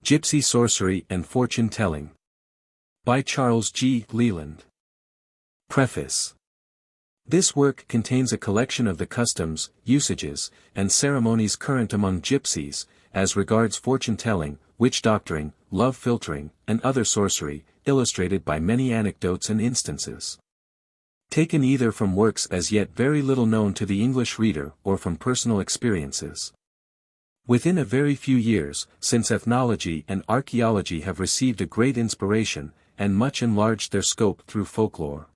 Gypsy Sorcery and Fortune-Telling. By Charles G. Leland. Preface. This work contains a collection of the customs, usages, and ceremonies current among gypsies, as regards fortune-telling, witch-doctoring, love-philtering, and other sorcery, illustrated by many anecdotes and instances. Taken either from works as yet very little known to the English reader or from personal experiences. Within a very few years, since ethnology and archaeology have received a great inspiration, and much enlarged their scope through folklore.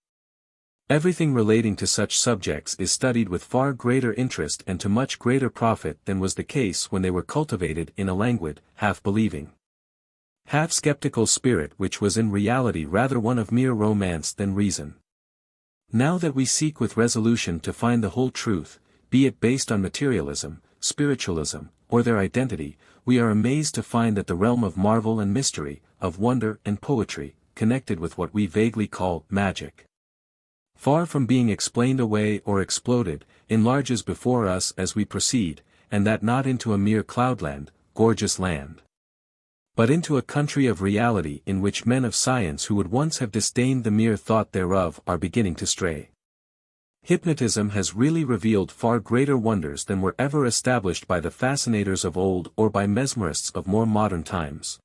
Everything relating to such subjects is studied with far greater interest and to much greater profit than was the case when they were cultivated in a languid, half-believing, half-skeptical spirit which was in reality rather one of mere romance than reason. Now that we seek with resolution to find the whole truth, be it based on materialism, spiritualism, or their identity, we are amazed to find that the realm of marvel and mystery, of wonder and poetry, connected with what we vaguely call magic, far from being explained away or exploded, enlarges before us as we proceed, and that not into a mere cloudland, gorgeous land, but into a country of reality in which men of science who would once have disdained the mere thought thereof are beginning to stray. Hypnotism has really revealed far greater wonders than were ever established by the fascinators of old or by mesmerists of more modern times.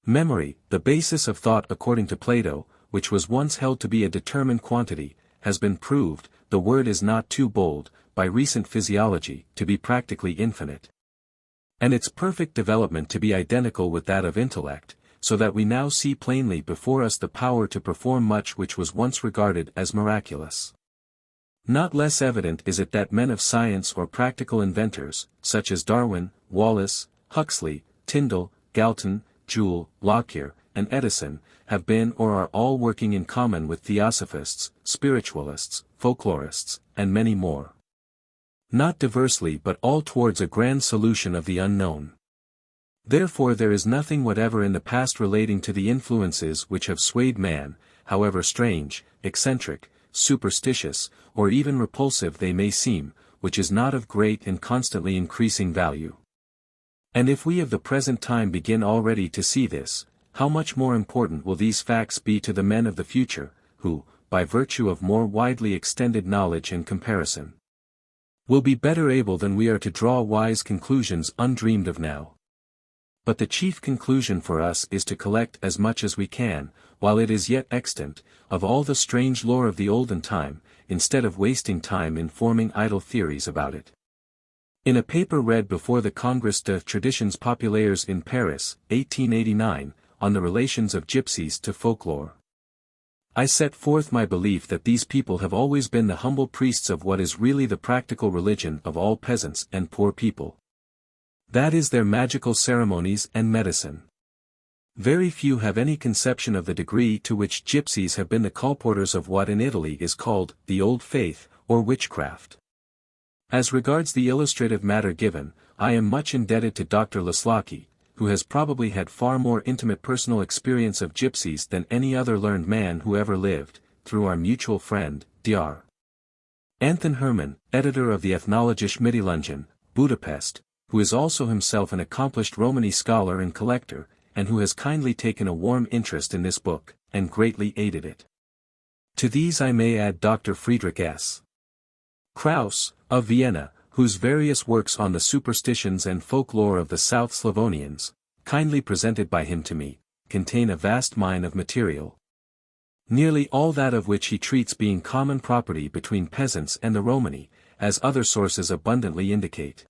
Memory, the basis of thought according to Plato, which was once held to be a determined quantity, has been proved, the word is not too bold, by recent physiology, to be practically infinite, and its perfect development to be identical with that of intellect, so that we now see plainly before us the power to perform much which was once regarded as miraculous. Not less evident is it that men of science or practical inventors, such as Darwin, Wallace, Huxley, Tyndall, Galton, Joule, Lockyer, and Edison, have been or are all working in common with theosophists, spiritualists, folklorists, and many more. Not diversely but all towards a grand solution of the unknown. Therefore there is nothing whatever in the past relating to the influences which have swayed man, however strange, eccentric, superstitious, or even repulsive they may seem, which is not of great and constantly increasing value. And if we of the present time begin already to see this, how much more important will these facts be to the men of the future, who, by virtue of more widely extended knowledge and comparison, will be better able than we are to draw wise conclusions undreamed of now. But the chief conclusion for us is to collect as much as we can, while it is yet extant, of all the strange lore of the olden time, instead of wasting time in forming idle theories about it. In a paper read before the Congrès de Traditions Populaires in Paris, 1889, on the relations of gypsies to folklore, I set forth my belief that these people have always been the humble priests of what is really the practical religion of all peasants and poor people. That is their magical ceremonies and medicine. Very few have any conception of the degree to which gypsies have been the colporteurs of what in Italy is called the old faith, or witchcraft. As regards the illustrative matter given, I am much indebted to Dr. Laslaki, who has probably had far more intimate personal experience of gypsies than any other learned man who ever lived, through our mutual friend, Dr. Anton Hermann, editor of the Ethnologische Mittelungen, Budapest, who is also himself an accomplished Romani scholar and collector, and who has kindly taken a warm interest in this book, and greatly aided it. To these I may add Dr. Friedrich S. Krauss, of Vienna, whose various works on the superstitions and folklore of the South Slavonians, kindly presented by him to me, contain a vast mine of material. Nearly all that of which he treats being common property between peasants and the Romani, as other sources abundantly indicate.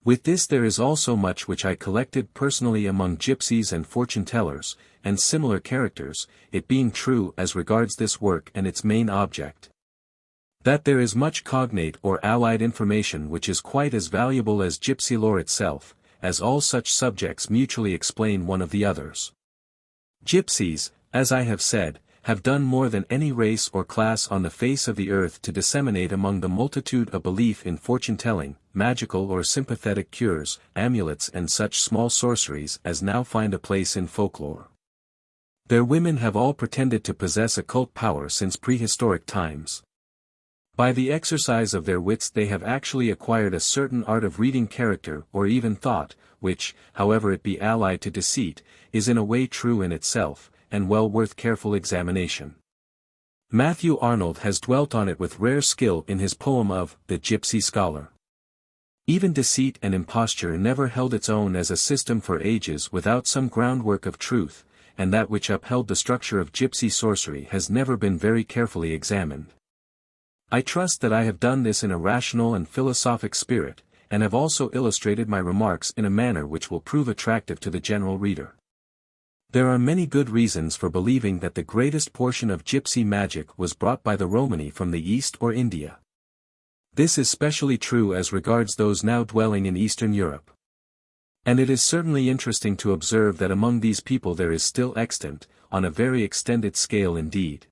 With this there is also much which I collected personally among gypsies and fortune-tellers, and similar characters, it being true as regards this work and its main object, that there is much cognate or allied information which is quite as valuable as gypsy lore itself, as all such subjects mutually explain one of the others. Gypsies, as I have said, have done more than any race or class on the face of the earth to disseminate among the multitude a belief in fortune-telling, magical or sympathetic cures, amulets and such small sorceries as now find a place in folklore. Their women have all pretended to possess occult power since prehistoric times. By the exercise of their wits they have actually acquired a certain art of reading character or even thought, which, however it be allied to deceit, is in a way true in itself, and well worth careful examination. Matthew Arnold has dwelt on it with rare skill in his poem of The Gypsy Scholar. Even deceit and imposture never held its own as a system for ages without some groundwork of truth, and that which upheld the structure of gypsy sorcery has never been very carefully examined. I trust that I have done this in a rational and philosophic spirit, and have also illustrated my remarks in a manner which will prove attractive to the general reader. There are many good reasons for believing that the greatest portion of gypsy magic was brought by the Romani from the East or India. This is specially true as regards those now dwelling in Eastern Europe. And it is certainly interesting to observe that among these people there is still extant, on a very extended scale indeed,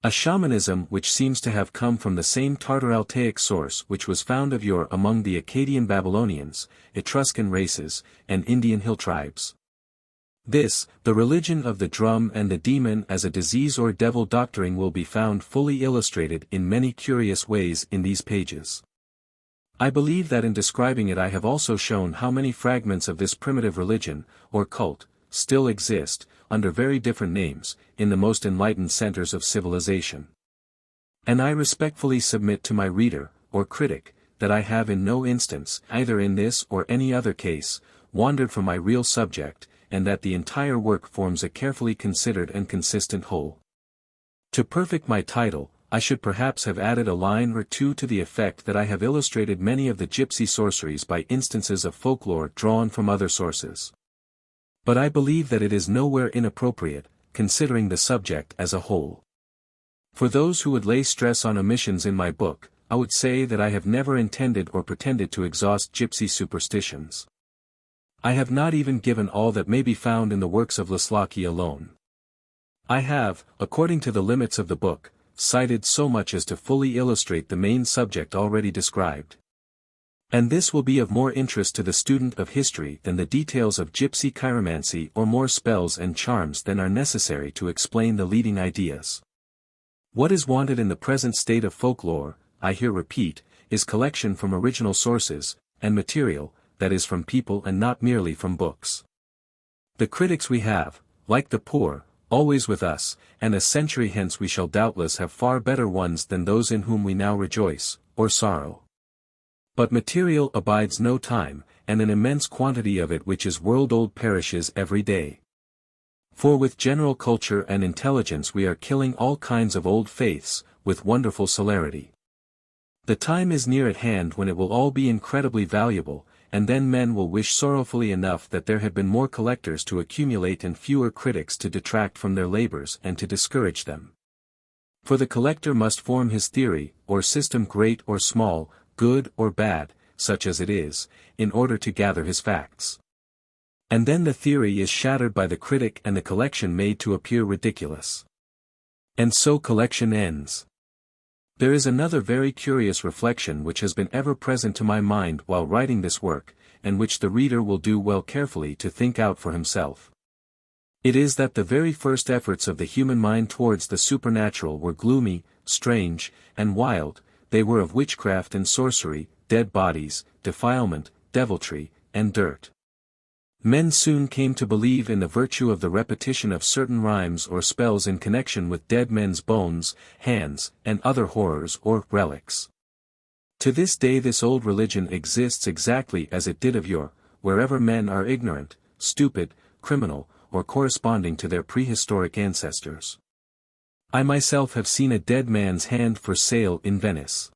a shamanism which seems to have come from the same Tartar-Altaic source which was found of yore among the Akkadian Babylonians, Etruscan races, and Indian hill tribes. This, the religion of the drum and the demon as a disease or devil doctoring, will be found fully illustrated in many curious ways in these pages. I believe that in describing it I have also shown how many fragments of this primitive religion, or cult, still exist, under very different names, in the most enlightened centers of civilization. And I respectfully submit to my reader, or critic, that I have in no instance, either in this or any other case, wandered from my real subject, and that the entire work forms a carefully considered and consistent whole. To perfect my title, I should perhaps have added a line or two to the effect that I have illustrated many of the gypsy sorceries by instances of folklore drawn from other sources. But I believe that it is nowhere inappropriate, considering the subject as a whole. For those who would lay stress on omissions in my book, I would say that I have never intended or pretended to exhaust gypsy superstitions. I have not even given all that may be found in the works of Laslaki alone. I have, according to the limits of the book, cited so much as to fully illustrate the main subject already described. And this will be of more interest to the student of history than the details of gypsy chiromancy or more spells and charms than are necessary to explain the leading ideas. What is wanted in the present state of folklore, I here repeat, is collection from original sources, and material, that is from people and not merely from books. The critics we have, like the poor, always with us, and a century hence we shall doubtless have far better ones than those in whom we now rejoice, or sorrow. But material abides no time, and an immense quantity of it which is world-old perishes every day. For with general culture and intelligence we are killing all kinds of old faiths, with wonderful celerity. The time is near at hand when it will all be incredibly valuable, and then men will wish sorrowfully enough that there had been more collectors to accumulate and fewer critics to detract from their labors and to discourage them. For the collector must form his theory, or system great or small, good or bad, such as it is, in order to gather his facts. And then the theory is shattered by the critic and the collection made to appear ridiculous. And so collection ends. There is another very curious reflection which has been ever present to my mind while writing this work, and which the reader will do well carefully to think out for himself. It is that the very first efforts of the human mind towards the supernatural were gloomy, strange, and wild. They were of witchcraft and sorcery, dead bodies, defilement, deviltry, and dirt. Men soon came to believe in the virtue of the repetition of certain rhymes or spells in connection with dead men's bones, hands, and other horrors or relics. To this day this old religion exists exactly as it did of yore, wherever men are ignorant, stupid, criminal, or corresponding to their prehistoric ancestors. I myself have seen a dead man's hand for sale in Venice.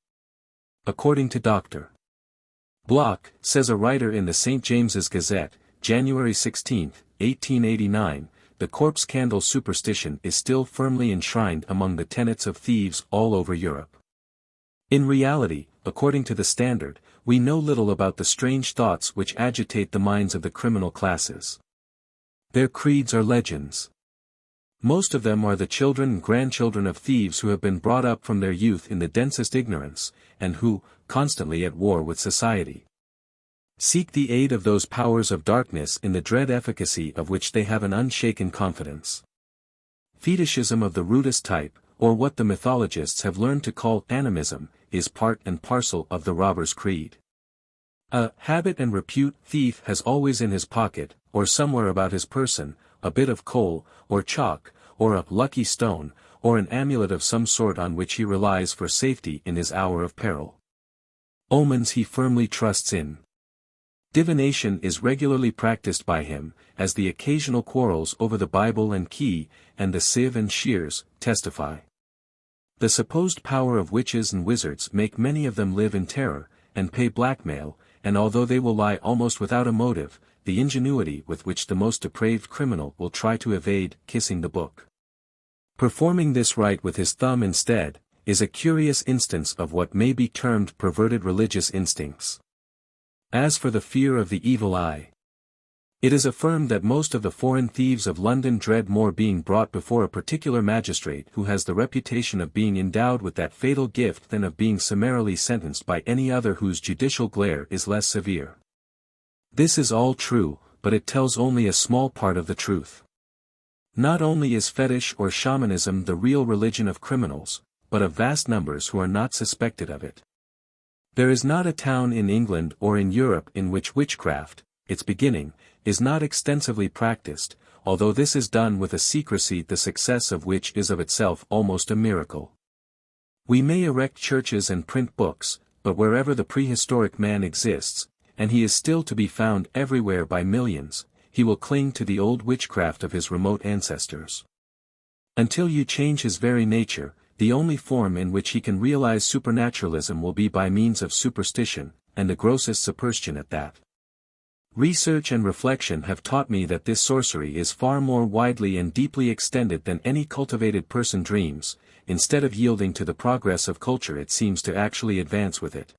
According to Dr. Bloch, says a writer in the St. James's Gazette, January 16, 1889, the corpse candle superstition is still firmly enshrined among the tenets of thieves all over Europe. In reality, according to the Standard, we know little about the strange thoughts which agitate the minds of the criminal classes. Their creeds are legends. Most of them are the children and grandchildren of thieves who have been brought up from their youth in the densest ignorance, and who, constantly at war with society, seek the aid of those powers of darkness in the dread efficacy of which they have an unshaken confidence. Fetishism of the rudest type, or what the mythologists have learned to call animism, is part and parcel of the robber's creed. A habit and repute thief has always in his pocket, or somewhere about his person, a bit of coal, or chalk, or a lucky stone, or an amulet of some sort on which he relies for safety in his hour of peril. Omens he firmly trusts in. Divination is regularly practiced by him, as the occasional quarrels over the Bible and key, and the sieve and shears, testify. The supposed power of witches and wizards make many of them live in terror, and pay blackmail, and although they will lie almost without a motive, the ingenuity with which the most depraved criminal will try to evade kissing the book. Performing this rite with his thumb instead, is a curious instance of what may be termed perverted religious instincts. As for the fear of the evil eye, it is affirmed that most of the foreign thieves of London dread more being brought before a particular magistrate who has the reputation of being endowed with that fatal gift than of being summarily sentenced by any other whose judicial glare is less severe. This is all true, but it tells only a small part of the truth. Not only is fetish or shamanism the real religion of criminals, but of vast numbers who are not suspected of it. There is not a town in England or in Europe in which witchcraft, its beginning, is not extensively practiced, although this is done with a secrecy the success of which is of itself almost a miracle. We may erect churches and print books, but wherever the prehistoric man exists, and he is still to be found everywhere by millions, he will cling to the old witchcraft of his remote ancestors. Until you change his very nature, the only form in which he can realize supernaturalism will be by means of superstition, and the grossest superstition at that. Research and reflection have taught me that this sorcery is far more widely and deeply extended than any cultivated person dreams. Instead of yielding to the progress of culture, it seems to actually advance with it.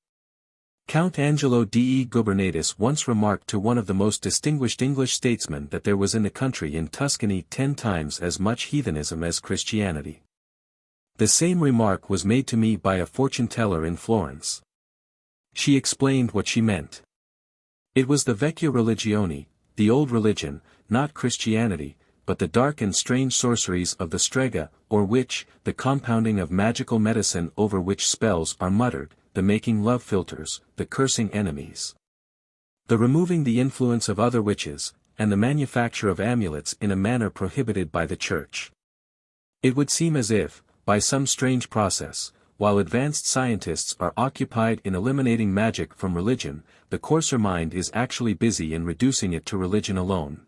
Count Angelo dei Gubernatis once remarked to one of the most distinguished English statesmen that there was in the country in Tuscany 10 times as much heathenism as Christianity. The same remark was made to me by a fortune-teller in Florence. She explained what she meant. It was the vecchia religione, the old religion, not Christianity, but the dark and strange sorceries of the strega, or witch, the compounding of magical medicine over which spells are muttered, the making love philters, the cursing enemies, the removing the influence of other witches, and the manufacture of amulets in a manner prohibited by the Church. It would seem as if, by some strange process, while advanced scientists are occupied in eliminating magic from religion, the coarser mind is actually busy in reducing it to religion alone.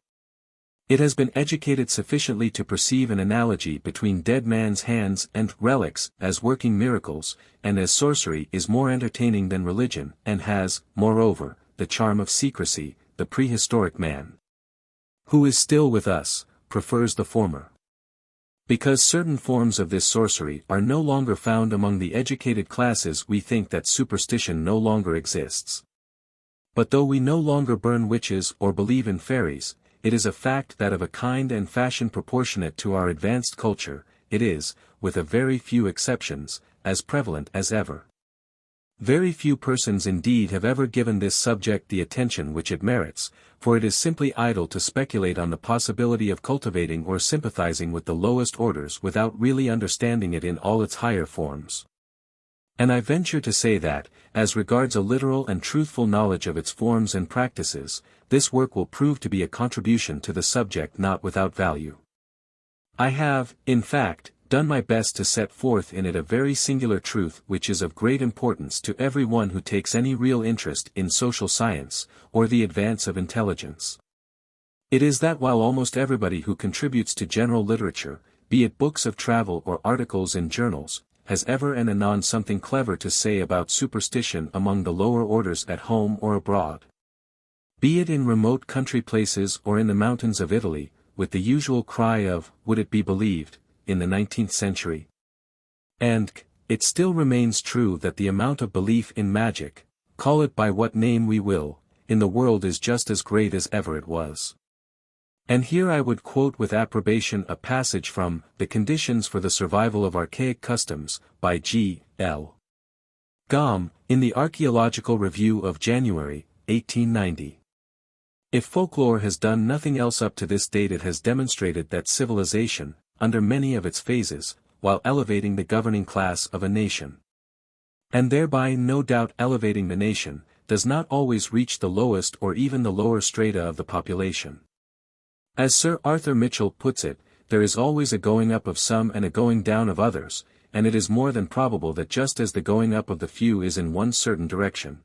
It has been educated sufficiently to perceive an analogy between dead man's hands and relics as working miracles, and as sorcery is more entertaining than religion, and has, moreover, the charm of secrecy. The prehistoric man, who is still with us, prefers the former. Because certain forms of this sorcery are no longer found among the educated classes, we think that superstition no longer exists. But though we no longer burn witches or believe in fairies, it is a fact that of a kind and fashion proportionate to our advanced culture, it is, with a very few exceptions, as prevalent as ever. Very few persons indeed have ever given this subject the attention which it merits, for it is simply idle to speculate on the possibility of cultivating or sympathizing with the lowest orders without really understanding it in all its higher forms. And I venture to say that, as regards a literal and truthful knowledge of its forms and practices, this work will prove to be a contribution to the subject not without value. I have, in fact, done my best to set forth in it a very singular truth which is of great importance to every one who takes any real interest in social science, or the advance of intelligence. It is that while almost everybody who contributes to general literature, be it books of travel or articles in journals, has ever and anon something clever to say about superstition among the lower orders at home or abroad. Be it in remote country places or in the mountains of Italy, with the usual cry of, "Would it be believed?" in the 19th century. And, it still remains true that the amount of belief in magic, call it by what name we will, in the world is just as great as ever it was. And here I would quote with approbation a passage from The Conditions for the Survival of Archaic Customs, by G. L. Gaume, in the Archaeological Review of January, 1890. If folklore has done nothing else up to this date, it has demonstrated that civilization, under many of its phases, while elevating the governing class of a nation, and thereby no doubt elevating the nation, does not always reach the lowest or even the lower strata of the population. As Sir Arthur Mitchell puts it, there is always a going up of some and a going down of others, and it is more than probable that just as the going up of the few is in one certain direction,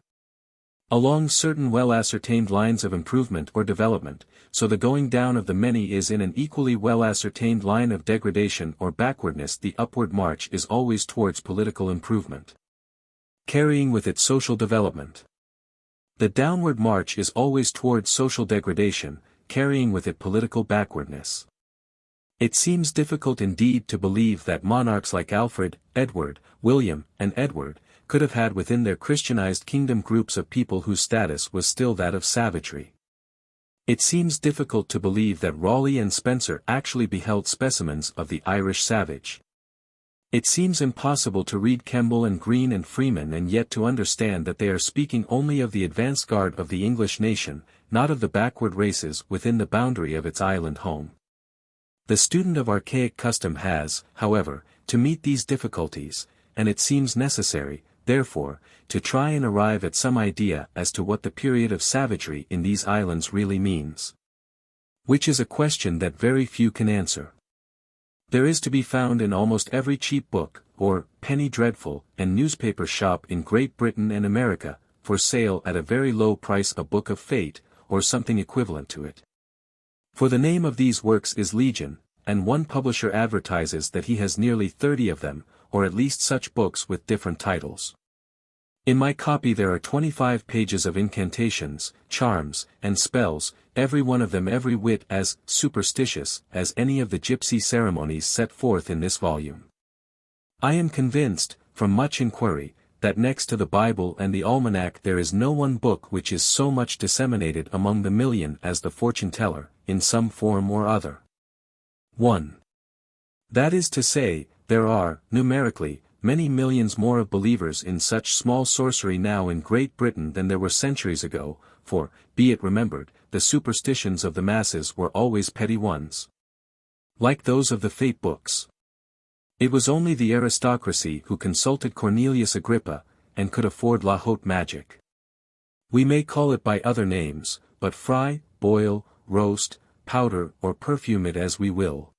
along certain well-ascertained lines of improvement or development, so the going down of the many is in an equally well-ascertained line of degradation or backwardness. The upward march is always towards political improvement, carrying with it social development. The downward march is always towards social degradation, carrying with it political backwardness. It seems difficult indeed to believe that monarchs like Alfred, Edward, William, and Edward could have had within their Christianized kingdom groups of people whose status was still that of savagery. It seems difficult to believe that Raleigh and Spencer actually beheld specimens of the Irish savage. It seems impossible to read Kemble and Green and Freeman and yet to understand that they are speaking only of the advance guard of the English nation, not of the backward races within the boundary of its island home. The student of archaic custom has, however, to meet these difficulties, and it seems necessary, therefore, to try and arrive at some idea as to what the period of savagery in these islands really means. Which is a question that very few can answer. There is to be found in almost every cheap book, or penny dreadful, and newspaper shop in Great Britain and America, for sale at a very low price a book of fate, or something equivalent to it. For the name of these works is legion, and one publisher advertises that he has nearly 30 of them, or at least such books with different titles. In my copy there are 25 pages of incantations, charms, and spells, every one of them every whit as superstitious as any of the gypsy ceremonies set forth in this volume. I am convinced, from much inquiry, that next to the Bible and the Almanac there is no one book which is so much disseminated among the million as the Fortune Teller, in some form or other. 1. That is to say, there are, numerically, many millions more of believers in such small sorcery now in Great Britain than there were centuries ago, for, be it remembered, the superstitions of the masses were always petty ones, like those of the fate books. It was only the aristocracy who consulted Cornelius Agrippa, and could afford la haute magic. We may call it by other names, but fry, boil, roast, powder or perfume it as we will.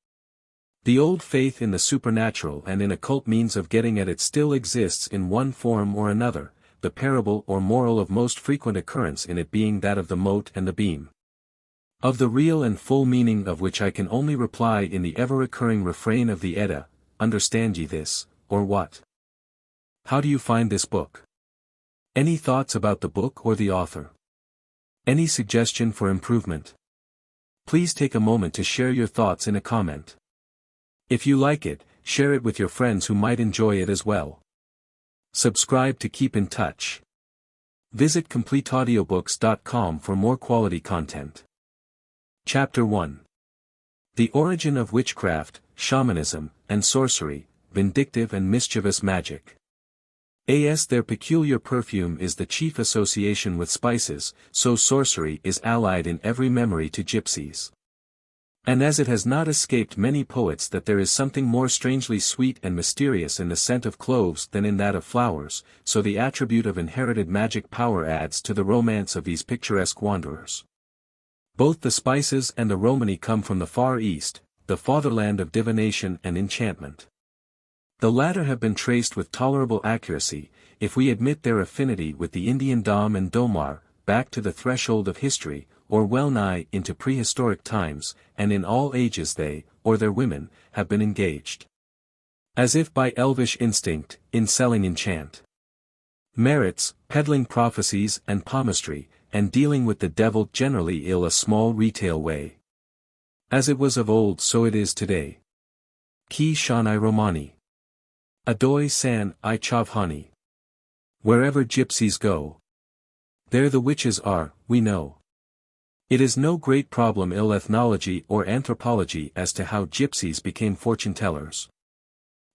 The old faith in the supernatural and in occult means of getting at it still exists in one form or another, the parable or moral of most frequent occurrence in it being that of the mote and the beam. Of the real and full meaning of which I can only reply in the ever-recurring refrain of the Edda, understand ye this, or what? How do you find this book? Any thoughts about the book or the author? Any suggestion for improvement? Please take a moment to share your thoughts in a comment. If you like it, share it with your friends who might enjoy it as well. Subscribe to keep in touch. Visit CompleteAudiobooks.com for more quality content. Chapter 1. The Origin of Witchcraft, Shamanism, and Sorcery, Vindictive and Mischievous Magic. As their peculiar perfume is the chief association with spices, so sorcery is allied in every memory to gypsies. And as it has not escaped many poets that there is something more strangely sweet and mysterious in the scent of cloves than in that of flowers, so the attribute of inherited magic power adds to the romance of these picturesque wanderers. Both the spices and the Romany come from the Far East, the fatherland of divination and enchantment. The latter have been traced with tolerable accuracy, if we admit their affinity with the Indian Dom and Domar, back to the threshold of history, or well nigh into prehistoric times, and in all ages they, or their women, have been engaged, as if by elvish instinct, in selling enchant merits, peddling prophecies and palmistry, and dealing with the devil generally ill a small retail way. As it was of old so it is today. Ki Shanai Romani. Adoy San I Chavhani. Wherever gypsies go, there the witches are, we know. It is no great problem in ethnology or anthropology as to how gypsies became fortune-tellers.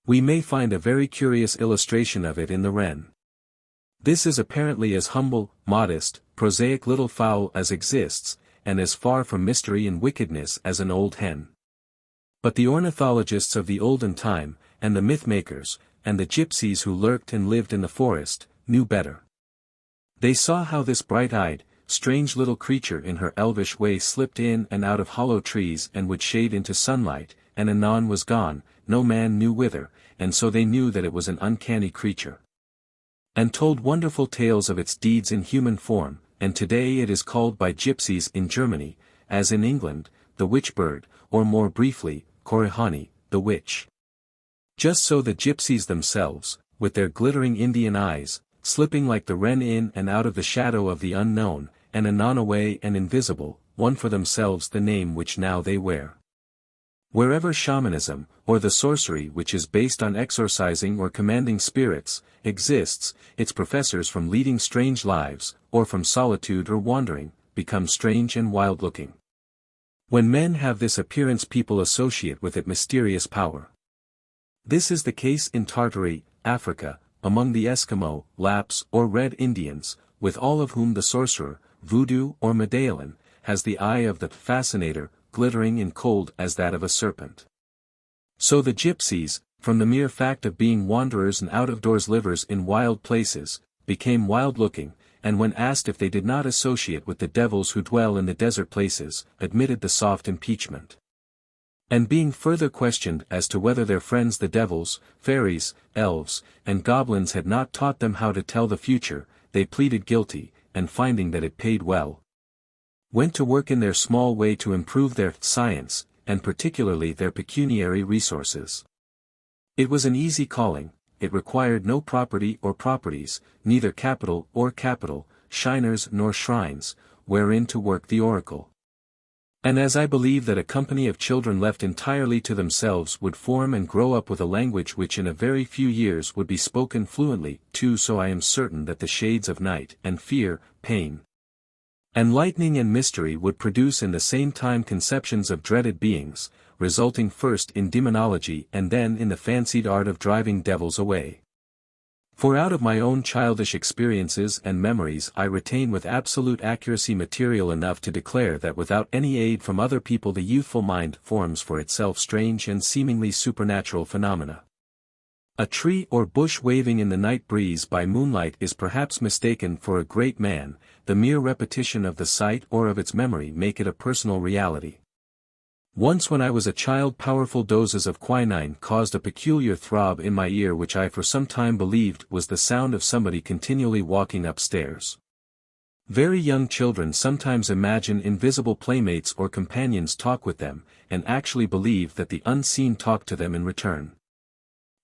We may find a very curious illustration of it in the wren. This is apparently as humble, modest, prosaic little fowl as exists, and as far from mystery and wickedness as an old hen. But the ornithologists of the olden time, and the myth-makers, and the gypsies who lurked and lived in the forest, knew better. They saw how this bright-eyed, strange little creature in her elvish way slipped in and out of hollow trees and would shade into sunlight, and anon was gone, no man knew whither, and so they knew that it was an uncanny creature. And told wonderful tales of its deeds in human form, and today it is called by gypsies in Germany, as in England, the witch-bird, or more briefly, Korihani, the witch. Just so the gypsies themselves, with their glittering Indian eyes, slipping like the wren in and out of the shadow of the unknown, and anon away and invisible, won for themselves the name which now they wear. Wherever shamanism, or the sorcery which is based on exorcising or commanding spirits, exists, its professors from leading strange lives, or from solitude or wandering, become strange and wild-looking. When men have this appearance, people associate with it mysterious power. This is the case in Tartary, Africa, among the Eskimo, Lapps or Red Indians, with all of whom the sorcerer, voodoo or Medallion, has the eye of the fascinator, glittering and cold as that of a serpent. So the gypsies, from the mere fact of being wanderers and out-of-doors livers in wild places, became wild-looking, and when asked if they did not associate with the devils who dwell in the desert places, admitted the soft impeachment. And being further questioned as to whether their friends the devils, fairies, elves, and goblins had not taught them how to tell the future, they pleaded guilty, and finding that it paid well, went to work in their small way to improve their science, and particularly their pecuniary resources. It was an easy calling, it required no property or properties, neither capital or capital, shiners nor shrines, wherein to work the oracle. And as I believe that a company of children left entirely to themselves would form and grow up with a language which in a very few years would be spoken fluently, too so I am certain that the shades of night and fear, pain, and lightning and mystery would produce in the same time conceptions of dreaded beings, resulting first in demonology and then in the fancied art of driving devils away. For out of my own childish experiences and memories I retain with absolute accuracy material enough to declare that without any aid from other people the youthful mind forms for itself strange and seemingly supernatural phenomena. A tree or bush waving in the night breeze by moonlight is perhaps mistaken for a great man, the mere repetition of the sight or of its memory make it a personal reality. Once when I was a child powerful doses of quinine caused a peculiar throb in my ear which I for some time believed was the sound of somebody continually walking upstairs. Very young children sometimes imagine invisible playmates or companions talk with them, and actually believe that the unseen talk to them in return.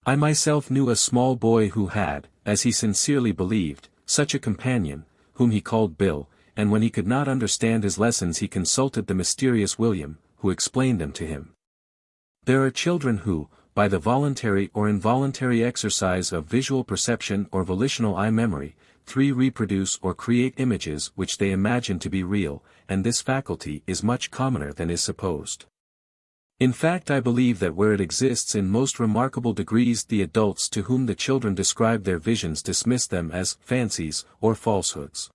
I myself knew a small boy who had, as he sincerely believed, such a companion, whom he called Bill, and when he could not understand his lessons he consulted the mysterious William, who explained them to him. There are children who, by the voluntary or involuntary exercise of visual perception or volitional eye memory, reproduce or create images which they imagine to be real, and this faculty is much commoner than is supposed. In fact I believe that where it exists in most remarkable degrees the adults to whom the children describe their visions dismiss them as fancies or falsehoods.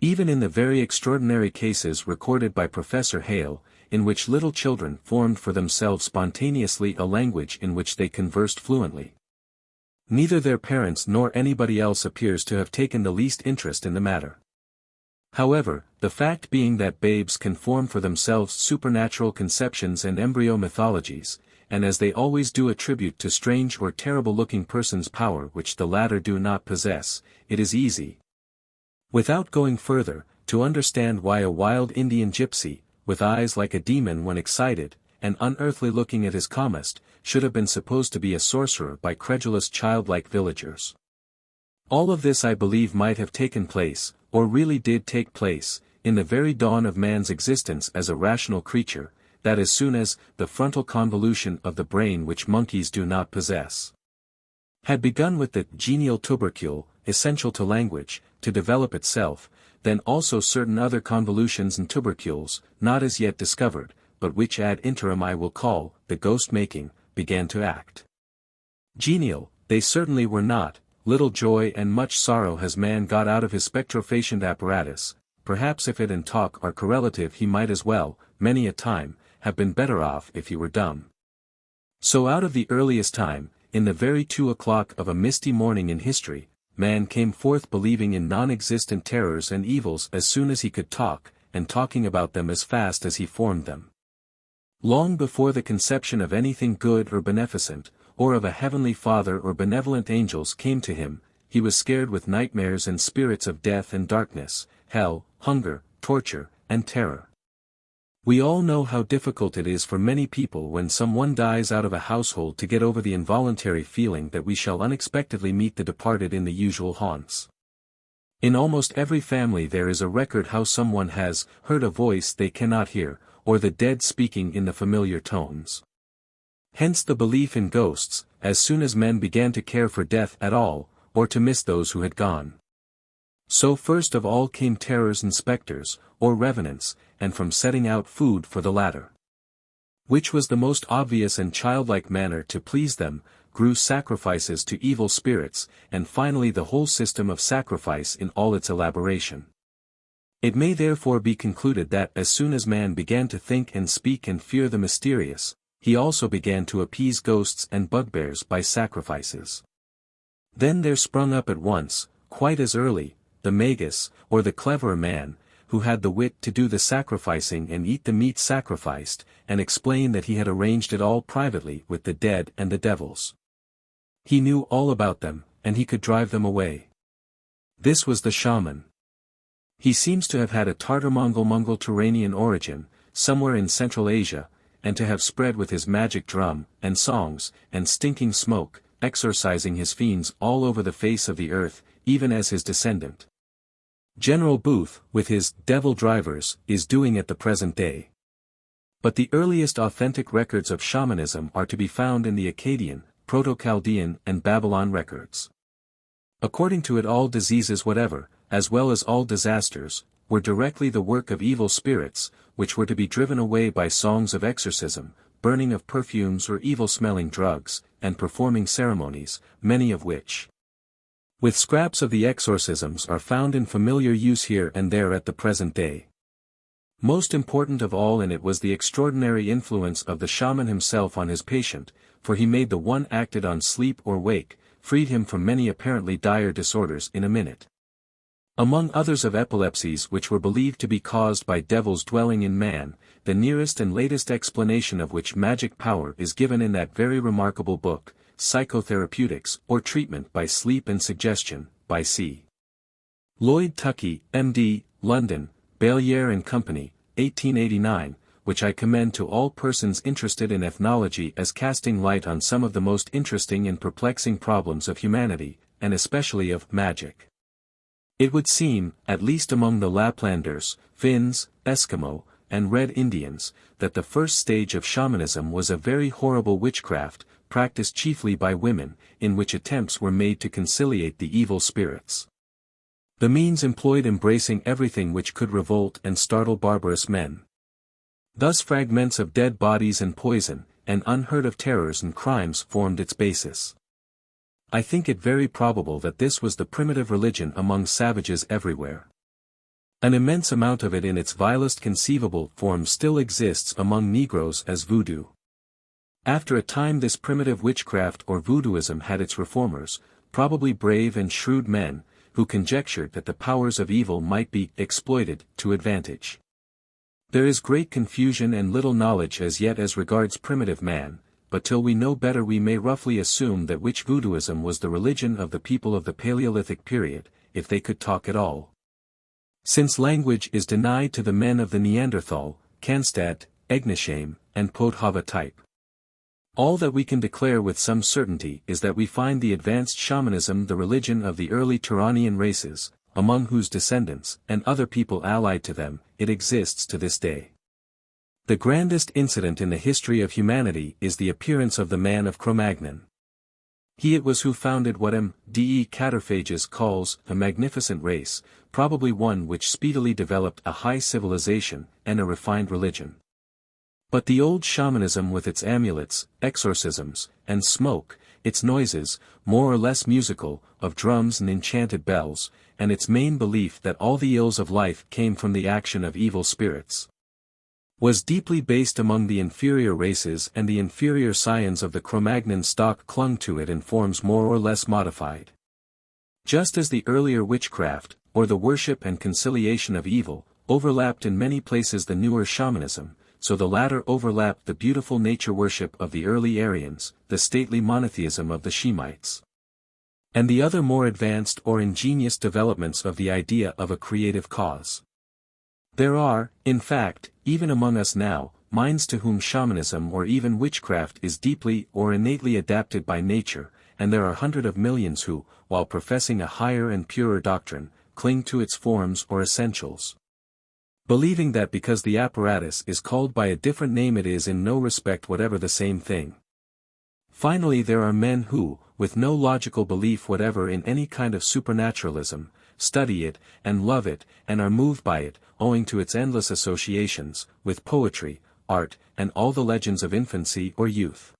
Even in the very extraordinary cases recorded by Professor Hale, in which little children formed for themselves spontaneously a language in which they conversed fluently, neither their parents nor anybody else appears to have taken the least interest in the matter. However, the fact being that babes can form for themselves supernatural conceptions and embryo mythologies, and as they always do attribute to strange or terrible-looking persons power which the latter do not possess, it is easy, without going further, to understand why a wild Indian gypsy, with eyes like a demon when excited, and unearthly looking at his calmest, should have been supposed to be a sorcerer by credulous childlike villagers. All of this I believe might have taken place, or really did take place, in the very dawn of man's existence as a rational creature, that as soon as the frontal convolution of the brain which monkeys do not possess had begun with the genial tubercule, essential to language, to develop itself, then also certain other convolutions and tubercules, not as yet discovered, but which ad interim I will call, the ghost-making, began to act. Genial, they certainly were not. Little joy and much sorrow has man got out of his spectrophaciant apparatus, perhaps if it and talk are correlative he might as well, many a time, have been better off if he were dumb. So out of the earliest time, in the very 2 o'clock of a misty morning in history, man came forth believing in non-existent terrors and evils as soon as he could talk, and talking about them as fast as he formed them. Long before the conception of anything good or beneficent, or of a heavenly Father or benevolent angels came to him, he was scared with nightmares and spirits of death and darkness, hell, hunger, torture, and terror. We all know how difficult it is for many people when someone dies out of a household to get over the involuntary feeling that we shall unexpectedly meet the departed in the usual haunts. In almost every family there is a record how someone has heard a voice they cannot hear, or the dead speaking in the familiar tones. Hence the belief in ghosts, as soon as men began to care for death at all, or to miss those who had gone. So first of all came terrors and spectres, or revenants, and from setting out food for the latter, which was the most obvious and childlike manner to please them, grew sacrifices to evil spirits, and finally the whole system of sacrifice in all its elaboration. It may therefore be concluded that as soon as man began to think and speak and fear the mysterious, he also began to appease ghosts and bugbears by sacrifices. Then there sprung up at once, quite as early, the magus, or the cleverer man, who had the wit to do the sacrificing and eat the meat sacrificed, and explain that he had arranged it all privately with the dead and the devils. He knew all about them, and he could drive them away. This was the shaman. He seems to have had a Tartar-Mongol Turanian origin, somewhere in Central Asia, and to have spread with his magic drum, and songs, and stinking smoke, exorcising his fiends all over the face of the earth, even as his descendant General Booth, with his devil drivers, is doing at the present day. But the earliest authentic records of shamanism are to be found in the Akkadian, Proto-Chaldean and Babylon records. According to it, all diseases whatever, as well as all disasters, were directly the work of evil spirits, which were to be driven away by songs of exorcism, burning of perfumes or evil-smelling drugs, and performing ceremonies, many of which, with scraps of the exorcisms, are found in familiar use here and there at the present day. Most important of all in it was the extraordinary influence of the shaman himself on his patient, for he made the one acted on sleep or wake, freed him from many apparently dire disorders in a minute. Among others of epilepsies which were believed to be caused by devils dwelling in man, the nearest and latest explanation of which magic power is given in that very remarkable book, Psychotherapeutics, or Treatment by Sleep and Suggestion, by C. Lloyd Tuckey, M.D., London, Ballier and Company, 1889, which I commend to all persons interested in ethnology as casting light on some of the most interesting and perplexing problems of humanity, and especially of magic. It would seem, at least among the Laplanders, Finns, Eskimo, and Red Indians, that the first stage of shamanism was a very horrible witchcraft, practiced chiefly by women, in which attempts were made to conciliate the evil spirits. The means employed embracing everything which could revolt and startle barbarous men. Thus fragments of dead bodies and poison, and unheard of terrors and crimes formed its basis. I think it very probable that this was the primitive religion among savages everywhere. An immense amount of it in its vilest conceivable form still exists among Negroes as voodoo. After a time this primitive witchcraft or voodooism had its reformers, probably brave and shrewd men, who conjectured that the powers of evil might be exploited to advantage. There is great confusion and little knowledge as yet as regards primitive man, but till we know better we may roughly assume that witch voodooism was the religion of the people of the Paleolithic period, if they could talk at all. Since language is denied to the men of the Neanderthal, Kanstad, Egnisheim, and Podhava type. All that we can declare with some certainty is that we find the advanced shamanism the religion of the early Turanian races, among whose descendants, and other people allied to them, it exists to this day. The grandest incident in the history of humanity is the appearance of the man of Cro-Magnon. He it was who founded what M.D.E. Catterphages calls a magnificent race, probably one which speedily developed a high civilization, and a refined religion. But the old shamanism with its amulets, exorcisms, and smoke, its noises, more or less musical, of drums and enchanted bells, and its main belief that all the ills of life came from the action of evil spirits, was deeply based among the inferior races, and the inferior scions of the Cro-Magnon stock clung to it in forms more or less modified. Just as the earlier witchcraft, or the worship and conciliation of evil, overlapped in many places the newer shamanism, so the latter overlapped the beautiful nature worship of the early Aryans, the stately monotheism of the Shemites, and the other more advanced or ingenious developments of the idea of a creative cause. There are, in fact, even among us now, minds to whom shamanism or even witchcraft is deeply or innately adapted by nature, and there are hundreds of millions who, while professing a higher and purer doctrine, cling to its forms or essentials, believing that because the apparatus is called by a different name it is in no respect whatever the same thing. Finally, there are men who, with no logical belief whatever in any kind of supernaturalism, study it, and love it, and are moved by it, owing to its endless associations, with poetry, art, and all the legends of infancy or youth.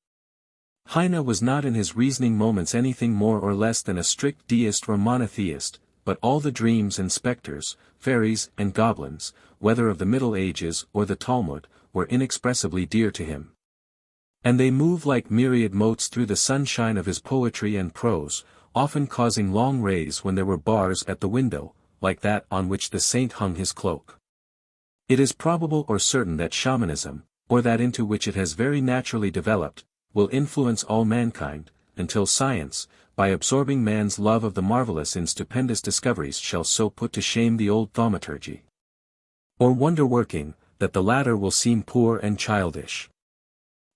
Heine was not in his reasoning moments anything more or less than a strict deist or monotheist, but all the dreams and spectres, fairies and goblins, whether of the Middle Ages or the Talmud, were inexpressibly dear to him. And they move like myriad motes through the sunshine of his poetry and prose, often causing long rays when there were bars at the window, like that on which the saint hung his cloak. It is probable or certain that shamanism, or that into which it has very naturally developed, will influence all mankind, until science, by absorbing man's love of the marvelous in stupendous discoveries shall so put to shame the old thaumaturgy, or wonder-working, that the latter will seem poor and childish.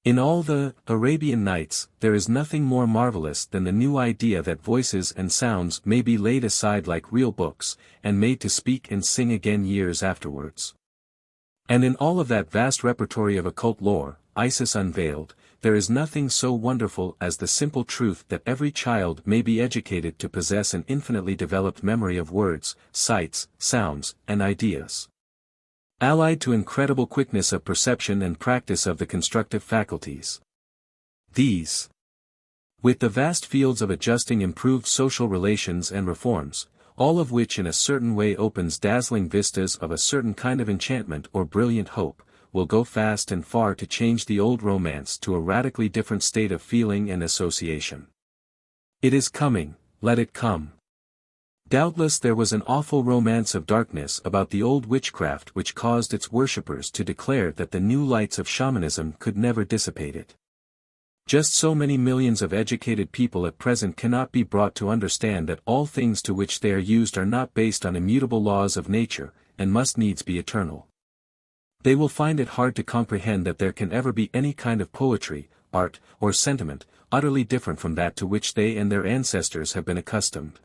In all the Arabian Nights, there is nothing more marvelous than the new idea that voices and sounds may be laid aside like real books, and made to speak and sing again years afterwards. And in all of that vast repertory of occult lore, Isis unveiled, there is nothing so wonderful as the simple truth that every child may be educated to possess an infinitely developed memory of words, sights, sounds, and ideas, allied to incredible quickness of perception and practice of the constructive faculties. These, with the vast fields of adjusting improved social relations and reforms, all of which in a certain way opens dazzling vistas of a certain kind of enchantment or brilliant hope, will go fast and far to change the old romance to a radically different state of feeling and association. It is coming, let it come. Doubtless there was an awful romance of darkness about the old witchcraft which caused its worshippers to declare that the new lights of shamanism could never dissipate it. Just so many millions of educated people at present cannot be brought to understand that all things to which they are used are not based on immutable laws of nature, and must needs be eternal. They will find it hard to comprehend that there can ever be any kind of poetry, art, or sentiment, utterly different from that to which they and their ancestors have been accustomed.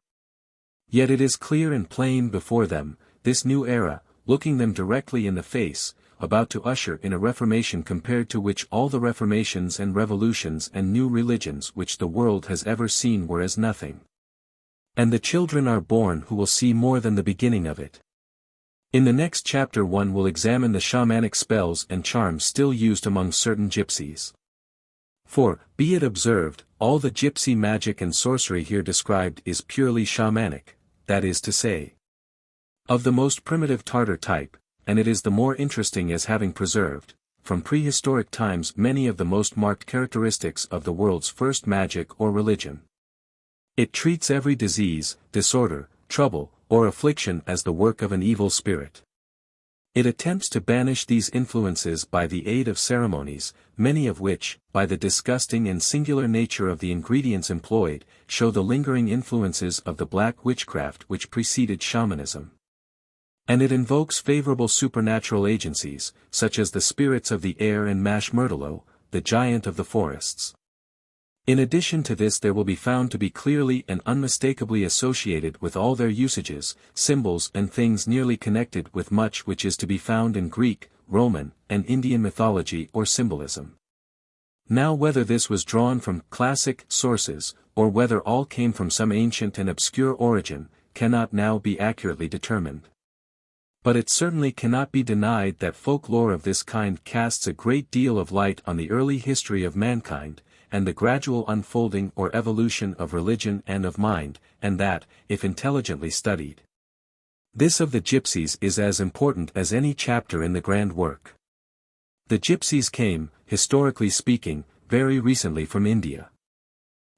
Yet it is clear and plain before them, this new era, looking them directly in the face, about to usher in a reformation compared to which all the reformations and revolutions and new religions which the world has ever seen were as nothing. And the children are born who will see more than the beginning of it. In the next chapter one will examine the shamanic spells and charms still used among certain gypsies. For, be it observed, all the gypsy magic and sorcery here described is purely shamanic, that is to say, of the most primitive Tartar type, and it is the more interesting as having preserved, from prehistoric times many of the most marked characteristics of the world's first magic or religion. It treats every disease, disorder, trouble, or affliction as the work of an evil spirit. It attempts to banish these influences by the aid of ceremonies, many of which, by the disgusting and singular nature of the ingredients employed, show the lingering influences of the black witchcraft which preceded shamanism. And it invokes favorable supernatural agencies, such as the spirits of the air and Mashmurtalo, the giant of the forests. In addition to this there will be found to be clearly and unmistakably associated with all their usages, symbols and things nearly connected with much which is to be found in Greek, Roman, and Indian mythology or symbolism. Now whether this was drawn from classic sources, or whether all came from some ancient and obscure origin, cannot now be accurately determined. But it certainly cannot be denied that folklore of this kind casts a great deal of light on the early history of mankind, and the gradual unfolding or evolution of religion and of mind, and that, if intelligently studied, this of the Gypsies is as important as any chapter in the grand work. The Gypsies came, historically speaking, very recently from India.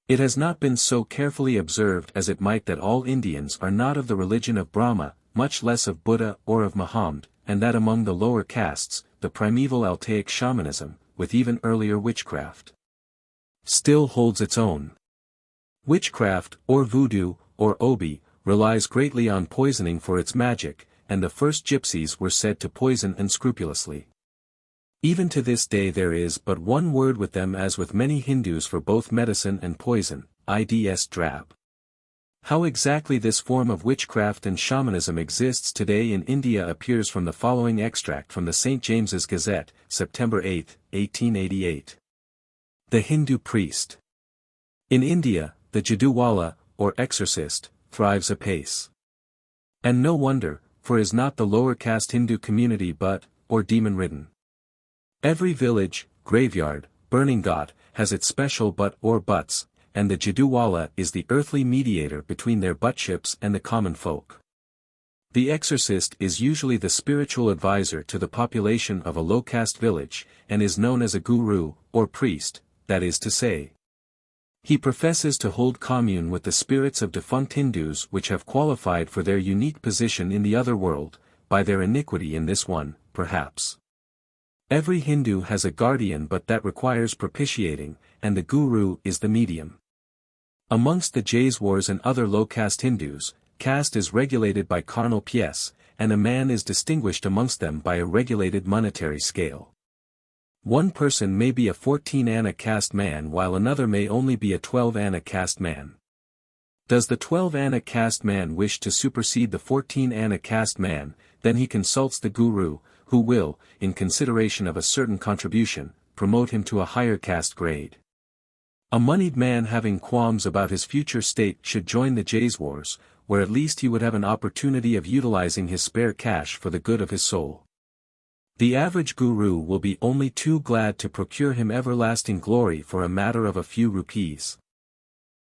It has not been so carefully observed as it might that all Indians are not of the religion of Brahma, much less of Buddha or of Muhammad, and that among the lower castes, the primeval Altaic shamanism, with even earlier witchcraft, still holds its own. Witchcraft, or voodoo, or obi, relies greatly on poisoning for its magic, and the first gypsies were said to poison unscrupulously. Even to this day there is but one word with them as with many Hindus for both medicine and poison, ids drab. How exactly this form of witchcraft and shamanism exists today in India appears from the following extract from the St. James's Gazette, September 8, 1888. The Hindu priest. In India, the Jaduwala, or exorcist, thrives apace. And no wonder, for is not the lower caste Hindu community but, or demon-ridden. Every village, graveyard, burning ghat, has its special but or butts, and the Jaduwala is the earthly mediator between their buttships and the common folk. The exorcist is usually the spiritual advisor to the population of a low-caste village, and is known as a guru, or priest, that is to say. He professes to hold commune with the spirits of defunct Hindus which have qualified for their unique position in the other world, by their iniquity in this one, perhaps. Every Hindu has a guardian but that requires propitiating, and the guru is the medium. Amongst the Jaiswars and other low-caste Hindus, caste is regulated by carnal pièce, and a man is distinguished amongst them by a regulated monetary scale. One person may be a 14 Anna caste man while another may only be a 12 Anna caste man. Does the 12 Anna caste man wish to supersede the 14 Anna caste man, then he consults the guru, who will, in consideration of a certain contribution, promote him to a higher caste grade. A moneyed man having qualms about his future state should join the Jaiswars, where at least he would have an opportunity of utilizing his spare cash for the good of his soul. The average guru will be only too glad to procure him everlasting glory for a matter of a few rupees.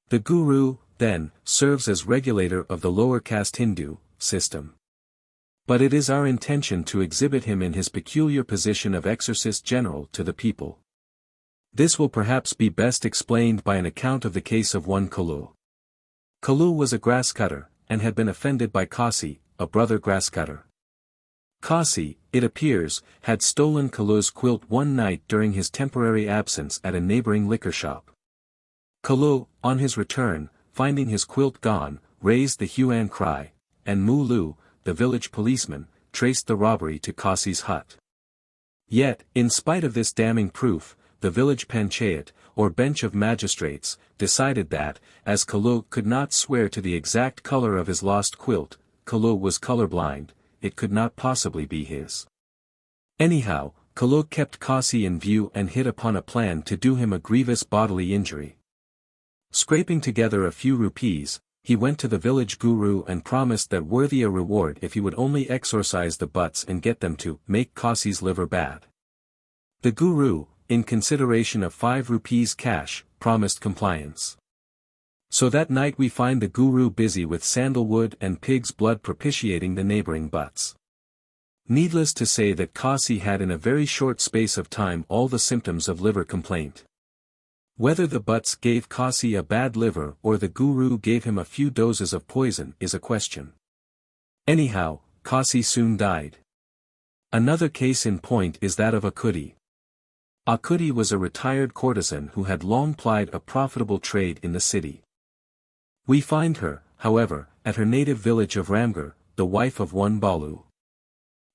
The guru, then, serves as regulator of the lower caste Hindu system. But it is our intention to exhibit him in his peculiar position of exorcist general to the people. This will perhaps be best explained by an account of the case of one Kalu. Kalu was a grass cutter, and had been offended by Kasi, a brother grass cutter. Kasi, it appears, had stolen Kalu's quilt one night during his temporary absence at a neighboring liquor shop. Kalu, on his return, finding his quilt gone, raised the hue and cry, and Mulu, the village policeman, traced the robbery to Kasi's hut. Yet, in spite of this damning proof, the village panchayat, or bench of magistrates, decided that, as Kalu could not swear to the exact color of his lost quilt, Kalu was colorblind, it could not possibly be his. Anyhow, Kalu kept Kasi in view and hit upon a plan to do him a grievous bodily injury. Scraping together a few rupees, he went to the village guru and promised that worthy a reward if he would only exorcise the butts and get them to make Kasi's liver bad. The guru, in consideration of 5 rupees cash, promised compliance. So that night we find the guru busy with sandalwood and pig's blood propitiating the neighboring butts. Needless to say that Kasi had in a very short space of time all the symptoms of liver complaint. Whether the butts gave Kasi a bad liver or the guru gave him a few doses of poison is a question. Anyhow, Kasi soon died. Another case in point is that of Akudi. Akudi was a retired courtesan who had long plied a profitable trade in the city. We find her, however, at her native village of Ramgarh, the wife of one Balu.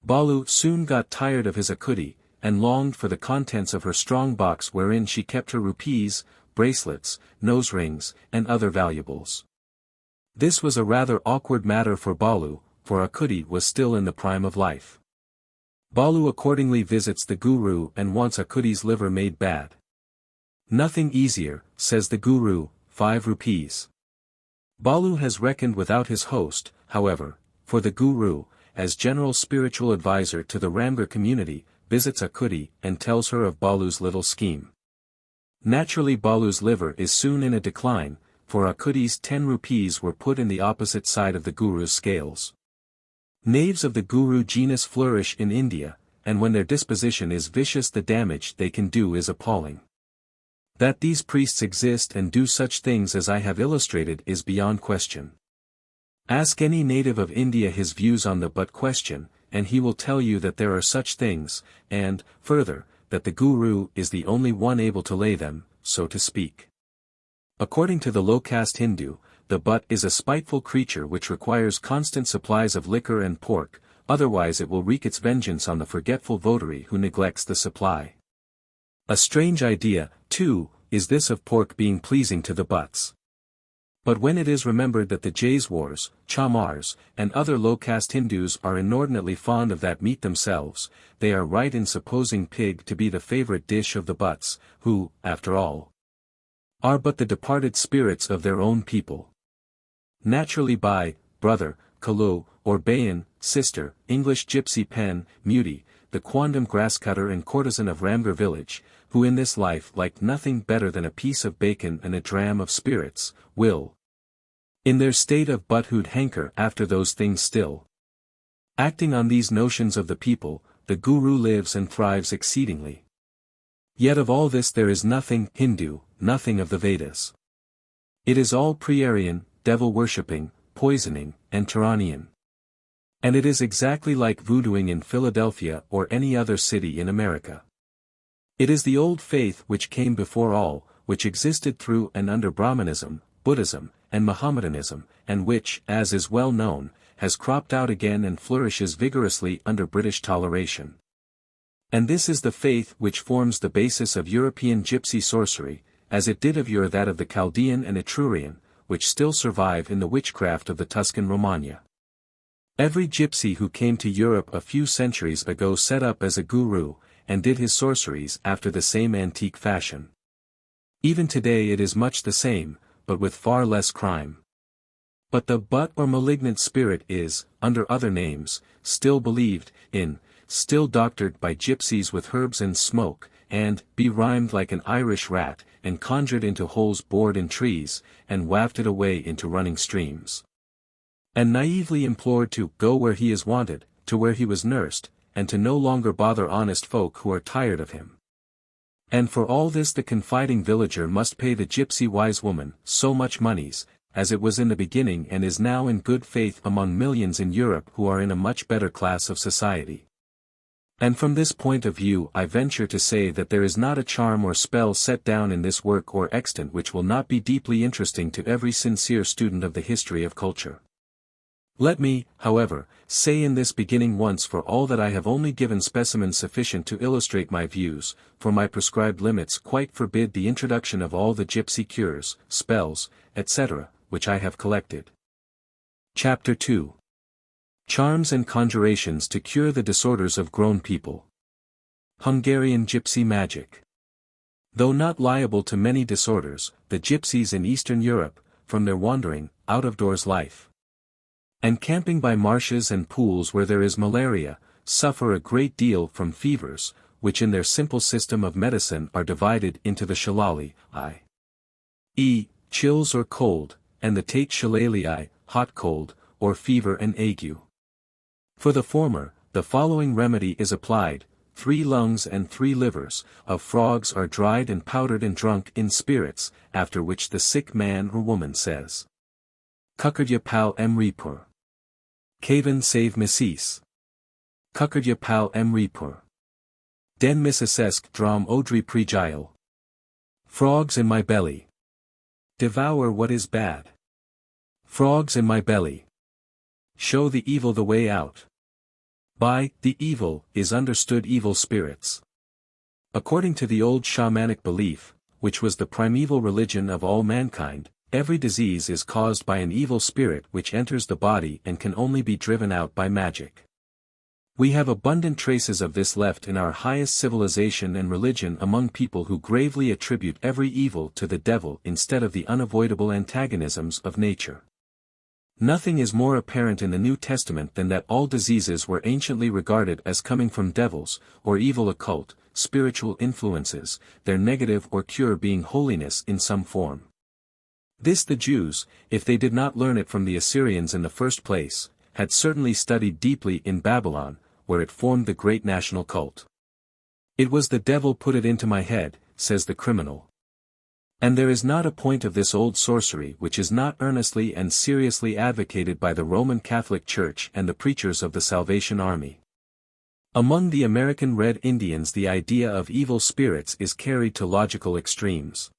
Balu soon got tired of his Akudi, and longed for the contents of her strong box wherein she kept her rupees, bracelets, nose rings, and other valuables. This was a rather awkward matter for Balu, for Akudi was still in the prime of life. Balu accordingly visits the guru and wants Akudi's liver made bad. Nothing easier, says the guru, 5 rupees. Balu has reckoned without his host, however, for the guru, as general spiritual advisor to the Ramgarh community, visits Akudi and tells her of Balu's little scheme. Naturally Balu's liver is soon in a decline, for Akudi's 10 rupees were put in the opposite side of the guru's scales. Knaves of the guru genus flourish in India, and when their disposition is vicious the damage they can do is appalling. That these priests exist and do such things as I have illustrated is beyond question. Ask any native of India his views on the but question, and he will tell you that there are such things, and, further, that the guru is the only one able to lay them, so to speak. According to the low-caste Hindu, the but is a spiteful creature which requires constant supplies of liquor and pork, otherwise it will wreak its vengeance on the forgetful votary who neglects the supply. A strange idea, too, is this of pork being pleasing to the buts. But when it is remembered that the Jaiswars, Chamars, and other low-caste Hindus are inordinately fond of that meat themselves, they are right in supposing pig to be the favorite dish of the buts, who, after all, are but the departed spirits of their own people. Naturally by, brother, Kalu, or Bayan, sister, English gypsy pen, muti, the quondam grasscutter and courtesan of Ramgarh village, who in this life like nothing better than a piece of bacon and a dram of spirits, will, in their state of buthood hanker after those things still. Acting on these notions of the people, the guru lives and thrives exceedingly. Yet of all this there is nothing Hindu, nothing of the Vedas. It is all pre-Aryan, devil-worshipping, poisoning, and Turanian. And it is exactly like voodooing in Philadelphia or any other city in America. It is the old faith which came before all, which existed through and under Brahmanism, Buddhism, and Mohammedanism, and which, as is well known, has cropped out again and flourishes vigorously under British toleration. And this is the faith which forms the basis of European gypsy sorcery, as it did of yore that of the Chaldean and Etrurian, which still survive in the witchcraft of the Tuscan Romagna. Every gypsy who came to Europe a few centuries ago set up as a guru, and did his sorceries after the same antique fashion. Even today it is much the same, but with far less crime. But the but or malignant spirit is, under other names, still believed in, still doctored by gypsies with herbs and smoke, and be-rhymed like an Irish rat, and conjured into holes bored in trees, and wafted away into running streams. And naively implored to go where he is wanted, to where he was nursed, and to no longer bother honest folk who are tired of him. And for all this the confiding villager must pay the gypsy wise woman so much moneys, as it was in the beginning and is now in good faith among millions in Europe who are in a much better class of society. And from this point of view I venture to say that there is not a charm or spell set down in this work or extant which will not be deeply interesting to every sincere student of the history of culture. Let me, however, say in this beginning once for all that I have only given specimens sufficient to illustrate my views, for my prescribed limits quite forbid the introduction of all the gypsy cures, spells, etc., which I have collected. Chapter 2. Charms and Conjurations to Cure the Disorders of Grown People. Hungarian Gypsy Magic. Though not liable to many disorders, the gypsies in Eastern Europe, from their wandering, out-of-doors life, and camping by marshes and pools where there is malaria, suffer a great deal from fevers, which in their simple system of medicine are divided into the shalali, i.e., chills or cold, and the tate shalali, hot cold, or fever and ague. For the former, the following remedy is applied: 3 lungs and 3 livers of frogs are dried and powdered and drunk in spirits, after which the sick man or woman says, Kukardya pal emripur. Kavan save missis. Kukardya pal emripur. Den missasesk dram odri prijail. Frogs in my belly. Devour what is bad. Frogs in my belly. Show the evil the way out. By the evil is understood evil spirits. According to the old shamanic belief, which was the primeval religion of all mankind, every disease is caused by an evil spirit which enters the body and can only be driven out by magic. We have abundant traces of this left in our highest civilization and religion among people who gravely attribute every evil to the devil instead of the unavoidable antagonisms of nature. Nothing is more apparent in the New Testament than that all diseases were anciently regarded as coming from devils, or evil occult, spiritual influences, their negative or cure being holiness in some form. This the Jews, if they did not learn it from the Assyrians in the first place, had certainly studied deeply in Babylon, where it formed the great national cult. It was the devil put it into my head, says the criminal. And there is not a point of this old sorcery which is not earnestly and seriously advocated by the Roman Catholic Church and the preachers of the Salvation Army. Among the American Red Indians the idea of evil spirits is carried to logical extremes.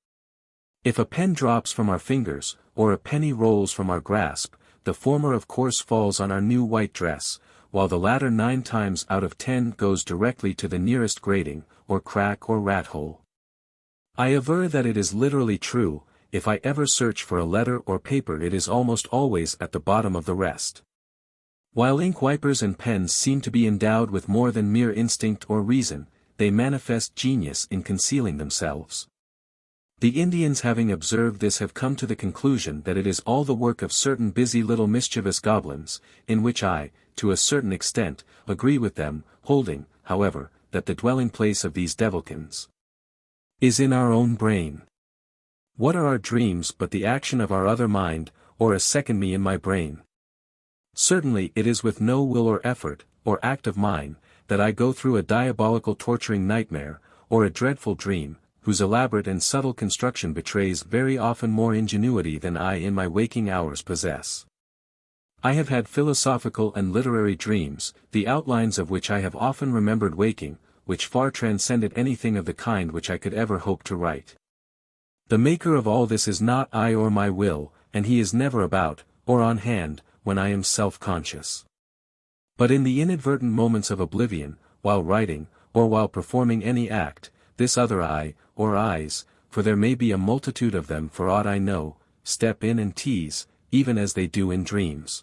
If a pen drops from our fingers, or a penny rolls from our grasp, the former of course falls on our new white dress, while the latter 9 times out of 10 goes directly to the nearest grating, or crack or rat hole. I aver that it is literally true. If I ever search for a letter or paper it is almost always at the bottom of the rest. While ink wipers and pens seem to be endowed with more than mere instinct or reason, they manifest genius in concealing themselves. The Indians having observed this have come to the conclusion that it is all the work of certain busy little mischievous goblins, in which I, to a certain extent, agree with them, holding, however, that the dwelling place of these devilkins is in our own brain. What are our dreams but the action of our other mind, or a second me in my brain? Certainly it is with no will or effort, or act of mine, that I go through a diabolical torturing nightmare, or a dreadful dream, whose elaborate and subtle construction betrays very often more ingenuity than I in my waking hours possess. I have had philosophical and literary dreams, the outlines of which I have often remembered waking, which far transcended anything of the kind which I could ever hope to write. The maker of all this is not I or my will, and he is never about, or on hand, when I am self-conscious. But in the inadvertent moments of oblivion, while writing, or while performing any act, this other I, or eyes, for there may be a multitude of them for aught I know, step in and tease, even as they do in dreams.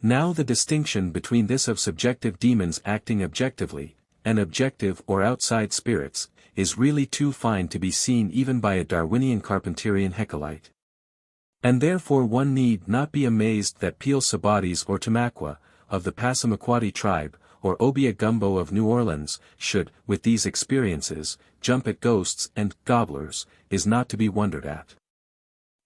Now the distinction between this of subjective demons acting objectively, and objective or outside spirits, is really too fine to be seen even by a Darwinian Carpenterian Heckelite. And therefore one need not be amazed that Peel Sabatis or Tamaqua, of the Passamaquoddy tribe, or Obia Gumbo of New Orleans, should, with these experiences, jump at ghosts and gobblers, is not to be wondered at.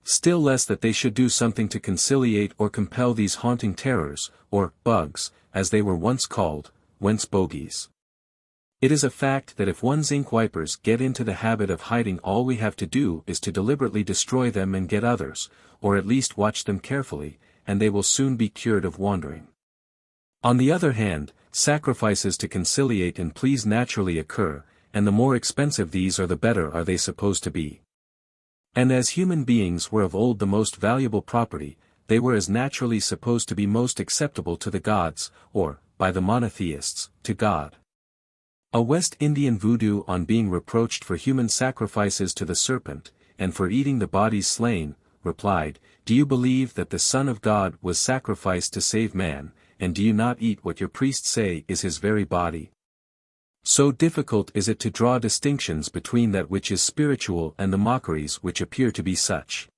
Still less that they should do something to conciliate or compel these haunting terrors, or bugs, as they were once called, whence bogies. It is a fact that if one's ink wipers get into the habit of hiding, all we have to do is to deliberately destroy them and get others, or at least watch them carefully, and they will soon be cured of wandering. On the other hand, sacrifices to conciliate and please naturally occur, and the more expensive these are the better are they supposed to be. And as human beings were of old the most valuable property, they were as naturally supposed to be most acceptable to the gods, or, by the monotheists, to God. A West Indian voodoo, on being reproached for human sacrifices to the serpent, and for eating the bodies slain, replied, "Do you believe that the Son of God was sacrificed to save man, and do you not eat what your priests say is his very body?" So difficult is it to draw distinctions between that which is spiritual and the mockeries which appear to be such.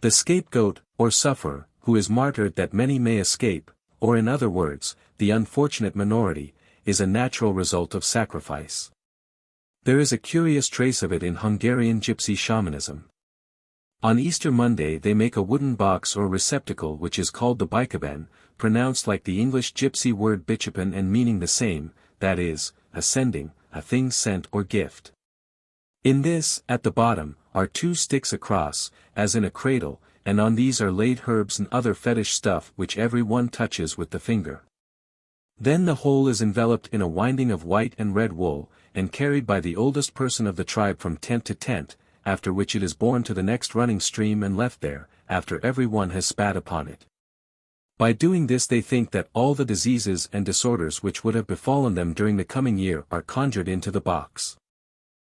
The scapegoat, or sufferer, who is martyred that many may escape, or in other words, the unfortunate minority, is a natural result of sacrifice. There is a curious trace of it in Hungarian gypsy shamanism. On Easter Monday they make a wooden box or receptacle which is called the bikaben, pronounced like the English gypsy word bichapen and meaning the same, that is, ascending, a thing sent or gift. In this, at the bottom, are 2 sticks across, as in a cradle, and on these are laid herbs and other fetish stuff which every one touches with the finger. Then the whole is enveloped in a winding of white and red wool, and carried by the oldest person of the tribe from tent to tent, after which it is borne to the next running stream and left there, after every one has spat upon it. By doing this they think that all the diseases and disorders which would have befallen them during the coming year are conjured into the box.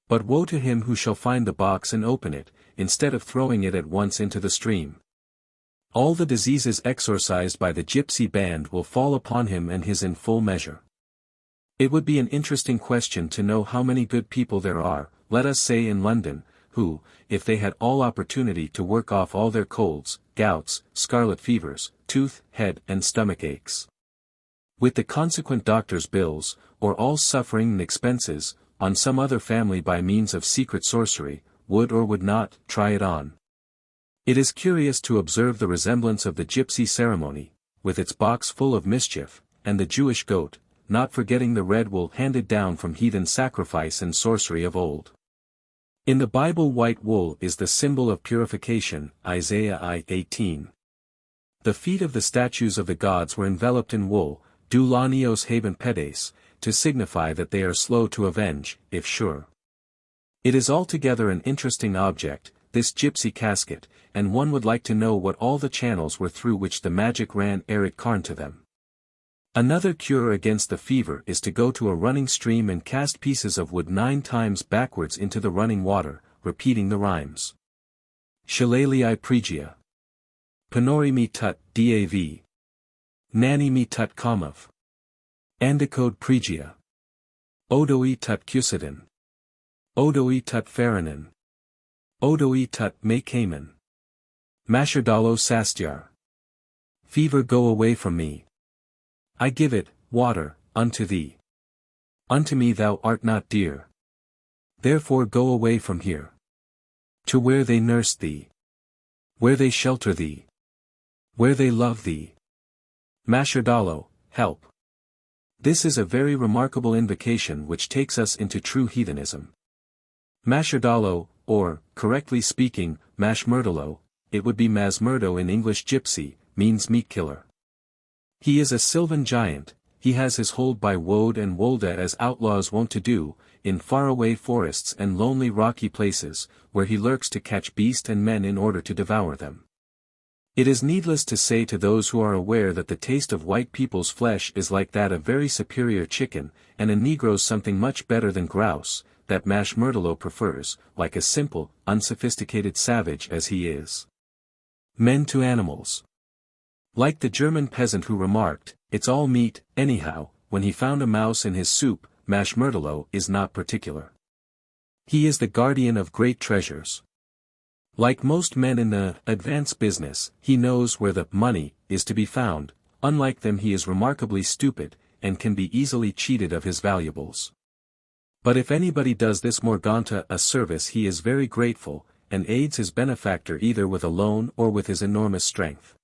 But woe to him who shall find the box and open it, instead of throwing it at once into the stream. All the diseases exorcised by the gypsy band will fall upon him and his in full measure. It would be an interesting question to know how many good people there are, let us say in London, who, if they had all opportunity to work off all their colds, gouts, scarlet fevers, tooth, head and stomach aches, with the consequent doctor's bills, or all suffering and expenses, on some other family by means of secret sorcery, would or would not try it on. It is curious to observe the resemblance of the gypsy ceremony, with its box full of mischief, and the Jewish goat, not forgetting the red wool handed down from heathen sacrifice and sorcery of old. In the Bible, white wool is the symbol of purification, Isaiah I:18. The feet of the statues of the gods were enveloped in wool, doulanios haben pedes, to signify that they are slow to avenge, if sure. It is altogether an interesting object, this gypsy casket, and one would like to know what all the channels were through which the magic ran ere it carned to them. Another cure against the fever is to go to a running stream and cast pieces of wood 9 times backwards into the running water, repeating the rhymes. Shillelagh pregia. Panori me tut dav. Nani me tut kamav. Andicode pregia. Odoi tut cusidin. Odoi tut faranin. Odoi tut me kamen. Mashardalo sastyar. Fever go away from me. I give it, water, unto thee. Unto me thou art not dear. Therefore go away from here. To where they nurse thee. Where they shelter thee. Where they love thee. Mashardalo, help. This is a very remarkable invocation which takes us into true heathenism. Mashardalo, or, correctly speaking, Mashmurdalo, it would be Masmurdo in English gypsy, means meat killer. He is a sylvan giant, he has his hold by woad and wolda as outlaws wont to do, in faraway forests and lonely rocky places, where he lurks to catch beast and men in order to devour them. It is needless to say to those who are aware that the taste of white people's flesh is like that of very superior chicken, and a Negro's something much better than grouse, that Mashmurdalo prefers, like a simple, unsophisticated savage as he is. Men to animals. Like the German peasant who remarked, it's all meat, anyhow, when he found a mouse in his soup, Mashmurdalo is not particular. He is the guardian of great treasures. Like most men in the advance business, he knows where the money is to be found. Unlike them, he is remarkably stupid, and can be easily cheated of his valuables. But if anybody does this Morganta a service, he is very grateful, and aids his benefactor either with a loan or with his enormous strength.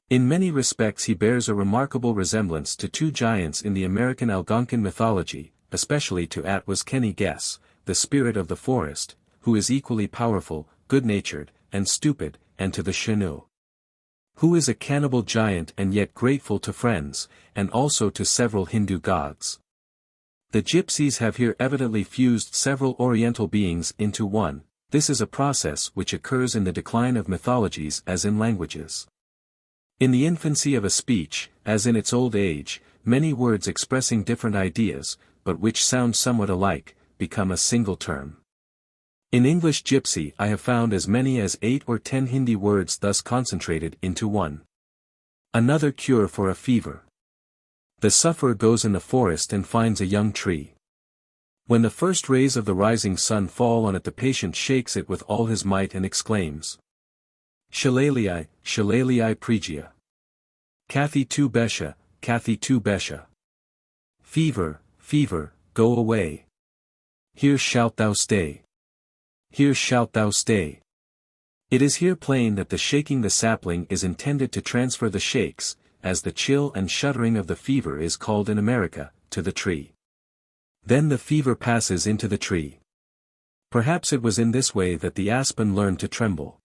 In many respects he bears a remarkable resemblance to 2 giants in the American Algonquin mythology, especially to Atwas Kenny Guess, the spirit of the forest, who is equally powerful, good-natured, and stupid, and to the Shanu, who is a cannibal giant and yet grateful to friends, and also to several Hindu gods. The Gypsies have here evidently fused several Oriental beings into one. This is a process which occurs in the decline of mythologies as in languages. In the infancy of a speech, as in its old age, many words expressing different ideas, but which sound somewhat alike, become a single term. In English gypsy I have found as many as 8 or 10 Hindi words thus concentrated into one. Another cure for a fever. The sufferer goes in the forest and finds a young tree. When the first rays of the rising sun fall on it, the patient shakes it with all his might and exclaims, Shillelagh, Shillelagh pregia. Kathy tu besha, Kathy tu besha. Fever, fever, go away. Here shalt thou stay. Here shalt thou stay. It is here plain that the shaking the sapling is intended to transfer the shakes, as the chill and shuddering of the fever is called in America, to the tree. Then the fever passes into the tree. Perhaps it was in this way that the aspen learned to tremble.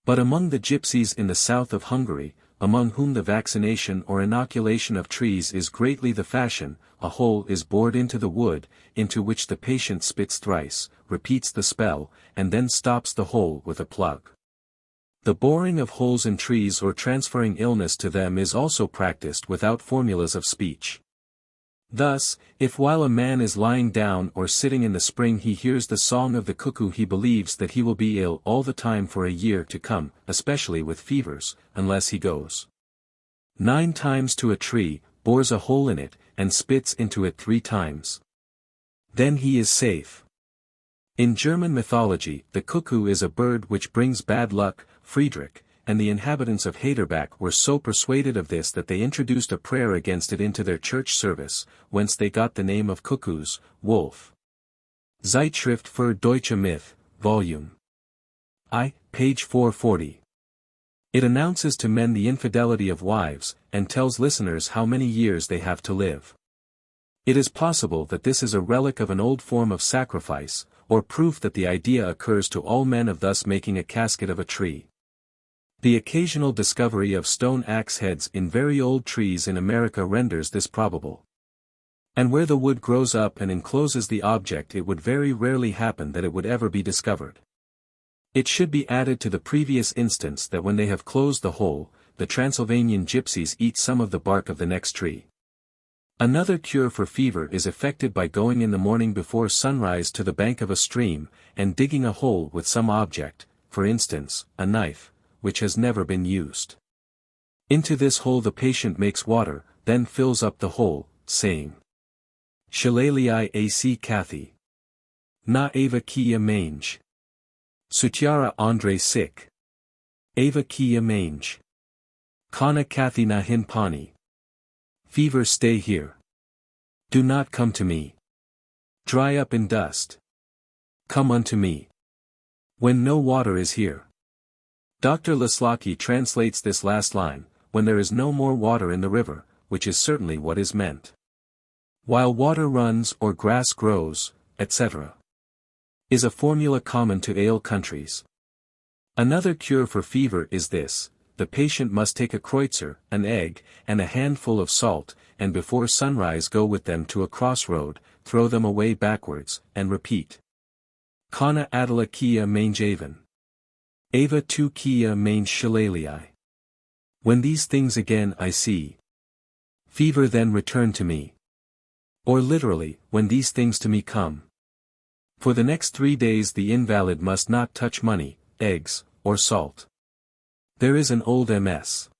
But among the gypsies in the south of Hungary, among whom the vaccination or inoculation of trees is greatly the fashion, a hole is bored into the wood, into which the patient spits thrice, repeats the spell, and then stops the hole with a plug. The boring of holes in trees or transferring illness to them is also practiced without formulas of speech. Thus, if while a man is lying down or sitting in the spring he hears the song of the cuckoo, he believes that he will be ill all the time for a year to come, especially with fevers, unless he goes 9 times to a tree, bores a hole in it, and spits into it 3 times. Then he is safe. In German mythology, the cuckoo is a bird which brings bad luck, Friedrich, and the inhabitants of Heiderbach were so persuaded of this that they introduced a prayer against it into their church service, whence they got the name of cuckoos, Wolf. Zeitschrift für Deutsche Myth, Vol. I, page 440. It announces to men the infidelity of wives, and tells listeners how many years they have to live. It is possible that this is a relic of an old form of sacrifice, or proof that the idea occurs to all men of thus making a casket of a tree. The occasional discovery of stone axe heads in very old trees in America renders this probable. And where the wood grows up and encloses the object, it would very rarely happen that it would ever be discovered. It should be added to the previous instance that when they have closed the hole, the Transylvanian gypsies eat some of the bark of the next tree. Another cure for fever is effected by going in the morning before sunrise to the bank of a stream, and digging a hole with some object, for instance, a knife, which has never been used. Into this hole the patient makes water, then fills up the hole, saying, Shillelagh ac Cathy. Na ava kia mange. Sutiara Andre sick. Ava kia mange. Kana Cathy na hin pani. Fever stay here. Do not come to me. Dry up in dust. Come unto me. When no water is here. Dr. Laslaki translates this last line, when there is no more water in the river, which is certainly what is meant. While water runs or grass grows, etc. is a formula common to ale countries. Another cure for fever is this: the patient must take a kreutzer, an egg, and a handful of salt, and before sunrise go with them to a crossroad, throw them away backwards, and repeat. Kana adela kia mange aven. Ava tu kia mange shillelagh. When these things again I see. Fever then return to me. Or literally, when these things to me come. For the next 3 days the invalid must not touch money, eggs, or salt. There is an old MS.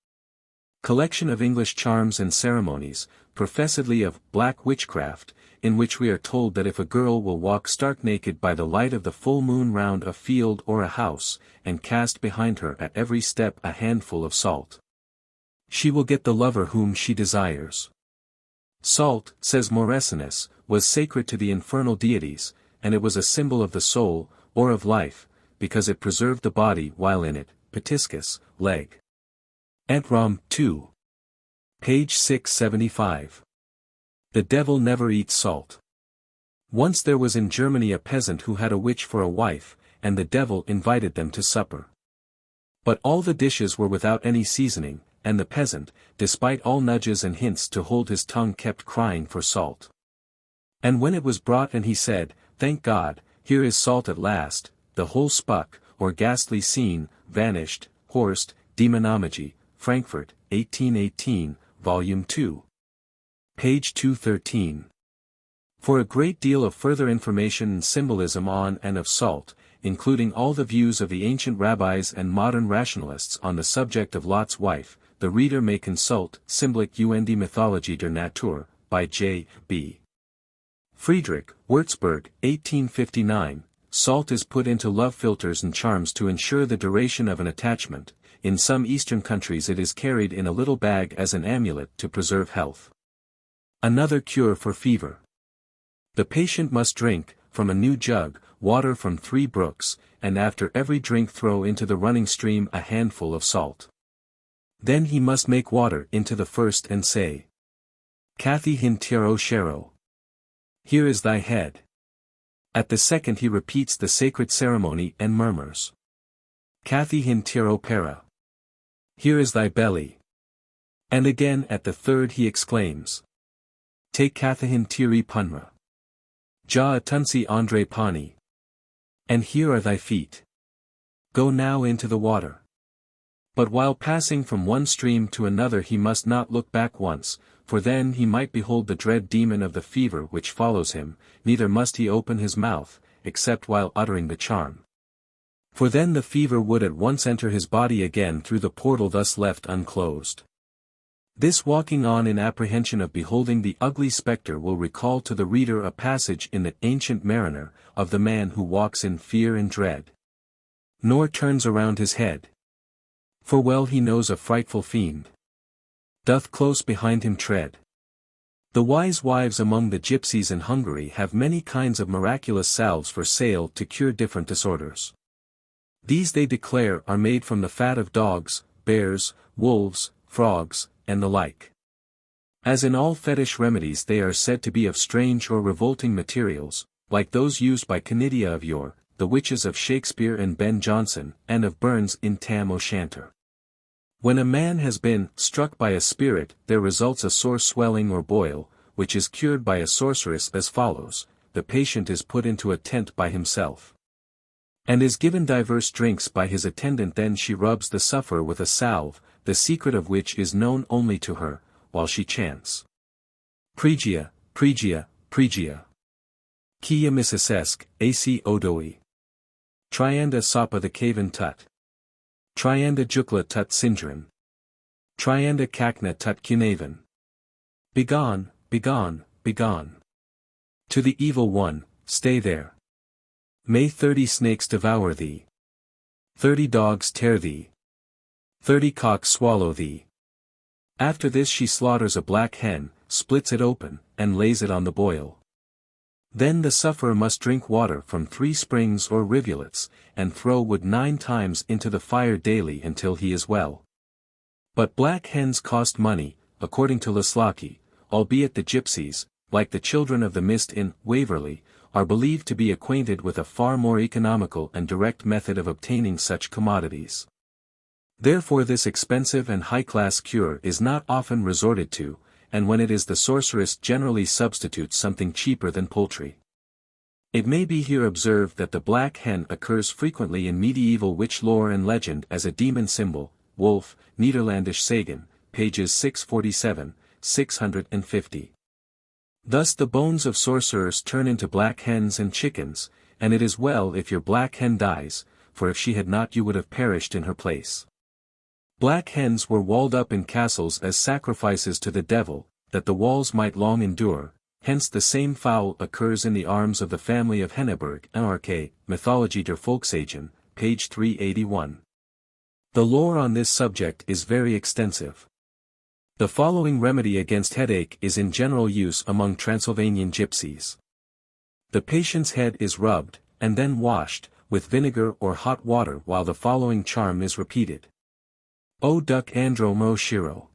collection of English charms and ceremonies, professedly of black witchcraft, in which we are told that if a girl will walk stark naked by the light of the full moon round a field or a house, and cast behind her at every step a handful of salt, she will get the lover whom she desires. Salt, says Moresinus, was sacred to the infernal deities, and it was a symbol of the soul, or of life, because it preserved the body while in it. Pitiscus, Leg. Et Rom. 2. Page 675. The devil never eats salt. Once there was in Germany a peasant who had a witch for a wife, and the devil invited them to supper. But all the dishes were without any seasoning, and the peasant, despite all nudges and hints to hold his tongue, kept crying for salt. And when it was brought and he said, "Thank God, here is salt at last," the whole spuck, or ghastly scene, vanished. Horst, Demonology, Frankfurt, 1818, Volume 2. Page 213. For a great deal of further information and symbolism on and of salt, including all the views of the ancient rabbis and modern rationalists on the subject of Lot's wife, the reader may consult Symbolic und Mythologie der Natur, by J. B. Friedrich, Würzburg, 1859. Salt is put into love philters and charms to ensure the duration of an attachment. In some Eastern countries it is carried in a little bag as an amulet to preserve health. Another cure for fever. The patient must drink, from a new jug, water from 3 brooks, and after every drink throw into the running stream a handful of salt. Then he must make water into the first and say, "Cathy hin tiro shero. Here is thy head." At the second he repeats the sacred ceremony and murmurs, "Cathy hin tiro para. Here is thy belly." And again at the third he exclaims, "Take Cathy hin tiri punra. Ja atunsi andre pani. And here are thy feet. Go now into the water." But while passing from one stream to another he must not look back once, for then he might behold the dread demon of the fever which follows him, neither must he open his mouth, except while uttering the charm. For then the fever would at once enter his body again through the portal thus left unclosed. This walking on in apprehension of beholding the ugly spectre will recall to the reader a passage in the Ancient Mariner, of the man who walks in fear and dread, nor turns around his head. For well he knows a frightful fiend doth close behind him tread. The wise wives among the Gypsies in Hungary have many kinds of miraculous salves for sale to cure different disorders. These they declare are made from the fat of dogs, bears, wolves, frogs, and the like. As in all fetish remedies they are said to be of strange or revolting materials, like those used by Canidia of yore, the witches of Shakespeare and Ben Jonson, and of Burns in Tam O'Shanter. When a man has been struck by a spirit, there results a sore swelling or boil, which is cured by a sorceress as follows: the patient is put into a tent by himself, and is given diverse drinks by his attendant. Then she rubs the sufferer with a salve, the secret of which is known only to her, while she chants: Pregia, Pregia, Pregia. Kia Missisesc, AC Odoi. Trianda Sapa the Caven Tut. Trianda Jukla Tut Sindran. Trianda Kakna Tut Cunavan. Begone, begone, begone. To the evil one, stay there. May 30 snakes devour thee. 30 dogs tear thee. 30 cocks swallow thee. After this she slaughters a black hen, splits it open, and lays it on the boil. Then the sufferer must drink water from 3 springs or rivulets, and throw wood 9 times into the fire daily until he is well. But black hens cost money, according to Laslaki, albeit the Gypsies, like the children of the mist in Waverley, are believed to be acquainted with a far more economical and direct method of obtaining such commodities. Therefore this expensive and high-class cure is not often resorted to, and when it is, the sorceress generally substitutes something cheaper than poultry. It may be here observed that the black hen occurs frequently in medieval witch lore and legend as a demon symbol. Wolf, Nederlandisch Sagen, pages 647, 650. Thus the bones of sorcerers turn into black hens and chickens, and it is well if your black hen dies, for if she had not you would have perished in her place. Black hens were walled up in castles as sacrifices to the devil, that the walls might long endure, hence the same fowl occurs in the arms of the family of Henneberg, NRK, Mythologie der Volkssagen, page 381. The lore on this subject is very extensive. The following remedy against headache is in general use among Transylvanian gypsies. The patient's head is rubbed, and then washed, with vinegar or hot water while the following charm is repeated. O duck andro mo shiro.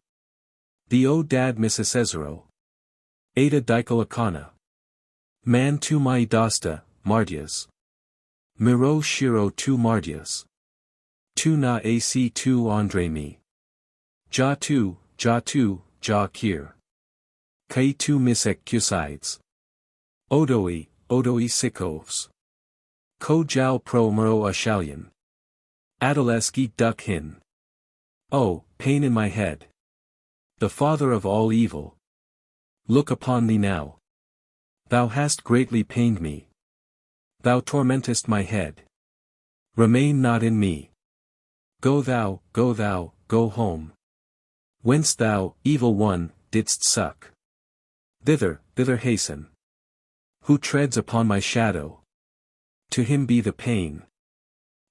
The o dad missisezero. Ada dikolakana. Man tu mai dosta, mardias. Miro shiro tu mardias. Tu na ac tu andre mi. Ja tu, ja kir. Kai tu misek cusides. Odoi, odoi sikovs. Ko jal pro mro ashalian. Adaleski duck hin. Oh, pain in my head. The father of all evil. Look upon thee now. Thou hast greatly pained me. Thou tormentest my head. Remain not in me. Go thou, go home. Whence thou, evil one, didst suck. Thither hasten. Who treads upon my shadow? To him be the pain.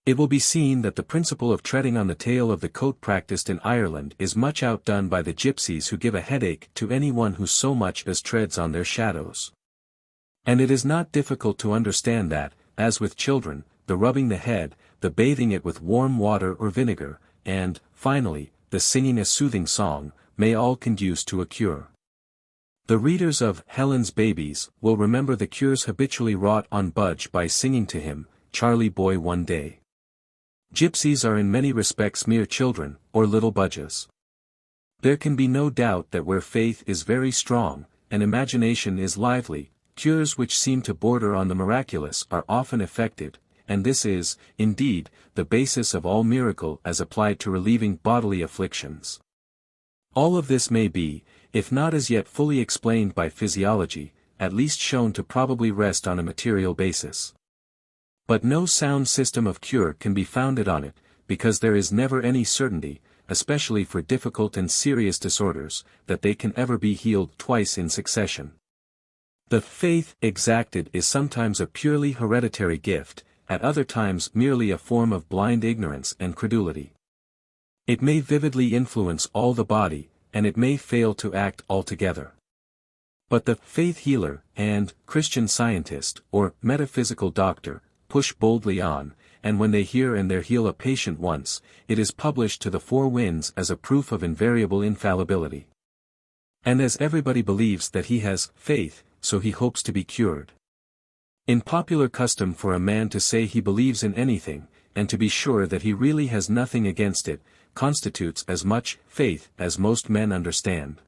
It will be seen that the principle of treading on the tail of the coat practiced in Ireland is much outdone by the gypsies, who give a headache to anyone who so much as treads on their shadows. And it is not difficult to understand that, as with children, the rubbing the head, the bathing it with warm water or vinegar, and, finally, the singing a soothing song, may all conduce to a cure. The readers of Helen's Babies will remember the cures habitually wrought on Budge by singing to him, Charlie Boy one day. Gypsies are in many respects mere children, or little budges. There can be no doubt that where faith is very strong, and imagination is lively, cures which seem to border on the miraculous are often effected, and this is, indeed, the basis of all miracle as applied to relieving bodily afflictions. All of this may be, if not as yet fully explained by physiology, at least shown to probably rest on a material basis. But no sound system of cure can be founded on it, because there is never any certainty, especially for difficult and serious disorders, that they can ever be healed twice in succession. The faith exacted is sometimes a purely hereditary gift, at other times merely a form of blind ignorance and credulity. It may vividly influence all the body, and it may fail to act altogether. But the faith healer, and Christian scientist, or metaphysical doctor, push boldly on, and when they here and there heal a patient once, it is published to the four winds as a proof of invariable infallibility. And as everybody believes that he has faith, so he hopes to be cured. In popular custom for a man to say he believes in anything, and to be sure that he really has nothing against it, constitutes as much faith as most men understand.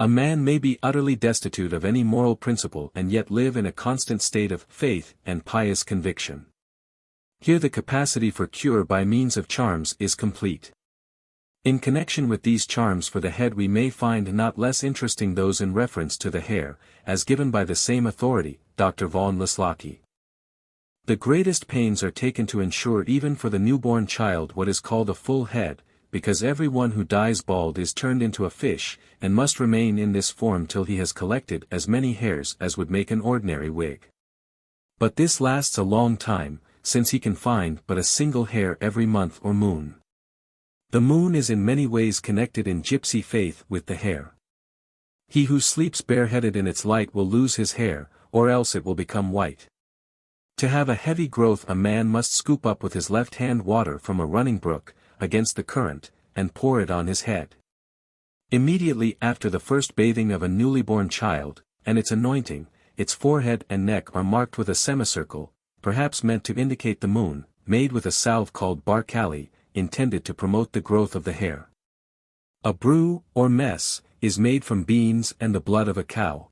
A man may be utterly destitute of any moral principle and yet live in a constant state of faith and pious conviction. Here the capacity for cure by means of charms is complete. In connection with these charms for the head we may find not less interesting those in reference to the hair, as given by the same authority, Dr. von Lislaki. The greatest pains are taken to ensure even for the newborn child what is called a full head, because every one who dies bald is turned into a fish, and must remain in this form till he has collected as many hairs as would make an ordinary wig. But this lasts a long time, since he can find but a single hair every month or moon. The moon is in many ways connected in gypsy faith with the hair. He who sleeps bareheaded in its light will lose his hair, or else it will become white. To have a heavy growth a man must scoop up with his left hand water from a running brook, against the current, and pour it on his head. Immediately after the first bathing of a newly born child, and its anointing, its forehead and neck are marked with a semicircle, perhaps meant to indicate the moon, made with a salve called barkali, intended to promote the growth of the hair. A brew, or mess, is made from beans and the blood of a cow.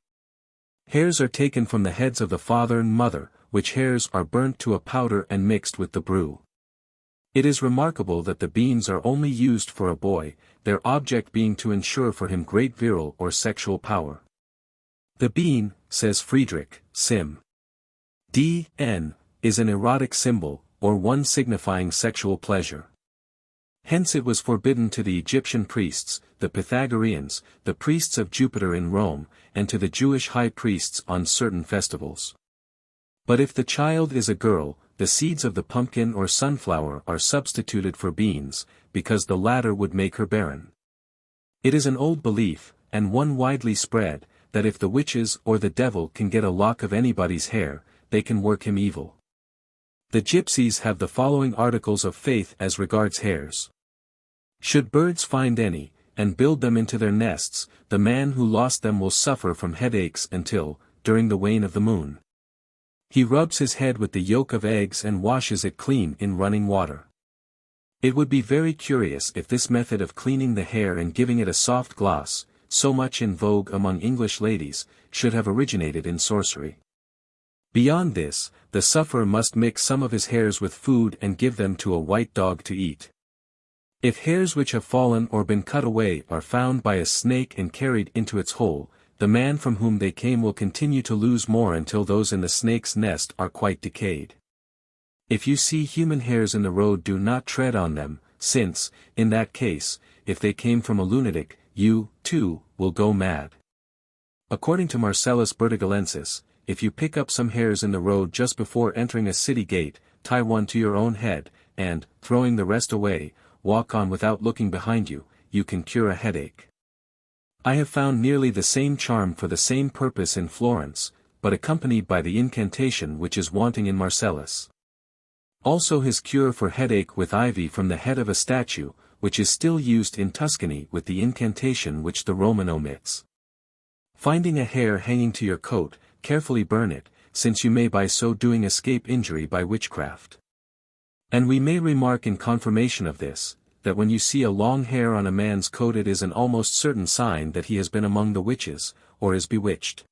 Hairs are taken from the heads of the father and mother, which hairs are burnt to a powder and mixed with the brew. It is remarkable that the beans are only used for a boy, their object being to ensure for him great virile or sexual power. The bean, says Friedrich, Sim. D.N., is an erotic symbol, or one signifying sexual pleasure. Hence it was forbidden to the Egyptian priests, the Pythagoreans, the priests of Jupiter in Rome, and to the Jewish high priests on certain festivals. But if the child is a girl, the seeds of the pumpkin or sunflower are substituted for beans, because the latter would make her barren. It is an old belief, and one widely spread, that if the witches or the devil can get a lock of anybody's hair, they can work him evil. The Gypsies have the following articles of faith as regards hairs. Should birds find any, and build them into their nests, the man who lost them will suffer from headaches until, during the wane of the moon, he rubs his head with the yolk of eggs and washes it clean in running water. It would be very curious if this method of cleaning the hair and giving it a soft gloss, so much in vogue among English ladies, should have originated in sorcery. Beyond this, the sufferer must mix some of his hairs with food and give them to a white dog to eat. If hairs which have fallen or been cut away are found by a snake and carried into its hole, the man from whom they came will continue to lose more until those in the snake's nest are quite decayed. If you see human hairs in the road, do not tread on them, since, in that case, if they came from a lunatic, you, too, will go mad. According to Marcellus Bertigalensis, if you pick up some hairs in the road just before entering a city gate, tie one to your own head, and, throwing the rest away, walk on without looking behind you, you can cure a headache. I have found nearly the same charm for the same purpose in Florence, but accompanied by the incantation which is wanting in Marcellus. Also his cure for headache with ivy from the head of a statue, which is still used in Tuscany with the incantation which the Roman omits. Finding a hair hanging to your coat, carefully burn it, since you may by so doing escape injury by witchcraft. And we may remark in confirmation of this, that when you see a long hair on a man's coat it is an almost certain sign that he has been among the witches, or is bewitched.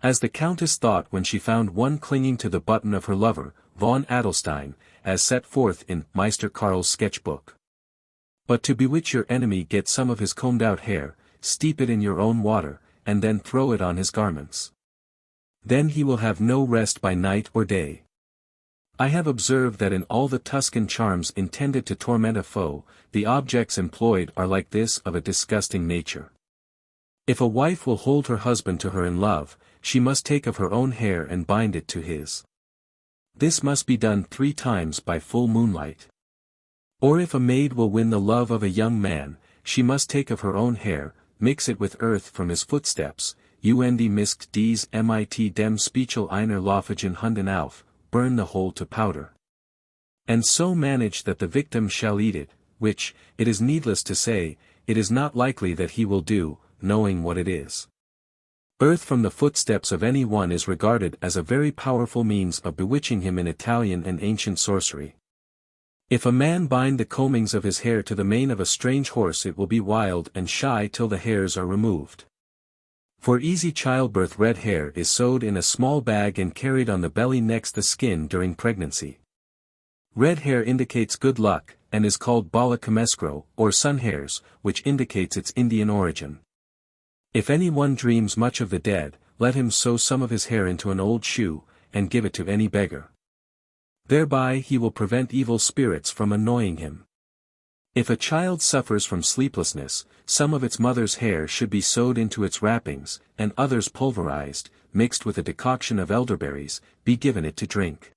As the Countess thought when she found one clinging to the button of her lover, von Adelstein, as set forth in Meister Karl's sketchbook. But to bewitch your enemy, get some of his combed out hair, steep it in your own water, and then throw it on his garments. Then he will have no rest by night or day. I have observed that in all the Tuscan charms intended to torment a foe, the objects employed are like this of a disgusting nature. If a wife will hold her husband to her in love, she must take of her own hair and bind it to his. This must be done 3 times by full moonlight. Or if a maid will win the love of a young man, she must take of her own hair, mix it with earth from his footsteps, und mischt dies mit dem Speichel einer Laufagen Hunden auf, burn the whole to powder. And so manage that the victim shall eat it, which, it is needless to say, it is not likely that he will do, knowing what it is. Earth from the footsteps of any one is regarded as a very powerful means of bewitching him in Italian and ancient sorcery. If a man bind the combings of his hair to the mane of a strange horse, it will be wild and shy till the hairs are removed. For easy childbirth, red hair is sewed in a small bag and carried on the belly next the skin during pregnancy. Red hair indicates good luck, and is called bala camescro, or sun hairs, which indicates its Indian origin. If any one dreams much of the dead, let him sew some of his hair into an old shoe, and give it to any beggar. Thereby he will prevent evil spirits from annoying him. If a child suffers from sleeplessness, some of its mother's hair should be sewed into its wrappings, and others pulverized, mixed with a decoction of elderberries, be given it to drink.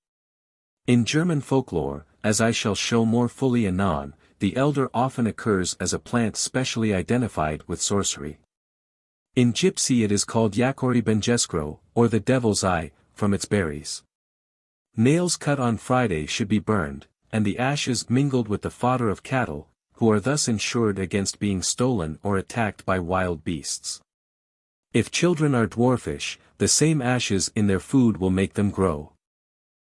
In German folklore, as I shall show more fully anon, the elder often occurs as a plant specially identified with sorcery. In Gypsy it is called Yakori Bengeskro, or the devil's eye, from its berries. Nails cut on Friday should be burned, and the ashes mingled with the fodder of cattle, who are thus insured against being stolen or attacked by wild beasts. If children are dwarfish, the same ashes in their food will make them grow.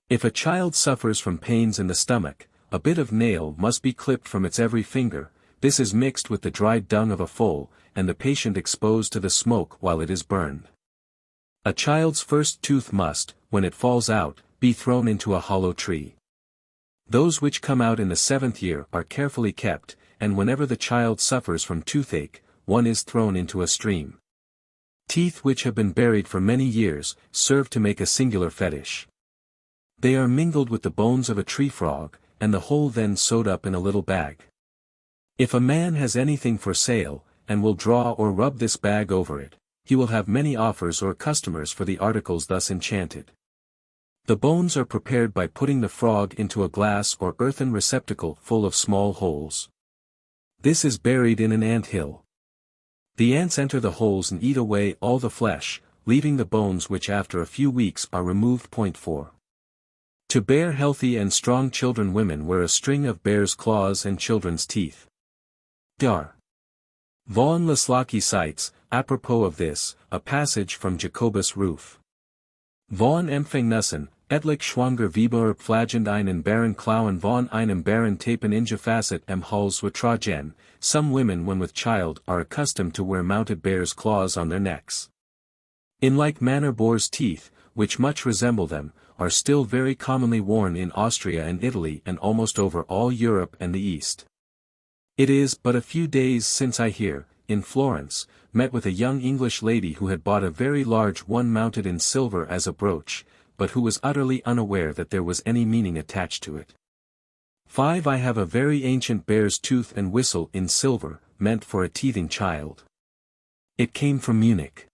If a child suffers from pains in the stomach, a bit of nail must be clipped from its every finger. This is mixed with the dried dung of a foal, and the patient exposed to the smoke while it is burned. A child's first tooth must, when it falls out, be thrown into a hollow tree. Those which come out in the 7th year are carefully kept, and whenever the child suffers from toothache, one is thrown into a stream. Teeth which have been buried for many years, serve to make a singular fetish. They are mingled with the bones of a tree frog, and the whole then sewed up in a little bag. If a man has anything for sale, and will draw or rub this bag over it, he will have many offers or customers for the articles thus enchanted. The bones are prepared by putting the frog into a glass or earthen receptacle full of small holes. This is buried in an ant hill. The ants enter the holes and eat away all the flesh, leaving the bones which after a few weeks are removed. 4. To bear healthy and strong children, women wear a string of bear's claws and children's teeth. Dar. Von Laslaki cites, apropos of this, a passage from Jacobus Ruf. Von Empfängnissen, etlich schwanger Weber flagend einen Bären klauen von einem Bären tapen ingefasset Hals tragen. Some women when with child are accustomed to wear mounted bear's claws on their necks. In like manner boar's teeth, which much resemble them, are still very commonly worn in Austria and Italy and almost over all Europe and the East. It is but a few days since I here, in Florence, met with a young English lady who had bought a very large one mounted in silver as a brooch, but who was utterly unaware that there was any meaning attached to it. 5. I have a very ancient bear's tooth and whistle in silver, meant for a teething child. It came from Munich.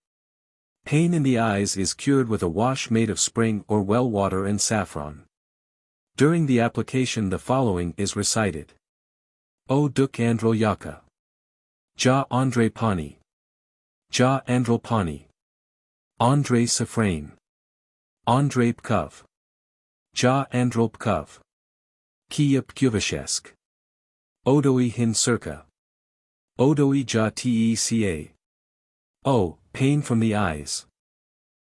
Pain in the eyes is cured with a wash made of spring or well water and saffron. During the application the following is recited. O duk andro yaka. Ja Andre Pani. Ja Andro Pani. Andre Safrain. Andre Pkov. Ja Andro Pkov. Kia Pkuvashesk. Odoi hin circa. Odoi ja teca. O, pain from the eyes.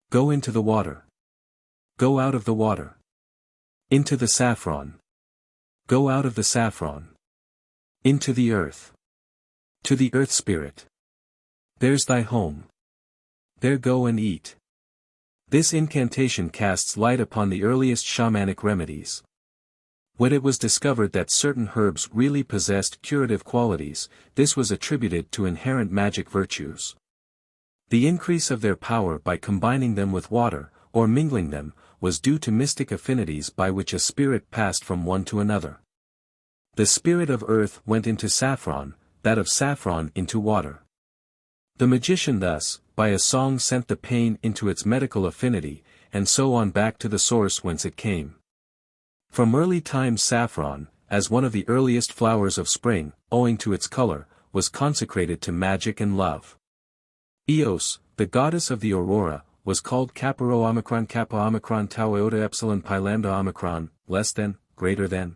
Go into the water. Go out of the water. Into the saffron. Go out of the saffron. Into the earth. To the earth spirit. There's thy home. There go and eat. This incantation casts light upon the earliest shamanic remedies. When it was discovered that certain herbs really possessed curative qualities, this was attributed to inherent magic virtues. The increase of their power by combining them with water, or mingling them, was due to mystic affinities by which a spirit passed from one to another. The spirit of earth went into saffron, that of saffron into water. The magician thus, by a song sent the pain into its medical affinity, and so on back to the source whence it came. From early times saffron, as one of the earliest flowers of spring, owing to its color, was consecrated to magic and love. Eos, the goddess of the aurora, was called Kappa Omicron Tau Iota Epsilon Pi Lambda Omicron, less than, greater than.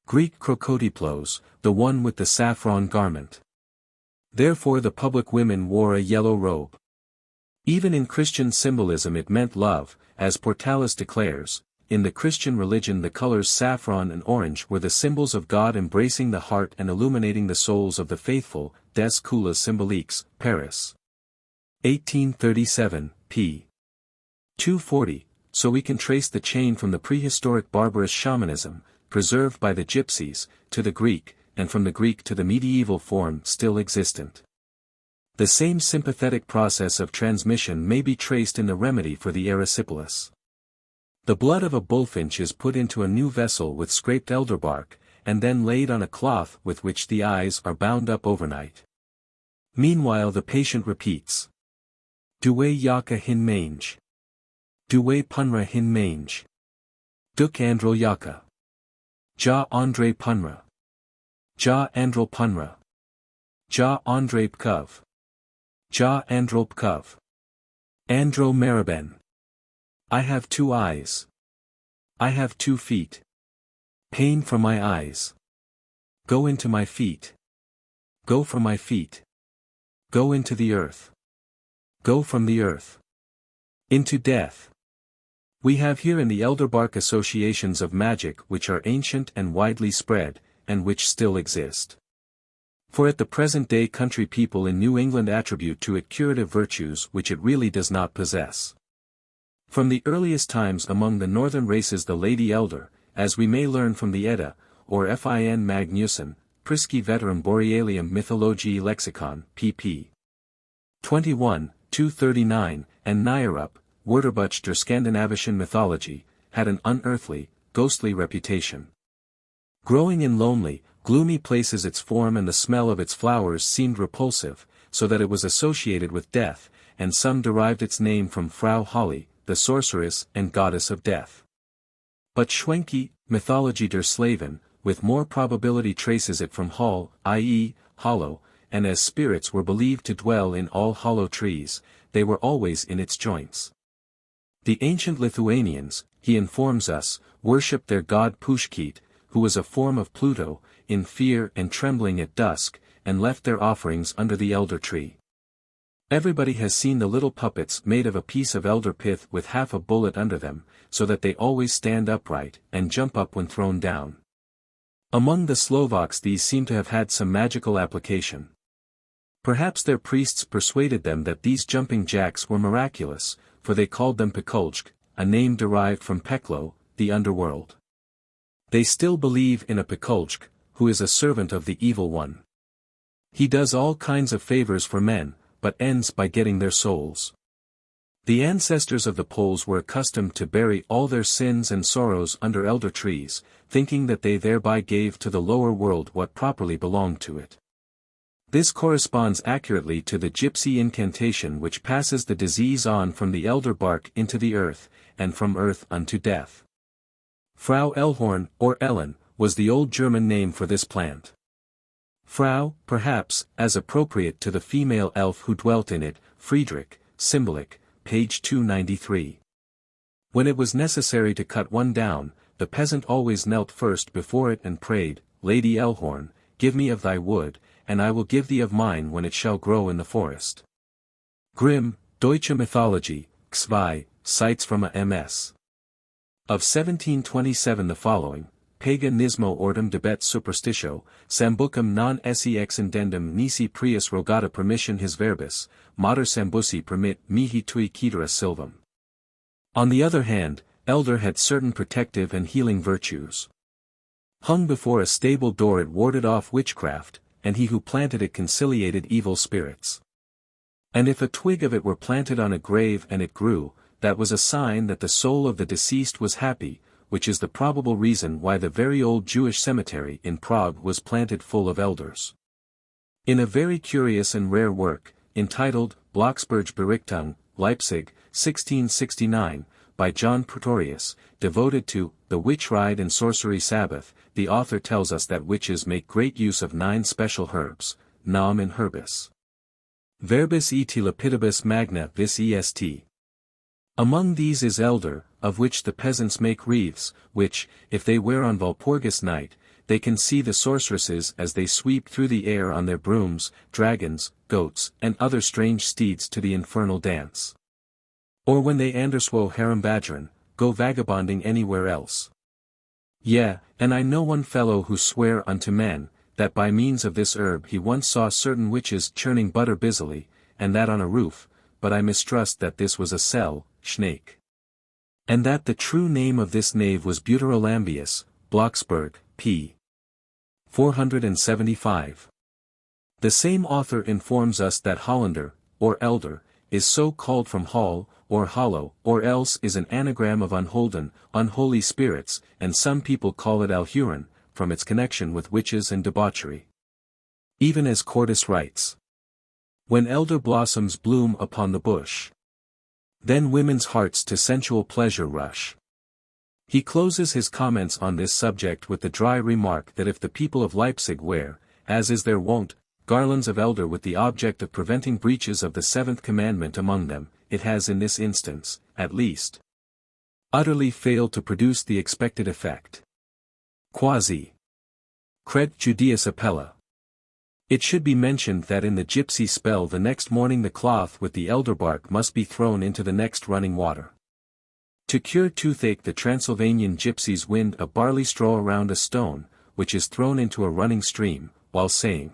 Greek Krokotiplos, the one with the saffron garment. Therefore the public women wore a yellow robe. Even in Christian symbolism it meant love, as Portalis declares. In the Christian religion the colors saffron and orange were the symbols of God embracing the heart and illuminating the souls of the faithful, des couleurs symboliques, Paris. 1837, p. 240, so we can trace the chain from the prehistoric barbarous shamanism, preserved by the Gypsies, to the Greek, and from the Greek to the medieval form still existent. The same sympathetic process of transmission may be traced in the remedy for the erysipelas. The blood of a bullfinch is put into a new vessel with scraped elderbark, and then laid on a cloth with which the eyes are bound up overnight. Meanwhile the patient repeats. Doué yaka hin mange. Doué punra hin mange. Duk andrel yaka. Ja andre punra. Ja andrel punra. Ja andre pkov. Ja andrel pkov. Andro maraben. I have 2 eyes. I have 2 feet. Pain from my eyes. Go into my feet. Go from my feet. Go into the earth. Go from the earth. Into death. We have here in the elderbark associations of magic which are ancient and widely spread, and which still exist. For at the present day country people in New England attribute to it curative virtues which it really does not possess. From the earliest times among the northern races the Lady Elder, as we may learn from the Edda, or Fin Magnuson, Prisci Veterum Borealium Mythologiae Lexicon, pp. 21, 239, and Nyerup, Wörterbuch der Skandinavischen Mythology, had an unearthly, ghostly reputation. Growing in lonely, gloomy places its form and the smell of its flowers seemed repulsive, so that it was associated with death, and some derived its name from Frau Holly, the sorceress and goddess of death. But Schwenke, Mythology der Slaven, with more probability traces it from Hall, i.e., hollow, and as spirits were believed to dwell in all hollow trees, they were always in its joints. The ancient Lithuanians, he informs us, worshipped their god Pushkit, who was a form of Pluto, in fear and trembling at dusk, and left their offerings under the elder tree. Everybody has seen the little puppets made of a piece of elder pith with half a bullet under them, so that they always stand upright, and jump up when thrown down. Among the Slovaks these seem to have had some magical application. Perhaps their priests persuaded them that these jumping jacks were miraculous, for they called them Pekolsk, a name derived from Peklo, the underworld. They still believe in a Pekolsk, who is a servant of the evil one. He does all kinds of favors for men, but ends by getting their souls. The ancestors of the Poles were accustomed to bury all their sins and sorrows under elder trees, thinking that they thereby gave to the lower world what properly belonged to it. This corresponds accurately to the gypsy incantation which passes the disease on from the elder bark into the earth, and from earth unto death. Frau Elhorn, or Ellen, was the old German name for this plant. Frau, perhaps, as appropriate to the female elf who dwelt in it, Friedrich, Symbolic, page 293. When it was necessary to cut one down, the peasant always knelt first before it and prayed, Lady Elhorn, give me of thy wood, and I will give thee of mine when it shall grow in the forest. Grimm, Deutsche Mythologie, Xvi, cites from a MS. Of 1727 the following, Paganismo ordem debet superstitio, sambucum non sex indendum nisi prius rogata permission his verbis, mater sambusi permit mihi tui cedera silvum. On the other hand, elder had certain protective and healing virtues. Hung before a stable door it warded off witchcraft, and he who planted it conciliated evil spirits. And if a twig of it were planted on a grave and it grew, that was a sign that the soul of the deceased was happy, which is the probable reason why the very old Jewish cemetery in Prague was planted full of elders. In a very curious and rare work, entitled Blocksberg Berichtung, Leipzig, 1669, by John Pretorius, devoted to the Witch Ride and Sorcery Sabbath, the author tells us that witches make great use of 9 special herbs, nam in herbis. Verbis et lapidibus magna vis est. Among these is elder, of which the peasants make wreaths, which, if they wear on Walpurgis night, they can see the sorceresses as they sweep through the air on their brooms, dragons, goats, and other strange steeds to the infernal dance. Or when they anderswo harambadgeran, go vagabonding anywhere else. Yea, and I know one fellow who sware unto men, that by means of this herb he once saw certain witches churning butter busily, and that on a roof, but I mistrust that this was a cell, snake. And that the true name of this knave was Butyrolambius, Blocksberg, p. 475. The same author informs us that Hollander, or elder, is so called from hall, or hollow, or else is an anagram of unholden, unholy spirits, and some people call it alhuron, from its connection with witches and debauchery. Even as Cordus writes, when elder blossoms bloom upon the bush, then women's hearts to sensual pleasure rush. He closes his comments on this subject with the dry remark that if the people of Leipzig wear, as is their wont, garlands of elder with the object of preventing breaches of the seventh commandment among them, it has in this instance, at least, utterly failed to produce the expected effect. Quasi. Cred Judaeus appella. It should be mentioned that in the gypsy spell the next morning the cloth with the elder bark must be thrown into the next running water. To cure toothache the Transylvanian gypsies wind a barley straw around a stone, which is thrown into a running stream, while saying,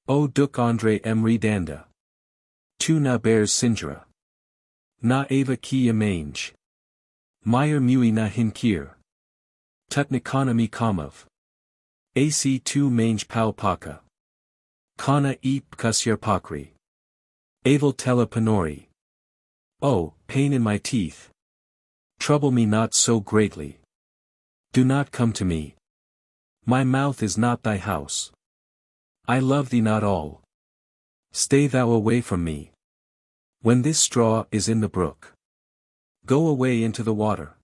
O duk Andre Emri Danda. Tu na bears sinjra. Na ava ki mange. Meyer mui na hinkir. Tut economy kamov. Ac tu mange pal paka. Kana eep kusyar pakri. Aval tela panori. Oh, pain in my teeth. Trouble me not so greatly. Do not come to me. My mouth is not thy house. I love thee not all. Stay thou away from me. When this straw is in the brook, go away into the water.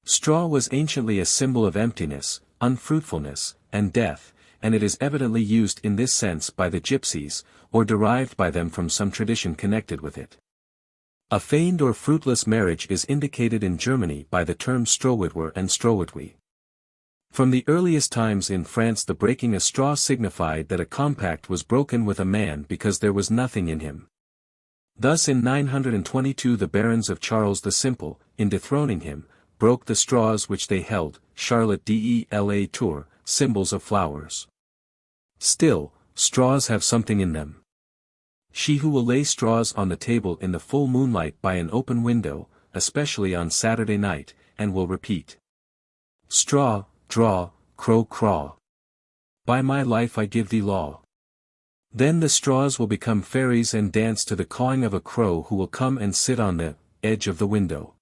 Straw was anciently a symbol of emptiness, unfruitfulness, and death, and it is evidently used in this sense by the gypsies, or derived by them from some tradition connected with it. A feigned or fruitless marriage is indicated in Germany by the terms Strohwitwer and Strohwitwe. From the earliest times in France the breaking a straw signified that a compact was broken with a man because there was nothing in him. Thus in 922 the barons of Charles the Simple, in dethroning him, broke the straws which they held, Charlotte de la Tour, symbols of flowers. Still, straws have something in them. She who will lay straws on the table in the full moonlight by an open window, especially on Saturday night, and will repeat, straw, draw, crow craw. By my life I give thee law. Then the straws will become fairies and dance to the cawing of a crow who will come and sit on the edge of the window.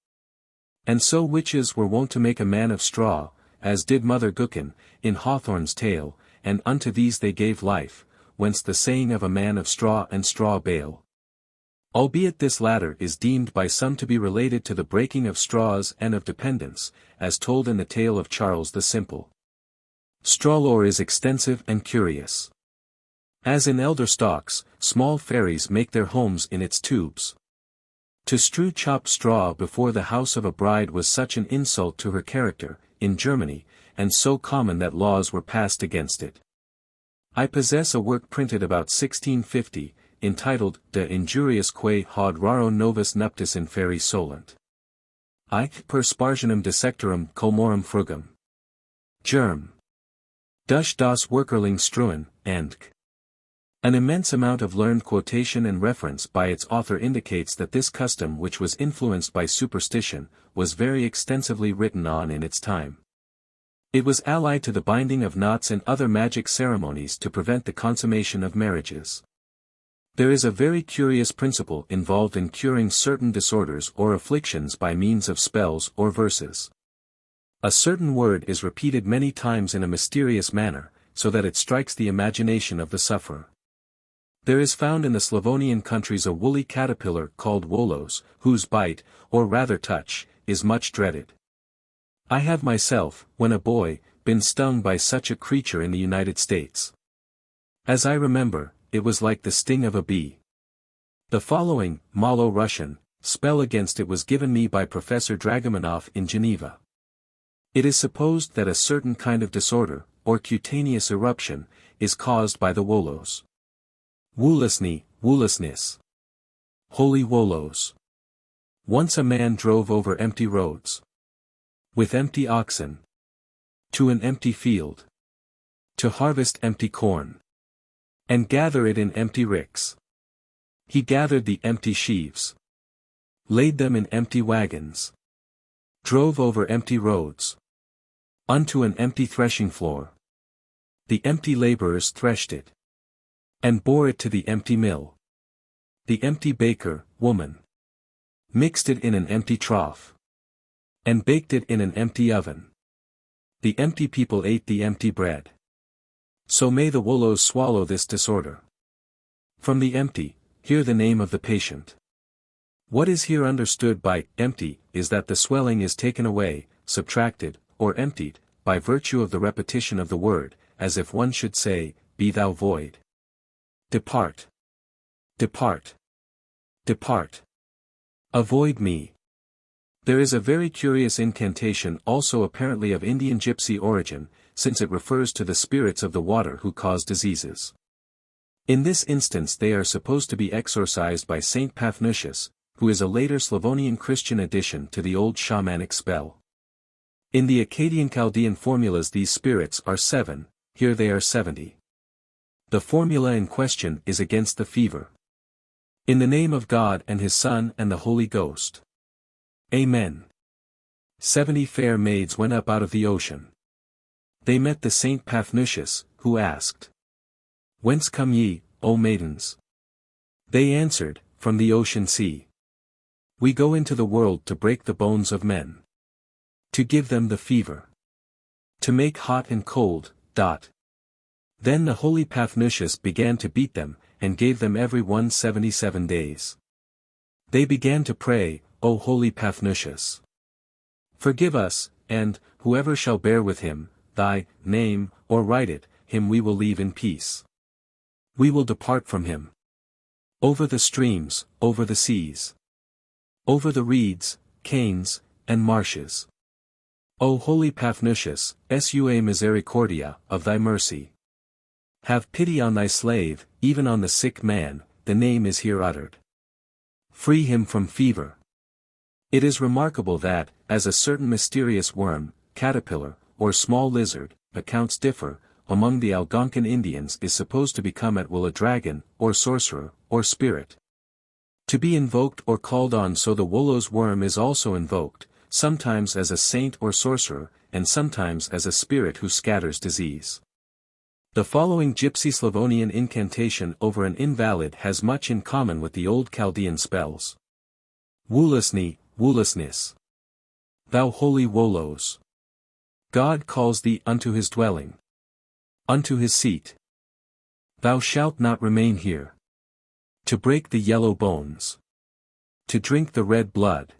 And so witches were wont to make a man of straw, as did Mother Gookin, in Hawthorne's tale, and unto these they gave life, whence the saying of a man of straw and straw bale. Albeit this latter is deemed by some to be related to the breaking of straws and of dependence, as told in the tale of Charles the Simple. Straw lore is extensive and curious. As in elder stalks, small fairies make their homes in its tubes. To strew chopped straw before the house of a bride was such an insult to her character, in Germany, and so common that laws were passed against it. I possess a work printed about 1650, entitled De Injurias quae haud raro novus nuptis in feri solent. I per spargenum dissectorum colmorum frugum. Germ. Dus das Workerling struen, and An immense amount of learned quotation and reference by its author indicates that this custom, which was influenced by superstition, was very extensively written on in its time. It was allied to the binding of knots and other magic ceremonies to prevent the consummation of marriages. There is a very curious principle involved in curing certain disorders or afflictions by means of spells or verses. A certain word is repeated many times in a mysterious manner, so that it strikes the imagination of the sufferer. There is found in the Slavonian countries a woolly caterpillar called wolos, whose bite, or rather touch, is much dreaded. I have myself, when a boy, been stung by such a creature in the United States. As I remember, it was like the sting of a bee. The following, Malo-Russian, spell against it was given me by Professor Dragomanov in Geneva. It is supposed that a certain kind of disorder, or cutaneous eruption, is caused by the wolos. Woolosny, woolosness. Holy wolos. Once a man drove over empty roads. With empty oxen. To an empty field. To harvest empty corn. And gather it in empty ricks. He gathered the empty sheaves. Laid them in empty wagons. Drove over empty roads. Unto an empty threshing floor. The empty laborers threshed it. And bore it to the empty mill. The empty baker, woman. Mixed it in an empty trough. And baked it in an empty oven. The empty people ate the empty bread. So may the wolos swallow this disorder. From the empty, hear the name of the patient. What is here understood by empty is that the swelling is taken away, subtracted, or emptied, by virtue of the repetition of the word, as if one should say, Be thou void. Depart. Depart. Depart. Avoid me. There is a very curious incantation also apparently of Indian gypsy origin, since it refers to the spirits of the water who cause diseases. In this instance they are supposed to be exorcised by Saint Paphnutius, who is a later Slavonian Christian addition to the old shamanic spell. In the Akkadian Chaldean formulas these spirits are 7, here they are 70. The formula in question is against the fever. In the name of God and His Son and the Holy Ghost. Amen. 70 fair maids went up out of the ocean. They met the Saint Paphnutius, who asked, Whence come ye, O maidens? They answered, From the ocean sea. We go into the world to break the bones of men. To give them the fever. To make hot and cold. Then the holy Paphnutius began to beat them, and gave them every one 77 days. They began to pray, O holy Paphnutius, forgive us, and, whoever shall bear with him, thy name, or write it, him we will leave in peace. We will depart from him. Over the streams, over the seas. Over the reeds, canes, and marshes. O holy Paphnutius, sua misericordia, of thy mercy. Have pity on thy slave, even on the sick man, the name is here uttered. Free him from fever. It is remarkable that, as a certain mysterious worm, caterpillar, or small lizard, accounts differ, among the Algonquin Indians is supposed to become at will a dragon, or sorcerer, or spirit. To be invoked or called on, so the wolos worm is also invoked, sometimes as a saint or sorcerer, and sometimes as a spirit who scatters disease. The following Gypsy Slavonian incantation over an invalid has much in common with the old Chaldean spells. Woolosny, woolosness. Thou holy wolos. God calls thee unto his dwelling. Unto his seat. Thou shalt not remain here. To break the yellow bones. To drink the red blood.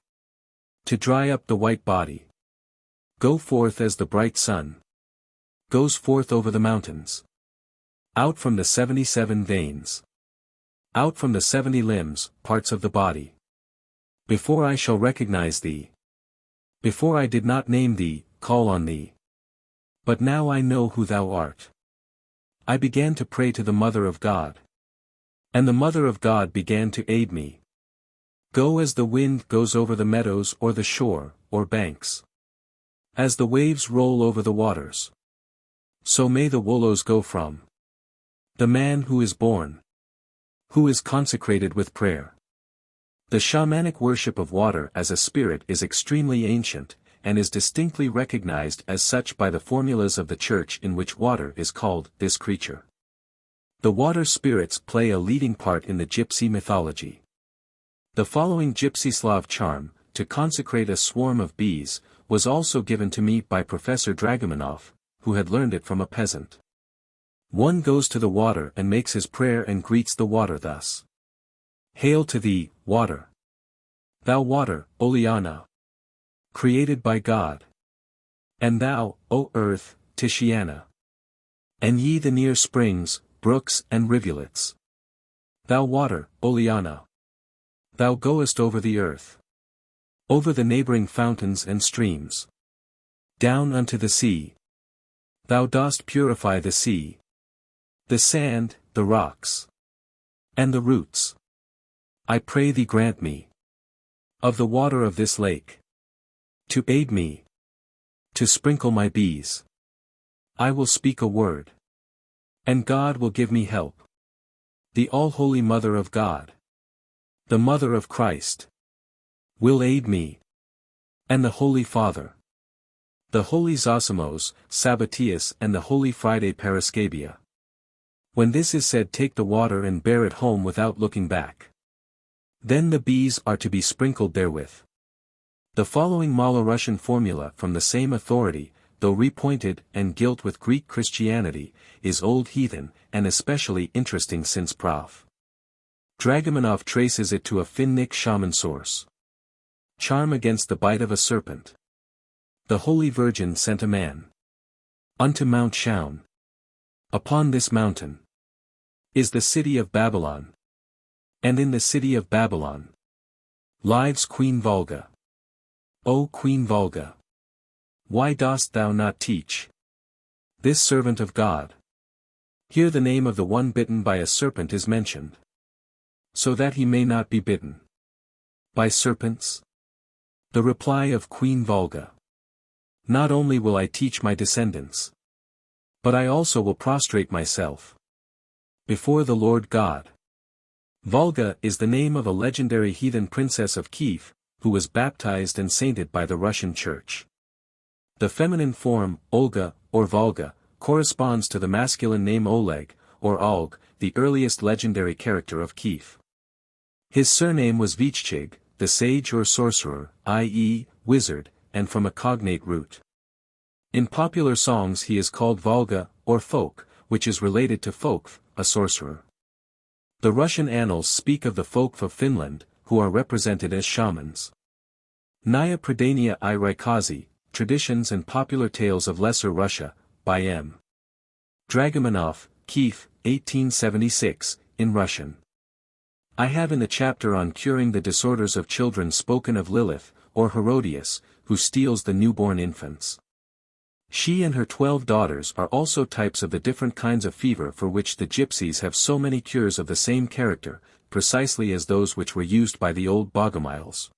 To dry up the white body. Go forth as the bright sun. Goes forth over the mountains. Out from the 77 veins. Out from the 70 limbs, parts of the body. Before I shall recognize thee. Before I did not name thee, call on thee. But now I know who thou art. I began to pray to the Mother of God. And the Mother of God began to aid me. Go as the wind goes over the meadows or the shore, or banks. As the waves roll over the waters. So may the wolos go from the man who is born. Who is consecrated with prayer. The shamanic worship of water as a spirit is extremely ancient, and is distinctly recognized as such by the formulas of the Church, in which water is called this creature. The water spirits play a leading part in the Gypsy mythology. The following Gypsy Slav charm, to consecrate a swarm of bees, was also given to me by Professor Dragomanov, who had learned it from a peasant. One goes to the water and makes his prayer and greets the water thus. Hail to thee, water! Thou water, Oleana! Created by God. And thou, O earth, Tishiana! And ye the near springs, brooks and rivulets. Thou water, Oleana! Thou goest over the earth. Over the neighboring fountains and streams. Down unto the sea. Thou dost purify the sea. The sand, the rocks. And the roots. I pray thee grant me. Of the water of this lake. To aid me. To sprinkle my bees. I will speak a word. And God will give me help. The all-holy Mother of God. The Mother of Christ. Will aid me. And the Holy Father. The Holy Zosimos, Sabatius and the Holy Friday Parascabia. When this is said, take the water and bear it home without looking back. Then the bees are to be sprinkled therewith. The following Malo-Russian formula from the same authority, though repointed and gilt with Greek Christianity, is old heathen, and especially interesting since Prof. Dragomanov traces it to a Finnic shaman source. Charm against the bite of a serpent. The Holy Virgin sent a man unto Mount Shaun. Upon this mountain is the city of Babylon. And in the city of Babylon lives Queen Volga. O Queen Volga! Why dost thou not teach this servant of God? Here the name of the one bitten by a serpent is mentioned. So that he may not be bitten by serpents? The reply of Queen Volga. Not only will I teach my descendants, but I also will prostrate myself before the Lord God. Volga is the name of a legendary heathen princess of Kiev, who was baptized and sainted by the Russian Church. The feminine form, Olga, or Volga, corresponds to the masculine name Oleg, or Olg, the earliest legendary character of Kiev. His surname was Vichchig, the sage or sorcerer, i.e., wizard, and from a cognate root. In popular songs he is called Volga, or folk, which is related to Folkv, a sorcerer. The Russian annals speak of the Folkv of Finland, who are represented as shamans. Naya Pradania I Raikazi, Traditions and Popular Tales of Lesser Russia, by M. Dragomanov, Kiev, 1876, in Russian. I have in the chapter on curing the disorders of children spoken of Lilith, or Herodias, who steals the newborn infants. She and her 12 daughters are also types of the different kinds of fever for which the Gypsies have so many cures of the same character, precisely as those which were used by the old Bogomiles.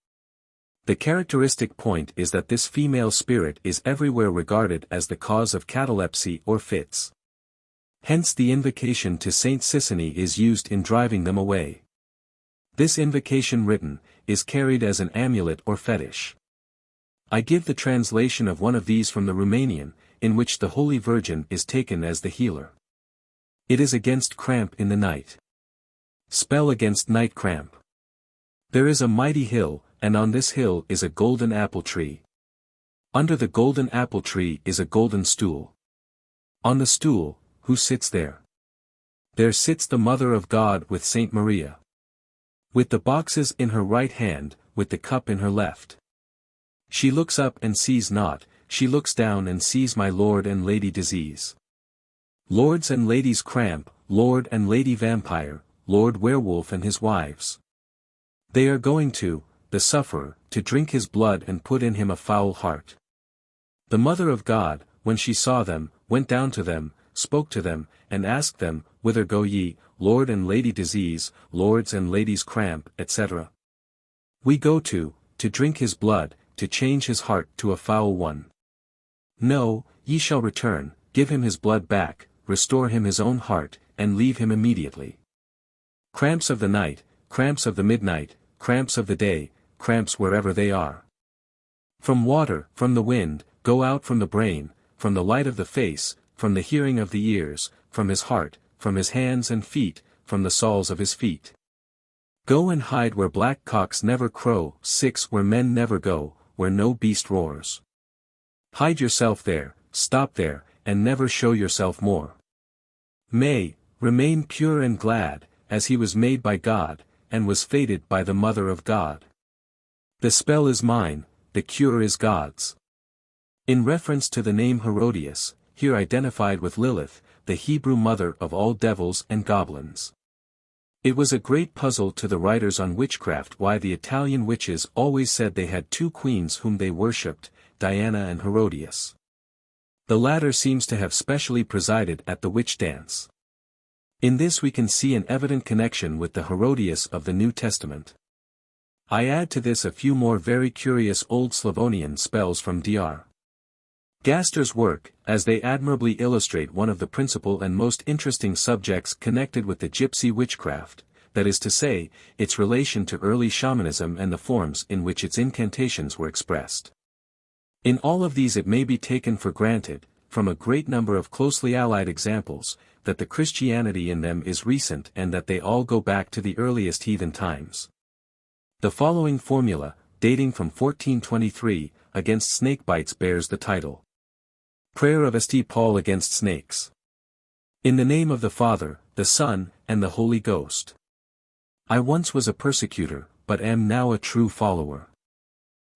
The characteristic point is that this female spirit is everywhere regarded as the cause of catalepsy or fits. Hence the invocation to Saint Sisiny is used in driving them away. This invocation written, is carried as an amulet or fetish. I give the translation of one of these from the Roumanian, in which the Holy Virgin is taken as the healer. It is against cramp in the night. Spell against night cramp. There is a mighty hill, and on this hill is a golden apple tree. Under the golden apple tree is a golden stool. On the stool, who sits there? There sits the Mother of God with Saint Maria. With the boxes in her right hand, with the cup in her left. She looks up and sees not, she looks down and sees my Lord and Lady Disease. Lords and Ladies Cramp, Lord and Lady Vampire, Lord Werewolf and his wives. They are going to, the sufferer, to drink his blood and put in him a foul heart. The Mother of God, when she saw them, went down to them, spoke to them, and asked them, Whither go ye, Lord and Lady Disease, Lords and Ladies Cramp, etc. We go to drink his blood, to change his heart to a foul one. No, ye shall return, give him his blood back, restore him his own heart, and leave him immediately. Cramps of the night, cramps of the midnight, cramps of the day, cramps wherever they are. From water, from the wind, go out from the brain, from the light of the face, from the hearing of the ears, from his heart, from his hands and feet, from the soles of his feet. Go and hide where black cocks never crow, 6 where men never go, where no beast roars. Hide yourself there, stop there, and never show yourself more. May, remain pure and glad, as he was made by God, and was fated by the Mother of God. The spell is mine, the cure is God's. In reference to the name Herodias, here identified with Lilith, the Hebrew mother of all devils and goblins. It was a great puzzle to the writers on witchcraft why the Italian witches always said they had 2 queens whom they worshipped, Diana and Herodias. The latter seems to have specially presided at the witch dance. In this we can see an evident connection with the Herodias of the New Testament. I add to this a few more very curious Old Slavonian spells from Dr. Gaster's work, as they admirably illustrate one of the principal and most interesting subjects connected with the gypsy witchcraft, that is to say, its relation to early shamanism and the forms in which its incantations were expressed. In all of these it may be taken for granted, from a great number of closely allied examples, that the Christianity in them is recent and that they all go back to the earliest heathen times. The following formula, dating from 1423, against snake bites bears the title. Prayer of St. Paul against snakes. In the name of the Father, the Son, and the Holy Ghost. I once was a persecutor, but am now a true follower.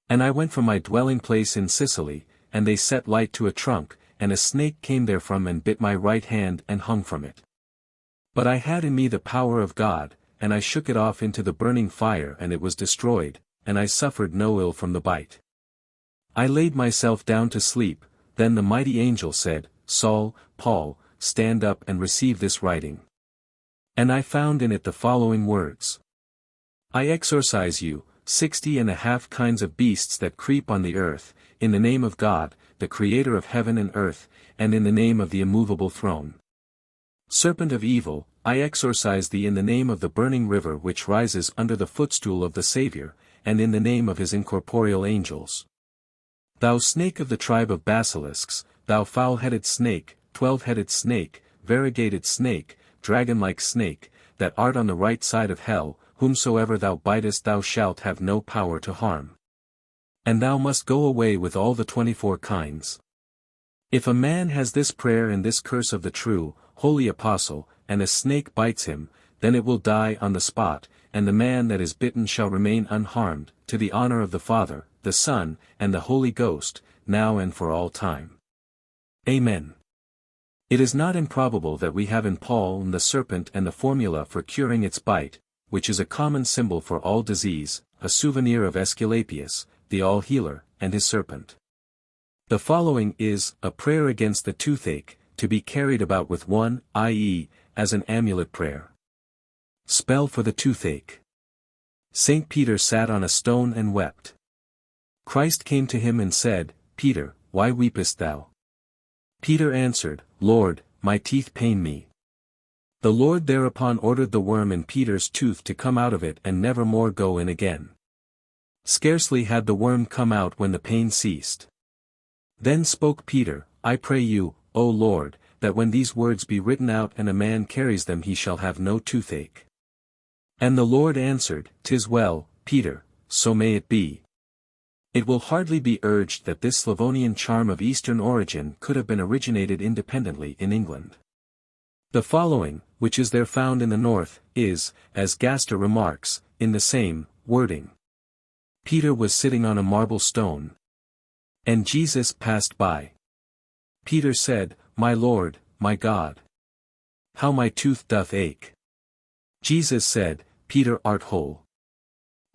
And I went from my dwelling place in Sicily, and they set light to a trunk, and a snake came therefrom and bit my right hand and hung from it. But I had in me the power of God, and I shook it off into the burning fire and it was destroyed, and I suffered no ill from the bite. I laid myself down to sleep, then the mighty angel said, Saul, Paul, stand up and receive this writing. And I found in it the following words. I exorcise you, 60½ kinds of beasts that creep on the earth, in the name of God, the Creator of heaven and earth, and in the name of the immovable throne. Serpent of evil, I exorcise thee in the name of the burning river which rises under the footstool of the Saviour, and in the name of his incorporeal angels. Thou snake of the tribe of basilisks, thou foul-headed snake, 12-headed snake, variegated snake, dragon-like snake, that art on the right side of hell, whomsoever thou bitest thou shalt have no power to harm. And thou must go away with all the 24 kinds. If a man has this prayer and this curse of the true, holy apostle, and a snake bites him, then it will die on the spot, and the man that is bitten shall remain unharmed, to the honor of the Father, the Son, and the Holy Ghost, now and for all time. Amen. It is not improbable that we have in Paul the serpent and the formula for curing its bite, which is a common symbol for all disease, a souvenir of Aesculapius, the all-healer, and his serpent. The following is a prayer against the toothache, to be carried about with one, i.e., as an amulet prayer. Spell for the toothache. Saint Peter sat on a stone and wept. Christ came to him and said, Peter, why weepest thou? Peter answered, Lord, my teeth pain me. The Lord thereupon ordered the worm in Peter's tooth to come out of it and never more go in again. Scarcely had the worm come out when the pain ceased. Then spoke Peter, I pray you, O Lord, that when these words be written out and a man carries them he shall have no toothache. And the Lord answered, 'Tis well, Peter, so may it be. It will hardly be urged that this Slavonian charm of Eastern origin could have been originated independently in England. The following, which is there found in the north, is, as Gaster remarks, in the same wording. Peter was sitting on a marble stone. And Jesus passed by. Peter said, My Lord, my God. How my tooth doth ache. Jesus said, Peter art whole.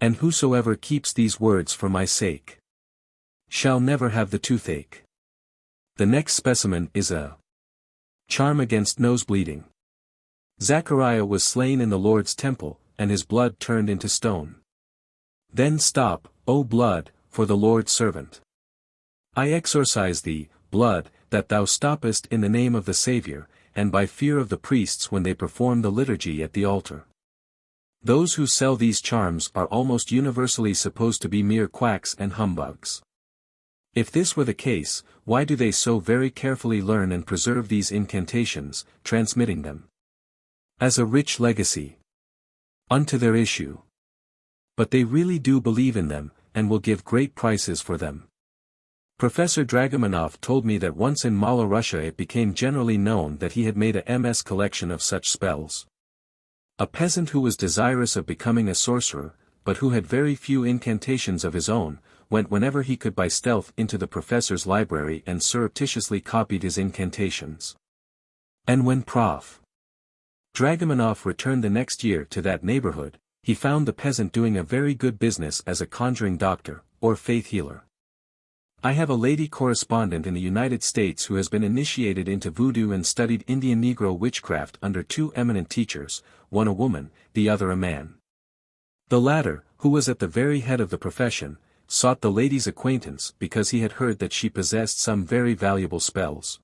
And whosoever keeps these words for my sake shall never have the toothache. The next specimen is a charm against nose bleeding. Zachariah was slain in the Lord's temple, and his blood turned into stone. Then stop, O blood, for the Lord's servant. I exorcise thee, blood, that thou stoppest in the name of the Saviour, and by fear of the priests when they perform the liturgy at the altar. Those who sell these charms are almost universally supposed to be mere quacks and humbugs. If this were the case, why do they so very carefully learn and preserve these incantations, transmitting them as a rich legacy unto their issue? But they really do believe in them, and will give great prices for them. Professor Dragomanov told me that once in Mala Russia it became generally known that he had made a MS collection of such spells. A peasant who was desirous of becoming a sorcerer, but who had very few incantations of his own, went whenever he could by stealth into the professor's library and surreptitiously copied his incantations. And when Prof. Dragomanov returned the next year to that neighborhood, he found the peasant doing a very good business as a conjuring doctor, or faith healer. I have a lady correspondent in the United States who has been initiated into voodoo and studied Indian Negro witchcraft under two eminent teachers, one a woman, the other a man. The latter, who was at the very head of the profession, sought the lady's acquaintance because he had heard that she possessed some very valuable spells.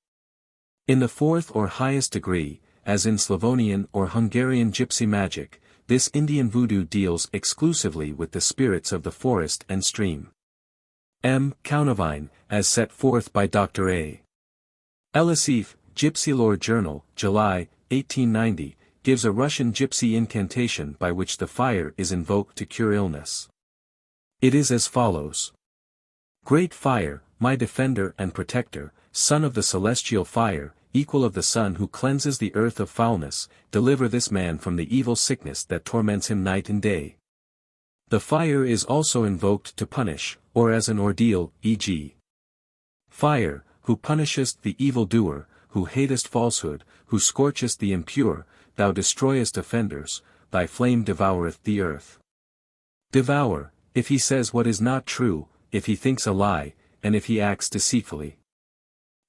In the fourth or highest degree, as in Slavonian or Hungarian gypsy magic, this Indian voodoo deals exclusively with the spirits of the forest and stream. M. Countervine, as set forth by Dr. A. Elisif, Gypsy Lore Journal, July, 1890, gives a Russian gypsy incantation by which the fire is invoked to cure illness. It is as follows. Great fire, my defender and protector, son of the celestial fire, equal of the sun who cleanses the earth of foulness, deliver this man from the evil sickness that torments him night and day. The fire is also invoked to punish, or as an ordeal, e.g. Fire, who punishest the evildoer, who hatest falsehood, who scorchest the impure, thou destroyest offenders, thy flame devoureth the earth. Devour, if he says what is not true, if he thinks a lie, and if he acts deceitfully.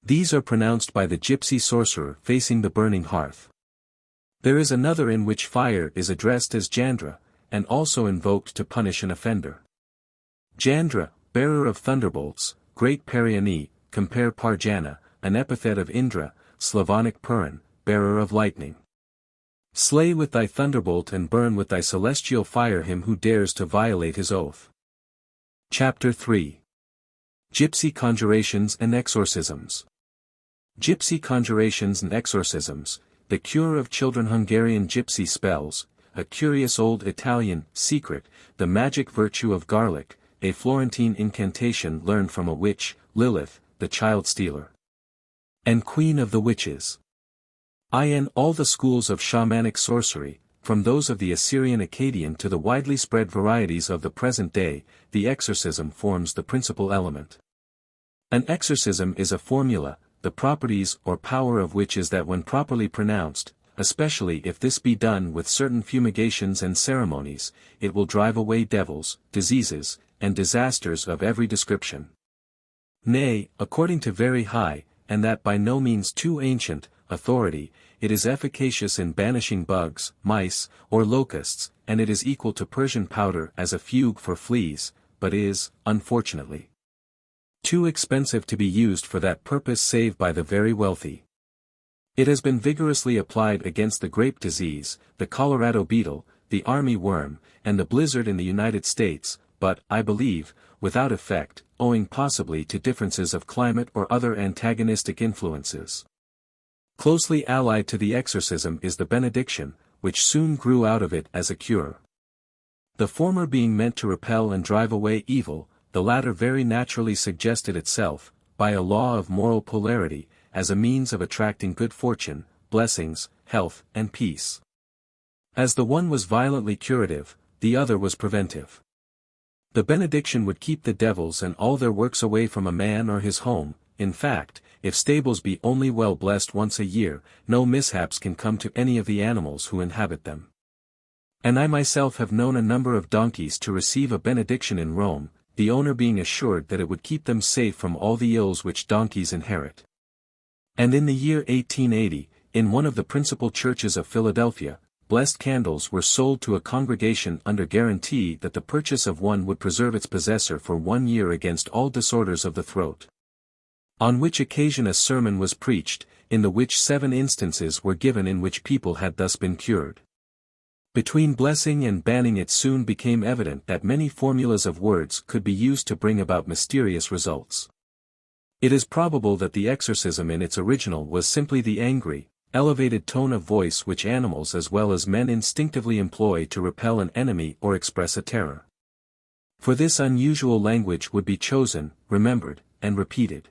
These are pronounced by the gypsy sorcerer facing the burning hearth. There is another in which fire is addressed as Jandra, and also invoked to punish an offender. Jandra, bearer of thunderbolts, great Pariani, compare Parjana, an epithet of Indra, Slavonic Purin, bearer of lightning. Slay with thy thunderbolt and burn with thy celestial fire him who dares to violate his oath. Chapter 3. Gypsy Conjurations and Exorcisms. Gypsy Conjurations and Exorcisms, the cure of children. Hungarian gypsy spells, a curious old Italian secret, the magic virtue of garlic, a Florentine incantation learned from a witch, Lilith, the child stealer, and queen of the witches. In all the schools of shamanic sorcery, from those of the Assyrian Akkadian to the widely spread varieties of the present day, the exorcism forms the principal element. An exorcism is a formula, the properties or power of which is that when properly pronounced, especially if this be done with certain fumigations and ceremonies, it will drive away devils, diseases, and disasters of every description. Nay, according to very high, and that by no means too ancient, authority, it is efficacious in banishing bugs, mice, or locusts, and it is equal to Persian powder as a fugue for fleas, but is, unfortunately, too expensive to be used for that purpose save by the very wealthy. It has been vigorously applied against the grape disease, the Colorado beetle, the army worm, and the blizzard in the United States, but, I believe, without effect, owing possibly to differences of climate or other antagonistic influences. Closely allied to the exorcism is the benediction, which soon grew out of it as a cure. The former being meant to repel and drive away evil, the latter very naturally suggested itself, by a law of moral polarity, as a means of attracting good fortune, blessings, health, and peace. As the one was violently curative, the other was preventive. The benediction would keep the devils and all their works away from a man or his home. In fact, if stables be only well blessed once a year, no mishaps can come to any of the animals who inhabit them. And I myself have known a number of donkeys to receive a benediction in Rome, the owner being assured that it would keep them safe from all the ills which donkeys inherit. And in the year 1880, in one of the principal churches of Philadelphia, blessed candles were sold to a congregation under guarantee that the purchase of one would preserve its possessor for 1 year against all disorders of the throat. On which occasion a sermon was preached, in the which 7 instances were given in which people had thus been cured. Between blessing and banning it soon became evident that many formulas of words could be used to bring about mysterious results. It is probable that the exorcism in its original was simply the angry, elevated tone of voice which animals as well as men instinctively employ to repel an enemy or express a terror. For this unusual language would be chosen, remembered, and repeated.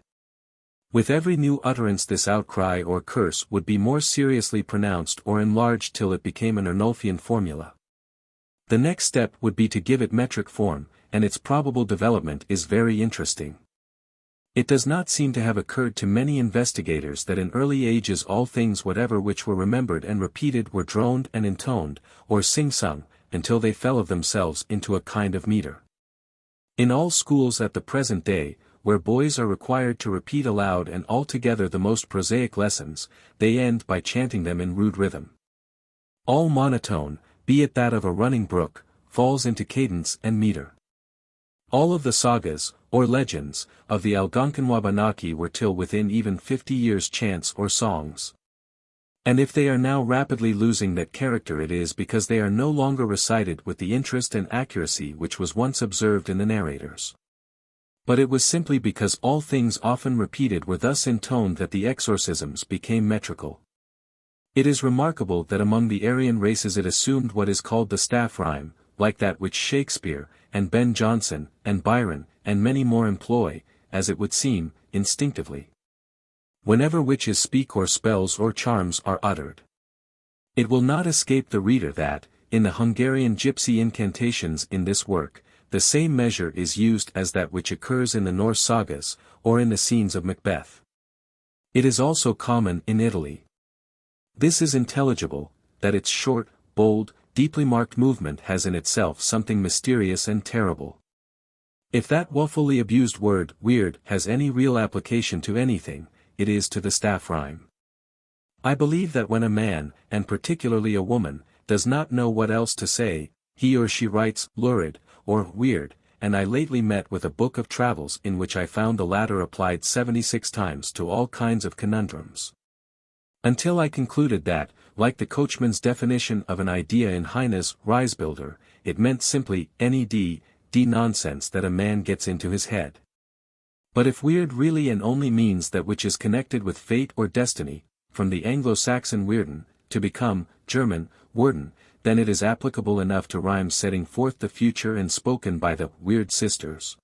With every new utterance this outcry or curse would be more seriously pronounced or enlarged till it became an Arnulfian formula. The next step would be to give it metric form, and its probable development is very interesting. It does not seem to have occurred to many investigators that in early ages all things whatever which were remembered and repeated were droned and intoned, or sing-sung, until they fell of themselves into a kind of meter. In all schools at the present day, where boys are required to repeat aloud and altogether the most prosaic lessons, they end by chanting them in rude rhythm. All monotone, be it that of a running brook, falls into cadence and meter. All of the sagas, or legends, of the Algonquin-Wabanaki were till within even 50 years chants or songs. And if they are now rapidly losing that character, it is because they are no longer recited with the interest and accuracy which was once observed in the narrators. But it was simply because all things often repeated were thus intoned that the exorcisms became metrical. It is remarkable that among the Aryan races it assumed what is called the staff rhyme, like that which Shakespeare, and Ben Jonson, and Byron, and many more employ, as it would seem, instinctively, whenever witches speak or spells or charms are uttered. It will not escape the reader that, in the Hungarian gypsy incantations in this work, the same measure is used as that which occurs in the Norse sagas, or in the scenes of Macbeth. It is also common in Italy. This is intelligible, that its short, bold, deeply marked movement has in itself something mysterious and terrible. If that woefully abused word, weird, has any real application to anything, it is to the staff rhyme. I believe that when a man, and particularly a woman, does not know what else to say, he or she writes, lurid, or weird, and I lately met with a book of travels in which I found the latter applied 76 times to all kinds of conundrums. Until I concluded that, like the coachman's definition of an idea in Heine's Reisebilder, it meant simply any d nonsense that a man gets into his head. But if weird really and only means that which is connected with fate or destiny, from the Anglo-Saxon weirden, to become, German, werden, then it is applicable enough to rhymes setting forth the future and spoken by the weird sisters,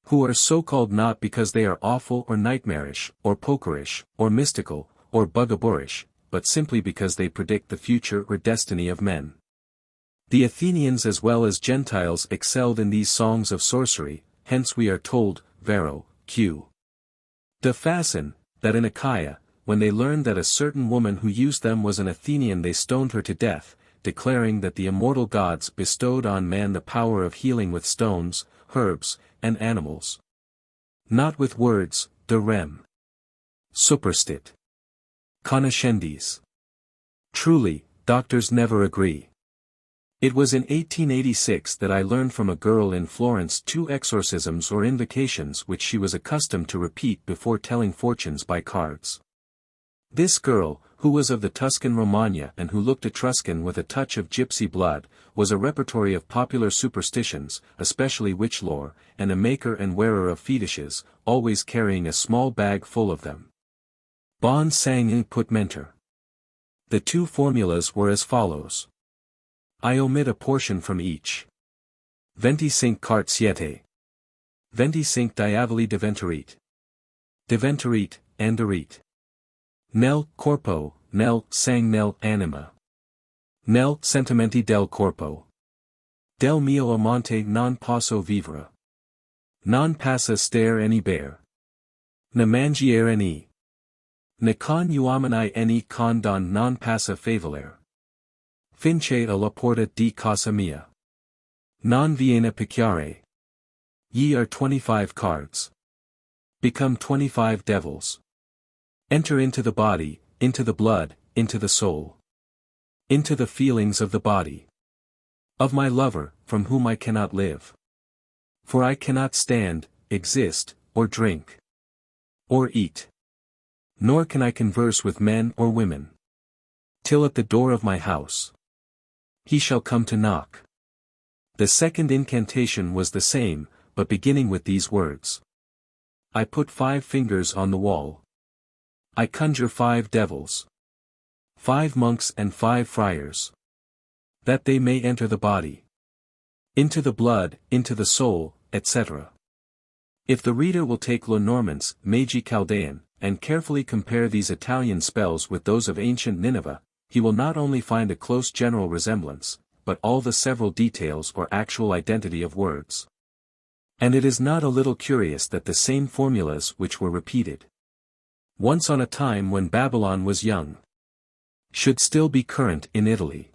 who are so called not because they are awful or nightmarish, or pokerish, or mystical, or bugaborish, but simply because they predict the future or destiny of men. The Athenians as well as Gentiles excelled in these songs of sorcery, hence we are told, Vero, Q. De Facin, that in Achaia, when they learned that a certain woman who used them was an Athenian, they stoned her to death, declaring that the immortal gods bestowed on man the power of healing with stones, herbs, and animals. Not with words, de rem. Superstit. Conoscendes. Truly, doctors never agree. It was in 1886 that I learned from a girl in Florence 2 exorcisms or invocations which she was accustomed to repeat before telling fortunes by cards. This girl, who was of the Tuscan Romagna and who looked Etruscan with a touch of gypsy blood, was a repertory of popular superstitions, especially witch lore, and a maker and wearer of fetishes, always carrying a small bag full of them. Bon sang in put mentor. The 2 formulas were as follows. I omit a portion from each. 25 cart siete. 25 diavoli deventurit. Deventurit, anderit. Nel corpo, nel sang nel anima. Nel sentimenti del corpo. Del mio amante non posso vivere. Non passa stare any bear. Ne mangiare any. Ne con uomini any con don non passa favoler. Finche alla porta di casa mia. Non viene picchiare. Ye are 25 cards. Become 25 devils. Enter into the body, into the blood, into the soul. Into the feelings of the body. Of my lover, from whom I cannot live. For I cannot stand, exist, or drink. Or eat. Nor can I converse with men or women. Till at the door of my house. He shall come to knock. The second incantation was the same, but beginning with these words. I put 5 fingers on the wall. I conjure 5 devils. 5 monks and 5 friars. That they may enter the body. Into the blood, into the soul, etc. If the reader will take Lenormand's Magi Chaldean, and carefully compare these Italian spells with those of ancient Nineveh, he will not only find a close general resemblance, but all the several details or actual identity of words. And it is not a little curious that the same formulas which were repeated once on a time when Babylon was young, should still be current in Italy.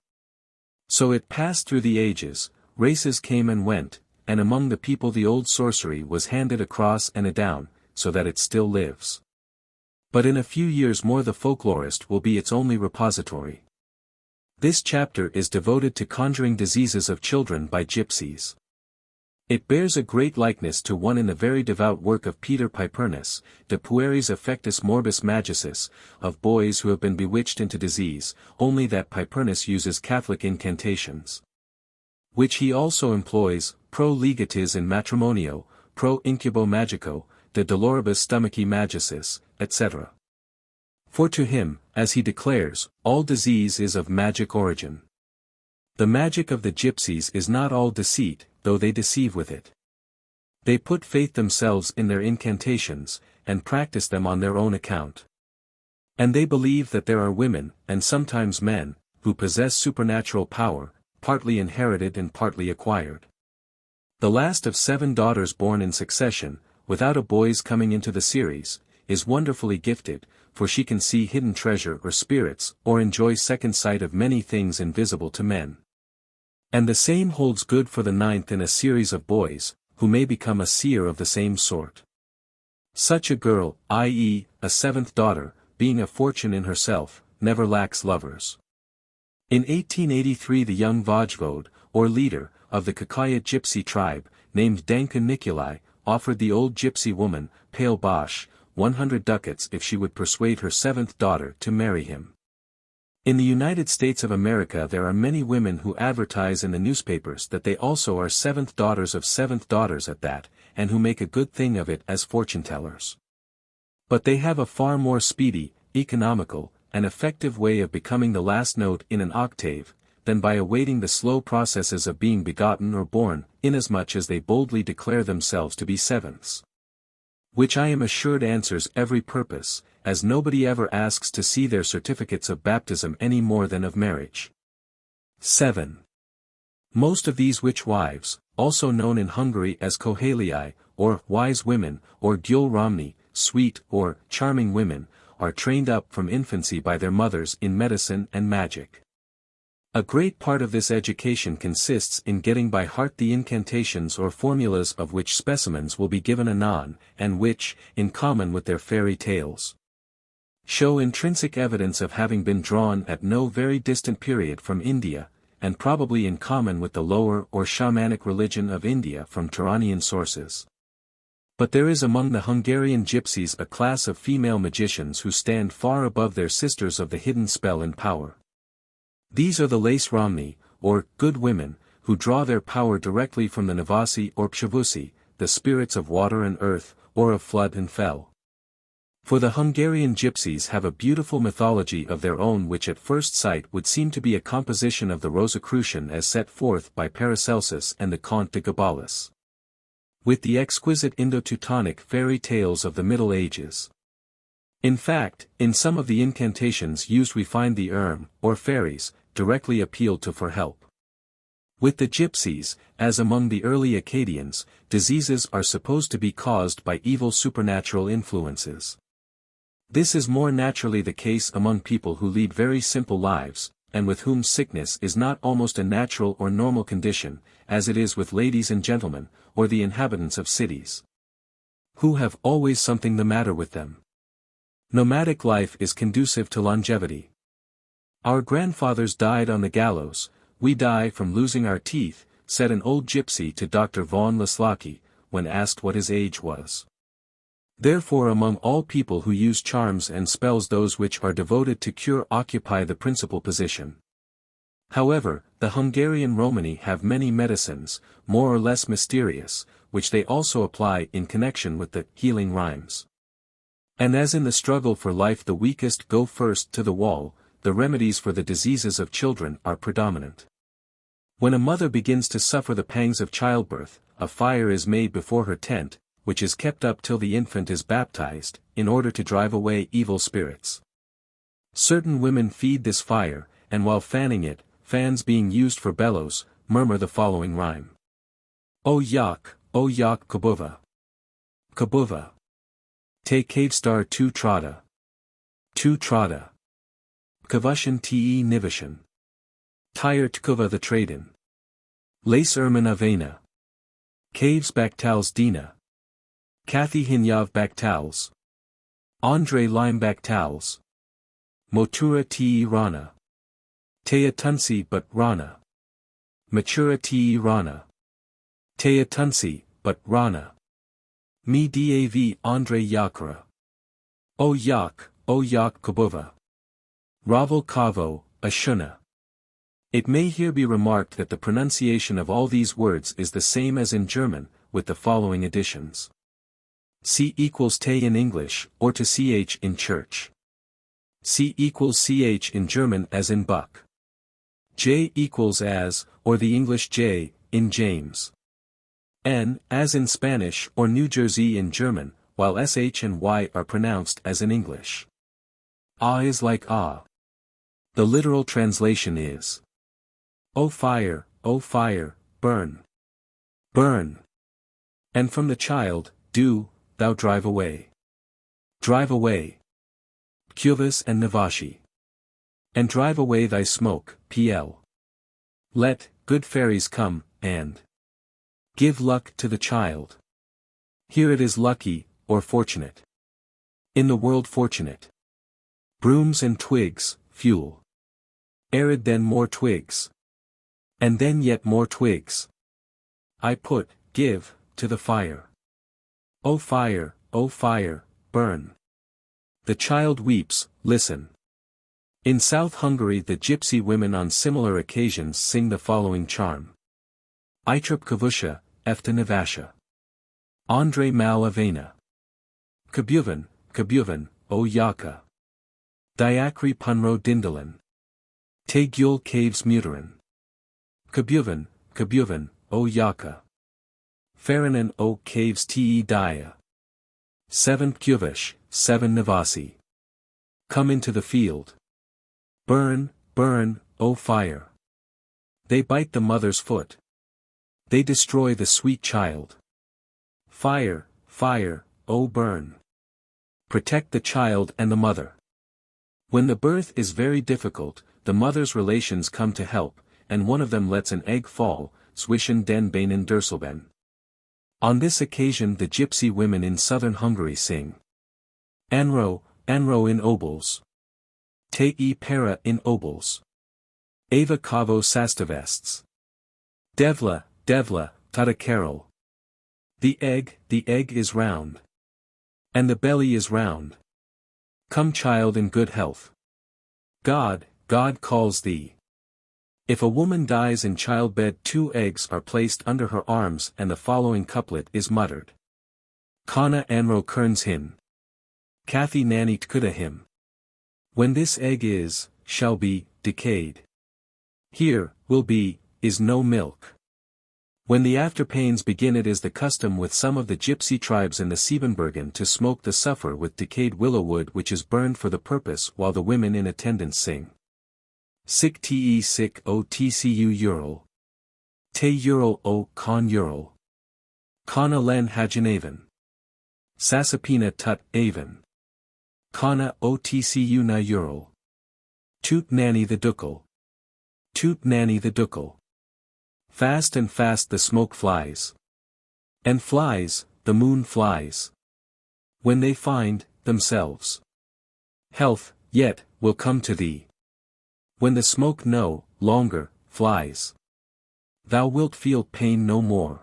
So it passed through the ages, races came and went, and among the people the old sorcery was handed across and adown, so that it still lives. But in a few years more the folklorist will be its only repository. This chapter is devoted to conjuring diseases of children by gypsies. It bears a great likeness to one in the very devout work of Peter Pipernus, De Pueris Affectus Morbis Magicis, of boys who have been bewitched into disease, only that Pipernus uses Catholic incantations, which he also employs, pro legatis in matrimonio, pro incubo magico, de doloribus stomachi magicis, etc. For to him, as he declares, all disease is of magic origin. The magic of the gypsies is not all deceit, though they deceive with it. They put faith themselves in their incantations, and practice them on their own account. And they believe that there are women, and sometimes men, who possess supernatural power, partly inherited and partly acquired. The last of 7 daughters born in succession, without a boy's coming into the series, is wonderfully gifted, for she can see hidden treasure or spirits, or enjoy second sight of many things invisible to men. And the same holds good for the 9th in a series of boys, who may become a seer of the same sort. Such a girl, i.e., a 7th daughter, being a fortune in herself, never lacks lovers. In 1883 the young Vojvode, or leader, of the Kakaya gypsy tribe, named Danka Nikolai, offered the old gypsy woman, Pale Bosch, 100 ducats if she would persuade her 7th daughter to marry him. In the United States of America there are many women who advertise in the newspapers that they also are 7th daughters of 7th daughters at that, and who make a good thing of it as fortune-tellers. But they have a far more speedy, economical, and effective way of becoming the last note in an octave, than by awaiting the slow processes of being begotten or born, inasmuch as they boldly declare themselves to be 7ths. Which I am assured answers every purpose, as nobody ever asks to see their certificates of baptism any more than of marriage. 7. Most of these witch wives, also known in Hungary as Kohelii, or wise women, or Gyulramni, sweet or charming women, are trained up from infancy by their mothers in medicine and magic. A great part of this education consists in getting by heart the incantations or formulas of which specimens will be given anon, and which, in common with their fairy tales, show intrinsic evidence of having been drawn at no very distant period from India, and probably in common with the lower or shamanic religion of India from Turanian sources. But there is among the Hungarian gypsies a class of female magicians who stand far above their sisters of the hidden spell and power. These are the lace Romni, or good women, who draw their power directly from the Navasi or Pshavusi, the spirits of water and earth, or of flood and fell. For the Hungarian gypsies have a beautiful mythology of their own which at first sight would seem to be a composition of the Rosicrucian as set forth by Paracelsus and the Comte de Gabalis, with the exquisite Indo-Teutonic fairy tales of the Middle Ages. In fact, in some of the incantations used we find the or fairies, directly appealed to for help. With the gypsies, as among the early Akkadians, diseases are supposed to be caused by evil supernatural influences. This is more naturally the case among people who lead very simple lives, and with whom sickness is not almost a natural or normal condition, as it is with ladies and gentlemen, or the inhabitants of cities, who have always something the matter with them. Nomadic life is conducive to longevity. Our grandfathers died on the gallows, we die from losing our teeth, said an old gypsy to Dr. von Laslaki, when asked what his age was. Therefore among all people who use charms and spells those which are devoted to cure occupy the principal position. However, the Hungarian Romani have many medicines, more or less mysterious, which they also apply in connection with the healing rhymes. And as in the struggle for life the weakest go first to the wall, the remedies for the diseases of children are predominant. When a mother begins to suffer the pangs of childbirth, a fire is made before her tent, which is kept up till the infant is baptized, in order to drive away evil spirits. Certain women feed this fire, and while fanning it, fans being used for bellows, murmur the following rhyme. O yak, kabuva. Kabuva. Te kavestar tu trada. Tu trada. Kavushan te nivishan. Tire tkova the tradin. Lace ermine avena. Caves Baktals Dina. Kathy Hinyav Baktals. Andre Lime Baktals. Motura Te Rana. Tea Tunsi but Rana. Matura Te Rana. Tea Tunsi, but Rana. Mi Dav Andre Yakra. O Yak Kabova. Ravel Kavo, Ashuna. It may here be remarked that the pronunciation of all these words is the same as in German, with the following additions. C equals te in English, or to ch in church. C equals ch in German as in buck. J equals as, or the English J, in James. N, as in Spanish or New Jersey in German, while sh and y are pronounced as in English. Ah is like ah. The literal translation is, O fire, burn. Burn. And from the child, do, thou drive away. Drive away. Kyuvas and Navashi. And drive away thy smoke, pl. Let, good fairies come, and give luck to the child. Here it is lucky, or fortunate. In the world fortunate. Brooms and twigs, fuel. Arid then more twigs. And then yet more twigs. I put, give, to the fire. O fire, burn. The child weeps, listen. In South Hungary the gypsy women on similar occasions sing the following charm. Itrup Kavusha, Efta Navasha. Andre Mal Avena. Kabuvan, O Yaka. Diakri Punro Dindalan. Te Gyul Caves Mutaran. Kabuvan, O Yaka. Faranan O Caves Te Daya. 7 Kyuvish, 7 Navasi. Come into the field. Burn, O fire. They bite the mother's foot. They destroy the sweet child. Fire, O burn. Protect the child and the mother. When the birth is very difficult, the mother's relations come to help, and one of them lets an egg fall, zwischen den Beinen Durselben. On this occasion the gypsy women in southern Hungary sing. Anro in obols. Te para in obols. Ava kavo sastavests. Devla, tada Carol. The egg is round. And the belly is round. Come child in good health. God calls thee. If a woman dies in childbed 2 eggs are placed under her arms and the following couplet is muttered. Kana anro kerns hin. Kathy nanny tkuda him. When this egg shall be, decayed. Here, will be, is no milk. When the afterpains begin it is the custom with some of the gypsy tribes in the Siebenbergen to smoke the suffer with decayed willow wood which is burned for the purpose while the women in attendance sing. Sick te sick o tcu ural. Te ural o con ural. Kana len hajanaven. Sasapina tut aven. Kana o tcu na ural. Toot nanny the ducal. Toot nanny the ducal. Fast and fast the smoke flies. And flies, the moon flies. When they find, themselves. Health, yet, will come to thee. When the smoke no longer flies. Thou wilt feel pain no more.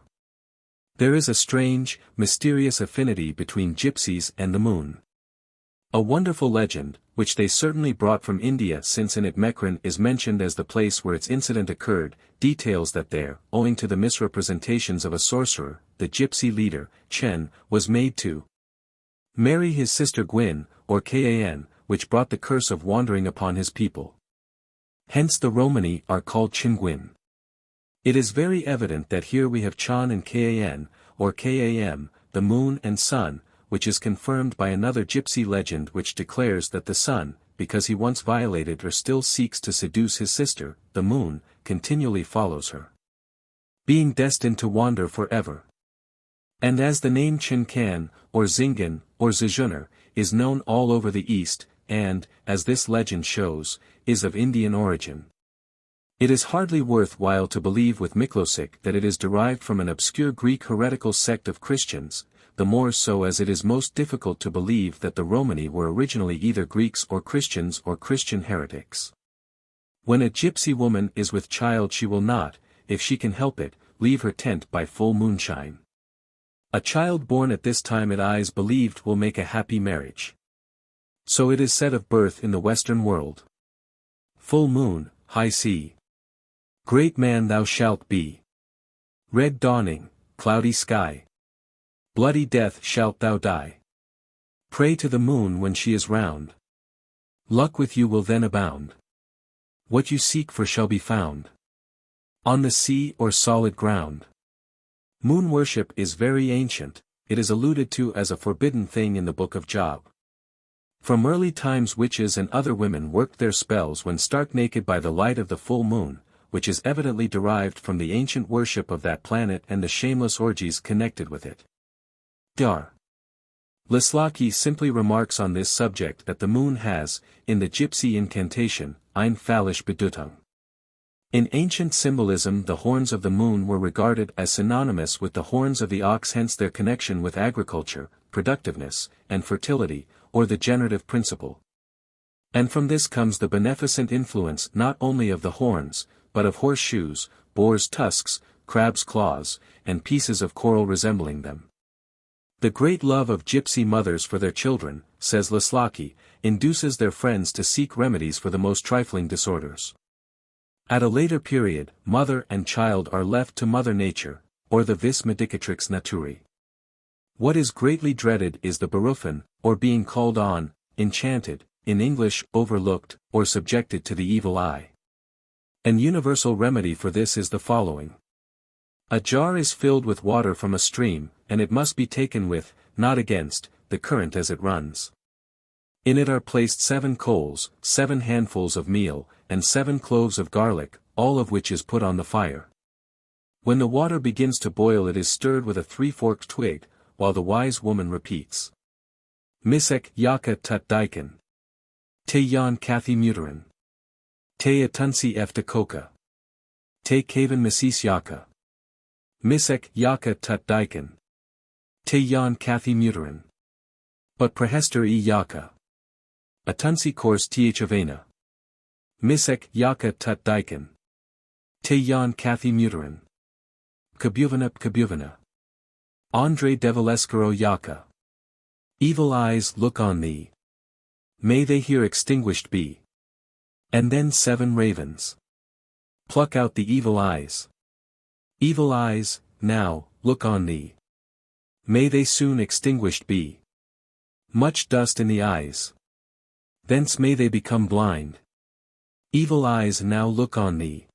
There is a strange, mysterious affinity between gypsies and the moon. A wonderful legend, which they certainly brought from India since in it Mekran is mentioned as the place where its incident occurred, details that there, owing to the misrepresentations of a sorcerer, the gypsy leader, Chen, was made to marry his sister Gwyn, or Kan, which brought the curse of wandering upon his people. Hence the Romani are called Chingwin. It is very evident that here we have Chan and Kan, or Kam, the moon and sun, which is confirmed by another gypsy legend which declares that the sun, because he once violated or still seeks to seduce his sister, the moon, continually follows her, being destined to wander forever. And as the name Chinkan, or Zingen, or Zijuner, is known all over the East, and, as this legend shows, is of Indian origin. It is hardly worth while to believe with Miklosic that it is derived from an obscure Greek heretical sect of Christians, the more so as it is most difficult to believe that the Romani were originally either Greeks or Christians or Christian heretics. When a gypsy woman is with child she will not, if she can help it, leave her tent by full moonshine. A child born at this time it is believed will make a happy marriage. So it is said of birth in the Western world. Full moon, high sea. Great man thou shalt be. Red dawning, cloudy sky. Bloody death shalt thou die. Pray to the moon when she is round. Luck with you will then abound. What you seek for shall be found. On the sea or solid ground. Moon worship is very ancient, it is alluded to as a forbidden thing in the Book of Job. From early times witches and other women worked their spells when stark naked by the light of the full moon, which is evidently derived from the ancient worship of that planet and the shameless orgies connected with it. Dar. Leslaki simply remarks on this subject that the moon has, in the gypsy incantation, ein fallisch Bedeutung. In ancient symbolism the horns of the moon were regarded as synonymous with the horns of the ox, hence their connection with agriculture, productiveness, and fertility, or the generative principle. And from this comes the beneficent influence not only of the horns, but of horseshoes, boar's tusks, crab's claws, and pieces of coral resembling them. The great love of gypsy mothers for their children, says Leslaki, induces their friends to seek remedies for the most trifling disorders. At a later period, mother and child are left to Mother Nature, or the vis medicatrix naturae. What is greatly dreaded is the berufen, or being called on, enchanted, in English, overlooked, or subjected to the evil eye. An universal remedy for this is the following. A jar is filled with water from a stream, and it must be taken with, not against, the current as it runs. In it are placed 7 coals, 7 handfuls of meal, and 7 cloves of garlic, all of which is put on the fire. When the water begins to boil it is stirred with a 3-forked twig, while the wise woman repeats. Misek yaka tut diken. Te yan kathi muterin. Te atunsi efta koka. Te kaven misis yaka. Misek yaka tut diken. Te yan kathi muterin. But prehester e yaka. Atunsi kors thavena. Misek yaka tut diken. Te yan kathi muterin. Kabuvana. Andre devilescaro yaka. Evil eyes look on thee. May they here extinguished be. And then 7 ravens. Pluck out the evil eyes. Evil eyes, now, look on thee. May they soon extinguished be. Much dust in the eyes. Thence may they become blind. Evil eyes now look on thee.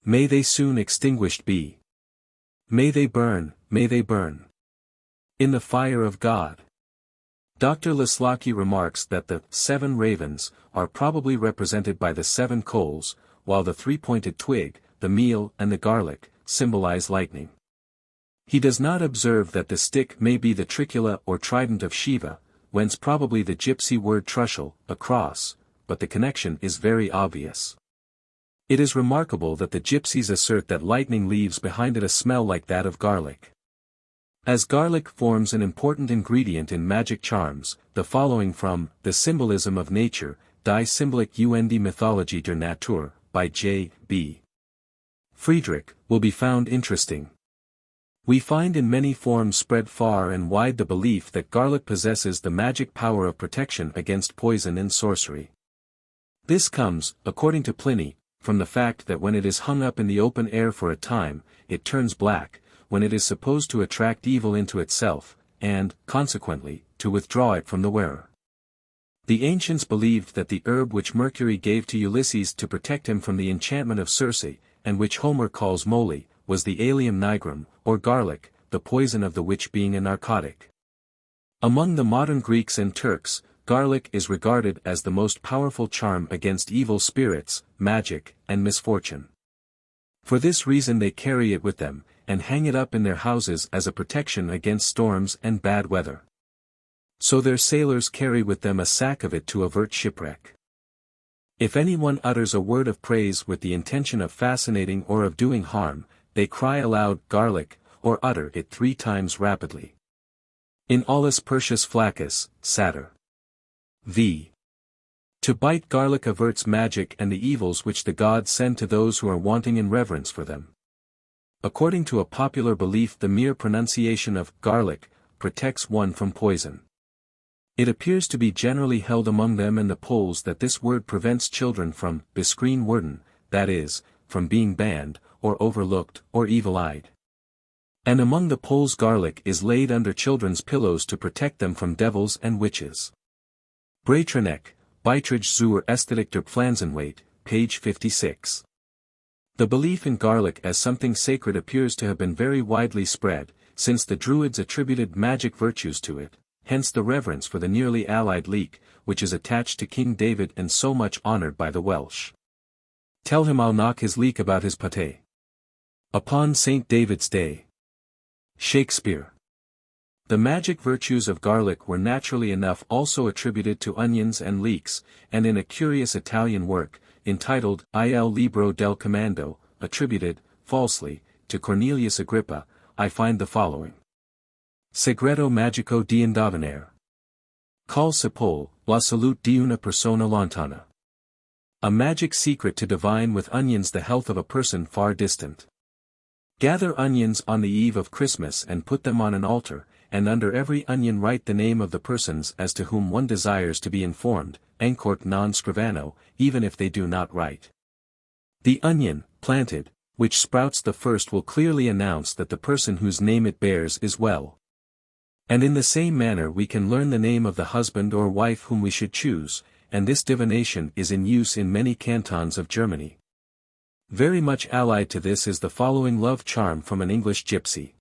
May they soon extinguished be. May they burn, may they burn. In the fire of God. Dr. Leslaki remarks that the 7 ravens are probably represented by the 7 coals, while the 3-pointed twig, the meal and the garlic, symbolize lightning. He does not observe that the stick may be the tricula or trident of Shiva, whence probably the gypsy word trushel, a cross, but the connection is very obvious. It is remarkable that the gypsies assert that lightning leaves behind it a smell like that of garlic. As garlic forms an important ingredient in magic charms, the following from The Symbolism of Nature, Die Symbolik und Mythologie der Natur, by J. B. Friedrich, will be found interesting. We find in many forms spread far and wide the belief that garlic possesses the magic power of protection against poison and sorcery. This comes, according to Pliny, from the fact that when it is hung up in the open air for a time, it turns black, when it is supposed to attract evil into itself, and, consequently, to withdraw it from the wearer. The ancients believed that the herb which Mercury gave to Ulysses to protect him from the enchantment of Circe, and which Homer calls moly, was the allium nigrum, or garlic, the poison of the witch being a narcotic. Among the modern Greeks and Turks, garlic is regarded as the most powerful charm against evil spirits, magic, and misfortune. For this reason they carry it with them, and hang it up in their houses as a protection against storms and bad weather. So their sailors carry with them a sack of it to avert shipwreck. If anyone utters a word of praise with the intention of fascinating or of doing harm, they cry aloud garlic, or utter it 3 times rapidly. In Aulus Persius Flaccus, Satyr. V. To bite garlic averts magic and the evils which the gods send to those who are wanting in reverence for them. According to a popular belief, the mere pronunciation of garlic protects one from poison. It appears to be generally held among them and the Poles that this word prevents children from beskriven worden, that is, from being banned, or overlooked, or evil-eyed. And among the Poles garlic is laid under children's pillows to protect them from devils and witches. Breitrenek, Beitrage zur Ästhetik der Pflanzenwelt, page 56. The belief in garlic as something sacred appears to have been very widely spread, since the Druids attributed magic virtues to it, hence the reverence for the nearly allied leek, which is attached to King David and so much honored by the Welsh. Tell him I'll knock his leek about his pate. Upon St. David's Day. Shakespeare. The magic virtues of garlic were naturally enough also attributed to onions and leeks, and in a curious Italian work, entitled Il Libro del Comando, attributed, falsely, to Cornelius Agrippa, I find the following. Segreto magico di indovinare. Call sepol, la salute di una persona lontana. A magic secret to divine with onions the health of a person far distant. Gather onions on the eve of Christmas and put them on an altar, and under every onion write the name of the persons as to whom one desires to be informed, ancort non scrivano, even if they do not write. The onion, planted, which sprouts the first will clearly announce that the person whose name it bears is well. And in the same manner we can learn the name of the husband or wife whom we should choose, and this divination is in use in many cantons of Germany. Very much allied to this is the following love charm from an English gypsy.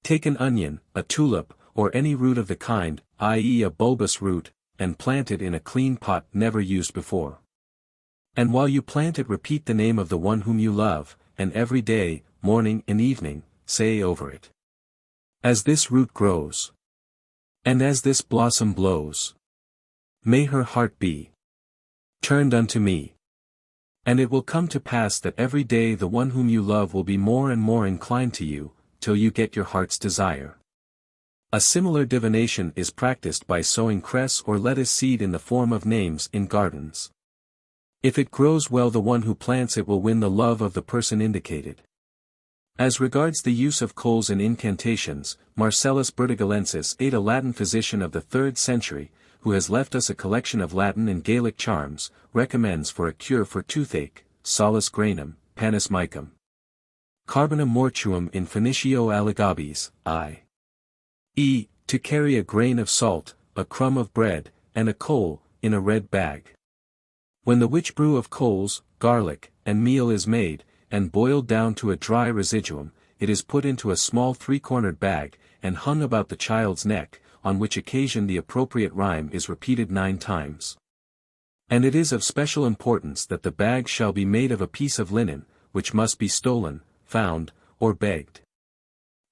Take an onion, a tulip, or any root of the kind, i.e. a bulbous root, and plant it in a clean pot never used before. And while you plant it repeat the name of the one whom you love, and every day, morning and evening, say over it. As this root grows, and as this blossom blows, may her heart be turned unto me. And it will come to pass that every day the one whom you love will be more and more inclined to you, till you get your heart's desire. A similar divination is practiced by sowing cress or lettuce seed in the form of names in gardens. If it grows well, the one who plants it will win the love of the person indicated. As regards the use of coals in incantations, Marcellus Bertigalensis, a Latin physician of the 3rd century, who has left us a collection of Latin and Gaelic charms, recommends for a cure for toothache, salus granum, panis micum. Carbonum mortuum in Phoenicio alligabis, i.e., to carry a grain of salt, a crumb of bread, and a coal, in a red bag. When the witch brew of coals, garlic, and meal is made, and boiled down to a dry residuum, it is put into a small 3-cornered bag, and hung about the child's neck, on which occasion the appropriate rhyme is repeated 9 times. And it is of special importance that the bag shall be made of a piece of linen, which must be stolen, found, or begged.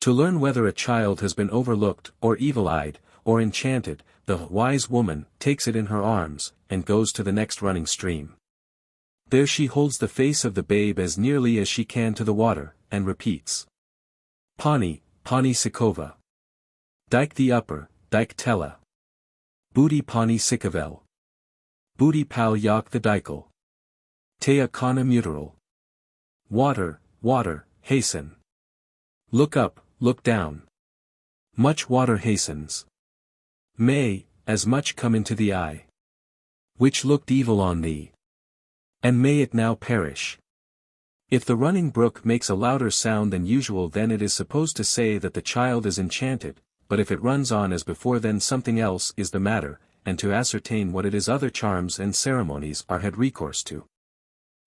To learn whether a child has been overlooked, or evil-eyed, or enchanted, the wise woman takes it in her arms, and goes to the next running stream. There she holds the face of the babe as nearly as she can to the water, and repeats. Pani Sikova. Dike the upper, Dike tella. Booty Pani Sikavel. Booty pal yak the dikel. Tea kana muteral. Water, water, hasten. Look up, look down. Much water hastens. May, as much come into the eye. Which looked evil on thee. And may it now perish. If the running brook makes a louder sound than usual, then it is supposed to say that the child is enchanted, but if it runs on as before, then something else is the matter, and to ascertain what it is other charms and ceremonies are had recourse to.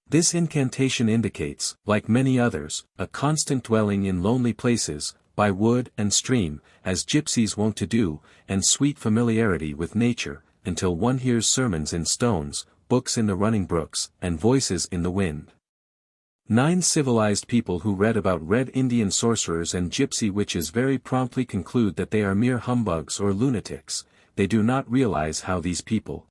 This incantation indicates, like many others, a constant dwelling in lonely places, by wood and stream, as gypsies wont to do, and sweet familiarity with nature, until one hears sermons in stones, books in the running brooks, and voices in the wind. 9 civilized people who read about Red Indian sorcerers and gypsy witches very promptly conclude that they are mere humbugs or lunatics. They do not realize how these people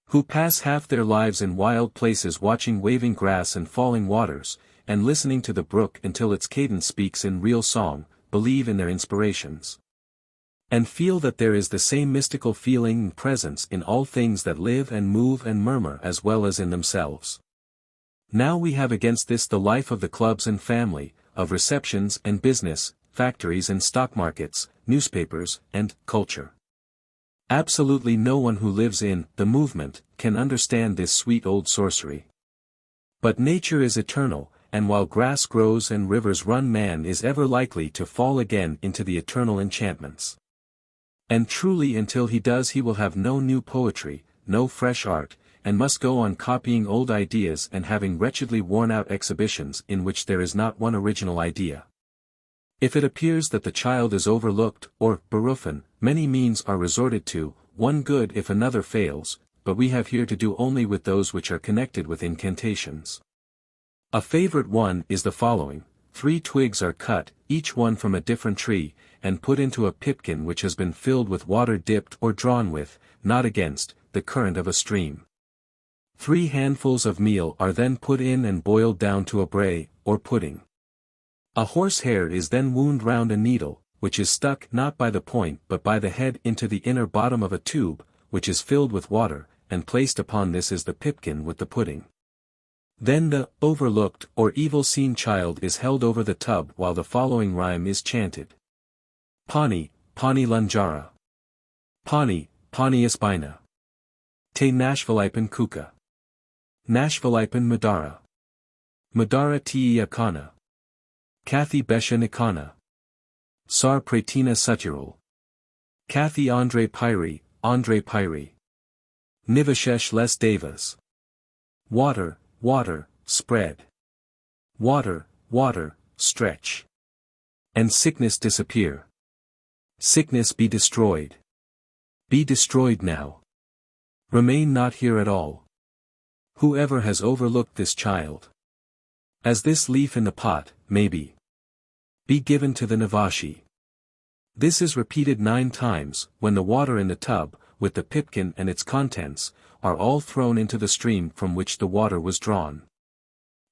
who pass half their lives in wild places watching waving grass and falling waters, and listening to the brook until its cadence speaks in real song, believe in their inspirations. And feel that there is the same mystical feeling and presence in all things that live and move and murmur as well as in themselves. Now we have against this the life of the clubs and family, of receptions and business, factories and stock markets, newspapers, and culture. Absolutely no one who lives in the movement can understand this sweet old sorcery. But nature is eternal, and while grass grows and rivers run, man is ever likely to fall again into the eternal enchantments. And truly until he does he will have no new poetry, no fresh art, and must go on copying old ideas and having wretchedly worn-out exhibitions in which there is not one original idea. If it appears that the child is overlooked, or berufen, many means are resorted to, one good if another fails, but we have here to do only with those which are connected with incantations. A favorite one is the following: 3 twigs are cut, each one from a different tree, and put into a pipkin which has been filled with water dipped or drawn with, not against, the current of a stream. 3 handfuls of meal are then put in and boiled down to a bray, or pudding. A horsehair is then wound round a needle, which is stuck not by the point but by the head into the inner bottom of a tube, which is filled with water, and placed upon this is the pipkin with the pudding. Then the overlooked or evil-seen child is held over the tub while the following rhyme is chanted. Pani, Pani Lanjara. Pani, Pani Espina. Te Nashvalipan Kuka. Nashvalipan Madara. Madara Te Akana. Kathy Besha Nikana. Sar Pratina Sutirul. Kathy Andre Pyri, Andre Pyri. Nivashesh Les Devas. Water, water, spread. Water, water, stretch. And sickness disappear. Sickness be destroyed. Be destroyed now. Remain not here at all. Whoever has overlooked this child. As this leaf in the pot, maybe. Be given to the Navashi. This is repeated 9 times, when the water in the tub, with the pipkin and its contents, are all thrown into the stream from which the water was drawn.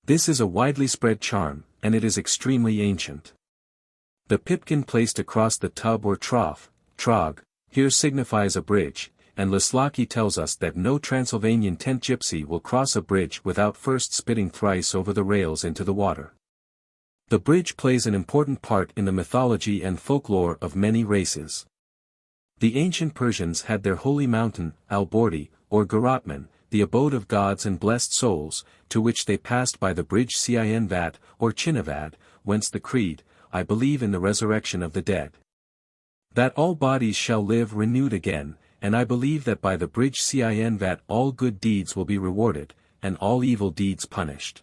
This is a widely spread charm, and it is extremely ancient. The pipkin placed across the tub or trough, trog, here signifies a bridge, and Leslaki tells us that no Transylvanian tent gypsy will cross a bridge without first spitting thrice over the rails into the water. The bridge plays an important part in the mythology and folklore of many races. The ancient Persians had their holy mountain, Al-Bordi, or Garatman, the abode of gods and blessed souls, to which they passed by the bridge Cinvat, or Chinavad, whence the creed, I believe in the resurrection of the dead. That all bodies shall live renewed again, and I believe that by the bridge Cinvat all good deeds will be rewarded, and all evil deeds punished.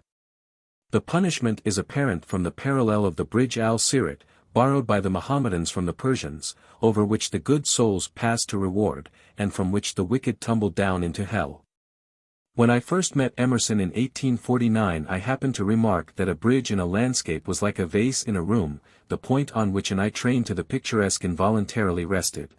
The punishment is apparent from the parallel of the bridge Al-Sirat, borrowed by the Mohammedans from the Persians, over which the good souls passed to reward, and from which the wicked tumbled down into hell. When I first met Emerson in 1849 I happened to remark that a bridge in a landscape was like a vase in a room, the point on which an eye trained to the picturesque involuntarily rested.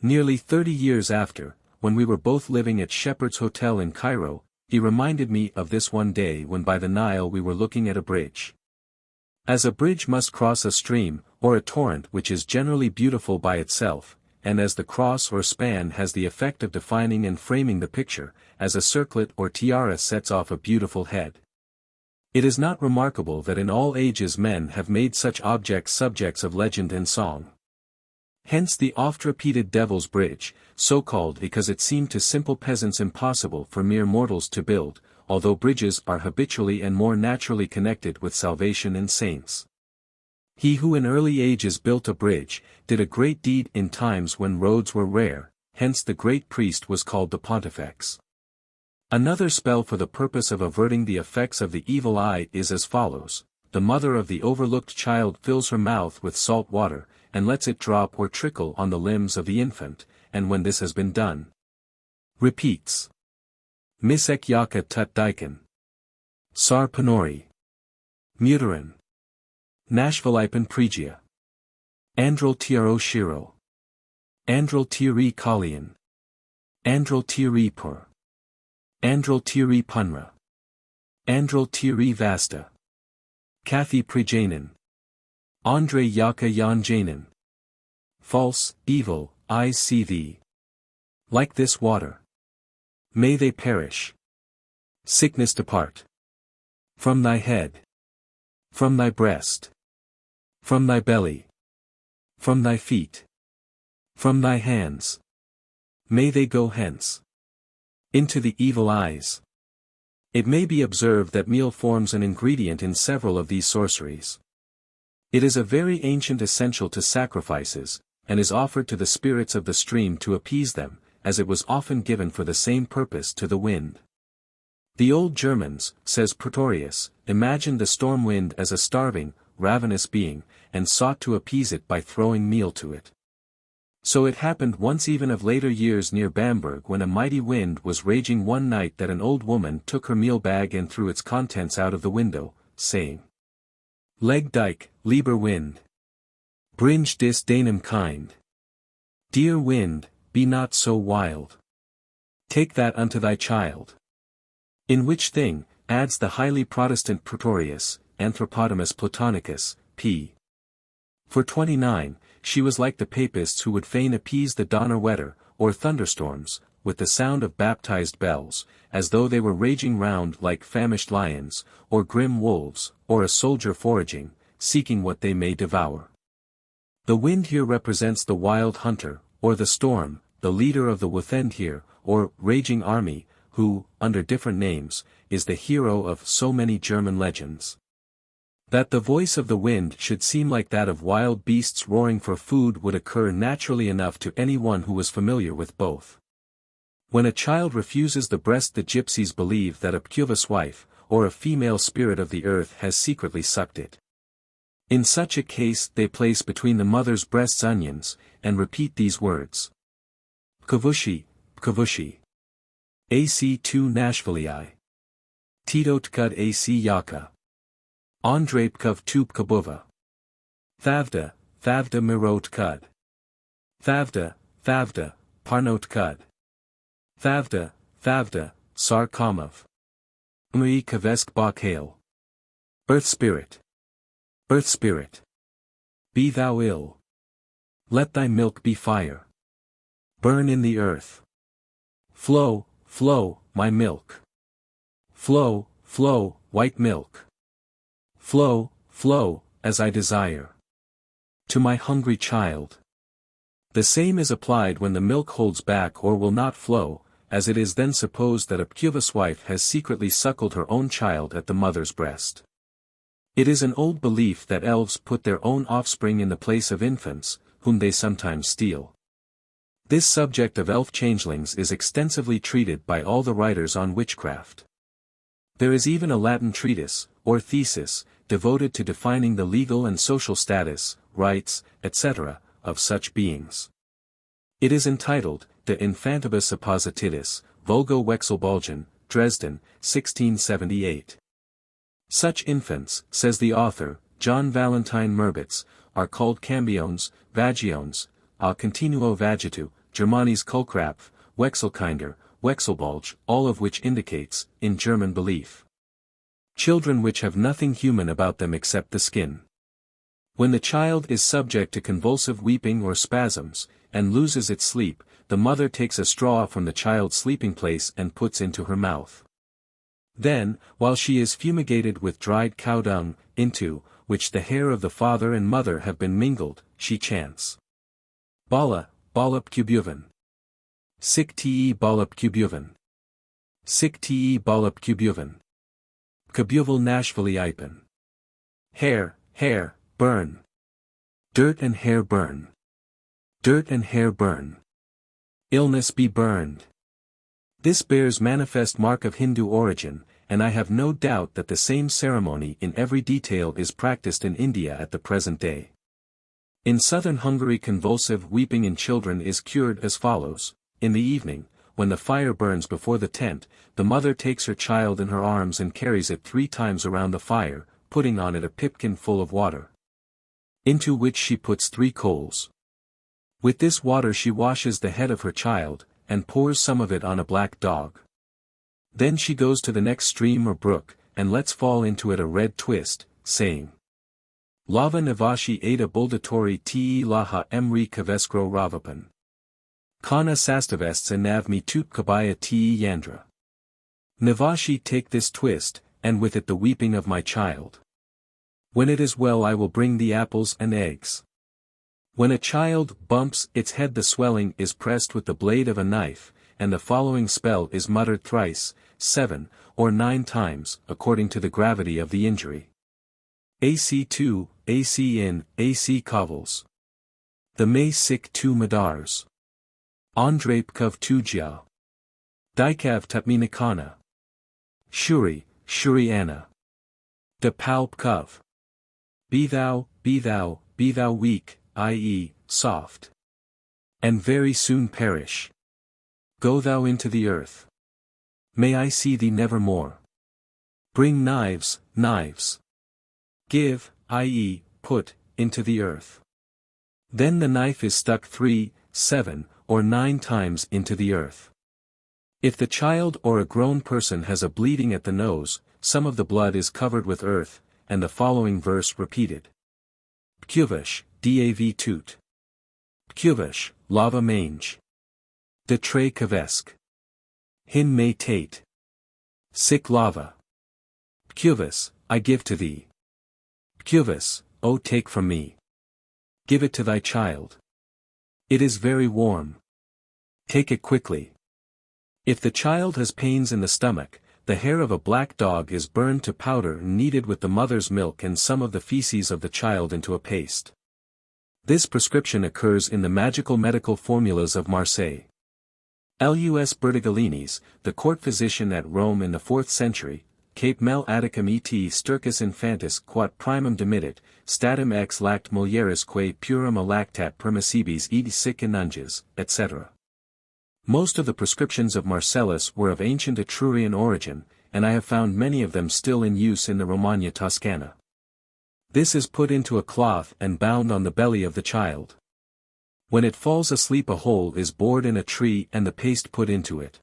Nearly 30 years after, when we were both living at Shepherd's Hotel in Cairo, he reminded me of this one day when by the Nile we were looking at a bridge. As a bridge must cross a stream, or a torrent which is generally beautiful by itself, and as the cross or span has the effect of defining and framing the picture, as a circlet or tiara sets off a beautiful head. It is not remarkable that in all ages men have made such objects subjects of legend and song. Hence the oft-repeated Devil's Bridge, so called because it seemed to simple peasants impossible for mere mortals to build, although bridges are habitually and more naturally connected with salvation and saints. He who in early ages built a bridge, did a great deed in times when roads were rare, hence the great priest was called the Pontifex. Another spell for the purpose of averting the effects of the evil eye is as follows: the mother of the overlooked child fills her mouth with salt water, and lets it drop or trickle on the limbs of the infant, and when this has been done, repeats Misek Yaka Tut Daikan. Sar Panori. Mutarin. Nashvalipan Pregia. Androl Tiaro Shiro. Androl Tiri Kalian. Androl Tiri Pur. Andrel Tiri Punra. Andrel Tiri Vasta. Kathy Prejanan. Andre Yaka Yan Janan. False, evil, eyes see thee. Like this water. May they perish. Sickness depart. From thy head. From thy breast. From thy belly. From thy feet. From thy hands. May they go hence. Into the evil eyes. It may be observed that meal forms an ingredient in several of these sorceries. It is a very ancient essential to sacrifices, and is offered to the spirits of the stream to appease them, as it was often given for the same purpose to the wind. The old Germans, says Pretorius, imagined the storm wind as a starving, ravenous being, and sought to appease it by throwing meal to it. So it happened once even of later years near Bamberg when a mighty wind was raging one night that an old woman took her meal bag and threw its contents out of the window, saying, Leg dike, lieber Wind. Bringe dis deinem kind. Dear wind, be not so wild. Take that unto thy child. In which thing, adds the highly Protestant Pretorius, Anthropodamus Platonicus, p. 429, she was like the papists who would fain appease the donnerwetter, or thunderstorms, with the sound of baptized bells, as though they were raging round like famished lions, or grim wolves, or a soldier foraging, seeking what they may devour. The wind here represents the wild hunter, or the storm, the leader of the Withendir, or raging army, who, under different names, is the hero of so many German legends. That the voice of the wind should seem like that of wild beasts roaring for food would occur naturally enough to anyone who was familiar with both. When a child refuses the breast, the gypsies believe that a Mischievous wife, or a female spirit of the earth has secretly sucked it. In such a case they place between the mother's breasts onions, and repeat these words. Pkavushi, Pkavushi. AC2 Nashvillei. Tito Tkud AC Yaka. Andre Pkav tu Pkabuva. Thavda, Thavda Mirot Kud. Thavda, Thavda, Parnot Kud. Thavda, Thavda, Sar Kamov. Mui Kavesk Bakhail. Earth Spirit. Earth Spirit. Be thou ill. Let thy milk be fire. Burn in the earth. Flow, flow, my milk. Flow, flow, white milk. Flow, flow, as I desire. To my hungry child. The same is applied when the milk holds back or will not flow, as it is then supposed that a Mischievous wife has secretly suckled her own child at the mother's breast. It is an old belief that elves put their own offspring in the place of infants, whom they sometimes steal. This subject of elf changelings is extensively treated by all the writers on witchcraft. There is even a Latin treatise, or thesis, devoted to defining the legal and social status, rights, etc., of such beings. It is entitled, De Infantibus Appositidis, Vulgo Wechselbalgen, Dresden, 1678. Such infants, says the author, John Valentine Merbitz, are called cambiones, vagiones, a continuo vagitu, Germanis Kulkrapf, Wechselkinder, Wechselbalg, all of which indicates, in German belief, children which have nothing human about them except the skin. When the child is subject to convulsive weeping or spasms, and loses its sleep, the mother takes a straw from the child's sleeping place and puts into her mouth. Then, while she is fumigated with dried cow dung, into which the hair of the father and mother have been mingled, she chants. Bala, Bala Pkubuvan. Sik te Bala Pkubuvan. Sik te Bala Pkubuvan. Pkubuval Nashvili Ipen. Hair, hair, burn. Dirt and hair burn. Dirt and hair burn. Illness be burned. This bears manifest mark of Hindu origin, and I have no doubt that the same ceremony in every detail is practiced in India at the present day. In southern Hungary, convulsive weeping in children is cured as follows. In the evening, when the fire burns before the tent, the mother takes her child in her arms and carries it 3 times around the fire, putting on it a pipkin full of water, into which she puts 3 coals. With this water she washes the head of her child, and pours some of it on a black dog. Then she goes to the next stream or brook, and lets fall into it a red twist, saying, Lava Navashi Ada Buldatori Te Laha Emri Kaveskro Ravapan. Kana Sastavests and Navmi Tut Kabaya Te Yandra. Navashi take this twist, and with it the weeping of my child. When it is well I will bring the apples and eggs. When a child bumps its head the swelling is pressed with the blade of a knife, and the following spell is muttered thrice, 7, or 9 times, according to the gravity of the injury. AC2, AC in, AC Kavals. The May Sik 2 Madars. Andrapkov 2 Jia. Dikav Tatminikana. Shuri, Shuri Anna. De Palpkov. Be thou weak, i.e., soft. And very soon perish. Go thou into the earth. May I see thee never more. Bring knives, knives. Give, i.e., put, into the earth. Then the knife is stuck 3, 7, or 9 times into the earth. If the child or a grown person has a bleeding at the nose, some of the blood is covered with earth, and the following verse repeated. Pkuvish, Dav Tut. Pkuvish, lava mange. De tre kavesk. Hin me tate. Sick lava. Pkuvis, I give to thee. Pkuvis, O take from me. Give it to thy child. It is very warm. Take it quickly. If the child has pains in the stomach, the hair of a black dog is burned to powder and kneaded with the mother's milk and some of the feces of the child into a paste. This prescription occurs in the magical medical formulas of Marseille. Lus Bertigallinis, the court physician at Rome in the 4th century, Cape Mel Atticum et Sturcus Infantis quat primum dimitit, statum ex lact mulieris quae purum alactat permissibis et sic inunges, etc. Most of the prescriptions of Marcellus were of ancient Etrurian origin, and I have found many of them still in use in the Romagna Toscana. This is put into a cloth and bound on the belly of the child. When it falls asleep a hole is bored in a tree and the paste put into it.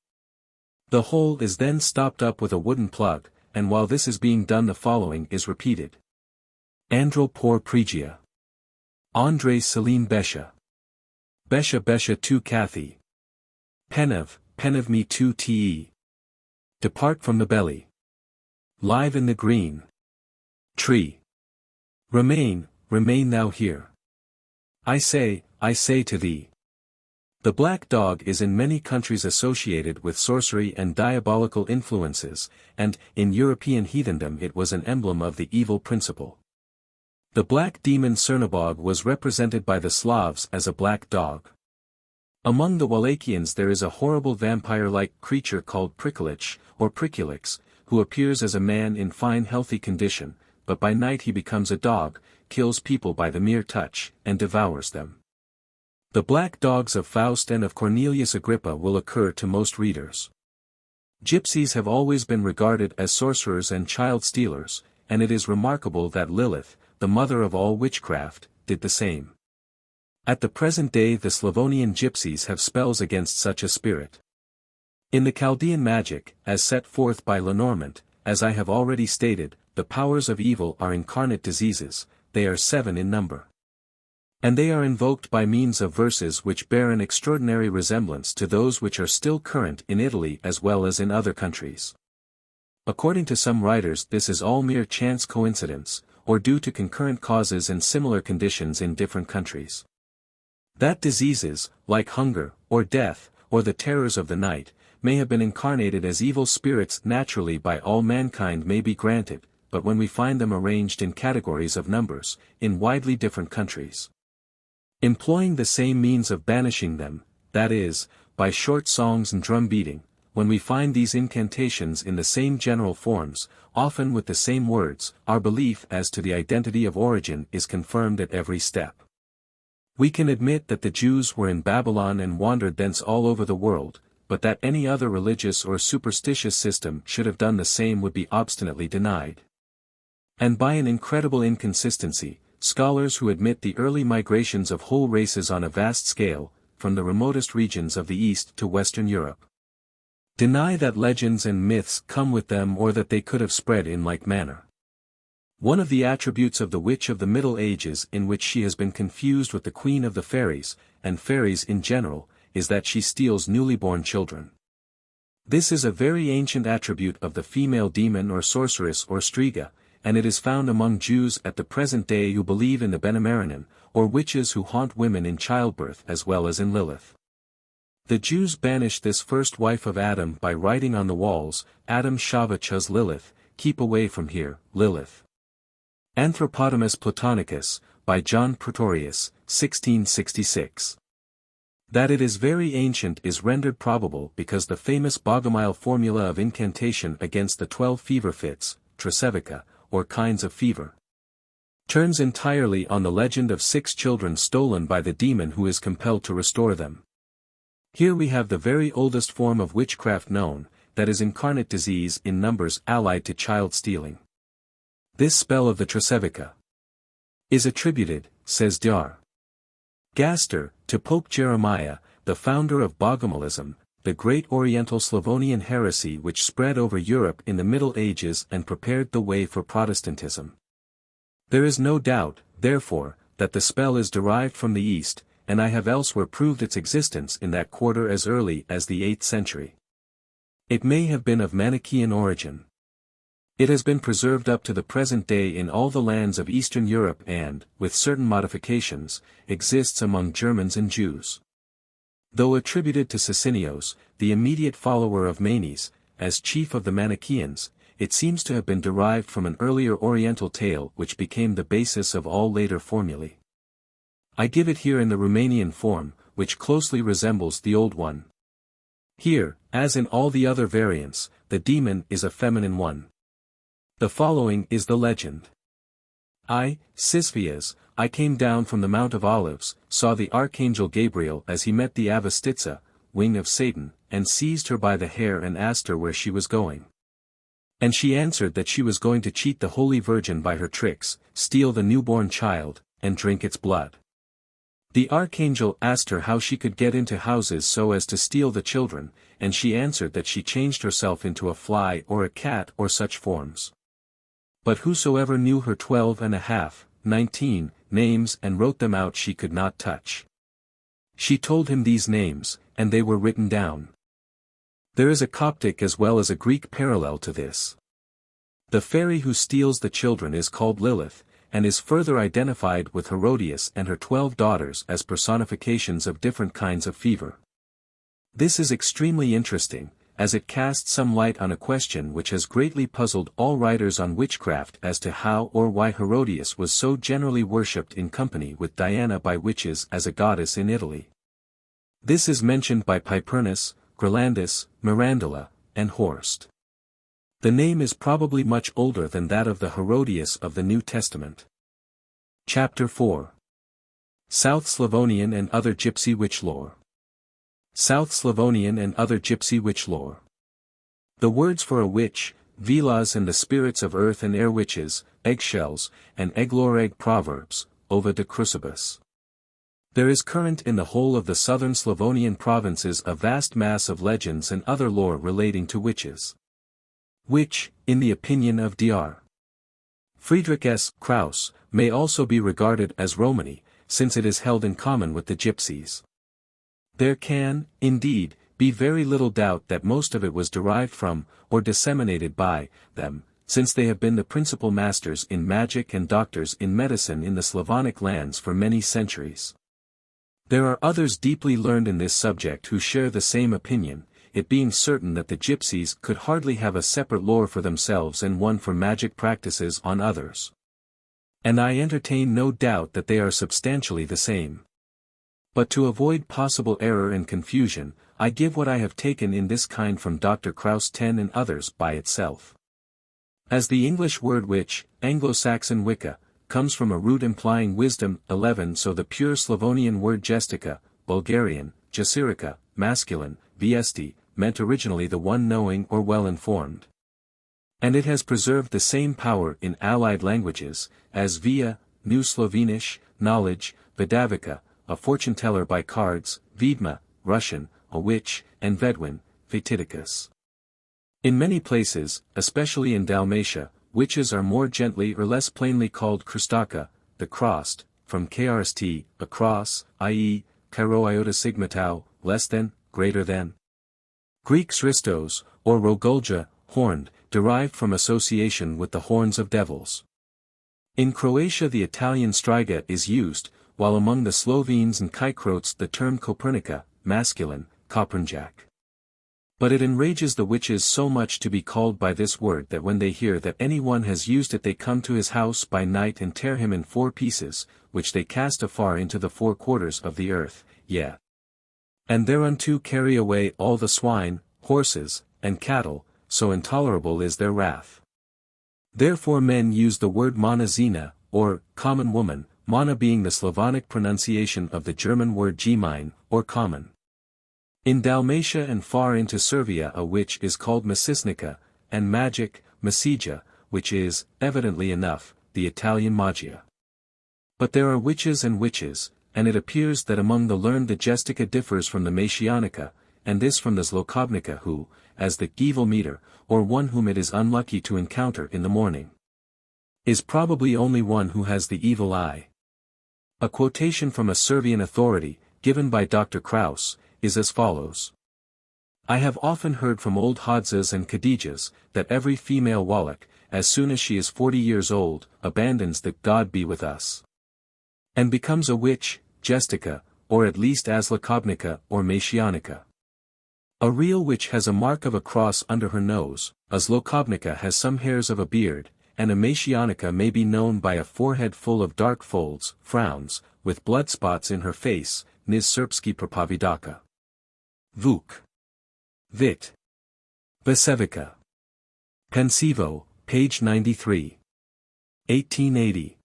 The hole is then stopped up with a wooden plug, and while this is being done the following is repeated. Andro por pregia. Andre Celine Besha. Besha Besha tu Kathy. Penev me tu te. Depart from the belly. Live in the green tree. Remain thou here. I say to thee. The black dog is in many countries associated with sorcery and diabolical influences, and, in European heathendom it was an emblem of the evil principle. The black demon Cernabog was represented by the Slavs as a black dog. Among the Wallachians there is a horrible vampire-like creature called Prikulich, or Prikulix, who appears as a man in fine healthy condition, but by night he becomes a dog, kills people by the mere touch, and devours them. The black dogs of Faust and of Cornelius Agrippa will occur to most readers. Gypsies have always been regarded as sorcerers and child stealers, and it is remarkable that Lilith, the mother of all witchcraft, did the same. At the present day the Slavonian gypsies have spells against such a spirit. In the Chaldean magic, as set forth by Lenormant, as I have already stated, the powers of evil are incarnate diseases, they are 7 in number. And they are invoked by means of verses which bear an extraordinary resemblance to those which are still current in Italy as well as in other countries. According to some writers this is all mere chance coincidence, or due to concurrent causes and similar conditions in different countries. That diseases, like hunger, or death, or the terrors of the night, may have been incarnated as evil spirits naturally by all mankind may be granted, but when we find them arranged in categories of numbers, in widely different countries, employing the same means of banishing them, that is, by short songs and drum beating, when we find these incantations in the same general forms, often with the same words, our belief as to the identity of origin is confirmed at every step. We can admit that the Jews were in Babylon and wandered thence all over the world, but that any other religious or superstitious system should have done the same would be obstinately denied. And by an incredible inconsistency, scholars who admit the early migrations of whole races on a vast scale, from the remotest regions of the East to Western Europe, deny that legends and myths come with them or that they could have spread in like manner. One of the attributes of the witch of the Middle Ages in which she has been confused with the queen of the fairies, and fairies in general, is that she steals newly born children. This is a very ancient attribute of the female demon or sorceress or striga, and it is found among Jews at the present day who believe in the Benemarinan, or witches who haunt women in childbirth as well as in Lilith. The Jews banished this first wife of Adam by writing on the walls, Adam Shavachas Lilith, keep away from here, Lilith. Anthropodamus Platonicus, by John Pretorius, 1666. That it is very ancient is rendered probable because the famous Bogomile formula of incantation against the 12 fever fits, Trisevica, or kinds of fever, turns entirely on the legend of 6 children stolen by the demon who is compelled to restore them. Here we have the very oldest form of witchcraft known, that is incarnate disease in numbers allied to child stealing. This spell of the Trisevica is attributed, says Dr. Gaster, to Pope Jeremiah, the founder of Bogomilism, the great Oriental Slavonian heresy which spread over Europe in the Middle Ages and prepared the way for Protestantism. There is no doubt, therefore, that the spell is derived from the East, and I have elsewhere proved its existence in that quarter as early as the 8th century. It may have been of Manichaean origin. It has been preserved up to the present day in all the lands of Eastern Europe and, with certain modifications, exists among Germans and Jews. Though attributed to Sicinios, the immediate follower of Manes, as chief of the Manichaeans, it seems to have been derived from an earlier Oriental tale which became the basis of all later formulae. I give it here in the Roumanian form, which closely resembles the old one. Here, as in all the other variants, the demon is a feminine one. The following is the legend. I, Sisvias, I came down from the Mount of Olives, saw the archangel Gabriel as he met the Avastitsa, wing of Satan, and seized her by the hair and asked her where she was going. And she answered that she was going to cheat the Holy Virgin by her tricks, steal the newborn child, and drink its blood. The archangel asked her how she could get into houses so as to steal the children, and she answered that she changed herself into a fly or a cat or such forms. But whosoever knew her 12.5, 19, names and wrote them out she could not touch. She told him these names, and they were written down. There is a Coptic as well as a Greek parallel to this. The fairy who steals the children is called Lilith, and is further identified with Herodias and her 12 daughters as personifications of different kinds of fever. This is extremely interesting, as it casts some light on a question which has greatly puzzled all writers on witchcraft as to how or why Herodias was so generally worshipped in company with Diana by witches as a goddess in Italy. This is mentioned by Pipernus, Grolandus, Mirandola, and Horst. The name is probably much older than that of the Herodias of the New Testament. Chapter 4. South Slavonian and other Gypsy witch lore. South Slavonian and other Gypsy witch lore. The words for a witch, vilas and the spirits of earth and air witches, eggshells, and eggloreg Proverbs, Ova de Crucibus. There is current in the whole of the southern Slavonian provinces a vast mass of legends and other lore relating to witches. Which, in the opinion of Dr. Friedrich S. Krauss, may also be regarded as Romany, since it is held in common with the Gypsies. There can, indeed, be very little doubt that most of it was derived from, or disseminated by, them, since they have been the principal masters in magic and doctors in medicine in the Slavonic lands for many centuries. There are others deeply learned in this subject who share the same opinion, it being certain that the Gypsies could hardly have a separate lore for themselves and one for magic practices on others. And I entertain no doubt that they are substantially the same. But to avoid possible error and confusion, I give what I have taken in this kind from Dr. Krauss 10 and others by itself. As the English word witch, Anglo-Saxon Wicca, comes from a root implying wisdom, 11, so the pure Slavonian word gestica, Bulgarian, jasirica, masculine, viesti, meant originally the one knowing or well-informed. And it has preserved the same power in allied languages, as via, New Slovenish, knowledge, Vidavica, a fortune-teller by cards, Vidma, Russian, a witch, and Vedwin, fatidicus. In many places, especially in Dalmatia, witches are more gently or less plainly called Christaka, the crossed, from krst, a cross, i.e., kairo iota sigma tau, less than, greater than. Greek Christos, or Rogulja, horned, derived from association with the horns of devils. In Croatia the Italian striga is used, while among the Slovenes and Kykriotes the term Kopernika, masculine, Kopernjak. But it enrages the witches so much to be called by this word that when they hear that any one has used it they come to his house by night and tear him in 4 pieces, which they cast afar into the 4 quarters of the earth, yea. And thereunto carry away all the swine, horses, and cattle, so intolerable is their wrath. Therefore men use the word monazina, or common woman, mana being the Slavonic pronunciation of the German word gemein, or common. In Dalmatia and far into Servia a witch is called Masisnica, and magic, Masija, which is, evidently enough, the Italian magia. But there are witches and witches, and it appears that among the learned the Gestica differs from the Masianica, and this from the Zlokobnica who, as the evil meter, or one whom it is unlucky to encounter in the morning, is probably only one who has the evil eye. A quotation from a Servian authority, given by Dr. Kraus, is as follows. I have often heard from old Hadzas and Khadijas, that every female Wallach, as soon as she is 40 years old, abandons the God be with us, and becomes a witch, Gestica, or at least Aslakobnica or Masianica. A real witch has a mark of a cross under her nose, a Zlokobnica has some hairs of a beard, and a Masianica may be known by a forehead full of dark folds, frowns, with blood spots in her face, Niz Serbski Propovidaka. Vuk. Vit. Vesevica. Pensivo, page 93. 1880.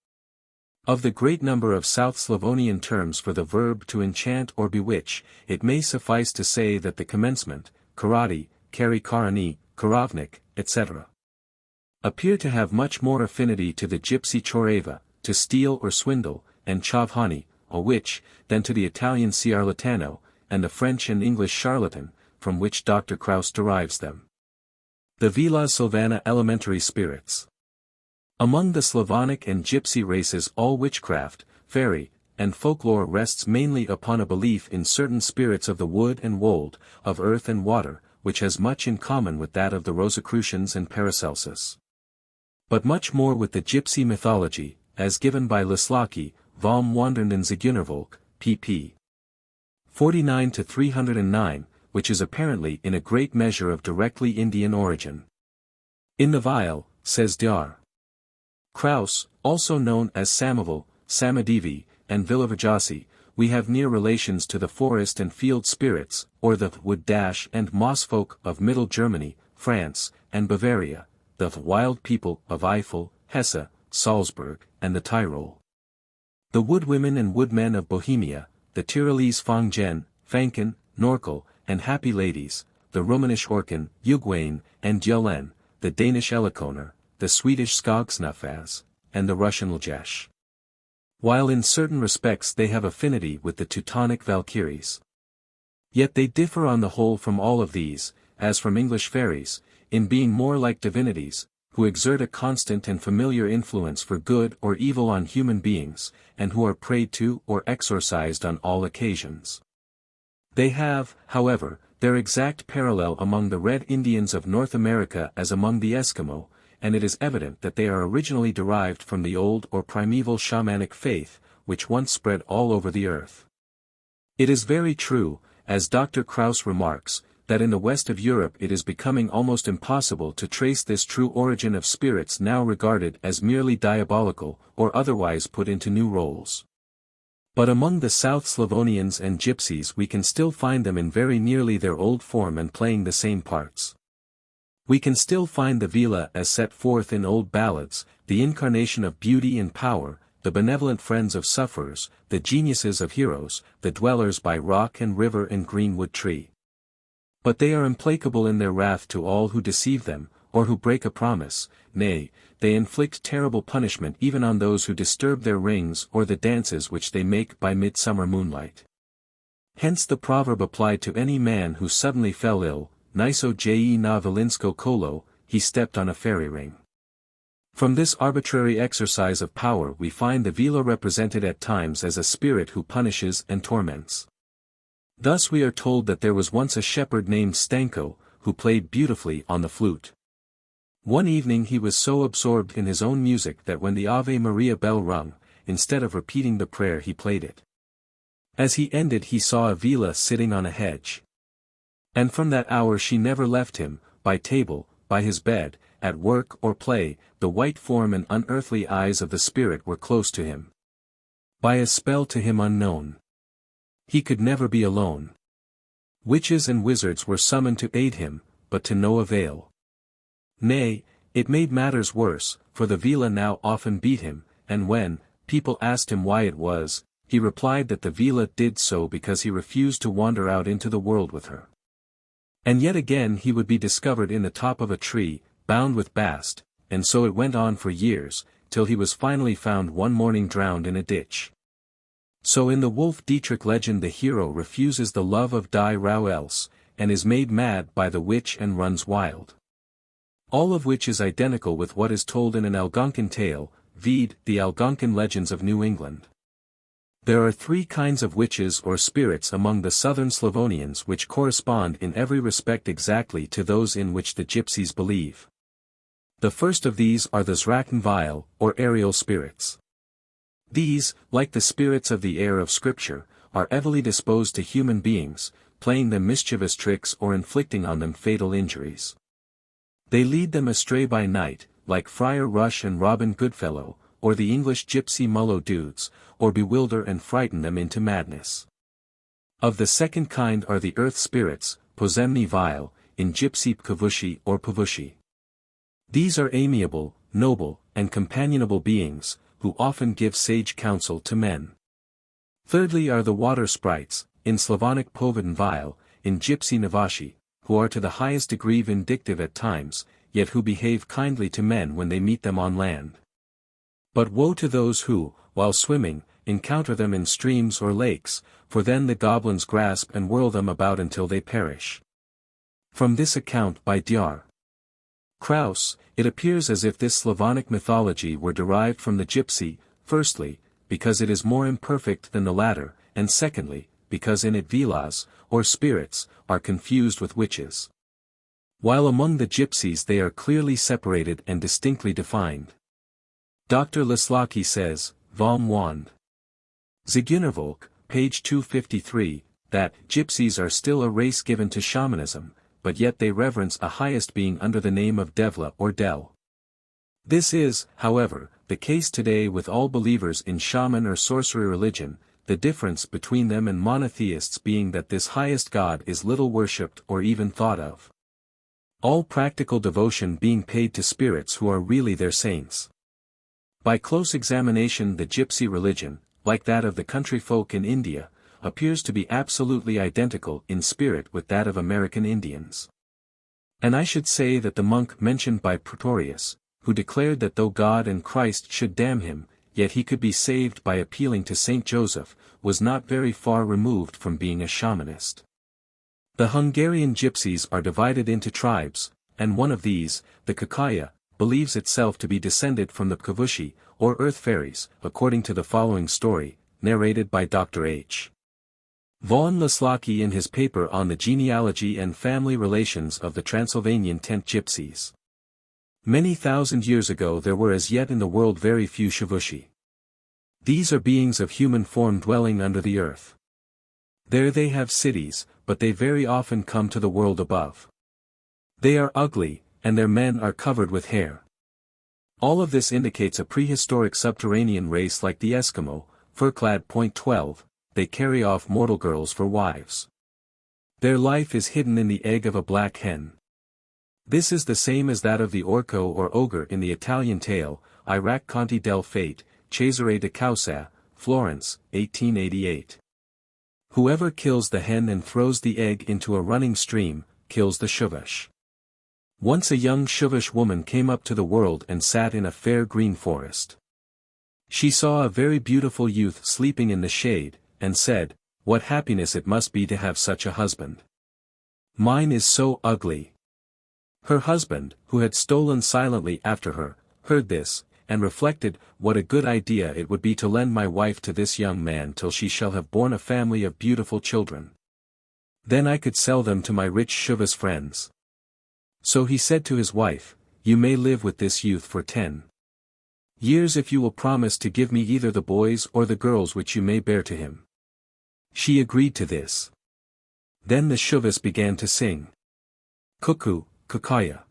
Of the great number of South Slavonian terms for the verb to enchant or bewitch, it may suffice to say that the commencement, karati, kari karani, karavnik, etc., appear to have much more affinity to the gypsy choreva, to steal or swindle, and chavhani, a witch, than to the Italian ciarlatano, and the French and English charlatan, from which Dr. Kraus derives them. The Vila Silvana elementary spirits. Among the Slavonic and Gypsy races all witchcraft, fairy, and folklore rests mainly upon a belief in certain spirits of the wood and wold, of earth and water, which has much in common with that of the Rosicrucians and Paracelsus. But much more with the Gypsy mythology, as given by Lislaki, Vom Wandernden Zigeunervolk, pp. 49-309, which is apparently in a great measure of directly Indian origin. In the Vial, says Dr. Kraus, also known as Samoval, Samadevi, and Villavajasi, we have near relations to the forest and field spirits, or the wood and moss folk of Middle Germany, France, and Bavaria, the wild people of Eifel, Hesse, Salzburg, and the Tyrol. The woodwomen and woodmen of Bohemia, the Tyrolese Fanggen, Fanken, Norkel, and happy ladies, the Romanish Orkan, Ugwain, and Djulen, the Danish Elikoner, the Swedish Skogsnafas, and the Russian Ljesh. While in certain respects they have affinity with the Teutonic Valkyries. Yet they differ on the whole from all of these, as from English fairies, in being more like divinities, who exert a constant and familiar influence for good or evil on human beings, and who are prayed to or exorcised on all occasions. They have, however, their exact parallel among the Red Indians of North America as among the Eskimo, and it is evident that they are originally derived from the old or primeval shamanic faith, which once spread all over the earth. It is very true, as Dr. Kraus remarks, that in the west of Europe it is becoming almost impossible to trace this true origin of spirits now regarded as merely diabolical, or otherwise put into new roles. But among the South Slavonians and Gypsies we can still find them in very nearly their old form and playing the same parts. We can still find the Vila as set forth in old ballads, the incarnation of beauty and power, the benevolent friends of sufferers, the geniuses of heroes, the dwellers by rock and river and greenwood tree. But they are implacable in their wrath to all who deceive them, or who break a promise, nay, they inflict terrible punishment even on those who disturb their rings or the dances which they make by midsummer moonlight. Hence the proverb applied to any man who suddenly fell ill, Niso je na Vilinsko kolo, he stepped on a fairy ring. From this arbitrary exercise of power we find the Vila represented at times as a spirit who punishes and torments. Thus we are told that there was once a shepherd named Stanko, who played beautifully on the flute. One evening he was so absorbed in his own music that when the Ave Maria bell rung, instead of repeating the prayer he played it. As he ended he saw a Vila sitting on a hedge. And from that hour she never left him, by table, by his bed, at work or play, the white form and unearthly eyes of the spirit were close to him. By a spell to him unknown. He could never be alone. Witches and wizards were summoned to aid him, but to no avail. Nay, it made matters worse, for the Vila now often beat him, and when people asked him why it was, he replied that the Vila did so because he refused to wander out into the world with her. And yet again he would be discovered in the top of a tree, bound with bast, and so it went on for years, till he was finally found one morning drowned in a ditch. So in the Wolf Dietrich legend the hero refuses the love of Die Rau else, and is made mad by the witch and runs wild. All of which is identical with what is told in an Algonquin tale, vide the Algonquin Legends of New England. There are three kinds of witches or spirits among the southern Slavonians which correspond in every respect exactly to those in which the Gypsies believe. The first of these are the Zrakenvile, or aerial spirits. These, like the spirits of the air of Scripture, are evilly disposed to human beings, playing them mischievous tricks or inflicting on them fatal injuries. They lead them astray by night, like Friar Rush and Robin Goodfellow, or the English gypsy Mullo Dudes, or bewilder and frighten them into madness. Of the second kind are the earth spirits, Pozemni Vile, in Gypsy Pkavushi or Pavushi. These are amiable, noble, and companionable beings, who often give sage counsel to men. Thirdly are the water sprites, in Slavonic Povedan Vile, in Gypsy Navashi, who are to the highest degree vindictive at times, yet who behave kindly to men when they meet them on land. But woe to those who, while swimming, encounter them in streams or lakes, for then the goblins grasp and whirl them about until they perish. From this account by Dr. Kraus, it appears as if this Slavonic mythology were derived from the gypsy, firstly, because it is more imperfect than the latter, and secondly, because in it vilas, or spirits, are confused with witches. While among the gypsies they are clearly separated and distinctly defined. Dr. Lislaki says, Vom Wand. Zigunervolk, page 253, that gypsies are still a race given to shamanism, but yet they reverence a highest being under the name of Devla or Del. This is, however, the case today with all believers in shaman or sorcery religion, the difference between them and monotheists being that this highest god is little worshipped or even thought of. All practical devotion being paid to spirits who are really their saints. By close examination the gypsy religion, like that of the country folk in India, appears to be absolutely identical in spirit with that of American Indians. And I should say that the monk mentioned by Pretorius, who declared that though God and Christ should damn him, yet he could be saved by appealing to Saint Joseph, was not very far removed from being a shamanist. The Hungarian gypsies are divided into tribes, and one of these, the Kakaya, believes itself to be descended from the Pkavushi, or earth fairies, according to the following story, narrated by Dr. H. Von Lislaki in his paper on the genealogy and family relations of the Transylvanian tent gypsies. Many thousand years ago there were as yet in the world very few Shavushi. These are beings of human form dwelling under the earth. There they have cities, but they very often come to the world above. They are ugly, and their men are covered with hair. All of this indicates a prehistoric subterranean race like the Eskimo, fur-clad. 12, they carry off mortal girls for wives. Their life is hidden in the egg of a black hen. This is the same as that of the Orco or ogre in the Italian tale, I Racconti del Fate, Cesare de Causa, Florence, 1888. Whoever kills the hen and throws the egg into a running stream, kills the Shuvash. Once a young Shuvash woman came up to the world and sat in a fair green forest. She saw a very beautiful youth sleeping in the shade, and said, "What happiness it must be to have such a husband." Mine is so ugly. Her husband, who had stolen silently after her, heard this, and reflected, what a good idea it would be to lend my wife to this young man till she shall have borne a family of beautiful children. Then I could sell them to my rich Shuvas friends. So he said to his wife, You may live with this youth for 10 years if you will promise to give me either the boys or the girls which you may bear to him. She agreed to this. Then the Shuvas began to sing. Cuckoo, Kukaya.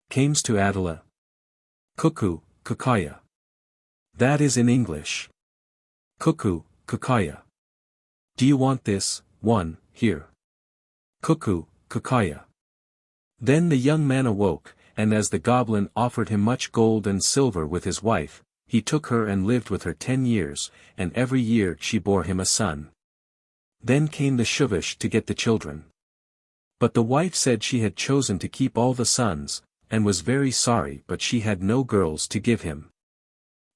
Cames to Adela. Cuckoo, Kukaya. That is in English. Cuckoo, Kukaya. Do you want this, one, here? Cuckoo, Kukaya. Then the young man awoke, and as the goblin offered him much gold and silver with his wife, he took her and lived with her 10 years, and every year she bore him a son. Then came the Shuvish to get the children. But the wife said she had chosen to keep all the sons, and was very sorry but she had no girls to give him.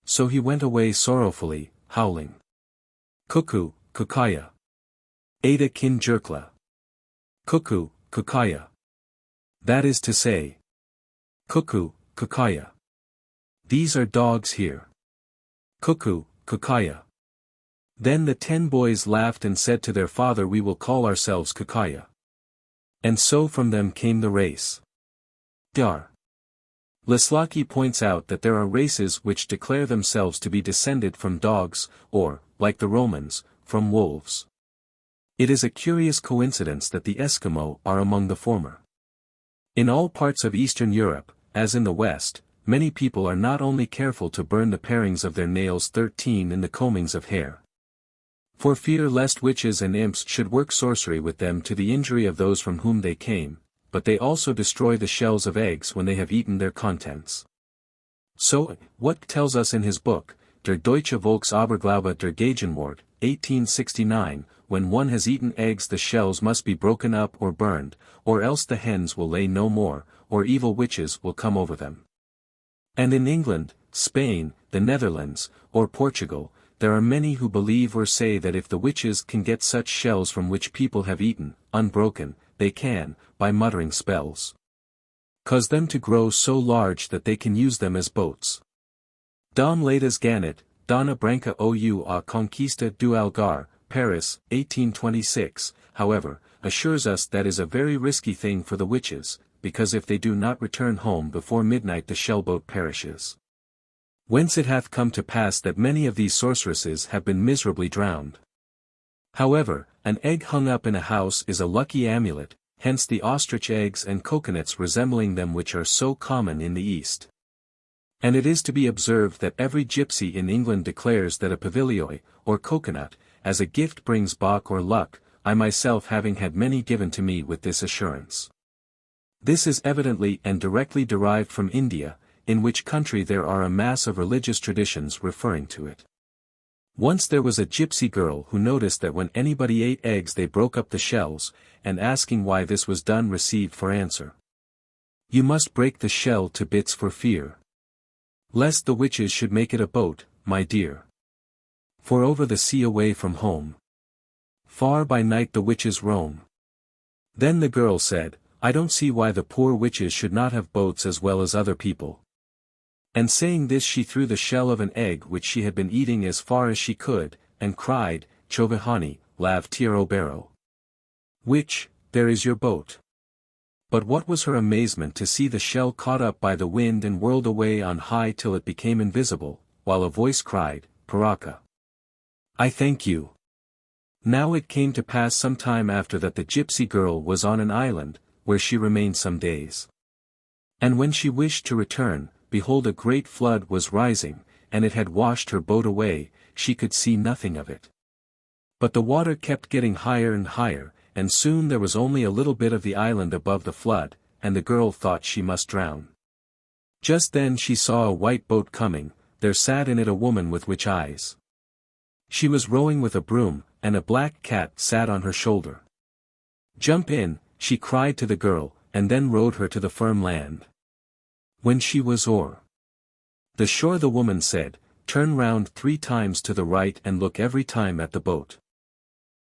So he went away sorrowfully, howling. Cuckoo, Kukaya. Ada kin jerkla. Cuckoo, Kukaya. That is to say. Cuckoo, Kukaya. These are dogs here. Cuckoo, Kukaya. Then the 10 boys laughed and said to their father, We will call ourselves Kukaya. And so from them came the race. Dar. Leslaki points out that there are races which declare themselves to be descended from dogs, or, like the Romans, from wolves. It is a curious coincidence that the Eskimo are among the former. In all parts of Eastern Europe, as in the West, many people are not only careful to burn the parings of their nails 13 in the combings of hair, for fear lest witches and imps should work sorcery with them to the injury of those from whom they came, but they also destroy the shells of eggs when they have eaten their contents. So, Watt tells us in his book, Der Deutsche Volksaberglaube der Gegenwart, 1869, when one has eaten eggs the shells must be broken up or burned, or else the hens will lay no more, or evil witches will come over them. And in England, Spain, the Netherlands, or Portugal, there are many who believe or say that if the witches can get such shells from which people have eaten, unbroken, they can, by muttering spells, cause them to grow so large that they can use them as boats. Dom Ladas Ganet, Dona Branca ou a Conquista do Algar, Paris, 1826, however, assures us that is a very risky thing for the witches, because if they do not return home before midnight the shellboat perishes. Whence it hath come to pass that many of these sorceresses have been miserably drowned. However, an egg hung up in a house is a lucky amulet, hence the ostrich eggs and coconuts resembling them which are so common in the East. And it is to be observed that every gypsy in England declares that a pavilioi, or coconut, as a gift brings bach or luck, I myself having had many given to me with this assurance. This is evidently and directly derived from India, in which country there are a mass of religious traditions referring to it. Once there was a gypsy girl who noticed that when anybody ate eggs they broke up the shells, and asking why this was done received for answer, You must break the shell to bits for fear lest the witches should make it a boat, my dear. For over the sea away from home, far by night the witches roam. Then the girl said, I don't see why the poor witches should not have boats as well as other people. And saying this she threw the shell of an egg which she had been eating as far as she could, and cried, Chovihani, lav tiro baro. Which, there is your boat. But what was her amazement to see the shell caught up by the wind and whirled away on high till it became invisible, while a voice cried, Paraka. I thank you. Now it came to pass some time after that the gypsy girl was on an island, where she remained some days. And when she wished to return, behold a great flood was rising, and it had washed her boat away, she could see nothing of it. But the water kept getting higher and higher, and soon there was only a little bit of the island above the flood, and the girl thought she must drown. Just then she saw a white boat coming, there sat in it a woman with witch eyes. She was rowing with a broom, and a black cat sat on her shoulder. Jump in, she cried to the girl, and then rowed her to the firm land. When she was o'er the shore the woman said, Turn round 3 times to the right and look every time at the boat.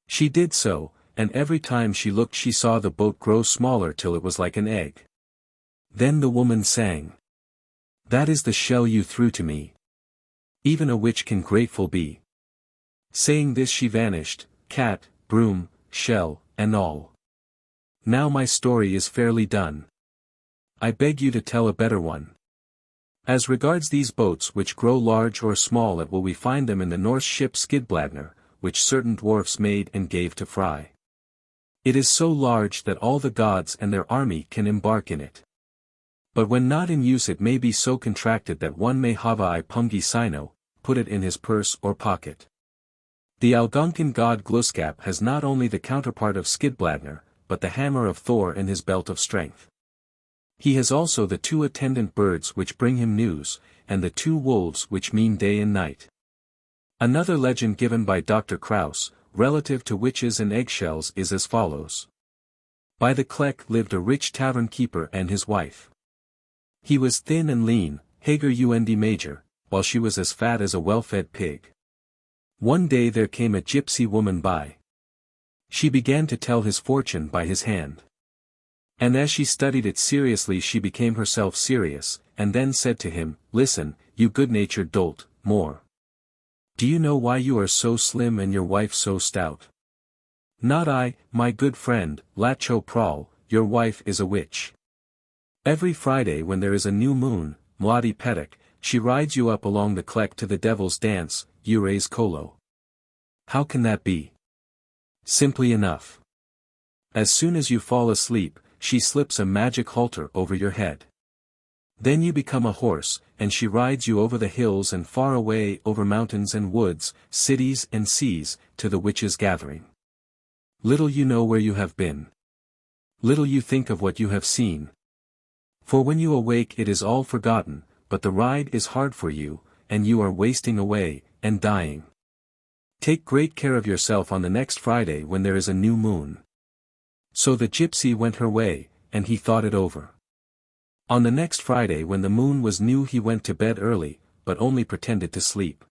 She did so, and every time she looked she saw the boat grow smaller till it was like an egg. Then the woman sang. "That is the shell you threw to me. Even a witch can grateful be." Saying this she vanished, cat, broom, shell, and all. Now my story is fairly done. I beg you to tell a better one. As regards these boats which grow large or small, it will we find them in the Norse ship Skidbladnir, which certain dwarfs made and gave to Fry. It is so large that all the gods and their army can embark in it. But when not in use it may be so contracted that one may hava I pungi sino, put it in his purse or pocket. The Algonquin god Gluskap has not only the counterpart of Skidbladnir, but the hammer of Thor and his belt of strength. He has also the 2 attendant birds which bring him news, and the 2 wolves which mean day and night. Another legend given by Dr. Krauss, relative to witches and eggshells, is as follows. By the Kleck lived a rich tavern keeper and his wife. He was thin and lean, Hager und Major, while she was as fat as a well-fed pig. One day there came a gypsy woman by. She began to tell his fortune by his hand. And as she studied it seriously she became herself serious, and then said to him, "Listen, you good-natured dolt, more. Do you know why you are so slim and your wife so stout?" "Not I, my good friend, Lacho Prawl, your wife is a witch. Every Friday when there is a new moon, Mladi Petak, she rides you up along the Kleck to the devil's dance, Ures Kolo." "How can that be?" "Simply enough. As soon as you fall asleep, she slips a magic halter over your head. Then you become a horse, and she rides you over the hills and far away over mountains and woods, cities and seas, to the witches' gathering. Little you know where you have been. Little you think of what you have seen. For when you awake it is all forgotten, but the ride is hard for you, and you are wasting away, and dying. Take great care of yourself on the next Friday when there is a new moon." So the gypsy went her way, and he thought it over. On the next Friday when the moon was new he went to bed early, but only pretended to sleep.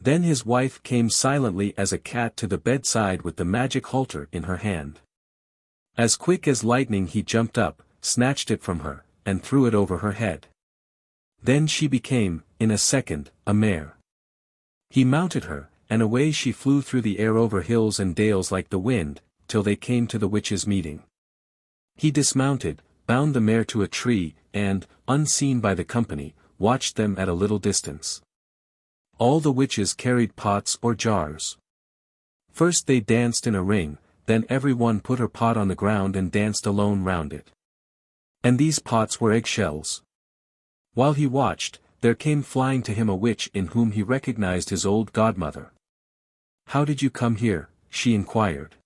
Then his wife came silently as a cat to the bedside with the magic halter in her hand. As quick as lightning he jumped up, snatched it from her, and threw it over her head. Then she became, in a second, a mare. He mounted her, and away she flew through the air over hills and dales like the wind, till they came to the witches' meeting. He dismounted, bound the mare to a tree, and, unseen by the company, watched them at a little distance. All the witches carried pots or jars. First they danced in a ring, then every one put her pot on the ground and danced alone round it. And these pots were eggshells. While he watched, there came flying to him a witch in whom he recognized his old godmother. "How did you come here?" she inquired.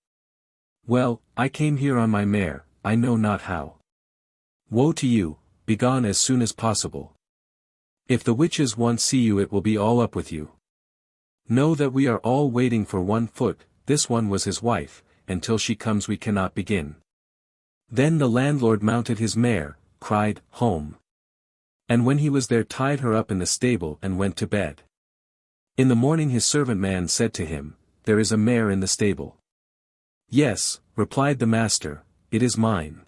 "Well, I came here on my mare, I know not how." "Woe to you, begone as soon as possible. If the witches once see you it will be all up with you. Know that we are all waiting for one foot," this one was his wife, "and till she comes we cannot begin." Then the landlord mounted his mare, cried, "Home!" And when he was there tied her up in the stable and went to bed. In the morning his servant man said to him, "There is a mare in the stable." "Yes," replied the master, "it is mine."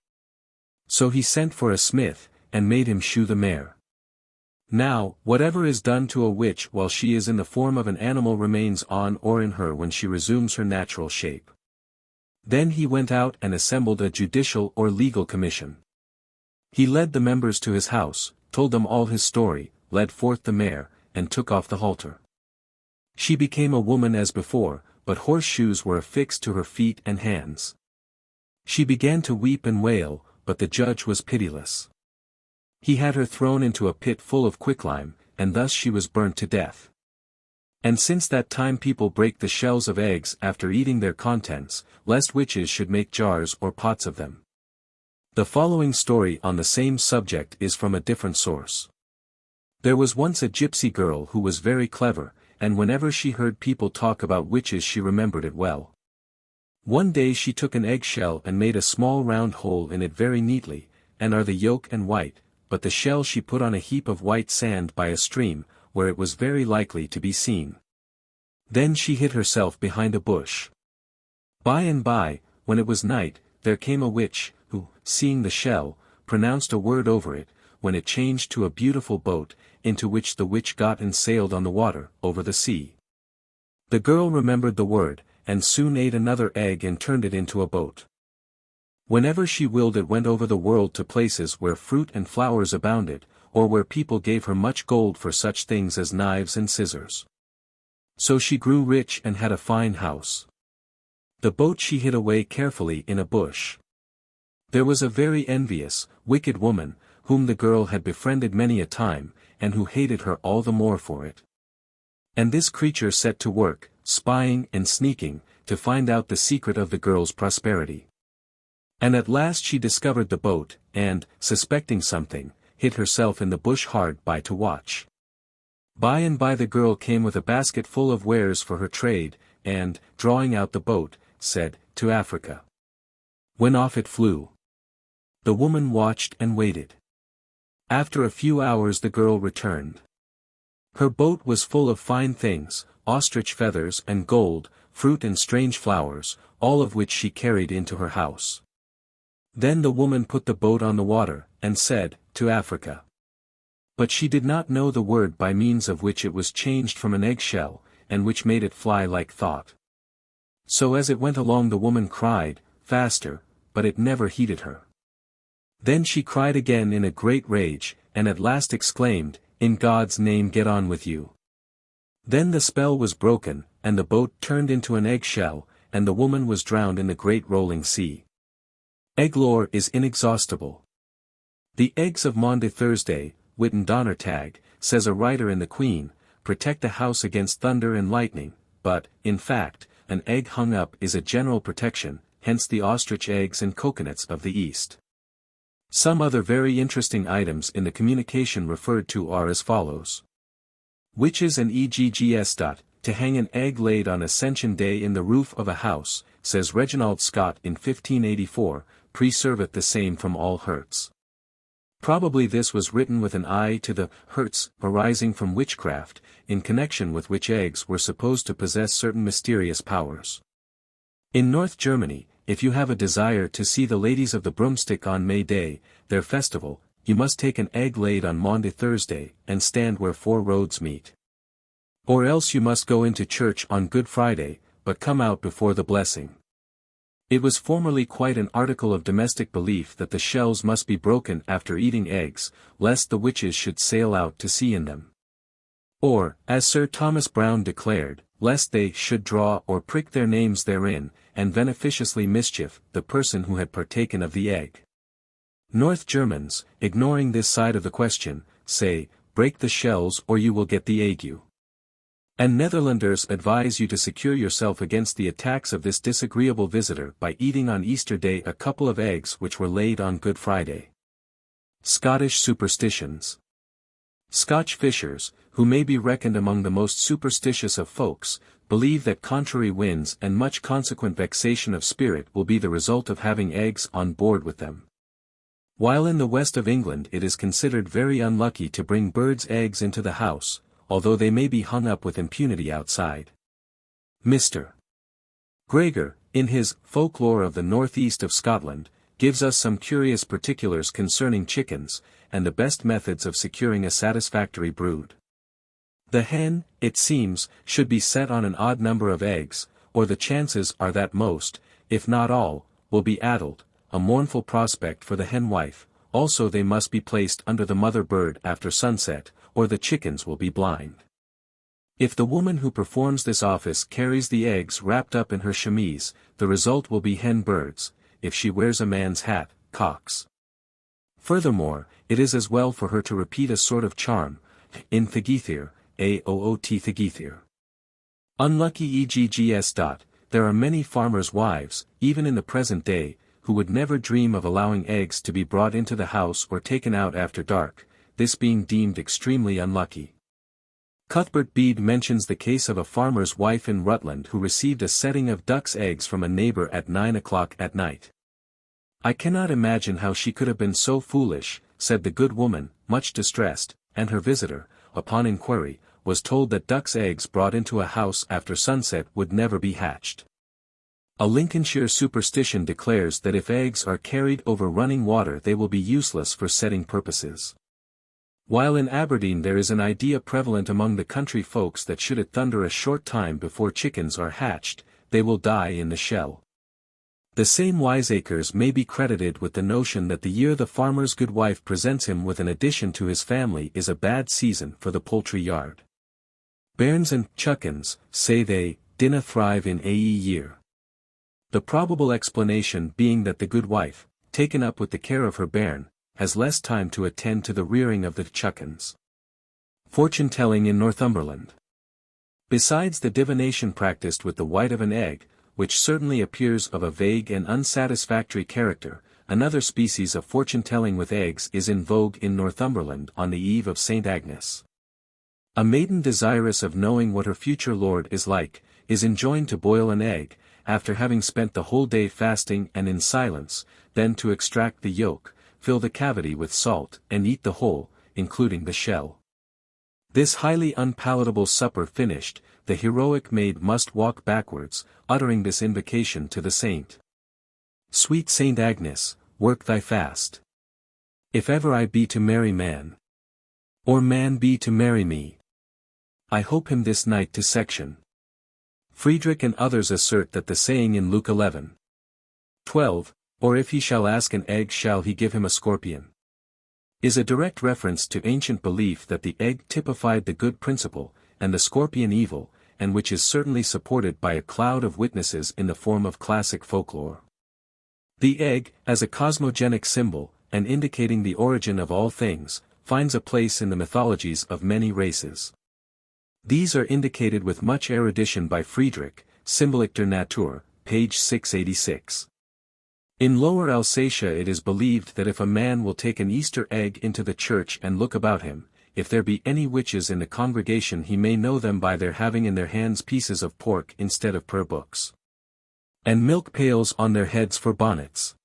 So he sent for a smith, and made him shoe the mare. Now, whatever is done to a witch while she is in the form of an animal remains on or in her when she resumes her natural shape. Then he went out and assembled a judicial or legal commission. He led the members to his house, told them all his story, led forth the mare, and took off the halter. She became a woman as before, but horseshoes were affixed to her feet and hands. She began to weep and wail, but the judge was pitiless. He had her thrown into a pit full of quicklime, and thus she was burnt to death. And since that time people break the shells of eggs after eating their contents, lest witches should make jars or pots of them. The following story on the same subject is from a different source. There was once a gypsy girl who was very clever, and whenever she heard people talk about witches she remembered it well. One day she took an eggshell and made a small round hole in it very neatly, and are the yolk and white, but the shell she put on a heap of white sand by a stream, where it was very likely to be seen. Then she hid herself behind a bush. By and by, when it was night, there came a witch, who, seeing the shell, pronounced a word over it, when it changed to a beautiful boat, into which the witch got and sailed on the water, over the sea. The girl remembered the word, and soon ate another egg and turned it into a boat. Whenever she willed it went over the world to places where fruit and flowers abounded, or where people gave her much gold for such things as knives and scissors. So she grew rich and had a fine house. The boat she hid away carefully in a bush. There was a very envious, wicked woman, whom the girl had befriended many a time, and who hated her all the more for it. And this creature set to work, spying and sneaking, to find out the secret of the girl's prosperity. And at last she discovered the boat, and, suspecting something, hid herself in the bush hard by to watch. By and by the girl came with a basket full of wares for her trade, and, drawing out the boat, said, "To Africa." When off it flew. The woman watched and waited. After a few hours the girl returned. Her boat was full of fine things, ostrich feathers and gold, fruit and strange flowers, all of which she carried into her house. Then the woman put the boat on the water, and said, "To Africa." But she did not know the word by means of which it was changed from an egg-shell, and which made it fly like thought. So as it went along the woman cried, faster, but it never heeded her. Then she cried again in a great rage, and at last exclaimed, "In God's name get on with you." Then the spell was broken, and the boat turned into an egg-shell, and the woman was drowned in the great rolling sea. Egg-lore is inexhaustible. The eggs of Maundy Thursday, Witten Donnertag, says a writer in the Queen, protect the house against thunder and lightning, but, in fact, an egg hung up is a general protection, hence the ostrich eggs and coconuts of the East. Some other very interesting items in the communication referred to are as follows. Witches and eggs. To hang an egg laid on Ascension Day in the roof of a house, says Reginald Scott in 1584, preserveth the same from all hurts. Probably this was written with an eye to the hurts arising from witchcraft, in connection with which eggs were supposed to possess certain mysterious powers. In North Germany, if you have a desire to see the ladies of the broomstick on May Day, their festival, you must take an egg laid on Maundy Thursday, and stand where four roads meet. Or else you must go into church on Good Friday, but come out before the blessing. It was formerly quite an article of domestic belief that the shells must be broken after eating eggs, lest the witches should sail out to sea in them. Or, as Sir Thomas Browne declared, lest they should draw or prick their names therein, and beneficiously mischief the person who had partaken of the egg. North Germans, ignoring this side of the question, say, break the shells or you will get the ague. And Netherlanders advise you to secure yourself against the attacks of this disagreeable visitor by eating on Easter Day a couple of eggs which were laid on Good Friday. Scottish Superstitions. Scotch fishers, who may be reckoned among the most superstitious of folks, believe that contrary winds and much consequent vexation of spirit will be the result of having eggs on board with them. While in the west of England it is considered very unlucky to bring birds' eggs into the house, although they may be hung up with impunity outside. Mr. Gregor, in his Folklore of the Northeast of Scotland, gives us some curious particulars concerning chickens, and the best methods of securing a satisfactory brood. The hen, it seems, should be set on an odd number of eggs, or the chances are that most, if not all, will be addled, a mournful prospect for the hen wife. Also they must be placed under the mother bird after sunset, or the chickens will be blind. If the woman who performs this office carries the eggs wrapped up in her chemise, the result will be hen birds, if she wears a man's hat, cocks. Furthermore, it is as well for her to repeat a sort of charm, in Thagithir, aoot Thagithir. Unlucky eggs. There are many farmers' wives, even in the present day, who would never dream of allowing eggs to be brought into the house or taken out after dark, this being deemed extremely unlucky. Cuthbert Bede mentions the case of a farmer's wife in Rutland who received a setting of duck's eggs from a neighbor at 9 o'clock at night. "I cannot imagine how she could have been so foolish," said the good woman, much distressed, and her visitor, upon inquiry, was told that duck's eggs brought into a house after sunset would never be hatched. A Lincolnshire superstition declares that if eggs are carried over running water they will be useless for setting purposes. While in Aberdeen there is an idea prevalent among the country folks that should it thunder a short time before chickens are hatched, they will die in the shell. The same wiseacres may be credited with the notion that the year the farmer's good wife presents him with an addition to his family is a bad season for the poultry yard. Bairns and chuckens, say they, dinna thrive in ae year. The probable explanation being that the good wife, taken up with the care of her bairn, has less time to attend to the rearing of the chuckens. Fortune-telling in Northumberland. Besides the divination practiced with the white of an egg, which certainly appears of a vague and unsatisfactory character, another species of fortune-telling with eggs is in vogue in Northumberland on the eve of St. Agnes. A maiden desirous of knowing what her future lord is like, is enjoined to boil an egg, after having spent the whole day fasting and in silence, then to extract the yolk, fill the cavity with salt, and eat the whole, including the shell. This highly unpalatable supper finished, the heroic maid must walk backwards, uttering this invocation to the saint. Sweet Saint Agnes, work thy fast. If ever I be to marry man, or man be to marry me, I hope him this night to section. Friedrich and others assert that the saying in Luke 11:12, or if he shall ask an egg shall he give him a scorpion, is a direct reference to ancient belief that the egg typified the good principle, and the scorpion evil, and which is certainly supported by a cloud of witnesses in the form of classic folklore. The egg, as a cosmogenic symbol, and indicating the origin of all things, finds a place in the mythologies of many races. These are indicated with much erudition by Friedrich, Symbolic der Natur, page 686. In Lower Alsatia it is believed that if a man will take an Easter egg into the church and look about him, if there be any witches in the congregation he may know them by their having in their hands pieces of pork instead of prayer books, and milk pails on their heads for bonnets.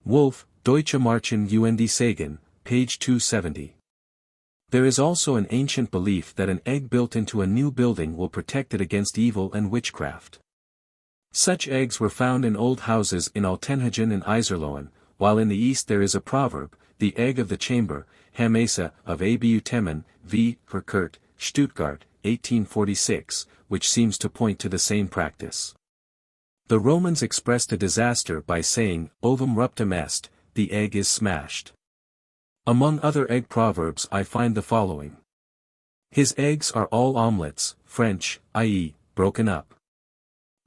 Wolf, Deutsche Marchen und Sagen, page 270. There is also an ancient belief that an egg built into a new building will protect it against evil and witchcraft. Such eggs were found in old houses in Altenhagen and Iserlohn, while in the east there is a proverb, the egg of the chamber, Hamesa, of Abutemen, v. Verkurt, Stuttgart, 1846, which seems to point to the same practice. The Romans expressed a disaster by saying, ovum ruptum est, the egg is smashed. Among other egg proverbs I find the following. His eggs are all omelets, French, i.e., broken up.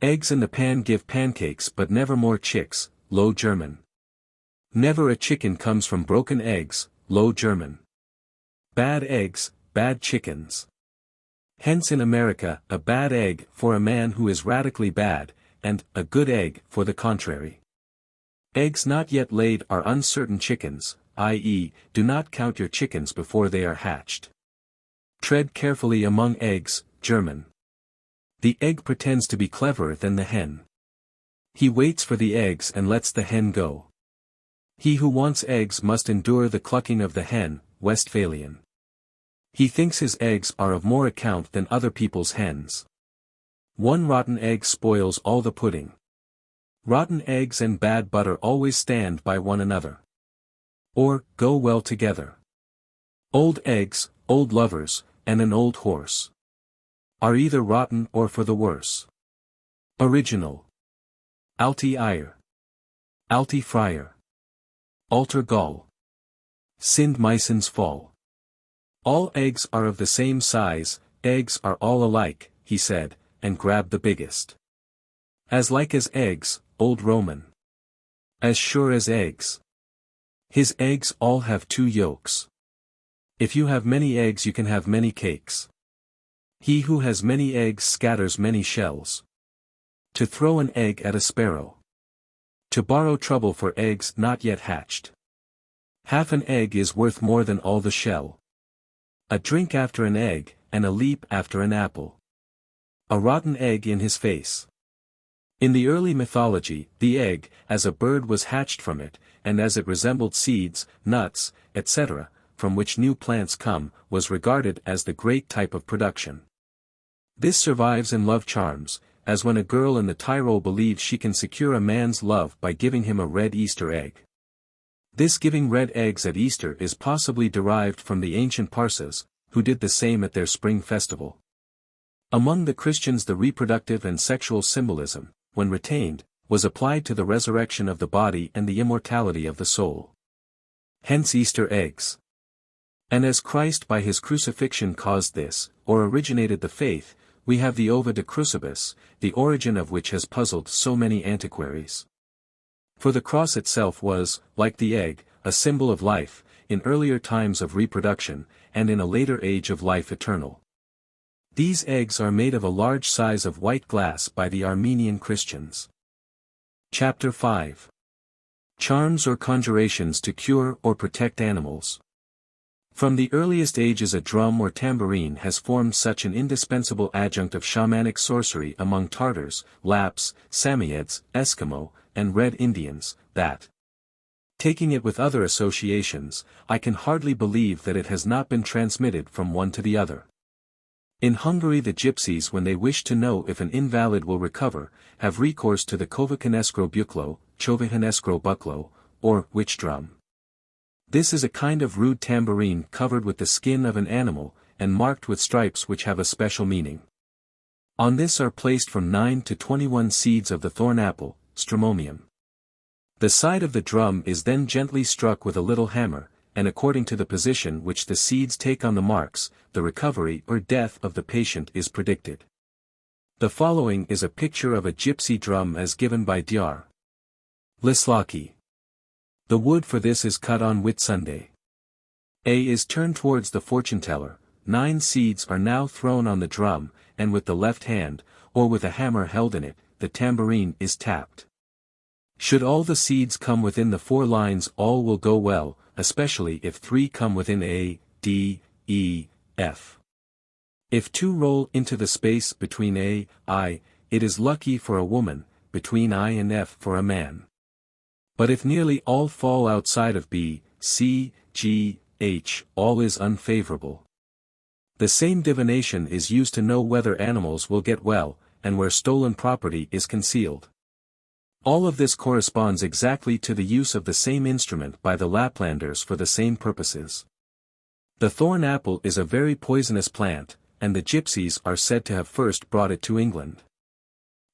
Eggs in the pan give pancakes but never more chicks, Low German. Never a chicken comes from broken eggs, Low German. Bad eggs, bad chickens. Hence in America, a bad egg for a man who is radically bad, and a good egg for the contrary. Eggs not yet laid are uncertain chickens, i.e., do not count your chickens before they are hatched. Tread carefully among eggs, German. The egg pretends to be cleverer than the hen. He waits for the eggs and lets the hen go. He who wants eggs must endure the clucking of the hen, Westphalian. He thinks his eggs are of more account than other people's hens. One rotten egg spoils all the pudding. Rotten eggs and bad butter always stand by one another, or go well together. Old eggs, old lovers, and an old horse are either rotten or for the worse. Original. Alte Eier. Alte Friar. Alter Gall. Sind meistens Fall. All eggs are of the same size, eggs are all alike, he said, and grabbed the biggest. As like as eggs, old Roman. As sure as eggs. His eggs all have 2 yolks. If you have many eggs you can have many cakes. He who has many eggs scatters many shells. To throw an egg at a sparrow. To borrow trouble for eggs not yet hatched. Half an egg is worth more than all the shell. A drink after an egg, and a leap after an apple. A rotten egg in his face. In the early mythology, the egg, as a bird was hatched from it, and as it resembled seeds, nuts, etc., from which new plants come, was regarded as the great type of production. This survives in love charms, as when a girl in the Tyrol believes she can secure a man's love by giving him a red Easter egg. This giving red eggs at Easter is possibly derived from the ancient Parsis, who did the same at their spring festival. Among the Christians the reproductive and sexual symbolism, when retained, was applied to the resurrection of the body and the immortality of the soul. Hence Easter eggs. And as Christ by his crucifixion caused this, or originated the faith, we have the ova de crucibus, the origin of which has puzzled so many antiquaries. For the cross itself was, like the egg, a symbol of life, in earlier times of reproduction, and in a later age of life eternal. These eggs are made of a large size of white glass by the Armenian Christians. Chapter 5. Charms or conjurations to cure or protect animals. From the earliest ages a drum or tambourine has formed such an indispensable adjunct of shamanic sorcery among Tartars, Lapps, Samoyeds, Eskimo, and Red Indians, that, taking it with other associations, I can hardly believe that it has not been transmitted from one to the other. In Hungary the Gypsies, when they wish to know if an invalid will recover, have recourse to the kovakaneskro buklo, chovahaneskro buklo, or witch drum. This is a kind of rude tambourine covered with the skin of an animal, and marked with stripes which have a special meaning. On this are placed from 9 to 21 seeds of the thorn apple, stramonium. The side of the drum is then gently struck with a little hammer, and according to the position which the seeds take on the marks, the recovery or death of the patient is predicted. The following is a picture of a gypsy drum as given by Dr. Lislaki. The wood for this is cut on Whitsunday. A is turned towards the fortune-teller, 9 seeds are now thrown on the drum, and with the left hand, or with a hammer held in it, the tambourine is tapped. Should all the seeds come within the 4 lines all will go well, especially if 3 come within A, D, E, F. If 2 roll into the space between A, I, it is lucky for a woman, between I and F for a man. But if nearly all fall outside of B, C, G, H, all is unfavorable. The same divination is used to know whether animals will get well, and where stolen property is concealed. All of this corresponds exactly to the use of the same instrument by the Laplanders for the same purposes. The thorn apple is a very poisonous plant, and the Gypsies are said to have first brought it to England.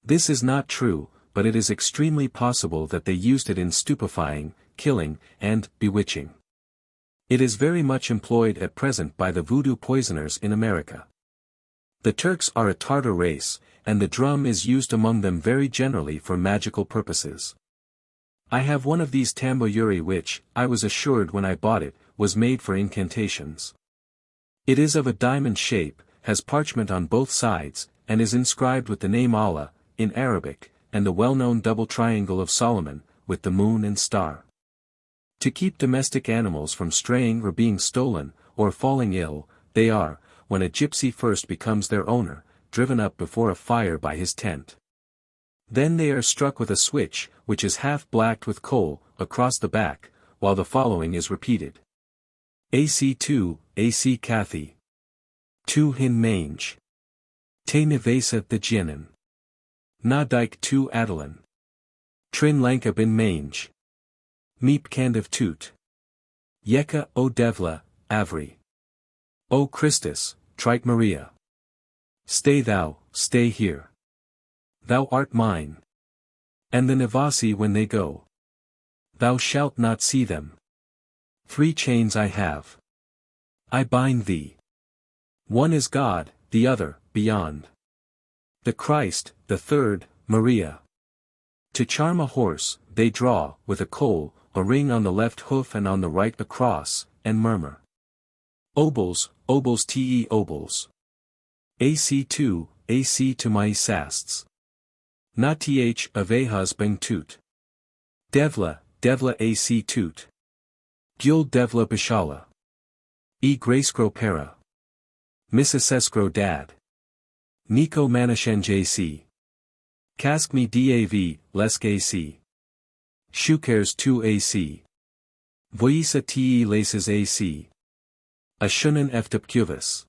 This is not true, but it is extremely possible that they used it in stupefying, killing, and bewitching. It is very much employed at present by the voodoo poisoners in America. The Turks are a Tartar race, and the drum is used among them very generally for magical purposes. I have one of these tambouri which, I was assured when I bought it, was made for incantations. It is of a diamond shape, has parchment on both sides, and is inscribed with the name Allah, in Arabic, and the well-known double triangle of Solomon, with the moon and star. To keep domestic animals from straying or being stolen, or falling ill, they are, when a gypsy first becomes their owner, driven up before a fire by his tent. Then they are struck with a switch, which is half blacked with coal, across the back, while the following is repeated. AC2, AC Kathy. 2 hin mange. Te nevesa the jinnen. Na dike 2 Adelan. Trin lanka bin mange. Meep kandiv toot. Yeka o devla, avri. O Christus, trite Maria. Stay here. Thou art mine. And the Navasi when they go. Thou shalt not see them. 3 chains I have. I bind thee. One is God, the other, beyond. The Christ, the third, Maria. To charm a horse, they draw, with a coal, a ring on the left hoof and on the right a cross, and murmur. Obols, obols te obols. AC2, AC to my sasts. Na th avehas beng toot. Devla, devla AC toot. Gul devla bishala. E gracekro para. Mississeskro dad. Nico manashen jc. Kask me dav, lesk ac. Shukers 2 ac. Voisa te laces ac. Ashunan efta pkuvis.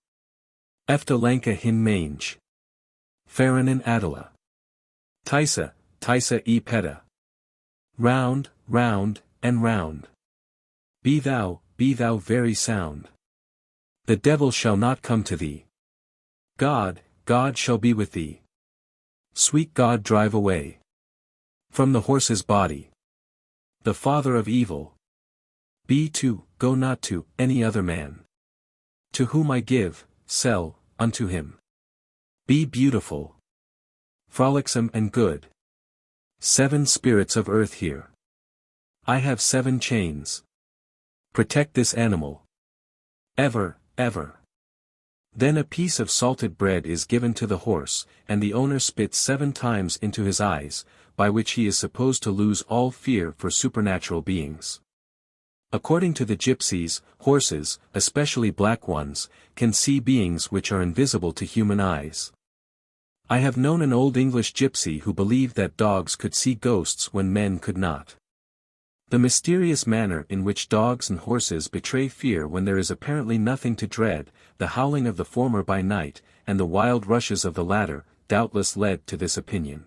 Efta lanka hin mange. Faranin adela. Tisa, Tisa e peta. Round, round, and round. Be thou very sound. The devil shall not come to thee. God, God shall be with thee. Sweet God drive away from the horse's body the father of evil. Be to, go not to, any other man. To whom I give, sell, unto him. Be beautiful, frolicsome and good. 7 spirits of earth here. I have 7 chains. Protect this animal. Ever, ever. Then a piece of salted bread is given to the horse, and the owner spits 7 times into his eyes, by which he is supposed to lose all fear for supernatural beings. According to the Gypsies, horses, especially black ones, can see beings which are invisible to human eyes. I have known an old English gypsy who believed that dogs could see ghosts when men could not. The mysterious manner in which dogs and horses betray fear when there is apparently nothing to dread, the howling of the former by night, and the wild rushes of the latter, doubtless led to this opinion.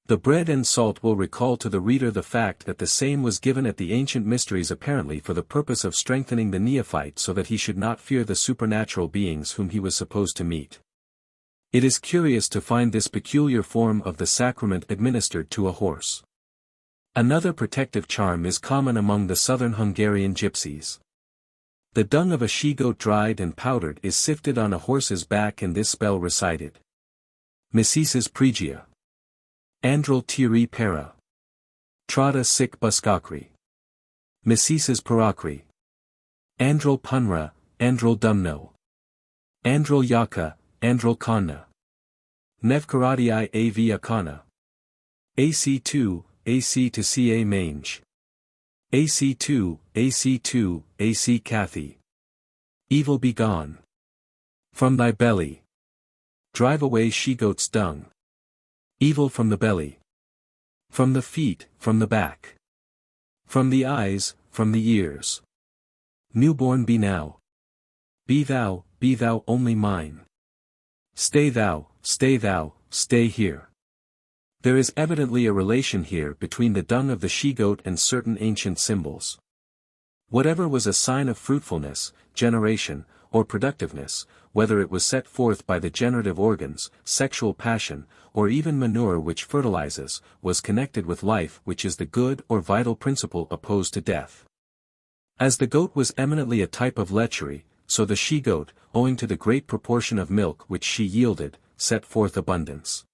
The bread and salt will recall to the reader the fact that the same was given at the ancient mysteries apparently for the purpose of strengthening the neophyte so that he should not fear the supernatural beings whom he was supposed to meet. It is curious to find this peculiar form of the sacrament administered to a horse. Another protective charm is common among the southern Hungarian gypsies. The dung of a she-goat dried and powdered is sifted on a horse's back and this spell recited. Mischievous pregia. Andrel tiri para. Trada sic buscacri. Mischievous parakri. Andrel punra, Andrel dumno. Andrel yaka, Andrel kanna. Nevkaradii av akana. AC2, AC to ca mange. AC2, AC2, AC Kathy. Evil be gone. From thy belly. Drive away she-goat's dung. Evil from the belly. From the feet, from the back. From the eyes, from the ears. Newborn be now. Be thou only mine. Stay thou, stay here. There is evidently a relation here between the dung of the she-goat and certain ancient symbols. Whatever was a sign of fruitfulness, generation, or productiveness, whether it was set forth by the generative organs, sexual passion, or even manure which fertilizes, was connected with life which is the good or vital principle opposed to death. As the goat was eminently a type of lechery, so the she-goat, owing to the great proportion of milk which she yielded, set forth abundance.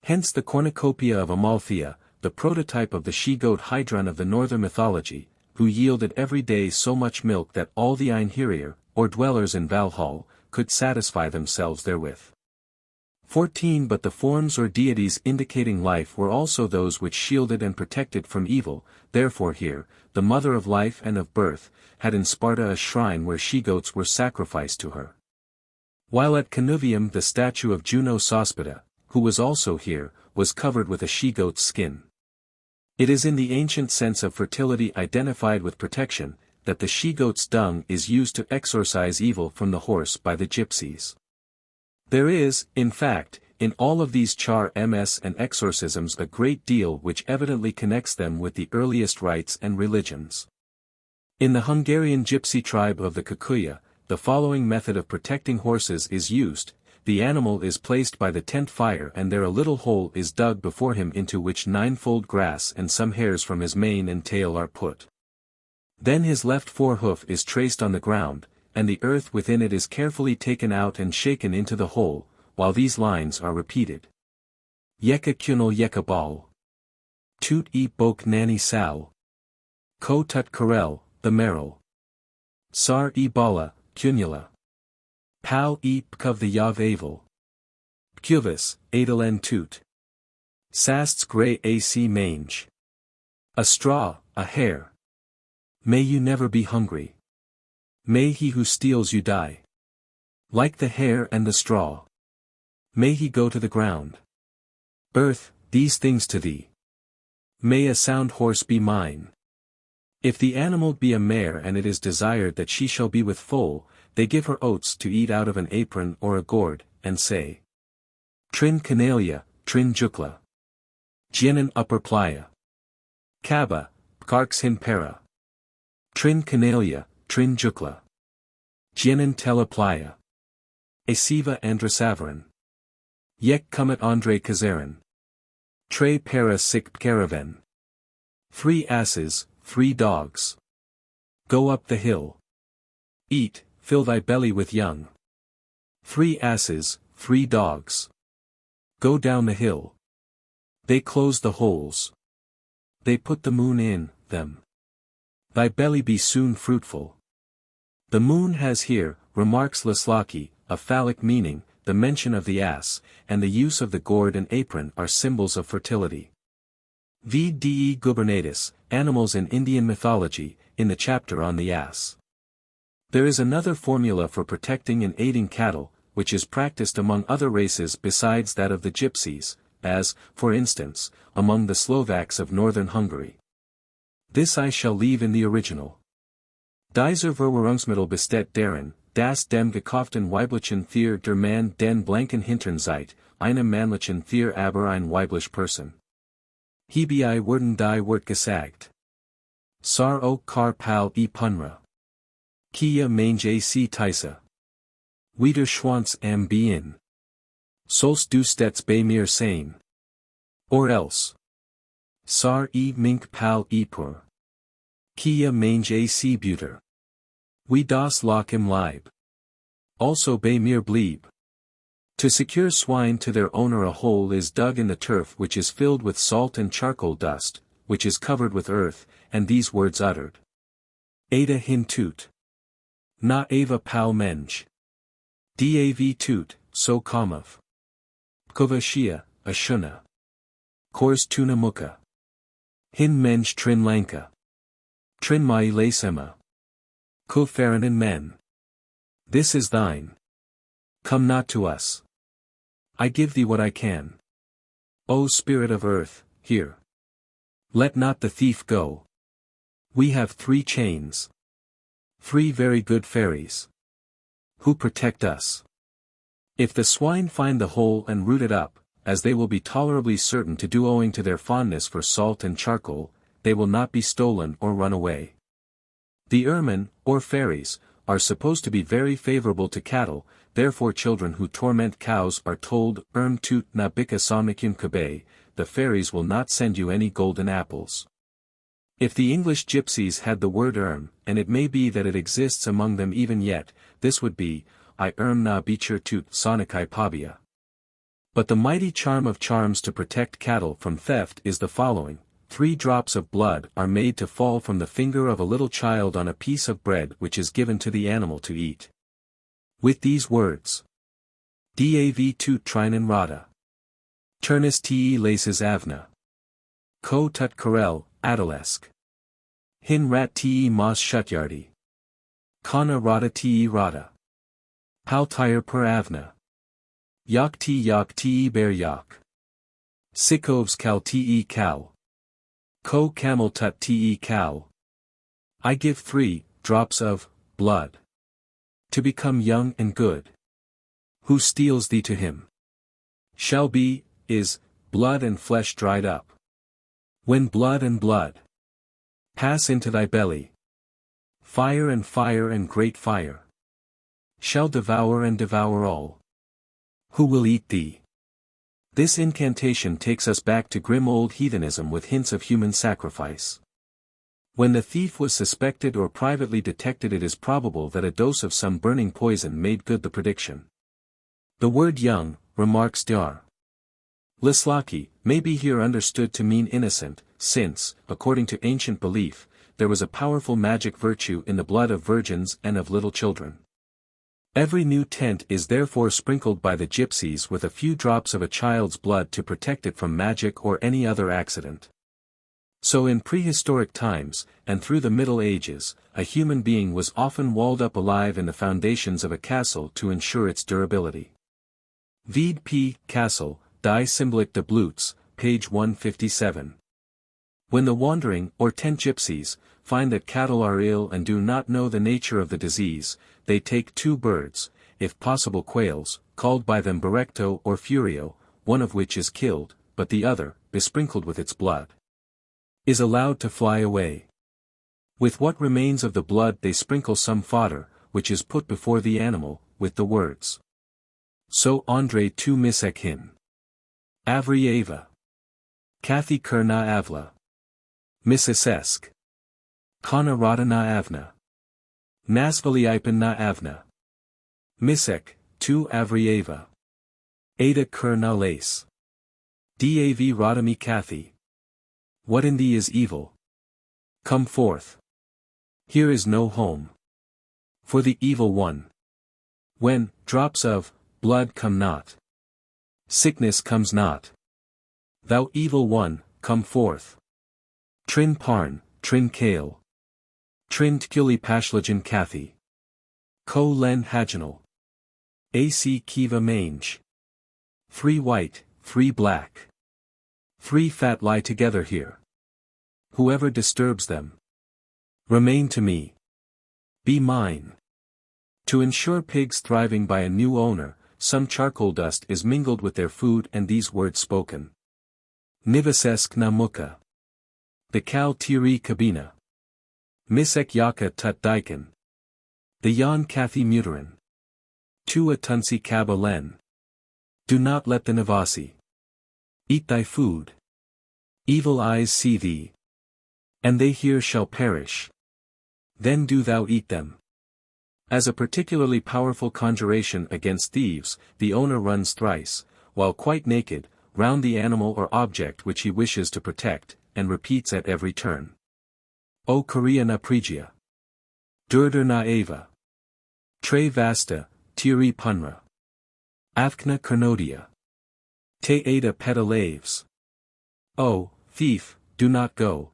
Hence the cornucopia of Amalthea, the prototype of the she-goat Hydron of the northern mythology, who yielded every day so much milk that all the Einherjar, or dwellers in Valhall, could satisfy themselves therewith. 14 But the forms or deities indicating life were also those which shielded and protected from evil, therefore here, the mother of life and of birth, had in Sparta a shrine where she-goats were sacrificed to her. While at Canuvium the statue of Juno Sospita, who was also here, was covered with a she-goat's skin. It is in the ancient sense of fertility identified with protection, that the she-goat's dung is used to exorcise evil from the horse by the Gypsies. There is, in fact, in all of these charms and exorcisms a great deal which evidently connects them with the earliest rites and religions. In the Hungarian gypsy tribe of the Kikuya, the following method of protecting horses is used. The animal is placed by the tent fire and there a little hole is dug before him into which 9-fold grass and some hairs from his mane and tail are put. Then his left forehoof is traced on the ground, and the earth within it is carefully taken out and shaken into the hole, while these lines are repeated. Yeka kunal yeka bal. Tut e bok nani sal. Ko tut karel, the meril. Sar e bala, kunula. Pal e pkov the yav avel. Pkuvis, adelen tut. Sasts grey ac mange. A straw, a hair. May you never be hungry. May he who steals you die. Like the hair and the straw. May he go to the ground. Earth, these things to thee. May a sound horse be mine. If the animal be a mare and it is desired that she shall be with foal, they give her oats to eat out of an apron or a gourd, and say, Trin canalia, trin jukla. Jianan Upper Playa. Kaba, Karks Hin Para. Trin Canalia, Trin Jukla. Jianan Tela Playa. Asiva Andrasavaran. Yek Kumat Andre Kazaran. Tre Para Sik Caravan. 3 asses, 3 dogs. Go up the hill. Eat, fill thy belly with young. 3 asses, 3 dogs. Go down the hill. They close the holes. They put the moon in them. Thy belly be soon fruitful. The moon has here, remarks Leslaki, a phallic meaning, the mention of the ass, and the use of the gourd and apron are symbols of fertility. Vde gubernatus, animals in Indian mythology, in the chapter on the ass. There is another formula for protecting and aiding cattle, which is practiced among other races besides that of the Gypsies, as, for instance, among the Slovaks of northern Hungary. This I shall leave in the original. Dieser Verwirrungsmittel besteht darin, dass dem gekauften weiblichen Thier der Mann den blanken Hintern seit, einem männlichen Thier aber ein weiblich Person. Hierbei werden die Wort gesagt. Sar o kar pal e punra. Kia mange c tisa. Wieder schwanz am bien. Sols du stets bei mir sein. Or else. Sar e mink pal e pur. Kia mange c buter. We das lock im Leib. Also bei mir blieb. To secure swine to their owner, a hole is dug in the turf which is filled with salt and charcoal dust, which is covered with earth, and these words uttered. Ada hin tut. Na ava pal menj. Dav tut, so komov. Kovashia, ashuna. Kors tuna muka. Hin menj trin lanka. Trin mai lasema. Kofaranen men. This is thine. Come not to us. I give thee what I can. O spirit of earth, hear. Let not the thief go. We have 3 chains. 3 very good fairies. Who protect us. If the swine find the hole and root it up, as they will be tolerably certain to do owing to their fondness for salt and charcoal, they will not be stolen or run away. The ermine, or fairies, are supposed to be very favorable to cattle, therefore children who torment cows are told, tut na bika sonikum kabe, the fairies will not send you any golden apples. If the English Gypsies had the word and it may be that it exists among them even yet, this would be, I na bichur tut sonikai pabia. But the mighty charm of charms to protect cattle from theft is the following: 3 drops of blood are made to fall from the finger of a little child on a piece of bread which is given to the animal to eat. With these words. Dav tut trinen rada. Turnus te laces avna. Ko tut karel, adalesk. Hin rat te mas shutyardi. Kana rada te rada. Pal tire per avna. Yak te bear yak. Sikovs kal te cow. Ko camel tut te cow. I give 3 drops of blood. To become young and good. Who steals thee to him? Shall be, is, blood and flesh dried up. When blood and blood pass into thy belly, fire and great fire shall devour and devour all. Who will eat thee? This incantation takes us back to grim old heathenism with hints of human sacrifice. When the thief was suspected or privately detected, it is probable that a dose of some burning poison made good the prediction. The word young, remarks Dar. Leslaki, may be here understood to mean innocent, since, according to ancient belief, there was a powerful magic virtue in the blood of virgins and of little children. Every new tent is therefore sprinkled by the Gypsies with a few drops of a child's blood to protect it from magic or any other accident. So in prehistoric times, and through the Middle Ages, a human being was often walled up alive in the foundations of a castle to ensure its durability. Vide P. Castle, Die Symbolic de Blutes, page 157. When the wandering, or tent gypsies, find that cattle are ill and do not know the nature of the disease, they take 2 birds, if possible quails, called by them Berecto or Furio, one of which is killed, but the other, besprinkled with its blood, is allowed to fly away. With what remains of the blood they sprinkle some fodder, which is put before the animal, with the words, "So Andre tu misek hin. Avrieva. Kathy kur na avla. Misesesk. Kana rada na avna. Nasvaliipan na avna. Misek, tu avrieva. Ada kur na lace. Dav radami Kathy. What in thee is evil? Come forth. Here is no home for the evil one. When drops of blood come not, sickness comes not. Thou evil one, come forth. Trin parn, trin kale. Trin tkuli pashlajan Kathy. Ko len haginal. Ac kiva mange. 3 white, 3 black. 3 fat lie together here. Whoever disturbs them, remain to me. Be mine. To ensure pigs thriving by a new owner, some charcoal dust is mingled with their food and these words spoken. Nivasesk na muka. The cow tiri kabina. Misek yaka tut daikin. The yan Kathy muterin. Tu a tunsi kaba len. Do not let the Navasi eat thy food. Evil eyes see thee, and they here shall perish. Then do thou eat them. As a particularly powerful conjuration against thieves, the owner runs thrice, while quite naked, round the animal or object which he wishes to protect, and repeats at every turn. O Korea na pregia. Durdur na ava. Tre vasta, tiri punra. Avkna kernodia. Te ada pedalaves. O, thief, do not go.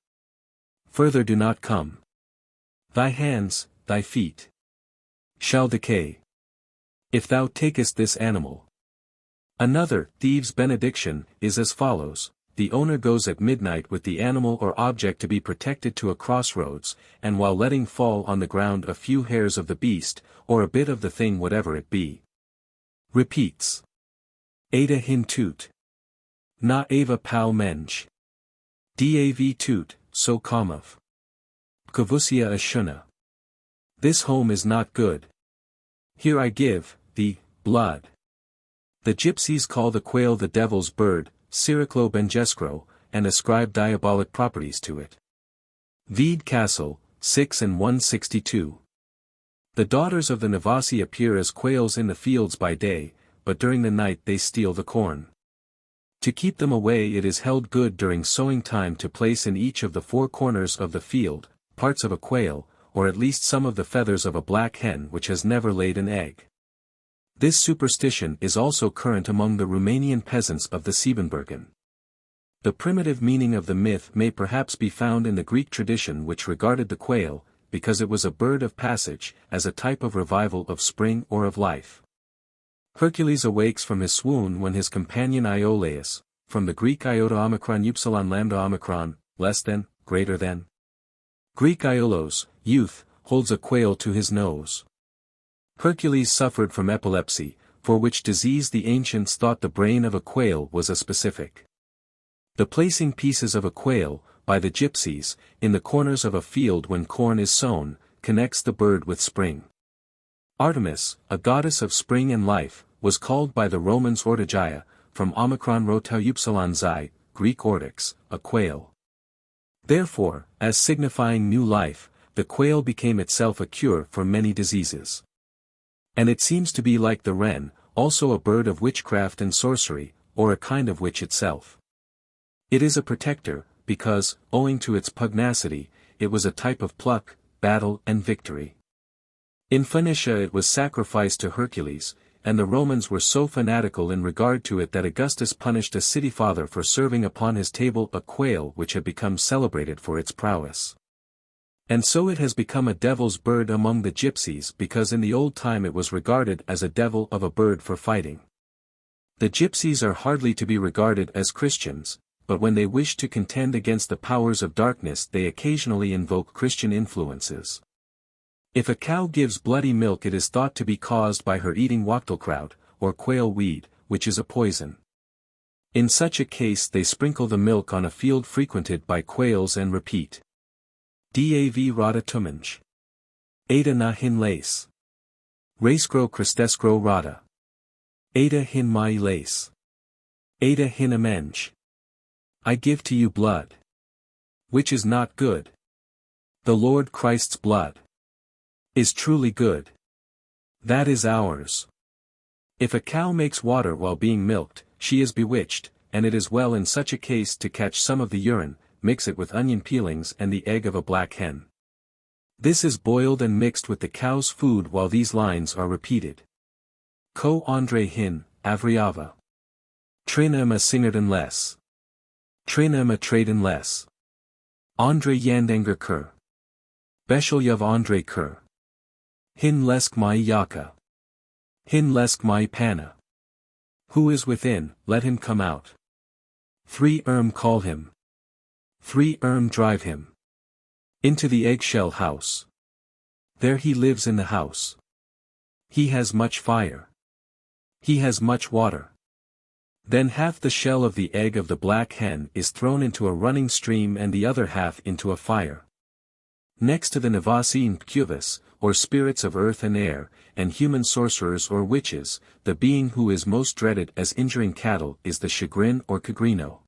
Further do not come. Thy hands, thy feet, shall decay, if thou takest this animal. Another thieves' benediction is as follows: the owner goes at midnight with the animal or object to be protected to a crossroads, and while letting fall on the ground a few hairs of the beast, or a bit of the thing whatever it be, repeats, Ada hin toot. Na ava pal menj. Dav toot, so kamov. Kavusia ashuna. This home is not good. Here I give, the blood. The Gypsies call the quail the devil's bird, Siriklo Bengeskro, and ascribe diabolic properties to it. Vede Castle, 6 and 162. The daughters of the Navasi appear as quails in the fields by day, but during the night they steal the corn. To keep them away it is held good during sowing time to place in each of the 4 corners of the field, parts of a quail, or at least some of the feathers of a black hen which has never laid an egg. This superstition is also current among the Roumanian peasants of the Siebenbergen. The primitive meaning of the myth may perhaps be found in the Greek tradition which regarded the quail, because it was a bird of passage, as a type of revival of spring or of life. Hercules awakes from his swoon when his companion Iolaus, from the Greek iota omicron upsilon lambda omicron, less than, greater than. Greek Iolos, youth, holds a quail to his nose. Hercules suffered from epilepsy, for which disease the ancients thought the brain of a quail was a specific. The placing pieces of a quail, by the Gypsies, in the corners of a field when corn is sown, connects the bird with spring. Artemis, a goddess of spring and life, was called by the Romans Ortigia, from omicron rotau upsilon xi, Greek ortix, a quail. Therefore, as signifying new life, the quail became itself a cure for many diseases. And it seems to be like the wren, also a bird of witchcraft and sorcery, or a kind of witch itself. It is a protector, because, owing to its pugnacity, it was a type of pluck, battle and victory. In Phoenicia it was sacrificed to Hercules, and the Romans were so fanatical in regard to it that Augustus punished a city father for serving upon his table a quail which had become celebrated for its prowess. And so it has become a devil's bird among the Gypsies because in the old time it was regarded as a devil of a bird for fighting. The Gypsies are hardly to be regarded as Christians, but when they wish to contend against the powers of darkness they occasionally invoke Christian influences. If a cow gives bloody milk it is thought to be caused by her eating wachtelkraut, or quail weed, which is a poison. In such a case they sprinkle the milk on a field frequented by quails and repeat. Dav rada tumanj. Ada na hin lace. Racegro cristescro rada. Ada hin mai lace. Ada hin amenge. I give to you blood. Which is not good. The Lord Christ's blood is truly good. That is ours. If a cow makes water while being milked, she is bewitched, and it is well in such a case to catch some of the urine, mix it with onion peelings and the egg of a black hen. This is boiled and mixed with the cow's food while these lines are repeated. Ko Andre hin, Avriava. Trina ma singerden les. Trina ma traden les. Andre yandanger kur. Beshelyav Andre kur. Hin lesk mai yaka. Hin lesk mai pana. Who is within, let him come out. 3 call him. 3 drive him. Into the eggshell house. There he lives in the house. He has much fire. He has much water. Then half the shell of the egg of the black hen is thrown into a running stream and the other half into a fire. Next to the Navasi incubus, or spirits of earth and air, and human sorcerers or witches, the being who is most dreaded as injuring cattle is the chagrin or cagrino.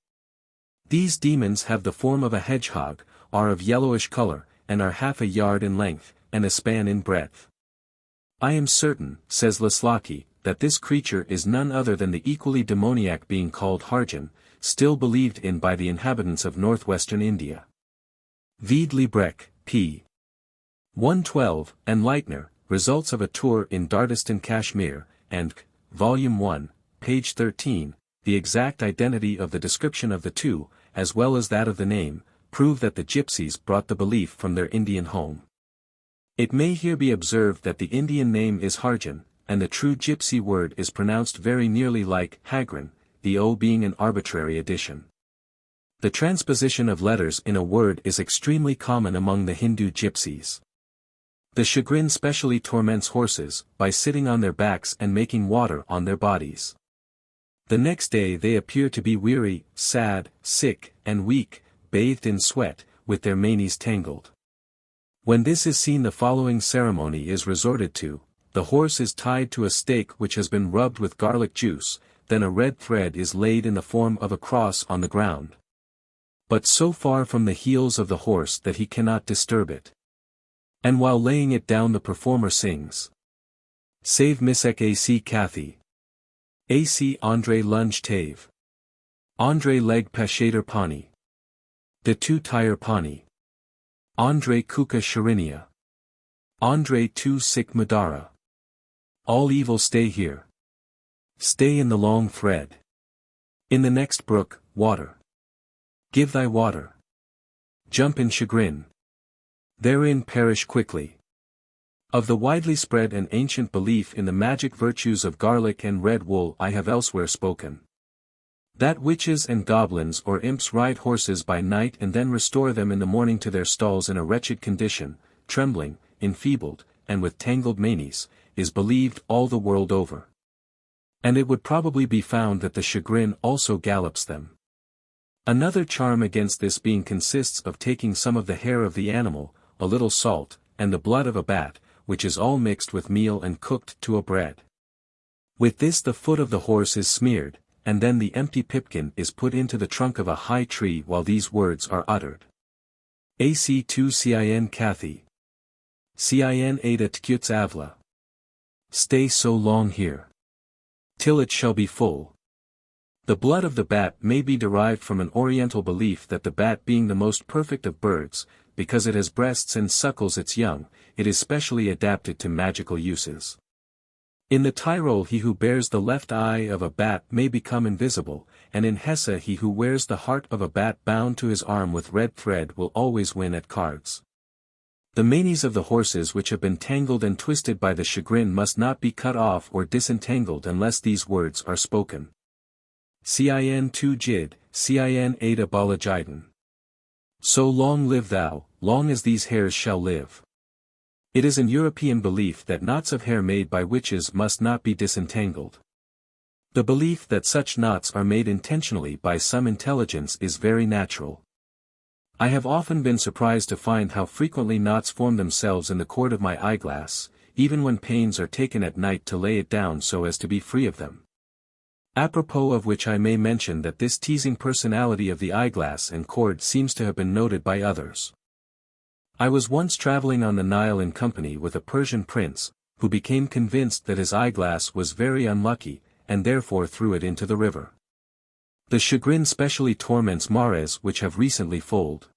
These demons have the form of a hedgehog, are of yellowish color, and are half a yard in length, and a span in breadth. I am certain, says Laslaki, that this creature is none other than the equally demoniac being called Harjan, still believed in by the inhabitants of northwestern India. Vide Librec, p. 112, and Leitner, Results of a Tour in Dardistan Kashmir, and, Volume 1, page 13, the exact identity of the description of the two, as well as that of the name, prove that the Gypsies brought the belief from their Indian home. It may here be observed that the Indian name is Harjan, and the true Gypsy word is pronounced very nearly like Hagran, the O being an arbitrary addition. The transposition of letters in a word is extremely common among the Hindu Gypsies. The chagrin specially torments horses, by sitting on their backs and making water on their bodies. The next day they appear to be weary, sad, sick, and weak, bathed in sweat, with their manes tangled. When this is seen, the following ceremony is resorted to: the horse is tied to a stake which has been rubbed with garlic juice, then a red thread is laid in the form of a cross on the ground, but so far from the heels of the horse that he cannot disturb it. And while laying it down the performer sings, Save Misek AC Kathy. AC Andre Lunge Tave. Andre Leg Pashader Pani. De Tu Tire Pani. Andre Kuka Sharinia. Andre Tu Sik Madara. All evil stay here. Stay in the long thread. In the next brook, water. Give thy water. Jump in chagrin. Therein perish quickly. Of the widely spread and ancient belief in the magic virtues of garlic and red wool I have elsewhere spoken. That witches and goblins or imps ride horses by night and then restore them in the morning to their stalls in a wretched condition, trembling, enfeebled, and with tangled manes, is believed all the world over. And it would probably be found that the chagrin also gallops them. Another charm against this being consists of taking some of the hair of the animal, a little salt, and the blood of a bat, which is all mixed with meal and cooked to a bread. With this the foot of the horse is smeared, and then the empty pipkin is put into the trunk of a high tree while these words are uttered. AC2 Cin Kathy. Cin Ada Tkuts Avla. Stay so long here. Till it shall be full. The blood of the bat may be derived from an oriental belief that the bat being the most perfect of birds, because it has breasts and suckles its young, it is specially adapted to magical uses. In the Tyrol he who bears the left eye of a bat may become invisible, and in Hesse he who wears the heart of a bat bound to his arm with red thread will always win at cards. The manes of the horses which have been tangled and twisted by the chagrin must not be cut off or disentangled unless these words are spoken. Cin tu jid, Cin ada balajiden. So long live thou, long as these hairs shall live. It is an European belief that knots of hair made by witches must not be disentangled. The belief that such knots are made intentionally by some intelligence is very natural. I have often been surprised to find how frequently knots form themselves in the cord of my eyeglass, even when pains are taken at night to lay it down so as to be free of them. Apropos of which I may mention that this teasing personality of the eyeglass and cord seems to have been noted by others. I was once traveling on the Nile in company with a Persian prince, who became convinced that his eyeglass was very unlucky, and therefore threw it into the river. The chagrin specially torments mares which have recently foaled.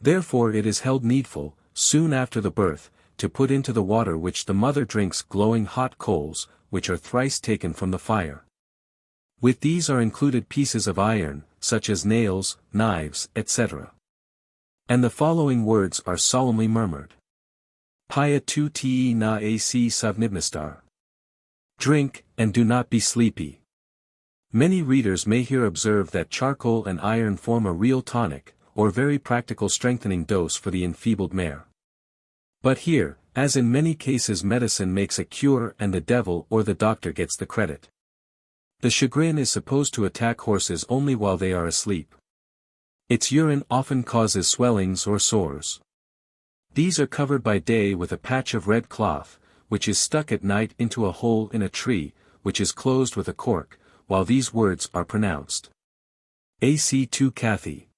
Therefore it is held needful, soon after the birth, to put into the water which the mother drinks glowing hot coals, which are thrice taken from the fire. With these are included pieces of iron, such as nails, knives, etc. And the following words are solemnly murmured. Pia tu te na ac savnibnestar. Drink, and do not be sleepy. Many readers may here observe that charcoal and iron form a real tonic, or very practical strengthening dose for the enfeebled mare. But here, as in many cases, medicine makes a cure and the devil or the doctor gets the credit. The chagrin is supposed to attack horses only while they are asleep. Its urine often causes swellings or sores. These are covered by day with a patch of red cloth, which is stuck at night into a hole in a tree, which is closed with a cork, while these words are pronounced. Ac2 Kathy.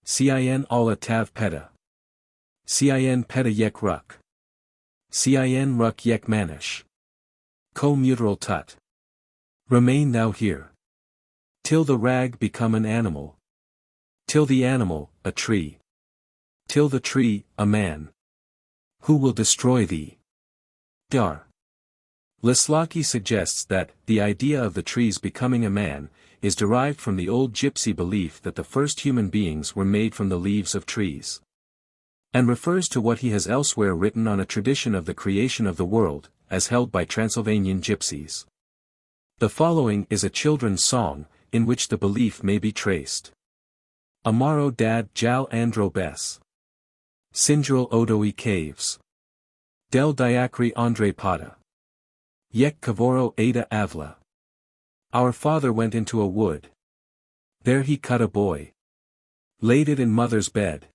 Cin alla tav peta. Cin peta yek ruck. Cin ruck yek manish. Co mutural tut. Remain thou here. Till the rag become an animal. Till the animal, a tree. Till the tree, a man. Who will destroy thee? Dar. Leslocki suggests that the idea of the trees becoming a man is derived from the old gypsy belief that the first human beings were made from the leaves of trees, and refers to what he has elsewhere written on a tradition of the creation of the world, as held by Transylvanian gypsies. The following is a children's song, in which the belief may be traced. Amaro dad jal andro bes. Sinjral odoi caves. Del diacri andre pada. Yek Kavoro Ada Avla. Our father went into a wood. There he cut a boy. Laid it in mother's bed.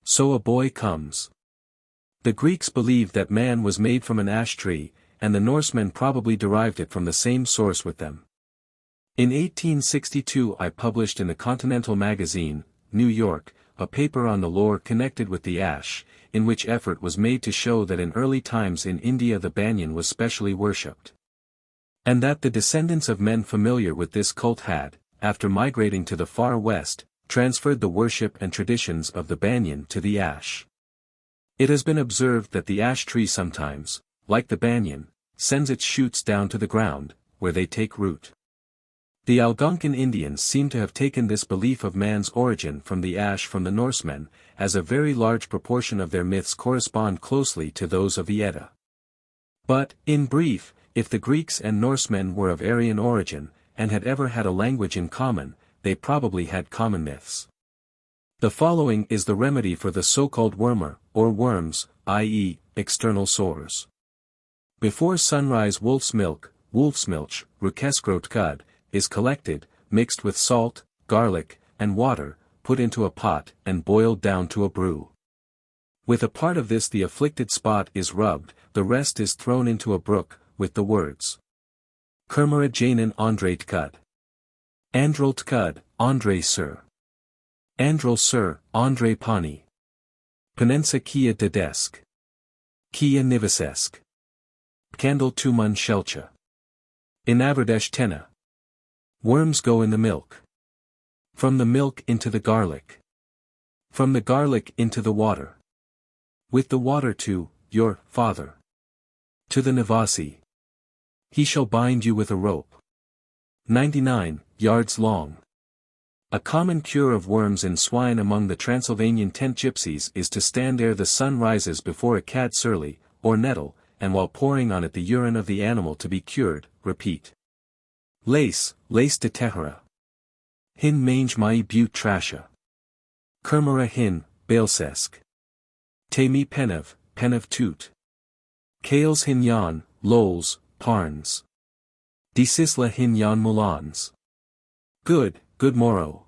So a boy comes. The Greeks believed that man was made from an ash tree, and the Norsemen probably derived it from the same source with them. In 1862 I published in the Continental Magazine, New York, a paper on the lore connected with the ash, in which effort was made to show that in early times in India the banyan was specially worshipped, and that the descendants of men familiar with this cult had, after migrating to the far west, transferred the worship and traditions of the banyan to the ash. It has been observed that the ash tree sometimes, like the banyan, sends its shoots down to the ground, where they take root. The Algonquin Indians seem to have taken this belief of man's origin from the ash from the Norsemen, as a very large proportion of their myths correspond closely to those of the Edda. But, in brief, if the Greeks and Norsemen were of Aryan origin, and had ever had a language in common, they probably had common myths. The following is the remedy for the so-called wormer, or worms, i.e., external sores. Before sunrise wolfsmilch, rukeskrotkud, is collected, mixed with salt, garlic, and water, put into a pot and boiled down to a brew. With a part of this the afflicted spot is rubbed, the rest is thrown into a brook, with the words. Kermera Janan Andre Tkud. Androl Tkud, Andre Sir. Androl Sir, Andre Pani. Penensa Kia Dedesk. Kia Nivasesk. Kandal Tumun Shelcha. In Averdesh Tena. Worms go in the milk. From the milk into the garlic. From the garlic into the water. With the water to, your, father. To the Nivasi. He shall bind you with a rope. 99 yards long. A common cure of worms in swine among the Transylvanian tent gypsies is to stand ere the sun rises before a cad surly, or nettle, and while pouring on it the urine of the animal to be cured, repeat. Lace de tehra. Hin mange mai but trasha. Kermera hin, bailsesk. Te mi penev toot. Kales hin yan, lols, parns. Disisla hin yon mulans. Good morrow.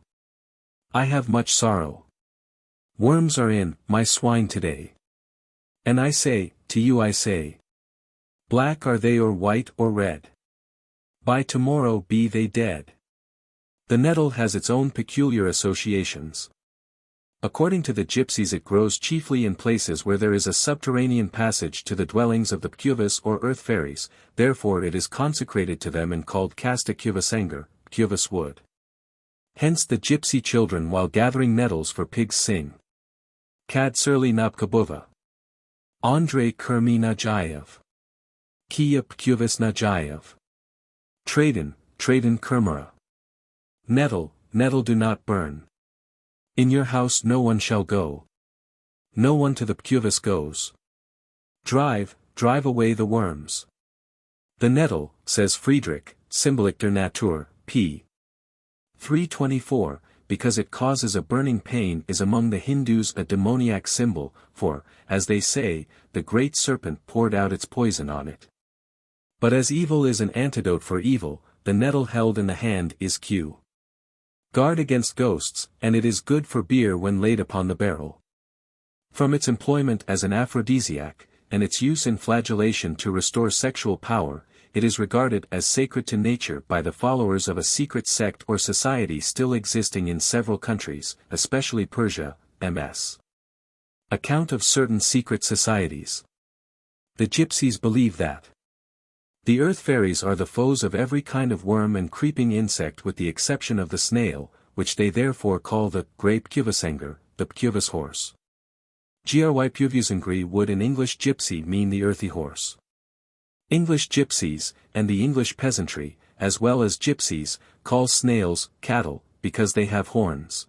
I have much sorrow. Worms are in my swine today. And I say, to you I say. Black are they or white or red. By tomorrow be they dead. The nettle has its own peculiar associations. According to the Gypsies it grows chiefly in places where there is a subterranean passage to the dwellings of the Pjuvas or earth fairies, therefore it is consecrated to them and called Casta Cuvasanger, Pjuvas wood. Hence the Gypsy children while gathering nettles for pigs sing. Kad surli nabkabuva. Andre Kermi Najayev. Kia Pjuvas Najayev. Traden Kermara. Nettle do not burn. In your house no one shall go. No one to the Pjuvas goes. Drive away the worms. The nettle, says Friedrich, Symbolic der Natur, p. 324, because it causes a burning pain is among the Hindus a demoniac symbol, for, as they say, the great serpent poured out its poison on it. But as evil is an antidote for evil, the nettle held in the hand is Q. Guard against ghosts, and it is good for beer when laid upon the barrel. From its employment as an aphrodisiac, and its use in flagellation to restore sexual power, it is regarded as sacred to nature by the followers of a secret sect or society still existing in several countries, especially Persia, ms. Account of certain secret societies. The Gypsies believe that the earth fairies are the foes of every kind of worm and creeping insect with the exception of the snail, which they therefore call the grey Pjuvasanger, the Pjuvas horse. Gry Pjuvusangri would in English gypsy mean the earthy horse. English gypsies, and the English peasantry, as well as gypsies, call snails cattle, because they have horns.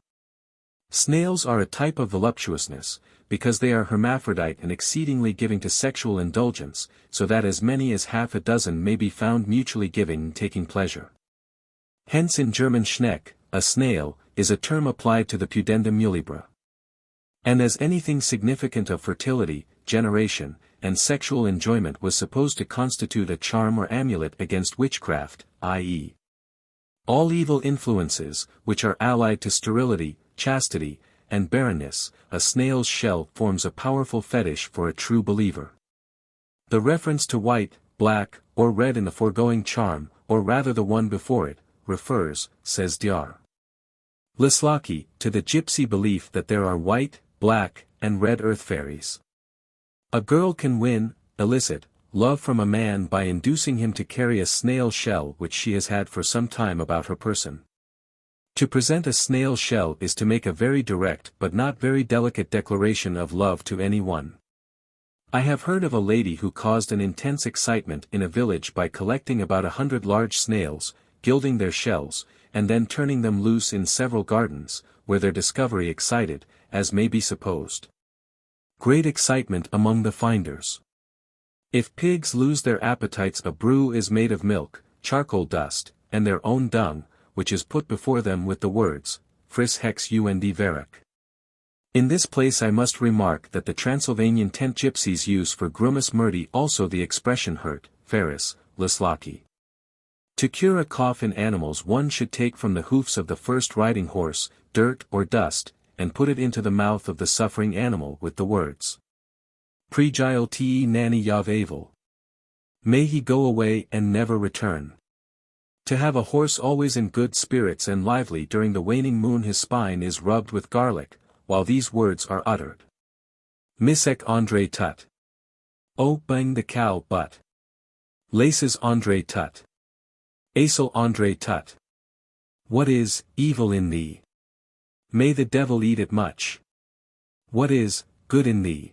Snails are a type of voluptuousness, because they are hermaphrodite and exceedingly giving to sexual indulgence, so that as many as half a dozen may be found mutually giving and taking pleasure. Hence in German Schneck, a snail, is a term applied to the Pudenda mulibra. And as anything significant of fertility, generation, and sexual enjoyment was supposed to constitute a charm or amulet against witchcraft, i.e. all evil influences, which are allied to sterility, chastity, and barrenness, a snail's shell forms a powerful fetish for a true believer. The reference to white, black, or red in the foregoing charm, or rather the one before it, refers, says Dr. Lislaki, to the gypsy belief that there are white, black, and red earth fairies. A girl can win, elicit, love from a man by inducing him to carry a snail shell which she has had for some time about her person. To present a snail shell is to make a very direct but not very delicate declaration of love to any one. I have heard of a lady who caused an intense excitement in a village by collecting about 100 large snails, gilding their shells, and then turning them loose in several gardens, where their discovery excited, as may be supposed, great excitement among the finders. If pigs lose their appetites, a brew is made of milk, charcoal dust, and their own dung, which is put before them with the words, Fris hex und verek. In this place I must remark that the Transylvanian tent gypsies use for grumus murdi also the expression hurt, Ferris, Lislaki. To cure a cough in animals one should take from the hoofs of the first riding horse, dirt or dust, and put it into the mouth of the suffering animal with the words, Pregile te nani yav avel. May he go away and never return. To have a horse always in good spirits and lively during the waning moon, his spine is rubbed with garlic, while these words are uttered. Misek Andre tut. O bang the cow butt. Laces Andre tut. Asel Andre tut. What is evil in thee? May the devil eat it much. What is good in thee?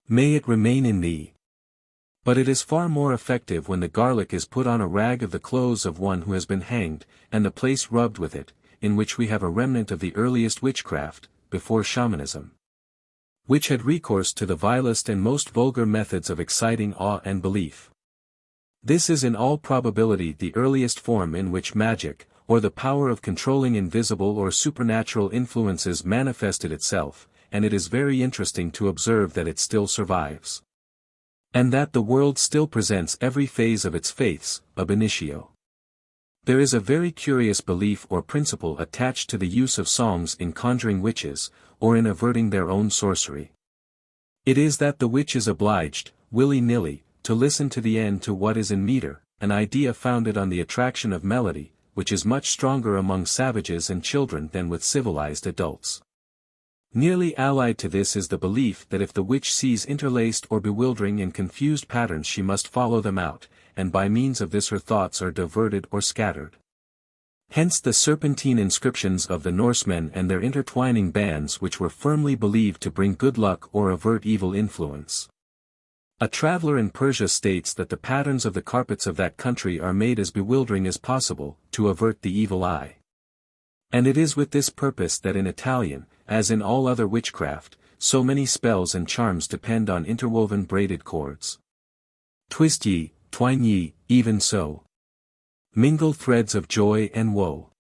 May it remain in thee. But it is far more effective when the garlic is put on a rag of the clothes of one who has been hanged, and the place rubbed with it, in which we have a remnant of the earliest witchcraft, before Shamanism, which had recourse to the vilest and most vulgar methods of exciting awe and belief. This is in all probability the earliest form in which magic, or the power of controlling invisible or supernatural influences manifested itself, and it is very interesting to observe that it still survives. And that the world still presents every phase of its faiths, ab initio. There is a very curious belief or principle attached to the use of songs in conjuring witches, or in averting their own sorcery. It is that the witch is obliged, willy-nilly, to listen to the end to what is in meter, an idea founded on the attraction of melody, which is much stronger among savages and children than with civilized adults. Nearly allied to this is the belief that if the witch sees interlaced or bewildering and confused patterns she must follow them out, and by means of this her thoughts are diverted or scattered. Hence the serpentine inscriptions of the Norsemen and their intertwining bands which were firmly believed to bring good luck or avert evil influence. A traveler in Persia states that the patterns of the carpets of that country are made as bewildering as possible, to avert the evil eye. And it is with this purpose that in Italian, as in all other witchcraft, so many spells and charms depend on interwoven braided cords. Twist ye, twine ye, even so. Mingle threads of joy and woe.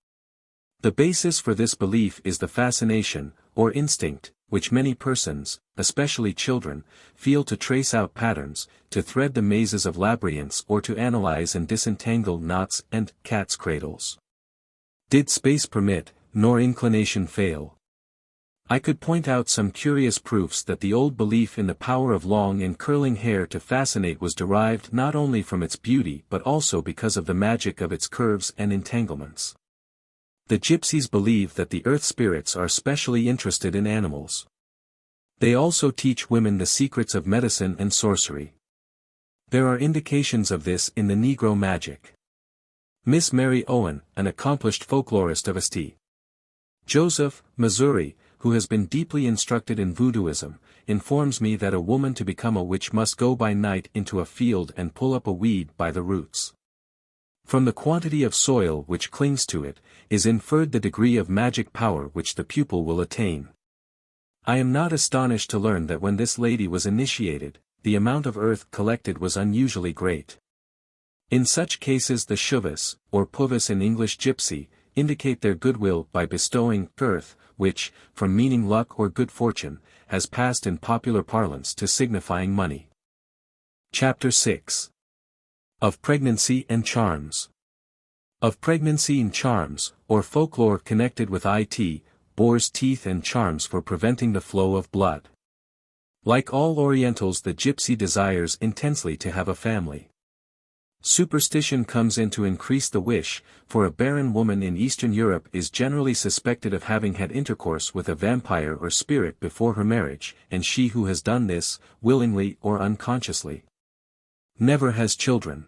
The basis for this belief is the fascination, or instinct, which many persons, especially children, feel to trace out patterns, to thread the mazes of labyrinths or to analyze and disentangle knots and cat's cradles. Did space permit, nor inclination fail. I could point out some curious proofs that the old belief in the power of long and curling hair to fascinate was derived not only from its beauty but also because of the magic of its curves and entanglements. The Gypsies believe that the earth spirits are specially interested in animals. They also teach women the secrets of medicine and sorcery. There are indications of this in the Negro magic. Miss Mary Owen, an accomplished folklorist of St. Joseph, Missouri, who has been deeply instructed in voodooism, informs me that a woman to become a witch must go by night into a field and pull up a weed by the roots. From the quantity of soil which clings to it, is inferred the degree of magic power which the pupil will attain. I am not astonished to learn that when this lady was initiated, the amount of earth collected was unusually great. In such cases the shuvas, or puvis in English gypsy, indicate their goodwill by bestowing earth, which, from meaning luck or good fortune, has passed in popular parlance to signifying money. Chapter 6. Of Pregnancy and Charms. Of pregnancy and charms, or folklore connected with it, boar's teeth and charms for preventing the flow of blood. Like all Orientals, the gypsy desires intensely to have a family. Superstition comes in to increase the wish, for a barren woman in Eastern Europe is generally suspected of having had intercourse with a vampire or spirit before her marriage, and she who has done this, willingly or unconsciously, never has children.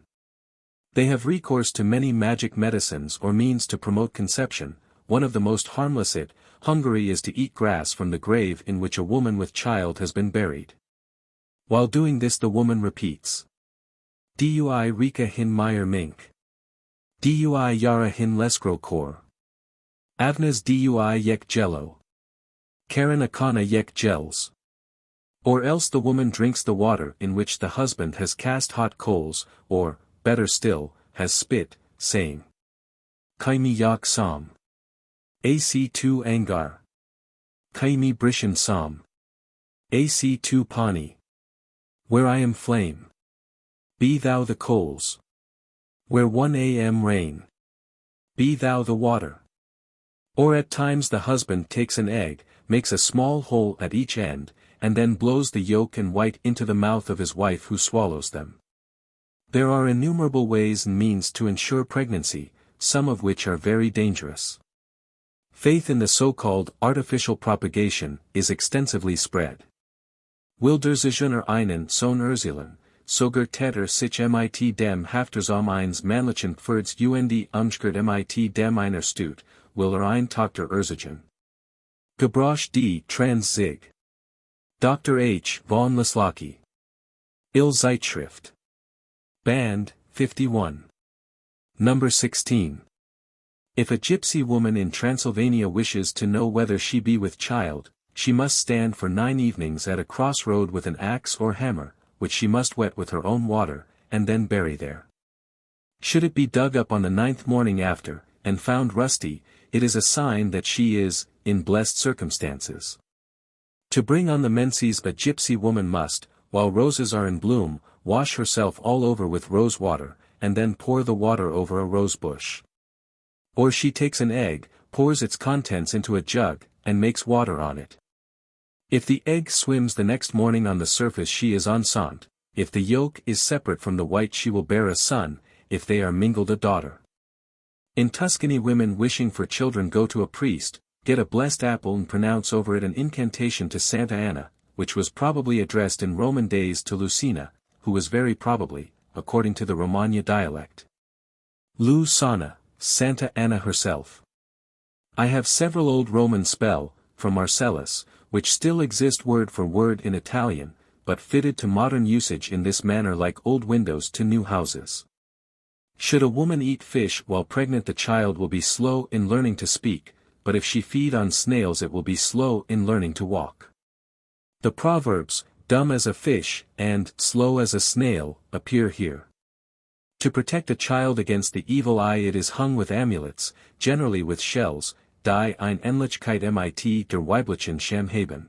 They have recourse to many magic medicines or means to promote conception. One of the most harmless Hungary is to eat grass from the grave in which a woman with child has been buried. While doing this the woman repeats, Dui Rika hin Meyer Mink. Dui Yara hin Leskro Kor. Avnas Dui Yek Jello. Karen Akana Yek Gels. Or else the woman drinks the water in which the husband has cast hot coals, or, better still, has spit, saying, Kaimi Yak Sam. AC2 Angar. Kaimi Brishan Sam. AC2 Pani. Where I am flame. Be thou the coals. Where 1 a.m. rain. Be thou the water. Or at times the husband takes an egg, makes a small hole at each end, and then blows the yolk and white into the mouth of his wife who swallows them. There are innumerable ways and means to ensure pregnancy, some of which are very dangerous. Faith in the so-called artificial propagation is extensively spread. Wilderzijner einen zo'n Erzielen, sogar Tetter sich mit dem Hafterzom eins Manlichen Pferds und Umschgert mit dem einer Stut, will ein Tochter Erzigen. Gebrauch die Trans Zig. Dr. H. von Leslocki. Il Zeitschrift. Band, 51. Number 16. If a gypsy woman in Transylvania wishes to know whether she be with child, she must stand for 9 evenings at a crossroad with an axe or hammer, which she must wet with her own water, and then bury there. Should it be dug up on the 9th morning after, and found rusty, it is a sign that she is, in blessed circumstances. To bring on the menses a gypsy woman must, while roses are in bloom, wash herself all over with rose water, and then pour the water over a rose bush. Or she takes an egg, pours its contents into a jug, and makes water on it. If the egg swims the next morning on the surface she is enceinte, if the yolk is separate from the white she will bear a son, if they are mingled a daughter. In Tuscany women wishing for children go to a priest, get a blessed apple and pronounce over it an incantation to Santa Anna, which was probably addressed in Roman days to Lucina, who was very probably, according to the Romagna dialect, Lucana, Santa Anna herself. I have several old Roman spell, from Marcellus, which still exist word for word in Italian, but fitted to modern usage in this manner like old windows to new houses. Should a woman eat fish while pregnant the child will be slow in learning to speak, but if she feed on snails it will be slow in learning to walk. The proverbs, dumb as a fish, and slow as a snail, appear here. To protect a child against the evil eye it is hung with amulets, generally with shells, die ein Ähnlichkeit mit der weiblichen Schamhaben.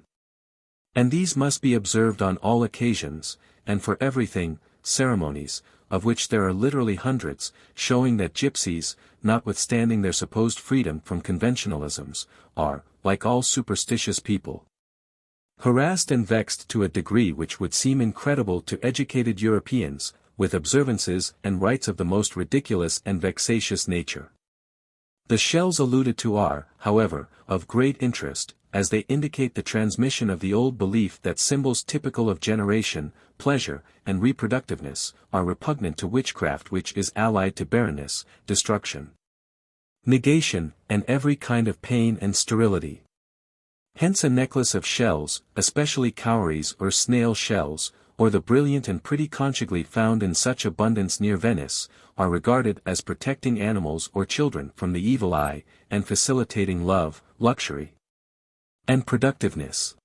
And these must be observed on all occasions, and for everything, ceremonies, of which there are literally hundreds, showing that gypsies, notwithstanding their supposed freedom from conventionalisms, are, like all superstitious people, harassed and vexed to a degree which would seem incredible to educated Europeans, with observances and rites of the most ridiculous and vexatious nature. The shells alluded to are, however, of great interest, as they indicate the transmission of the old belief that symbols typical of generation, pleasure, and reproductiveness, are repugnant to witchcraft which is allied to barrenness, destruction, negation, and every kind of pain and sterility. Hence a necklace of shells, especially cowries or snail shells, or the brilliant and pretty conchiglie found in such abundance near Venice, are regarded as protecting animals or children from the evil eye, and facilitating love, luxury, and productiveness.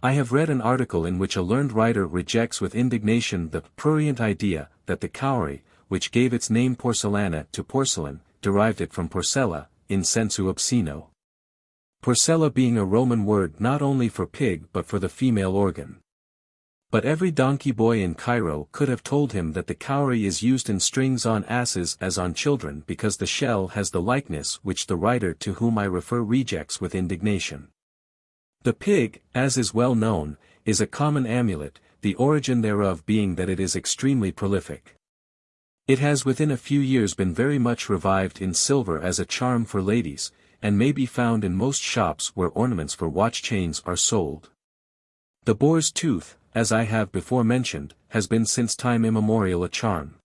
I have read an article in which a learned writer rejects with indignation the prurient idea that the cowrie, which gave its name porcellana to porcelain, derived it from porcella, in sensu obsceno. Porcella being a Roman word not only for pig but for the female organ. But every donkey boy in Cairo could have told him that the cowrie is used in strings on asses as on children because the shell has the likeness which the writer to whom I refer rejects with indignation. The pig, as is well known, is a common amulet, the origin thereof being that it is extremely prolific. It has within a few years been very much revived in silver as a charm for ladies, and may be found in most shops where ornaments for watch chains are sold. The boar's tooth, as I have before mentioned, has been since time immemorial a charm.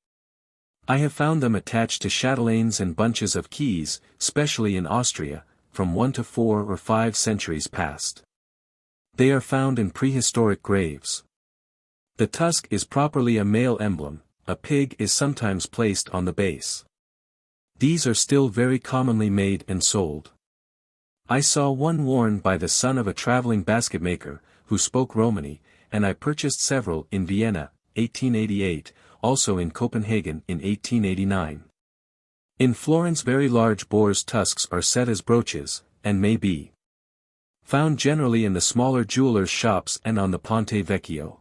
I have found them attached to chatelaines and bunches of keys, specially in Austria, from 1 to 4 or 5 centuries past. They are found in prehistoric graves. The tusk is properly a male emblem, a pig is sometimes placed on the base. These are still very commonly made and sold. I saw one worn by the son of a traveling basketmaker, who spoke Romany, and I purchased several in Vienna, 1888, also in Copenhagen in 1889. In Florence very large boar's tusks are set as brooches, and may be found generally in the smaller jewelers' shops and on the Ponte Vecchio.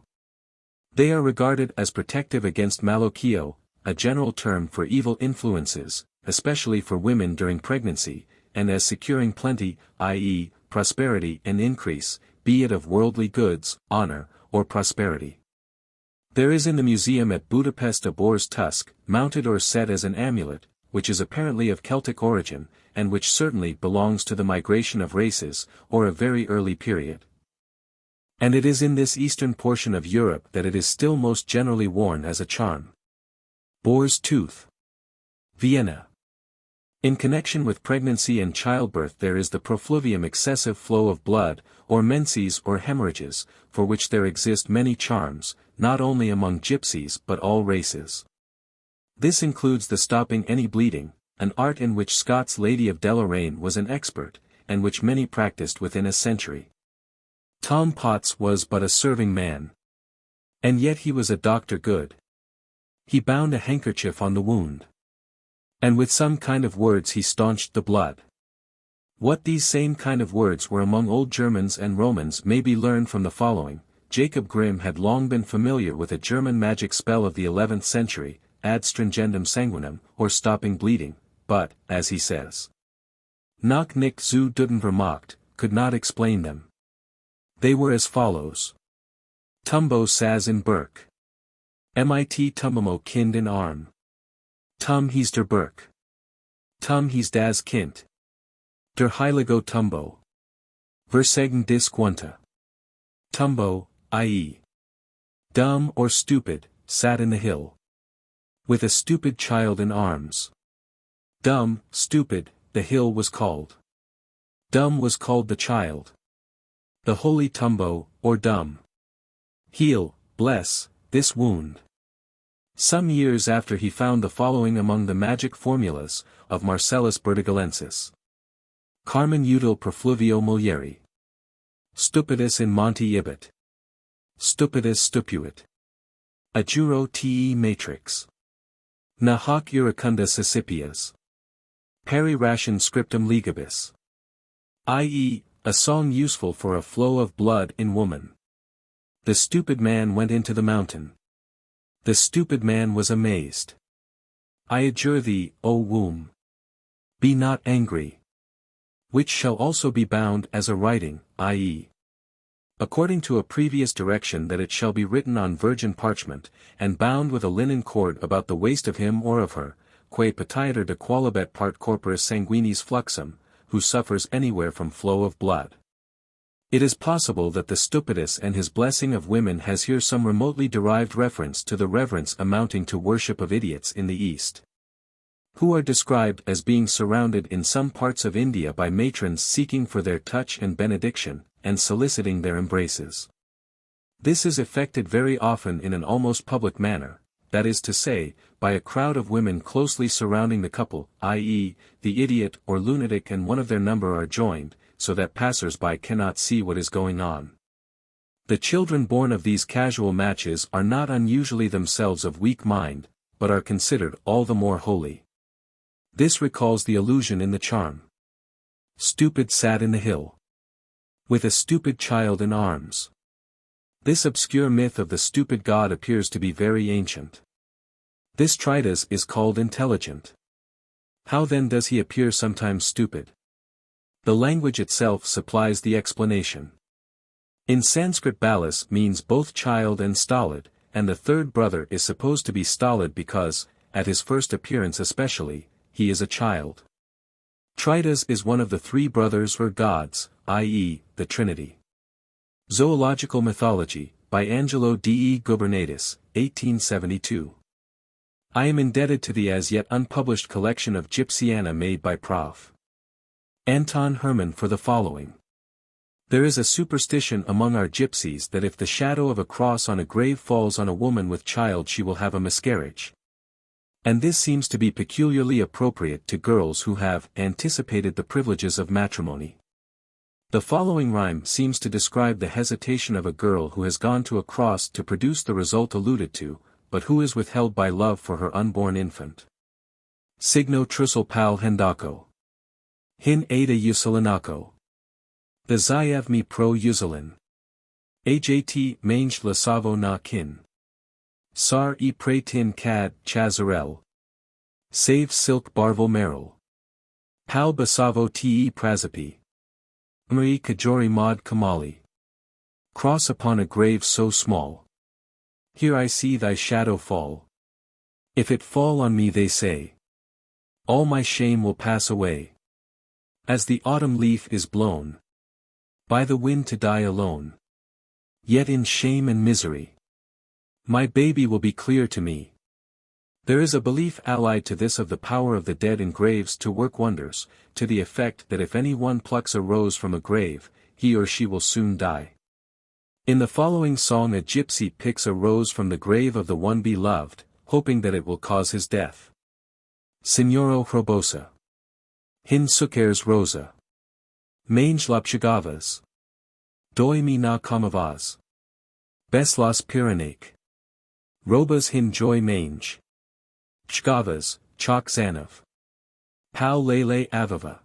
They are regarded as protective against malocchio, a general term for evil influences, especially for women during pregnancy, and as securing plenty, i.e., prosperity and increase, be it of worldly goods, honor, or prosperity. There is in the museum at Budapest a boar's tusk, mounted or set as an amulet, which is apparently of Celtic origin, and which certainly belongs to the migration of races, or a very early period. And it is in this eastern portion of Europe that it is still most generally worn as a charm. Boar's tooth. Vienna. In connection with pregnancy and childbirth there is the profluvium, excessive flow of blood, or menses or hemorrhages, for which there exist many charms, not only among gypsies but all races. This includes the stopping any bleeding, an art in which Scott's Lady of Deloraine was an expert, and which many practiced within a century. Tom Potts was but a serving man. And yet he was a doctor good. He bound a handkerchief on the wound. And with some kind of words he staunched the blood. What these same kind of words were among old Germans and Romans may be learned from the following. Jacob Grimm had long been familiar with a German magic spell of the 11th century, ad stringendum sanguinem, or stopping bleeding, but, as he says, "Knock nick zu duden vermacht," could not explain them. They were as follows. Tumbo saz in Burke. Mit tumbamo kind in arm. Tum he's der Burke. Tum he's das Kind. Der Heiligo Tumbo. Versegen dis Quanta. Tumbo, i.e. dumb or stupid, sat in the hill. With a stupid child in arms. Dumb, stupid, the hill was called. Dumb was called the child. The holy Tumbo, or dumb. Heal, bless, this wound. Some years after he found the following among the magic formulas of Marcellus Bertigolensis. Carmen util perfluvio mulieri. Stupidus in monte ibit. Stupidus stupuit. Adjuro te matrix. Na hoc iracunda sicipias. Peri ration scriptum legibus. I.e., a song useful for a flow of blood in woman. The stupid man went into the mountain. The stupid man was amazed. I adjure thee, O womb. Be not angry. Which shall also be bound as a writing, i.e. according to a previous direction that it shall be written on virgin parchment, and bound with a linen cord about the waist of him or of her, quae petiator de qualibet part corporis sanguinis fluxum, who suffers anywhere from flow of blood. It is possible that the stupidus and his blessing of women has here some remotely derived reference to the reverence amounting to worship of idiots in the East, who are described as being surrounded in some parts of India by matrons seeking for their touch and benediction, and soliciting their embraces. This is effected very often in an almost public manner, that is to say, by a crowd of women closely surrounding the couple, i.e., the idiot or lunatic and one of their number are joined, so that passers-by cannot see what is going on. The children born of these casual matches are not unusually themselves of weak mind, but are considered all the more holy. This recalls the allusion in the charm. Stupid sat in the hill. With a stupid child in arms. This obscure myth of the stupid god appears to be very ancient. This treatise is called intelligent. How then does he appear sometimes stupid? The language itself supplies the explanation. In Sanskrit Balas means both child and stolid, and the third brother is supposed to be stolid because, at his first appearance especially, he is a child. Tritas is one of the three brothers or gods, i.e., the Trinity. Zoological Mythology, by Angelo D. E. Gubernatis, 1872. I am indebted to the as yet unpublished collection of Gypsiana made by Prof. Anton Hermann for the following. There is a superstition among our gypsies that if the shadow of a cross on a grave falls on a woman with child she will have a miscarriage. And this seems to be peculiarly appropriate to girls who have anticipated the privileges of matrimony. The following rhyme seems to describe the hesitation of a girl who has gone to a cross to produce the result alluded to, but who is withheld by love for her unborn infant. Signo trussel pal hendaco. Hin ada usilinako. The zayev mi pro usilin. Ajt mange la savo na kin. Sar e pratin cad chazarel. Save silk barvo meril. Pal basavo te prazapi. Mri kajori mod kamali. Cross upon a grave so small. Here I see thy shadow fall. If it fall on me they say, all my shame will pass away. As the autumn leaf is blown by the wind to die alone. Yet in shame and misery, my baby will be clear to me. There is a belief allied to this of the power of the dead in graves to work wonders, to the effect that if any one plucks a rose from a grave, he or she will soon die. In the following song a gypsy picks a rose from the grave of the one beloved, hoping that it will cause his death. Signoro Hrobosa. Hin sukers rosa. Mange lapshagavas. Doi mi na kamavas. Beslas piranake. Robas hin joy mange. Chgavas, chok zanav. Pal lele avava.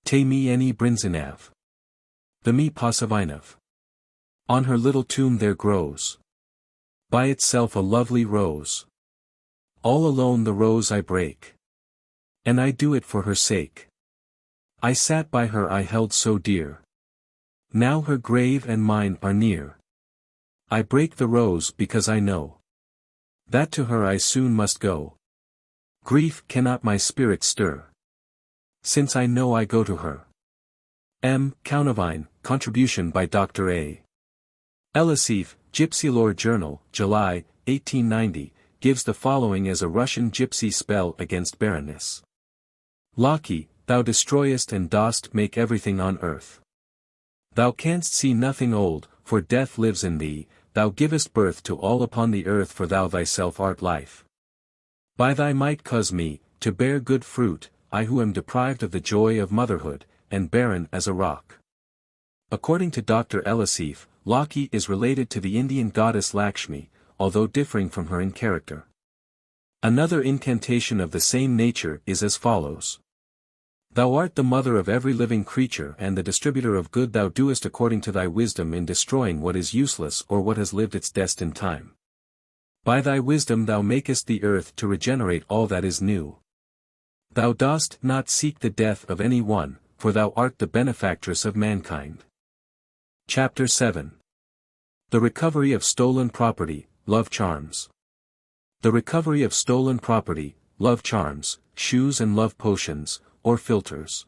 Te mi eni brinzinav. The mi pasavinav. On her little tomb there grows, by itself a lovely rose. All alone the rose I break. And I do it for her sake. I sat by her I held so dear. Now her grave and mine are near. I break the rose because I know that to her I soon must go. Grief cannot my spirit stir, since I know I go to her. M. Countervine, contribution by Dr. A. Elisif, Gypsy Lore Journal, July, 1890, gives the following as a Russian gypsy spell against barrenness. Loki, thou destroyest and dost make everything on earth. Thou canst see nothing old, for death lives in thee, thou givest birth to all upon the earth for thou thyself art life. By thy might cause me, to bear good fruit, I who am deprived of the joy of motherhood, and barren as a rock. According to Dr. Elisif, Loki is related to the Indian goddess Lakshmi, although differing from her in character. Another incantation of the same nature is as follows. Thou art the mother of every living creature and the distributor of good, thou doest according to thy wisdom in destroying what is useless or what has lived its destined time. By thy wisdom thou makest the earth to regenerate all that is new. Thou dost not seek the death of any one, for thou art the benefactress of mankind. Chapter 7. The Recovery of Stolen Property, Love Charms. The recovery of stolen property, love charms, shoes and love potions, or philters.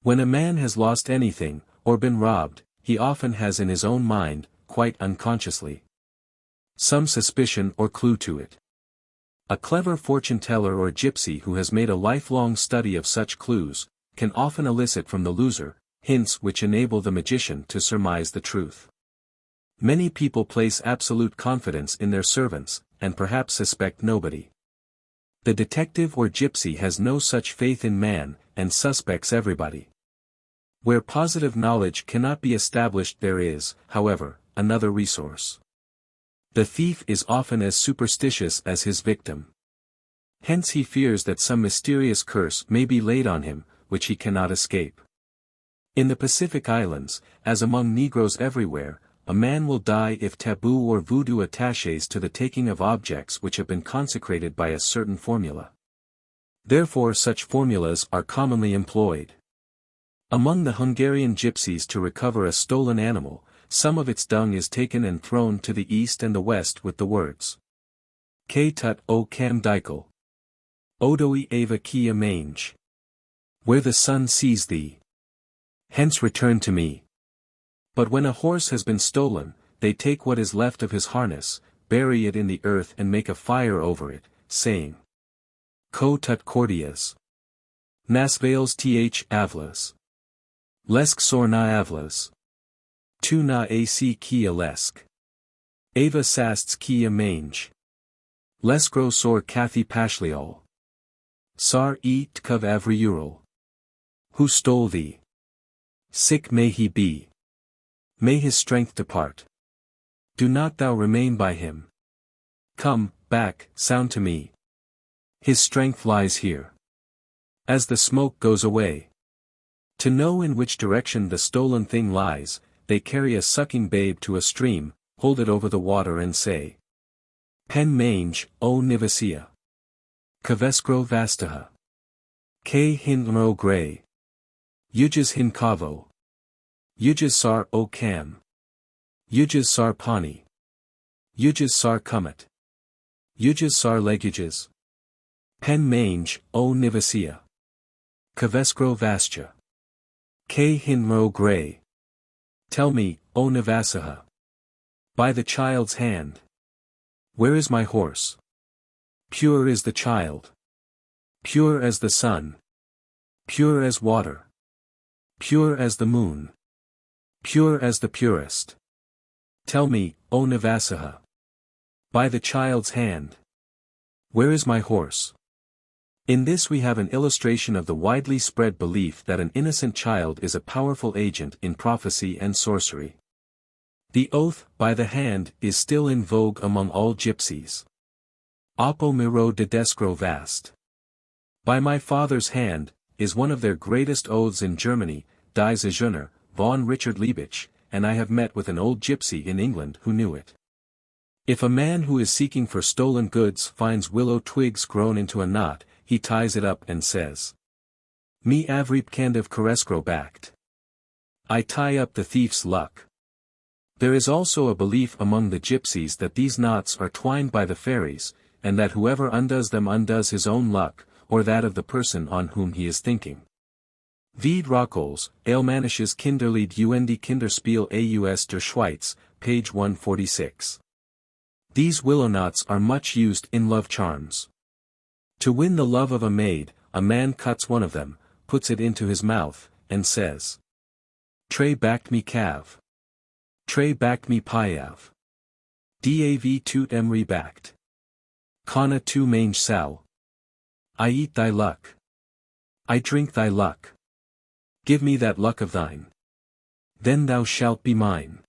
When a man has lost anything, or been robbed, he often has in his own mind, quite unconsciously, some suspicion or clue to it. A clever fortune-teller or gypsy who has made a lifelong study of such clues, can often elicit from the loser, hints which enable the magician to surmise the truth. Many people place absolute confidence in their servants, and perhaps suspect nobody. The detective or gypsy has no such faith in man, and suspects everybody. Where positive knowledge cannot be established there is, however, another resource. The thief is often as superstitious as his victim. Hence he fears that some mysterious curse may be laid on him, which he cannot escape. In the Pacific Islands, as among Negroes everywhere, a man will die if taboo or voodoo attaches to the taking of objects which have been consecrated by a certain formula. Therefore such formulas are commonly employed. Among the Hungarian gypsies, to recover a stolen animal, some of its dung is taken and thrown to the east and the west with the words K tut o kam dikel. Odoi ava kia mange. Where the sun sees thee. Hence return to me. But when a horse has been stolen, they take what is left of his harness, bury it in the earth and make a fire over it, saying, Ko tut cordias. Nasvales th avlas. Lesk sor na avlas. Tu na ac kia lesk. Ava sasts kia mange. Leskro sor kathi pashliol. Sar e tkov avriurol. Who stole thee? Sick may he be. May his strength depart. Do not thou remain by him. Come, back, sound to me. His strength lies here. As the smoke goes away. To know in which direction the stolen thing lies, they carry a sucking babe to a stream, hold it over the water and say, Pen mange, o nivasia. Kaveskro vastaha. K hinro gray. Yujas hin kavo. Yujas sar o kam. Yujas sar pani. Yujas sar kumet. Yujas sar legujas. Pen mange, o nivasia. Kaveskro vascha. K hinro gray. Tell me, O Navasaha. By the child's hand. Where is my horse? Pure is the child. Pure as the sun. Pure as water. Pure as the moon. Pure as the purest. Tell me, O Navasaha. By the child's hand. Where is my horse? In this we have an illustration of the widely spread belief that an innocent child is a powerful agent in prophecy and sorcery. The oath, by the hand, is still in vogue among all gypsies. Apo miro dedescro vast. By my father's hand, is one of their greatest oaths in Germany, Die Zeuner, von Richard Liebich, and I have met with an old gypsy in England who knew it. If a man who is seeking for stolen goods finds willow twigs grown into a knot, he ties it up and says, "Me avrip kandiv kareskro backed." I tie up the thief's luck. There is also a belief among the gypsies that these knots are twined by the fairies, and that whoever undoes them undoes his own luck, or that of the person on whom he is thinking. Vied Rockholz, Allmanisches Kinderlied und Kinderspiel aus der Schweiz, page 146. These willow knots are much used in love charms. To win the love of a maid, a man cuts one of them, puts it into his mouth, and says, "Tre back me cav. Tre back me piav. Dav toot emri backed. Kana tu mange sal. I eat thy luck. I drink thy luck. Give me that luck of thine. Then thou shalt be mine."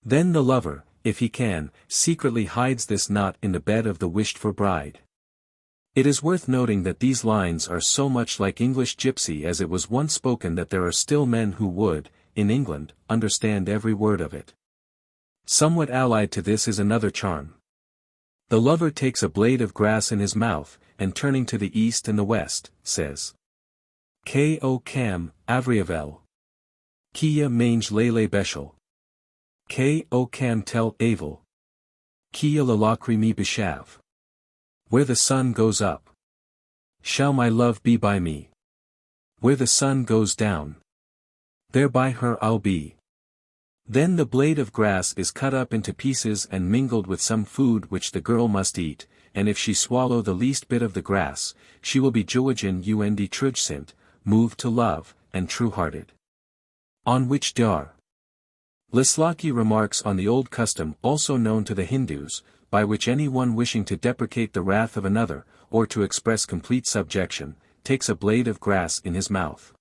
Then the lover, if he can, secretly hides this knot in the bed of the wished-for bride. It is worth noting that these lines are so much like English gypsy as it was once spoken that there are still men who would, in England, understand every word of it. Somewhat allied to this is another charm. The lover takes a blade of grass in his mouth, and turning to the east and the west, says, "Ko cam, avriavel. Kia mange lele beshel. Ko cam tel avel. Kia lalakri mi beshav. Where the sun goes up, shall my love be by me. Where the sun goes down, there by her I'll be." Then the blade of grass is cut up into pieces and mingled with some food which the girl must eat, and if she swallow the least bit of the grass, she will be Joagen und Trujsint, moved to love, and true-hearted. On which Dar. Lislaki remarks on the old custom also known to the Hindus, by which any one wishing to deprecate the wrath of another, or to express complete subjection, takes a blade of grass in his mouth.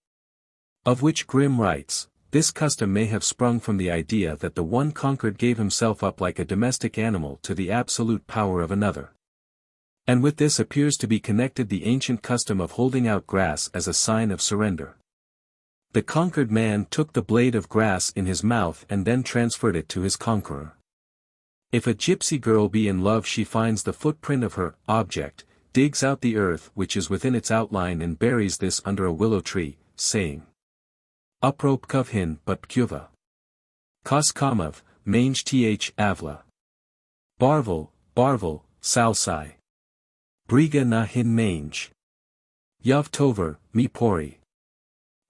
Of which Grimm writes, "This custom may have sprung from the idea that the one conquered gave himself up like a domestic animal to the absolute power of another. And with this appears to be connected the ancient custom of holding out grass as a sign of surrender. The conquered man took the blade of grass in his mouth and then transferred it to his conqueror. If a gypsy girl be in love, she finds the footprint of her object, digs out the earth which is within its outline and buries this under a willow tree, saying, "Upropkov hin but pkuva. Koskamov, mange th avla. Barvel, barvel, salsai. Briga na hin mange. Yav tover, mi pori.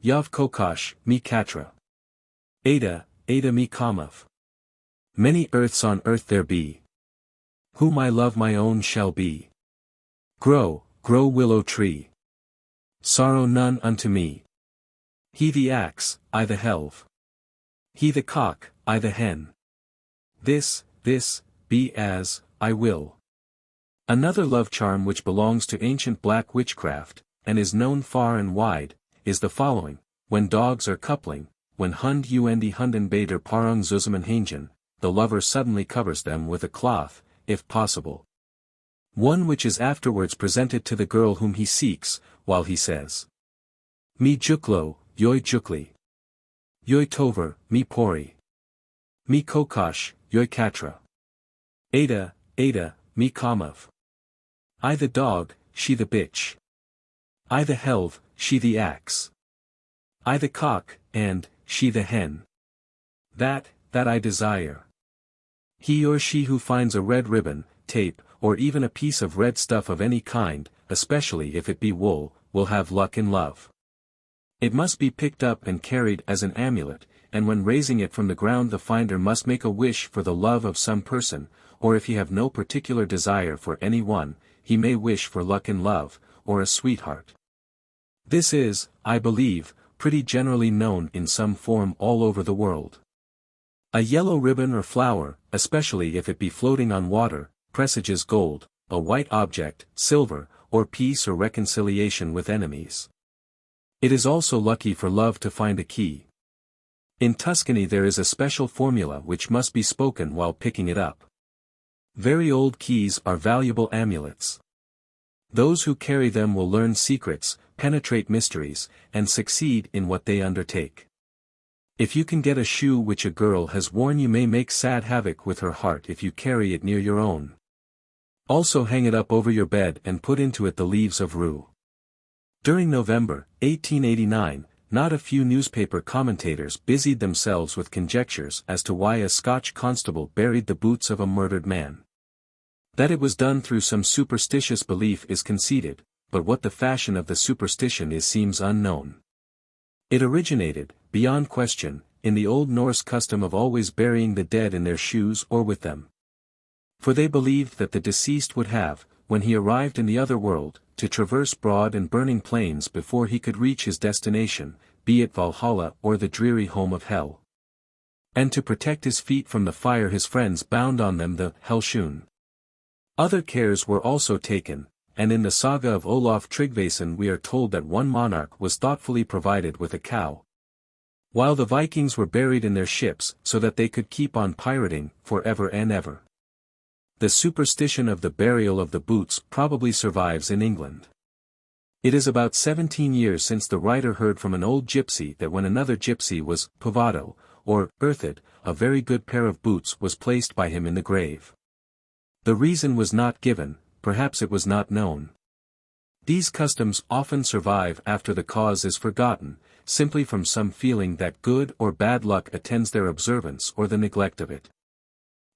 Yav kokosh, mi katra. Ada, ada mi kamov. Many earths on earth there be. Whom I love my own shall be. Grow, grow willow tree. Sorrow none unto me. He the axe, I the helve. He the cock, I the hen. This, be as, I will." Another love charm which belongs to ancient black witchcraft, and is known far and wide, is the following: when dogs are coupling, when hund und hunden bader parung zusammenhängen, the lover suddenly covers them with a cloth, if possible. One which is afterwards presented to the girl whom he seeks, while he says, "Mi juklo, yoi jukli. Yoi tover, mi pori. Mi kokosh, yoi katra. Ada, ada, mi kamov. I the dog, she the bitch. I the helve, she the axe. I the cock, and, she the hen. That I desire." He or she who finds a red ribbon, tape, or even a piece of red stuff of any kind, especially if it be wool, will have luck in love. It must be picked up and carried as an amulet, and when raising it from the ground the finder must make a wish for the love of some person, or if he have no particular desire for any one, he may wish for luck in love, or a sweetheart. This is, I believe, pretty generally known in some form all over the world. A yellow ribbon or flower, especially if it be floating on water, presages gold, a white object, silver, or peace or reconciliation with enemies. It is also lucky for love to find a key. In Tuscany there is a special formula which must be spoken while picking it up. Very old keys are valuable amulets. Those who carry them will learn secrets, penetrate mysteries, and succeed in what they undertake. If you can get a shoe which a girl has worn, you may make sad havoc with her heart if you carry it near your own. Also hang it up over your bed and put into it the leaves of rue. During November, 1889, not a few newspaper commentators busied themselves with conjectures as to why a Scotch constable buried the boots of a murdered man. That it was done through some superstitious belief is conceded, but what the fashion of the superstition is seems unknown. It originated, beyond question, in the Old Norse custom of always burying the dead in their shoes or with them. For they believed that the deceased would have, when he arrived in the other world, to traverse broad and burning plains before he could reach his destination, be it Valhalla or the dreary home of hell. And to protect his feet from the fire his friends bound on them the hellshoon. Other cares were also taken, and in the saga of Olaf Tryggvason we are told that one monarch was thoughtfully provided with a cow, while the Vikings were buried in their ships so that they could keep on pirating forever and ever. The superstition of the burial of the boots probably survives in England. It is about 17 years since the writer heard from an old gypsy that when another gypsy was povado, or earthed, a very good pair of boots was placed by him in the grave. The reason was not given, perhaps it was not known. These customs often survive after the cause is forgotten, simply from some feeling that good or bad luck attends their observance or the neglect of it.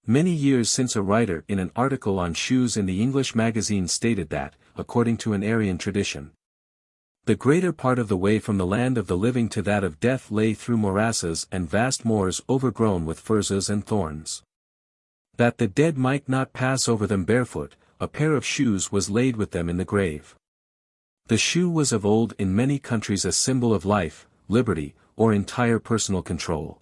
Many years since a writer in an article on shoes in the English magazine stated that, according to an Aryan tradition, the greater part of the way from the land of the living to that of death lay through morasses and vast moors overgrown with furzes and thorns. That the dead might not pass over them barefoot, a pair of shoes was laid with them in the grave. The shoe was of old in many countries a symbol of life, liberty, or entire personal control.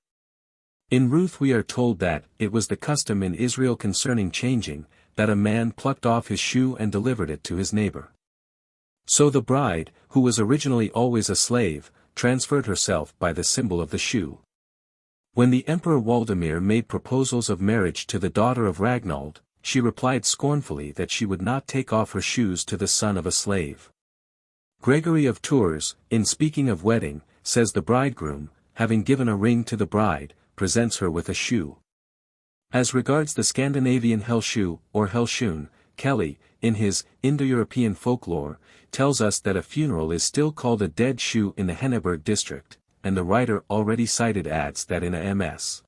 In Ruth we are told that, it was the custom in Israel concerning changing, that a man plucked off his shoe and delivered it to his neighbor. So the bride, who was originally always a slave, transferred herself by the symbol of the shoe. When the Emperor Waldemir made proposals of marriage to the daughter of Ragnald, she replied scornfully that she would not take off her shoes to the son of a slave. Gregory of Tours, in speaking of wedding, says the bridegroom, having given a ring to the bride, presents her with a shoe. As regards the Scandinavian hellshoe, or hellshoon, Kelly, in his Indo-European folklore, tells us that a funeral is still called a dead shoe in the Henneberg district, and the writer already cited adds that in a MS.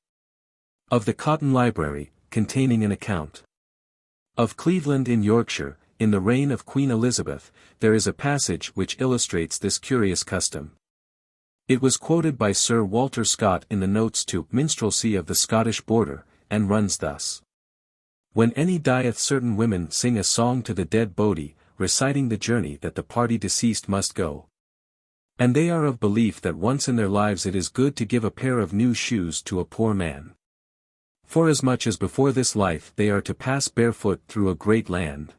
of the Cotton Library, containing an account of Cleveland in Yorkshire, in the reign of Queen Elizabeth, there is a passage which illustrates this curious custom. It was quoted by Sir Walter Scott in the notes to Minstrelsy of the Scottish Border, and runs thus. When any dieth certain women sing a song to the dead body, reciting the journey that the party deceased must go. And they are of belief that once in their lives it is good to give a pair of new shoes to a poor man. Forasmuch as before this life they are to pass barefoot through a great land,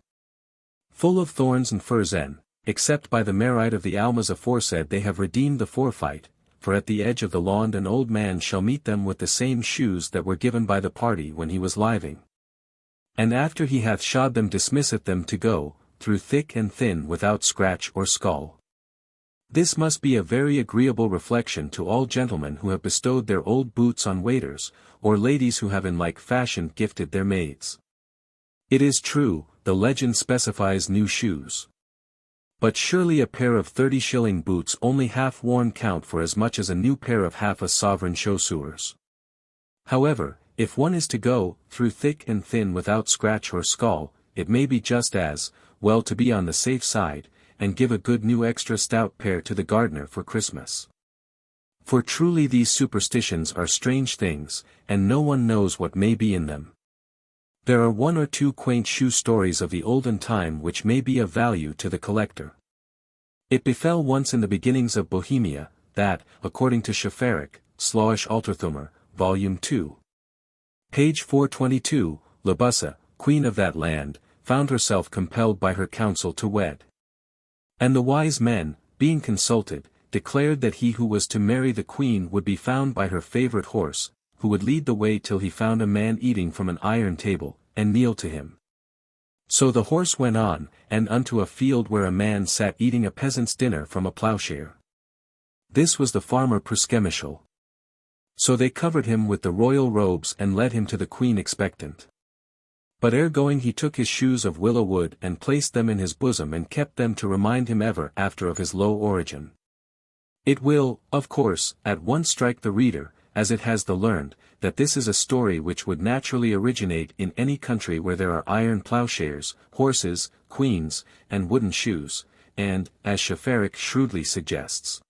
full of thorns and furzen, except by the merit of the almas aforesaid they have redeemed the forfeit, for at the edge of the lawn an old man shall meet them with the same shoes that were given by the party when he was living. And after he hath shod them dismisseth them to go, through thick and thin without scratch or skull. This must be a very agreeable reflection to all gentlemen who have bestowed their old boots on waiters, or ladies who have in like fashion gifted their maids. It is true, the legend specifies new shoes. But surely a pair of 30-shilling boots only half worn count for as much as a new pair of half a sovereign chaussures. However, if one is to go, through thick and thin without scratch or skull, it may be just as well to be on the safe side, and give a good new extra stout pair to the gardener for Christmas. For truly these superstitions are strange things, and no one knows what may be in them. There are one or two quaint shoe stories of the olden time which may be of value to the collector. It befell once in the beginnings of Bohemia, that, according to Schaferik, Slawish Alterthummer, Volume 2. Page 422, Libussa, queen of that land, found herself compelled by her council to wed. And the wise men, being consulted, declared that he who was to marry the queen would be found by her favorite horse, who would lead the way till he found a man eating from an iron table, and kneel to him. So the horse went on, and unto a field where a man sat eating a peasant's dinner from a ploughshare. This was the farmer Perskemischel. So they covered him with the royal robes and led him to the queen expectant. But ere going he took his shoes of willow wood and placed them in his bosom and kept them to remind him ever after of his low origin. It will, of course, at once strike the reader, as it has the learned, that this is a story which would naturally originate in any country where there are iron plowshares, horses, queens, and wooden shoes, and, as Schafferich shrewdly suggests,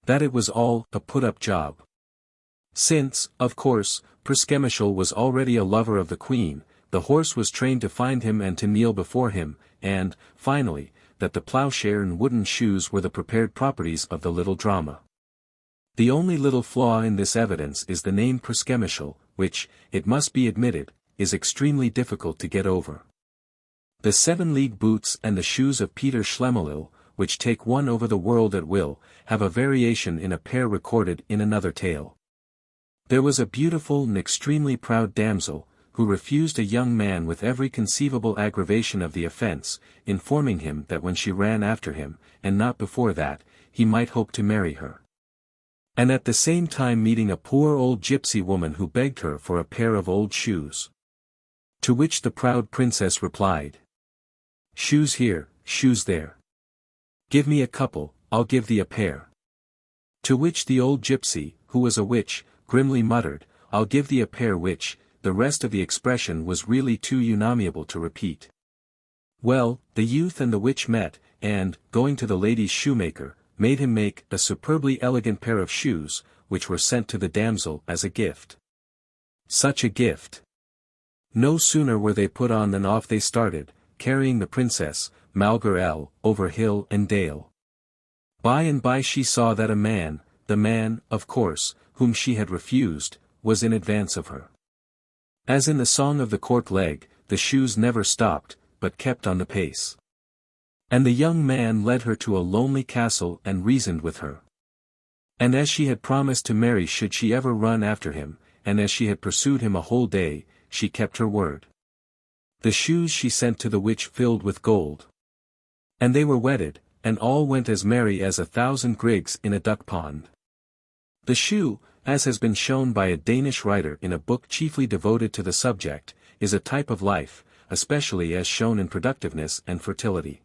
that it was all a put-up job. Since, of course, Persecuted was already a lover of the queen, the horse was trained to find him and to kneel before him, and, finally, that the plowshare and wooden shoes were the prepared properties of the little drama. The only little flaw in this evidence is the name Persecuted, which, it must be admitted, is extremely difficult to get over. The 7-league boots and the shoes of Peter Schlemelil, which take one over the world at will, have a variation in a pair recorded in another tale. There was a beautiful and extremely proud damsel, who refused a young man with every conceivable aggravation of the offence, informing him that when she ran after him, and not before that, he might hope to marry her. And at the same time meeting a poor old gypsy woman who begged her for a pair of old shoes. To which the proud princess replied, "Shoes here, shoes there. Give me a couple, I'll give thee a pair." To which the old gypsy, who was a witch, grimly muttered, "I'll give thee a pair," which, the rest of the expression was really too unamiable to repeat. Well, the youth and the witch met, and, going to the lady's shoemaker, made him make a superbly elegant pair of shoes, which were sent to the damsel as a gift. Such a gift! No sooner were they put on than off they started, carrying the princess, malgré elle, over hill and dale. By and by she saw that the man, of course, whom she had refused, was in advance of her. As in the song of the cork leg, the shoes never stopped, but kept on the pace. And the young man led her to a lonely castle and reasoned with her. And as she had promised to marry should she ever run after him, and as she had pursued him a whole day, she kept her word. The shoes she sent to the witch filled with gold. And they were wedded, and all went as merry as 1,000 grigs in a duck pond. The shoe, as has been shown by a Danish writer in a book chiefly devoted to the subject, is a type of life, especially as shown in productiveness and fertility.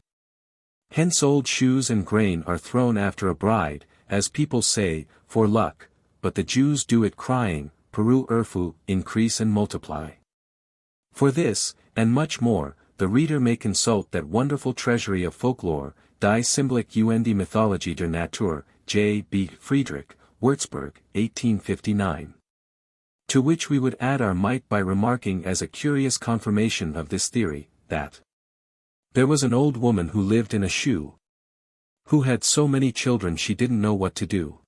Hence old shoes and grain are thrown after a bride, as people say, for luck, but the Jews do it crying, Peru erfu, increase and multiply. For this, and much more, the reader may consult that wonderful treasury of folklore, Die Symbolik und die Mythologie der Natur, J. B. Friedrich, Würzburg, 1859. To which we would add our mite by remarking as a curious confirmation of this theory, that there was an old woman who lived in a shoe, who had so many children she didn't know what to do.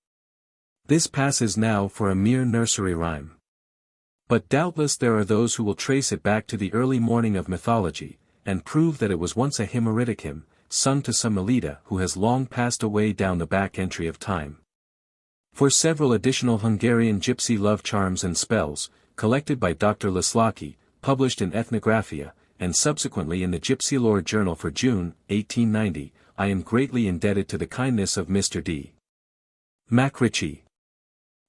This passes now for a mere nursery rhyme. But doubtless there are those who will trace it back to the early morning of mythology, and prove that it was once a Himeritic hymn, sung to some Melita who has long passed away down the back entry of time. For several additional Hungarian gypsy love charms and spells, collected by Dr. Laslaki, published in Ethnographia, and subsequently in the Gypsy Lore Journal for June, 1890, I am greatly indebted to the kindness of Mr. D. Macritchie.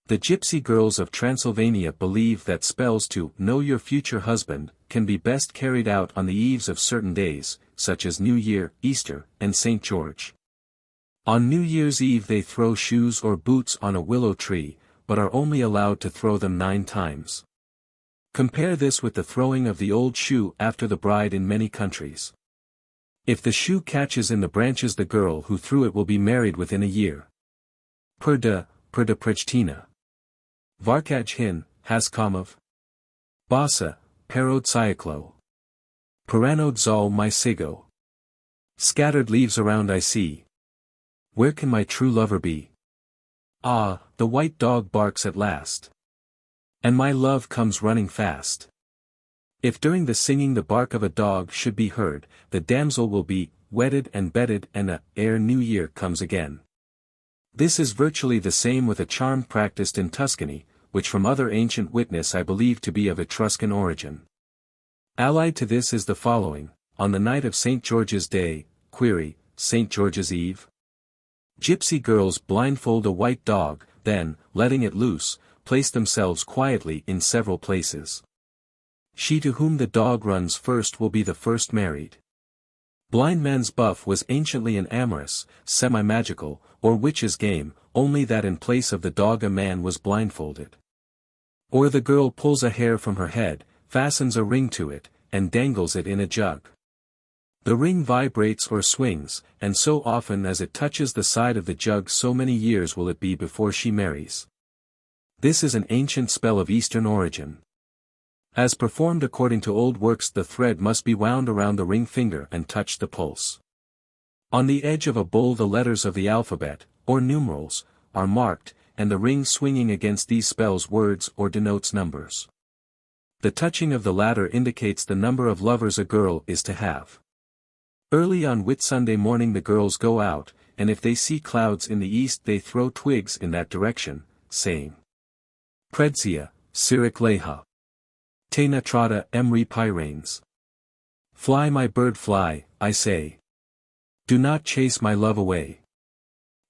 The gypsy girls of Transylvania believe that spells to know your future husband can be best carried out on the eves of certain days, such as New Year, Easter, and St. George. On New Year's Eve they throw shoes or boots on a willow tree, but are only allowed to throw them 9 times. Compare this with the throwing of the old shoe after the bride in many countries. If the shoe catches in the branches the girl who threw it will be married within a year. Per de Prechtina. Varkaj hin, Haskamov. Basa, Perod Cyclo. Peranod zal my sigo. Scattered leaves around I see. Where can my true lover be? Ah, the white dog barks at last. And my love comes running fast. If during the singing the bark of a dog should be heard, the damsel will be wedded and bedded and ere New Year comes again. This is virtually the same with a charm practiced in Tuscany, which from other ancient witness I believe to be of Etruscan origin. Allied to this is the following: on the night of St. George's Day, St. George's Eve. Gypsy girls blindfold a white dog, then, letting it loose, place themselves quietly in several places. She to whom the dog runs first will be the first married. Blind man's buff was anciently an amorous, semi-magical, or witch's game, only that in place of the dog a man was blindfolded. Or the girl pulls a hair from her head, fastens a ring to it, and dangles it in a jug. The ring vibrates or swings, and so often as it touches the side of the jug so many years will it be before she marries. This is an ancient spell of Eastern origin. As performed according to old works, the thread must be wound around the ring finger and touch the pulse. On the edge of a bowl the letters of the alphabet, or numerals, are marked, and the ring swinging against these spells words or denotes numbers. The touching of the latter indicates the number of lovers a girl is to have. Early on Whitsunday morning the girls go out, and if they see clouds in the east they throw twigs in that direction, saying, Predsia, Sirik Leha. Te natrata emri pyranes. Fly my bird fly, I say. Do not chase my love away.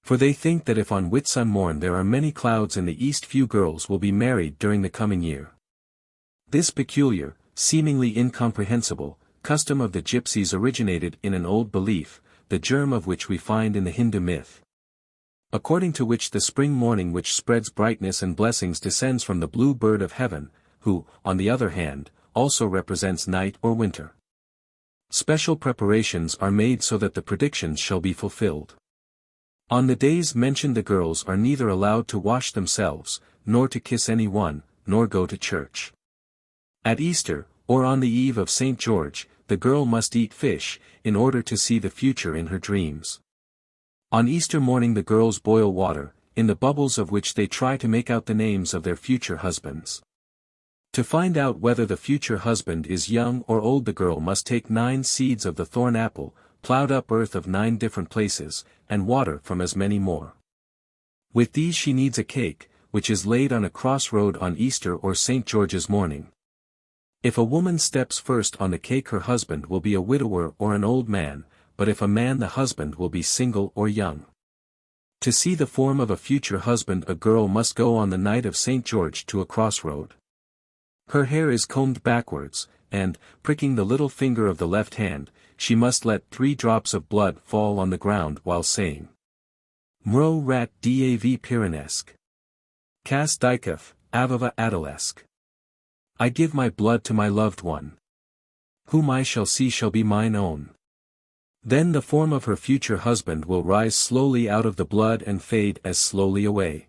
For they think that if on Whitsun morn there are many clouds in the east few girls will be married during the coming year. This peculiar, seemingly incomprehensible, custom of the Gypsies originated in an old belief, the germ of which we find in the Hindu myth. According to which the spring morning which spreads brightness and blessings descends from the blue bird of heaven, who, on the other hand, also represents night or winter. Special preparations are made so that the predictions shall be fulfilled. On the days mentioned the girls are neither allowed to wash themselves, nor to kiss anyone, nor go to church. At Easter, or on the eve of St. George, the girl must eat fish, in order to see the future in her dreams. On Easter morning the girls boil water, in the bubbles of which they try to make out the names of their future husbands. To find out whether the future husband is young or old the girl must take 9 seeds of the thorn apple, plowed up earth of 9 different places, and water from as many more. With these she kneads a cake, which is laid on a crossroad on Easter or St. George's morning. If a woman steps first on the cake her husband will be a widower or an old man, but if a man the husband will be single or young. To see the form of a future husband a girl must go on the night of St. George to a crossroad. Her hair is combed backwards, and, pricking the little finger of the left hand, she must let 3 drops of blood fall on the ground while saying, Mro rat dav piranesk. Kas dikaf, avava adalesk. I give my blood to my loved one. Whom I shall see shall be mine own. Then the form of her future husband will rise slowly out of the blood and fade as slowly away.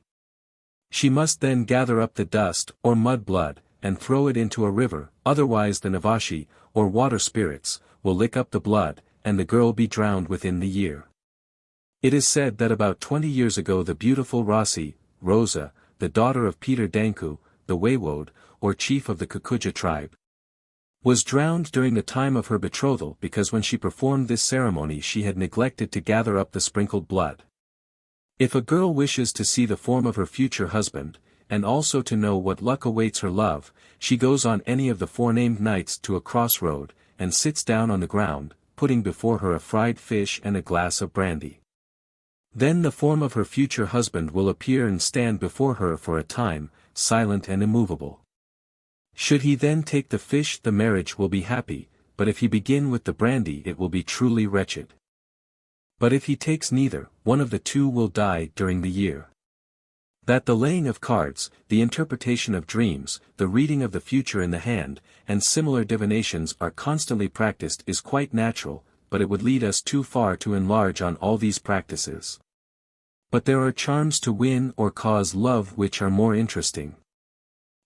She must then gather up the dust, or mud blood, and throw it into a river, otherwise the Navashi, or water spirits, will lick up the blood, and the girl be drowned within the year. It is said that about 20 years ago the beautiful Rasi, Rosa, the daughter of Peter Danku, the Waywode, or chief of the Kukuja tribe, was drowned during the time of her betrothal because when she performed this ceremony she had neglected to gather up the sprinkled blood. If a girl wishes to see the form of her future husband, and also to know what luck awaits her love, she goes on any of the forenamed nights to a crossroad, and sits down on the ground, putting before her a fried fish and a glass of brandy. Then the form of her future husband will appear and stand before her for a time, silent and immovable. Should he then take the fish the marriage will be happy, but if he begin with the brandy it will be truly wretched. But if he takes neither, one of the two will die during the year. That the laying of cards, the interpretation of dreams, the reading of the future in the hand, and similar divinations are constantly practiced is quite natural, but it would lead us too far to enlarge on all these practices. But there are charms to win or cause love which are more interesting.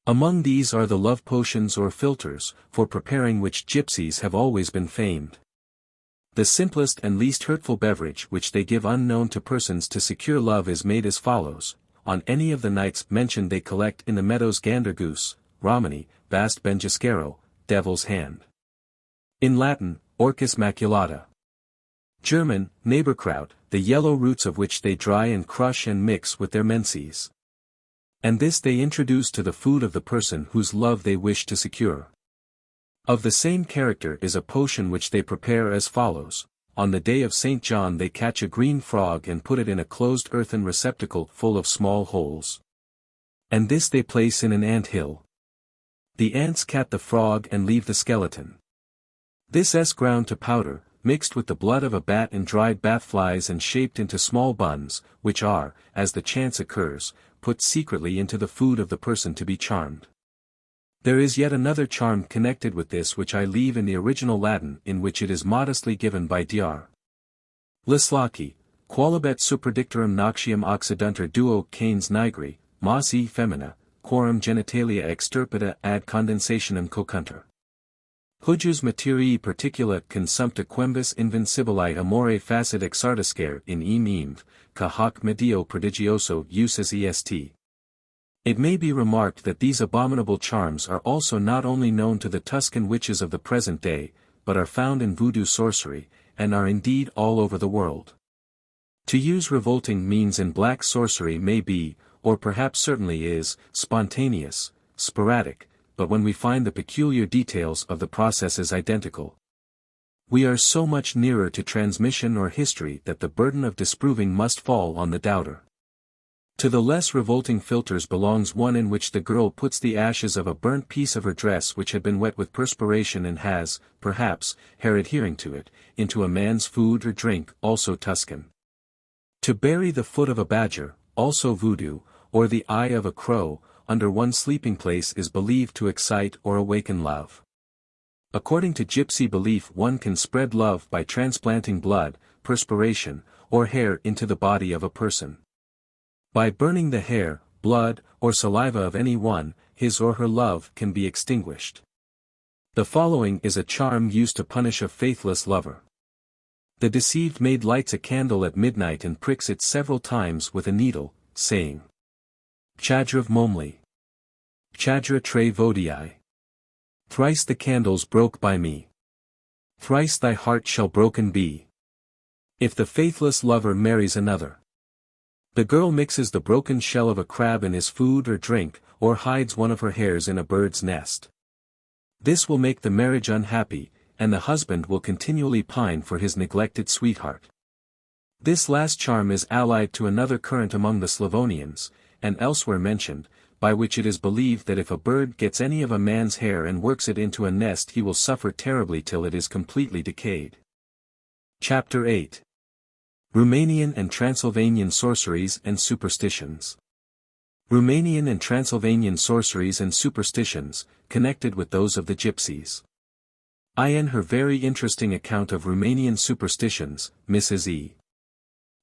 Among these are the love potions or philters, for preparing which gypsies have always been famed. The simplest and least hurtful beverage which they give unknown to persons to secure love is made as follows. On any of the nights mentioned they collect in the meadows gander goose, Roumani, Bast benjascaro, devil's hand. In Latin, Orchis maculata. German, Neighborkraut, the yellow roots of which they dry and crush and mix with their menses. And this they introduce to the food of the person whose love they wish to secure. Of the same character is a potion which they prepare as follows. On the day of St. John they catch a green frog and put it in a closed earthen receptacle full of small holes. And this they place in an ant hill. The ants cat the frog and leave the skeleton. This is ground to powder, mixed with the blood of a bat and dried bat flies and shaped into small buns, which are, as the chance occurs, put secretly into the food of the person to be charmed. There is yet another charm connected with this which I leave in the original Latin, in which it is modestly given by Dr. Lislaki, qualibet superdictorum noxium occidentur duo canes nigri, mas e femina, quorum genitalia extirpita ad condensationem cocuntur. Hujus materii particula consumpta quembus invincibili amore facit exartiscare in meme, ca hoc medio prodigioso usus est. It may be remarked that these abominable charms are also not only known to the Tuscan witches of the present day, but are found in voodoo sorcery, and are indeed all over the world. To use revolting means in black sorcery may be, or perhaps certainly is, spontaneous, sporadic, but when we find the peculiar details of the processes identical, we are so much nearer to transmission or history that the burden of disproving must fall on the doubter. To the less revolting philters belongs one in which the girl puts the ashes of a burnt piece of her dress which had been wet with perspiration and has, perhaps, hair adhering to it, into a man's food or drink, also Tuscan. To bury the foot of a badger, also voodoo, or the eye of a crow, under one's sleeping place is believed to excite or awaken love. According to gypsy belief, one can spread love by transplanting blood, perspiration, or hair into the body of a person. By burning the hair, blood, or saliva of any one, his or her love can be extinguished. The following is a charm used to punish a faithless lover. The deceived maid lights a candle at midnight and pricks it several times with a needle, saying, Chadrav momli. Chadra tre vodii. Thrice the candles broke by me. Thrice thy heart shall broken be. If the faithless lover marries another. The girl mixes the broken shell of a crab in his food or drink, or hides one of her hairs in a bird's nest. This will make the marriage unhappy, and the husband will continually pine for his neglected sweetheart. This last charm is allied to another current among the Slavonians, and elsewhere mentioned, by which it is believed that if a bird gets any of a man's hair and works it into a nest he will suffer terribly till it is completely decayed. Chapter 8. Roumanian and Transylvanian Sorceries and Superstitions. Roumanian and Transylvanian Sorceries and Superstitions, connected with those of the Gypsies. In her very interesting account of Roumanian superstitions, Mrs. E.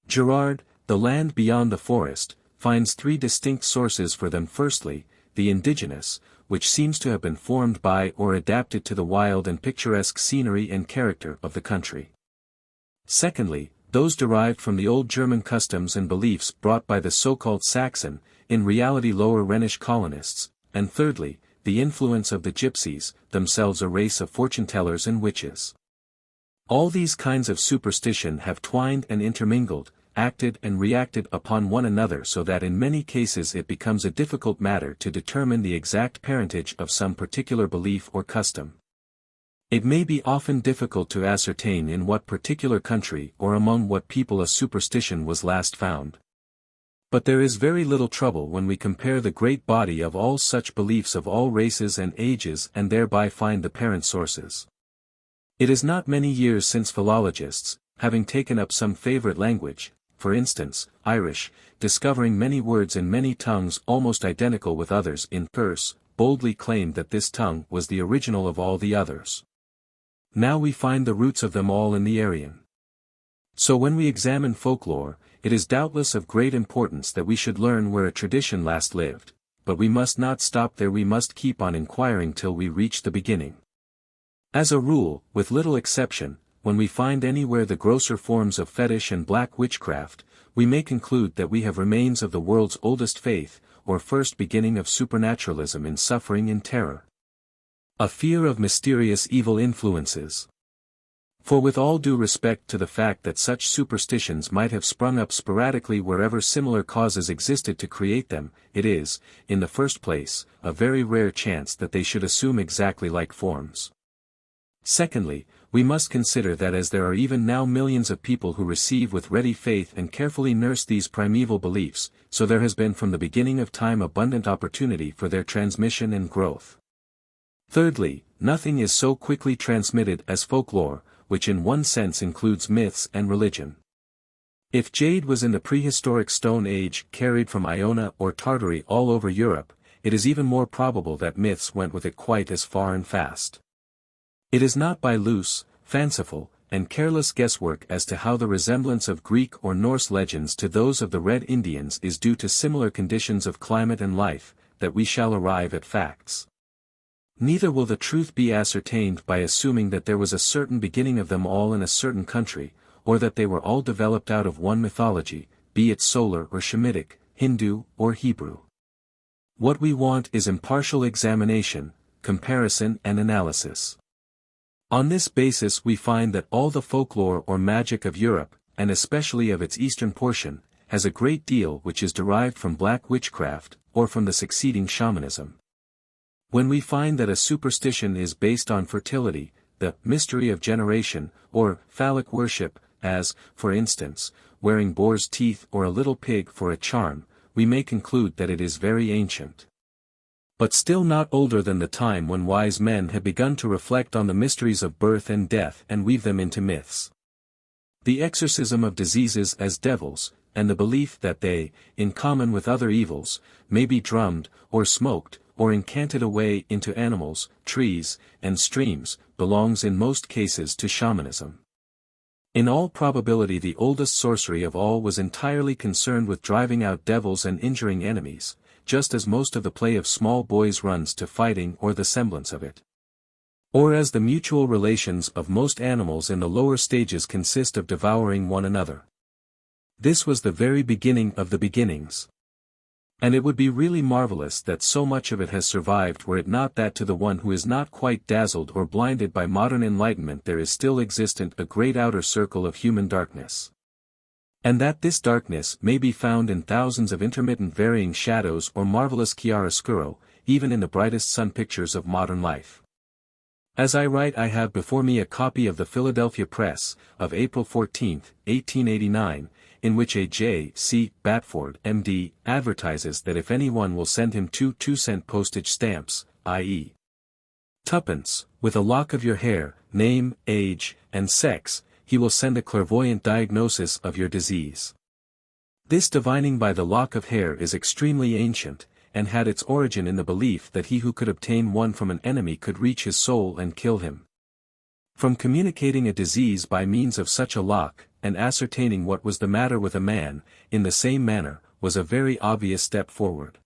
Gerard, The Land Beyond the Forest, finds three distinct sources for them. Firstly, the indigenous, which seems to have been formed by or adapted to the wild and picturesque scenery and character of the country. Secondly, those derived from the old German customs and beliefs brought by the so-called Saxon, in reality Lower Rhenish colonists, and thirdly, the influence of the Gypsies, themselves a race of fortune-tellers and witches. All these kinds of superstition have twined and intermingled, acted and reacted upon one another so that in many cases it becomes a difficult matter to determine the exact parentage of some particular belief or custom. It may be often difficult to ascertain in what particular country or among what people a superstition was last found. But there is very little trouble when we compare the great body of all such beliefs of all races and ages and thereby find the parent sources. It is not many years since philologists, having taken up some favorite language, for instance, Irish, discovering many words in many tongues almost identical with others in verse, boldly claimed that this tongue was the original of all the others. Now we find the roots of them all in the Aryan. So when we examine folklore, it is doubtless of great importance that we should learn where a tradition last lived, but we must not stop there, we must keep on inquiring till we reach the beginning. As a rule, with little exception, when we find anywhere the grosser forms of fetish and black witchcraft, we may conclude that we have remains of the world's oldest faith, or first beginning of supernaturalism in suffering and terror. A fear of mysterious evil influences. For with all due respect to the fact that such superstitions might have sprung up sporadically wherever similar causes existed to create them, it is, in the first place, a very rare chance that they should assume exactly like forms. Secondly, we must consider that as there are even now millions of people who receive with ready faith and carefully nurse these primeval beliefs, so there has been from the beginning of time abundant opportunity for their transmission and growth. Thirdly, nothing is so quickly transmitted as folklore, which in one sense includes myths and religion. If jade was in the prehistoric Stone Age carried from Iona or Tartary all over Europe, it is even more probable that myths went with it quite as far and fast. It is not by loose, fanciful, and careless guesswork as to how the resemblance of Greek or Norse legends to those of the Red Indians is due to similar conditions of climate and life, that we shall arrive at facts. Neither will the truth be ascertained by assuming that there was a certain beginning of them all in a certain country, or that they were all developed out of one mythology, be it solar or Shemitic, Hindu or Hebrew. What we want is impartial examination, comparison and analysis. On this basis we find that all the folklore or magic of Europe, and especially of its eastern portion, has a great deal which is derived from black witchcraft, or from the succeeding shamanism. When we find that a superstition is based on fertility, the mystery of generation, or phallic worship, as, for instance, wearing boar's teeth or a little pig for a charm, we may conclude that it is very ancient. But still not older than the time when wise men had begun to reflect on the mysteries of birth and death and weave them into myths. The exorcism of diseases as devils, and the belief that they, in common with other evils, may be drummed, or smoked, or incanted away into animals, trees, and streams, belongs in most cases to shamanism. In all probability the oldest sorcery of all was entirely concerned with driving out devils and injuring enemies, just as most of the play of small boys runs to fighting or the semblance of it. Or as the mutual relations of most animals in the lower stages consist of devouring one another. This was the very beginning of the beginnings. And it would be really marvelous that so much of it has survived were it not that to the one who is not quite dazzled or blinded by modern enlightenment there is still existent a great outer circle of human darkness. And that this darkness may be found in thousands of intermittent varying shadows or marvelous chiaroscuro, even in the brightest sun pictures of modern life. As I write I have before me a copy of the Philadelphia Press, of April 14, 1889, in which a J. C. Batford, M.D., advertises that if anyone will send him 2 2-cent postage stamps, i.e. tuppence, with a lock of your hair, name, age, and sex, he will send a clairvoyant diagnosis of your disease. This divining by the lock of hair is extremely ancient, and had its origin in the belief that he who could obtain one from an enemy could reach his soul and kill him. From communicating a disease by means of such a lock, and ascertaining what was the matter with a man, in the same manner, was a very obvious step forward.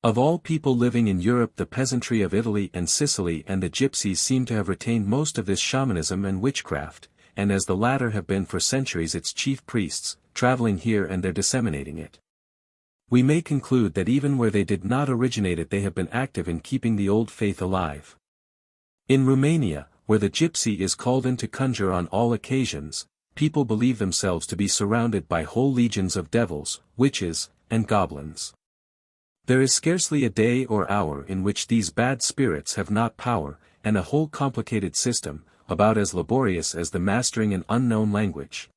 Of all people living in Europe the peasantry of Italy and Sicily and the Gypsies seem to have retained most of this shamanism and witchcraft, and as the latter have been for centuries its chief priests, traveling here and there disseminating it. We may conclude that even where they did not originate it they have been active in keeping the old faith alive. In Roumania, where the gypsy is called in to conjure on all occasions, people believe themselves to be surrounded by whole legions of devils, witches, and goblins. There is scarcely a day or hour in which these bad spirits have not power, and a whole complicated system, about as laborious as the mastering an unknown language,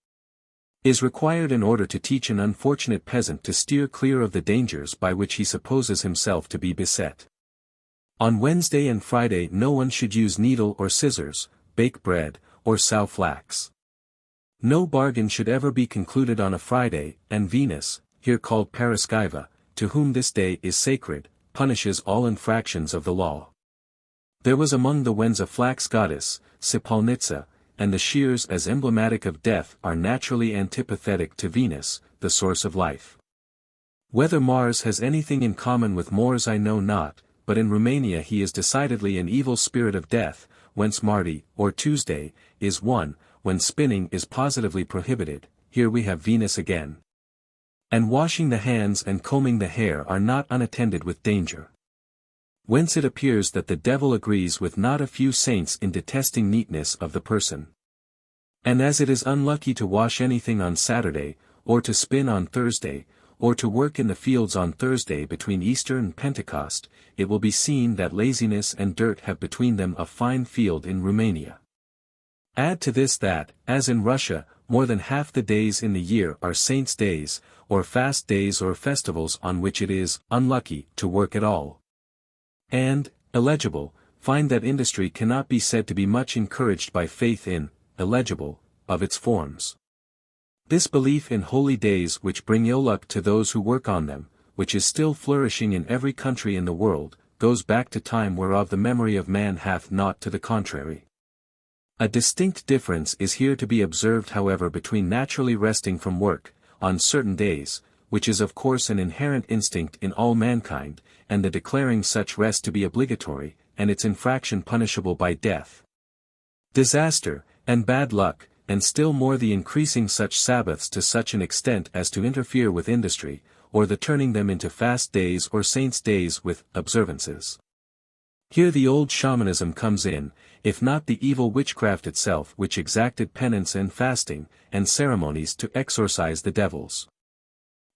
is required in order to teach an unfortunate peasant to steer clear of the dangers by which he supposes himself to be beset. On Wednesday and Friday no one should use needle or scissors, bake bread, or sow flax. No bargain should ever be concluded on a Friday, and Venus, here called Paraschiva, to whom this day is sacred, punishes all infractions of the law. There was among the Wends a flax goddess, Sipalnitsa, and the shears as emblematic of death are naturally antipathetic to Venus, the source of life. Whether Mars has anything in common with Moors I know not, but in Roumania he is decidedly an evil spirit of death, whence Mardi, or Tuesday, is one, when spinning is positively prohibited, here we have Venus again. And washing the hands and combing the hair are not unattended with danger. Whence it appears that the devil agrees with not a few saints in detesting neatness of the person. And as it is unlucky to wash anything on Saturday, or to spin on Thursday, or to work in the fields on Thursday between Easter and Pentecost, it will be seen that laziness and dirt have between them a fine field in Roumania. Add to this that, as in Russia, more than half the days in the year are saints' days, or fast days or festivals on which it is unlucky to work at all. And, illegible, find that industry cannot be said to be much encouraged by faith in, illegible, of its forms. This belief in holy days which bring ill luck to those who work on them, which is still flourishing in every country in the world, goes back to time whereof the memory of man hath naught to the contrary. A distinct difference is here to be observed however between naturally resting from work, on certain days, which is of course an inherent instinct in all mankind, and the declaring such rest to be obligatory, and its infraction punishable by death, disaster, and bad luck, and still more the increasing such Sabbaths to such an extent as to interfere with industry, or the turning them into fast days or saints' days with observances. Here the old shamanism comes in, if not the evil witchcraft itself which exacted penance and fasting, and ceremonies to exorcise the devils.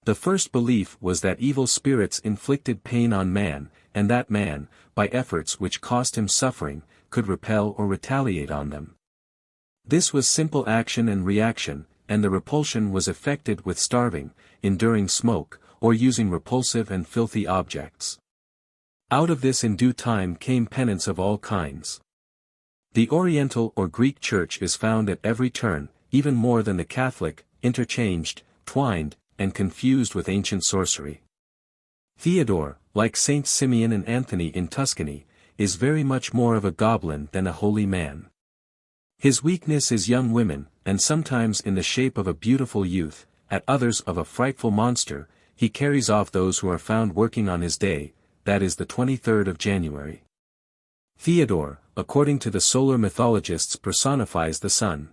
The first belief was that evil spirits inflicted pain on man, and that man, by efforts which cost him suffering, could repel or retaliate on them. This was simple action and reaction, and the repulsion was effected with starving, enduring smoke, or using repulsive and filthy objects. Out of this in due time came penance of all kinds. The Oriental or Greek Church is found at every turn, even more than the Catholic, interchanged, twined, and confused with ancient sorcery. Theodore, like Saints Simeon and Anthony in Tuscany, is very much more of a goblin than a holy man. His weakness is young women, and sometimes in the shape of a beautiful youth, at others of a frightful monster. He carries off those who are found working on his day, that is the 23rd of January. Theodore, according to the solar mythologists, personifies the sun.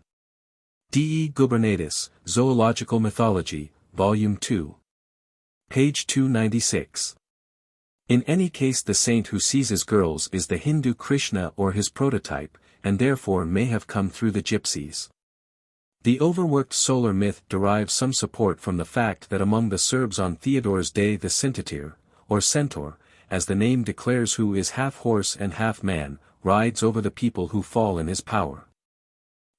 De Gubernatis, Zoological Mythology, Volume 2. Page 296. In any case the saint who seizes girls is the Hindu Krishna or his prototype, and therefore may have come through the Gypsies. The overworked solar myth derives some support from the fact that among the Serbs on Theodore's day the Centaur, or centaur, as the name declares, who is half horse and half man, rides over the people who fall in his power.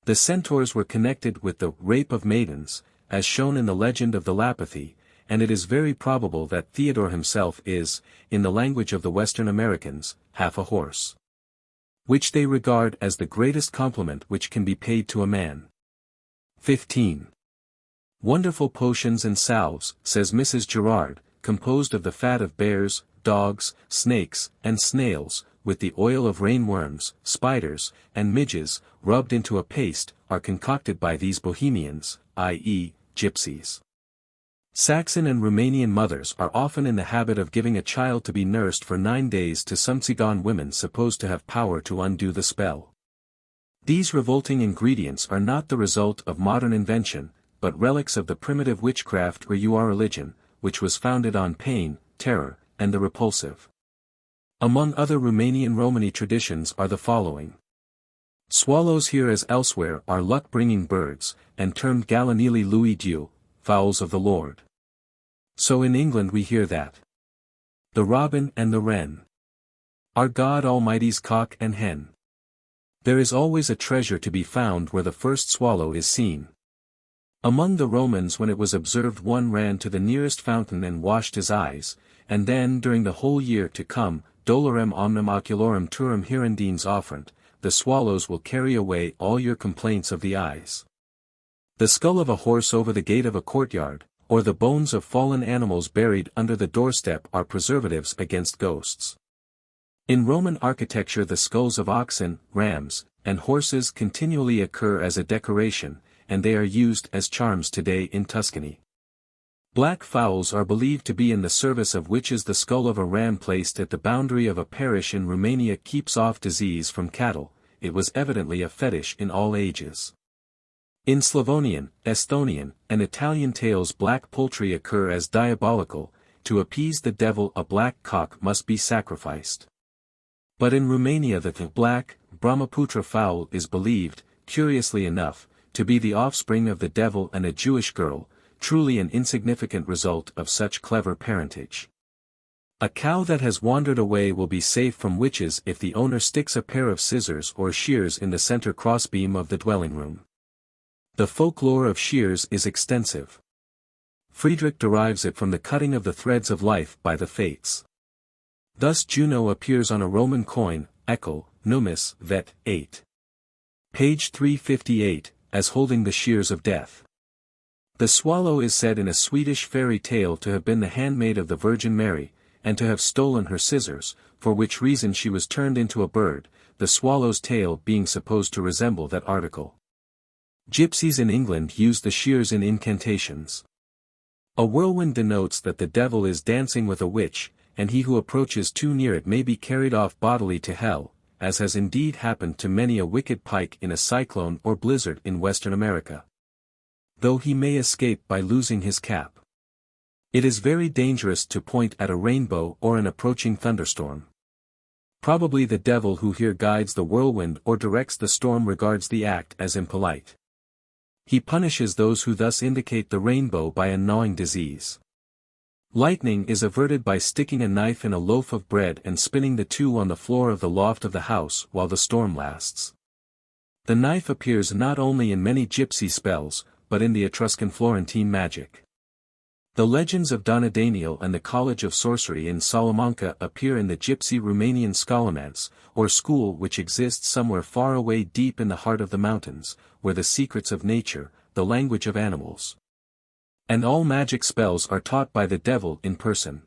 The centaurs were connected with the rape of maidens, as shown in the legend of the Lapithae, and it is very probable that Theodore himself is, in the language of the Western Americans, half a horse, which they regard as the greatest compliment which can be paid to a man. 15. Wonderful potions and salves, says Mrs. Gerard, composed of the fat of bears, dogs, snakes, and snails, with the oil of rainworms, spiders, and midges, rubbed into a paste, are concocted by these Bohemians, i.e., Gypsies. Saxon and Roumanian mothers are often in the habit of giving a child to be nursed for 9 days to some Tsigan women supposed to have power to undo the spell. These revolting ingredients are not the result of modern invention, but relics of the primitive witchcraft or religion, which was founded on pain, terror, and the repulsive. Among other Roumanian Romany traditions are the following. Swallows here as elsewhere are luck-bringing birds, and termed galanili lui Dieu, fowls of the Lord. So in England we hear that the robin and the wren are God Almighty's cock and hen. There is always a treasure to be found where the first swallow is seen. Among the Romans, when it was observed, one ran to the nearest fountain and washed his eyes, and then during the whole year to come, dolorem omnem oculorum turum hirundines offrent, the swallows will carry away all your complaints of the eyes. The skull of a horse over the gate of a courtyard, or the bones of fallen animals buried under the doorstep are preservatives against ghosts. In Roman architecture the skulls of oxen, rams, and horses continually occur as a decoration, and they are used as charms today in Tuscany. Black fowls are believed to be in the service of witches. The skull of a ram placed at the boundary of a parish in Romania keeps off disease from cattle. It was evidently a fetish in all ages. In Slavonian, Estonian, and Italian tales black poultry occur as diabolical. To appease the devil a black cock must be sacrificed. But in Romania the black, Brahmaputra fowl is believed, curiously enough, to be the offspring of the devil and a Jewish girl, truly an insignificant result of such clever parentage. A cow that has wandered away will be safe from witches if the owner sticks a pair of scissors or shears in the center crossbeam of the dwelling room. The folklore of shears is extensive. Friedrich derives it from the cutting of the threads of life by the fates. Thus Juno appears on a Roman coin, Eckel, Numis, Vet. 8. Page 358, as holding the shears of death. The swallow is said in a Swedish fairy tale to have been the handmaid of the Virgin Mary, and to have stolen her scissors, for which reason she was turned into a bird, the swallow's tail being supposed to resemble that article. Gypsies in England use the shears in incantations. A whirlwind denotes that the devil is dancing with a witch, and he who approaches too near it may be carried off bodily to hell, as has indeed happened to many a wicked pike in a cyclone or blizzard in Western America. Though he may escape by losing his cap. It is very dangerous to point at a rainbow or an approaching thunderstorm. Probably the devil who here guides the whirlwind or directs the storm regards the act as impolite. He punishes those who thus indicate the rainbow by a gnawing disease. Lightning is averted by sticking a knife in a loaf of bread and spinning the two on the floor of the loft of the house while the storm lasts. The knife appears not only in many gypsy spells, but in the Etruscan Florentine magic. The legends of Donna Daniel and the College of Sorcery in Salamanca appear in the Gypsy Roumanian scholomance, or school which exists somewhere far away deep in the heart of the mountains, where the secrets of nature, the language of animals, and all magic spells are taught by the devil in person.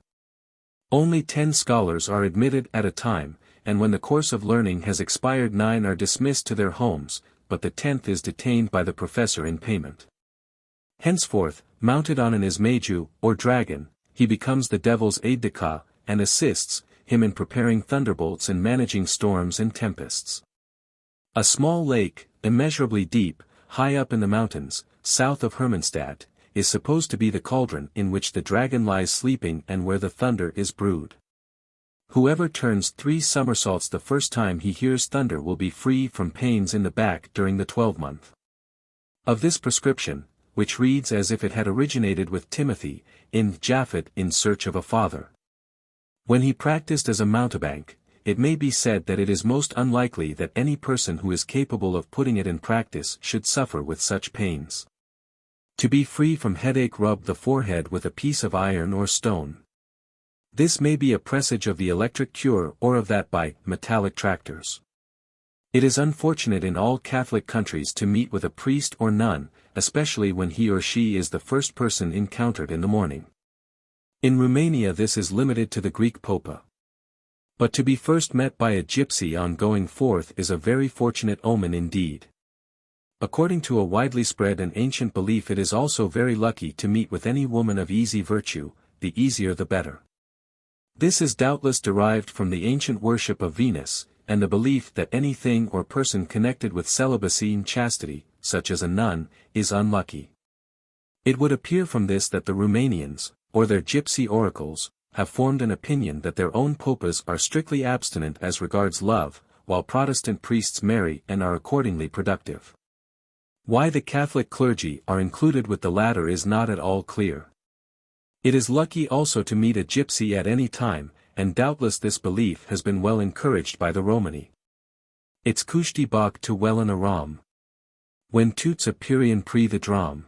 Only 10 scholars are admitted at a time, and when the course of learning has expired 9 are dismissed to their homes, but the 10th is detained by the professor in payment. Henceforth, mounted on an ismaju, or dragon, he becomes the devil's aide-de-camp, and assists him in preparing thunderbolts and managing storms and tempests. A small lake, immeasurably deep, high up in the mountains, south of Hermannstadt, is supposed to be the cauldron in which the dragon lies sleeping and where the thunder is brewed. Whoever turns 3 somersaults the first time he hears thunder will be free from pains in the back during the 12-month. Of this prescription, which reads as if it had originated with Timothy, in Japhet in search of a father. When he practiced as a mountebank, it may be said that it is most unlikely that any person who is capable of putting it in practice should suffer with such pains. To be free from headache, rub the forehead with a piece of iron or stone. This may be a presage of the electric cure or of that by metallic tractors. It is unfortunate in all Catholic countries to meet with a priest or nun, especially when he or she is the first person encountered in the morning. In Romania this is limited to the Greek popa. But to be first met by a gypsy on going forth is a very fortunate omen indeed. According to a widely spread and ancient belief, it is also very lucky to meet with any woman of easy virtue, the easier the better. This is doubtless derived from the ancient worship of Venus, and the belief that anything or person connected with celibacy and chastity, such as a nun, is unlucky. It would appear from this that the Roumanians, or their gypsy oracles, have formed an opinion that their own popas are strictly abstinent as regards love, while Protestant priests marry and are accordingly productive. Why the Catholic clergy are included with the latter is not at all clear. It is lucky also to meet a gypsy at any time, and doubtless this belief has been well encouraged by the Romani. It's kushti bak to wellen a ram. When toots a Pyrian pre the drum.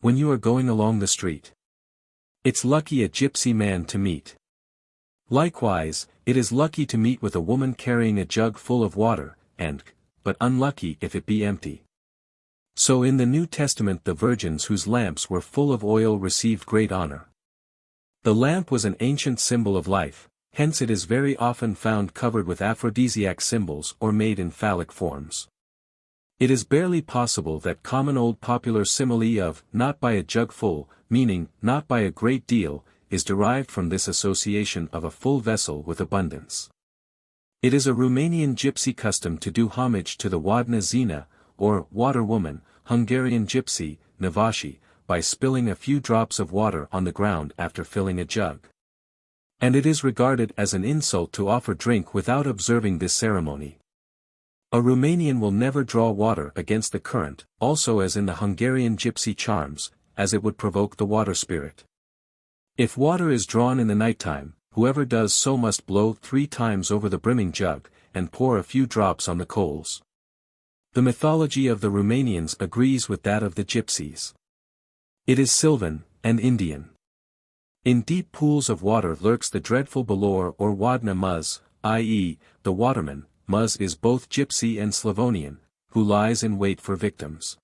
When you are going along the street. It's lucky a gypsy man to meet. Likewise, it is lucky to meet with a woman carrying a jug full of water, but unlucky if it be empty. So in the New Testament the virgins whose lamps were full of oil received great honor. The lamp was an ancient symbol of life, hence it is very often found covered with aphrodisiac symbols or made in phallic forms. It is barely possible that common old popular simile of not by a jug full, meaning not by a great deal, is derived from this association of a full vessel with abundance. It is a Roumanian gypsy custom to do homage to the wadna zina, or water woman, Hungarian gypsy, navashi, by spilling a few drops of water on the ground after filling a jug. And it is regarded as an insult to offer drink without observing this ceremony. A Roumanian will never draw water against the current, also as in the Hungarian gypsy charms, as it would provoke the water spirit. If water is drawn in the nighttime, whoever does so must blow 3 times over the brimming jug, and pour a few drops on the coals. The mythology of the Roumanians agrees with that of the gypsies. It is sylvan, and Indian. In deep pools of water lurks the dreadful Balor or Wadna Muz, i.e., the waterman. Mus is both Gypsy and Slavonian, who lies in wait for victims.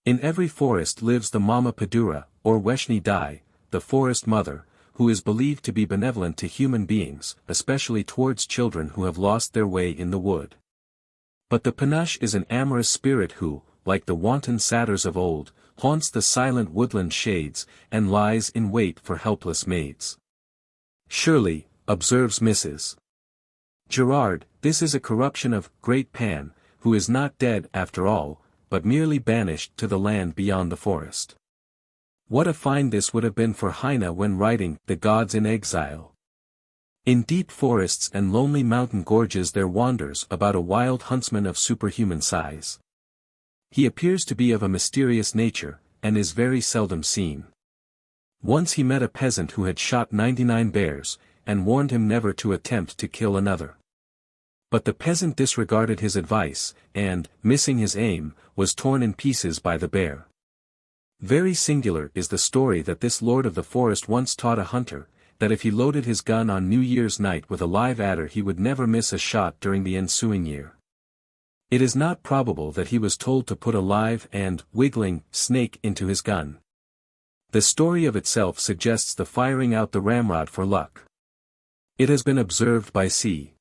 In every forest lives the Mama Padura, or Weshni Dai, the forest mother, who is believed to be benevolent to human beings, especially towards children who have lost their way in the wood. But the Panush is an amorous spirit who, like the wanton satyrs of old, haunts the silent woodland shades, and lies in wait for helpless maids. Surely, observes Mrs. Gerard, this is a corruption of Great Pan, who is not dead after all, but merely banished to the land beyond the forest. What a find this would have been for Heine when writing The Gods in Exile. In deep forests and lonely mountain gorges there wanders about a wild huntsman of superhuman size. He appears to be of a mysterious nature, and is very seldom seen. Once he met a peasant who had shot 99 bears, and warned him never to attempt to kill another. But the peasant disregarded his advice, and, missing his aim, was torn in pieces by the bear. Very singular is the story that this lord of the forest once taught a hunter, that if he loaded his gun on New Year's night with a live adder he would never miss a shot during the ensuing year. It is not probable that he was told to put a live and wiggling snake into his gun. The story of itself suggests the firing out the ramrod for luck. It has been observed by C.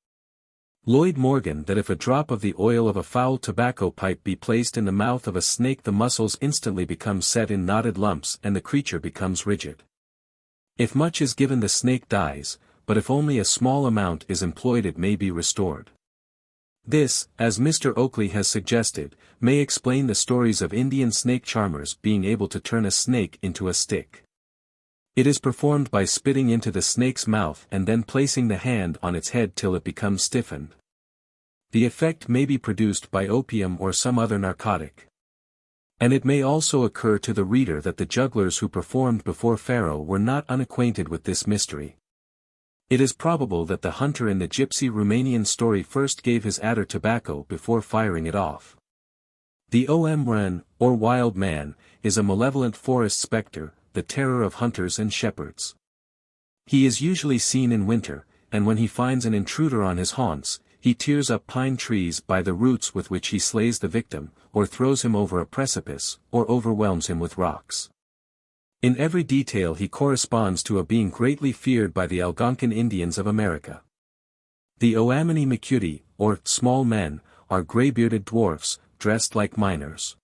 Lloyd Morgan that if a drop of the oil of a foul tobacco pipe be placed in the mouth of a snake the muscles instantly become set in knotted lumps and the creature becomes rigid. If much is given the snake dies, but if only a small amount is employed it may be restored. This, as Mr. Oakley has suggested, may explain the stories of Indian snake charmers being able to turn a snake into a stick. It is performed by spitting into the snake's mouth and then placing the hand on its head till it becomes stiffened. The effect may be produced by opium or some other narcotic. And it may also occur to the reader that the jugglers who performed before Pharaoh were not unacquainted with this mystery. It is probable that the hunter in the gypsy Roumanian story first gave his adder tobacco before firing it off. The Omren, or wild man, is a malevolent forest spectre, the terror of hunters and shepherds. He is usually seen in winter, and when he finds an intruder on his haunts, he tears up pine trees by the roots with which he slays the victim, or throws him over a precipice, or overwhelms him with rocks. In every detail he corresponds to a being greatly feared by the Algonquin Indians of America. The Oamani Macuti, or small men, are gray-bearded dwarfs, dressed like miners.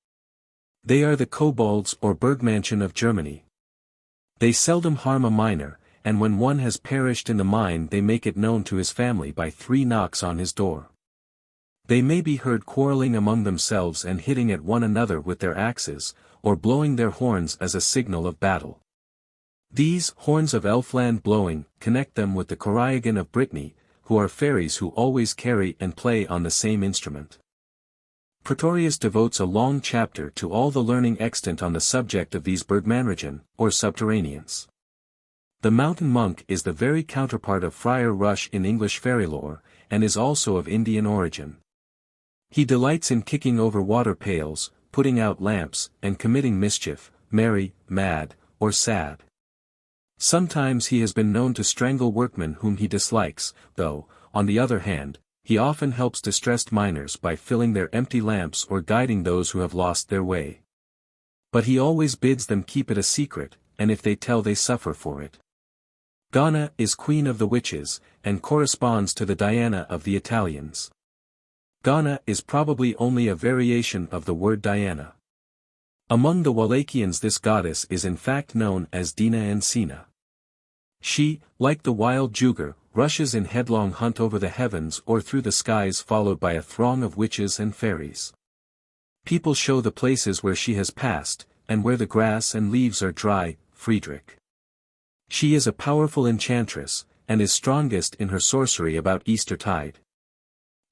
They are the kobolds or Bergmannchen of Germany. They seldom harm a miner, and when one has perished in the mine they make it known to his family by 3 knocks on his door. They may be heard quarreling among themselves and hitting at one another with their axes, or blowing their horns as a signal of battle. These horns of Elfland blowing connect them with the Corrigan of Brittany, who are fairies who always carry and play on the same instrument. Pretorius devotes a long chapter to all the learning extant on the subject of these Bergmannchen, or subterraneans. The mountain monk is the very counterpart of Friar Rush in English fairy lore, and is also of Indian origin. He delights in kicking over water pails, putting out lamps, and committing mischief, merry, mad, or sad. Sometimes he has been known to strangle workmen whom he dislikes, though, on the other hand, he often helps distressed miners by filling their empty lamps or guiding those who have lost their way. But he always bids them keep it a secret, and if they tell they suffer for it. Ghana is queen of the witches, and corresponds to the Diana of the Italians. Ghana is probably only a variation of the word Diana. Among the Wallachians this goddess is in fact known as Dina Encina. She, like the wild jugur, rushes in headlong hunt over the heavens or through the skies followed by a throng of witches and fairies. People show the places where she has passed, and where the grass and leaves are dry, Friedrich. She is a powerful enchantress, and is strongest in her sorcery about Eastertide.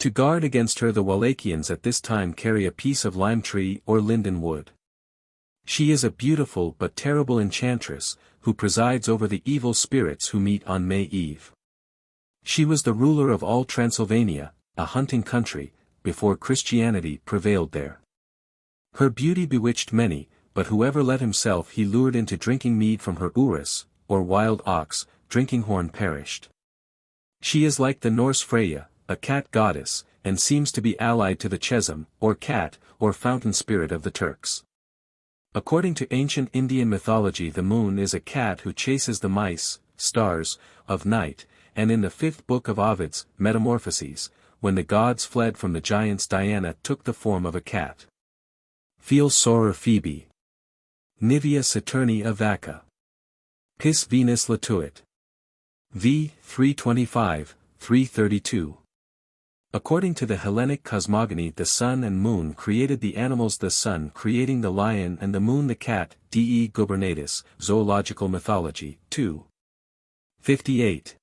To guard against her the Wallachians at this time carry a piece of lime tree or linden wood. She is a beautiful but terrible enchantress, who presides over the evil spirits who meet on May Eve. She was the ruler of all Transylvania, a hunting country, before Christianity prevailed there. Her beauty bewitched many, but whoever let himself he lured into drinking mead from her urus, or wild ox, drinking horn perished. She is like the Norse Freya, a cat goddess, and seems to be allied to the chesm, or cat, or fountain spirit of the Turks. According to ancient Indian mythology, the moon is a cat who chases the mice, stars, of night, and in the 5th book of Ovid's, Metamorphoses, when the gods fled from the giants, Diana took the form of a cat. Feel soror Phoebe. Nivea Saturni a Vacca. Pis Venus latuit. V. 325, 332. According to the Hellenic cosmogony, the sun and moon created the animals, the sun creating the lion and the moon the cat, de gubernatis, zoological mythology, 2. 58.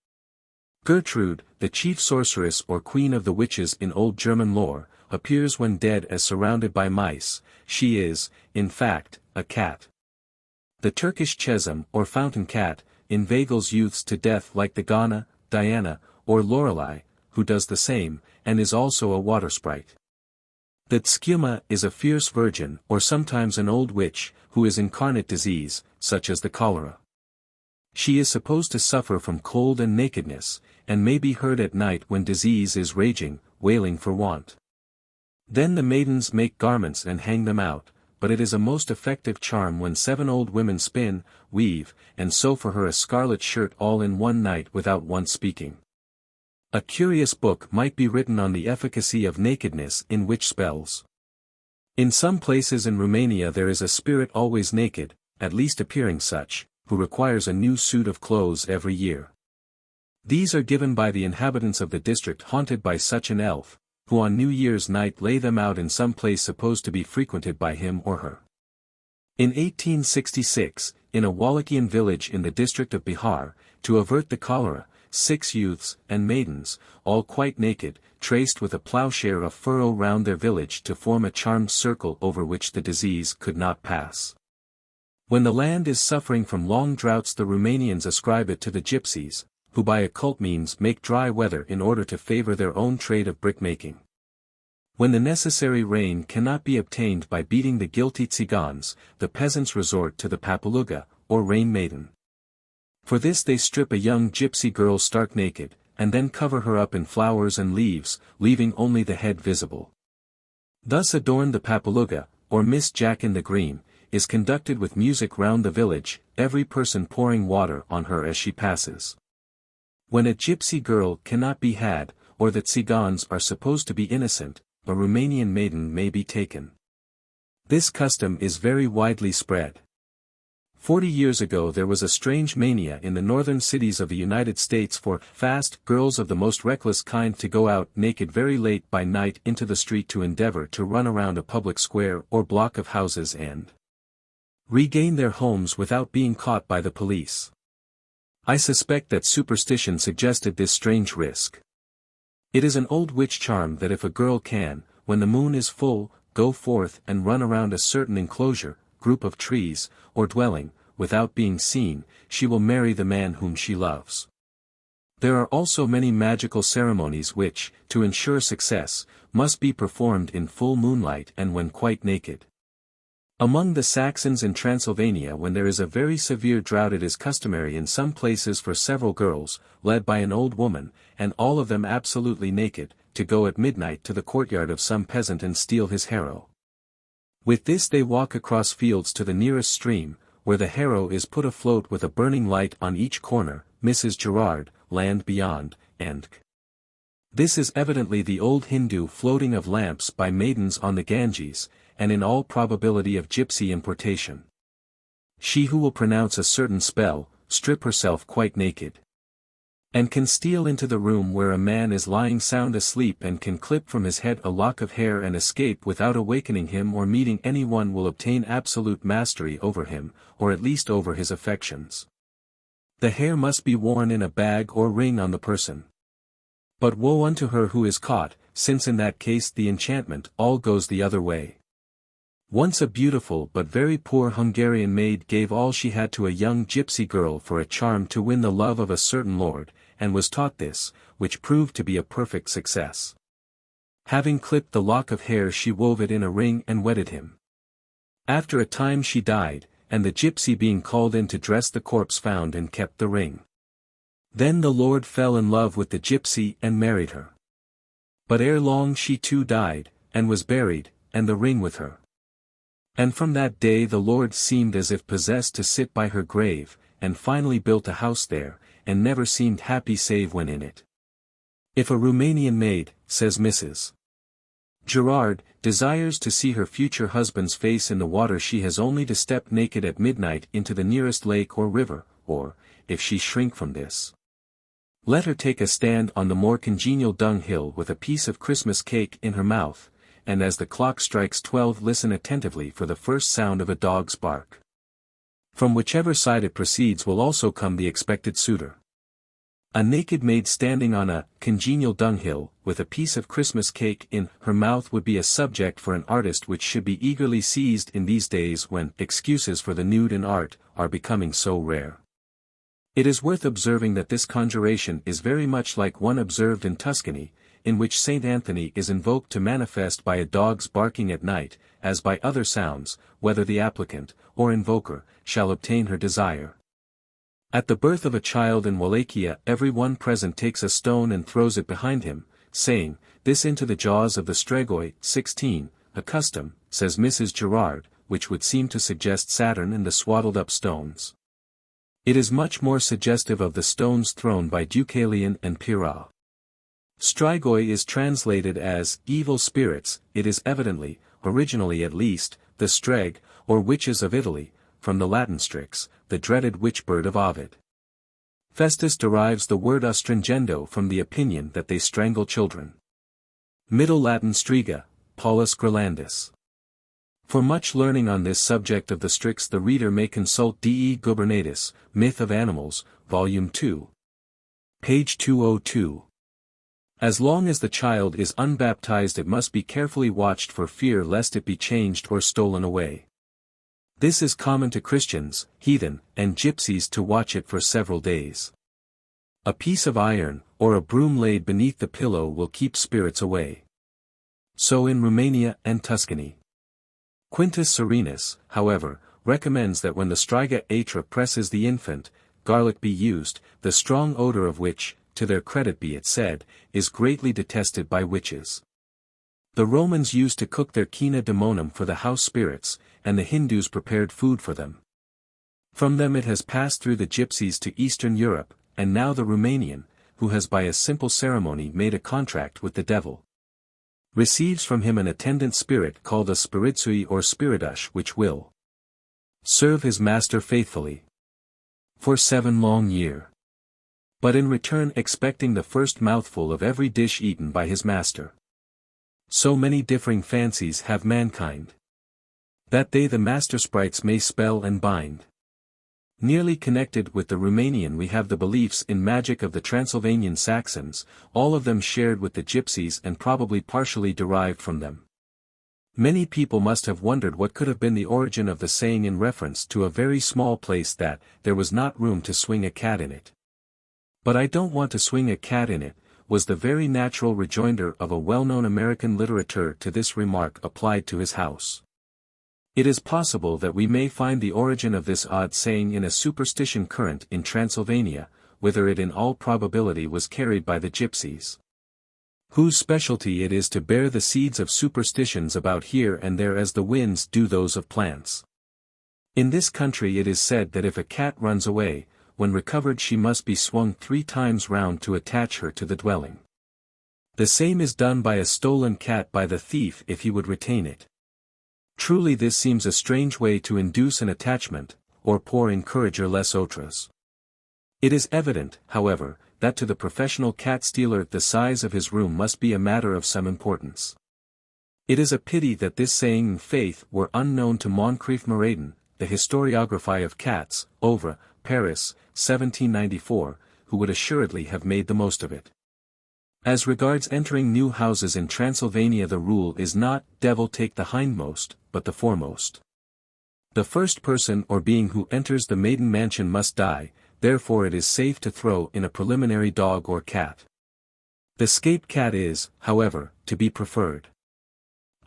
Gertrude, the chief sorceress or queen of the witches in Old German lore, appears when dead as surrounded by mice. She is, in fact, a cat. The Turkish chesm, or fountain cat, inveigles youths to death like the Gana, Diana, or Lorelei, who does the same, and is also a water sprite. The Tskuma is a fierce virgin, or sometimes an old witch, who is incarnate disease, such as the cholera. She is supposed to suffer from cold and nakedness, and may be heard at night when disease is raging, wailing for want. Then the maidens make garments and hang them out, but it is a most effective charm when 7 old women spin, weave, and sew for her a scarlet shirt all in one night without once speaking. A curious book might be written on the efficacy of nakedness in witch spells. In some places in Romania there is a spirit always naked, at least appearing such, who requires a new suit of clothes every year. These are given by the inhabitants of the district haunted by such an elf, who on New Year's night lay them out in some place supposed to be frequented by him or her. In 1866, in a Wallachian village in the district of Bihar, to avert the cholera, 6 youths and maidens, all quite naked, traced with a plowshare a furrow round their village to form a charmed circle over which the disease could not pass. When the land is suffering from long droughts, the Roumanians ascribe it to the Gypsies, who by occult means make dry weather in order to favor their own trade of brickmaking. When the necessary rain cannot be obtained by beating the guilty Tsigans, the peasants resort to the papaluga, or rain maiden. For this they strip a young gypsy girl stark naked, and then cover her up in flowers and leaves, leaving only the head visible. Thus adorned the papaluga, or Miss Jack in the Green, is conducted with music round the village, every person pouring water on her as she passes. When a gypsy girl cannot be had, or the Tsigans are supposed to be innocent, a Roumanian maiden may be taken. This custom is very widely spread. 40 years ago there was a strange mania in the northern cities of the United States for fast girls of the most reckless kind to go out naked very late by night into the street to endeavor to run around a public square or block of houses and regain their homes without being caught by the police. I suspect that superstition suggested this strange risk. It is an old witch charm that if a girl can, when the moon is full, go forth and run around a certain enclosure, group of trees, or dwelling, without being seen, she will marry the man whom she loves. There are also many magical ceremonies which, to ensure success, must be performed in full moonlight and when quite naked. Among the Saxons in Transylvania, when there is a very severe drought, it is customary in some places for several girls, led by an old woman, and all of them absolutely naked, to go at midnight to the courtyard of some peasant and steal his harrow. With this they walk across fields to the nearest stream, where the harrow is put afloat with a burning light on each corner, Mrs. Gerard, Land Beyond, and This is evidently the old Hindu floating of lamps by maidens on the Ganges, and in all probability of gypsy importation. She who will pronounce a certain spell, strip herself quite naked, and can steal into the room where a man is lying sound asleep and can clip from his head a lock of hair and escape without awakening him or meeting anyone, will obtain absolute mastery over him, or at least over his affections. The hair must be worn in a bag or ring on the person. But woe unto her who is caught, since in that case the enchantment all goes the other way. Once a beautiful but very poor Hungarian maid gave all she had to a young gypsy girl for a charm to win the love of a certain lord, and was taught this, which proved to be a perfect success. Having clipped the lock of hair, she wove it in a ring and wedded him. After a time she died, and the gypsy being called in to dress the corpse found and kept the ring. Then the Lord fell in love with the gypsy and married her. But ere long she too died, and was buried, and the ring with her. And from that day the Lord seemed as if possessed to sit by her grave, and finally built a house there, and never seemed happy save when in it. If a Roumanian maid, says Mrs. Gerard, desires to see her future husband's face in the water, she has only to step naked at midnight into the nearest lake or river, or, if she shrink from this, let her take a stand on the more congenial dunghill with a piece of Christmas cake in her mouth, and as the clock strikes 12 listen attentively for the first sound of a dog's bark. From whichever side it proceeds will also come the expected suitor. A naked maid standing on a congenial dunghill, with a piece of Christmas cake in her mouth would be a subject for an artist which should be eagerly seized in these days when excuses for the nude in art are becoming so rare. It is worth observing that this conjuration is very much like one observed in Tuscany, in which Saint Anthony is invoked to manifest by a dog's barking at night, as by other sounds, whether the applicant, or invoker, shall obtain her desire. At the birth of a child in Wallachia every one present takes a stone and throws it behind him, saying, "This into the jaws of the Strigoi." 16, a custom, says Mrs. Gerard, which would seem to suggest Saturn and the swaddled-up stones. It is much more suggestive of the stones thrown by Deucalion and Pyrrha. Strigoi is translated as evil spirits. It is evidently, originally at least, the streg, or witches of Italy, from the Latin strix, the dreaded witch-bird of Ovid. Festus derives the word astringendo from the opinion that they strangle children. Middle Latin striga, Paulus Grolandus. For much learning on this subject of the strix the reader may consult De Gubernatis, Myth of Animals, Volume 2. Page 202. As long as the child is unbaptized it must be carefully watched for fear lest it be changed or stolen away. This is common to Christians, heathen, and gypsies to watch it for several days. A piece of iron, or a broom laid beneath the pillow will keep spirits away. So in Romania and Tuscany. Quintus Serenus, however, recommends that when the striga atra presses the infant, garlic be used, the strong odor of which, to their credit be it said, is greatly detested by witches. The Romans used to cook their china daemonum for the house spirits, and the Hindus prepared food for them. From them it has passed through the gypsies to Eastern Europe, and now the Roumanian, who has by a simple ceremony made a contract with the devil, receives from him an attendant spirit called a spiritsui or spiritush which will serve his master faithfully for 7 long years, but in return expecting the first mouthful of every dish eaten by his master. So many differing fancies have mankind, that they the master sprites may spell and bind. Nearly connected with the Roumanian we have the beliefs in magic of the Transylvanian Saxons, all of them shared with the gypsies and probably partially derived from them. Many people must have wondered what could have been the origin of the saying in reference to a very small place that there was not room to swing a cat in it. "But I don't want to swing a cat in it," was the very natural rejoinder of a well-known American litterateur to this remark applied to his house. It is possible that we may find the origin of this odd saying in a superstition current in Transylvania, whither it in all probability was carried by the gypsies, whose specialty it is to bear the seeds of superstitions about here and there as the winds do those of plants. In this country it is said that if a cat runs away, when recovered she must be swung 3 times round to attach her to the dwelling. The same is done by a stolen cat by the thief if he would retain it. Truly this seems a strange way to induce an attachment, or pour encourager les autres. It is evident, however, that to the professional cat stealer the size of his room must be a matter of some importance. It is a pity that this saying and faith were unknown to Moncrief Maraudin, the historiography of cats, Ovre, Paris, 1794, who would assuredly have made the most of it. As regards entering new houses in Transylvania the rule is not, "Devil take the hindmost," but the foremost. The first person or being who enters the maiden mansion must die, therefore it is safe to throw in a preliminary dog or cat. The scape cat is, however, to be preferred.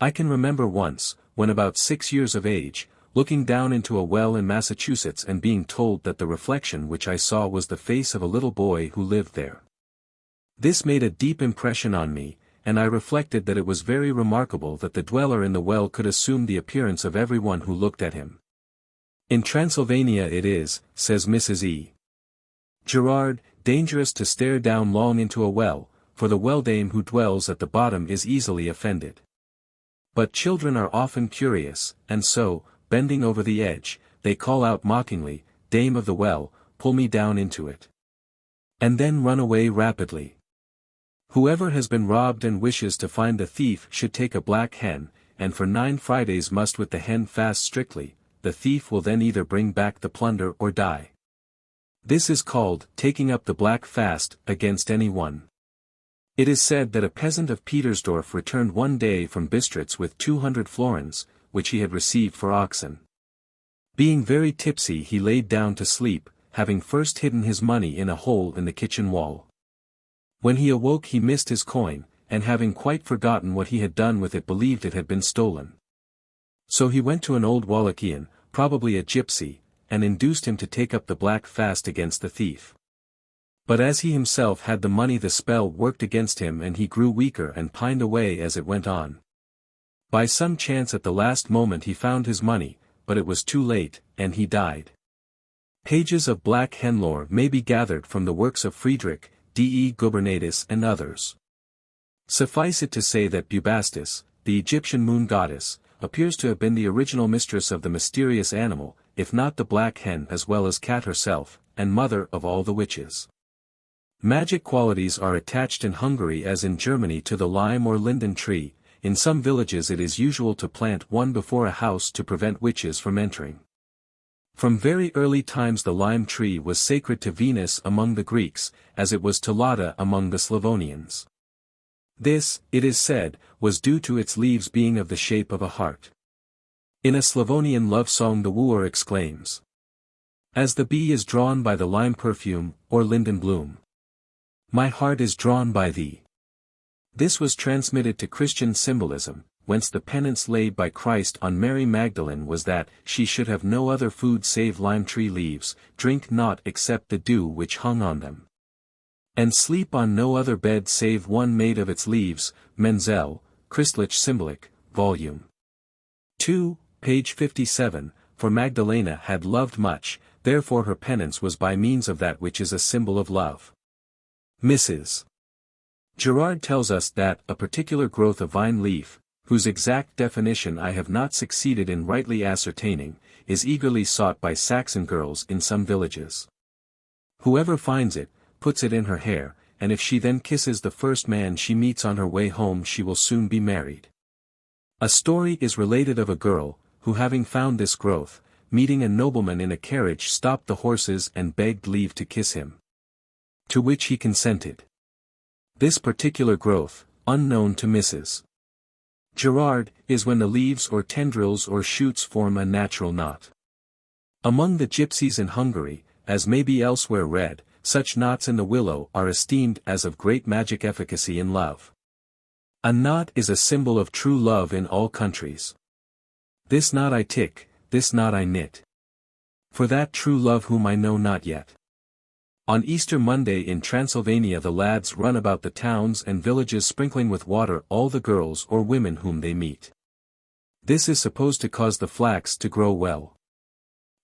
I can remember once, when about 6 years of age, looking down into a well in Massachusetts and being told that the reflection which I saw was the face of a little boy who lived there. This made a deep impression on me, and I reflected that it was very remarkable that the dweller in the well could assume the appearance of everyone who looked at him. In Transylvania it is, says Mrs. E. Gerard, dangerous to stare down long into a well, for the well-dame who dwells at the bottom is easily offended. But children are often curious, and so, bending over the edge, they call out mockingly, "Dame of the well, pull me down into it." And then run away rapidly. Whoever has been robbed and wishes to find the thief should take a black hen, and for 9 Fridays must with the hen fast strictly. The thief will then either bring back the plunder or die. This is called taking up the black fast against any one. It is said that a peasant of Petersdorf returned one day from Bistritz with 200 florins, which he had received for oxen. Being very tipsy he laid down to sleep, having first hidden his money in a hole in the kitchen wall. When he awoke he missed his coin, and having quite forgotten what he had done with it believed it had been stolen. So he went to an old Wallachian, probably a gypsy, and induced him to take up the black fast against the thief. But as he himself had the money the spell worked against him and he grew weaker and pined away as it went on. By some chance at the last moment he found his money, but it was too late, and he died. Pages of black hen lore may be gathered from the works of Friedrich, D. E. Gubernatus and others. Suffice it to say that Bubastis, the Egyptian moon goddess, appears to have been the original mistress of the mysterious animal, if not the black hen as well as Cat herself, and mother of all the witches. Magic qualities are attached in Hungary as in Germany to the lime or linden tree. In some villages it is usual to plant one before a house to prevent witches from entering. From very early times the lime tree was sacred to Venus among the Greeks, as it was to Lada among the Slavonians. This, it is said, was due to its leaves being of the shape of a heart. In a Slavonian love song the wooer exclaims, "As the bee is drawn by the lime perfume, or linden bloom, my heart is drawn by thee." This was transmitted to Christian symbolism, whence the penance laid by Christ on Mary Magdalene was that she should have no other food save lime tree leaves, drink naught except the dew which hung on them, and sleep on no other bed save one made of its leaves. Menzel, Christlich Symbolic, Vol. 2, page 57, for Magdalena had loved much, therefore her penance was by means of that which is a symbol of love. Mrs. Gerard tells us that a particular growth of vine leaf, whose exact definition I have not succeeded in rightly ascertaining, is eagerly sought by Saxon girls in some villages. Whoever finds it, puts it in her hair, and if she then kisses the first man she meets on her way home she will soon be married. A story is related of a girl, who having found this growth, meeting a nobleman in a carriage stopped the horses and begged leave to kiss him. To which he consented. This particular growth, unknown to Mrs. Gerard, is when the leaves or tendrils or shoots form a natural knot. Among the gypsies in Hungary, as may be elsewhere read, such knots in the willow are esteemed as of great magic efficacy in love. A knot is a symbol of true love in all countries. This knot I tick, this knot I knit. For that true love whom I know not yet. On Easter Monday in Transylvania the lads run about the towns and villages sprinkling with water all the girls or women whom they meet. This is supposed to cause the flax to grow well.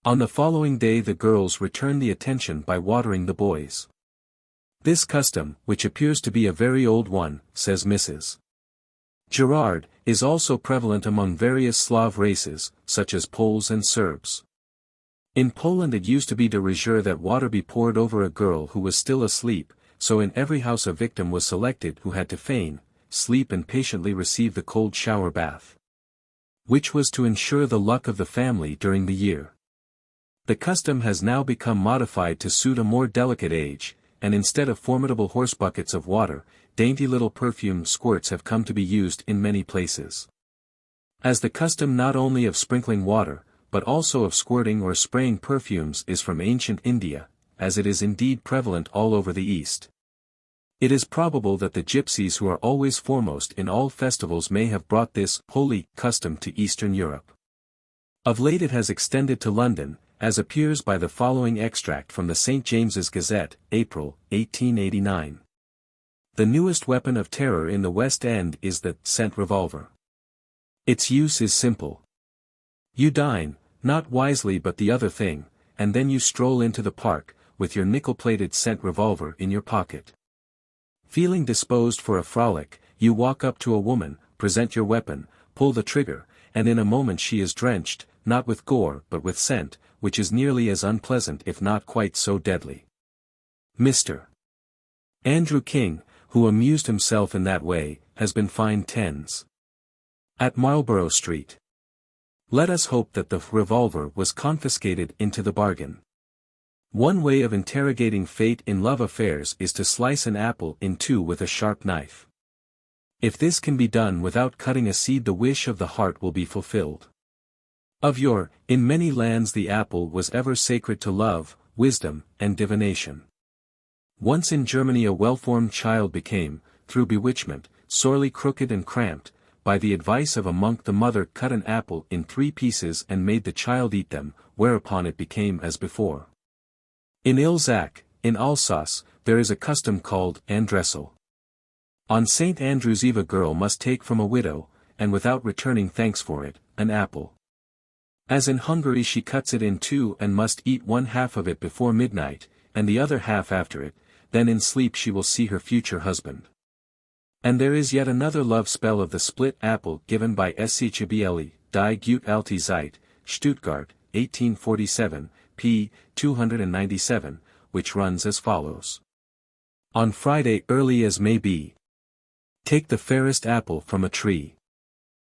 On the following day the girls return the attention by watering the boys. This custom, which appears to be a very old one, says Mrs. Gerard, is also prevalent among various Slav races, such as Poles and Serbs. In Poland it used to be de rigueur that water be poured over a girl who was still asleep, so in every house a victim was selected who had to feign sleep and patiently receive the cold shower bath, which was to ensure the luck of the family during the year. The custom has now become modified to suit a more delicate age, and instead of formidable horse buckets of water, dainty little perfume squirts have come to be used in many places. As the custom not only of sprinkling water, but also of squirting or spraying perfumes is from ancient India, as it is indeed prevalent all over the East. It is probable that the gypsies who are always foremost in all festivals may have brought this holy custom to Eastern Europe. Of late it has extended to London, as appears by the following extract from the St. James's Gazette, April, 1889. The newest weapon of terror in the West End is the scent revolver. Its use is simple. You dine, not wisely but the other thing, and then you stroll into the park, with your nickel-plated scent revolver in your pocket. Feeling disposed for a frolic, you walk up to a woman, present your weapon, pull the trigger, and in a moment she is drenched, not with gore but with scent, which is nearly as unpleasant if not quite so deadly. Mr. Andrew King, who amused himself in that way, has been fined tens. At Marlborough Street. Let us hope that the revolver was confiscated into the bargain. One way of interrogating fate in love affairs is to slice an apple in two with a sharp knife. If this can be done without cutting a seed, the wish of the heart will be fulfilled. Of yore, in many lands the apple was ever sacred to love, wisdom, and divination. Once in Germany a well-formed child became, through bewitchment, sorely crooked and cramped. By the advice of a monk the mother cut an apple in 3 pieces and made the child eat them, whereupon it became as before. In Ilzac, in Alsace, there is a custom called andressel. On St. Andrew's Eve a girl must take from a widow, and without returning thanks for it, an apple. As in Hungary she cuts it in 2 and must eat 1/2 of it before midnight, and the other half after it, then in sleep she will see her future husband. And there is yet another love spell of the split apple given by Schiabelli, Die Gute alte Zeit, Stuttgart, 1847, p. 297, which runs as follows. On Friday early as may be, take the fairest apple from a tree.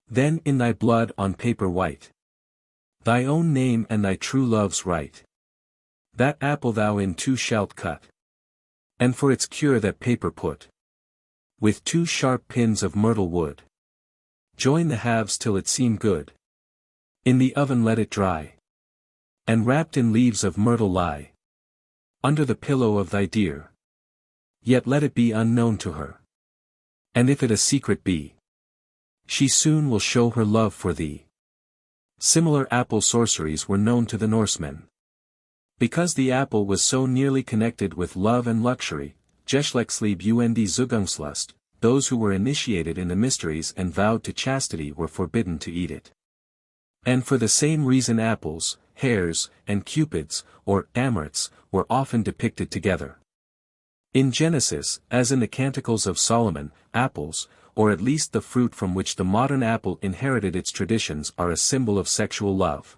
Then in thy blood on paper white, thy own name and thy true love's right. That apple thou in 2 shalt cut. And for its cure that paper put with 2 sharp pins of myrtle wood. Join the halves till it seem good. In the oven let it dry. And wrapped in leaves of myrtle lie. Under the pillow of thy dear. Yet let it be unknown to her. And if it a secret be, she soon will show her love for thee. Similar apple sorceries were known to the Norsemen. Because the apple was so nearly connected with love and luxury, Geschlechtsliebe und Zugangslust, those who were initiated in the mysteries and vowed to chastity were forbidden to eat it. And for the same reason apples, hares, and cupids, or amorets, were often depicted together. In Genesis, as in the Canticles of Solomon, apples, or at least the fruit from which the modern apple inherited its traditions, are a symbol of sexual love.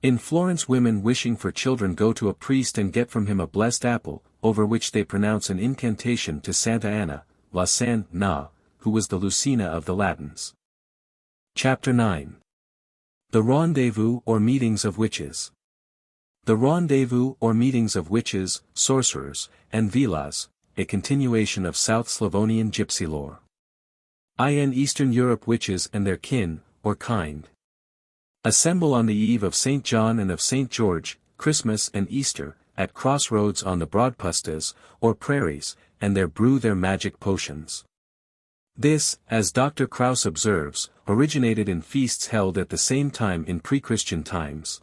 In Florence women wishing for children go to a priest and get from him a blessed apple, over which they pronounce an incantation to Santa Anna, La San Na, who was the Lucina of the Latins. Chapter 9. The Rendezvous or Meetings of Witches. The rendezvous or meetings of witches, sorcerers, and vilas, a continuation of South Slavonian gypsy lore. In Eastern Europe witches and their kin, or kind, assemble on the eve of St. John and of St. George, Christmas and Easter, at crossroads on the broadpustas, or prairies, and there brew their magic potions. This, as Dr. Krauss observes, originated in feasts held at the same time in pre-Christian times.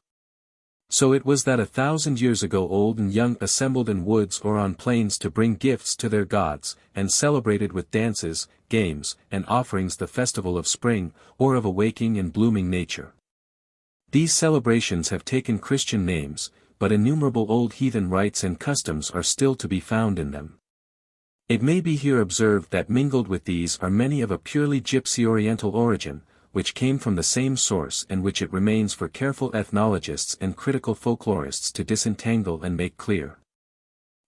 So it was that 1,000 years ago old and young assembled in woods or on plains to bring gifts to their gods, and celebrated with dances, games, and offerings the festival of spring, or of awaking and blooming nature. These celebrations have taken Christian names, but innumerable old heathen rites and customs are still to be found in them. It may be here observed that mingled with these are many of a purely gypsy oriental origin, which came from the same source and which it remains for careful ethnologists and critical folklorists to disentangle and make clear.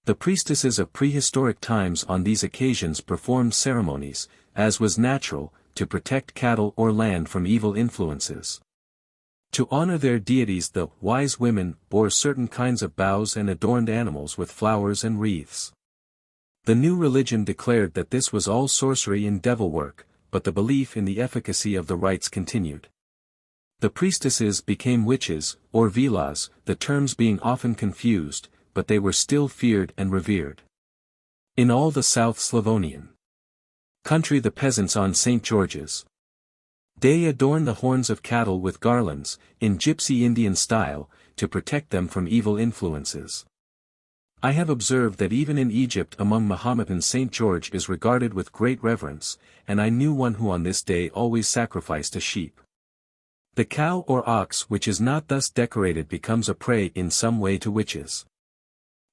The priestesses of prehistoric times on these occasions performed ceremonies, as was natural, to protect cattle or land from evil influences. To honor their deities the wise women bore certain kinds of boughs and adorned animals with flowers and wreaths. The new religion declared that this was all sorcery and devil work, but the belief in the efficacy of the rites continued. The priestesses became witches, or vilas, the terms being often confused, but they were still feared and revered. In all the South Slavonian country the peasants on St. George's They adorn the horns of cattle with garlands, in Gypsy Indian style, to protect them from evil influences. I have observed that even in Egypt among Mahometans St. George is regarded with great reverence, and I knew one who on this day always sacrificed a sheep. The cow or ox which is not thus decorated becomes a prey in some way to witches.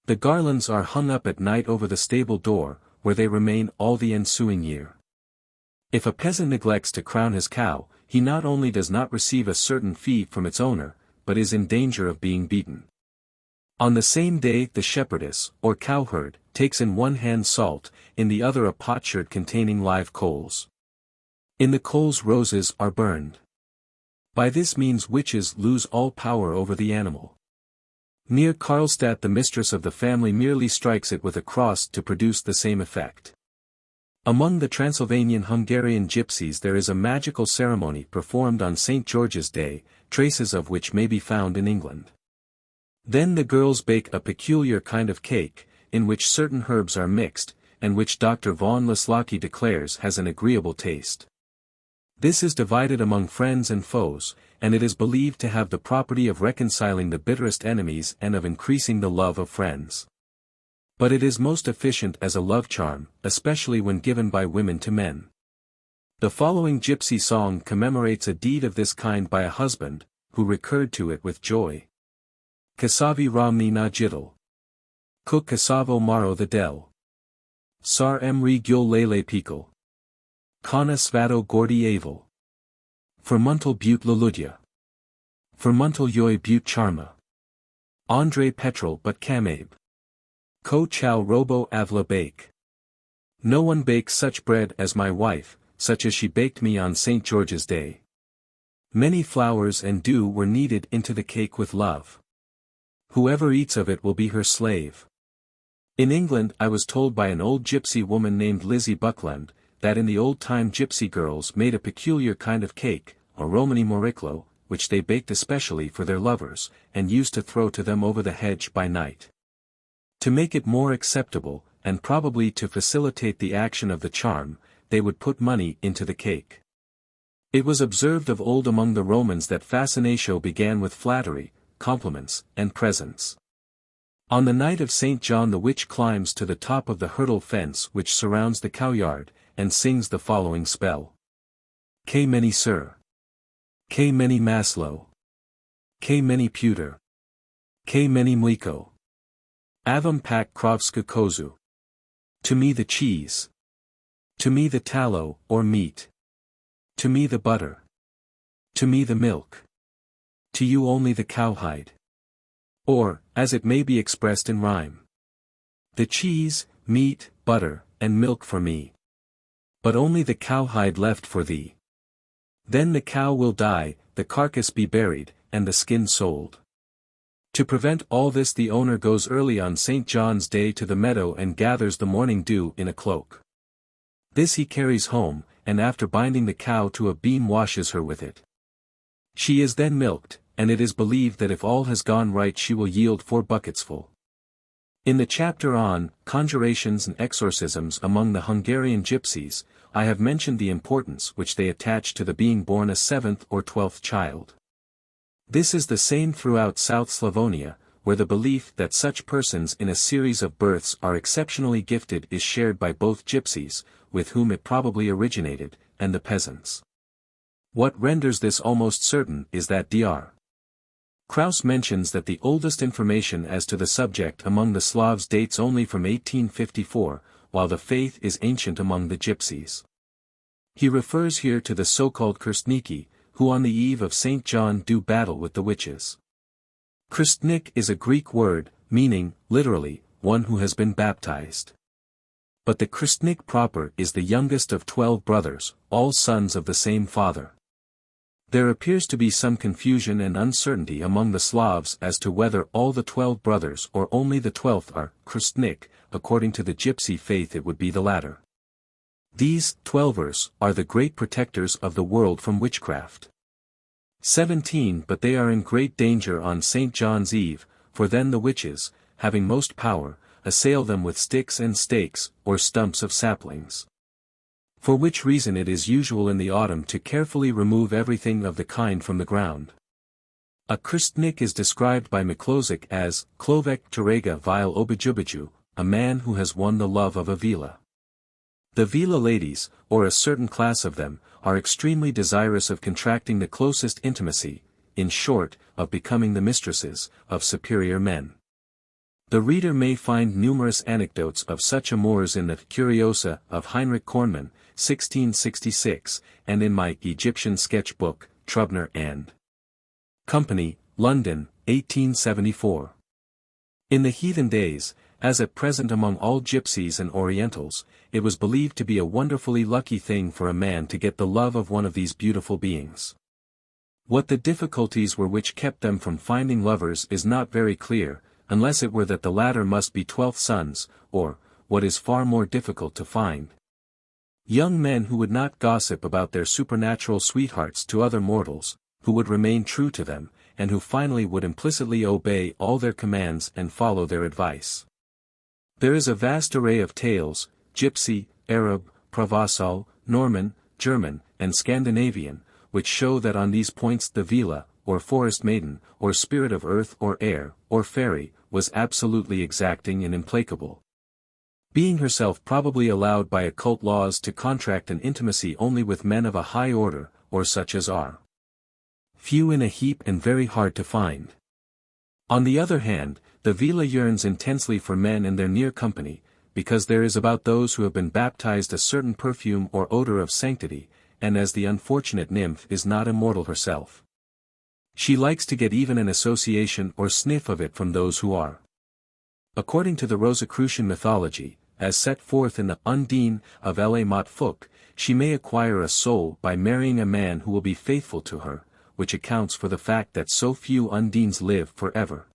The garlands are hung up at night over the stable door, where they remain all the ensuing year. If a peasant neglects to crown his cow, he not only does not receive a certain fee from its owner, but is in danger of being beaten. On the same day the shepherdess, or cowherd, takes in one hand salt, in the other a potsherd containing live coals. In the coals roses are burned. By this means witches lose all power over the animal. Near Karlstadt the mistress of the family merely strikes it with a cross to produce the same effect. Among the Transylvanian Hungarian gypsies there is a magical ceremony performed on St. George's Day, traces of which may be found in England. Then the girls bake a peculiar kind of cake, in which certain herbs are mixed, and which Dr. von Laslaki declares has an agreeable taste. This is divided among friends and foes, and it is believed to have the property of reconciling the bitterest enemies and of increasing the love of friends. But it is most efficient as a love charm, especially when given by women to men. The following gypsy song commemorates a deed of this kind by a husband, who recurred to it with joy. Kasavi Romni na jidal. Kuk kasavo maro the del. Sar emri gyul lele pikal. Kana svado gordi aval. Fermuntal but laludya. Fermuntal yoy but charma. Andre petrol but kamabe. Ko chow robo avla bake. No one bakes such bread as my wife, such as she baked me on St. George's Day. Many flowers and dew were kneaded into the cake with love. Whoever eats of it will be her slave. In England I was told by an old gypsy woman named Lizzie Buckland, that in the old-time gypsy girls made a peculiar kind of cake, a Romani moriclo, which they baked especially for their lovers, and used to throw to them over the hedge by night. To make it more acceptable, and probably to facilitate the action of the charm, they would put money into the cake. It was observed of old among the Romans that fascinatio began with flattery, compliments, and presents. On the night of St. John the witch climbs to the top of the hurdle fence which surrounds the cowyard, and sings the following spell. K many sir. K many maslow. K many pewter. K many mliko. Avam pak krovska kozu. To me the cheese. To me the tallow, or meat. To me the butter. To me the milk. To you only the cowhide. Or, as it may be expressed in rhyme. The cheese, meat, butter, and milk for me. But only the cowhide left for thee. Then the cow will die, the carcass be buried, and the skin sold. To prevent all this the owner goes early on St. John's Day to the meadow and gathers the morning dew in a cloak. This he carries home, and after binding the cow to a beam washes her with it. She is then milked, and it is believed that if all has gone right she will yield 4 bucketsful. In the chapter on Conjurations and Exorcisms among the Hungarian gypsies, I have mentioned the importance which they attach to the being born a 7th or 12th child. This is the same throughout South Slavonia, where the belief that such persons in a series of births are exceptionally gifted is shared by both gypsies, with whom it probably originated, and the peasants. What renders this almost certain is that Dr. Krauss mentions that the oldest information as to the subject among the Slavs dates only from 1854, while the faith is ancient among the gypsies. He refers here to the so-called Krstniki, who on the eve of St. John do battle with the witches. Krstnik is a Greek word, meaning, literally, one who has been baptized. But the Krstnik proper is the youngest of 12 brothers, all sons of the same father. There appears to be some confusion and uncertainty among the Slavs as to whether all the 12 brothers or only the 12th are Krstnik. According to the gypsy faith it would be the latter. These 12ers are the great protectors of the world from witchcraft. 17 But they are in great danger on St. John's Eve, for then the witches, having most power, assail them with sticks and stakes, or stumps of saplings. For which reason it is usual in the autumn to carefully remove everything of the kind from the ground. A krstnik is described by Miklozic as Klovek Terega Vile Obijubiju, a man who has won the love of a vila. The vila ladies, or a certain class of them, are extremely desirous of contracting the closest intimacy, in short, of becoming the mistresses, of superior men. The reader may find numerous anecdotes of such amours in the Curiosa of Heinrich Kornmann, 1666, and in my Egyptian sketch book, Trubner and Company, London, 1874. In the heathen days, as at present among all gypsies and orientals, it was believed to be a wonderfully lucky thing for a man to get the love of one of these beautiful beings. What the difficulties were which kept them from finding lovers is not very clear, unless it were that the latter must be 12th sons, or, what is far more difficult to find, young men who would not gossip about their supernatural sweethearts to other mortals, who would remain true to them, and who finally would implicitly obey all their commands and follow their advice. There is a vast array of tales, Gypsy, Arab, Provençal, Norman, German, and Scandinavian, which show that on these points the vila, or forest maiden, or spirit of earth or air, or fairy, was absolutely exacting and implacable. Being herself probably allowed by occult laws to contract an intimacy only with men of a high order, or such as are few in a heap and very hard to find. On the other hand, the vila yearns intensely for men in their near company, because there is about those who have been baptized a certain perfume or odor of sanctity, and as the unfortunate nymph is not immortal herself, she likes to get even an association or sniff of it from those who are. According to the Rosicrucian mythology, as set forth in the Undine of L. A. Montfouque, she may acquire a soul by marrying a man who will be faithful to her, which accounts for the fact that so few Undines live forever.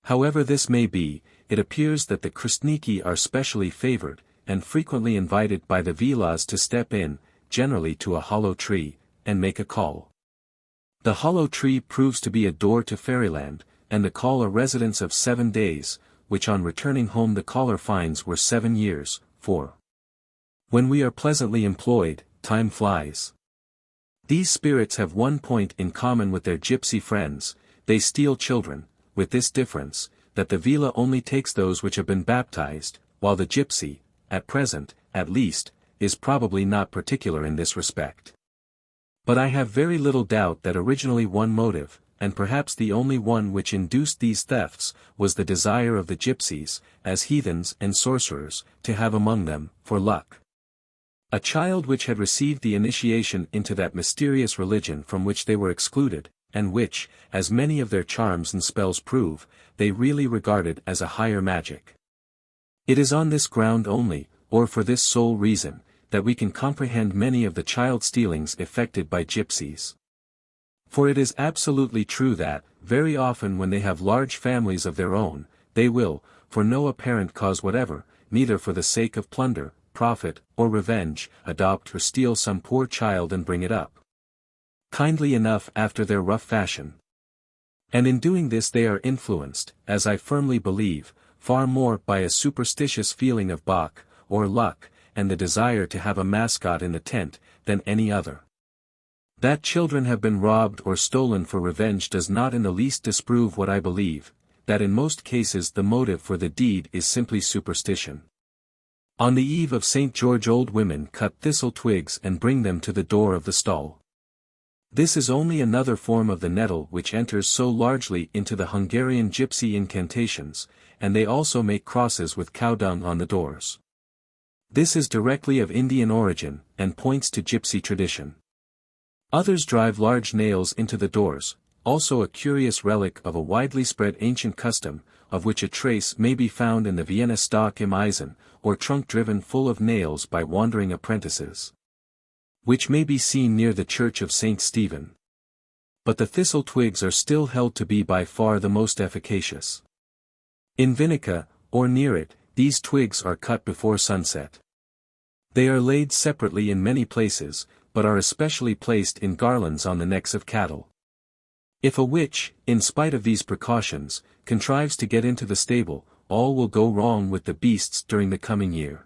However this may be, it appears that the krstniki are specially favored, and frequently invited by the vilas to step in, generally to a hollow tree, and make a call. The hollow tree proves to be a door to fairyland, and the call a residence of 7 days, which on returning home the caller finds were 7 years, for when we are pleasantly employed, time flies. These spirits have one point in common with their gypsy friends, they steal children, with this difference, that the vila only takes those which have been baptized, while the gypsy, at present, at least, is probably not particular in this respect. But I have very little doubt that originally one motive, and perhaps the only one which induced these thefts, was the desire of the gypsies, as heathens and sorcerers, to have among them, for luck, a child which had received the initiation into that mysterious religion from which they were excluded, and which, as many of their charms and spells prove, they really regarded as a higher magic. It is on this ground only, or for this sole reason, that we can comprehend many of the child stealings effected by gypsies. For it is absolutely true that, very often when they have large families of their own, they will, for no apparent cause whatever, neither for the sake of plunder, profit, or revenge, adopt or steal some poor child and bring it up kindly enough after their rough fashion. And in doing this they are influenced, as I firmly believe, far more by a superstitious feeling of bach, or luck, and the desire to have a mascot in the tent, than any other. That children have been robbed or stolen for revenge does not in the least disprove what I believe, that in most cases the motive for the deed is simply superstition. On the eve of St. George old women cut thistle twigs and bring them to the door of the stall. This is only another form of the nettle which enters so largely into the Hungarian gypsy incantations, and they also make crosses with cow dung on the doors. This is directly of Indian origin, and points to gypsy tradition. Others drive large nails into the doors, also a curious relic of a widely spread ancient custom, of which a trace may be found in the Vienna Stock im Eisen, or trunk driven full of nails by wandering apprentices, which may be seen near the church of St. Stephen. But the thistle twigs are still held to be by far the most efficacious. In Vinica, or near it, these twigs are cut before sunset. They are laid separately in many places, but are especially placed in garlands on the necks of cattle. If a witch, in spite of these precautions, contrives to get into the stable, all will go wrong with the beasts during the coming year.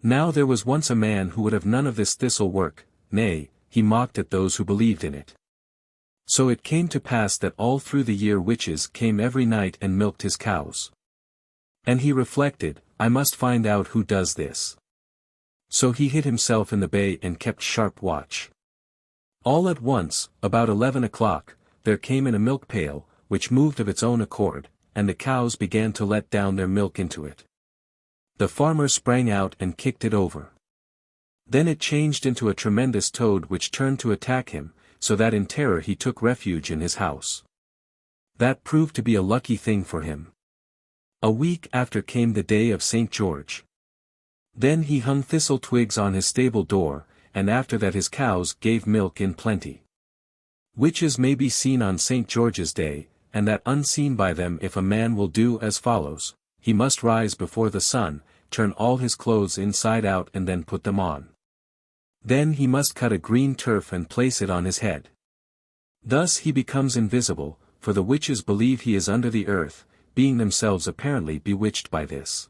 Now there was once a man who would have none of this thistle work, nay, he mocked at those who believed in it. So it came to pass that all through the year witches came every night and milked his cows. And he reflected, I must find out who does this. So he hid himself in the bay and kept sharp watch. All at once, about 11 o'clock, there came in a milk pail, which moved of its own accord, and the cows began to let down their milk into it. The farmer sprang out and kicked it over. Then it changed into a tremendous toad which turned to attack him, so that in terror he took refuge in his house. That proved to be a lucky thing for him. A week after came the day of St. George. Then he hung thistle twigs on his stable door, and after that his cows gave milk in plenty. Witches may be seen on St. George's Day, and that unseen by them if a man will do as follows. He must rise before the sun, turn all his clothes inside out and then put them on. Then he must cut a green turf and place it on his head. Thus he becomes invisible, for the witches believe he is under the earth, being themselves apparently bewitched by this.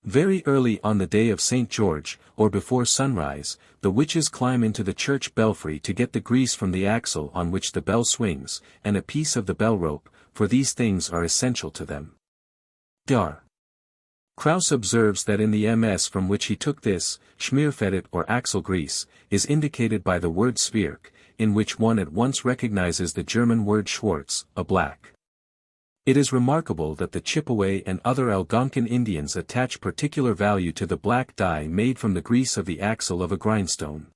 Very early on the day of St. George, or before sunrise, the witches climb into the church belfry to get the grease from the axle on which the bell swings, and a piece of the bell rope, for these things are essential to them. Dar. Krauss observes that in the MS from which he took this, Schmierfettet or axle grease, is indicated by the word Zwirk, in which one at once recognizes the German word Schwarz, a black. It is remarkable that the Chippewa and other Algonquin Indians attach particular value to the black dye made from the grease of the axle of a grindstone.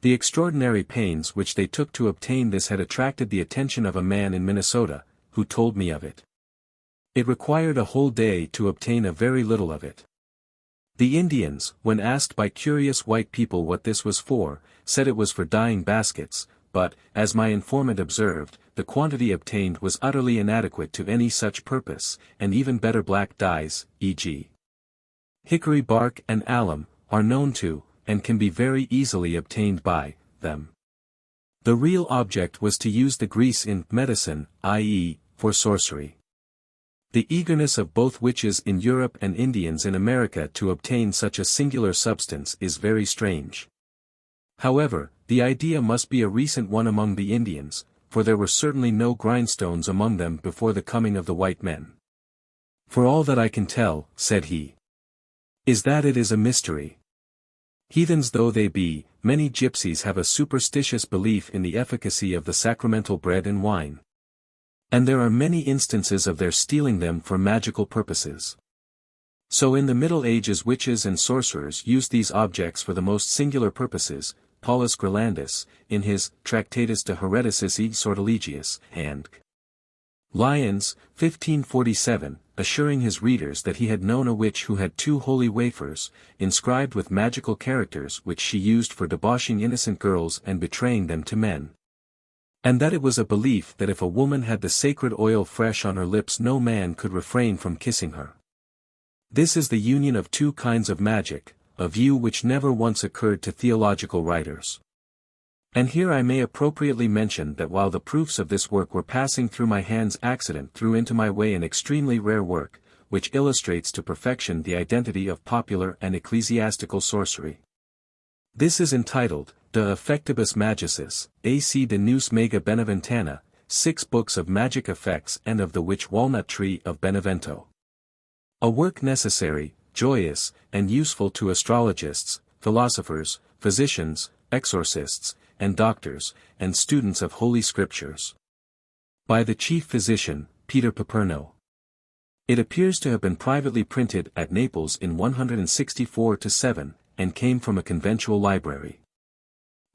The extraordinary pains which they took to obtain this had attracted the attention of a man in Minnesota, who told me of it. It required a whole day to obtain a very little of it. The Indians, when asked by curious white people what this was for, said it was for dyeing baskets, but, as my informant observed, the quantity obtained was utterly inadequate to any such purpose, and even better black dyes, e.g. hickory bark and alum, are known to, and can be very easily obtained by, them. The real object was to use the grease in medicine, i.e., for sorcery. The eagerness of both witches in Europe and Indians in America to obtain such a singular substance is very strange. However, the idea must be a recent one among the Indians, for there were certainly no grindstones among them before the coming of the white men. For all that I can tell, said he, is that it is a mystery. Heathens though they be, many gypsies have a superstitious belief in the efficacy of the sacramental bread and wine. And there are many instances of their stealing them for magical purposes. So in the Middle Ages witches and sorcerers used these objects for the most singular purposes. Paulus Grelandus, in his Tractatus de Hereticis et Sortilegiis, and Lyons, 1547, assuring his readers that he had known a witch who had 2 holy wafers, inscribed with magical characters which she used for debauching innocent girls and betraying them to men. And that it was a belief that if a woman had the sacred oil fresh on her lips no man could refrain from kissing her. This is the union of 2 kinds of magic, a view which never once occurred to theological writers. And here I may appropriately mention that while the proofs of this work were passing through my hands accident threw into my way an extremely rare work, which illustrates to perfection the identity of popular and ecclesiastical sorcery. This is entitled, De Effectibus Magicis, AC de Neus Mega Beneventana, 6 Books of Magic Effects and of the Witch Walnut Tree of Benevento. A work necessary, joyous, and useful to astrologists, philosophers, physicians, exorcists, and doctors, and students of Holy Scriptures. By the chief physician, Peter Paperno. It appears to have been privately printed at Naples in 164-7, and came from a conventual library.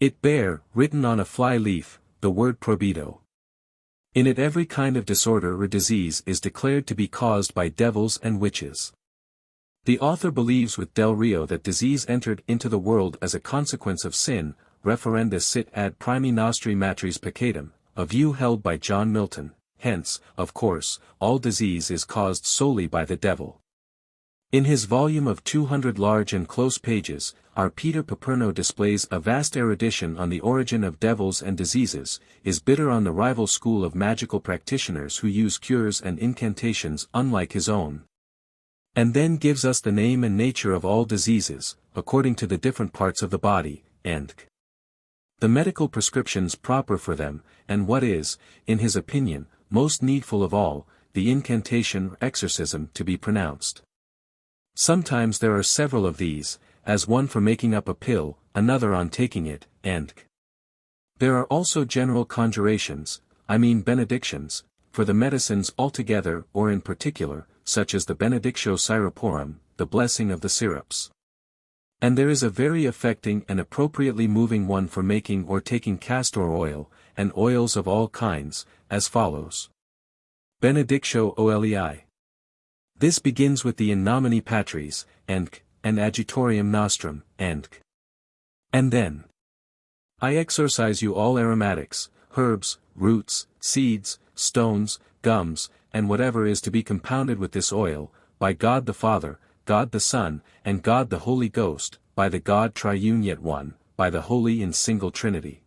It bear, written on a fly leaf, the word probido. In it every kind of disorder or disease is declared to be caused by devils and witches. The author believes with Del Rio that disease entered into the world as a consequence of sin, referendus sit ad primi nostri matris peccatum, a view held by John Milton. Hence, of course, all disease is caused solely by the devil. In his volume of 200 large and close pages, our Peter Paperno displays a vast erudition on the origin of devils and diseases, is bitter on the rival school of magical practitioners who use cures and incantations unlike his own. And then gives us the name and nature of all diseases, according to the different parts of the body, and the medical prescriptions proper for them, and what is, in his opinion, most needful of all, the incantation or exorcism to be pronounced. Sometimes there are several of these, as one for making up a pill, another on taking it, and there are also general conjurations, I mean benedictions, for the medicines altogether or in particular, such as the benedictio syruporum, the blessing of the syrups. And there is a very affecting and appropriately moving one for making or taking castor oil, and oils of all kinds, as follows. Benedictio Olei. This begins with the in nomine Patris, and adjutorium nostrum, and then. I exorcise you all aromatics, herbs, roots, seeds, stones, gums, and whatever is to be compounded with this oil, by God the Father, God the Son, and God the Holy Ghost, by the God triune yet one, by the Holy and single Trinity.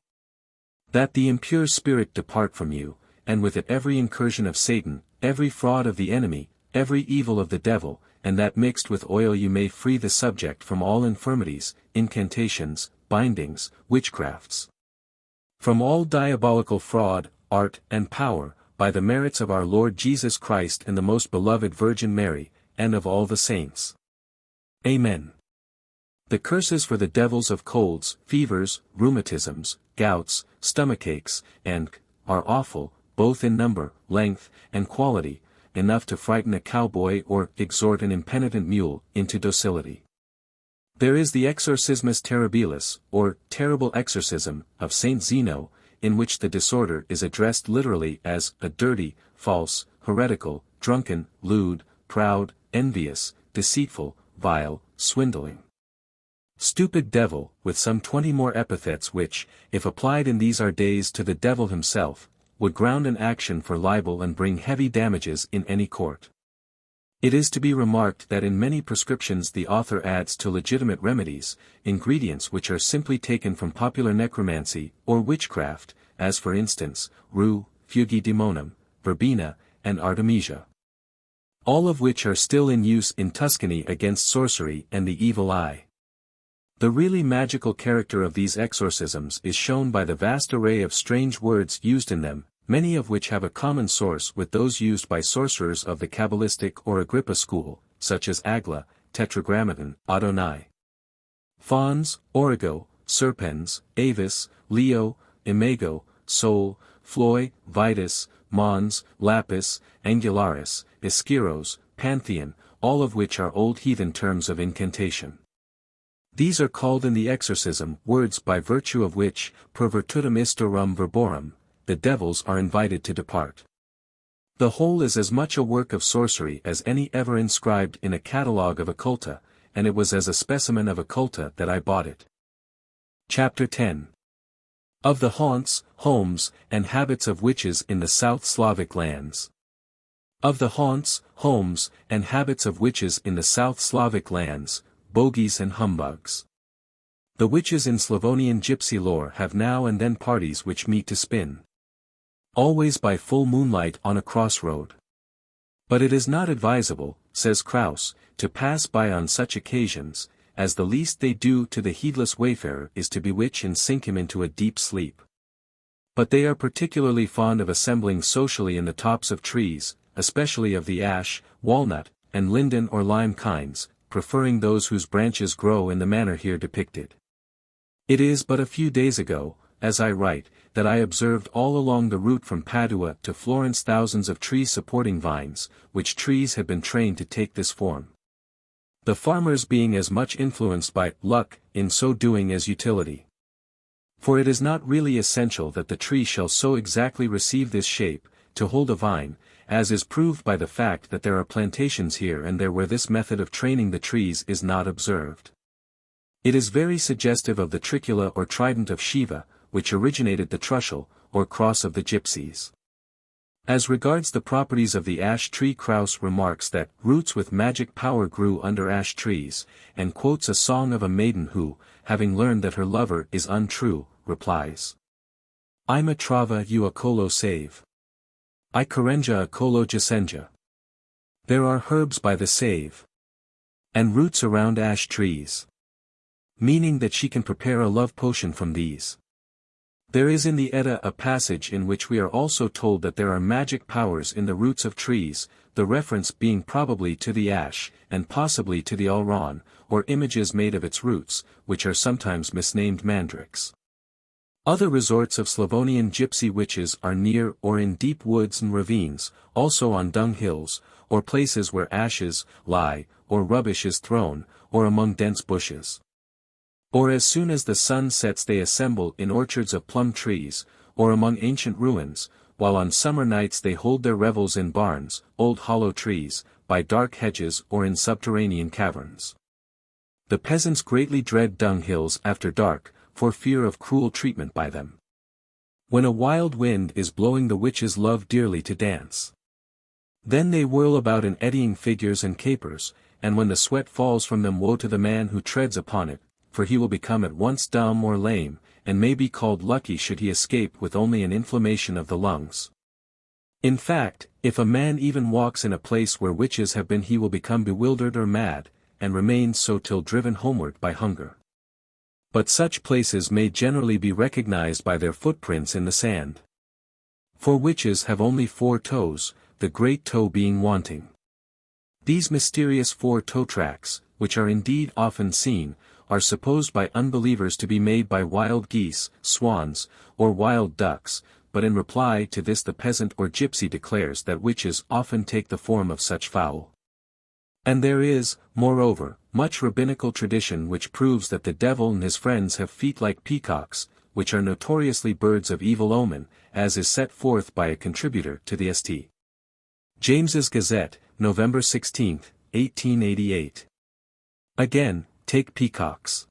That the impure spirit depart from you, and with it every incursion of Satan, every fraud of the enemy, every evil of the devil, and that mixed with oil you may free the subject from all infirmities, incantations, bindings, witchcrafts. From all diabolical fraud, art, and power, by the merits of our Lord Jesus Christ and the most beloved Virgin Mary, and of all the saints. Amen. The curses for the devils of colds, fevers, rheumatisms, gouts, stomachaches, and are awful, both in number, length, and quality, enough to frighten a cowboy or exhort an impenitent mule into docility. There is the Exorcismus Terribilis, or Terrible Exorcism, of Saint Zeno, in which the disorder is addressed literally as a dirty, false, heretical, drunken, lewd, proud, envious, deceitful, vile, swindling, stupid devil, with some 20 more epithets which, if applied in these our days to the devil himself, would ground an action for libel and bring heavy damages in any court. It is to be remarked that in many prescriptions the author adds to legitimate remedies, ingredients which are simply taken from popular necromancy, or witchcraft, as for instance, rue, fugi demonum, verbena, and artemisia. All of which are still in use in Tuscany against sorcery and the evil eye. The really magical character of these exorcisms is shown by the vast array of strange words used in them, many of which have a common source with those used by sorcerers of the Kabbalistic or Agrippa school, such as Agla, Tetragrammaton, Adonai, Fons, Origo, Serpens, Avis, Leo, Imago, Sol, Floi, Vitus, Mons, Lapis, Angularis, Ischiros, Pantheon, all of which are old heathen terms of incantation. These are called in the exorcism words by virtue of which, per virtutem istorum verborum, the devils are invited to depart. The whole is as much a work of sorcery as any ever inscribed in a catalogue of occulta, and it was as a specimen of occulta that I bought it. Chapter 10. Of the haunts, homes, and habits of witches in the South Slavic lands. Of the haunts, homes, and habits of witches in the South Slavic lands, bogies and humbugs. The witches in Slavonian gypsy lore have now and then parties which meet to spin. Always by full moonlight on a crossroad. But it is not advisable, says Krauss, to pass by on such occasions, as the least they do to the heedless wayfarer is to bewitch and sink him into a deep sleep. But they are particularly fond of assembling socially in the tops of trees, especially of the ash, walnut, and linden or lime kinds, preferring those whose branches grow in the manner here depicted. It is but a few days ago, as I write, that I observed all along the route from Padua to Florence thousands of trees supporting vines, which trees had been trained to take this form. The farmers being as much influenced by luck in so doing as utility. For it is not really essential that the tree shall so exactly receive this shape, to hold a vine, as is proved by the fact that there are plantations here and there where this method of training the trees is not observed. It is very suggestive of the tricula or trident of Shiva, which originated the trussel, or cross of the Gypsies. As regards the properties of the ash tree, Krauss remarks that roots with magic power grew under ash trees, and quotes a song of a maiden who, having learned that her lover is untrue, replies, I me trava you a colo save. I carenja a colo jacenja. There are herbs by the save, and roots around ash trees. Meaning that she can prepare a love potion from these. There is in the Edda a passage in which we are also told that there are magic powers in the roots of trees, the reference being probably to the ash, and possibly to the Alran, or images made of its roots, which are sometimes misnamed mandrakes. Other resorts of Slavonian gypsy witches are near or in deep woods and ravines, also on dung hills, or places where ashes lie, or rubbish is thrown, or among dense bushes. Or as soon as the sun sets they assemble in orchards of plum trees, or among ancient ruins, while on summer nights they hold their revels in barns, old hollow trees, by dark hedges or in subterranean caverns. The peasants greatly dread dung hills after dark, for fear of cruel treatment by them. When a wild wind is blowing the witches love dearly to dance. Then they whirl about in eddying figures and capers, and when the sweat falls from them woe to the man who treads upon it, for he will become at once dumb or lame, and may be called lucky should he escape with only an inflammation of the lungs. In fact, if a man even walks in a place where witches have been he will become bewildered or mad, and remains so till driven homeward by hunger. But such places may generally be recognized by their footprints in the sand. For witches have only 4 toes, the great toe being wanting. These mysterious 4 toe tracks, which are indeed often seen, are supposed by unbelievers to be made by wild geese, swans, or wild ducks, but in reply to this the peasant or gypsy declares that witches often take the form of such fowl. And there is, moreover, much rabbinical tradition which proves that the devil and his friends have feet like peacocks, which are notoriously birds of evil omen, as is set forth by a contributor to the St. James's Gazette, November 16, 1888. Again, take peacocks.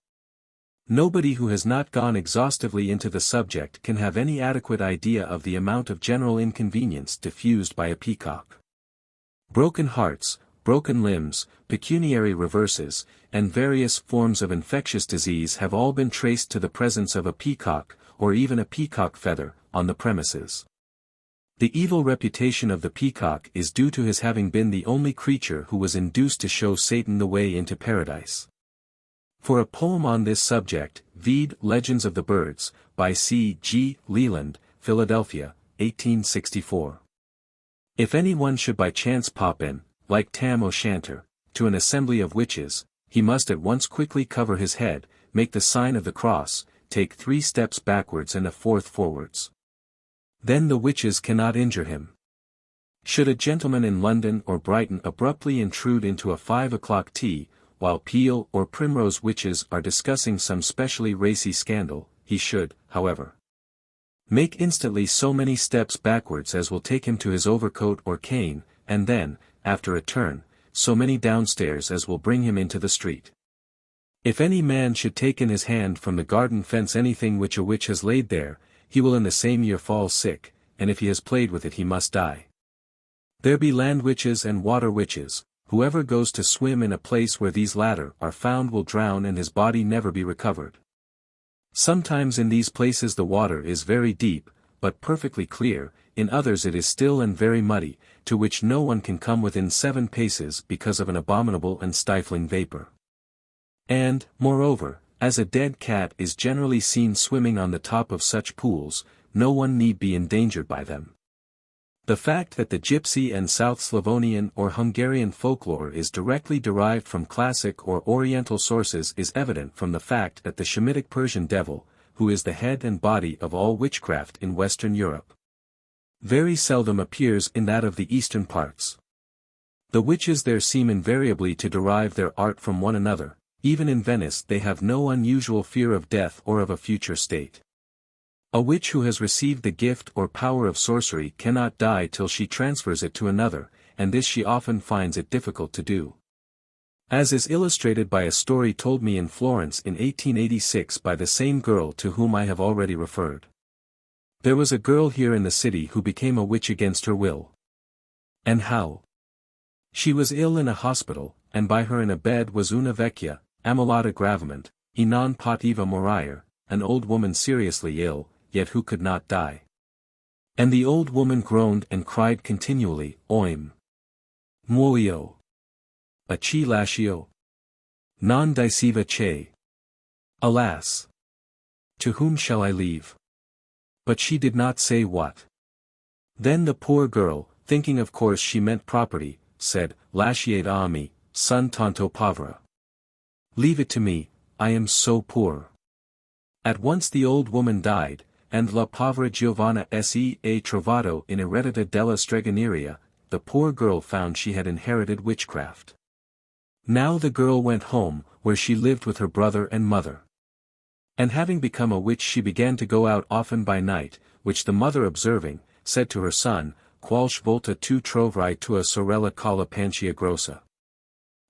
Nobody who has not gone exhaustively into the subject can have any adequate idea of the amount of general inconvenience diffused by a peacock. Broken hearts, broken limbs, pecuniary reverses, and various forms of infectious disease have all been traced to the presence of a peacock, or even a peacock feather, on the premises. The evil reputation of the peacock is due to his having been the only creature who was induced to show Satan the way into paradise. For a poem on this subject, vide Legends of the Birds, by C. G. Leland, Philadelphia, 1864. If any one should by chance pop in, like Tam O'Shanter, to an assembly of witches, he must at once quickly cover his head, make the sign of the cross, take 3 steps backwards and a 4th forwards. Then the witches cannot injure him. Should a gentleman in London or Brighton abruptly intrude into a 5 o'clock tea, while Peel or Primrose witches are discussing some specially racy scandal, he should, however, make instantly so many steps backwards as will take him to his overcoat or cane, and then, after a turn, so many downstairs as will bring him into the street. If any man should take in his hand from the garden fence anything which a witch has laid there, he will in the same year fall sick, and if he has played with it he must die. There be land witches and water witches. Whoever goes to swim in a place where these latter are found will drown and his body never be recovered. Sometimes in these places the water is very deep, but perfectly clear, in others it is still and very muddy, to which no one can come within 7 paces because of an abominable and stifling vapor. And, moreover, as a dead cat is generally seen swimming on the top of such pools, no one need be endangered by them. The fact that the Gypsy and South Slavonian or Hungarian folklore is directly derived from classic or Oriental sources is evident from the fact that the Shamitic Persian devil, who is the head and body of all witchcraft in Western Europe, very seldom appears in that of the eastern parts. The witches there seem invariably to derive their art from one another. Even in Venice they have no unusual fear of death or of a future state. A witch who has received the gift or power of sorcery cannot die till she transfers it to another, and this she often finds it difficult to do. As is illustrated by a story told me in Florence in 1886 by the same girl to whom I have already referred. There was a girl here in the city who became a witch against her will. And how? She was ill in a hospital, and by her in a bed was una vecchia, ammalata gravamente, e non poteva morire, an old woman seriously ill, yet who could not die. And the old woman groaned and cried continually, oim. Muoio. Aci lascio. Non diceva che. Alas! To whom shall I leave? But she did not say what. Then the poor girl, thinking of course she meant property, said, Lasciate a me, son tanto povera. Leave it to me, I am so poor. At once the old woman died, and la povera Giovanna se è trovato in eredita della stregoneria, the poor girl found she had inherited witchcraft. Now the girl went home, where she lived with her brother and mother. And having become a witch she began to go out often by night, which the mother observing, said to her son, Qualche volta tu trovrai tua sorella colla pancia grossa.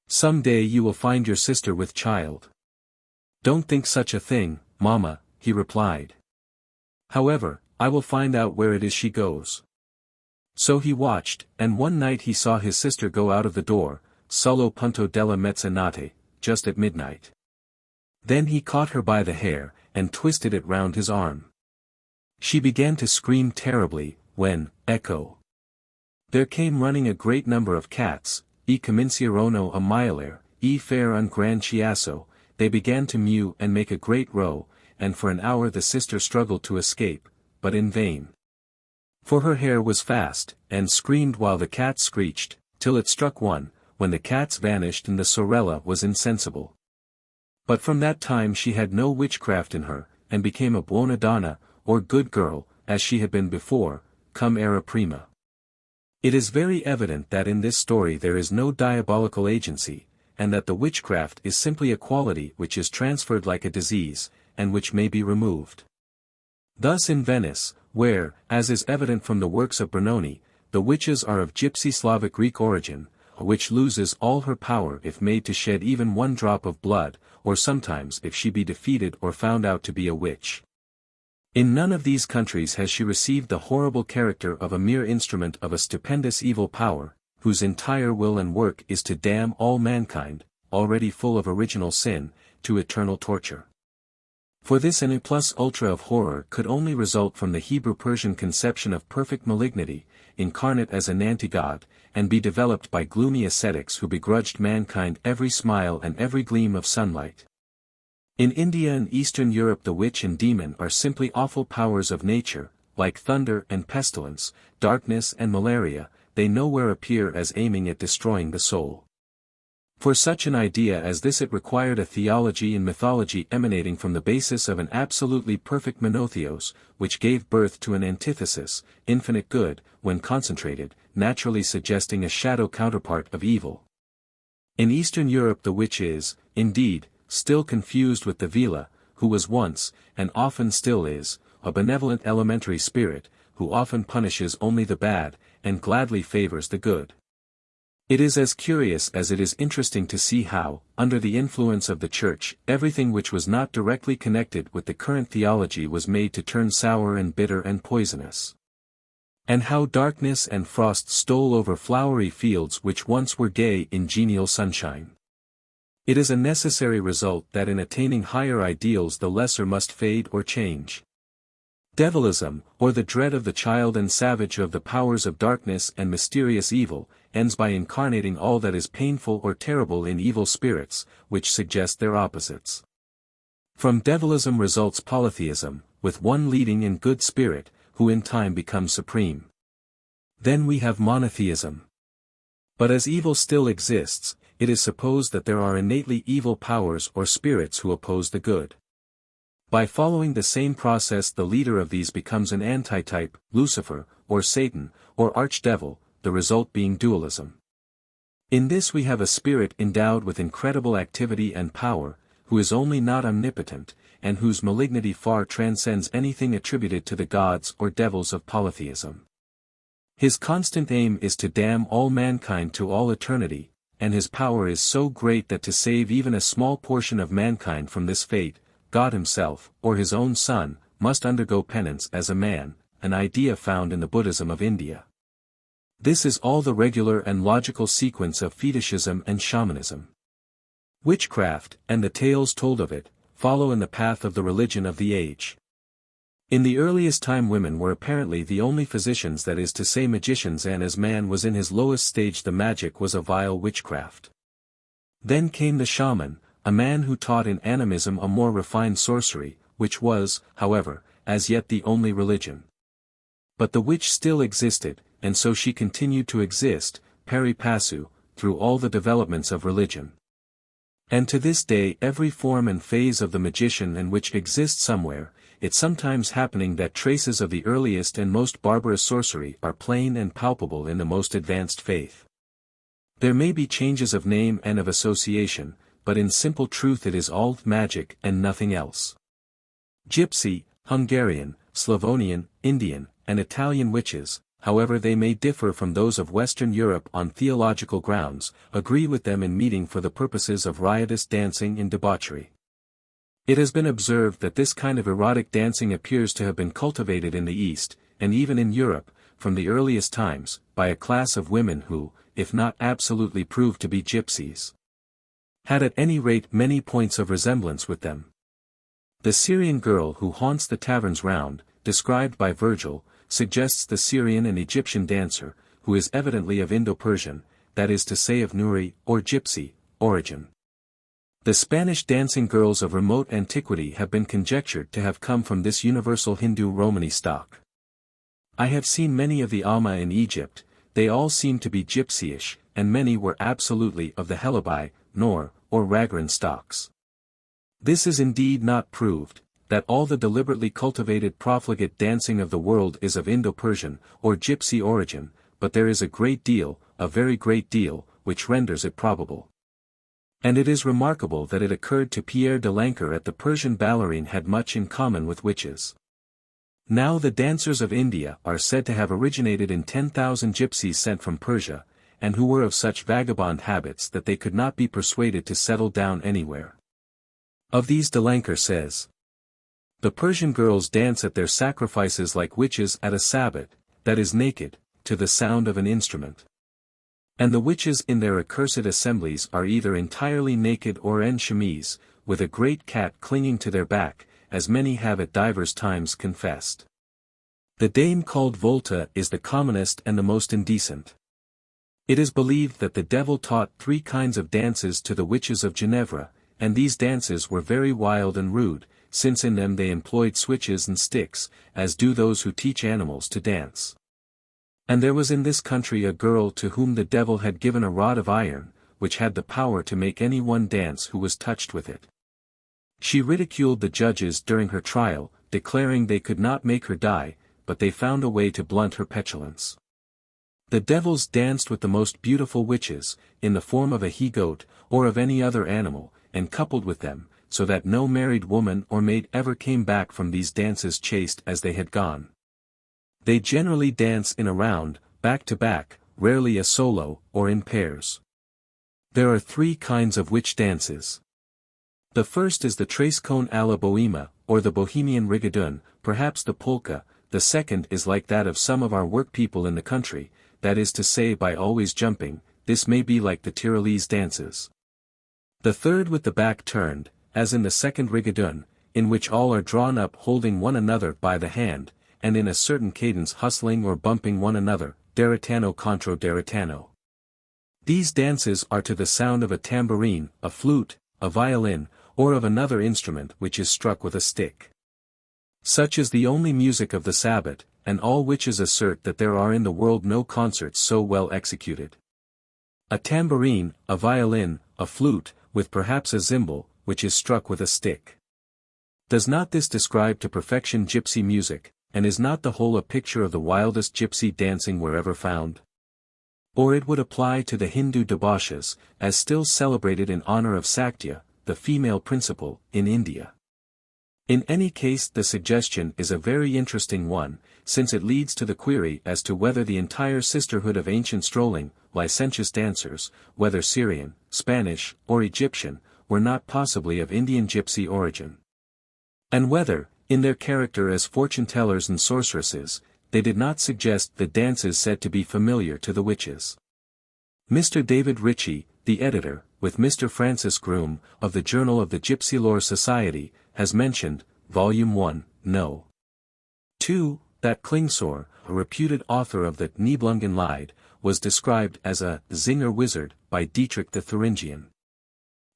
Some day you will find your sister with child. Don't think such a thing, mamma, he replied. However, I will find out where it is she goes. So he watched, and one night he saw his sister go out of the door, sullo punto della mezzanotte, just at midnight. Then he caught her by the hair, and twisted it round his arm. She began to scream terribly, when, ecco! There came running a great number of cats, e cominciarono a miauler, e fare un gran chiasso, they began to mew and make a great row, and for an hour the sister struggled to escape, but in vain. For her hair was fast, and screamed while the cats screeched, till it struck one, when the cats vanished and the sorella was insensible. But from that time she had no witchcraft in her, and became a buona donna, or good girl, as she had been before, cum era prima. It is very evident that in this story there is no diabolical agency, and that the witchcraft is simply a quality which is transferred like a disease, and which may be removed. Thus in Venice, where, as is evident from the works of Bernoni, the witches are of Gypsy Slavic Greek origin, a witch loses all her power if made to shed even one drop of blood, or sometimes if she be defeated or found out to be a witch. In none of these countries has she received the horrible character of a mere instrument of a stupendous evil power, whose entire will and work is to damn all mankind, already full of original sin, to eternal torture. For this ne plus ultra of horror could only result from the Hebrew-Persian conception of perfect malignity, incarnate as an anti-god, and be developed by gloomy ascetics who begrudged mankind every smile and every gleam of sunlight. In India and Eastern Europe the witch and demon are simply awful powers of nature, like thunder and pestilence, darkness and malaria, they nowhere appear as aiming at destroying the soul. For such an idea as this it required a theology and mythology emanating from the basis of an absolutely perfect monotheos, which gave birth to an antithesis, infinite good, when concentrated, naturally suggesting a shadow counterpart of evil. In Eastern Europe the witch is, indeed, still confused with the Vila, who was once, and often still is, a benevolent elementary spirit, who often punishes only the bad, and gladly favors the good. It is as curious as it is interesting to see how, under the influence of the Church, everything which was not directly connected with the current theology was made to turn sour and bitter and poisonous. And how darkness and frost stole over flowery fields which once were gay in genial sunshine. It is a necessary result that in attaining higher ideals the lesser must fade or change. Devilism, or the dread of the child and savage of the powers of darkness and mysterious evil, ends by incarnating all that is painful or terrible in evil spirits, which suggest their opposites. From devilism results polytheism, with one leading in good spirit, who in time becomes supreme. Then we have monotheism. But as evil still exists, it is supposed that there are innately evil powers or spirits who oppose the good. By following the same process the leader of these becomes an antitype, Lucifer, or Satan, or archdevil, the result being dualism. In this we have a spirit endowed with incredible activity and power, who is only not omnipotent, and whose malignity far transcends anything attributed to the gods or devils of polytheism. His constant aim is to damn all mankind to all eternity, and his power is so great that to save even a small portion of mankind from this fate, God himself, or his own son, must undergo penance as a man, an idea found in the Buddhism of India. This is all the regular and logical sequence of fetishism and shamanism. Witchcraft, and the tales told of it, follow in the path of the religion of the age. In the earliest time women were apparently the only physicians, that is to say magicians, and as man was in his lowest stage the magic was a vile witchcraft. Then came the shaman, a man who taught in animism a more refined sorcery, which was, however, as yet the only religion. But the witch still existed, and so she continued to exist, pari passu, through all the developments of religion. And to this day every form and phase of the magician and witch exists somewhere, it sometimes happening that traces of the earliest and most barbarous sorcery are plain and palpable in the most advanced faith. There may be changes of name and of association, but in simple truth it is all magic and nothing else. Gypsy, Hungarian, Slavonian, Indian, and Italian witches, however they may differ from those of Western Europe on theological grounds, agree with them in meeting for the purposes of riotous dancing and debauchery. It has been observed that this kind of erotic dancing appears to have been cultivated in the East, and even in Europe, from the earliest times, by a class of women who, if not absolutely proved to be gypsies, had at any rate many points of resemblance with them. The Syrian girl who haunts the taverns round, described by Virgil, suggests the Syrian and Egyptian dancer, who is evidently of Indo-Persian, that is to say of Nuri, or Gypsy, origin. The Spanish dancing girls of remote antiquity have been conjectured to have come from this universal Hindu Romani stock. I have seen many of the Alma in Egypt, they all seem to be gypsyish, and many were absolutely of the Helibi, Nor, or Ragran stocks. This is indeed not proved, that all the deliberately cultivated profligate dancing of the world is of Indo-Persian, or gypsy origin, but there is a great deal, a very great deal, which renders it probable. And it is remarkable that it occurred to Pierre de Lancourt that the Persian ballerine had much in common with witches. Now the dancers of India are said to have originated in 10,000 gypsies sent from Persia, and who were of such vagabond habits that they could not be persuaded to settle down anywhere. Of these de Lancourt says, "The Persian girls dance at their sacrifices like witches at a sabbat, that is naked, to the sound of an instrument. And the witches in their accursed assemblies are either entirely naked or en chemise, with a great cat clinging to their back, as many have at divers times confessed. The dame called Volta is the commonest and the most indecent. It is believed that the devil taught 3 kinds of dances to the witches of Ginevra, and these dances were very wild and rude, since in them they employed switches and sticks, as do those who teach animals to dance. And there was in this country a girl to whom the devil had given a rod of iron, which had the power to make any one dance who was touched with it. She ridiculed the judges during her trial, declaring they could not make her die, but they found a way to blunt her petulance. The devils danced with the most beautiful witches, in the form of a he-goat, or of any other animal, and coupled with them, so that no married woman or maid ever came back from these dances chaste as they had gone. They generally dance in a round, back to back, rarely a solo, or in pairs. There are 3 kinds of witch dances. The first is the Trascone alla Bohema, or the Bohemian rigadoon, perhaps the polka. The second is like that of some of our workpeople in the country, that is to say by always jumping, this may be like the Tyrolese dances. The third with the back turned, as in the second rigadoon, in which all are drawn up holding one another by the hand, and in a certain cadence hustling or bumping one another, deritano contro deritano. These dances are to the sound of a tambourine, a flute, a violin, or of another instrument which is struck with a stick. Such is the only music of the Sabbat, and all witches assert that there are in the world no concerts so well executed. A tambourine, a violin, a flute, with perhaps a cymbal, which is struck with a stick. Does not this describe to perfection gypsy music, and is not the whole a picture of the wildest gypsy dancing wherever found? Or it would apply to the Hindu debauches, as still celebrated in honor of Saktya, the female principal, in India. In any case the suggestion is a very interesting one, since it leads to the query as to whether the entire sisterhood of ancient strolling, licentious dancers, whether Syrian, Spanish, or Egyptian, were not possibly of Indian gypsy origin. And whether, in their character as fortune-tellers and sorceresses, they did not suggest the dances said to be familiar to the witches. Mr. David Ritchie, the editor, with Mr. Francis Groom, of the Journal of the Gypsy Lore Society, has mentioned, Volume 1, No. 2, that Klingsor, a reputed author of the Nibelungen Lied, was described as a Zinger wizard by Dietrich the Thuringian.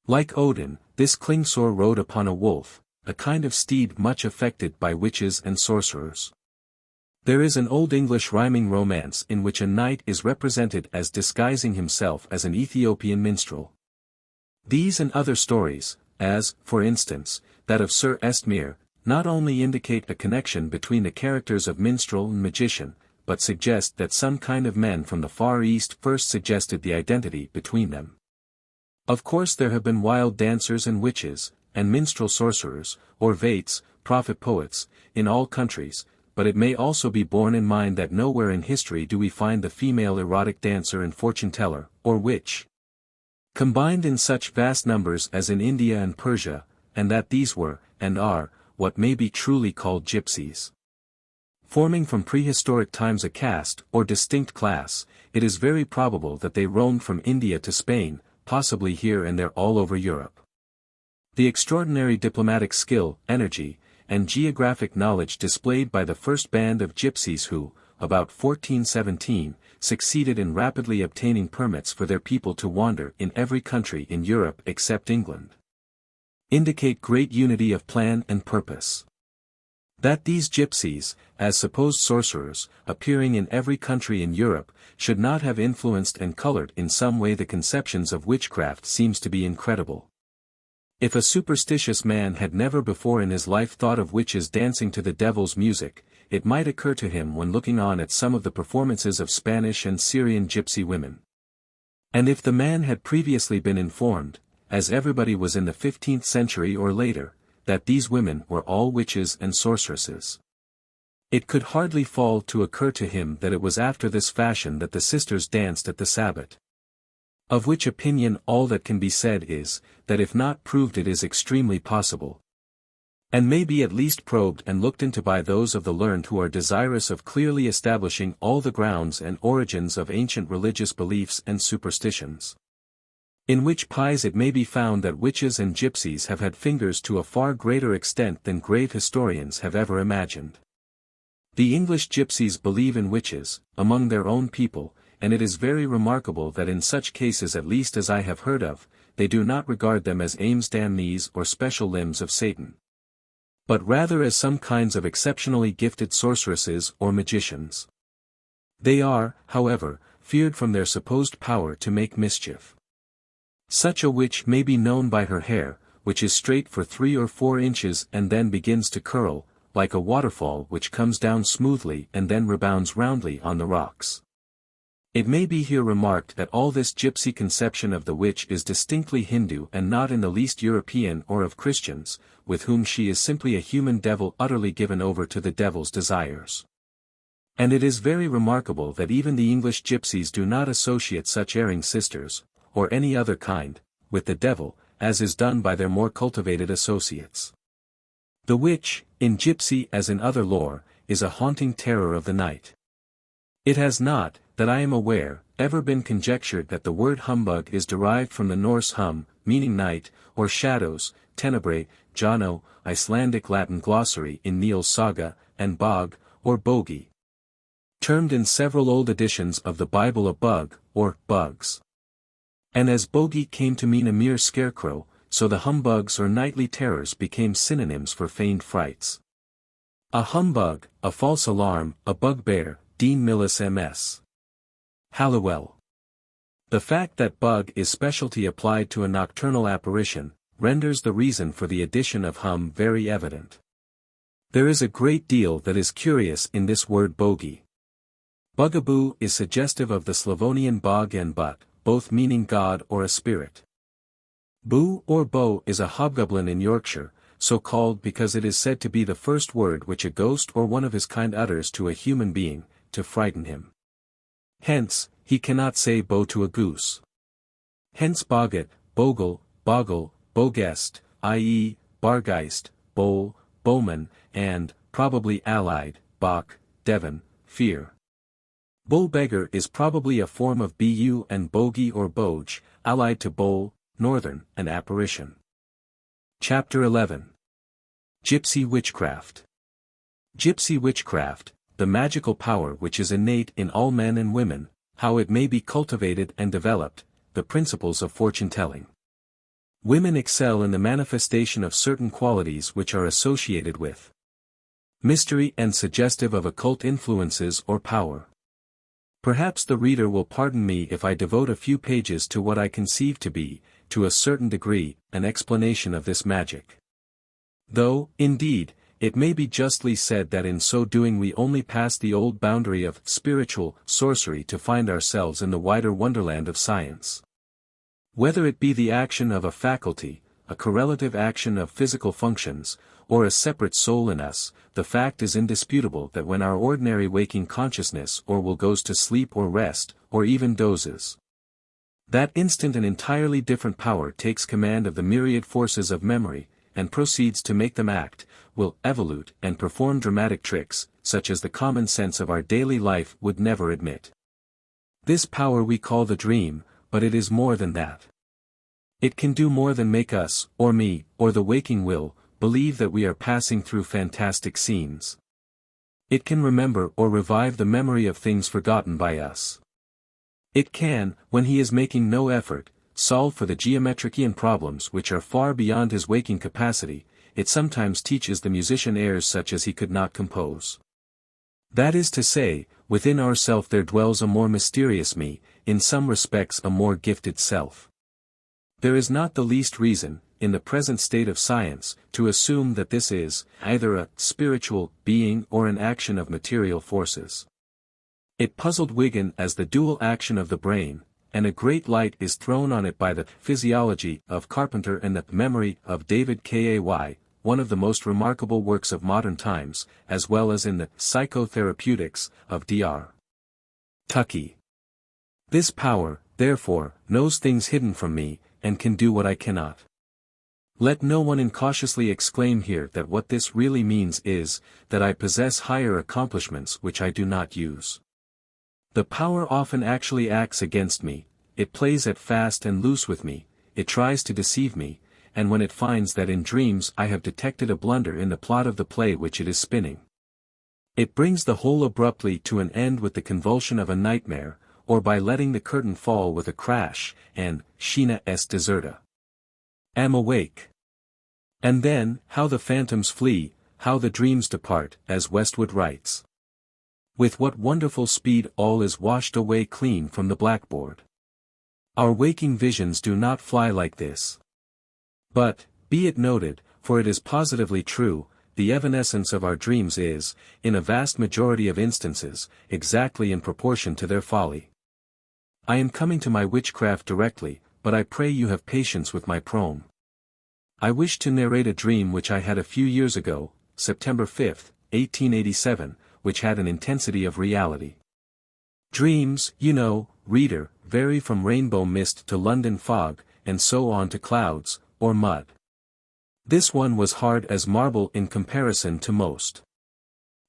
Like Odin, this Klingsor rode upon a wolf, a kind of steed much affected by witches and sorcerers. There is an Old English rhyming romance in which a knight is represented as disguising himself as an Ethiopian minstrel. These and other stories, as, for instance, that of Sir Estmere, not only indicate a connection between the characters of minstrel and magician, but suggest that some kind of men from the Far East first suggested the identity between them. Of course there have been wild dancers and witches, and minstrel sorcerers, or vates, prophet poets, in all countries, but it may also be borne in mind that nowhere in history do we find the female erotic dancer and fortune-teller, or witch, combined in such vast numbers as in India and Persia, and that these were, and are, what may be truly called gypsies. Forming from prehistoric times a caste, or distinct class, it is very probable that they roamed from India to Spain, possibly here and there all over Europe. The extraordinary diplomatic skill, energy, and geographic knowledge displayed by the first band of gypsies who, about 1417, succeeded in rapidly obtaining permits for their people to wander in every country in Europe except England, indicate great unity of plan and purpose. That these gypsies, as supposed sorcerers, appearing in every country in Europe, should not have influenced and colored in some way the conceptions of witchcraft seems to be incredible. If a superstitious man had never before in his life thought of witches dancing to the devil's music, it might occur to him when looking on at some of the performances of Spanish and Syrian gypsy women. And if the man had previously been informed, as everybody was in the 15th century or later, that these women were all witches and sorceresses, it could hardly fall to occur to him that it was after this fashion that the sisters danced at the Sabbat. Of which opinion all that can be said is, that if not proved it is extremely possible, and may be at least probed and looked into by those of the learned who are desirous of clearly establishing all the grounds and origins of ancient religious beliefs and superstitions. In which pies it may be found that witches and gypsies have had fingers to a far greater extent than grave historians have ever imagined. The English gypsies believe in witches, among their own people, and it is very remarkable that in such cases at least as I have heard of, they do not regard them as âmes damnés or special limbs of Satan, but rather as some kinds of exceptionally gifted sorceresses or magicians. They are, however, feared from their supposed power to make mischief. Such a witch may be known by her hair, which is straight for 3 or 4 inches and then begins to curl, like a waterfall which comes down smoothly and then rebounds roundly on the rocks. It may be here remarked that all this gypsy conception of the witch is distinctly Hindu and not in the least European or of Christians, with whom she is simply a human devil utterly given over to the devil's desires. And it is very remarkable that even the English gypsies do not associate such erring sisters, or any other kind, with the devil, as is done by their more cultivated associates. The witch, in gypsy as in other lore, is a haunting terror of the night. It has not, that I am aware, ever been conjectured that the word humbug is derived from the Norse hum, meaning night, or shadows, tenebrae, Jono, Icelandic Latin glossary in Niels Saga, and bog, or bogey, termed in several old editions of the Bible a bug, or bugs. And as bogey came to mean a mere scarecrow, so the humbugs or nightly terrors became synonyms for feigned frights. A humbug, a false alarm, a bugbear, Dean Millis M.S. Halliwell. The fact that bug is specialty applied to a nocturnal apparition, renders the reason for the addition of hum very evident. There is a great deal that is curious in this word bogey. Bugaboo is suggestive of the Slavonian bog and but, both meaning god or a spirit. Boo or bo is a hobgoblin in Yorkshire, so called because it is said to be the first word which a ghost or one of his kind utters to a human being, to frighten him. Hence, he cannot say bo to a goose. Hence boggart, bogle, boggle, bogest, i.e., bargeist, bowl, bowman, and, probably allied, bach, Devon, fear. Bull-beggar is probably a form of bu and bogey or boge, allied to bowl, northern, and apparition. Chapter 11. Gypsy Witchcraft. Gypsy witchcraft, the magical power which is innate in all men and women, how it may be cultivated and developed, the principles of fortune-telling. Women excel in the manifestation of certain qualities which are associated with mystery and suggestive of occult influences or power. Perhaps the reader will pardon me if I devote a few pages to what I conceive to be, to a certain degree, an explanation of this magic. Though, indeed, it may be justly said that in so doing we only pass the old boundary of spiritual sorcery to find ourselves in the wider wonderland of science. Whether it be the action of a faculty, a correlative action of physical functions, or a separate soul in us, the fact is indisputable that when our ordinary waking consciousness or will goes to sleep or rest, or even dozes, that instant an entirely different power takes command of the myriad forces of memory, and proceeds to make them act, will evolute and perform dramatic tricks, such as the common sense of our daily life would never admit. This power we call the dream, but it is more than that. It can do more than make us, or me, or the waking will, believe that we are passing through fantastic scenes. It can remember or revive the memory of things forgotten by us. It can, when he is making no effort, solve for the geometrician problems which are far beyond his waking capacity. It sometimes teaches the musician airs such as he could not compose. That is to say, within ourself there dwells a more mysterious me, in some respects a more gifted self. There is not the least reason, in the present state of science, to assume that this is either a spiritual being or an action of material forces. It puzzled Wigan as the dual action of the brain, and a great light is thrown on it by the Physiology of Carpenter and the Memory of David Kay, one of the most remarkable works of modern times, as well as in the Psychotherapeutics of Dr. Tuckey. This power, therefore, knows things hidden from me, and can do what I cannot. Let no one incautiously exclaim here that what this really means is, that I possess higher accomplishments which I do not use. The power often actually acts against me, it plays at fast and loose with me, it tries to deceive me, and when it finds that in dreams I have detected a blunder in the plot of the play which it is spinning, it brings the whole abruptly to an end with the convulsion of a nightmare, or by letting the curtain fall with a crash, and, Scena est deserta. Am awake. And then, how the phantoms flee, how the dreams depart, as Westwood writes. With what wonderful speed all is washed away clean from the blackboard. Our waking visions do not fly like this. But, be it noted, for it is positively true, the evanescence of our dreams is, in a vast majority of instances, exactly in proportion to their folly. I am coming to my witchcraft directly, but I pray you have patience with my proem. I wish to narrate a dream which I had a few years ago, September 5, 1887, which had an intensity of reality. Dreams, you know, reader, vary from rainbow mist to London fog, and so on to clouds, or mud. This one was hard as marble in comparison to most.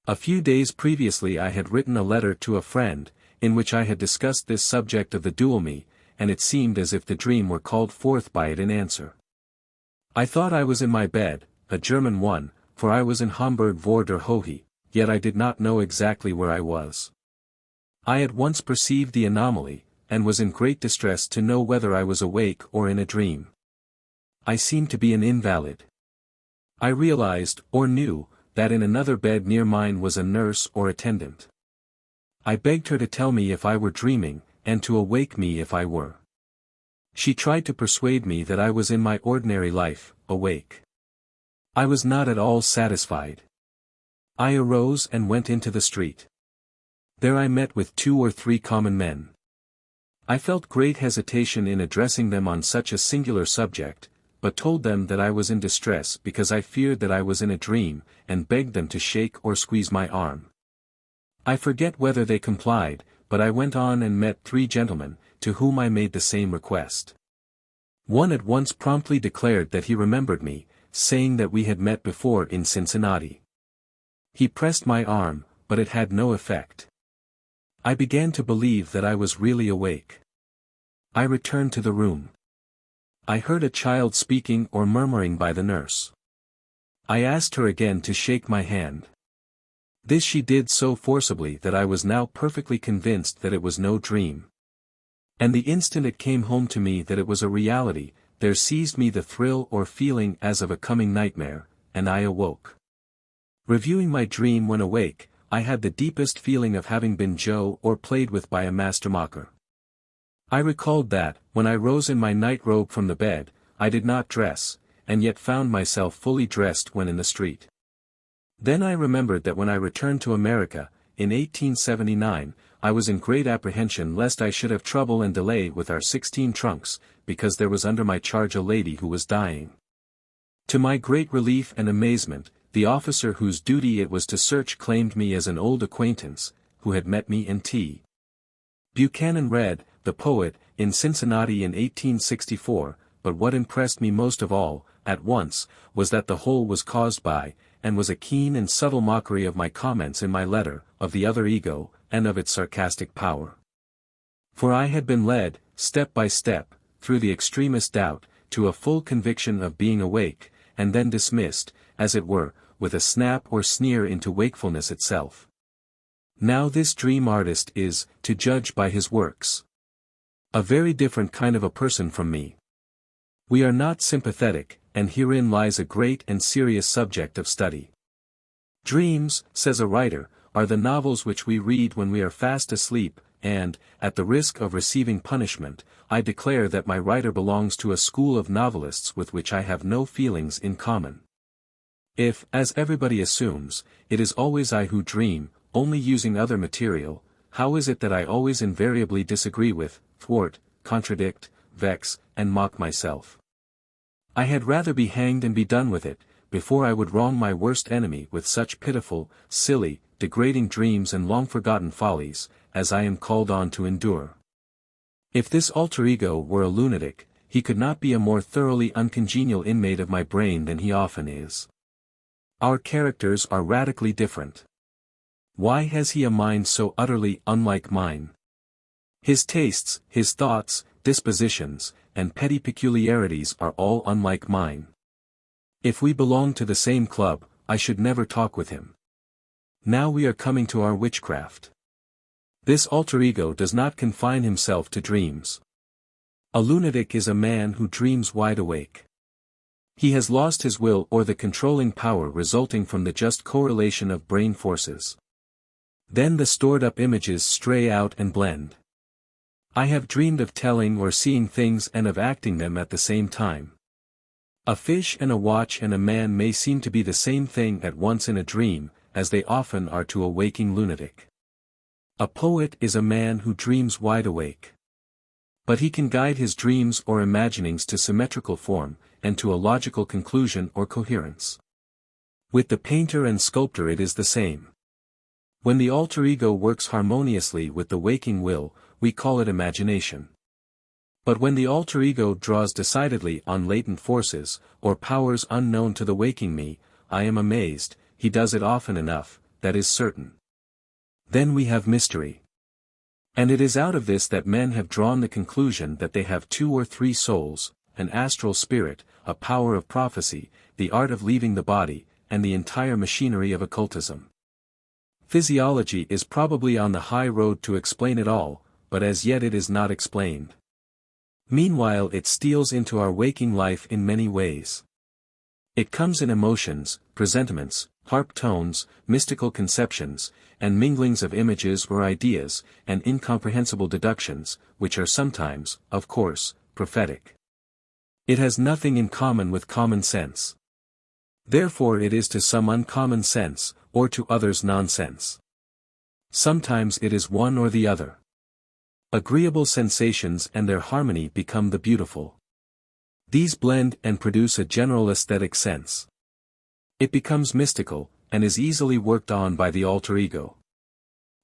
A few days previously I had written a letter to a friend, in which I had discussed this subject of the dual me, and it seemed as if the dream were called forth by it in answer. I thought I was in my bed, a German one, for I was in Homburg vor der Hohe, yet I did not know exactly where I was. I at once perceived the anomaly, and was in great distress to know whether I was awake or in a dream. I seemed to be an invalid. I realized, or knew, that in another bed near mine was a nurse or attendant. I begged her to tell me if I were dreaming, and to awake me if I were. She tried to persuade me that I was in my ordinary life, awake. I was not at all satisfied. I arose and went into the street. There I met with 2 or 3 common men. I felt great hesitation in addressing them on such a singular subject, but told them that I was in distress because I feared that I was in a dream, and begged them to shake or squeeze my arm. I forget whether they complied, but I went on and met 3 gentlemen, to whom I made the same request. One at once promptly declared that he remembered me, saying that we had met before in Cincinnati. He pressed my arm, but it had no effect. I began to believe that I was really awake. I returned to the room. I heard a child speaking or murmuring by the nurse. I asked her again to shake my hand. This she did so forcibly that I was now perfectly convinced that it was no dream. And the instant it came home to me that it was a reality, there seized me the thrill or feeling as of a coming nightmare, and I awoke. Reviewing my dream when awake, I had the deepest feeling of having been Joe or played with by a master mocker. I recalled that, when I rose in my night robe from the bed, I did not dress, and yet found myself fully dressed when in the street. Then I remembered that when I returned to America, in 1879, I was in great apprehension lest I should have trouble and delay with our 16 trunks, because there was under my charge a lady who was dying. To my great relief and amazement, the officer whose duty it was to search claimed me as an old acquaintance, who had met me in T. Buchanan read, the poet, in Cincinnati in 1864, but what impressed me most of all, at once, was that the whole was caused by, and was a keen and subtle mockery of my comments in my letter, of the other ego, and of its sarcastic power. For I had been led, step by step, through the extremest doubt, to a full conviction of being awake, and then dismissed, as it were, with a snap or sneer into wakefulness itself. Now this dream artist is, to judge by his works, a very different kind of a person from me. We are not sympathetic, and herein lies a great and serious subject of study. Dreams, says a writer, are the novels which we read when we are fast asleep, and, at the risk of receiving punishment, I declare that my writer belongs to a school of novelists with which I have no feelings in common. If, as everybody assumes, it is always I who dream, only using other material, how is it that I always invariably disagree with, thwart, contradict, vex, and mock myself? I had rather be hanged and be done with it, before I would wrong my worst enemy with such pitiful, silly, degrading dreams and long-forgotten follies, as I am called on to endure. If this alter ego were a lunatic, he could not be a more thoroughly uncongenial inmate of my brain than he often is. Our characters are radically different. Why has he a mind so utterly unlike mine? His tastes, his thoughts, dispositions, and petty peculiarities are all unlike mine. If we belonged to the same club, I should never talk with him. Now we are coming to our witchcraft. This alter ego does not confine himself to dreams. A lunatic is a man who dreams wide awake. He has lost his will or the controlling power resulting from the just correlation of brain forces. Then the stored-up images stray out and blend. I have dreamed of telling or seeing things and of acting them at the same time. A fish and a watch and a man may seem to be the same thing at once in a dream, as they often are to a waking lunatic. A poet is a man who dreams wide awake. But he can guide his dreams or imaginings to symmetrical form, and to a logical conclusion or coherence. With the painter and sculptor it is the same. When the alter ego works harmoniously with the waking will, we call it imagination. But when the alter ego draws decidedly on latent forces, or powers unknown to the waking me, I am amazed, he does it often enough, that is certain. Then we have mystery. And it is out of this that men have drawn the conclusion that they have 2 or 3 souls, an astral spirit, a power of prophecy, the art of leaving the body, and the entire machinery of occultism. Physiology is probably on the high road to explain it all, but as yet it is not explained. Meanwhile it steals into our waking life in many ways. It comes in emotions, presentiments, harp tones, mystical conceptions, and minglings of images or ideas, and incomprehensible deductions, which are sometimes, of course, prophetic. It has nothing in common with common sense. Therefore it is to some uncommon sense, or to others nonsense. Sometimes it is one or the other. Agreeable sensations and their harmony become the beautiful. These blend and produce a general aesthetic sense. It becomes mystical, and is easily worked on by the alter ego.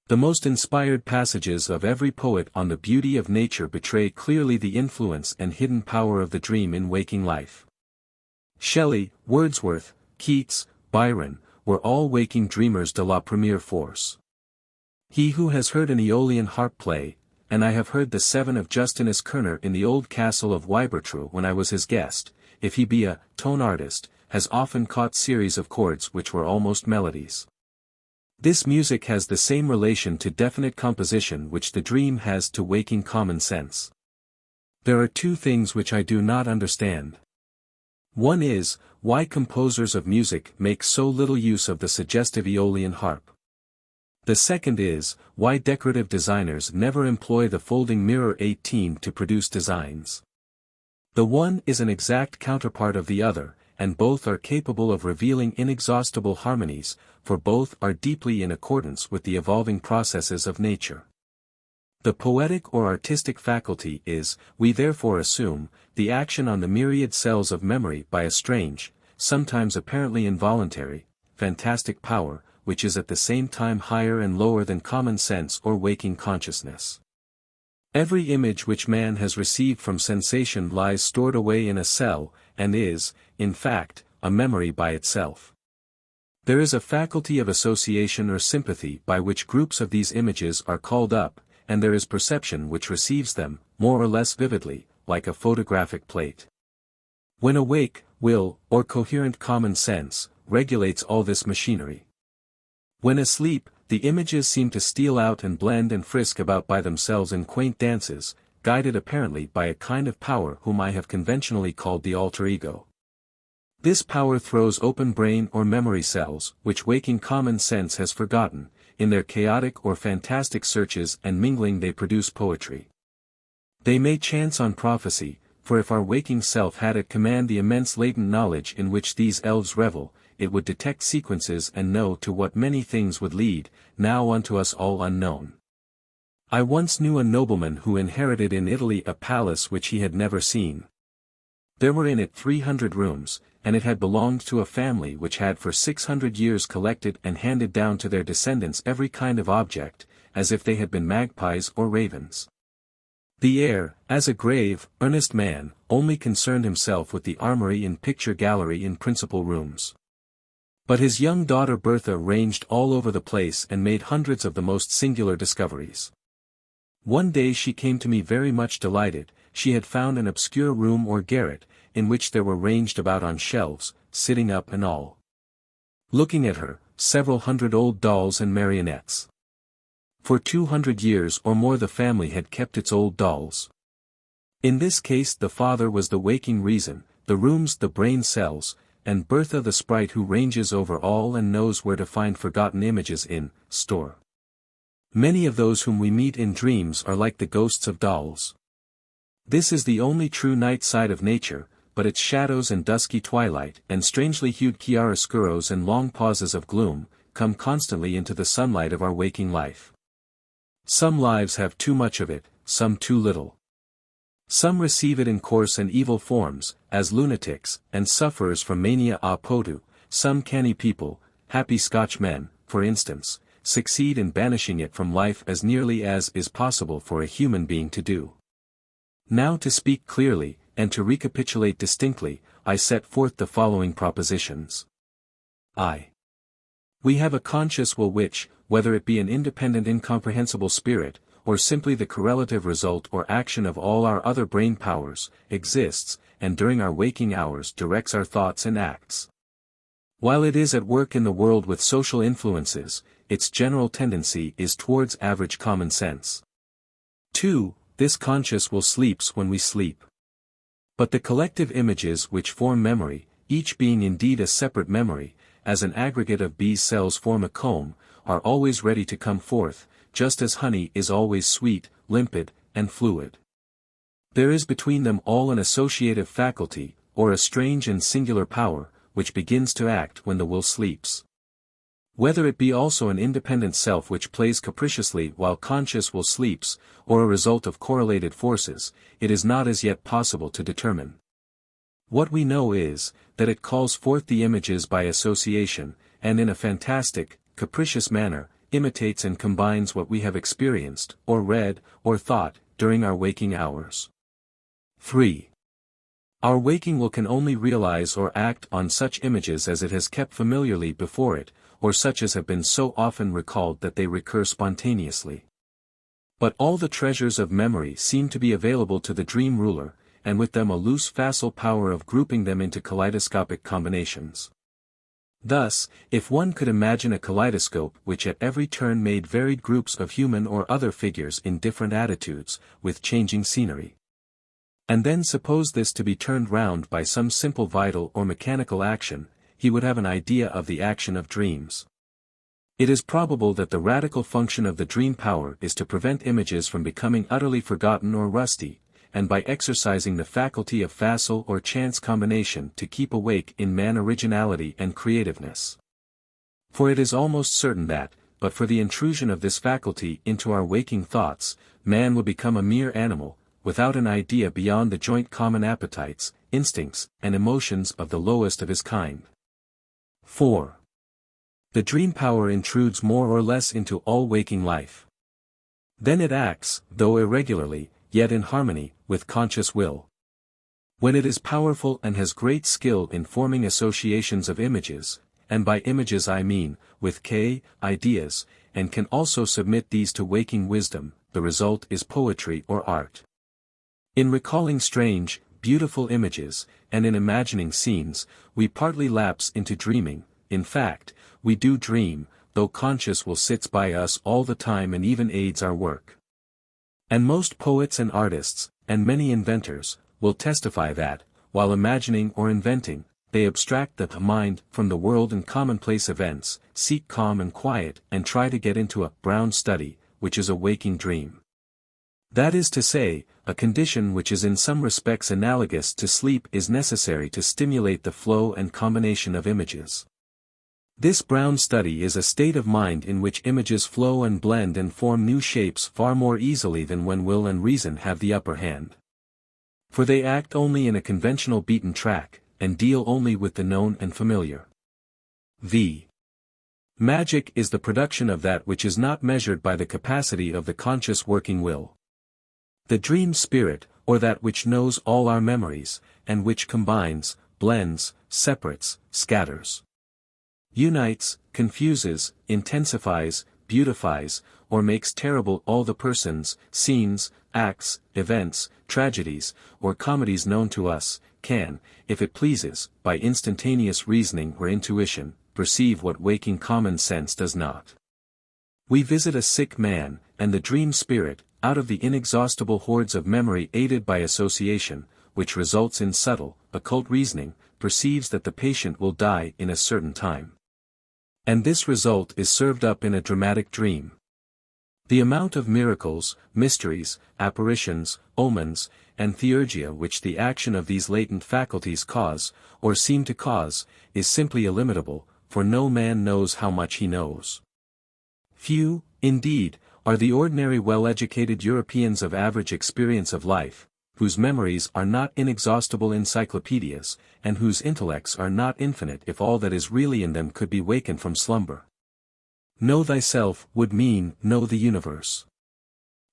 The most inspired passages of every poet on the beauty of nature betray clearly the influence and hidden power of the dream in waking life. Shelley, Wordsworth, Keats, Byron, were all waking dreamers de la première force. He who has heard an Aeolian harp play, and I have heard the 7 of Justinus Kerner in the old castle of Weibertreu when I was his guest, if he be a tone artist, has often caught series of chords which were almost melodies. This music has the same relation to definite composition which the dream has to waking common sense. There are two things which I do not understand. One is, why composers of music make so little use of the suggestive Aeolian harp. The second is, why decorative designers never employ the folding mirror 18 to produce designs. The one is an exact counterpart of the other, and both are capable of revealing inexhaustible harmonies, for both are deeply in accordance with the evolving processes of nature. The poetic or artistic faculty is, we therefore assume, the action on the myriad cells of memory by a strange, sometimes apparently involuntary, fantastic power, which is at the same time higher and lower than common sense or waking consciousness. Every image which man has received from sensation lies stored away in a cell, and is, in fact, a memory by itself. There is a faculty of association or sympathy by which groups of these images are called up, and there is perception which receives them, more or less vividly, like a photographic plate. When awake, will, or coherent common sense, regulates all this machinery. When asleep, the images seem to steal out and blend and frisk about by themselves in quaint dances, guided apparently by a kind of power whom I have conventionally called the alter ego. This power throws open brain or memory cells, which waking common sense has forgotten, in their chaotic or fantastic searches, and mingling they produce poetry. They may chance on prophecy, for if our waking self had at command the immense latent knowledge in which these elves revel, it would detect sequences and know to what many things would lead, now unto us all unknown. I once knew a nobleman who inherited in Italy a palace which he had never seen. There were in it 300 rooms, and it had belonged to a family which had for 600 years collected and handed down to their descendants every kind of object, as if they had been magpies or ravens. The heir, as a grave, earnest man, only concerned himself with the armory and picture gallery in principal rooms. But his young daughter Bertha ranged all over the place and made hundreds of the most singular discoveries. One day she came to me very much delighted. She had found an obscure room or garret, in which there were ranged about on shelves, sitting up and all. Looking at her, several hundred old dolls and marionettes. For 200 years or more the family had kept its old dolls. In this case the father was the waking reason, the rooms the brain cells, and Bertha the sprite who ranges over all and knows where to find forgotten images in store. Many of those whom we meet in dreams are like the ghosts of dolls. This is the only true night side of nature, but its shadows and dusky twilight and strangely hued chiaroscuros and long pauses of gloom, come constantly into the sunlight of our waking life. Some lives have too much of it, some too little. Some receive it in coarse and evil forms, as lunatics, and sufferers from mania a potu. Some canny people, happy Scotch men, for instance, succeed in banishing it from life as nearly as is possible for a human being to do. Now to speak clearly, and to recapitulate distinctly, I set forth the following propositions. I. We have a conscious will which, whether it be an independent incomprehensible spirit, or simply the correlative result or action of all our other brain powers, exists, and during our waking hours directs our thoughts and acts. While it is at work in the world with social influences, its general tendency is towards average common sense. 2. This conscious will sleeps when we sleep. But the collective images which form memory, each being indeed a separate memory, as an aggregate of bees' cells form a comb, are always ready to come forth, just as honey is always sweet, limpid, and fluid. There is between them all an associative faculty, or a strange and singular power, which begins to act when the will sleeps. Whether it be also an independent self which plays capriciously while conscious will sleeps, or a result of correlated forces, it is not as yet possible to determine. What we know is, that it calls forth the images by association, and in a fantastic, capricious manner, imitates and combines what we have experienced, or read, or thought, during our waking hours. 3. Our waking will can only realize or act on such images as it has kept familiarly before it, or such as have been so often recalled that they recur spontaneously. But all the treasures of memory seem to be available to the dream ruler, and with them a loose facile power of grouping them into kaleidoscopic combinations. Thus, if one could imagine a kaleidoscope which at every turn made varied groups of human or other figures in different attitudes, with changing scenery. And then suppose this to be turned round by some simple vital or mechanical action, he would have an idea of the action of dreams. It is probable that the radical function of the dream power is to prevent images from becoming utterly forgotten or rusty, and by exercising the faculty of facile or chance combination to keep awake in man originality and creativeness. For it is almost certain that, but for the intrusion of this faculty into our waking thoughts, man would become a mere animal, without an idea beyond the joint common appetites, instincts, and emotions of the lowest of his kind. 4. The dream power intrudes more or less into all waking life. Then it acts, though irregularly, yet in harmony, with conscious will. When it is powerful and has great skill in forming associations of images, and by images I mean, with ideas, and can also submit these to waking wisdom, the result is poetry or art. In recalling strange, beautiful images, and in imagining scenes, we partly lapse into dreaming. In fact, we do dream, though conscious will sits by us all the time and even aids our work. And most poets and artists, and many inventors, will testify that, while imagining or inventing, they abstract the mind from the world and commonplace events, seek calm and quiet, and try to get into a brown study, which is a waking dream. That is to say, a condition which is in some respects analogous to sleep is necessary to stimulate the flow and combination of images. This brown study is a state of mind in which images flow and blend and form new shapes far more easily than when will and reason have the upper hand. For they act only in a conventional beaten track, and deal only with the known and familiar. V. Magic is the production of that which is not measured by the capacity of the conscious working will. The dream spirit, or that which knows all our memories, and which combines, blends, separates, scatters, unites, confuses, intensifies, beautifies, or makes terrible all the persons, scenes, acts, events, tragedies, or comedies known to us, can, if it pleases, by instantaneous reasoning or intuition, perceive what waking common sense does not. We visit a sick man, and the dream spirit, out of the inexhaustible hordes of memory aided by association, which results in subtle, occult reasoning, perceives that the patient will die in a certain time. And this result is served up in a dramatic dream. The amount of miracles, mysteries, apparitions, omens, and theurgia which the action of these latent faculties cause, or seem to cause, is simply illimitable, for no man knows how much he knows. Few, indeed, are the ordinary well-educated Europeans of average experience of life, whose memories are not inexhaustible encyclopedias, and whose intellects are not infinite if all that is really in them could be wakened from slumber. Know thyself would mean, know the universe.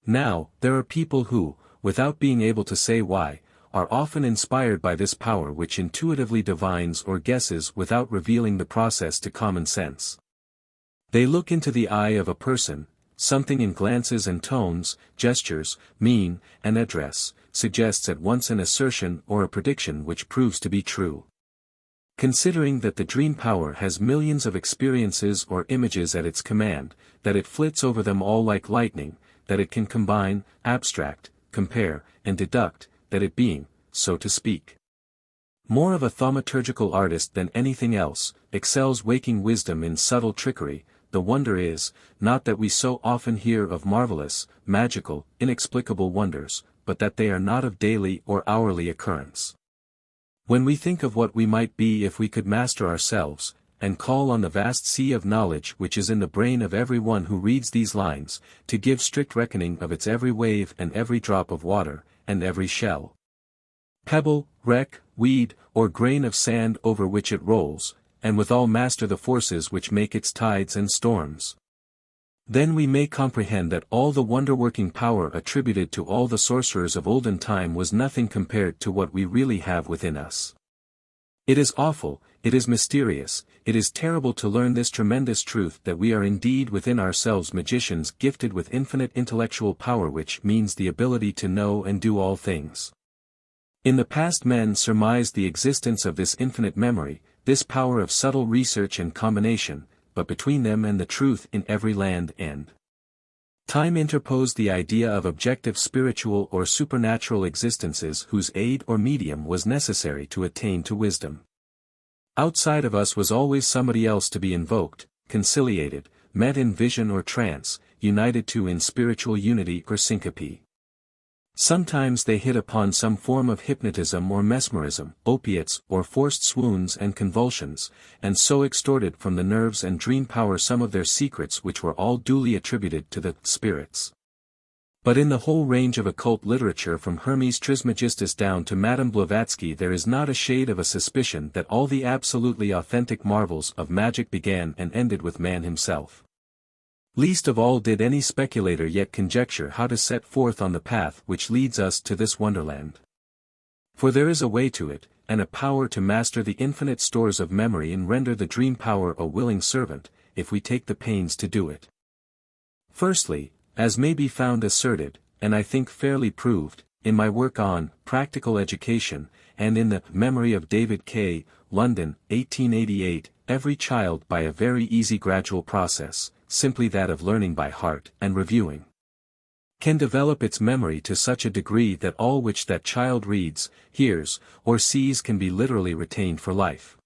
Now, there are people who, without being able to say why, are often inspired by this power which intuitively divines or guesses without revealing the process to common sense. They look into the eye of a person, something in glances and tones, gestures, mien, and address, suggests at once an assertion or a prediction which proves to be true. Considering that the dream power has millions of experiences or images at its command, that it flits over them all like lightning, that it can combine, abstract, compare, and deduct, that it being, so to speak, more of a thaumaturgical artist than anything else, excels waking wisdom in subtle trickery, the wonder is, not that we so often hear of marvelous, magical, inexplicable wonders, but that they are not of daily or hourly occurrence. When we think of what we might be if we could master ourselves, and call on the vast sea of knowledge which is in the brain of every one who reads these lines, to give strict reckoning of its every wave and every drop of water, and every shell, pebble, wreck, weed, or grain of sand over which it rolls, and withal master the forces which make its tides and storms, then we may comprehend that all the wonder-working power attributed to all the sorcerers of olden time was nothing compared to what we really have within us. It is awful, it is mysterious, it is terrible to learn this tremendous truth that we are indeed within ourselves magicians gifted with infinite intellectual power, which means the ability to know and do all things. In the past men surmised the existence of this infinite memory, this power of subtle research and combination, but between them and the truth in every land and Time interposed the idea of objective spiritual or supernatural existences whose aid or medium was necessary to attain to wisdom. Outside of us was always somebody else to be invoked, conciliated, met in vision or trance, united to in spiritual unity or syncope. Sometimes they hit upon some form of hypnotism or mesmerism, opiates or forced swoons and convulsions, and so extorted from the nerves and dream power some of their secrets which were all duly attributed to the spirits. But in the whole range of occult literature from Hermes Trismegistus down to Madame Blavatsky there is not a shade of a suspicion that all the absolutely authentic marvels of magic began and ended with man himself. Least of all did any speculator yet conjecture how to set forth on the path which leads us to this wonderland. For there is a way to it, and a power to master the infinite stores of memory and render the dream power a willing servant, if we take the pains to do it. Firstly, as may be found asserted, and I think fairly proved, in my work on Practical Education, and in the Memory of David K., London, 1888, every child by a very easy gradual process, simply that of learning by heart and reviewing, can develop its memory to such a degree that all which that child reads, hears, or sees can be literally retained for life.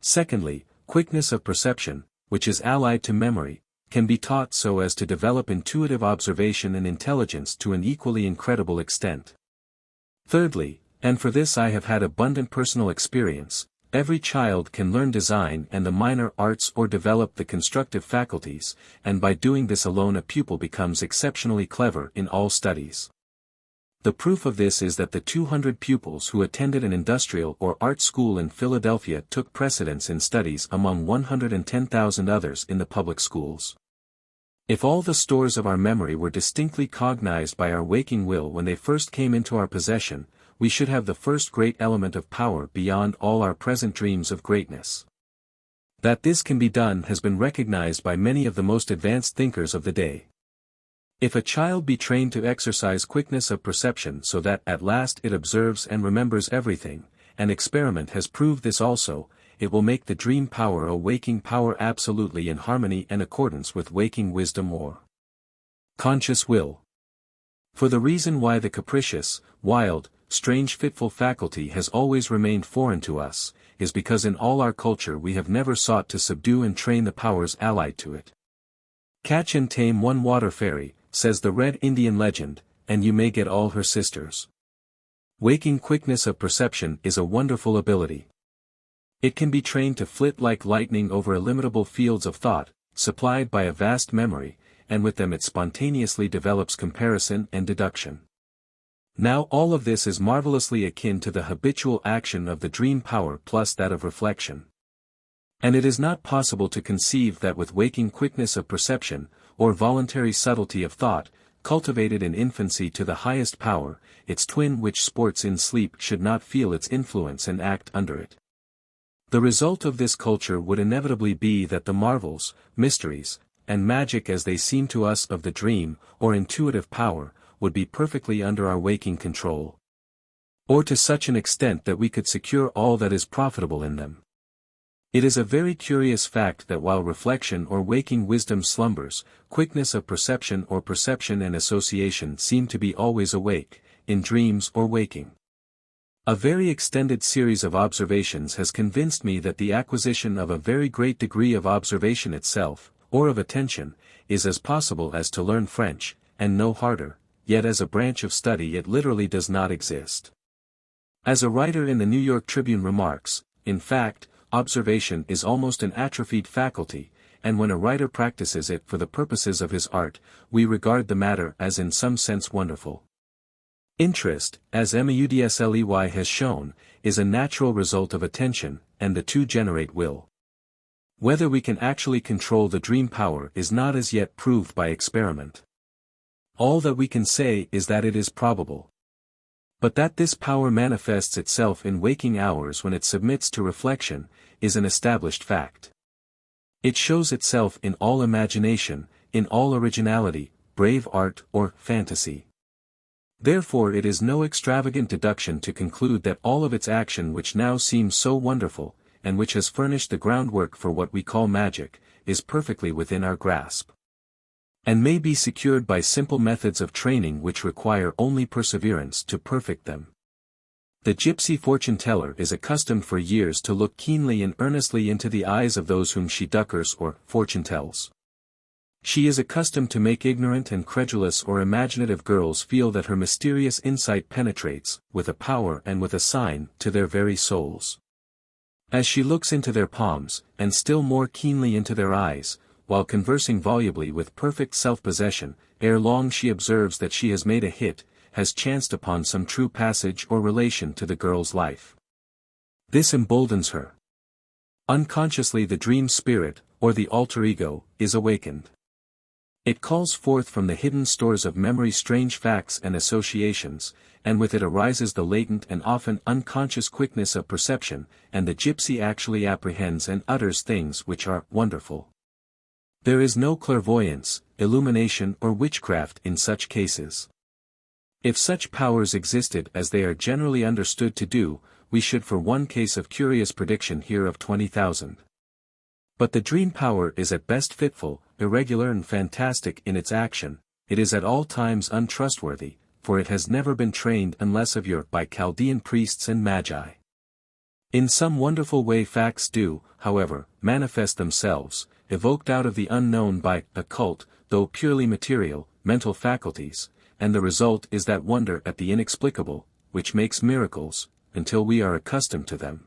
Secondly, quickness of perception, which is allied to memory, can be taught so as to develop intuitive observation and intelligence to an equally incredible extent. Thirdly, and for this I have had abundant personal experience, every child can learn design and the minor arts or develop the constructive faculties, and by doing this alone a pupil becomes exceptionally clever in all studies. The proof of this is that the 200 pupils who attended an industrial or art school in Philadelphia took precedence in studies among 110,000 others in the public schools. If all the stores of our memory were distinctly cognized by our waking will when they first came into our possession, we should have the first great element of power beyond all our present dreams of greatness. That this can be done has been recognized by many of the most advanced thinkers of the day. If a child be trained to exercise quickness of perception so that at last it observes and remembers everything, and experiment has proved this also, it will make the dream power a waking power absolutely in harmony and accordance with waking wisdom or conscious will. For the reason why the capricious, wild, strange fitful faculty has always remained foreign to us, is because in all our culture we have never sought to subdue and train the powers allied to it. Catch and tame one water fairy, says the Red Indian legend, and you may get all her sisters. Waking quickness of perception is a wonderful ability. It can be trained to flit like lightning over illimitable fields of thought, supplied by a vast memory, and with them it spontaneously develops comparison and deduction. Now all of this is marvelously akin to the habitual action of the dream power plus that of reflection. And it is not possible to conceive that with waking quickness of perception, or voluntary subtlety of thought, cultivated in infancy to the highest power, its twin which sports in sleep should not feel its influence and act under it. The result of this culture would inevitably be that the marvels, mysteries, and magic as they seem to us of the dream, or intuitive power, would be perfectly under our waking control. Or to such an extent that we could secure all that is profitable in them. It is a very curious fact that while reflection or waking wisdom slumbers, quickness of perception or perception and association seem to be always awake, in dreams or waking. A very extended series of observations has convinced me that the acquisition of a very great degree of observation itself, or of attention, is as possible as to learn French, and no harder, yet as a branch of study it literally does not exist. As a writer in the New York Tribune remarks, in fact, observation is almost an atrophied faculty, and when a writer practices it for the purposes of his art, we regard the matter as in some sense wonderful. Interest, as Maudsley has shown, is a natural result of attention, and the two generate will. Whether we can actually control the dream power is not as yet proved by experiment. All that we can say is that it is probable. But that this power manifests itself in waking hours when it submits to reflection, is an established fact. It shows itself in all imagination, in all originality, brave art or fantasy. Therefore it is no extravagant deduction to conclude that all of its action which now seems so wonderful, and which has furnished the groundwork for what we call magic, is perfectly within our grasp. and may be secured by simple methods of training which require only perseverance to perfect them. The gypsy fortune-teller is accustomed for years to look keenly and earnestly into the eyes of those whom she duckers or fortune-tells. She is accustomed to make ignorant and credulous or imaginative girls feel that her mysterious insight penetrates, with a power and with a sign, to their very souls. As she looks into their palms, and still more keenly into their eyes, while conversing volubly with perfect self-possession, ere long she observes that she has made a hit, has chanced upon some true passage or relation to the girl's life. This emboldens her. Unconsciously the dream spirit, or the alter ego, is awakened. It calls forth from the hidden stores of memory strange facts and associations, and with it arises the latent and often unconscious quickness of perception, and the gypsy actually apprehends and utters things which are wonderful. There is no clairvoyance, illumination or witchcraft in such cases. If such powers existed as they are generally understood to do, we should for one case of curious prediction hear of 20,000. But the dream power is at best fitful, irregular and fantastic in its action, it is at all times untrustworthy, for it has never been trained unless of yore by Chaldean priests and magi. In some wonderful way facts do, however, manifest themselves, evoked out of the unknown by occult, though purely material, mental faculties, and the result is that wonder at the inexplicable, which makes miracles, until we are accustomed to them.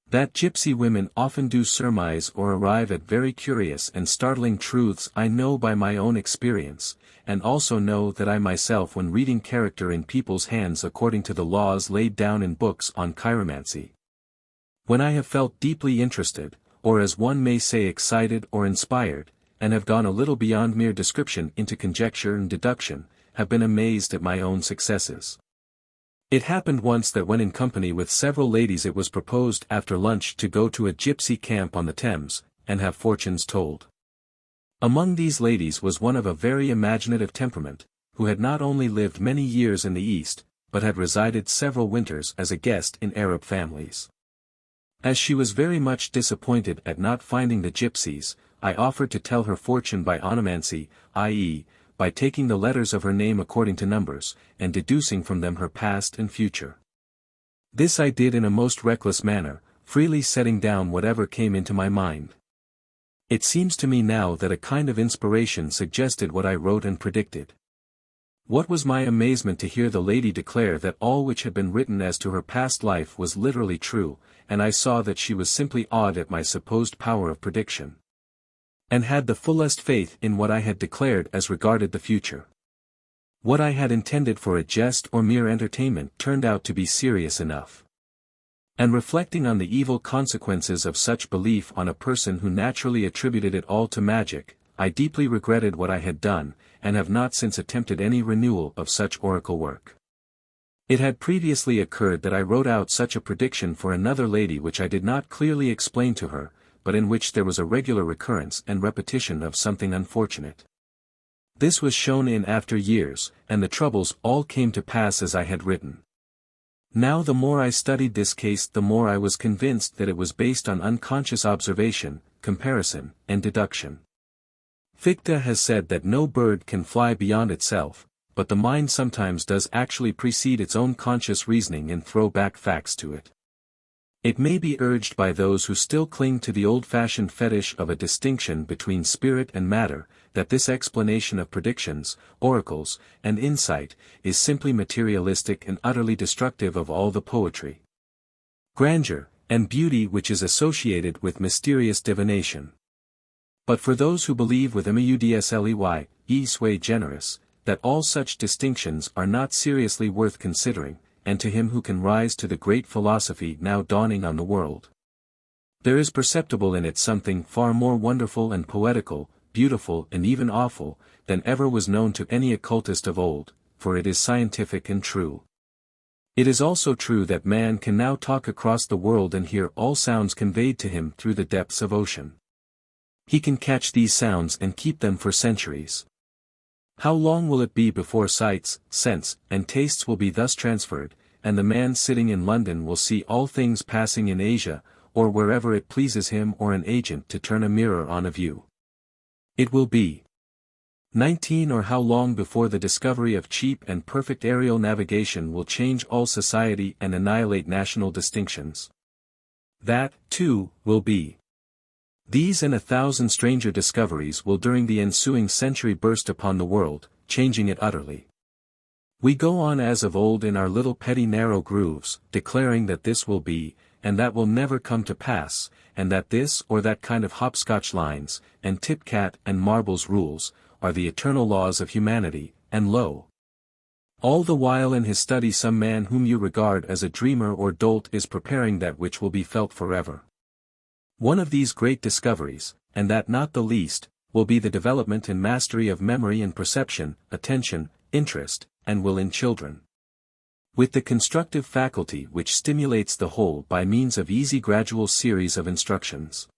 That gypsy women often do surmise or arrive at very curious and startling truths I know by my own experience, and also know that I myself when reading character in people's hands according to the laws laid down in books on chiromancy. When I have felt deeply interested, or as one may say excited or inspired, and have gone a little beyond mere description into conjecture and deduction, have been amazed at my own successes. It happened once that when in company with several ladies it was proposed after lunch to go to a gypsy camp on the Thames, and have fortunes told. Among these ladies was one of a very imaginative temperament, who had not only lived many years in the East, but had resided several winters as a guest in Arab families. As she was very much disappointed at not finding the gypsies, I offered to tell her fortune by onomancy, i.e., by taking the letters of her name according to numbers, and deducing from them her past and future. This I did in a most reckless manner, freely setting down whatever came into my mind. It seems to me now that a kind of inspiration suggested what I wrote and predicted. What was my amazement to hear the lady declare that all which had been written as to her past life was literally true, and I saw that she was simply awed at my supposed power of prediction, and had the fullest faith in what I had declared as regarded the future. What I had intended for a jest or mere entertainment turned out to be serious enough. And reflecting on the evil consequences of such belief on a person who naturally attributed it all to magic, I deeply regretted what I had done, and have not since attempted any renewal of such oracle work. It had previously occurred that I wrote out such a prediction for another lady which I did not clearly explain to her, but in which there was a regular recurrence and repetition of something unfortunate. This was shown in after years, and the troubles all came to pass as I had written. Now the more I studied this case the more I was convinced that it was based on unconscious observation, comparison, and deduction. Fichte has said that no bird can fly beyond itself, but the mind sometimes does actually precede its own conscious reasoning and throw back facts to it. It may be urged by those who still cling to the old-fashioned fetish of a distinction between spirit and matter, that this explanation of predictions, oracles, and insight, is simply materialistic and utterly destructive of all the poetry, grandeur, and beauty which is associated with mysterious divination. But for those who believe with mudsley, sui generis, that all such distinctions are not seriously worth considering, and to him who can rise to the great philosophy now dawning on the world, there is perceptible in it something far more wonderful and poetical, beautiful and even awful, than ever was known to any occultist of old, for it is scientific and true. It is also true that man can now talk across the world and hear all sounds conveyed to him through the depths of ocean. He can catch these sounds and keep them for centuries. How long will it be before sights, scents, and tastes will be thus transferred, and the man sitting in London will see all things passing in Asia, or wherever it pleases him or an agent to turn a mirror on a view? It will be 19 Or how long before the discovery of cheap and perfect aerial navigation will change all society and annihilate national distinctions. That, too, will be. These and 1,000 stranger discoveries will during the ensuing century burst upon the world, changing it utterly. We go on as of old in our little petty narrow grooves, declaring that this will be, and that will never come to pass, and that this or that kind of hopscotch lines, and tip-cat and marbles rules, are the eternal laws of humanity, and lo! All the while in his study some man whom you regard as a dreamer or dolt is preparing that which will be felt forever. One of these great discoveries, and that not the least, will be the development and mastery of memory and perception, attention, interest, and will in children. With the constructive faculty which stimulates the whole by means of easy gradual series of instructions.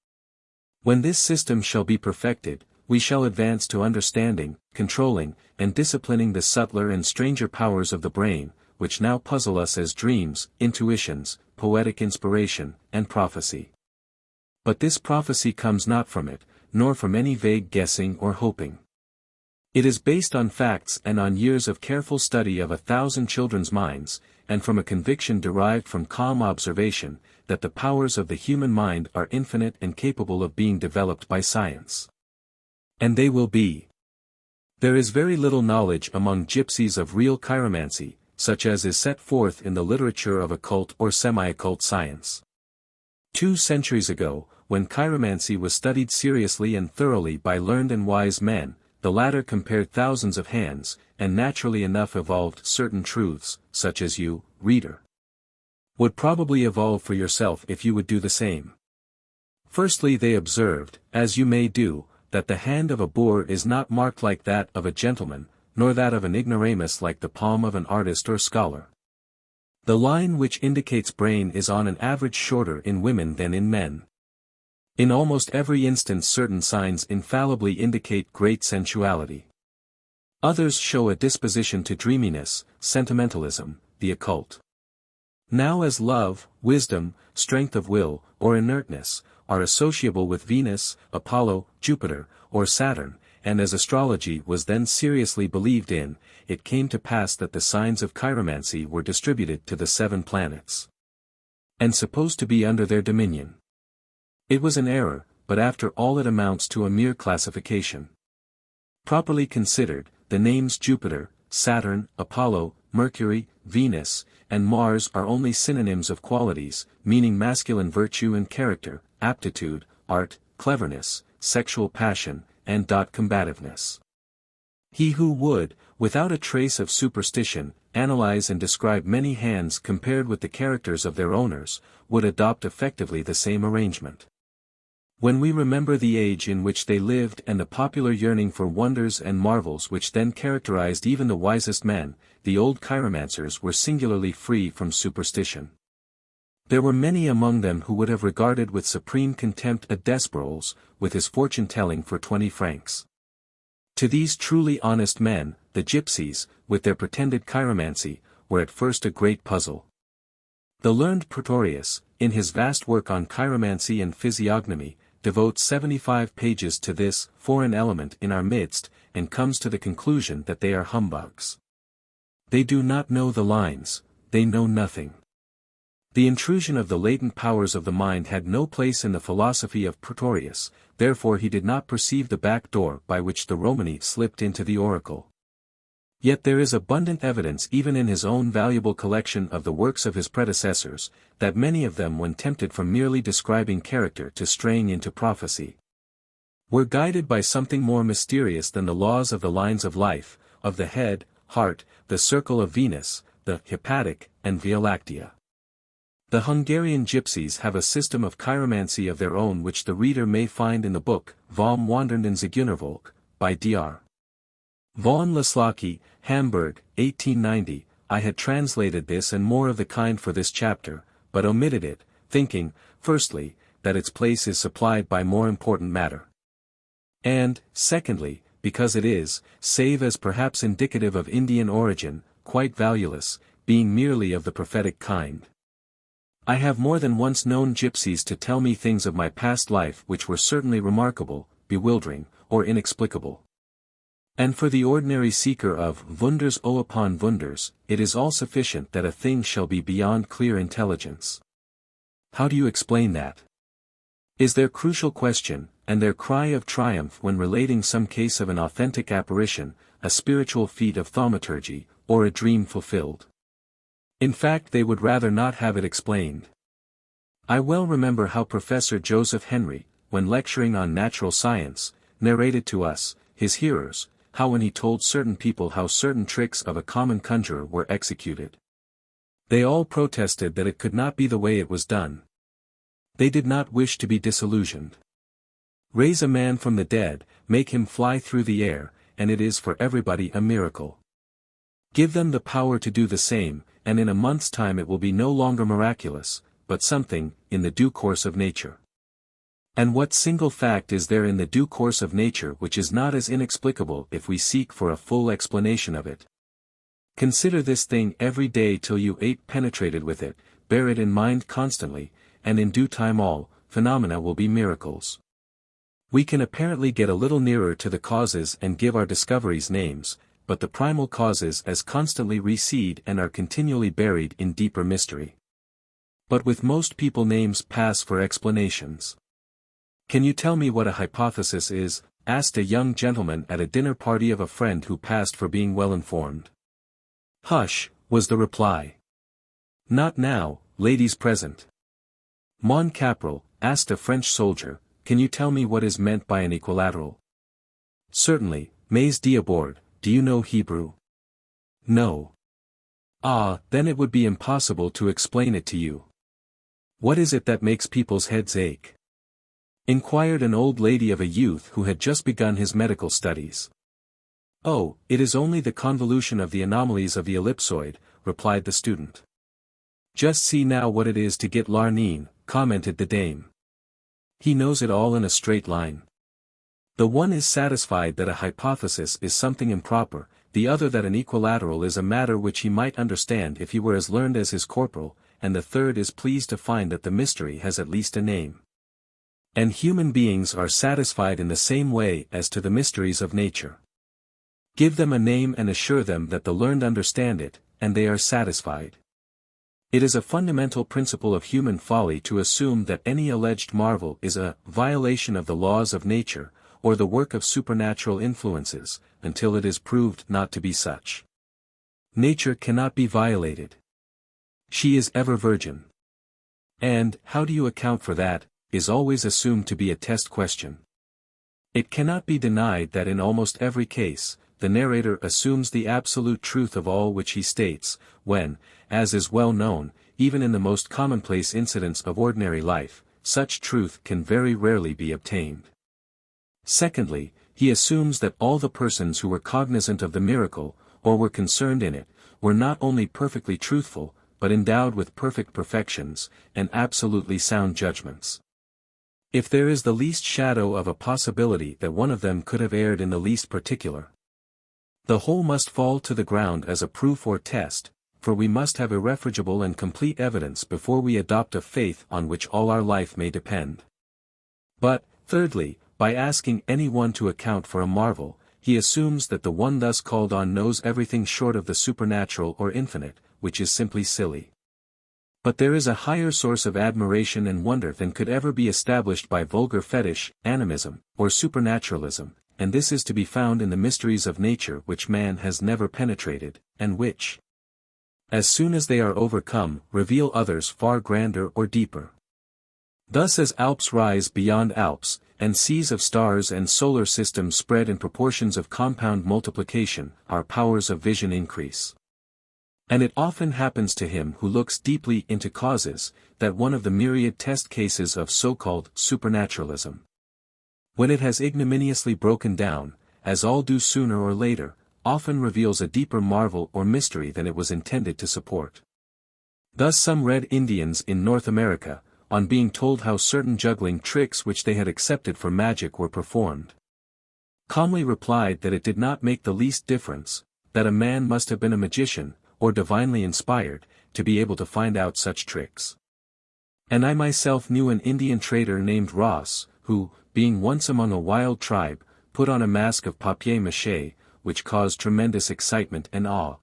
When this system shall be perfected, we shall advance to understanding, controlling, and disciplining the subtler and stranger powers of the brain, which now puzzle us as dreams, intuitions, poetic inspiration, and prophecy. But this prophecy comes not from it, nor from any vague guessing or hoping. It is based on facts and on years of careful study of 1,000 children's minds, and from a conviction derived from calm observation, that the powers of the human mind are infinite and capable of being developed by science. And they will be. There is very little knowledge among gypsies of real chiromancy, such as is set forth in the literature of occult or semi-occult science. 2 centuries ago, when chiromancy was studied seriously and thoroughly by learned and wise men, the latter compared thousands of hands, and naturally enough evolved certain truths, such as you, reader, would probably evolve for yourself if you would do the same. Firstly, they observed, as you may do, that the hand of a boor is not marked like that of a gentleman, nor that of an ignoramus like the palm of an artist or scholar. The line which indicates brain is on an average shorter in women than in men. In almost every instance certain signs infallibly indicate great sensuality. Others show a disposition to dreaminess, sentimentalism, the occult. Now as love, wisdom, strength of will, or inertness, are associable with Venus, Apollo, Jupiter, or Saturn, and as astrology was then seriously believed in, it came to pass that the signs of chiromancy were distributed to the 7 planets, and supposed to be under their dominion. It was an error, but after all it amounts to a mere classification. Properly considered, the names Jupiter, Saturn, Apollo, Mercury, Venus, and Mars are only synonyms of qualities, meaning masculine virtue and character, aptitude, art, cleverness, sexual passion, and combativeness. He who would, without a trace of superstition, analyze and describe many hands compared with the characters of their owners, would adopt effectively the same arrangement. When we remember the age in which they lived and the popular yearning for wonders and marvels which then characterized even the wisest men, the old chiromancers were singularly free from superstition. There were many among them who would have regarded with supreme contempt a Desperoles, with his fortune-telling for 20 francs. To these truly honest men, the gypsies, with their pretended chiromancy, were at first a great puzzle. The learned Pretorius, in his vast work on chiromancy and physiognomy, devotes 75 pages to this foreign element in our midst, and comes to the conclusion that they are humbugs. They do not know the lines, they know nothing. The intrusion of the latent powers of the mind had no place in the philosophy of Pretorius, therefore he did not perceive the back door by which the Romani slipped into the oracle. Yet there is abundant evidence even in his own valuable collection of the works of his predecessors, that many of them when tempted from merely describing character to straying into prophecy, were guided by something more mysterious than the laws of the lines of life, of the head, heart, the circle of Venus, the hepatic, and Via Lactea. The Hungarian gypsies have a system of chiromancy of their own which the reader may find in the book, Vom Wandernden Zigeunervolk, by Dr. von Leslocki, Hamburg, 1890. I had translated this and more of the kind for this chapter, but omitted it, thinking, firstly, that its place is supplied by more important matter. And, secondly, because it is, save as perhaps indicative of Indian origin, quite valueless, being merely of the prophetic kind. I have more than once known gypsies to tell me things of my past life which were certainly remarkable, bewildering, or inexplicable. And for the ordinary seeker of wunders upon wunders, it is all sufficient that a thing shall be beyond clear intelligence. How do you explain that? Is their crucial question, and their cry of triumph when relating some case of an authentic apparition, a spiritual feat of thaumaturgy, or a dream fulfilled? In fact, they would rather not have it explained. I well remember how Professor Joseph Henry, when lecturing on natural science, narrated to us, his hearers, how when he told certain people how certain tricks of a common conjurer were executed, they all protested that it could not be the way it was done. They did not wish to be disillusioned. Raise a man from the dead, make him fly through the air, and it is for everybody a miracle. Give them the power to do the same, and in a month's time it will be no longer miraculous, but something, in the due course of nature. And what single fact is there in the due course of nature which is not as inexplicable if we seek for a full explanation of it? Consider this thing every day till you ape penetrated with it, bear it in mind constantly, and in due time all phenomena will be miracles. We can apparently get a little nearer to the causes and give our discoveries names, but the primal causes as constantly recede and are continually buried in deeper mystery. But with most people names pass for explanations. Can you tell me what a hypothesis is? Asked a young gentleman at a dinner party of a friend who passed for being well informed. Hush, was the reply. Not now, ladies present. Mon Caporal, asked a French soldier, can you tell me what is meant by an equilateral? Certainly, mais d'abord, do you know Hebrew? No. Ah, then it would be impossible to explain it to you. What is it that makes people's heads ache? Inquired an old lady of a youth who had just begun his medical studies. Oh, it is only the convolution of the anomalies of the ellipsoid, replied the student. Just see now what it is to get l'arnine, commented the dame. He knows it all in a straight line. The one is satisfied that a hypothesis is something improper, the other that an equilateral is a matter which he might understand if he were as learned as his corporal, and the third is pleased to find that the mystery has at least a name. And human beings are satisfied in the same way as to the mysteries of nature. Give them a name and assure them that the learned understand it, and they are satisfied. It is a fundamental principle of human folly to assume that any alleged marvel is a violation of the laws of nature, or the work of supernatural influences, until it is proved not to be such. Nature cannot be violated. She is ever virgin. And, how do you account for that, is always assumed to be a test question. It cannot be denied that in almost every case, the narrator assumes the absolute truth of all which he states, when, as is well known, even in the most commonplace incidents of ordinary life, such truth can very rarely be obtained. Secondly, he assumes that all the persons who were cognizant of the miracle, or were concerned in it, were not only perfectly truthful, but endowed with perfect perfections, and absolutely sound judgments. If there is the least shadow of a possibility that one of them could have erred in the least particular, the whole must fall to the ground as a proof or test, for we must have irrefragable and complete evidence before we adopt a faith on which all our life may depend. But, thirdly, by asking any one to account for a marvel, he assumes that the one thus called on knows everything short of the supernatural or infinite, which is simply silly. But there is a higher source of admiration and wonder than could ever be established by vulgar fetish, animism, or supernaturalism, and this is to be found in the mysteries of nature which man has never penetrated, and which, as soon as they are overcome, reveal others far grander or deeper. Thus as Alps rise beyond Alps, and seas of stars and solar systems spread in proportions of compound multiplication, our powers of vision increase. And it often happens to him who looks deeply into causes, that one of the myriad test cases of so-called supernaturalism, when it has ignominiously broken down, as all do sooner or later, often reveals a deeper marvel or mystery than it was intended to support. Thus some Red Indians in North America, on being told how certain juggling tricks which they had accepted for magic were performed, calmly replied that it did not make the least difference, that a man must have been a magician, or divinely inspired, to be able to find out such tricks. And I myself knew an Indian trader named Ross, who, being once among a wild tribe, put on a mask of papier-mâché, which caused tremendous excitement and awe.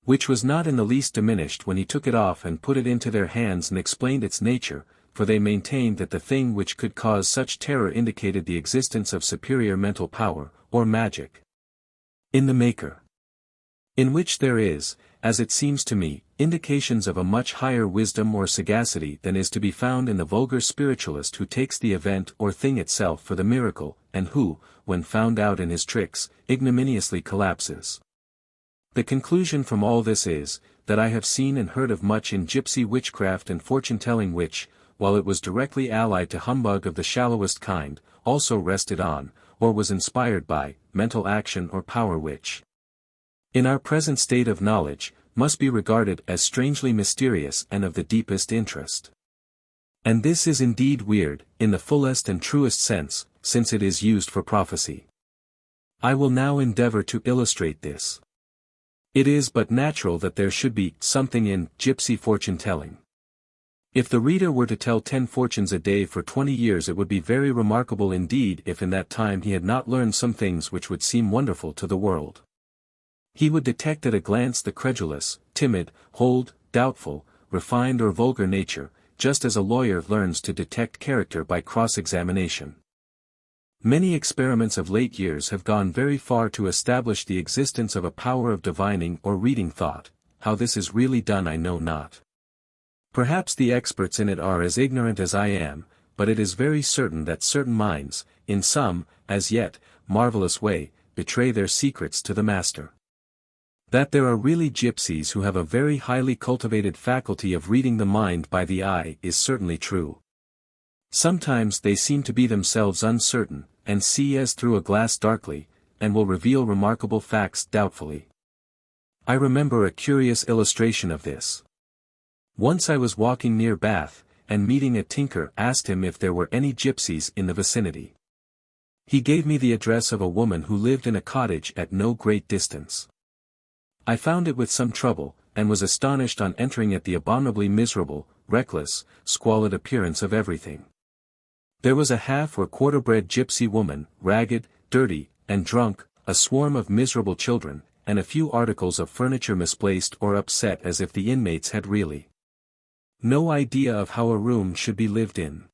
Which was not in the least diminished when he took it off and put it into their hands and explained its nature, for they maintained that the thing which could cause such terror indicated the existence of superior mental power, or magic, in the maker. In which there is, as it seems to me, indications of a much higher wisdom or sagacity than is to be found in the vulgar spiritualist who takes the event or thing itself for the miracle, and who, when found out in his tricks, ignominiously collapses. The conclusion from all this is, that I have seen and heard of much in gypsy witchcraft and fortune-telling which, while it was directly allied to humbug of the shallowest kind, also rested on, or was inspired by, mental action or power which, in our present state of knowledge, must be regarded as strangely mysterious and of the deepest interest. And this is indeed weird, in the fullest and truest sense, since it is used for prophecy. I will now endeavor to illustrate this. It is but natural that there should be something in gypsy fortune-telling. If the reader were to tell 10 fortunes a day for 20 years, it would be very remarkable indeed if in that time he had not learned some things which would seem wonderful to the world. He would detect at a glance the credulous, timid, cold, doubtful, refined or vulgar nature, just as a lawyer learns to detect character by cross-examination. Many experiments of late years have gone very far to establish the existence of a power of divining or reading thought. How this is really done I know not. Perhaps the experts in it are as ignorant as I am, but it is very certain that certain minds, in some, as yet, marvelous way, betray their secrets to the master. That there are really gypsies who have a very highly cultivated faculty of reading the mind by the eye is certainly true. Sometimes they seem to be themselves uncertain, and see as through a glass darkly, and will reveal remarkable facts doubtfully. I remember a curious illustration of this. Once I was walking near Bath, and meeting a tinker asked him if there were any gypsies in the vicinity. He gave me the address of a woman who lived in a cottage at no great distance. I found it with some trouble, and was astonished on entering at the abominably miserable, reckless, squalid appearance of everything. There was a half or quarter-bred gypsy woman, ragged, dirty, and drunk, a swarm of miserable children, and a few articles of furniture misplaced or upset as if the inmates had really no idea of how a room should be lived in.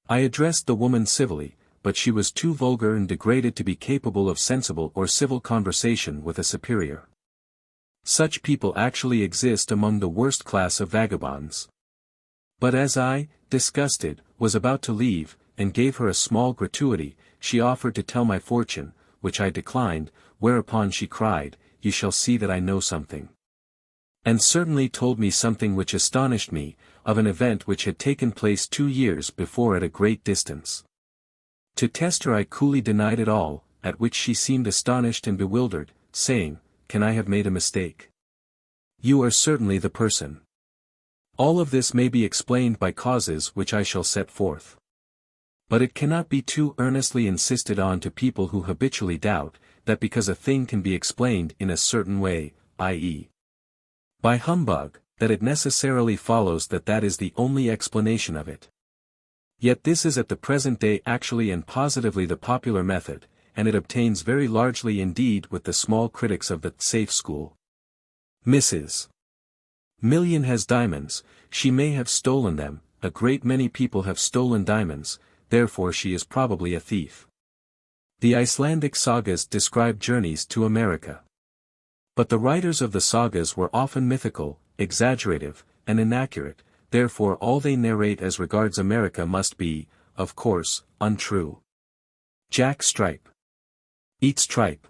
I addressed the woman civilly, but she was too vulgar and degraded to be capable of sensible or civil conversation with a superior. Such people actually exist among the worst class of vagabonds. But as I, disgusted, was about to leave, and gave her a small gratuity, she offered to tell my fortune, which I declined, whereupon she cried, "You shall see that I know something." And certainly told me something which astonished me, of an event which had taken place 2 years before at a great distance. To test her I coolly denied it all, at which she seemed astonished and bewildered, saying, "Can I have made a mistake? You are certainly the person." All of this may be explained by causes which I shall set forth. But it cannot be too earnestly insisted on to people who habitually doubt, that because a thing can be explained in a certain way, i.e., by humbug, that it necessarily follows that that is the only explanation of it. Yet this is at the present day actually and positively the popular method, and it obtains very largely indeed with the small critics of the safe school. Mrs. Million has diamonds, she may have stolen them, a great many people have stolen diamonds, therefore she is probably a thief. The Icelandic sagas describe journeys to America. But the writers of the sagas were often mythical, exaggerative, and inaccurate, therefore all they narrate as regards America must be, of course, untrue. Jack Stripe eats tripe.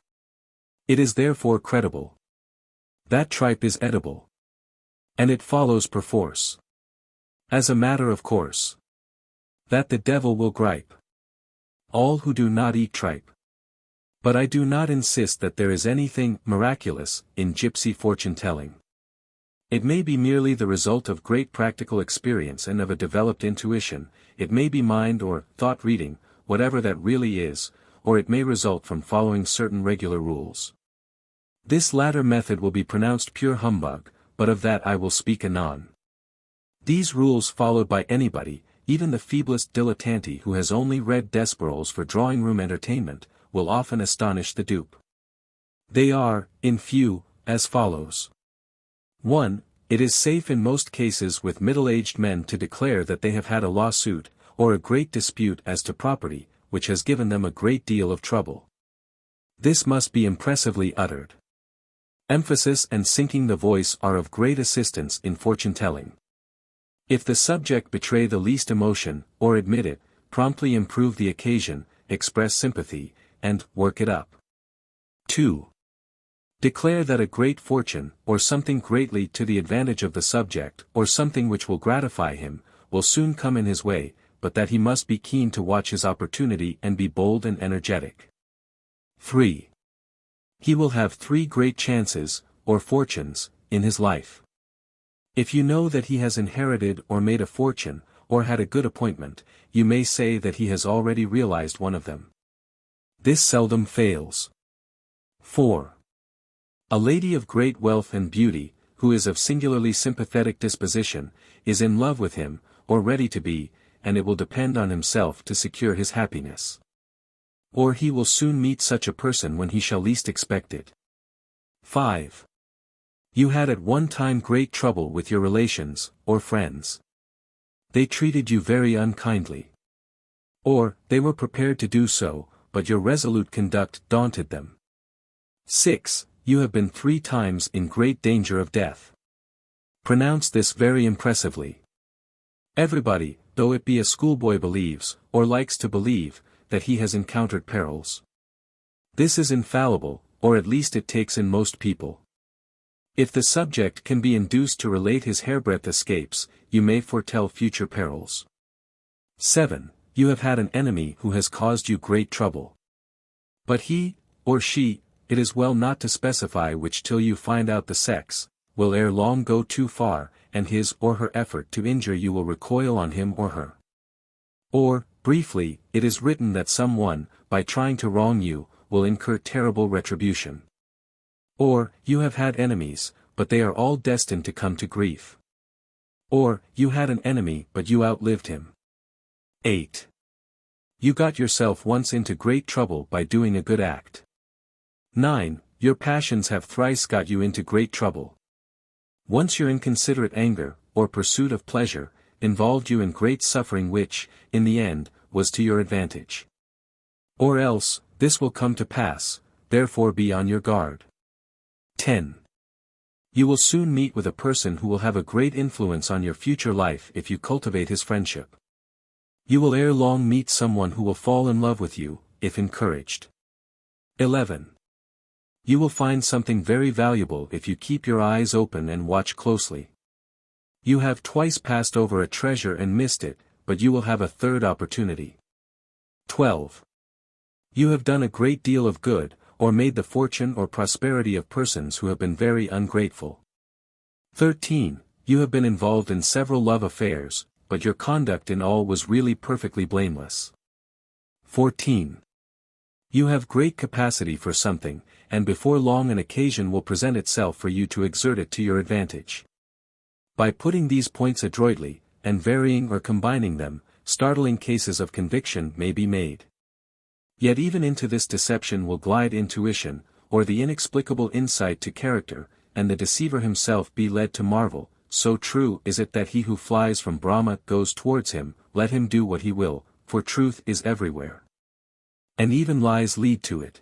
It is therefore credible. That tripe is edible. And it follows perforce, as a matter of course, that the devil will gripe all who do not eat tripe. But I do not insist that there is anything miraculous in gypsy fortune-telling. It may be merely the result of great practical experience and of a developed intuition, it may be mind or thought reading, whatever that really is, or it may result from following certain regular rules. This latter method will be pronounced pure humbug, but of that I will speak anon. These rules followed by anybody, even the feeblest dilettante who has only read Desperoles for drawing-room entertainment, will often astonish the dupe. They are, in few, as follows. 1. It is safe in most cases with middle-aged men to declare that they have had a lawsuit, or a great dispute as to property, which has given them a great deal of trouble. This must be impressively uttered. Emphasis and sinking the voice are of great assistance in fortune-telling. If the subject betray the least emotion, or admit it, promptly improve the occasion, express sympathy, and work it up. 2. Declare that a great fortune, or something greatly to the advantage of the subject, or something which will gratify him, will soon come in his way, but that he must be keen to watch his opportunity and be bold and energetic. 3. He will have 3 great chances, or fortunes, in his life. If you know that he has inherited or made a fortune, or had a good appointment, you may say that he has already realized one of them. This seldom fails. 4. A lady of great wealth and beauty, who is of singularly sympathetic disposition, is in love with him, or ready to be, and it will depend on himself to secure his happiness. Or he will soon meet such a person when he shall least expect it. 5. You had at one time great trouble with your relations, or friends. They treated you very unkindly. Or, they were prepared to do so, but your resolute conduct daunted them. 6. You have been 3 times in great danger of death. Pronounce this very impressively. Everybody, though it be a schoolboy, believes, or likes to believe, that he has encountered perils. This is infallible, or at least it takes in most people. If the subject can be induced to relate his hairbreadth escapes, you may foretell future perils. 7. You have had an enemy who has caused you great trouble. But he, or she, it is well not to specify which till you find out the sex, will ere long go too far, and his or her effort to injure you will recoil on him or her. Or, briefly, it is written that some one, by trying to wrong you, will incur terrible retribution. Or, you have had enemies, but they are all destined to come to grief. Or, you had an enemy but you outlived him. 8. You got yourself once into great trouble by doing a good act. 9. Your passions have thrice got you into great trouble. Once your inconsiderate anger, or pursuit of pleasure, involved you in great suffering which, in the end, was to your advantage. Or else, this will come to pass, therefore be on your guard. 10. You will soon meet with a person who will have a great influence on your future life if you cultivate his friendship. You will ere long meet someone who will fall in love with you, if encouraged. 11. You will find something very valuable if you keep your eyes open and watch closely. You have twice passed over a treasure and missed it, but you will have a third opportunity. 12. You have done a great deal of good, or made the fortune or prosperity of persons who have been very ungrateful. 13. You have been involved in several love affairs, but your conduct in all was really perfectly blameless. 14. You have great capacity for something, and before long an occasion will present itself for you to exert it to your advantage. By putting these points adroitly, and varying or combining them, startling cases of conviction may be made. Yet even into this deception will glide intuition, or the inexplicable insight to character, and the deceiver himself be led to marvel, so true is it that he who flies from Brahma goes towards him, let him do what he will, for truth is everywhere. And even lies lead to it.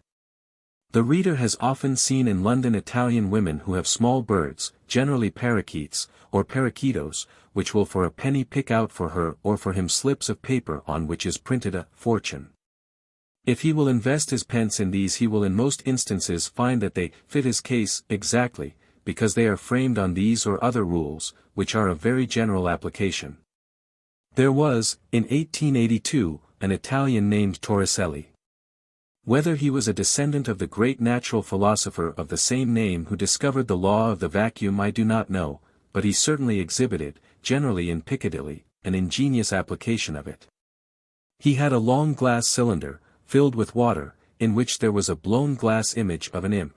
The reader has often seen in London Italian women who have small birds, generally parakeets, or parakeetos, which will for a penny pick out for her or for him slips of paper on which is printed a fortune. If he will invest his pence in these he will in most instances find that they fit his case exactly, because they are framed on these or other rules, which are of very general application. There was, in 1882, an Italian named Torricelli. Whether he was a descendant of the great natural philosopher of the same name who discovered the law of the vacuum I do not know, but he certainly exhibited, generally in Piccadilly, an ingenious application of it. He had a long glass cylinder, filled with water, in which there was a blown glass image of an imp.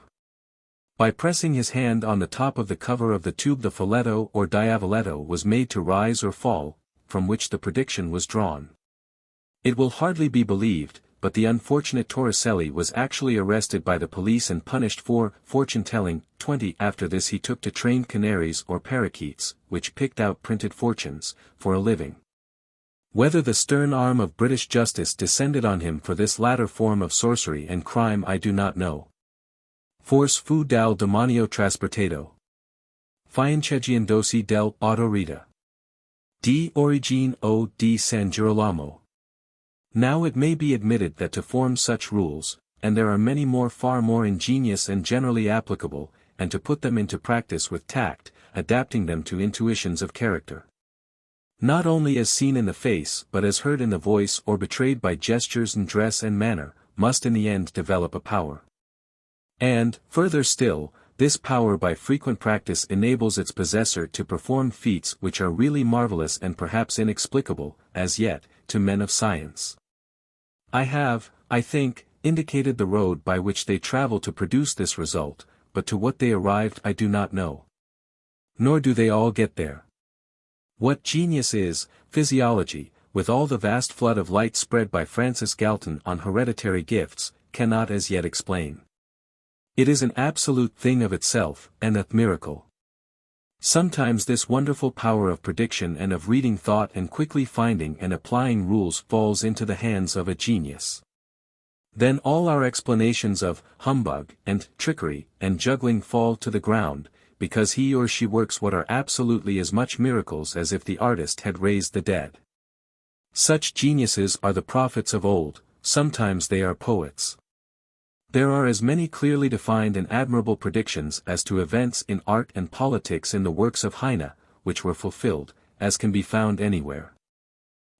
By pressing his hand on the top of the cover of the tube the folletto or diavoletto was made to rise or fall, from which the prediction was drawn. It will hardly be believed, but the unfortunate Torricelli was actually arrested by the police and punished for fortune-telling. 20 After this he took to trained canaries or parakeets, which picked out printed fortunes, for a living. Whether the stern arm of British justice descended on him for this latter form of sorcery and crime I do not know. Forse fu dal demonio trasportato. Fiancheggiandosi del autorita. Di origine o di San Girolamo. Now it may be admitted that to form such rules, and there are many more far more ingenious and generally applicable, and to put them into practice with tact, adapting them to intuitions of character. Not only as seen in the face but as heard in the voice or betrayed by gestures and dress and manner, must in the end develop a power. And, further still, this power by frequent practice enables its possessor to perform feats which are really marvelous and perhaps inexplicable, as yet, to men of science. I have, I think, indicated the road by which they travel to produce this result, but to what they arrived I do not know. Nor do they all get there. What genius is, physiology, with all the vast flood of light spread by Francis Galton on hereditary gifts, cannot as yet explain. It is an absolute thing of itself, and a miracle. Sometimes this wonderful power of prediction and of reading thought and quickly finding and applying rules falls into the hands of a genius. Then all our explanations of humbug and trickery and juggling fall to the ground, because he or she works what are absolutely as much miracles as if the artist had raised the dead. Such geniuses are the prophets of old, sometimes they are poets. There are as many clearly defined and admirable predictions as to events in art and politics in the works of Heine, which were fulfilled, as can be found anywhere.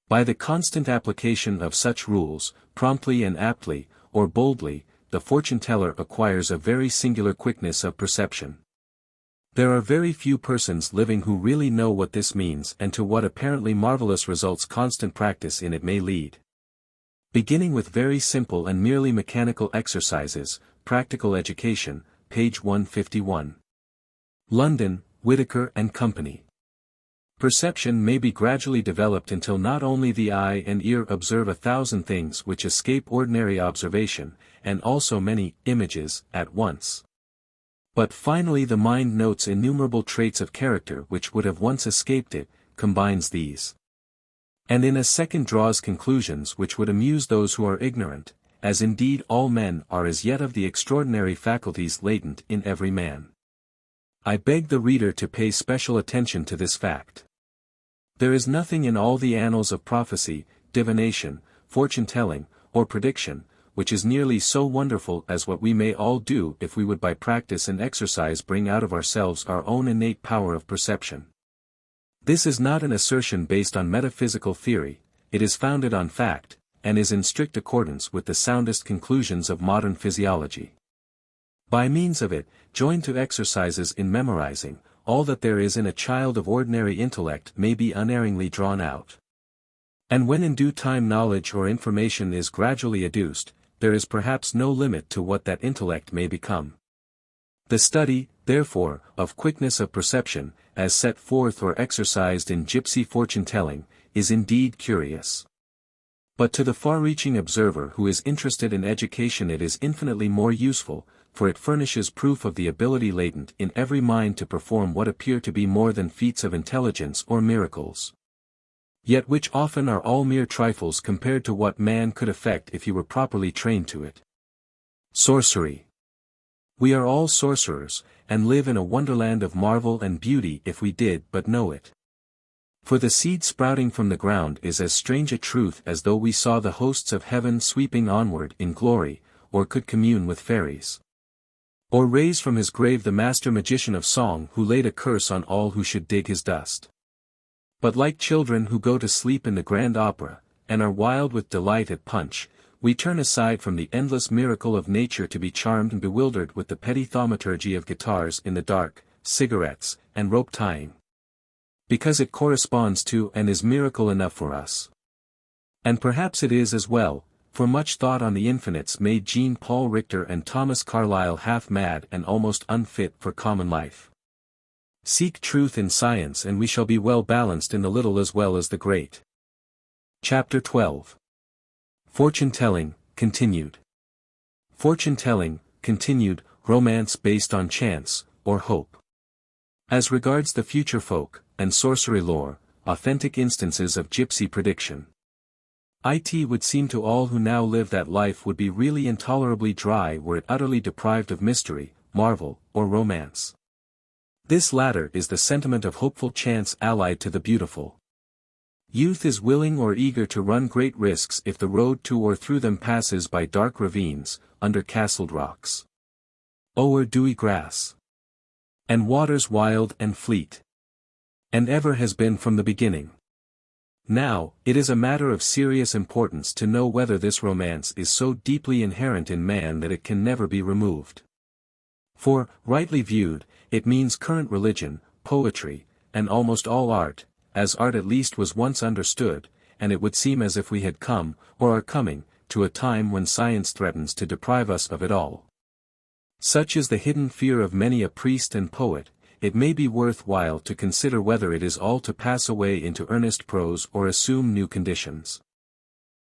By the constant application of such rules, promptly and aptly, or boldly, the fortune-teller acquires a very singular quickness of perception. There are very few persons living who really know what this means and to what apparently marvelous results constant practice in it may lead. Beginning with very simple and merely mechanical exercises, Practical Education, page 151. London, Whitaker and Company. Perception may be gradually developed until not only the eye and ear observe 1,000 things which escape ordinary observation, and also many images at once. But finally the mind notes innumerable traits of character which would have once escaped it, combines these. And in a second draws conclusions which would amuse those who are ignorant, as indeed all men are as yet of the extraordinary faculties latent in every man. I beg the reader to pay special attention to this fact. There is nothing in all the annals of prophecy, divination, fortune-telling, or prediction, which is nearly so wonderful as what we may all do if we would by practice and exercise bring out of ourselves our own innate power of perception. This is not an assertion based on metaphysical theory, it is founded on fact, and is in strict accordance with the soundest conclusions of modern physiology. By means of it, joined to exercises in memorizing, all that there is in a child of ordinary intellect may be unerringly drawn out. And when in due time knowledge or information is gradually adduced, there is perhaps no limit to what that intellect may become. The study, therefore, of quickness of perception, as set forth or exercised in gypsy fortune-telling, is indeed curious. But to the far-reaching observer who is interested in education it is infinitely more useful, for it furnishes proof of the ability latent in every mind to perform what appear to be more than feats of intelligence or miracles. Yet which often are all mere trifles compared to what man could effect if he were properly trained to it. Sorcery. We are all sorcerers, and live in a wonderland of marvel and beauty if we did but know it. For the seed sprouting from the ground is as strange a truth as though we saw the hosts of heaven sweeping onward in glory, or could commune with fairies. Or raise from his grave the master magician of song who laid a curse on all who should dig his dust. But like children who go to sleep in the grand opera, and are wild with delight at punch, we turn aside from the endless miracle of nature to be charmed and bewildered with the petty thaumaturgy of guitars in the dark, cigarettes, and rope tying. Because it corresponds to and is miracle enough for us. And perhaps it is as well, for much thought on the infinites made Jean-Paul Richter and Thomas Carlyle half mad and almost unfit for common life. Seek truth in science and we shall be well balanced in the little as well as the great. Chapter 12. Fortune-telling, continued. Fortune-telling, continued, romance based on chance, or hope. As regards the future folk, and sorcery lore, authentic instances of gypsy prediction. It would seem to all who now live that life would be really intolerably dry were it utterly deprived of mystery, marvel, or romance. This latter is the sentiment of hopeful chance allied to the beautiful. Youth is willing or eager to run great risks if the road to or through them passes by dark ravines, under castled rocks, o'er dewy grass, and waters wild and fleet. And ever has been from the beginning. Now, it is a matter of serious importance to know whether this romance is so deeply inherent in man that it can never be removed. For, rightly viewed, it means current religion, poetry, and almost all art, as art at least was once understood, and it would seem as if we had come, or are coming, to a time when science threatens to deprive us of it all. Such is the hidden fear of many a priest and poet. It may be worth while to consider whether it is all to pass away into earnest prose or assume new conditions.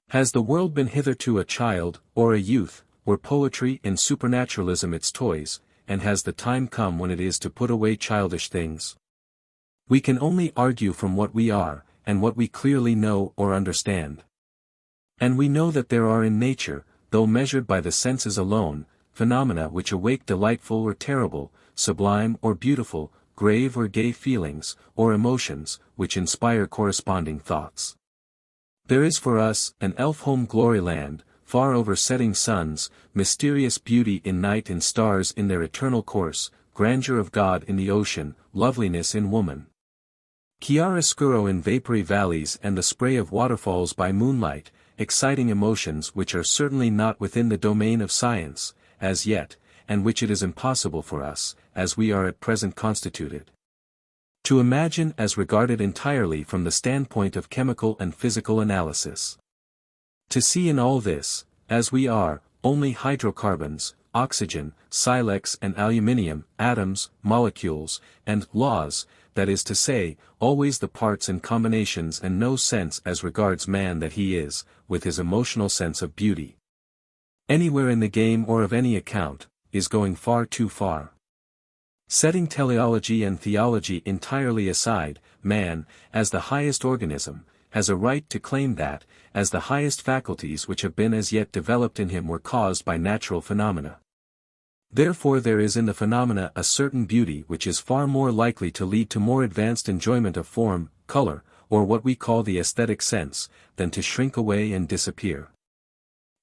Has the world been hitherto a child, or a youth, or poetry and supernaturalism its toys, and has the time come when it is to put away childish things? We can only argue from what we are, and what we clearly know or understand. And we know that there are in nature, though measured by the senses alone, phenomena which awake delightful or terrible, sublime or beautiful, grave or gay feelings, or emotions, which inspire corresponding thoughts. There is for us, an elf-home glory-land, far over setting suns, mysterious beauty in night and stars in their eternal course, grandeur of God in the ocean, loveliness in woman. Chiaroscuro in vapory valleys and the spray of waterfalls by moonlight, exciting emotions which are certainly not within the domain of science, as yet, and which it is impossible for us, as we are at present constituted, to imagine as regarded entirely from the standpoint of chemical and physical analysis. To see in all this, as we are, only hydrocarbons, oxygen, silex and aluminium, atoms, molecules, and laws, that is to say, always the parts and combinations and no sense as regards man that he is, with his emotional sense of beauty, anywhere in the game or of any account, is going far too far. Setting teleology and theology entirely aside, man, as the highest organism, has a right to claim that, as the highest faculties which have been as yet developed in him were caused by natural phenomena. Therefore there is in the phenomena a certain beauty which is far more likely to lead to more advanced enjoyment of form, color, or what we call the aesthetic sense, than to shrink away and disappear.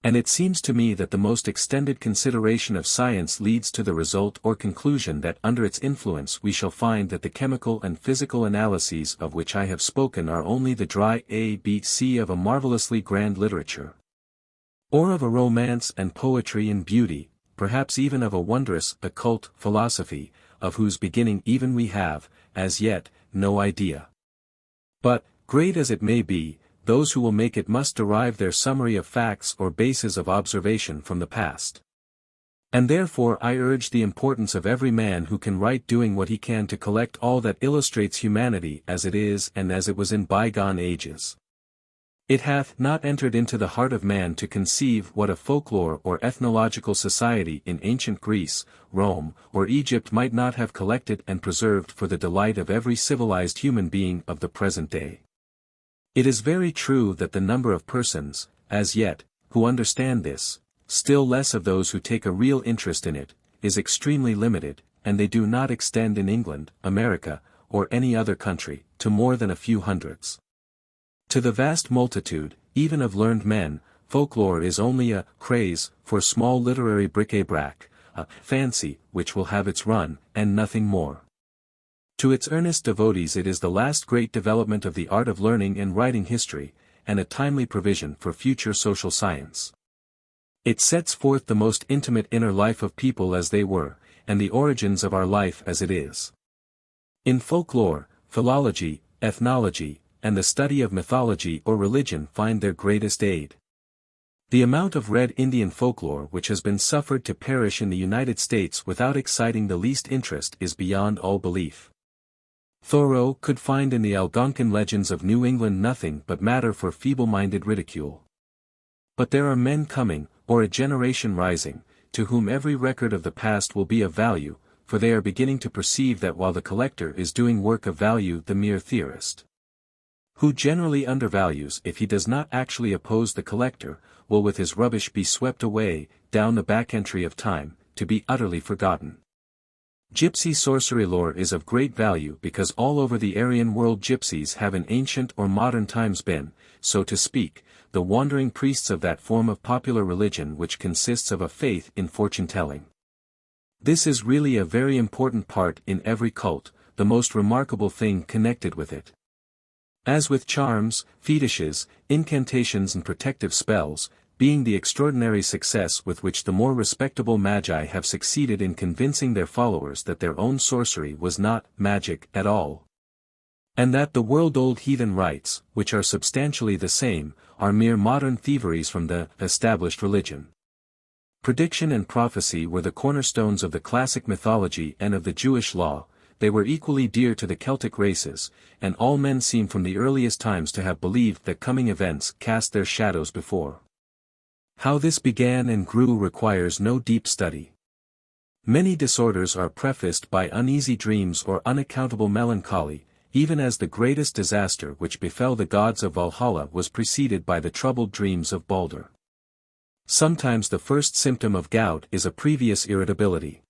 And it seems to me that the most extended consideration of science leads to the result or conclusion that under its influence we shall find that the chemical and physical analyses of which I have spoken are only the dry ABC of a marvelously grand literature, or of a romance and poetry and beauty, perhaps even of a wondrous occult philosophy, of whose beginning even we have, as yet, no idea. But, great as it may be, those who will make it must derive their summary of facts or bases of observation from the past. And therefore I urge the importance of every man who can write doing what he can to collect all that illustrates humanity as it is and as it was in bygone ages. It hath not entered into the heart of man to conceive what a folklore or ethnological society in ancient Greece, Rome, or Egypt might not have collected and preserved for the delight of every civilized human being of the present day. It is very true that the number of persons, as yet, who understand this, still less of those who take a real interest in it, is extremely limited, and they do not extend in England, America, or any other country, to more than a few hundreds. To the vast multitude, even of learned men, folklore is only a craze for small literary bric-a-brac, a fancy which will have its run, and nothing more. To its earnest devotees it is the last great development of the art of learning and writing history, and a timely provision for future social science. It sets forth the most intimate inner life of people as they were, and the origins of our life as it is. In folklore, philology, ethnology, and the study of mythology or religion find their greatest aid. The amount of Red Indian folklore which has been suffered to perish in the United States without exciting the least interest is beyond all belief. Thoreau could find in the Algonquin legends of New England nothing but matter for feeble-minded ridicule. But there are men coming, or a generation rising, to whom every record of the past will be of value, for they are beginning to perceive that while the collector is doing work of value, the mere theorist, who generally undervalues if he does not actually oppose the collector, will with his rubbish be swept away, down the back entry of time, to be utterly forgotten. Gypsy sorcery lore is of great value because all over the Aryan world gypsies have in ancient or modern times been, so to speak, the wandering priests of that form of popular religion which consists of a faith in fortune-telling. This is really a very important part in every cult, the most remarkable thing connected with it. As with charms, fetishes, incantations and protective spells, being the extraordinary success with which the more respectable magi have succeeded in convincing their followers that their own sorcery was not magic at all, and that the world-old heathen rites, which are substantially the same, are mere modern thieveries from the established religion. Prediction and prophecy were the cornerstones of the classic mythology and of the Jewish law. They were equally dear to the Celtic races, and all men seem from the earliest times to have believed that coming events cast their shadows before. How this began and grew requires no deep study. Many disorders are prefaced by uneasy dreams or unaccountable melancholy, even as the greatest disaster which befell the gods of Valhalla was preceded by the troubled dreams of Balder. Sometimes the first symptom of gout is a previous irritability.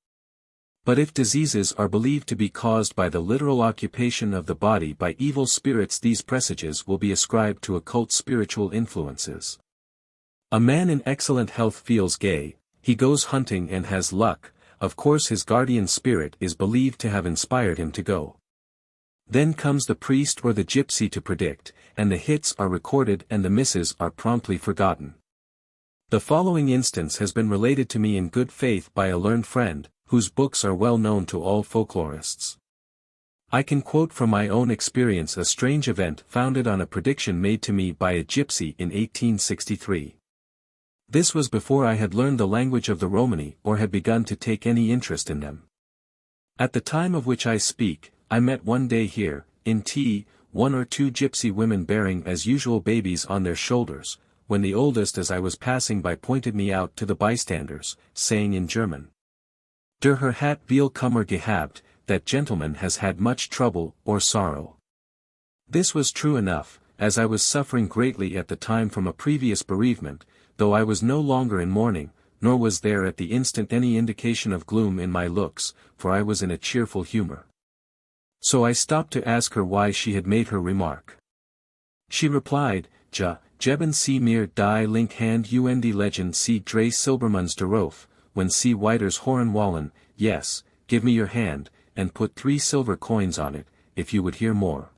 But if diseases are believed to be caused by the literal occupation of the body by evil spirits, these presages will be ascribed to occult spiritual influences. A man in excellent health feels gay, he goes hunting and has luck, of course his guardian spirit is believed to have inspired him to go. Then comes the priest or the gypsy to predict, and the hits are recorded and the misses are promptly forgotten. The following instance has been related to me in good faith by a learned friend, whose books are well known to all folklorists. I can quote from my own experience a strange event founded on a prediction made to me by a gypsy in 1863. This was before I had learned the language of the Romani or had begun to take any interest in them. At the time of which I speak, I met one day here, in T, 1 or 2 gypsy women bearing as usual babies on their shoulders, when the oldest as I was passing by pointed me out to the bystanders, saying in German, "Der Herr hat viel Kummer gehabt, that gentleman has had much trouble or sorrow." This was true enough, as I was suffering greatly at the time from a previous bereavement, though I was no longer in mourning, nor was there at the instant any indication of gloom in my looks, for I was in a cheerful humor. So I stopped to ask her why she had made her remark. She replied, "Jeben sie mir die link hand und legend sie drei Silbermans darauf, when sie weiters horen wollen, yes, give me your hand, and put 3 silver coins on it, if you would hear more."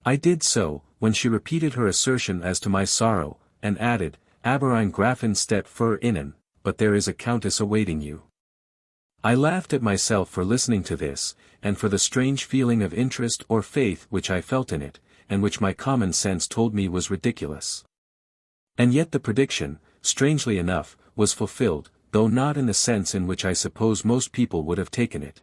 I did so, when she repeated her assertion as to my sorrow, and added, "Aber ein Grafin steht für Ihnen, but there is a countess awaiting you." I laughed at myself for listening to this, and for the strange feeling of interest or faith which I felt in it, and which my common sense told me was ridiculous. And yet the prediction, strangely enough, was fulfilled, though not in the sense in which I suppose most people would have taken it.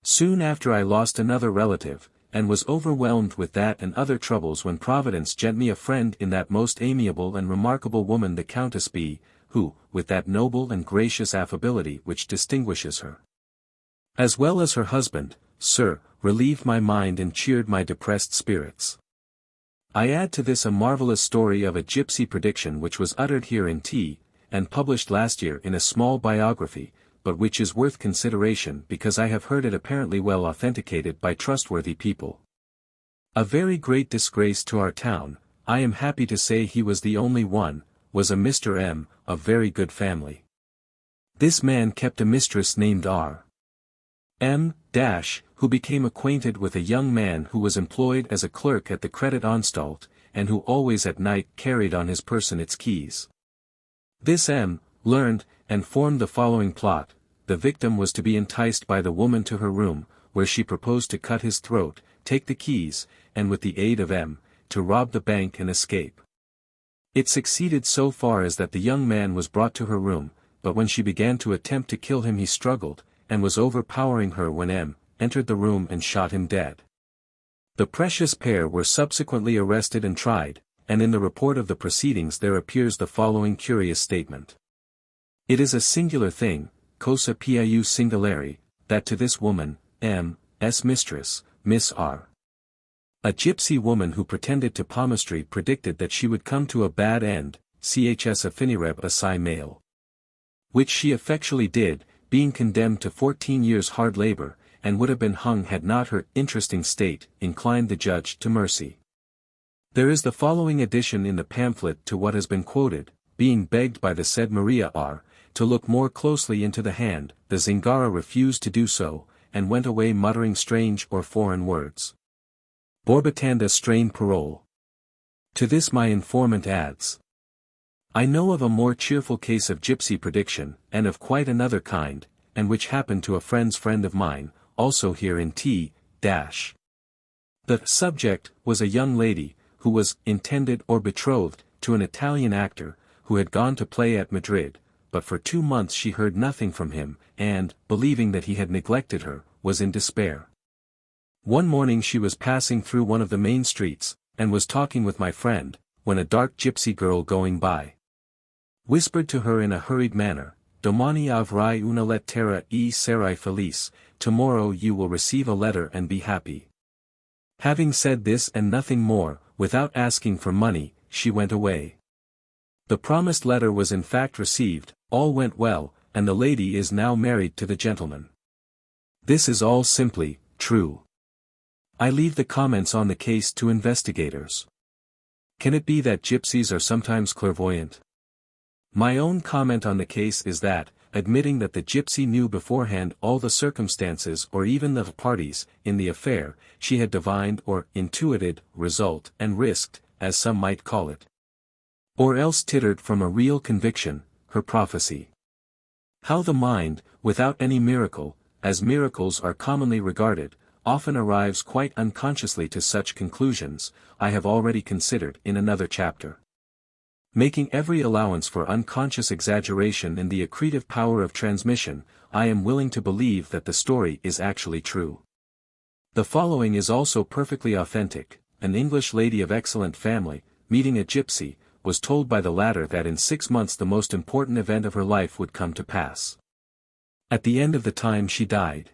Soon after I lost another relative, and was overwhelmed with that and other troubles when Providence lent me a friend in that most amiable and remarkable woman the Countess B., who, with that noble and gracious affability which distinguishes her, as well as her husband, sir, relieved my mind and cheered my depressed spirits. I add to this a marvelous story of a gypsy prediction which was uttered here in T, and published last year in a small biography, but which is worth consideration because I have heard it apparently well authenticated by trustworthy people. A very great disgrace to our town, I am happy to say he was the only one, was a Mr. M., of very good family. This man kept a mistress named R. M., who became acquainted with a young man who was employed as a clerk at the Credit Anstalt, and who always at night carried on his person its keys. This M. learned, and formed the following plot: the victim was to be enticed by the woman to her room, where she proposed to cut his throat, take the keys, and with the aid of M., to rob the bank and escape. It succeeded so far as that the young man was brought to her room, but when she began to attempt to kill him he struggled, and was overpowering her when M. entered the room and shot him dead. The precious pair were subsequently arrested and tried, and in the report of the proceedings there appears the following curious statement. It is a singular thing, cosa piu singulare, that to this woman, M.'s mistress, Miss R. a gypsy woman who pretended to palmistry predicted that she would come to a bad end, chs affinireb assai male. Which she effectually did, being condemned to 14 years hard labor, and would have been hung had not her interesting state inclined the judge to mercy. There is the following addition in the pamphlet to what has been quoted, being begged by the said Maria R. to look more closely into the hand, the Zingara refused to do so, and went away muttering strange or foreign words. Borbotanda strain parole. To this my informant adds. I know of a more cheerful case of gypsy prediction, and of quite another kind, and which happened to a friend's friend of mine, also here in T. The subject was a young lady, who was intended or betrothed to an Italian actor, who had gone to play at Madrid, but for 2 months she heard nothing from him, and, believing that he had neglected her, was in despair. One morning she was passing through one of the main streets, and was talking with my friend, when a dark gypsy girl going by whispered to her in a hurried manner, Domani avrai una lettera e sarai felice, tomorrow you will receive a letter and be happy. Having said this and nothing more, without asking for money, she went away. The promised letter was in fact received, all went well, and the lady is now married to the gentleman. This is all simply true. I leave the comments on the case to investigators. Can it be that gypsies are sometimes clairvoyant? My own comment on the case is that, admitting that the gypsy knew beforehand all the circumstances or even the parties in the affair, she had divined or intuited result and risked, as some might call it. Or else tittered from a real conviction, her prophecy. How the mind, without any miracle, as miracles are commonly regarded, often arrives quite unconsciously to such conclusions, I have already considered in another chapter. Making every allowance for unconscious exaggeration and the accretive power of transmission, I am willing to believe that the story is actually true. The following is also perfectly authentic. An English lady of excellent family, meeting a gypsy, was told by the latter that in 6 months the most important event of her life would come to pass. At the end of the time she died.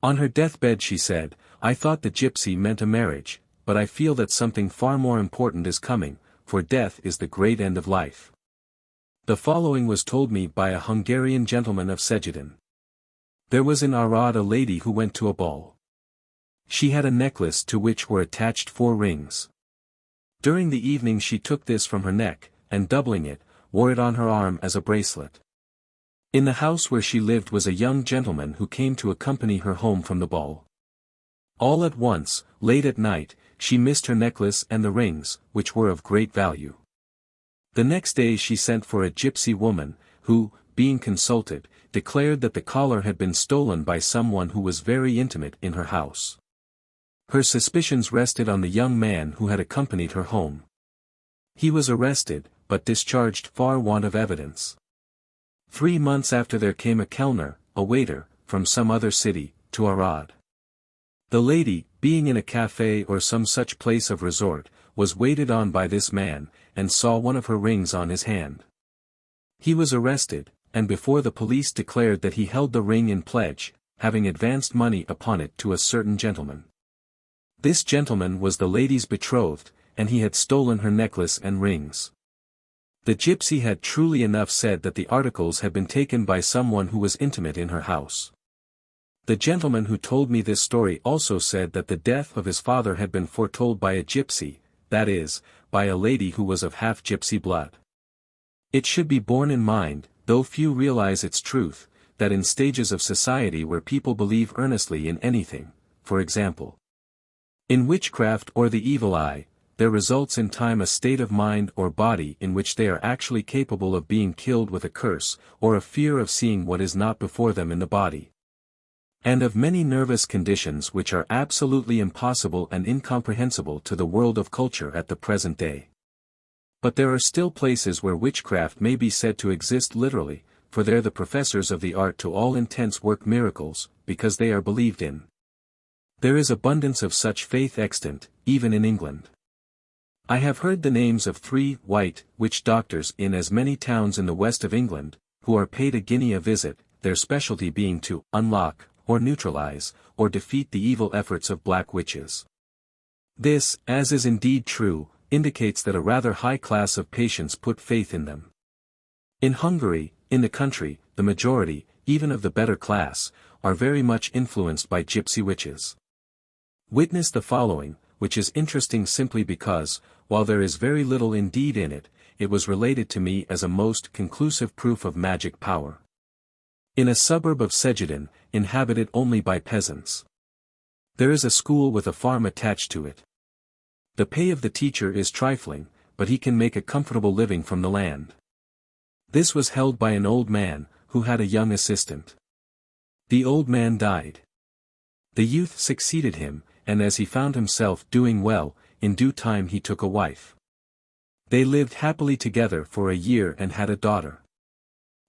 On her deathbed she said, I thought the gypsy meant a marriage, but I feel that something far more important is coming, for death is the great end of life. The following was told me by a Hungarian gentleman of Szegeden. There was in Arad a lady who went to a ball. She had a necklace to which were attached 4 rings. During the evening she took this from her neck, and doubling it, wore it on her arm as a bracelet. In the house where she lived was a young gentleman who came to accompany her home from the ball. All at once, late at night, she missed her necklace and the rings, which were of great value. The next day she sent for a gypsy woman, who, being consulted, declared that the collar had been stolen by someone who was very intimate in her house. Her suspicions rested on the young man who had accompanied her home. He was arrested, but discharged for want of evidence. 3 months after there came a kellner, a waiter, from some other city, to Arad. The lady, being in a café or some such place of resort, was waited on by this man, and saw one of her rings on his hand. He was arrested, and before the police declared that he held the ring in pledge, having advanced money upon it to a certain gentleman. This gentleman was the lady's betrothed, and he had stolen her necklace and rings. The gypsy had truly enough said that the articles had been taken by someone who was intimate in her house. The gentleman who told me this story also said that the death of his father had been foretold by a gypsy, that is, by a lady who was of half-gypsy blood. It should be borne in mind, though few realize its truth, that in stages of society where people believe earnestly in anything, for example, in witchcraft or the evil eye, there results in time a state of mind or body in which they are actually capable of being killed with a curse, or a fear of seeing what is not before them in the body. And of many nervous conditions which are absolutely impossible and incomprehensible to the world of culture at the present day. But there are still places where witchcraft may be said to exist literally, for there the professors of the art to all intents work miracles, because they are believed in. There is abundance of such faith extant, even in England. I have heard the names of 3 white witch doctors in as many towns in the west of England, who are paid a guinea a visit, their specialty being to unlock, or neutralize, or defeat the evil efforts of black witches. This, as is indeed true, indicates that a rather high class of patients put faith in them. In Hungary, in the country, the majority, even of the better class, are very much influenced by gypsy witches. Witness the following, which is interesting simply because, while there is very little indeed in it, it was related to me as a most conclusive proof of magic power. In a suburb of Segedan, inhabited only by peasants, there is a school with a farm attached to it. The pay of the teacher is trifling, but he can make a comfortable living from the land. This was held by an old man, who had a young assistant. The old man died. The youth succeeded him, and as he found himself doing well, in due time he took a wife. They lived happily together for a year and had a daughter.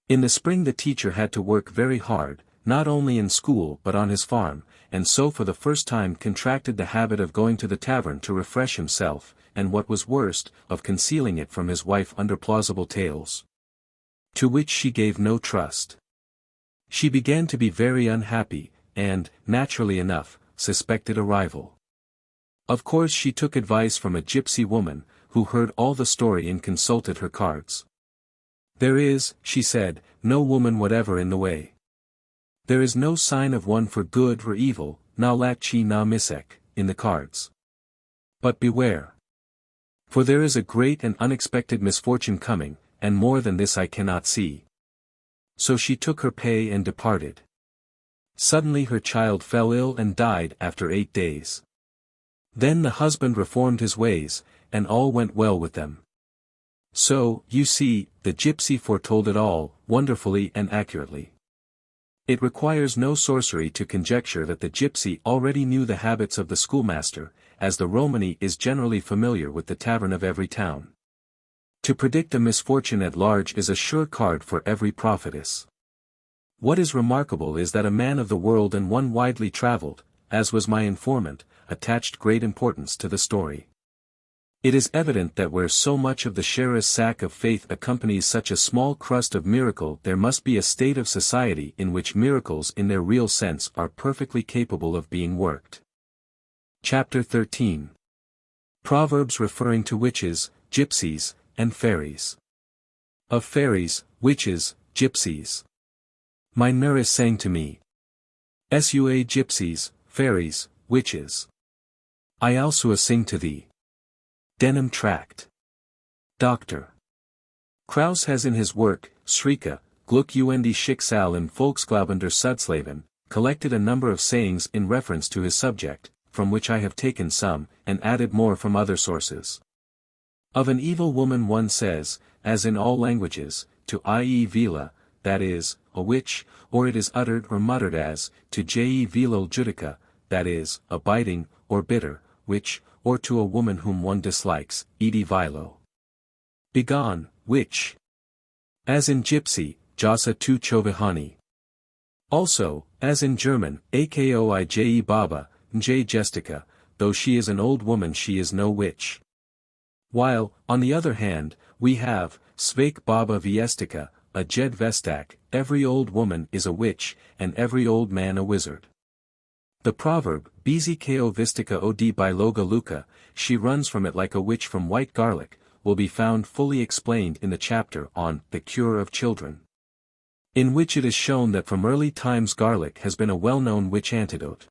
In the spring the teacher had to work very hard, not only in school but on his farm, and so for the first time contracted the habit of going to the tavern to refresh himself, and what was worst, of concealing it from his wife under plausible tales, to which she gave no trust. She began to be very unhappy, and, naturally enough, suspected a rival. Of course she took advice from a gypsy woman, who heard all the story and consulted her cards. There is, she said, no woman whatever in the way. There is no sign of one for good or evil, na lachi na misek, in the cards. But beware. For there is a great and unexpected misfortune coming, and more than this I cannot see. So she took her pay and departed. Suddenly her child fell ill and died after 8 days. Then the husband reformed his ways, and all went well with them. So, you see, the gypsy foretold it all, wonderfully and accurately. It requires no sorcery to conjecture that the gypsy already knew the habits of the schoolmaster, as the Romany is generally familiar with the tavern of every town. To predict a misfortune at large is a sure card for every prophetess. What is remarkable is that a man of the world and one widely travelled, as was my informant, attached great importance to the story. It is evident that where so much of the sharest sack of faith accompanies such a small crust of miracle there must be a state of society in which miracles in their real sense are perfectly capable of being worked. Chapter 13. Proverbs referring to witches, gypsies, and fairies. Of fairies, witches, gypsies. My nurse sang to me. Sua gypsies, fairies, witches. I also sing to thee. Denham Tract. Dr. Krauss has in his work, Shrika, Gluck und Schicksal im Volksglauben der Südslaven, collected a number of sayings in reference to his subject, from which I have taken some, and added more from other sources. Of an evil woman one says, as in all languages, to ie vila, that is, a witch, or it is uttered or muttered as, to je vilal judica, that is, a biting, or bitter, witch, or to a woman whom one dislikes, edi vilo. Begone, witch. As in gypsy, jasa tu chovihani. Also, as in German, akoi baba, nj gestica, though she is an old woman she is no witch. While, on the other hand, we have, svek baba viestica, a jed vestak, every old woman is a witch, and every old man a wizard. The proverb, bizi ko vistica od biloga luca, she runs from it like a witch from white garlic, will be found fully explained in the chapter on the cure of children, in which it is shown that from early times garlic has been a well-known witch antidote.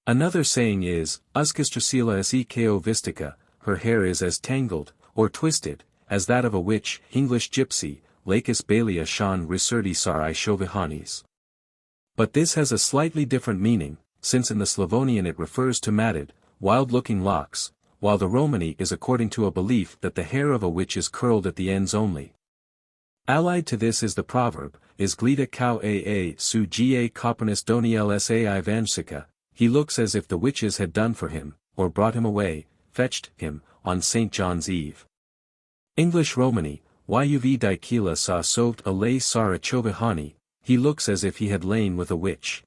Another saying is, uscastracila se ko vistica, her hair is as tangled, or twisted, as that of a witch, English gypsy, lacus balia shan risurdi sarai shovihanis. But this has a slightly different meaning, since in the Slavonian it refers to matted, wild-looking locks, while the Romany is according to a belief that the hair of a witch is curled at the ends only. Allied to this is the proverb, is glida kau aa su ga copernis doniel sai vansica, he looks as if the witches had done for him, or brought him away, fetched him, on St. John's Eve. English Romany, yuv dikila sa sovt a lay sara chovihani, he looks as if he had lain with a witch.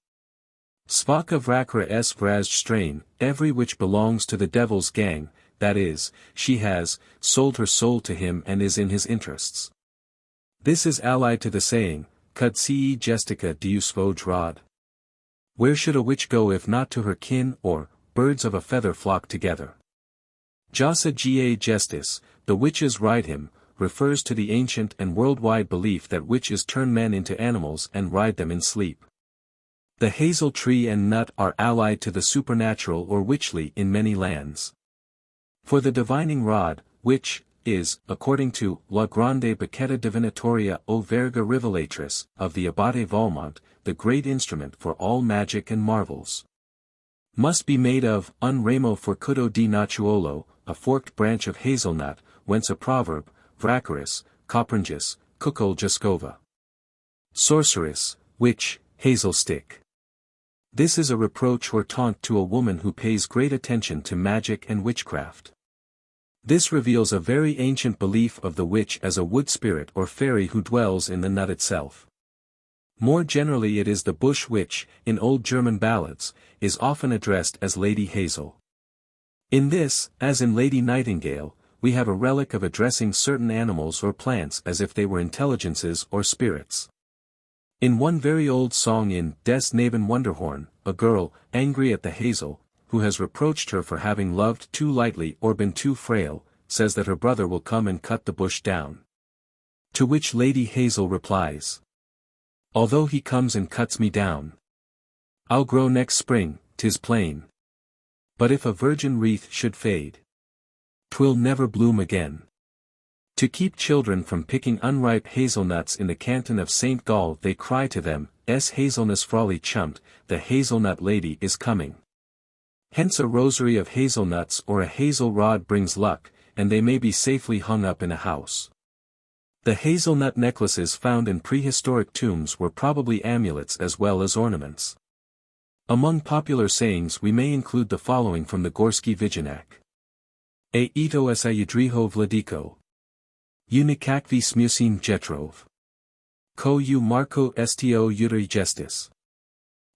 Svaka vrakra s vraz strain, every which belongs to the devil's gang, that is, she has sold her soul to him and is in his interests. This is allied to the saying, Cud ce gestica deus voj rod. Where should a witch go if not to her kin, or, birds of a feather flock together? Jasa ga gestis, the witches ride him, refers to the ancient and worldwide belief that witches turn men into animals and ride them in sleep. The hazel tree and nut are allied to the supernatural or witchly in many lands. For the divining rod, which is, according to La Grande Baqueta Divinatoria o Verga Rivelatrice of the Abate Valmont, the great instrument for all magic and marvels, must be made of un ramo forcudo di nocciuolo, a forked branch of hazelnut, whence a proverb, Vracaris, Copringis, Kukol Jaskova. Sorceris, witch, hazel stick. This is a reproach or taunt to a woman who pays great attention to magic and witchcraft. This reveals a very ancient belief of the witch as a wood spirit or fairy who dwells in the nut itself. More generally it is the bush which, in old German ballads, is often addressed as Lady Hazel. In this, as in Lady Nightingale, we have a relic of addressing certain animals or plants as if they were intelligences or spirits. In one very old song in Des Neben Wunderhorn, a girl, angry at the hazel, who has reproached her for having loved too lightly or been too frail, says that her brother will come and cut the bush down. To which Lady Hazel replies, although he comes and cuts me down, I'll grow next spring, 'tis plain. But if a virgin wreath should fade, 'twill never bloom again. To keep children from picking unripe hazelnuts in the canton of St. Gall they cry to them, S hazelnuts frawly chumped, the hazelnut lady is coming. Hence a rosary of hazelnuts or a hazel rod brings luck, and they may be safely hung up in a house. The hazelnut necklaces found in prehistoric tombs were probably amulets as well as ornaments. Among popular sayings we may include the following from the Gorski Vigenak. E ito es yudriho vladiko. Unikakvi smusin jetrov. Ko u marko sto udri gestis.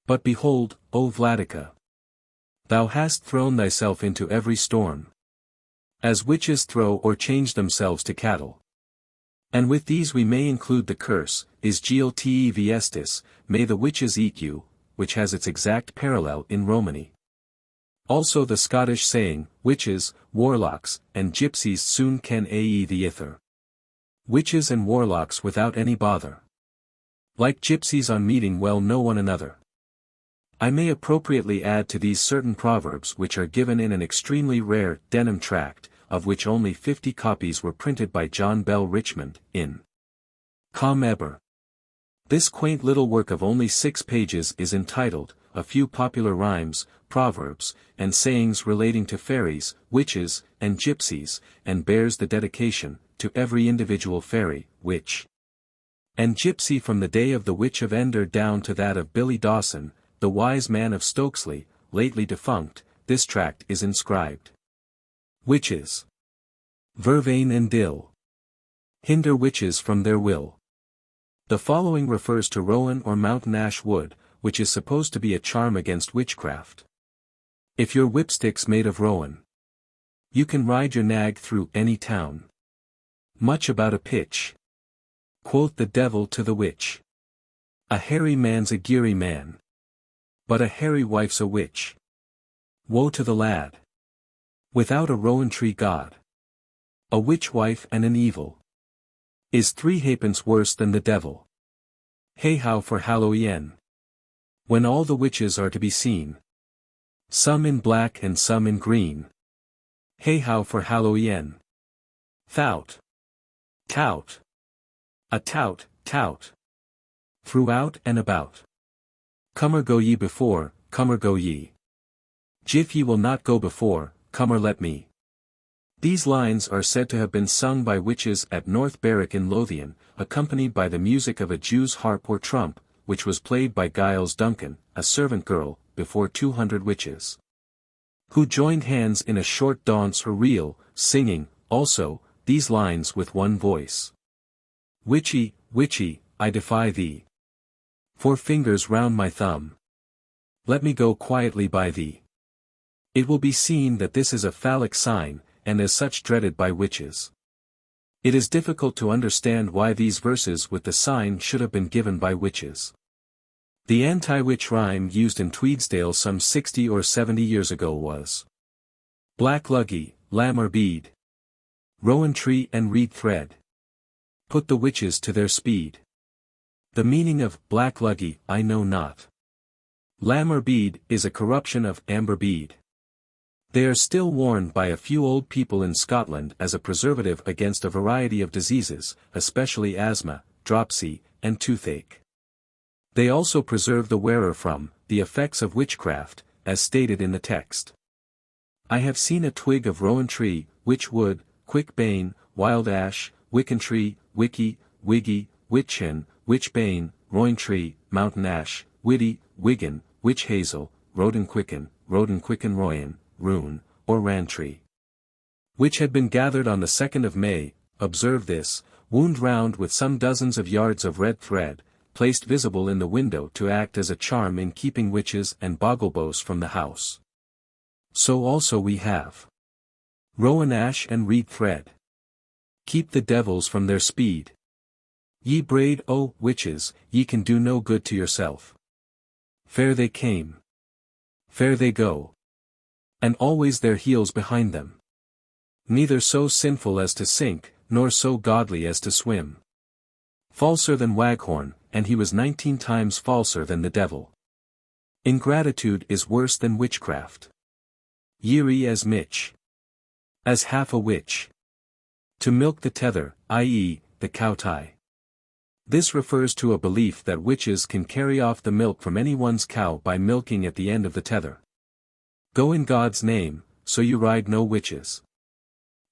But behold, O Vladika, thou hast thrown thyself into every storm, as witches throw or change themselves to cattle. And with these we may include the curse, is Glte Viestis, may the witches eat you, which has its exact parallel in Romany. Also the Scottish saying, witches, warlocks, and gypsies soon can ae the ither. Witches and warlocks without any bother. Like gypsies on meeting well know one another. I may appropriately add to these certain proverbs which are given in an extremely rare Denham tract, of which only 50 copies were printed by John Bell Richmond, in Com Eber. This quaint little work of only 6 pages is entitled, A Few Popular Rhymes, Proverbs, and Sayings Relating to Fairies, Witches, and Gypsies, and bears the dedication, to every individual fairy, witch, and gypsy from the day of the Witch of Endor down to that of Billy Dawson, the wise man of Stokesley, lately defunct. This tract is inscribed. Witches. Vervain and Dill. Hinder witches from their will. The following refers to rowan or mountain ash wood, which is supposed to be a charm against witchcraft. If your whipstick's made of rowan, you can ride your nag through any town. Much about a pitch. Quoth the devil to the witch. A hairy man's a geary man, but a hairy wife's a witch. Woe to the lad without a rowan tree god. A witch wife and an evil is 3 halfpence worse than the devil. Hey how for Halloween, when all the witches are to be seen, some in black and some in green. Hey how for Halloween. Thout. Tout. A tout, tout. Throughout and about. Comer go ye before, comer go ye. Jif ye will not go before, comer let me. These lines are said to have been sung by witches at North Berwick in Lothian, accompanied by the music of a Jew's harp or trump, which was played by Giles Duncan, a servant girl, before 200 witches, who joined hands in a short dance or reel, singing, also, these lines with one voice. Witchy, witchy, I defy thee. 4 fingers round my thumb. Let me go quietly by thee. It will be seen that this is a phallic sign, and as such dreaded by witches. It is difficult to understand why these verses with the sign should have been given by witches. The anti-witch rhyme used in Tweedsdale some 60 or 70 years ago was black luggy, lamb or bead, rowan tree and reed thread, put the witches to their speed. The meaning of black luggy I know not. Lamb or bead is a corruption of amber bead. They are still worn by a few old people in Scotland as a preservative against a variety of diseases, especially asthma, dropsy, and toothache. They also preserve the wearer from the effects of witchcraft, as stated in the text. I have seen a twig of rowan tree, witch wood, quick bane, wild ash, wicken tree, wicky, wiggy, witchin, witch bane, rowan tree, mountain ash, widdy, wiggin, witch hazel, rodin quicken, royan, rune, or rantree. Which had been gathered on the 2nd of May, observe this, wound round with some dozens of yards of red thread, placed visible in the window to act as a charm in keeping witches and boglebeaus from the house. So also we have rowan ash and reed thread. Keep the devils from their speed. Ye braid, O witches, ye can do no good to yourself. Fair they came. Fair they go. And always their heels behind them. Neither so sinful as to sink, nor so godly as to swim. Falser than Waghorn, and he was 19 times falser than the devil. Ingratitude is worse than witchcraft. Yeary as Mitch. As half a witch. To milk the tether, i.e., the cow tie. This refers to a belief that witches can carry off the milk from anyone's cow by milking at the end of the tether. Go in God's name, so you ride no witches.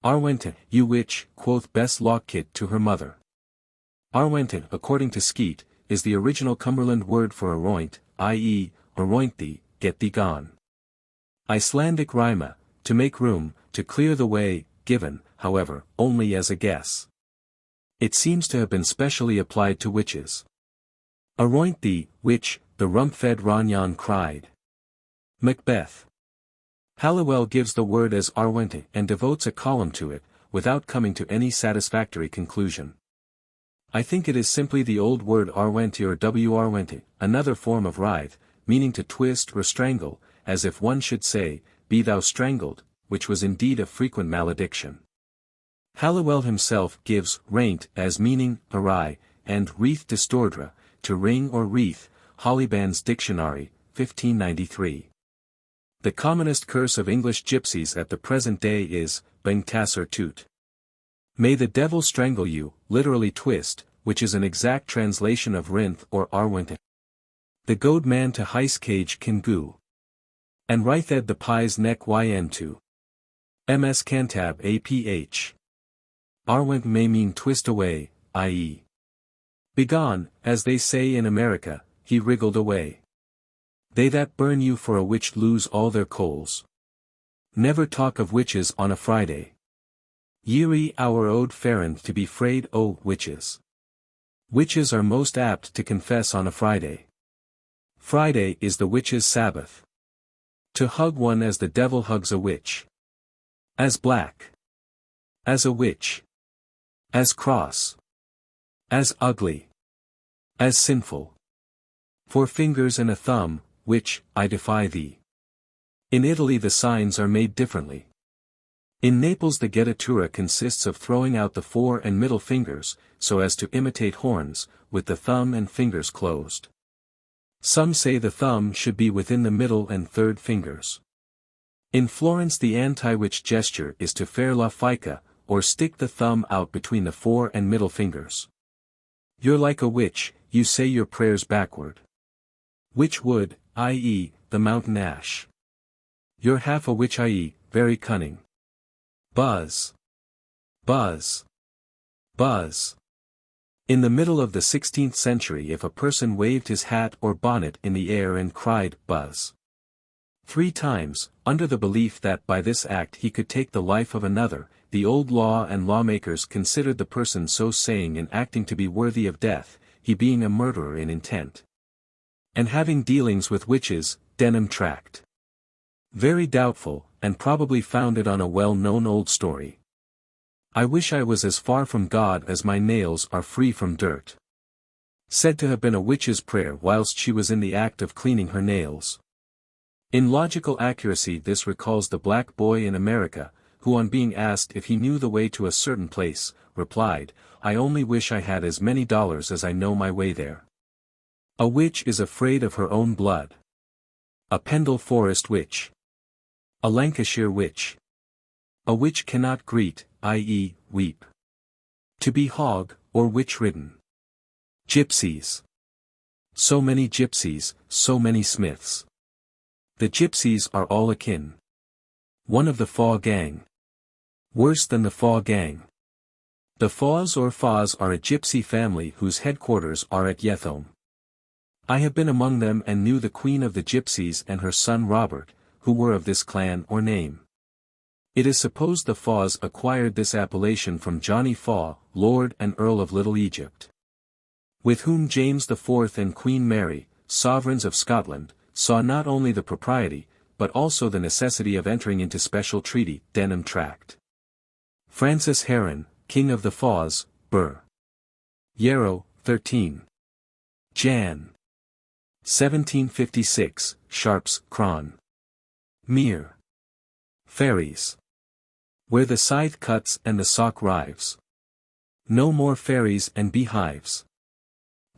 Arwente, you witch, quoth Bess Lockit to her mother. Arwente, according to Skeet, is the original Cumberland word for aroint, i.e., aroint thee, get thee gone. Icelandic rima, to make room, to clear the way, given, however, only as a guess. It seems to have been specially applied to witches. Aroint thee, witch, the rump-fed Ranyan cried. Macbeth. Halliwell gives the word as arwente and devotes a column to it, without coming to any satisfactory conclusion. I think it is simply the old word arwente or warwente, another form of writhe, meaning to twist or strangle, as if one should say, be thou strangled, which was indeed a frequent malediction. Halliwell himself gives raint as meaning awry, and wreath distordre, to ring or wreath, Hollyband's Dictionary, 1593. The commonest curse of English gypsies at the present day is, beng tasser tut. May the devil strangle you, literally twist, which is an exact translation of rinth or arwente. The goad man to heis cage can goo. And writhed the pie's neck yn to. Ms cantab aph. Arwent may mean twist away, i.e. begone, as they say in America, he wriggled away. They that burn you for a witch lose all their coals. Never talk of witches on a Friday. Yeary our ode ferend to be frayed o witches. Witches are most apt to confess on a Friday. Friday is the witch's Sabbath. To hug one as the devil hugs a witch. As black. As a witch. As cross. As ugly. As sinful. 4 fingers and a thumb, which, I defy thee. In Italy the signs are made differently. In Naples the gettatura consists of throwing out the 4 and middle fingers, so as to imitate horns, with the thumb and fingers closed. Some say the thumb should be within the middle and 3rd fingers. In Florence the anti-witch gesture is to faire la fica, or stick the thumb out between the 4 and middle fingers. You're like a witch, you say your prayers backward. Witch wood, i.e., the mountain ash. You're half a witch, i.e., very cunning. Buzz. Buzz. Buzz. In the middle of the 16th century if a person waved his hat or bonnet in the air and cried, buzz, 3 times, under the belief that by this act he could take the life of another, the old law and lawmakers considered the person so saying and acting to be worthy of death, he being a murderer in intent. And having dealings with witches, Denham tract. Very doubtful, and probably founded on a well-known old story. I wish I was as far from God as my nails are free from dirt. Said to have been a witch's prayer whilst she was in the act of cleaning her nails. In logical accuracy this recalls the black boy in America, who on being asked if he knew the way to a certain place, replied, "I only wish I had as many dollars as I know my way there." A witch is afraid of her own blood. A Pendle Forest witch. A Lancashire witch. A witch cannot greet, i.e., weep. To be hog, or witch-ridden. Gypsies. So many gypsies, so many smiths. The gypsies are all akin. One of the Faw gang. Worse than the Faw gang. The Faws or Faws are a gypsy family whose headquarters are at Yethome. I have been among them and knew the queen of the gypsies and her son Robert, who were of this clan or name. It is supposed the Faws acquired this appellation from Johnny Faw, Lord and Earl of Little Egypt, with whom James IV and Queen Mary, sovereigns of Scotland, saw not only the propriety, but also the necessity of entering into special treaty, Denham Tract. Francis Heron, King of the Faws, Bur. Yarrow, 13. Jan. 1756, Sharps, Cron. Mere. Fairies. Where the scythe cuts and the sock rives. No more fairies and beehives.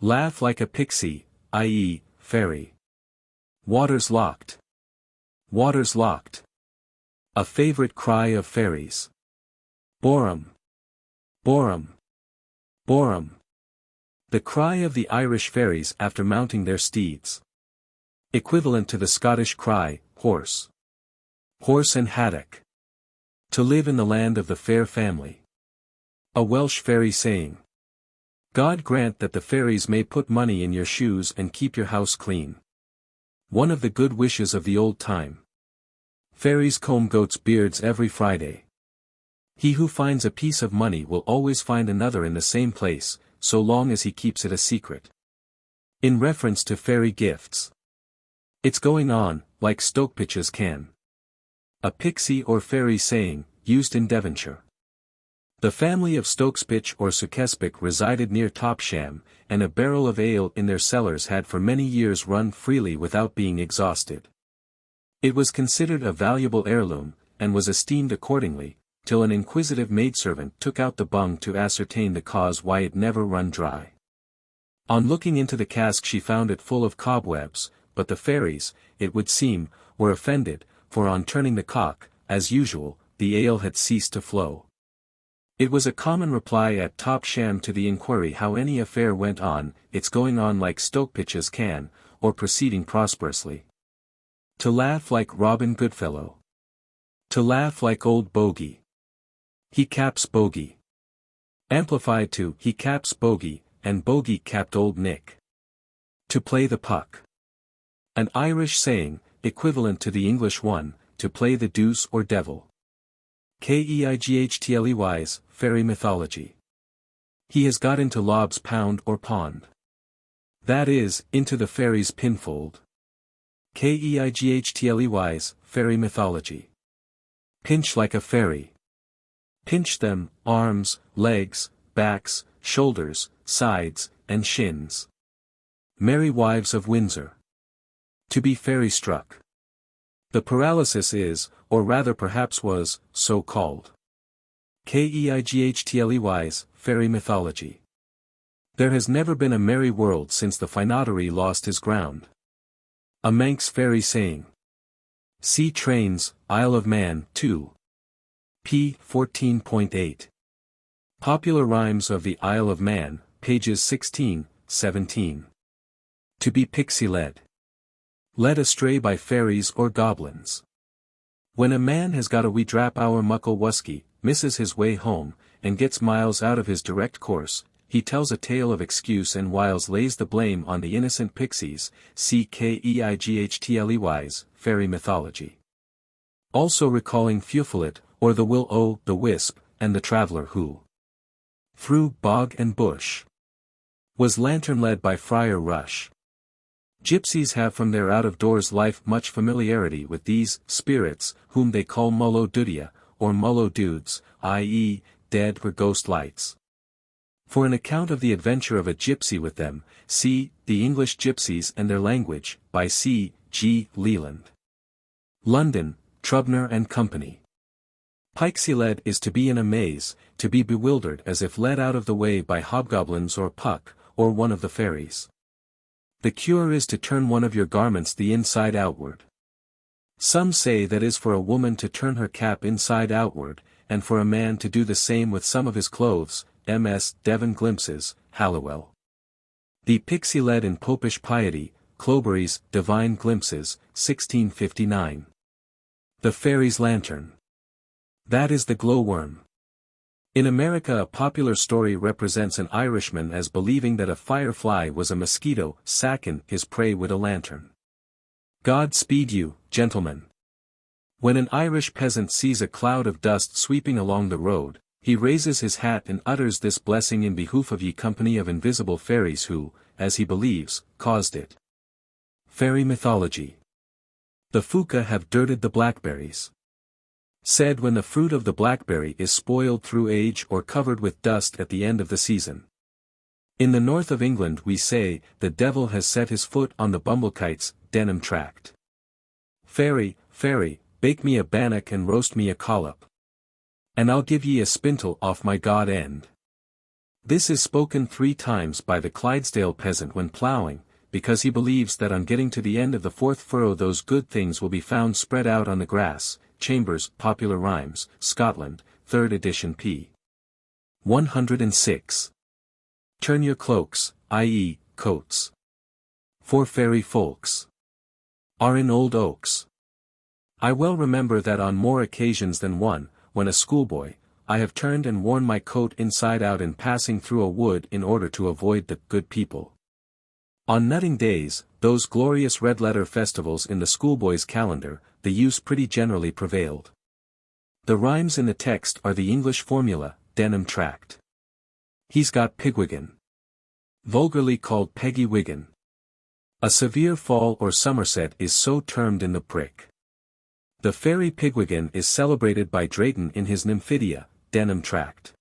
Laugh like a pixie, i.e., fairy. Waters locked. Waters locked. A favorite cry of fairies. Borum. Borum. Borum. The cry of the Irish fairies after mounting their steeds. Equivalent to the Scottish cry, horse. Horse and haddock. To live in the land of the fair family. A Welsh fairy saying. God grant that the fairies may put money in your shoes and keep your house clean. One of the good wishes of the old time. Fairies comb goats' beards every Friday. He who finds a piece of money will always find another in the same place, so long as he keeps it a secret. In reference to fairy gifts. It's going on, like Stokepitches can. A pixie or fairy saying, used in Devonshire. The family of Stokespitch or Sukespic resided near Topsham, and a barrel of ale in their cellars had for many years run freely without being exhausted. It was considered a valuable heirloom, and was esteemed accordingly, till an inquisitive maidservant took out the bung to ascertain the cause why it never run dry. On looking into the cask she found it full of cobwebs, but the fairies, it would seem, were offended, for on turning the cock, as usual, the ale had ceased to flow. It was a common reply at Topsham to the inquiry how any affair went on, it's going on like Stokepitches can, or proceeding prosperously. To laugh like Robin Goodfellow. To laugh like old Bogey. He caps Bogey. Amplified to he caps Bogey, and Bogey capped old Nick. To play the puck. An Irish saying, equivalent to the English one, to play the deuce or devil. Keightleys, fairy mythology. He has got into Lob's pound or pond. That is, into the fairy's pinfold. Keightleys, fairy mythology. Pinch like a fairy. Pinch them, arms, legs, backs, shoulders, sides, and shins. Merry Wives of Windsor. To be fairy struck. The paralysis is, or rather perhaps was, so called. Keightleys, fairy mythology. There has never been a merry world since the Fynoderee lost his ground. A Manx fairy saying. See Trains, Isle of Man, 2. p. 14.8. Popular Rhymes of the Isle of Man, pages 16, 17. To be pixie-led. Led astray by fairies or goblins. When a man has got a wee drap our muckle wusky, misses his way home, and gets miles out of his direct course, he tells a tale of excuse and whiles lays the blame on the innocent pixies, see Keightleys, fairy mythology. Also recalling Fufilet, or the Will-o', the Wisp, and the traveller who, through bog and bush, was lantern-led by Friar Rush. Gypsies have from their out-of-doors life much familiarity with these spirits, whom they call mullo dudia, or mullo dudes, i.e., dead or ghost lights. For an account of the adventure of a gypsy with them, see, The English Gypsies and Their Language, by C. G. Leland. London, Trubner and Company. Pixie-led is to be in a maze, to be bewildered as if led out of the way by hobgoblins or Puck, or one of the fairies. The cure is to turn one of your garments the inside outward. Some say that is for a woman to turn her cap inside outward, and for a man to do the same with some of his clothes. M.S. Devon Glimpses, Halliwell. The Pixie-led in Popish Piety, Cloberry's Divine Glimpses, 1659. The Fairy's Lantern. That is the glowworm. In America, a popular story represents an Irishman as believing that a firefly was a mosquito sacking his prey with a lantern. God speed you, gentlemen. When an Irish peasant sees a cloud of dust sweeping along the road, he raises his hat and utters this blessing in behoof of ye company of invisible fairies who, as he believes, caused it. Fairy Mythology. The Fuca have dirted the blackberries. Said when the fruit of the blackberry is spoiled through age or covered with dust at the end of the season. In the north of England we say, the devil has set his foot on the bumblecite's denim tract. Fairy, fairy, bake me a bannock and roast me a collop. And I'll give ye a spintle off my god end. This is spoken 3 times by the Clydesdale peasant when ploughing, because he believes that on getting to the end of the 4th furrow those good things will be found spread out on the grass. Chambers, Popular Rhymes, Scotland, 3rd edition p. 106. Turn your cloaks, i.e., coats. For fairy folks are in old oaks. I well remember that on more occasions than one, when a schoolboy, I have turned and worn my coat inside out in passing through a wood in order to avoid the good people. On nutting days, those glorious red-letter festivals in the schoolboy's calendar, the use pretty generally prevailed. The rhymes in the text are the English formula, denim tract. He's got pigwiggan. Vulgarly called Peggy Wiggin. A severe fall or somerset is so termed in the prick. The fairy Pigwiggan is celebrated by Drayton in his Nymphidia, denim tract.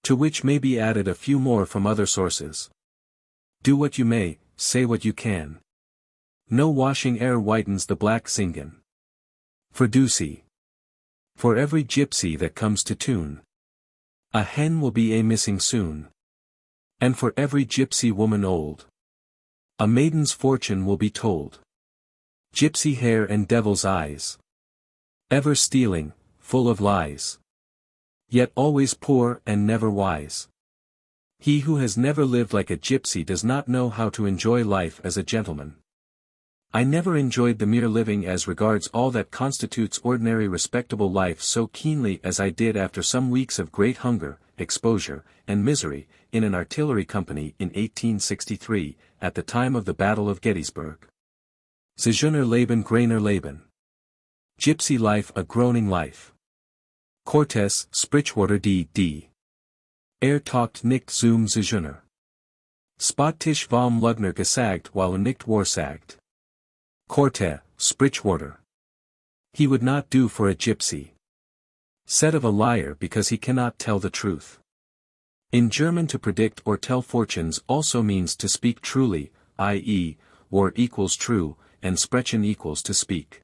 To which may be added a few more from other sources. Do what you may, say what you can. No washing e'er whitens the black singin. For Ducey. For every gypsy that comes to tune, a hen will be a missing soon. And for every gypsy woman old, a maiden's fortune will be told. Gypsy hair and devil's eyes. Ever stealing, full of lies. Yet always poor and never wise. He who has never lived like a gypsy does not know how to enjoy life as a gentleman. I never enjoyed the mere living as regards all that constitutes ordinary respectable life so keenly as I did after some weeks of great hunger, exposure, and misery, in an artillery company in 1863, at the time of the Battle of Gettysburg. Zejeuner Leben Grainer Leben. Gypsy life a groaning life. Cortes, Sprichwater d. Talkt nicht zum Zejeuner. Spottisch vom Lugner gesagt while nicht warsagt. Corte, Sprichwater. He would not do for a gypsy. Said of a liar because he cannot tell the truth. In German to predict or tell fortunes also means to speak truly, i.e., war equals true, and sprechen equals to speak.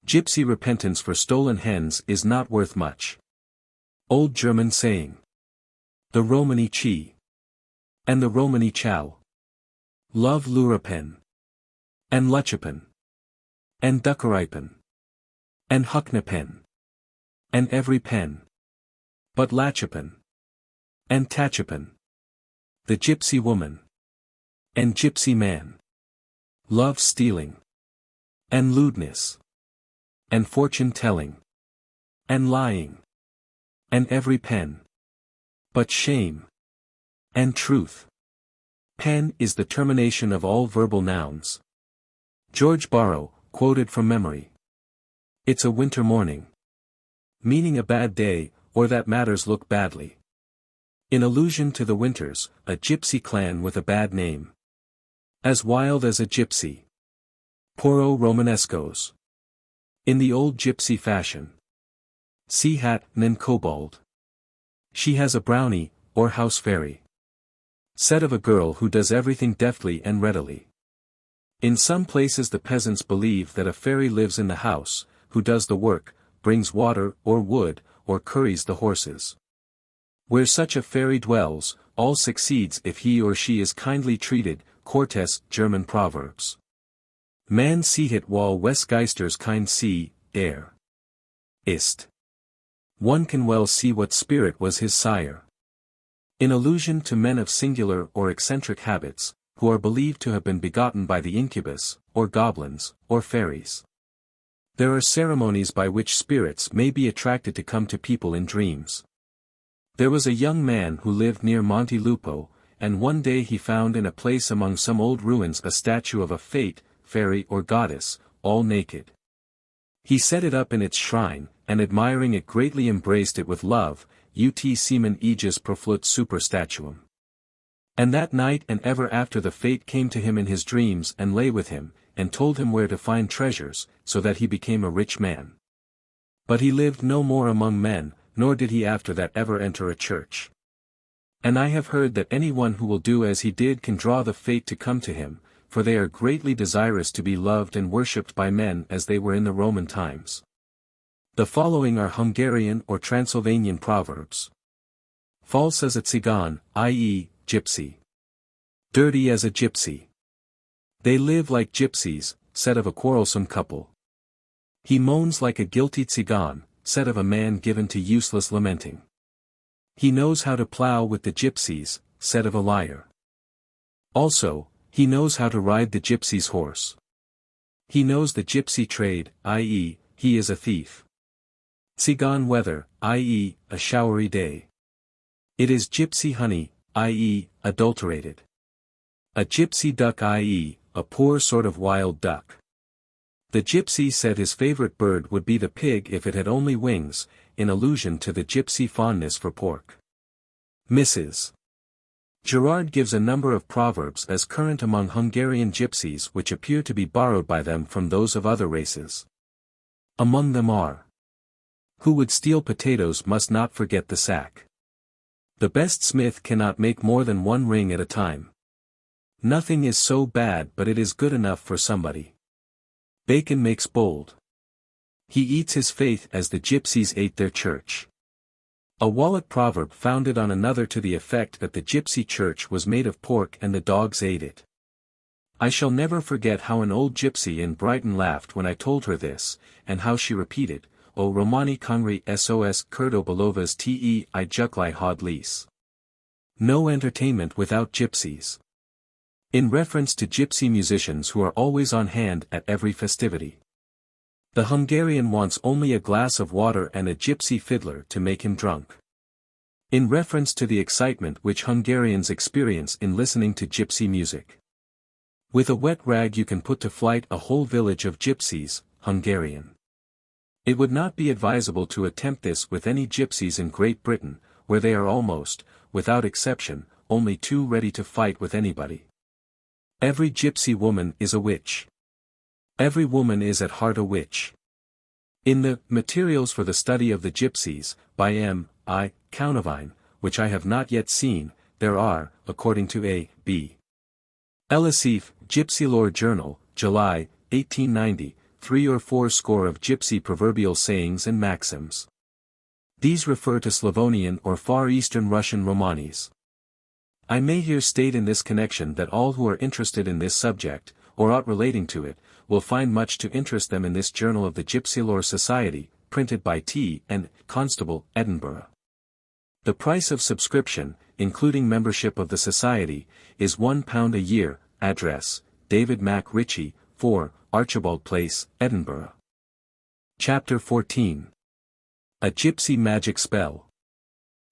Gypsy repentance for stolen hens is not worth much. Old German saying. The Romany chi. And the Romany chow. Love lurapen. And luchapen. And duckeripen. And hucknapen. And every pen. But lachapen. And tachapen. The gypsy woman. And gypsy man. Love stealing. And lewdness. And fortune-telling. And lying. And every pen. But shame. And truth. Pen is the termination of all verbal nouns. George Borrow, quoted from memory. It's a winter morning. Meaning a bad day, or that matters look badly. In allusion to the winters, a gypsy clan with a bad name. As wild as a gypsy. Poro Romanescos. In the old gypsy fashion. Sea hat, nen kobold. She has a brownie, or house fairy. Said of a girl who does everything deftly and readily. In some places the peasants believe that a fairy lives in the house, who does the work, brings water or wood, or curries the horses. Where such a fairy dwells, all succeeds if he or she is kindly treated. Cortes, German Proverbs. Man sieht it while Westgeisters kind see, ist. One can well see what spirit was his sire. In allusion to men of singular or eccentric habits, who are believed to have been begotten by the incubus, or goblins, or fairies. There are ceremonies by which spirits may be attracted to come to people in dreams. There was a young man who lived near Monte Lupo, and one day he found in a place among some old ruins a statue of a fate, fairy or goddess, all naked. He set it up in its shrine, and admiring it greatly embraced it with love, ut semen aegis proflut super statuum. And that night and ever after the fate came to him in his dreams and lay with him, and told him where to find treasures, so that he became a rich man. But he lived no more among men, nor did he after that ever enter a church. And I have heard that anyone who will do as he did can draw the fate to come to him, for they are greatly desirous to be loved and worshipped by men as they were in the Roman times. The following are Hungarian or Transylvanian proverbs. False as a Tsigan, i.e., gypsy. Dirty as a gypsy. They live like gypsies, said of a quarrelsome couple. He moans like a guilty Tsigan, said of a man given to useless lamenting. He knows how to plow with the gypsies, said of a liar. Also, he knows how to ride the gypsy's horse. He knows the gypsy trade, i.e., he is a thief. Tsigan weather, i.e., a showery day. It is gypsy honey, i.e., adulterated. A gypsy duck, i.e., a poor sort of wild duck. The gypsy said his favorite bird would be the pig if it had only wings, in allusion to the gypsy fondness for pork. Mrs. Gerard gives a number of proverbs as current among Hungarian gypsies which appear to be borrowed by them from those of other races. Among them are: who would steal potatoes must not forget the sack. The best smith cannot make more than one ring at a time. Nothing is so bad but it is good enough for somebody. Bacon makes bold. He eats his faith as the gypsies ate their church. A Wallet proverb founded on another to the effect that the gypsy church was made of pork and the dogs ate it. I shall never forget how an old gypsy in Brighton laughed when I told her this, and how she repeated, O Romani Kongri sos Kurdo Belovas te I Juklai Hod Lease. No entertainment without gypsies. In reference to gypsy musicians who are always on hand at every festivity. The Hungarian wants only a glass of water and a gypsy fiddler to make him drunk. In reference to the excitement which Hungarians experience in listening to gypsy music. With a wet rag you can put to flight a whole village of gypsies, Hungarian. It would not be advisable to attempt this with any gypsies in Great Britain, where they are almost, without exception, only too ready to fight with anybody. Every gypsy woman is a witch. Every woman is at heart a witch. In the Materials for the Study of the Gypsies, by M. I. Counavine, which I have not yet seen, there are, according to A. B. Elisif, Gypsy Lore Journal, July, 1890, 3 or 4 score of gypsy proverbial sayings and maxims. These refer to Slavonian or Far Eastern Russian Roumanies. I may here state in this connection that all who are interested in this subject, or aught relating to it, will find much to interest them in this Journal of the Gypsy Lore Society, printed by T. and Constable, Edinburgh. The price of subscription, including membership of the Society, is £1 a year. Address, David Mac Ritchie, 4, Archibald Place, Edinburgh. Chapter 14. A Gypsy Magic Spell.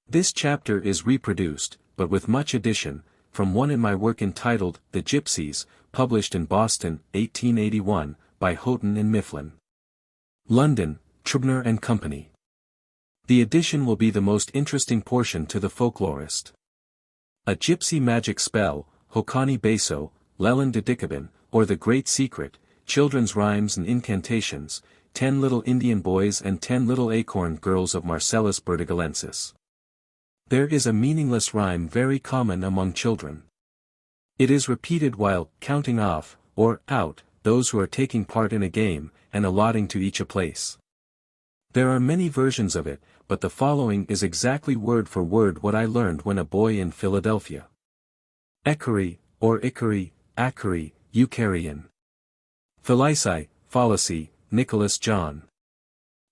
This chapter is reproduced, but with much addition, from one in my work entitled, The Gypsies, published in Boston, 1881, by Houghton and Mifflin. London, Trubner and Company. The addition will be the most interesting portion to the folklorist. A Gypsy Magic Spell, Hokani Beso, Leland Didicabin, or The Great Secret, Children's Rhymes and Incantations, 10 Little Indian Boys and 10 Little Acorn Girls of Marcellus Bertigalensis. There is a meaningless rhyme very common among children. It is repeated while counting off, or out, those who are taking part in a game, and allotting to each a place. There are many versions of it, but the following is exactly word for word what I learned when a boy in Philadelphia. Ekari, or Ikari, Akari, Eucharian. Philisi, Fallacy, Nicholas John.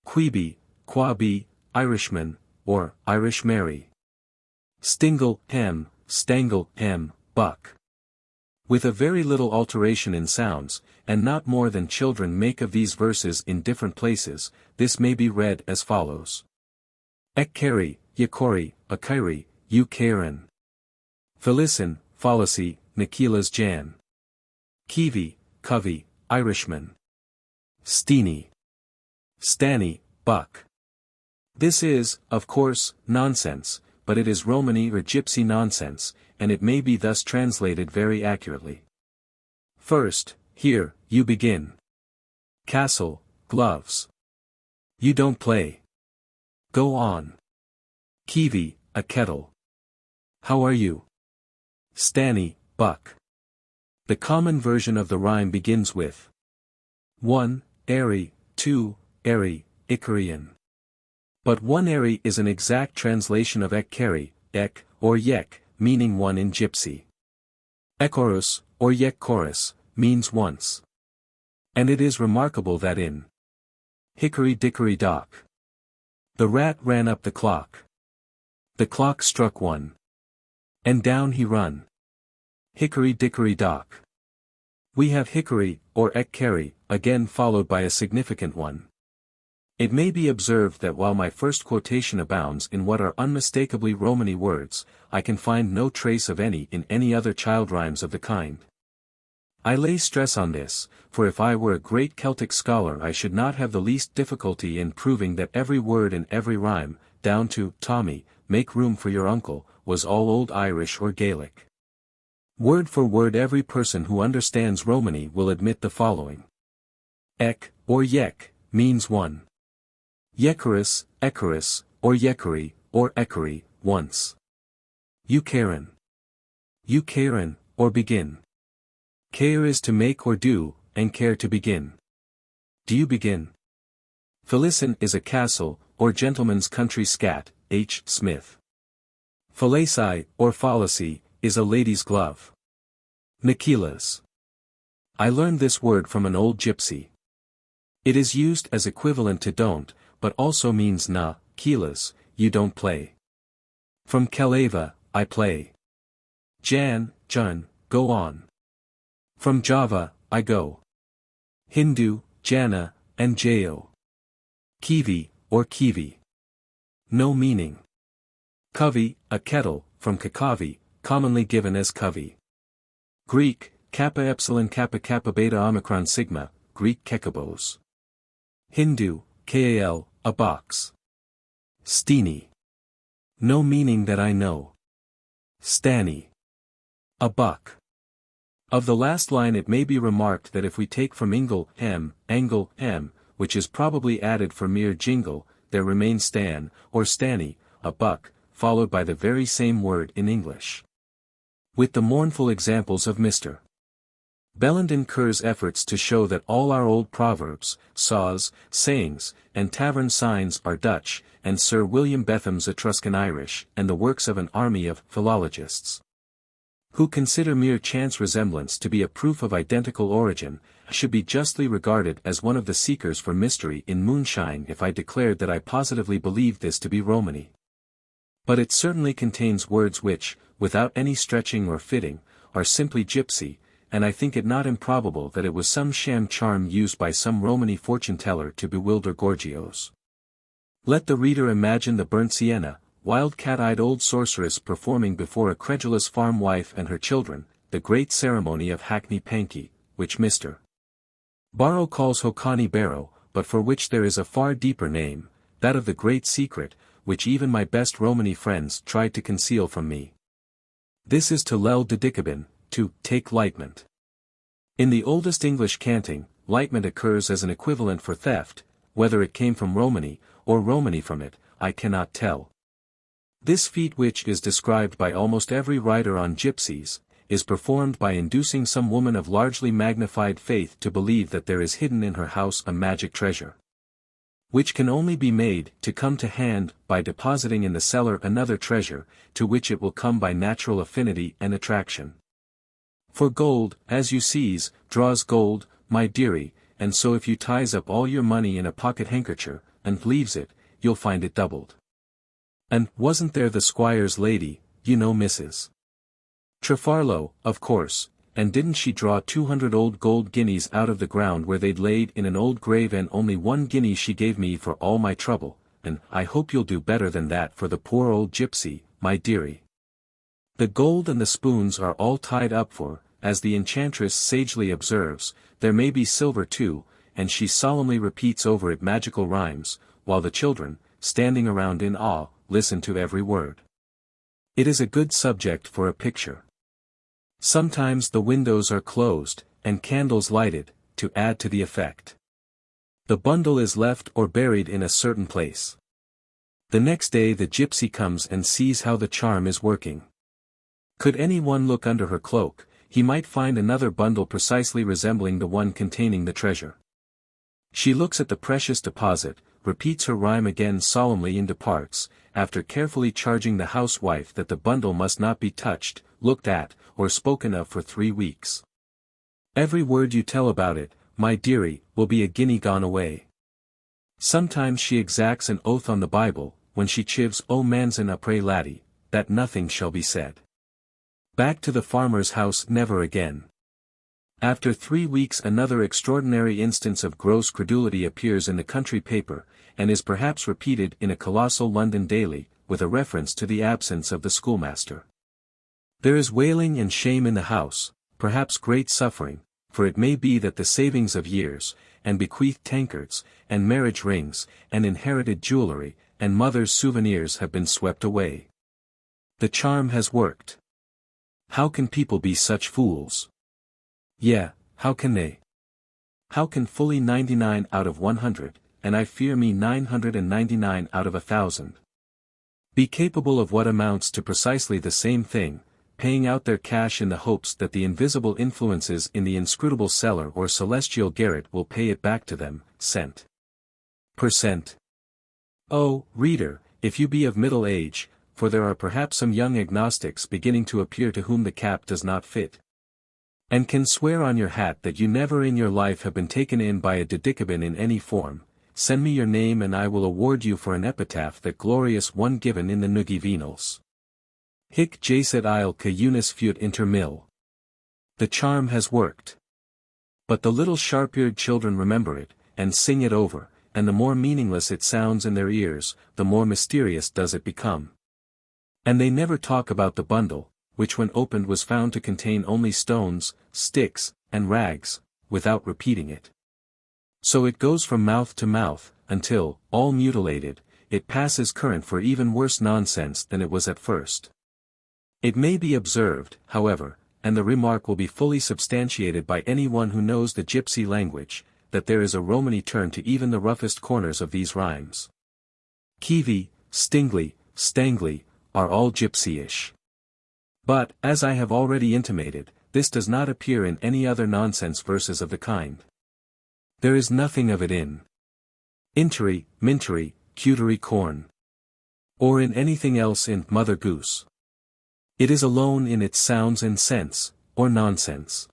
Queeby, Quabi, Irishman, or Irish Mary. Stingle, hem, stangle, hem, buck. With a very little alteration in sounds, and not more than children make of these verses in different places, this may be read as follows. Ekkari, Yakori, Akairi, Eucharan. Felicin, Fallacy, Nikilas Jan. Kiwi, Covey, Irishman. Steenie. Stanny, Buck. This is, of course, nonsense, but it is Romany or Gypsy nonsense, and it may be thus translated very accurately. First, here, you begin. Castle, gloves. You don't play. Go on. Kiwi, a kettle. How are you? Stanny, buck. The common version of the rhyme begins with 1. Airy, 2. Airy, Icarian. But 1 airy is an exact translation of ekkeri, ek, or yek, meaning one in Gypsy. Ekorus, or yekkorus, means once. And it is remarkable that in Hickory Dickory Dock, the rat ran up the clock. The clock struck 1. And down he run. Hickory Dickory Dock. We have hickory, or ekkeri, again followed by a significant one. It may be observed that while my first quotation abounds in what are unmistakably Romany words, I can find no trace of any in any other child rhymes of the kind. I lay stress on this, for if I were a great Celtic scholar I should not have the least difficulty in proving that every word in every rhyme, down to Tommy, make room for your uncle, was all Old Irish or Gaelic. Word for word every person who understands Romany will admit the following. Ek, or yek, means one. Yekarus, Ekarus, or Yekari, or Ekari, once. Eucharan. Eucharan, or begin. Care is to make or do, and care to begin. Do you begin? Felicin is a castle, or gentleman's country scat, H. Smith. Fallaci, or fallacy, is a lady's glove. Nikilas. I learned this word from an old gypsy. It is used as equivalent to don't, but also means na, kilas, you don't play. From Kaleva, I play. Jan, Jun, go on. From Java, I go. Hindu, Jana, and Jayo. Kiwi, or kiwi. No meaning. Covey, a kettle, from kakavi, commonly given as covey. Greek, kappa epsilon kappa kappa beta omicron sigma, Greek kekabos. Hindu, kal, a box. Steenie. No meaning that I know. Stanny. A buck. Of the last line it may be remarked that if we take from ingle, angle, which is probably added for mere jingle, there remains stan, or stanny, a buck, followed by the very same word in English. With the mournful examples of Mr. Belland and Kerr's efforts to show that all our old proverbs, saws, sayings, and tavern signs are Dutch, and Sir William Betham's Etruscan Irish, and the works of an army of philologists who consider mere chance resemblance to be a proof of identical origin, should be justly regarded as one of the seekers for mystery in moonshine if I declared that I positively believed this to be Romany. But it certainly contains words which, without any stretching or fitting, are simply gypsy, and I think it not improbable that it was some sham charm used by some Romany fortune-teller to bewilder Gorgios. Let the reader imagine the burnt sienna, wild cat-eyed old sorceress performing before a credulous farm wife and her children, the great ceremony of Hackney Panky, which Mr. Barrow calls Hokani Barrow, but for which there is a far deeper name, that of the Great Secret, which even my best Romany friends tried to conceal from me. This is to lel didicabin, to take lightment. In the oldest English canting, lightement occurs as an equivalent for theft, whether it came from Romany, or Romany from it, I cannot tell. This feat, which is described by almost every writer on gypsies, is performed by inducing some woman of largely magnified faith to believe that there is hidden in her house a magic treasure, which can only be made to come to hand by depositing in the cellar another treasure, to which it will come by natural affinity and attraction. For gold, as you sees, draws gold, my dearie, and so if you ties up all your money in a pocket handkercher, and leaves it, you'll find it doubled. And, wasn't there the squire's lady, you know Mrs. Trefarlow, of course, and didn't she draw 200 old gold guineas out of the ground where they'd laid in an old grave, and only 1 guinea she gave me for all my trouble, and I hope you'll do better than that for the poor old gypsy, my dearie. The gold and the spoons are all tied up for, as the enchantress sagely observes, there may be silver too, and she solemnly repeats over it magical rhymes, while the children, standing around in awe, listen to every word. It is a good subject for a picture. Sometimes the windows are closed, and candles lighted, to add to the effect. The bundle is left or buried in a certain place. The next day the gypsy comes and sees how the charm is working. Could anyone look under her cloak, he might find another bundle precisely resembling the one containing the treasure. She looks at the precious deposit, repeats her rhyme again solemnly, and departs, after carefully charging the housewife that the bundle must not be touched, looked at, or spoken of for 3 weeks. Every word you tell about it, my dearie, will be a guinea gone away. Sometimes she exacts an oath on the Bible, when she chives O manzan apres laddie, that nothing shall be said. Back to the farmer's house never again. After 3 weeks another extraordinary instance of gross credulity appears in the country paper, and is perhaps repeated in a colossal London daily, with a reference to the absence of the schoolmaster. There is wailing and shame in the house, perhaps great suffering, for it may be that the savings of years, and bequeathed tankards, and marriage rings, and inherited jewelry, and mother's souvenirs have been swept away. The charm has worked. How can people be such fools? Yeah, how can they? How can fully 99 out of 100, and I fear me 999 out of 1,000, be capable of what amounts to precisely the same thing, paying out their cash in the hopes that the invisible influences in the inscrutable cellar or celestial garret will pay it back to them, cent per cent? Oh, reader, if you be of middle age, for there are perhaps some young agnostics beginning to appear to whom the cap does not fit, and can swear on your hat that you never in your life have been taken in by a didicabin in any form, send me your name and I will award you for an epitaph that glorious one given in the Nugi Venals. Hic jacet il que unis fut inter mil. The charm has worked. But the little sharp-eared children remember it, and sing it over, and the more meaningless it sounds in their ears, the more mysterious does it become. And they never talk about the bundle, which when opened was found to contain only stones, sticks, and rags, without repeating it. So it goes from mouth to mouth, until, all mutilated, it passes current for even worse nonsense than it was at first. It may be observed, however, and the remark will be fully substantiated by anyone who knows the gypsy language, that there is a Romany turn to even the roughest corners of these rhymes. Kiwi, Stingly, Stangly, are all gypsy-ish. But, as I have already intimated, this does not appear in any other nonsense verses of the kind. There is nothing of it in Intery, Mintery, Cutery Corn, or in anything else in Mother Goose. It is alone in its sounds and sense, or nonsense.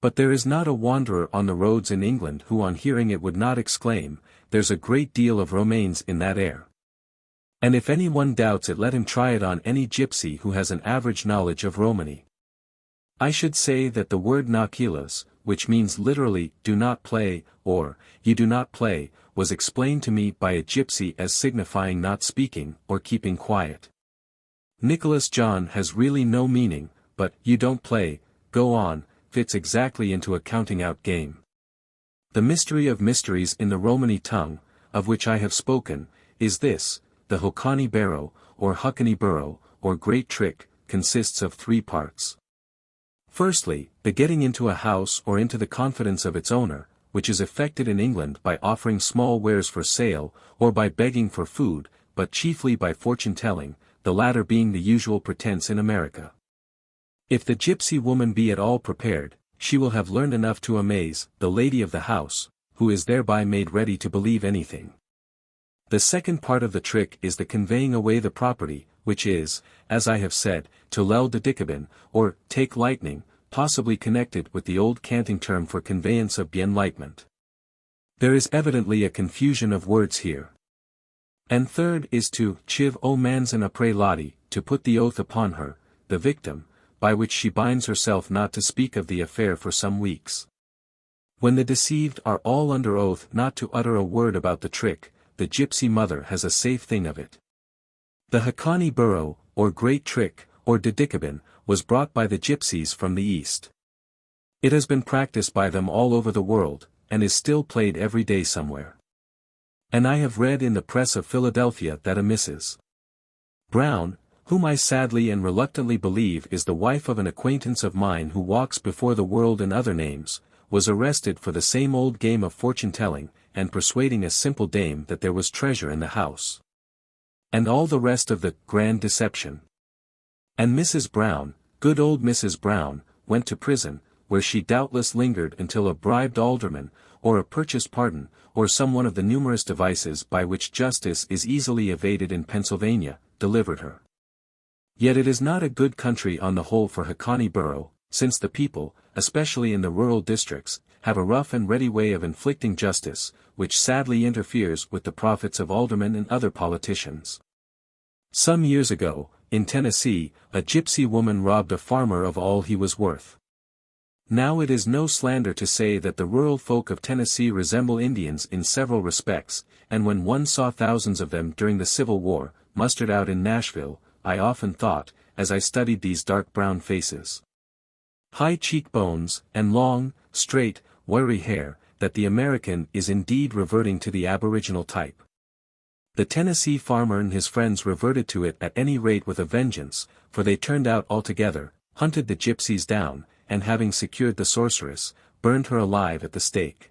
But there is not a wanderer on the roads in England who on hearing it would not exclaim, there's a great deal of Romanes in that air. And if anyone doubts it, let him try it on any gypsy who has an average knowledge of Romany. I should say that the word nakilas, which means literally, do not play, or, you do not play, was explained to me by a gypsy as signifying not speaking, or keeping quiet. Nicholas John has really no meaning, but, you don't play, go on, fits exactly into a counting-out game. The mystery of mysteries in the Romany tongue, of which I have spoken, is this: the Hokani Barrow, or Huckany Burrow, or Great Trick, consists of 3 parts. Firstly, the getting into a house or into the confidence of its owner, which is effected in England by offering small wares for sale, or by begging for food, but chiefly by fortune-telling, the latter being the usual pretense in America. If the gypsy woman be at all prepared, she will have learned enough to amaze the lady of the house, who is thereby made ready to believe anything. The second part of the trick is the conveying away the property, which is, as I have said, to lell didicabin, or take lightning, possibly connected with the old canting term for conveyance of enlightenment. There is evidently a confusion of words here. And third is to chiv o mansan apre ladi, to put the oath upon her, the victim, by which she binds herself not to speak of the affair for some weeks. When the deceived are all under oath not to utter a word about the trick, the gypsy mother has a safe thing of it. The Haqqani burrow, or great trick, or didicabin, was brought by the gypsies from the East. It has been practiced by them all over the world, and is still played every day somewhere. And I have read in the press of Philadelphia that a Mrs. Brown, whom I sadly and reluctantly believe is the wife of an acquaintance of mine who walks before the world in other names, was arrested for the same old game of fortune-telling, and persuading a simple dame that there was treasure in the house. And all the rest of the grand deception. And Mrs. Brown, good old Mrs. Brown, went to prison, where she doubtless lingered until a bribed alderman, or a purchased pardon, or some one of the numerous devices by which justice is easily evaded in Pennsylvania, delivered her. Yet it is not a good country on the whole for Haqqani burrow, since the people, especially in the rural districts, have a rough and ready way of inflicting justice, which sadly interferes with the profits of aldermen and other politicians. Some years ago, in Tennessee, a gypsy woman robbed a farmer of all he was worth. Now it is no slander to say that the rural folk of Tennessee resemble Indians in several respects, and when one saw thousands of them during the Civil War, mustered out in Nashville, I often thought, as I studied these dark brown faces, high cheekbones, and long, straight, wiry hair, that the American is indeed reverting to the aboriginal type. The Tennessee farmer and his friends reverted to it at any rate with a vengeance, for they turned out altogether, hunted the gypsies down, and having secured the sorceress, burned her alive at the stake.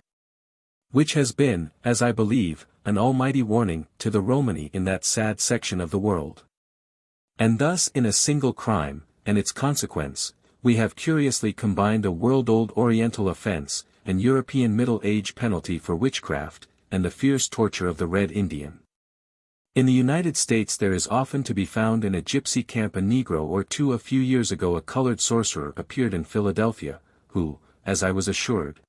Which has been, as I believe, an almighty warning to the Romani in that sad section of the world. And thus in a single crime, and its consequence, we have curiously combined a world-old Oriental offense, an European Middle Age penalty for witchcraft, and the fierce torture of the Red Indian. In the United States there is often to be found in a gypsy camp a Negro or two. A few years ago a colored sorcerer appeared in Philadelphia, who, as I was assured,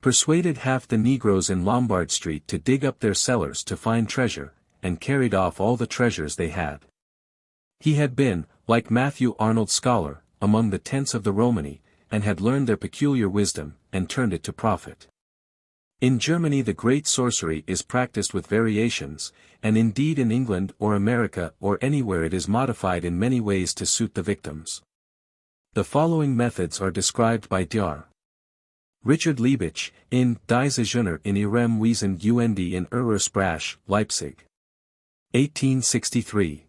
persuaded half the Negroes in Lombard Street to dig up their cellars to find treasure, and carried off all the treasures they had. He had been, like Matthew Arnold's scholar, among the tents of the Romani, and had learned their peculiar wisdom, and turned it to profit. In Germany the great sorcery is practiced with variations, and indeed in England or America or anywhere it is modified in many ways to suit the victims. The following methods are described by Dr. Richard Liebich, in Die Zeuner in Ihrem Wesen und in ihrer Sprache, Leipzig. 1863.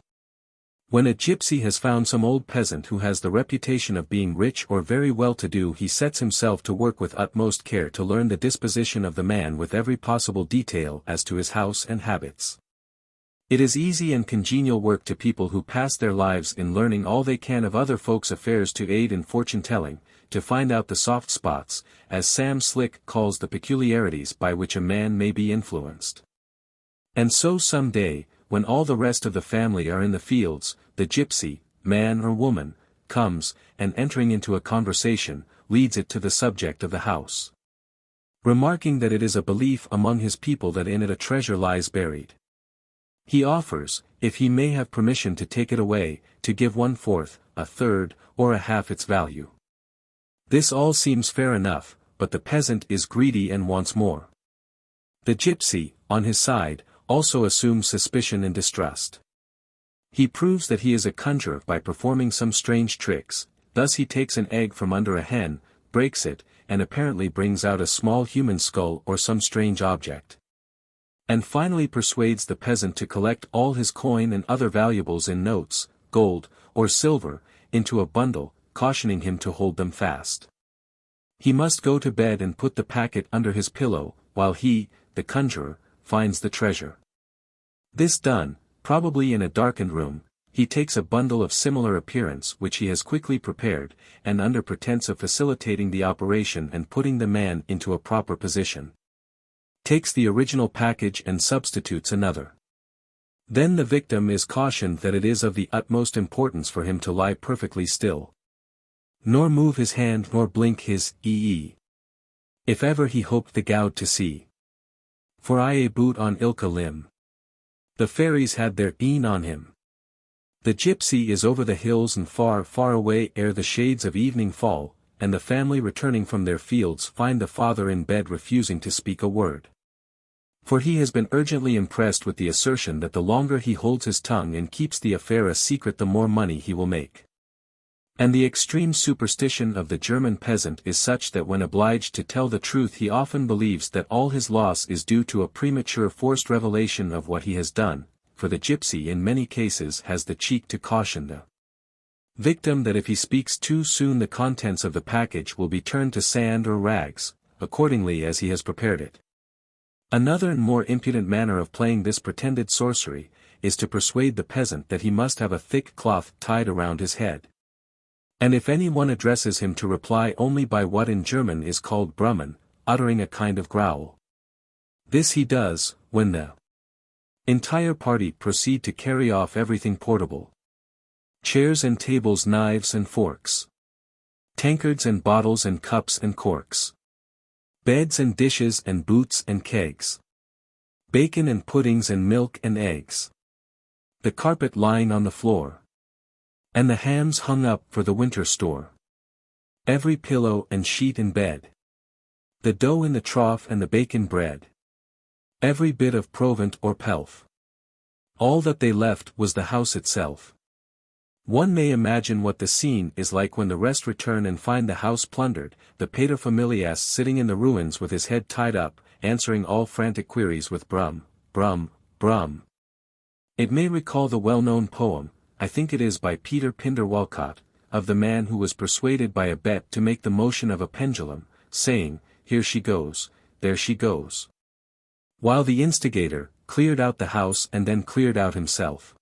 When a gypsy has found some old peasant who has the reputation of being rich or very well-to-do, he sets himself to work with utmost care to learn the disposition of the man with every possible detail as to his house and habits. It is easy and congenial work to people who pass their lives in learning all they can of other folks' affairs to aid in fortune-telling, to find out the soft spots, as Sam Slick calls the peculiarities by which a man may be influenced. And so some day, when all the rest of the family are in the fields, the gypsy, man or woman, comes, and entering into a conversation, leads it to the subject of the house. Remarking that it is a belief among his people that in it a treasure lies buried. He offers, if he may have permission to take it away, to give 1/4, a third, or a half its value. This all seems fair enough, but the peasant is greedy and wants more. The gypsy, on his side, also assumes suspicion and distrust. He proves that he is a conjurer by performing some strange tricks. Thus he takes an egg from under a hen, breaks it, and apparently brings out a small human skull or some strange object. And finally persuades the peasant to collect all his coin and other valuables in notes, gold, or silver, into a bundle, cautioning him to hold them fast. He must go to bed and put the packet under his pillow, while he, the conjurer, finds the treasure. This done, probably in a darkened room, he takes a bundle of similar appearance which he has quickly prepared, and under pretense of facilitating the operation and putting the man into a proper position, takes the original package and substitutes another. Then the victim is cautioned that it is of the utmost importance for him to lie perfectly still, nor move his hand nor blink his ee, if ever he hoped the gowd to see. For I boot on ilka limb. The fairies had their een on him. The gypsy is over the hills and far, far away ere the shades of evening fall, and the family returning from their fields find the father in bed refusing to speak a word. For he has been urgently impressed with the assertion that the longer he holds his tongue and keeps the affair a secret the more money he will make. And the extreme superstition of the German peasant is such that when obliged to tell the truth he often believes that all his loss is due to a premature forced revelation of what he has done, for the gypsy in many cases has the cheek to caution the victim that if he speaks too soon the contents of the package will be turned to sand or rags, accordingly as he has prepared it. Another and more impudent manner of playing this pretended sorcery, is to persuade the peasant that he must have a thick cloth tied around his head. And if any one addresses him to reply only by what in German is called brummen, uttering a kind of growl. This he does, when the entire party proceed to carry off everything portable. Chairs and tables, knives and forks. Tankards and bottles and cups and corks. Beds and dishes and boots and kegs. Bacon and puddings and milk and eggs. The carpet lying on the floor. And the hams hung up for the winter store. Every pillow and sheet in bed. The dough in the trough and the bacon bread. Every bit of provant or pelf. All that they left was the house itself. One may imagine what the scene is like when the rest return and find the house plundered, the paterfamilias sitting in the ruins with his head tied up, answering all frantic queries with brum, brum, brum. It may recall the well-known poem, I think it is by Peter Pinder Walcott, of the man who was persuaded by a bet to make the motion of a pendulum, saying, here she goes, there she goes. While the instigator cleared out the house and then cleared out himself.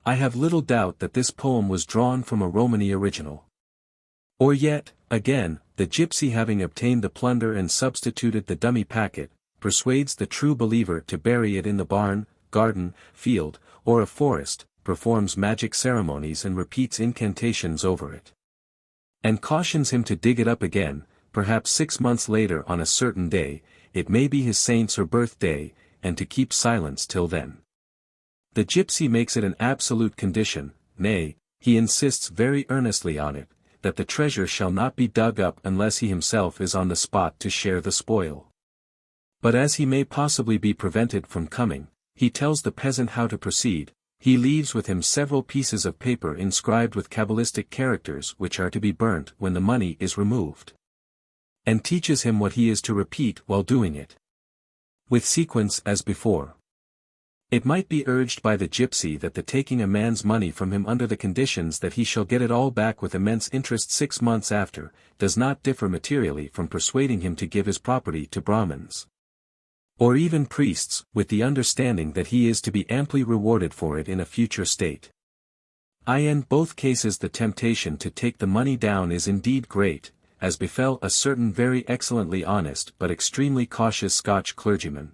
I have little doubt that this poem was drawn from a Romany original. Or yet, again, the gypsy having obtained the plunder and substituted the dummy packet, persuades the true believer to bury it in the barn, garden, field, or a forest, performs magic ceremonies and repeats incantations over it. And cautions him to dig it up again, perhaps 6 months later on a certain day, it may be his saint's or birthday, and to keep silence till then. The gypsy makes it an absolute condition, nay, he insists very earnestly on it, that the treasure shall not be dug up unless he himself is on the spot to share the spoil. But as he may possibly be prevented from coming, he tells the peasant how to proceed. He leaves with him several pieces of paper inscribed with cabalistic characters which are to be burnt when the money is removed. And teaches him what he is to repeat while doing it. With sequence as before. It might be urged by the gypsy that the taking a man's money from him under the conditions that he shall get it all back with immense interest 6 months after, does not differ materially from persuading him to give his property to Brahmins. Or even priests, with the understanding that he is to be amply rewarded for it in a future state. In both cases the temptation to take the money down is indeed great, as befell a certain very excellently honest but extremely cautious Scotch clergyman,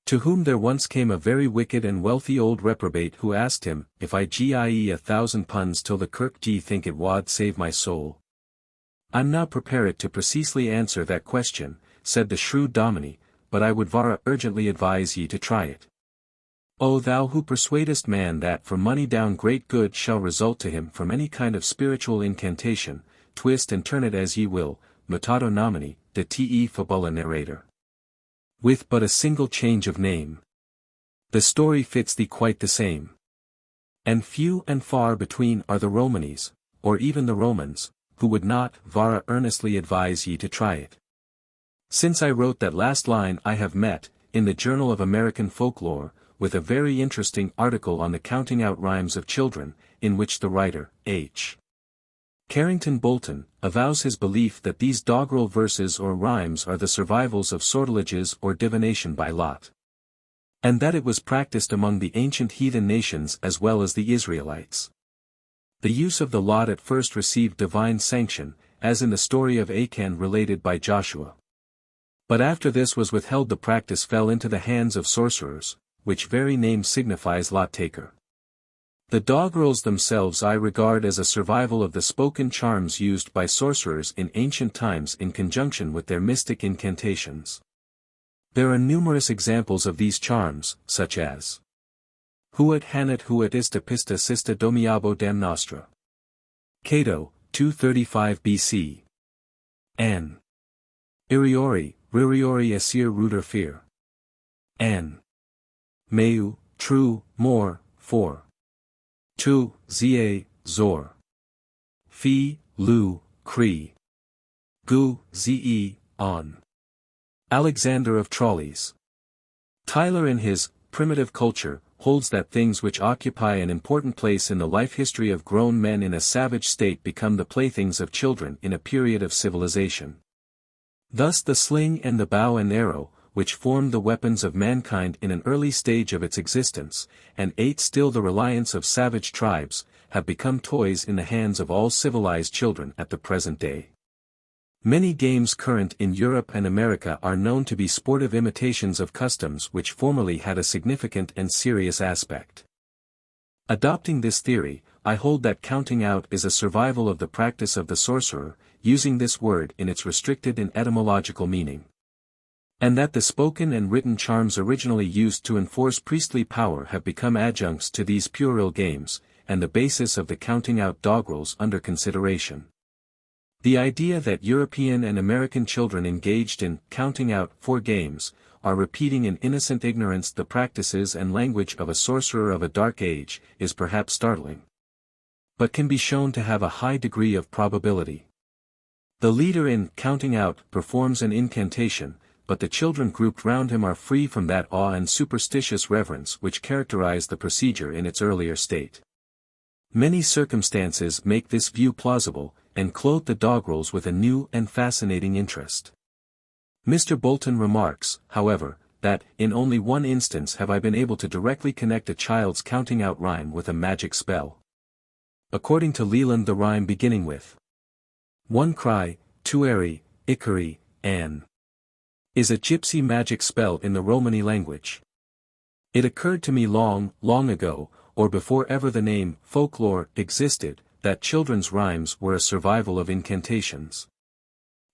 to whom there once came a very wicked and wealthy old reprobate who asked him, if I gie 1,000 punds till the kirk d'ye think it wad save my soul? I'm now prepared to precisely answer that question, said the shrewd dominie, but I would vara urgently advise ye to try it. O thou who persuadest man that for money down great good shall result to him from any kind of spiritual incantation, twist and turn it as ye will, mutato nomini, de te fabula narrator. With but a single change of name. The story fits thee quite the same. And few and far between are the Romanes, or even the Romans, who would not vara earnestly advise ye to try it. Since I wrote that last line I have met, in the Journal of American Folklore, with a very interesting article on the counting out rhymes of children, in which the writer, H. Carrington Bolton avows his belief that these doggerel verses or rhymes are the survivals of sortileges or divination by lot, and that it was practiced among the ancient heathen nations as well as the Israelites. The use of the lot at first received divine sanction, as in the story of Achan related by Joshua. But after this was withheld, the practice fell into the hands of sorcerers, which very name signifies lot-taker. The doggerels themselves I regard as a survival of the spoken charms used by sorcerers in ancient times in conjunction with their mystic incantations. There are numerous examples of these charms, such as Huat hanat huat ista pista sista domiabo dam nostra. Cato, 235 BC. An. Iriori, ririori esir ruder fear. An. Meu, true, more, for. Tu, za, zor. Fi, lu, cri. Gu, ze, on. Alexander of Tralles. Tyler in his Primitive Culture holds that things which occupy an important place in the life history of grown men in a savage state become the playthings of children in a period of civilization. Thus the sling and the bow and arrow, which formed the weapons of mankind in an early stage of its existence, and ate still the reliance of savage tribes, have become toys in the hands of all civilized children at the present day. Many games current in Europe and America are known to be sportive imitations of customs which formerly had a significant and serious aspect. Adopting this theory, I hold that counting out is a survival of the practice of the sorcerer, using this word in its restricted and etymological meaning. And that the spoken and written charms originally used to enforce priestly power have become adjuncts to these puerile games, and the basis of the counting out doggerels under consideration. The idea that European and American children engaged in counting out for games are repeating in innocent ignorance the practices and language of a sorcerer of a dark age is perhaps startling, but can be shown to have a high degree of probability. The leader in counting out performs an incantation, but the children grouped round him are free from that awe and superstitious reverence which characterized the procedure in its earlier state. Many circumstances make this view plausible, and clothe the doggerels with a new and fascinating interest. Mr. Bolton remarks, however, that, in only one instance have I been able to directly connect a child's counting out rhyme with a magic spell. According to Leland, the rhyme beginning with one cry, tueri, ikari, an, is a gypsy magic spell in the Romani language. It occurred to me long, long ago, or before ever the name folklore existed, that children's rhymes were a survival of incantations,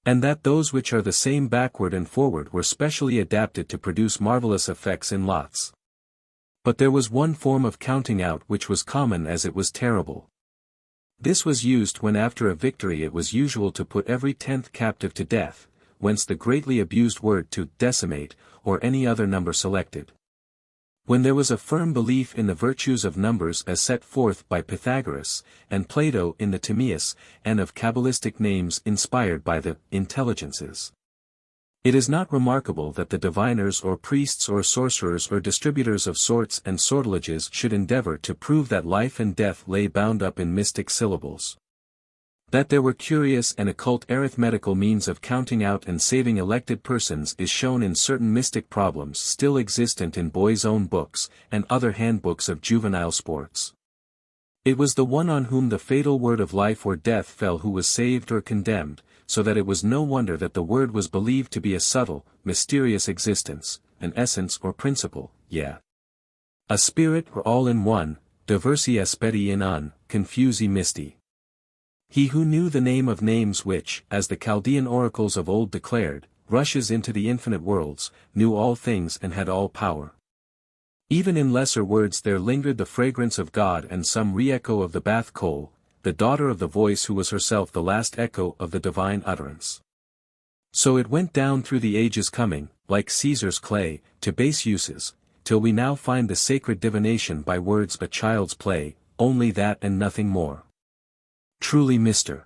and that those which are the same backward and forward were specially adapted to produce marvelous effects in lots. But there was one form of counting out which was common as it was terrible. This was used when after a victory it was usual to put every 10th captive to death, whence the greatly abused word to decimate, or any other number selected. When there was a firm belief in the virtues of numbers as set forth by Pythagoras, and Plato in the Timaeus, and of Kabbalistic names inspired by the intelligences. It is not remarkable that the diviners or priests or sorcerers or distributors of sorts and sortileges should endeavor to prove that life and death lay bound up in mystic syllables. That there were curious and occult arithmetical means of counting out and saving elected persons is shown in certain mystic problems still existent in boys' own books, and other handbooks of juvenile sports. It was the one on whom the fatal word of life or death fell who was saved or condemned, so that it was no wonder that the word was believed to be a subtle, mysterious existence, an essence or principle, yea, a spirit or all in one, diversi aspeti in un, confusi misti. He who knew the name of names which, as the Chaldean oracles of old declared, rushes into the infinite worlds, knew all things and had all power. Even in lesser words there lingered the fragrance of God and some re-echo of the Bath coal, the daughter of the voice who was herself the last echo of the divine utterance. So it went down through the ages coming, like Caesar's clay, to base uses, till we now find the sacred divination by words a child's play, only that and nothing more. Truly Mr.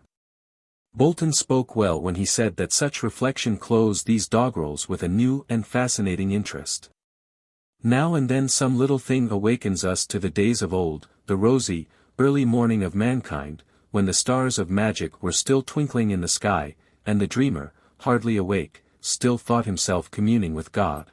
Bolton spoke well when he said that such reflection clothes these doggerels with a new and fascinating interest. Now and then some little thing awakens us to the days of old, the rosy, early morning of mankind, when the stars of magic were still twinkling in the sky, and the dreamer, hardly awake, still thought himself communing with God.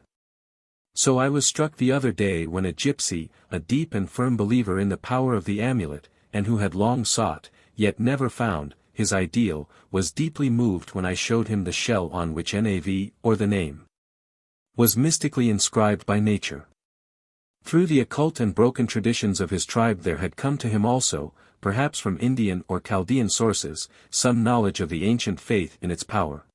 So I was struck the other day when a gypsy, a deep and firm believer in the power of the amulet, and who had long sought, yet never found, his ideal, was deeply moved when I showed him the shell on which NAV, or the name, was mystically inscribed by nature. Through the occult and broken traditions of his tribe there had come to him also, perhaps from Indian or Chaldean sources, some knowledge of the ancient faith in its power.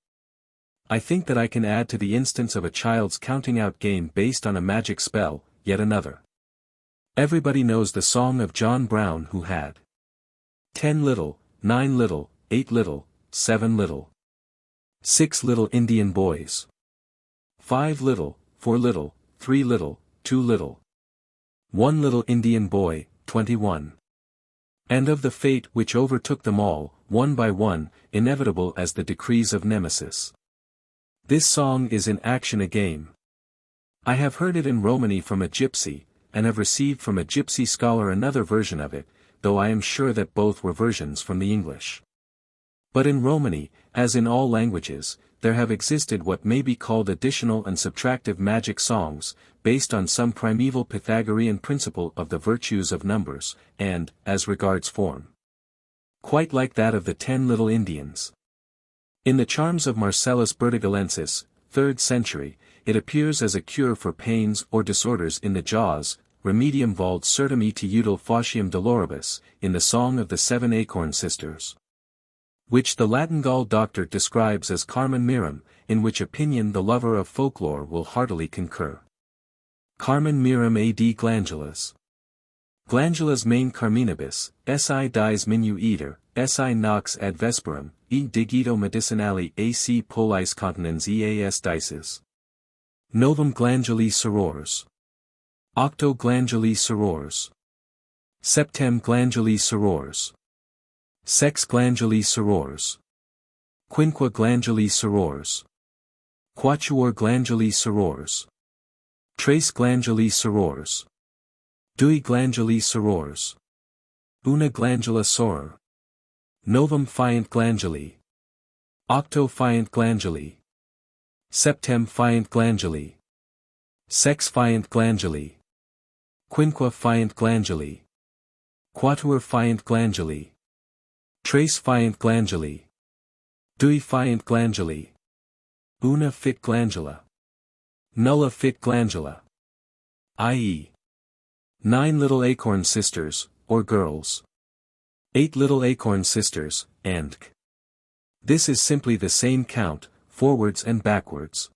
I think that I can add to the instance of a child's counting out game based on a magic spell, yet another. Everybody knows the song of John Brown who had 10 little, 9 little, 8 little, 7 little, 6 little Indian boys, 5 little, 4 little, 3 little, 2 little, 1 little Indian boy, 21. And of the fate which overtook them all, one by one, inevitable as the decrees of Nemesis. This song is in action a game. I have heard it in Romany from a gypsy, and have received from a gypsy scholar another version of it, though I am sure that both were versions from the English. But in Romany, as in all languages, there have existed what may be called additional and subtractive magic songs, based on some primeval Pythagorean principle of the virtues of numbers, and, as regards form, quite like that of the 10 little Indians. In the charms of Marcellus Bertigalensis, 3rd century, it appears as a cure for pains or disorders in the jaws, remedium vald certum et util faciam doloribus, in the Song of the Seven Acorn Sisters, which the Latin Gaul doctor describes as Carmen Mirum, in which opinion the lover of folklore will heartily concur. Carmen Mirum ad glandulas. Glandulas main carminibus, si dies minu iter, si nox ad vesperum, e digito medicinali ac polis continens eas dices. Novum glanduli sorors. Octo glanduli sorors. Septem glanduli sorors. Sex glanduli sorors. Quinque glanduli sorors. Quatuor glanduli sorors. Tres glanduli sorors. Dui glanduli sorors. Una glandula soror. Novum fiant glanduli. Octo fiant glanduli. Septem fiant glanduli. Sex fiant glanduli. Quinque fiant glanduli. Quatuor fiant glanduli. Tres fiant glanduli. Dui fiant glanduli. Una fit glandula. Nulla fit glandula. I.e. 9 little acorn sisters, or girls. 8 little acorn sisters, and this is simply the same count, forwards and backwards.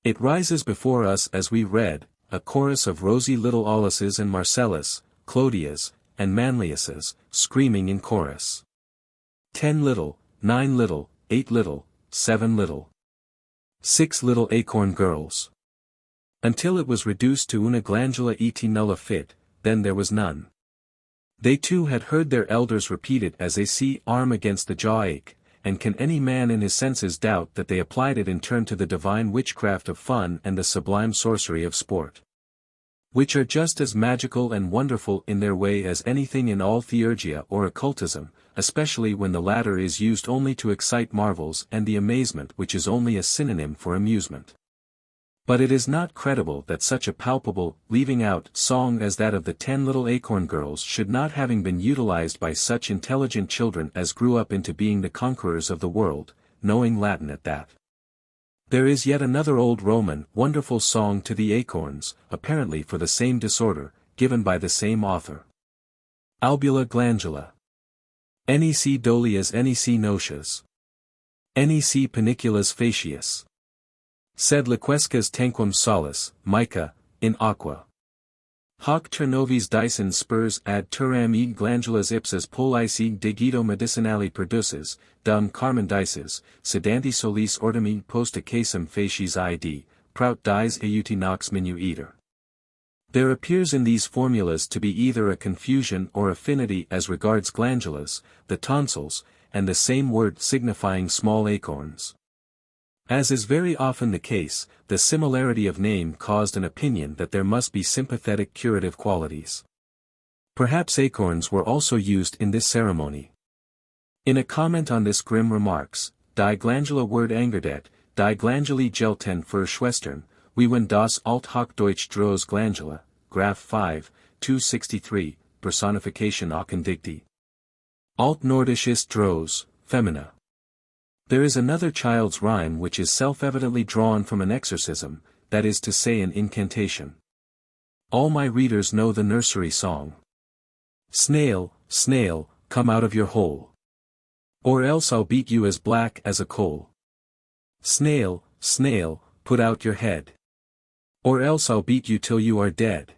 It rises before us as we read, a chorus of rosy little Auluses and Marcellus, Clodias, and Manliuses, screaming in chorus. 10 little, 9 little, 8 little, 7 little. 6 little acorn girls. Until it was reduced to una glandula et nulla fit, then there was none. They too had heard their elders repeat it as they see arm against the jaw ache, and can any man in his senses doubt that they applied it in turn to the divine witchcraft of fun and the sublime sorcery of sport, which are just as magical and wonderful in their way as anything in all theurgia or occultism, especially when the latter is used only to excite marvels and the amazement which is only a synonym for amusement. But it is not credible that such a palpable, leaving out, song as that of the 10 little acorn girls should not having been utilized by such intelligent children as grew up into being the conquerors of the world, knowing Latin at that. There is yet another old Roman, wonderful song to the acorns, apparently for the same disorder, given by the same author. Albula glandula. Nec dolias nec nocias. Nec paniculas facius. Sed liquescas tanquam solus, mica, in aqua. Hoc ternovis dicen spurs ad turam eg glandulas ipsas polis eg digito medicinali produces, dum carmen dices, sedanti solis ortum post casum facies id, prout dies euti nox minu iter. There appears in these formulas to be either a confusion or affinity as regards glandulas, the tonsils, and the same word signifying small acorns. As is very often the case, the similarity of name caused an opinion that there must be sympathetic curative qualities. Perhaps acorns were also used in this ceremony. In a comment on this Grimm remarks, Die Glangela word Angerdet, Die Glangeli gelten für Schwestern, wie wenn das Althochdeutsch Dros Glangela, Graph 5, 263, Personification Auchendicti. Altnordisch ist Dros, Femina. There is another child's rhyme which is self-evidently drawn from an exorcism, that is to say an incantation. All my readers know the nursery song. Snail, snail, come out of your hole. Or else I'll beat you as black as a coal. Snail, snail, put out your head. Or else I'll beat you till you are dead.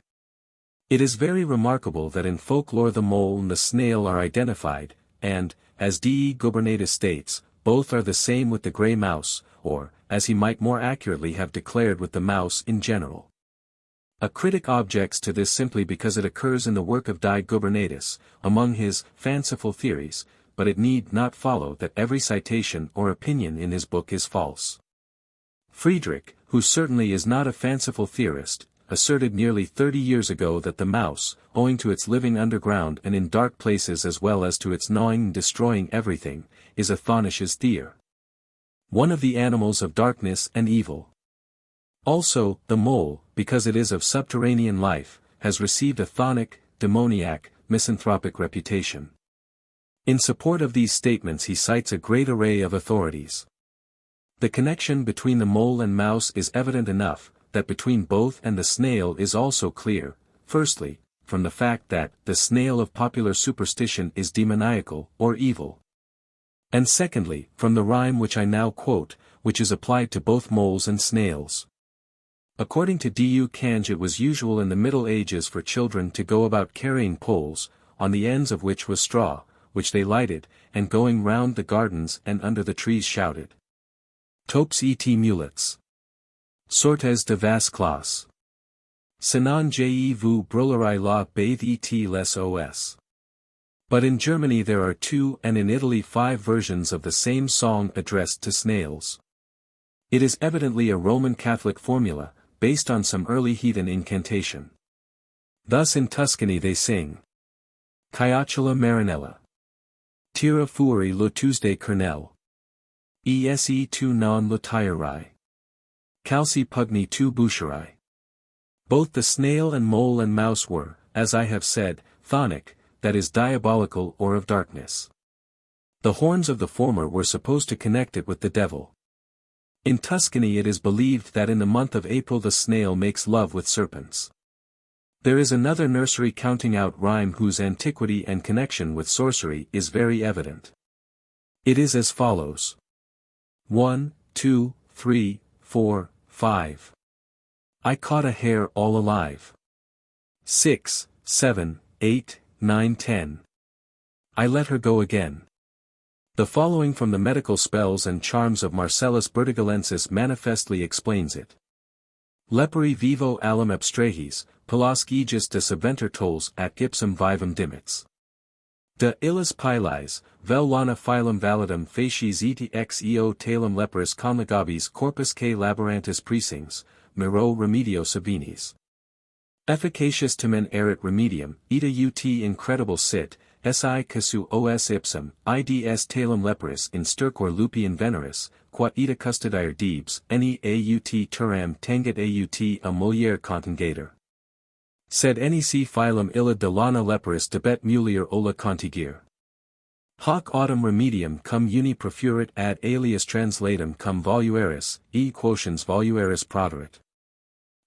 It is very remarkable that in folklore the mole and the snail are identified, and, as D. E. Gubernatus states, both are the same with the grey mouse, or, as he might more accurately have declared with the mouse in general. A critic objects to this simply because it occurs in the work of Die Gubernatus, among his fanciful theories, but it need not follow that every citation or opinion in his book is false. Friedrich, who certainly is not a fanciful theorist, asserted nearly 30 years ago that the mouse, owing to its living underground and in dark places as well as to its gnawing and destroying everything, is a chthonisch's Thier. One of the animals of darkness and evil. Also, the mole, because it is of subterranean life, has received a chthonic, demoniac, misanthropic reputation. In support of these statements he cites a great array of authorities. The connection between the mole and mouse is evident enough, that between both and the snail is also clear, firstly, from the fact that the snail of popular superstition is demoniacal or evil. And secondly, from the rhyme which I now quote, which is applied to both moles and snails. According to D.U. Kange, it was usual in the Middle Ages for children to go about carrying poles, on the ends of which was straw, which they lighted, and going round the gardens and under the trees shouted. Topes et mulets. Sortes de vas clas. Sinon je vous brûlerai la bathe et les os. But in Germany there are 2 and in Italy 5 versions of the same song addressed to snails. It is evidently a Roman Catholic formula, based on some early heathen incantation. Thus in Tuscany they sing. Chioccola marinella. Tira fuori lo Tuesday kernel. Ese tu non lo tirai. Calci pugni tu busherai. Both the snail and mole and mouse were, as I have said, chthonic, that is diabolical or of darkness. The horns of the former were supposed to connect it with the devil. In Tuscany it is believed that in the month of April the snail makes love with serpents. There is another nursery counting out rhyme whose antiquity and connection with sorcery is very evident. It is as follows. 1, 2, 3, 4, 5. I caught a hare all alive. 6, 7, 8, 9, 10. I let her go again. The following from the medical spells and charms of Marcellus Bertigalensis manifestly explains it. Leperi vivo alum abstrahis, Pilas aegis de subventer tolls at gypsum vivum dimits. De illis pilis, vel lana phylum validum facies et ex eo talum leperis conligabis corpus K laborantis precinx, miro remedio sabinis. Efficacious tamen erit remedium, ita ut incredible sit, si casu os ipsum, ids talum leperis in stercor lupi veneris, quat ita custodier debs, ne aut turam tanget aut a mulier contangator. Sed nec phylum illa de lana leperis debet mulier ola contigir. Hoc autem remedium cum uni profurit ad alias translatum cum volueris, e quotiens volueris proderit.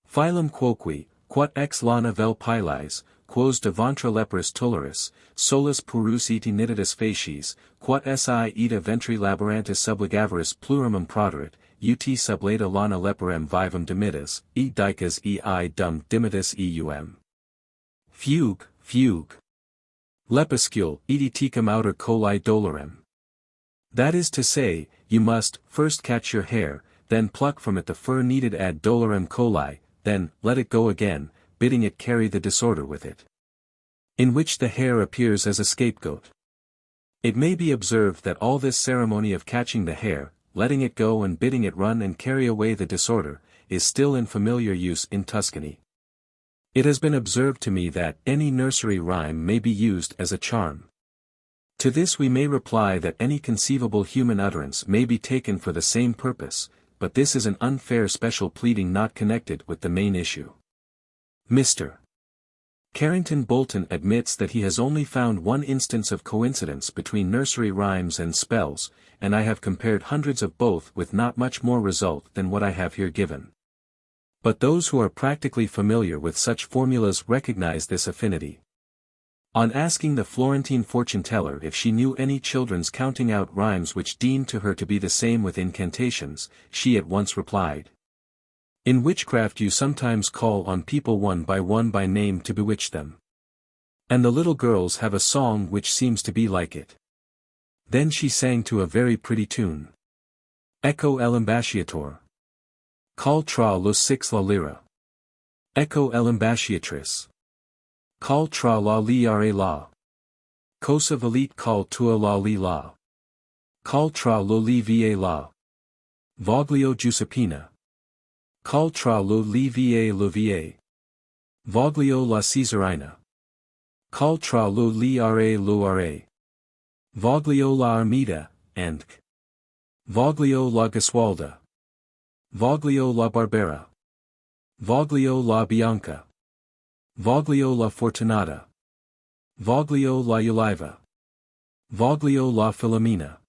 Phylum quoque, quat ex lana vel pilis, quos de ventra leperis tuleris, solus purus et nitidus facies, quat si ita ventri laborantis subligaveris plurumum proderit, ut sublata lana leperem vivum dimitis, e dicas ei dum dimitis eum. Fugue, fugue. Lepuscule, et tecum outer coli dolorem. That is to say, you must first catch your hare, then pluck from it the fur needed ad dolorem coli, then let it go again, bidding it carry the disorder with it. In which the hare appears as a scapegoat. It may be observed that all this ceremony of catching the hare, letting it go and bidding it run and carry away the disorder, is still in familiar use in Tuscany. It has been observed to me that any nursery rhyme may be used as a charm. To this we may reply that any conceivable human utterance may be taken for the same purpose, but this is an unfair special pleading not connected with the main issue. Mr. Carrington Bolton admits that he has only found one instance of coincidence between nursery rhymes and spells, and I have compared hundreds of both with not much more result than what I have here given. But those who are practically familiar with such formulas recognize this affinity. On asking the Florentine fortune-teller if she knew any children's counting out rhymes which deemed to her to be the same with incantations, she at once replied, "In witchcraft you sometimes call on people one by name to bewitch them. And the little girls have a song which seems to be like it." Then she sang to a very pretty tune. Echo l'ambasciator. Call tra los six la lira. Echo l'ambasciatrice. Call tra la liare la. Cosa valit call tua la li la. Call tra lo li va la. Voglio Giuseppina. Call tra lo li va. Voglio la Caesarina. Call tra lo li are. Voglio la Armida, and Voglio la Gesualda. Voglio la Barbera. Voglio la Bianca. Voglio la Fortunata. Voglio la Uliva. Voglio la Filomena.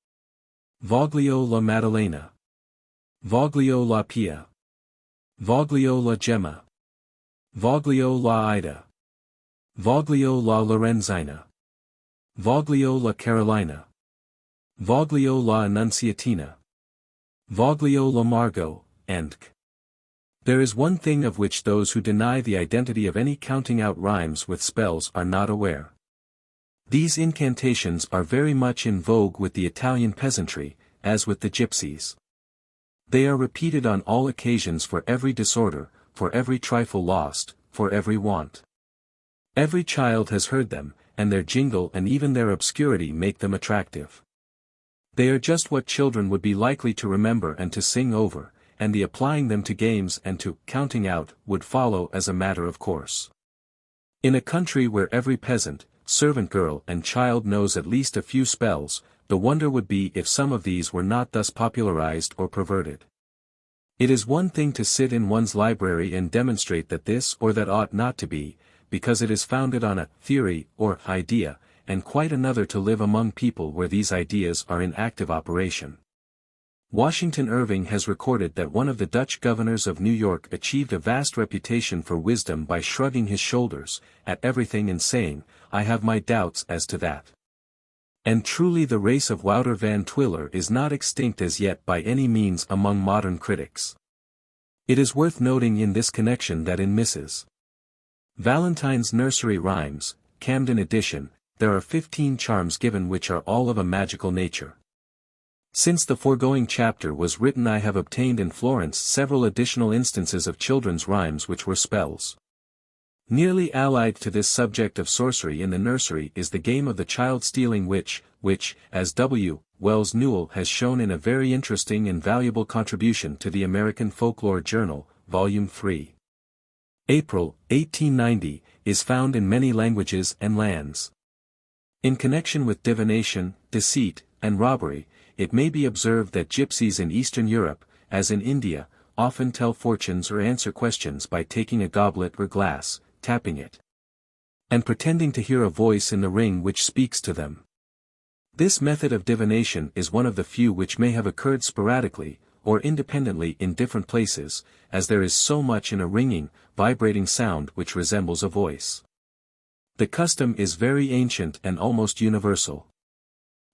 Voglio la Maddalena. Voglio la Pia. Voglio la Gemma. Voglio la Ida. Voglio la Lorenzina. Voglio la Carolina. Voglio la Annunziatina. Voglio la Margot, and There is one thing of which those who deny the identity of any counting out rhymes with spells are not aware. These incantations are very much in vogue with the Italian peasantry, as with the Gypsies. They are repeated on all occasions for every disorder, for every trifle lost, for every want. Every child has heard them, and their jingle and even their obscurity make them attractive. They are just what children would be likely to remember and to sing over, and the applying them to games and to counting out would follow as a matter of course. In a country where every peasant, servant girl and child knows at least a few spells, the wonder would be if some of these were not thus popularized or perverted. It is one thing to sit in one's library and demonstrate that this or that ought not to be, because it is founded on a theory or idea, and quite another to live among people where these ideas are in active operation. Washington Irving has recorded that one of the Dutch governors of New York achieved a vast reputation for wisdom by shrugging his shoulders at everything and saying, "I have my doubts as to that." And truly the race of Wouter van Twiller is not extinct as yet by any means among modern critics. It is worth noting in this connection that in Mrs. Valentine's Nursery Rhymes, Camden edition, there are 15 charms given which are all of a magical nature. Since the foregoing chapter was written I have obtained in Florence several additional instances of children's rhymes which were spells. Nearly allied to this subject of sorcery in the nursery is the game of the child-stealing witch, which, as W. Wells Newell has shown in a very interesting and valuable contribution to the American Folklore Journal, Volume 3. April, 1890, is found in many languages and lands. In connection with divination, deceit, and robbery, it may be observed that gypsies in Eastern Europe, as in India, often tell fortunes or answer questions by taking a goblet or glass, tapping it, and pretending to hear a voice in the ring which speaks to them. This method of divination is one of the few which may have occurred sporadically, or independently in different places, as there is so much in a ringing, vibrating sound which resembles a voice. The custom is very ancient and almost universal.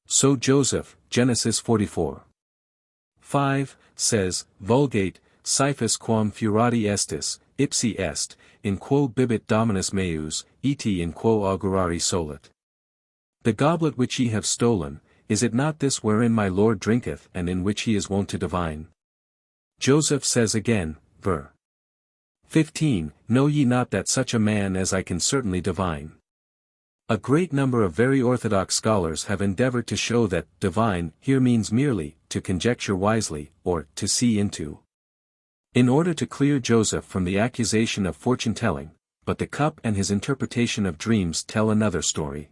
So Joseph, Genesis 44:5, says, Vulgate, Cyphus quam furati estis, ipsi est, in quo bibit dominus meus, et in quo augurari solet. The goblet which ye have stolen, is it not this wherein my Lord drinketh and in which he is wont to divine? Joseph says again, ver. 15, Know ye not that such a man as I can certainly divine? A great number of very orthodox scholars have endeavored to show that divine here means merely to conjecture wisely, or to see into. In order to clear Joseph from the accusation of fortune-telling, but the cup and his interpretation of dreams tell another story.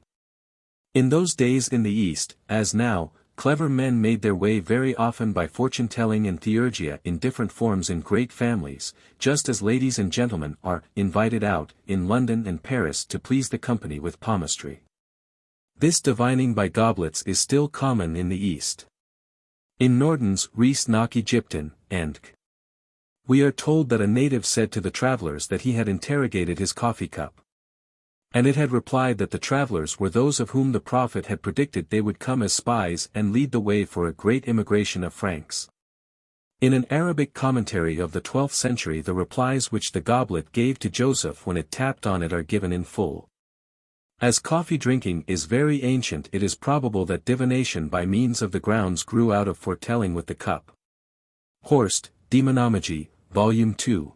In those days in the East, as now, clever men made their way very often by fortune-telling and theurgia in different forms in great families, just as ladies and gentlemen are invited out, in London and Paris to please the company with palmistry. This divining by goblets is still common in the East. In Norden's Res nach Egypten, and we are told that a native said to the travelers that he had interrogated his coffee cup. And it had replied that the travelers were those of whom the prophet had predicted they would come as spies and lead the way for a great immigration of Franks. In an Arabic commentary of the 12th century the replies which the goblet gave to Joseph when it tapped on it are given in full. As coffee drinking is very ancient, it is probable that divination by means of the grounds grew out of foretelling with the cup. Horst, Demonology, Volume 2.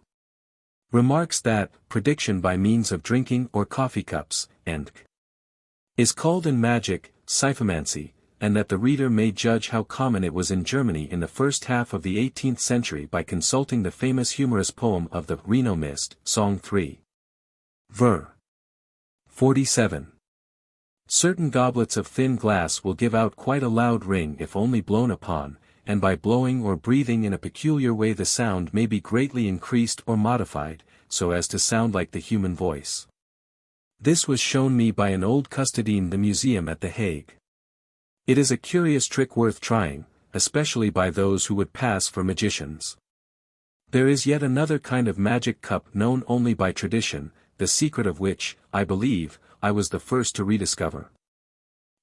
Remarks that, prediction by means of drinking or coffee cups, and is called in magic, syphomancy, and that the reader may judge how common it was in Germany in the first half of the 18th century by consulting the famous humorist poem of the Reno Mist, Song 3. Ver. 47. Certain goblets of thin glass will give out quite a loud ring if only blown upon, and by blowing or breathing in a peculiar way the sound may be greatly increased or modified, so as to sound like the human voice. This was shown me by an old custody in the museum at The Hague. It is a curious trick worth trying, especially by those who would pass for magicians. There is yet another kind of magic cup known only by tradition, the secret of which, I believe, I was the first to rediscover.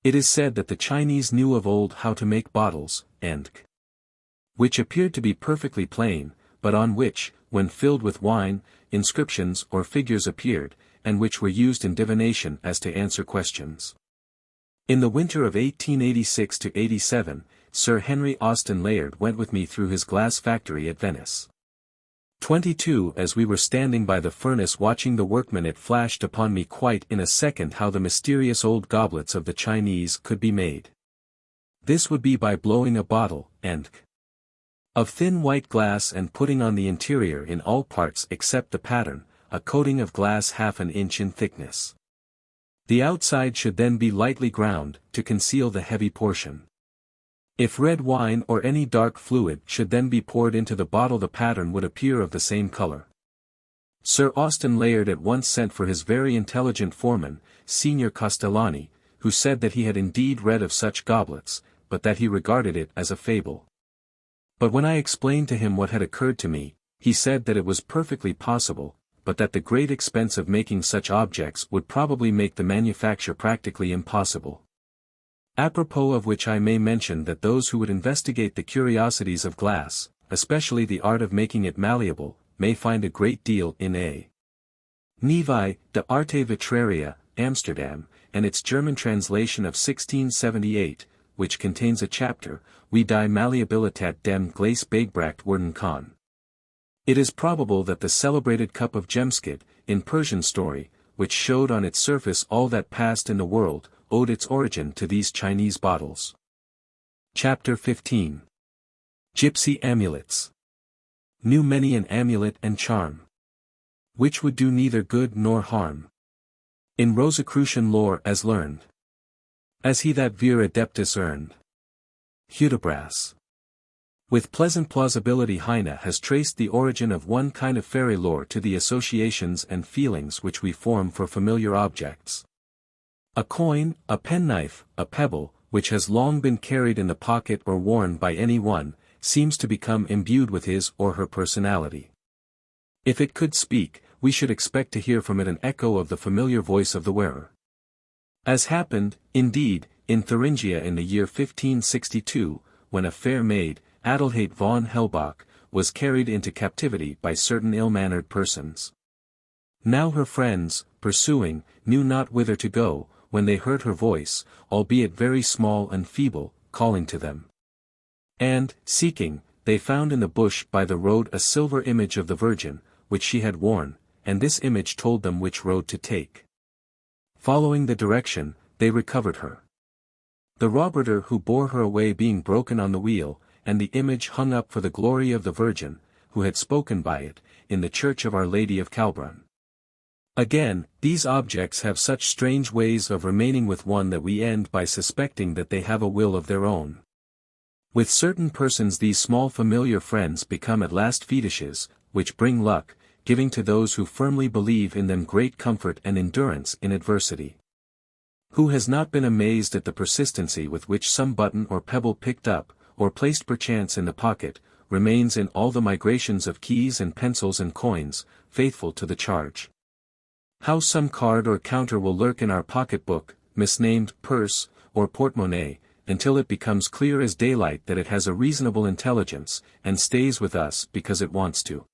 It is said that the Chinese knew of old how to make bottles, and which appeared to be perfectly plain, but on which, when filled with wine, inscriptions or figures appeared, and which were used in divination as to answer questions. In the winter of 1886–87, Sir Henry Austen Layard went with me through his glass factory at Venice. 22 As we were standing by the furnace watching the workmen, it flashed upon me quite in a second how the mysterious old goblets of the Chinese could be made. This would be by blowing a bottle, and of thin white glass and putting on the interior in all parts except the pattern, a coating of glass half an inch in thickness. The outside should then be lightly ground, to conceal the heavy portion. If red wine or any dark fluid should then be poured into the bottle, the pattern would appear of the same color. Sir Austen Layard at once sent for his very intelligent foreman, Signor Castellani, who said that he had indeed read of such goblets, but that he regarded it as a fable. But when I explained to him what had occurred to me, he said that it was perfectly possible, but that the great expense of making such objects would probably make the manufacture practically impossible. Apropos of which I may mention that those who would investigate the curiosities of glass, especially the art of making it malleable, may find a great deal in A. Nevi, de Arte Vitraria, Amsterdam, and its German translation of 1678, which contains a chapter, Wie die Malleabilität dem Glas beigebracht worden kann. It is probable that the celebrated cup of Gemskid, in Persian story, which showed on its surface all that passed in the world, owed its origin to these Chinese bottles. Chapter 15. Gypsy Amulets. Knew many an amulet and charm, which would do neither good nor harm. In Rosicrucian lore as learned, as he that vir adeptus earned. Hudibras. With pleasant plausibility Heine has traced the origin of one kind of fairy lore to the associations and feelings which we form for familiar objects. A coin, a penknife, a pebble, which has long been carried in the pocket or worn by any one, seems to become imbued with his or her personality. If it could speak, we should expect to hear from it an echo of the familiar voice of the wearer. As happened, indeed, in Thuringia in the year 1562, when a fair maid, Adelheid von Helbach, was carried into captivity by certain ill-mannered persons. Now her friends, pursuing, knew not whither to go, when they heard her voice, albeit very small and feeble, calling to them. And, seeking, they found in the bush by the road a silver image of the Virgin, which she had worn, and this image told them which road to take. Following the direction, they recovered her. The robber who bore her away being broken on the wheel, and the image hung up for the glory of the Virgin, who had spoken by it, in the church of Our Lady of Calbrun. Again, these objects have such strange ways of remaining with one that we end by suspecting that they have a will of their own. With certain persons these small familiar friends become at last fetishes, which bring luck, giving to those who firmly believe in them great comfort and endurance in adversity. Who has not been amazed at the persistency with which some button or pebble picked up, or placed perchance in the pocket, remains in all the migrations of keys and pencils and coins, faithful to the charge? How some card or counter will lurk in our pocketbook, misnamed purse, or portemonnaie, until it becomes clear as daylight that it has a reasonable intelligence, and stays with us because it wants to.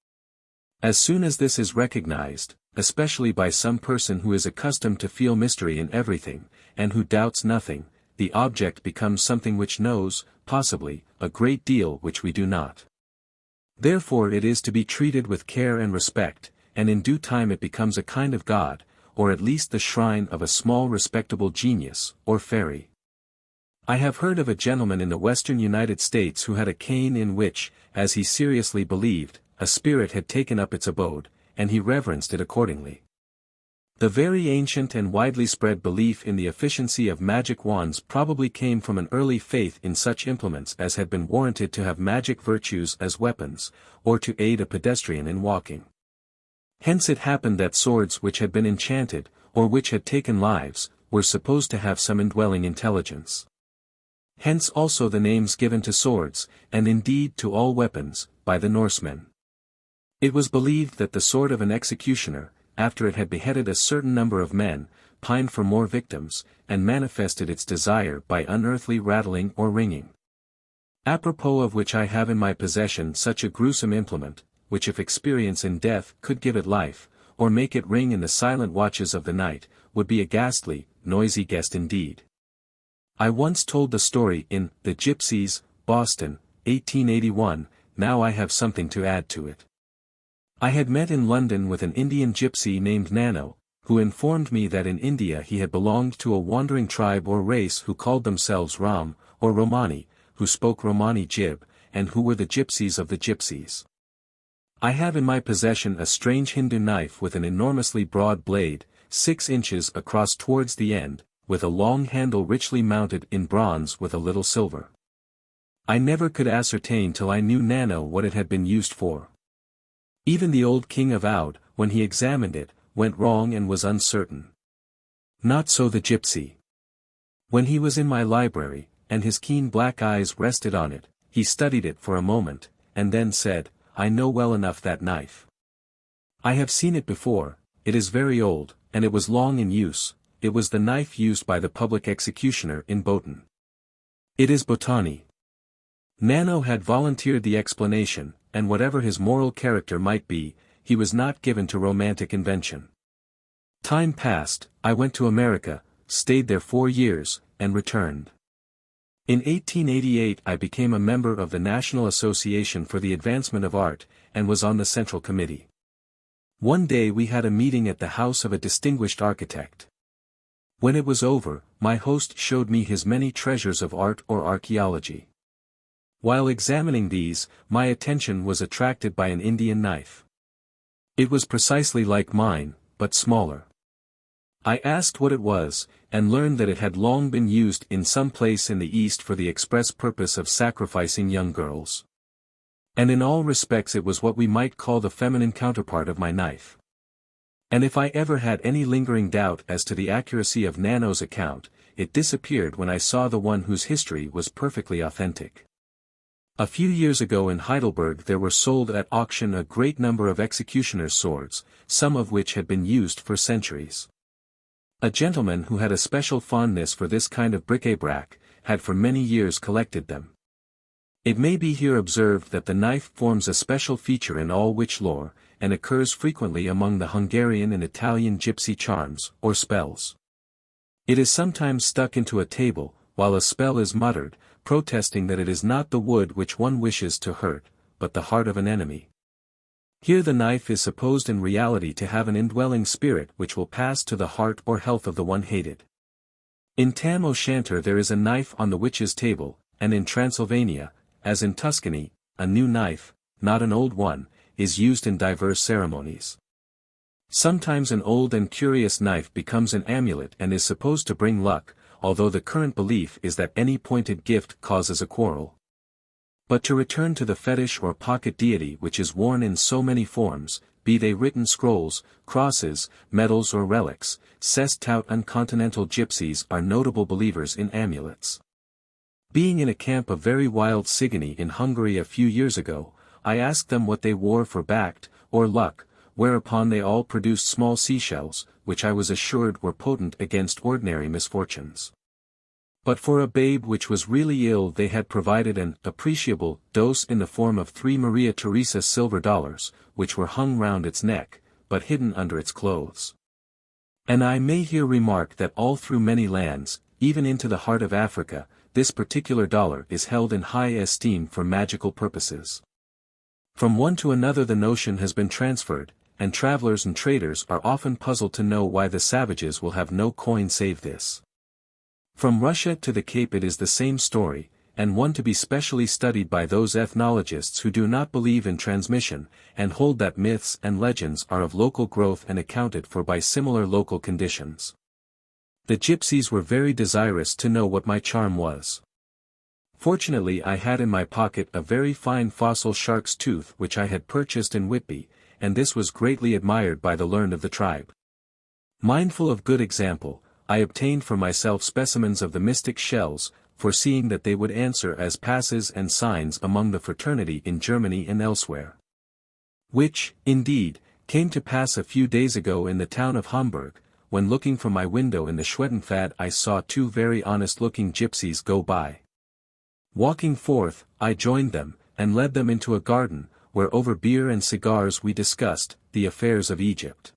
As soon as this is recognized, especially by some person who is accustomed to feel mystery in everything, and who doubts nothing, the object becomes something which knows, possibly, a great deal which we do not. Therefore it is to be treated with care and respect, and in due time it becomes a kind of god, or at least the shrine of a small respectable genius, or fairy. I have heard of a gentleman in the western United States who had a cane in which, as he seriously believed, a spirit had taken up its abode, and he reverenced it accordingly. The very ancient and widely spread belief in the efficiency of magic wands probably came from an early faith in such implements as had been warranted to have magic virtues as weapons, or to aid a pedestrian in walking. Hence it happened that swords which had been enchanted, or which had taken lives, were supposed to have some indwelling intelligence. Hence also the names given to swords, and indeed to all weapons, by the Norsemen. It was believed that the sword of an executioner, after it had beheaded a certain number of men, pined for more victims, and manifested its desire by unearthly rattling or ringing. Apropos of which I have in my possession such a gruesome implement, which if experience in death could give it life, or make it ring in the silent watches of the night, would be a ghastly, noisy guest indeed. I once told the story in The Gypsies, Boston, 1881, now I have something to add to it. I had met in London with an Indian gypsy named Nano, who informed me that in India he had belonged to a wandering tribe or race who called themselves Ram, or Romani, who spoke Romani Jib, and who were the gypsies of the gypsies. I have in my possession a strange Hindu knife with an enormously broad blade, 6 inches across towards the end, with a long handle richly mounted in bronze with a little silver. I never could ascertain till I knew Nano what it had been used for. Even the old king of Oud, when he examined it, went wrong and was uncertain. Not so the gypsy. When he was in my library, and his keen black eyes rested on it, he studied it for a moment, and then said, "I know well enough that knife. I have seen it before, it is very old, and it was long in use, it was the knife used by the public executioner in Botan. It is Botani." Nano had volunteered the explanation, and whatever his moral character might be, he was not given to romantic invention. Time passed, I went to America, stayed there 4 years, and returned. In 1888 I became a member of the National Association for the Advancement of Art, and was on the Central Committee. One day we had a meeting at the house of a distinguished architect. When it was over, my host showed me his many treasures of art or archaeology. While examining these, my attention was attracted by an Indian knife. It was precisely like mine, but smaller. I asked what it was, and learned that it had long been used in some place in the East for the express purpose of sacrificing young girls. And in all respects it was what we might call the feminine counterpart of my knife. And if I ever had any lingering doubt as to the accuracy of Nano's account, it disappeared when I saw the one whose history was perfectly authentic. A few years ago in Heidelberg there were sold at auction a great number of executioner's swords, some of which had been used for centuries. A gentleman who had a special fondness for this kind of bric-a-brac, had for many years collected them. It may be here observed that the knife forms a special feature in all witch lore, and occurs frequently among the Hungarian and Italian gypsy charms, or spells. It is sometimes stuck into a table, while a spell is muttered, protesting that it is not the wood which one wishes to hurt, but the heart of an enemy. Here the knife is supposed in reality to have an indwelling spirit which will pass to the heart or health of the one hated. In Tam O'Shanter there is a knife on the witch's table, and in Transylvania, as in Tuscany, a new knife, not an old one, is used in diverse ceremonies. Sometimes an old and curious knife becomes an amulet and is supposed to bring luck, although the current belief is that any pointed gift causes a quarrel. But to return to the fetish or pocket deity which is worn in so many forms, be they written scrolls, crosses, medals or relics, cest tout and continental gypsies are notable believers in amulets. Being in a camp of very wild Tsigany in Hungary a few years ago, I asked them what they wore for backed, or luck, whereupon they all produced small seashells, which I was assured were potent against ordinary misfortunes. But for a babe which was really ill they had provided an appreciable dose in the form of 3 Maria Theresa silver dollars, which were hung round its neck, but hidden under its clothes. And I may here remark that all through many lands, even into the heart of Africa, this particular dollar is held in high esteem for magical purposes. From one to another the notion has been transferred, and travelers and traders are often puzzled to know why the savages will have no coin save this. From Russia to the Cape it is the same story, and one to be specially studied by those ethnologists who do not believe in transmission, and hold that myths and legends are of local growth and accounted for by similar local conditions. The gypsies were very desirous to know what my charm was. Fortunately I had in my pocket a very fine fossil shark's tooth which I had purchased in Whitby, and this was greatly admired by the learned of the tribe. Mindful of good example, I obtained for myself specimens of the mystic shells, foreseeing that they would answer as passes and signs among the fraternity in Germany and elsewhere. Which, indeed, came to pass a few days ago in the town of Hamburg, when looking from my window in the Schwedenpfad I saw 2 very honest-looking gypsies go by. Walking forth, I joined them, and led them into a garden, where over beer and cigars we discussed the affairs of Egypt.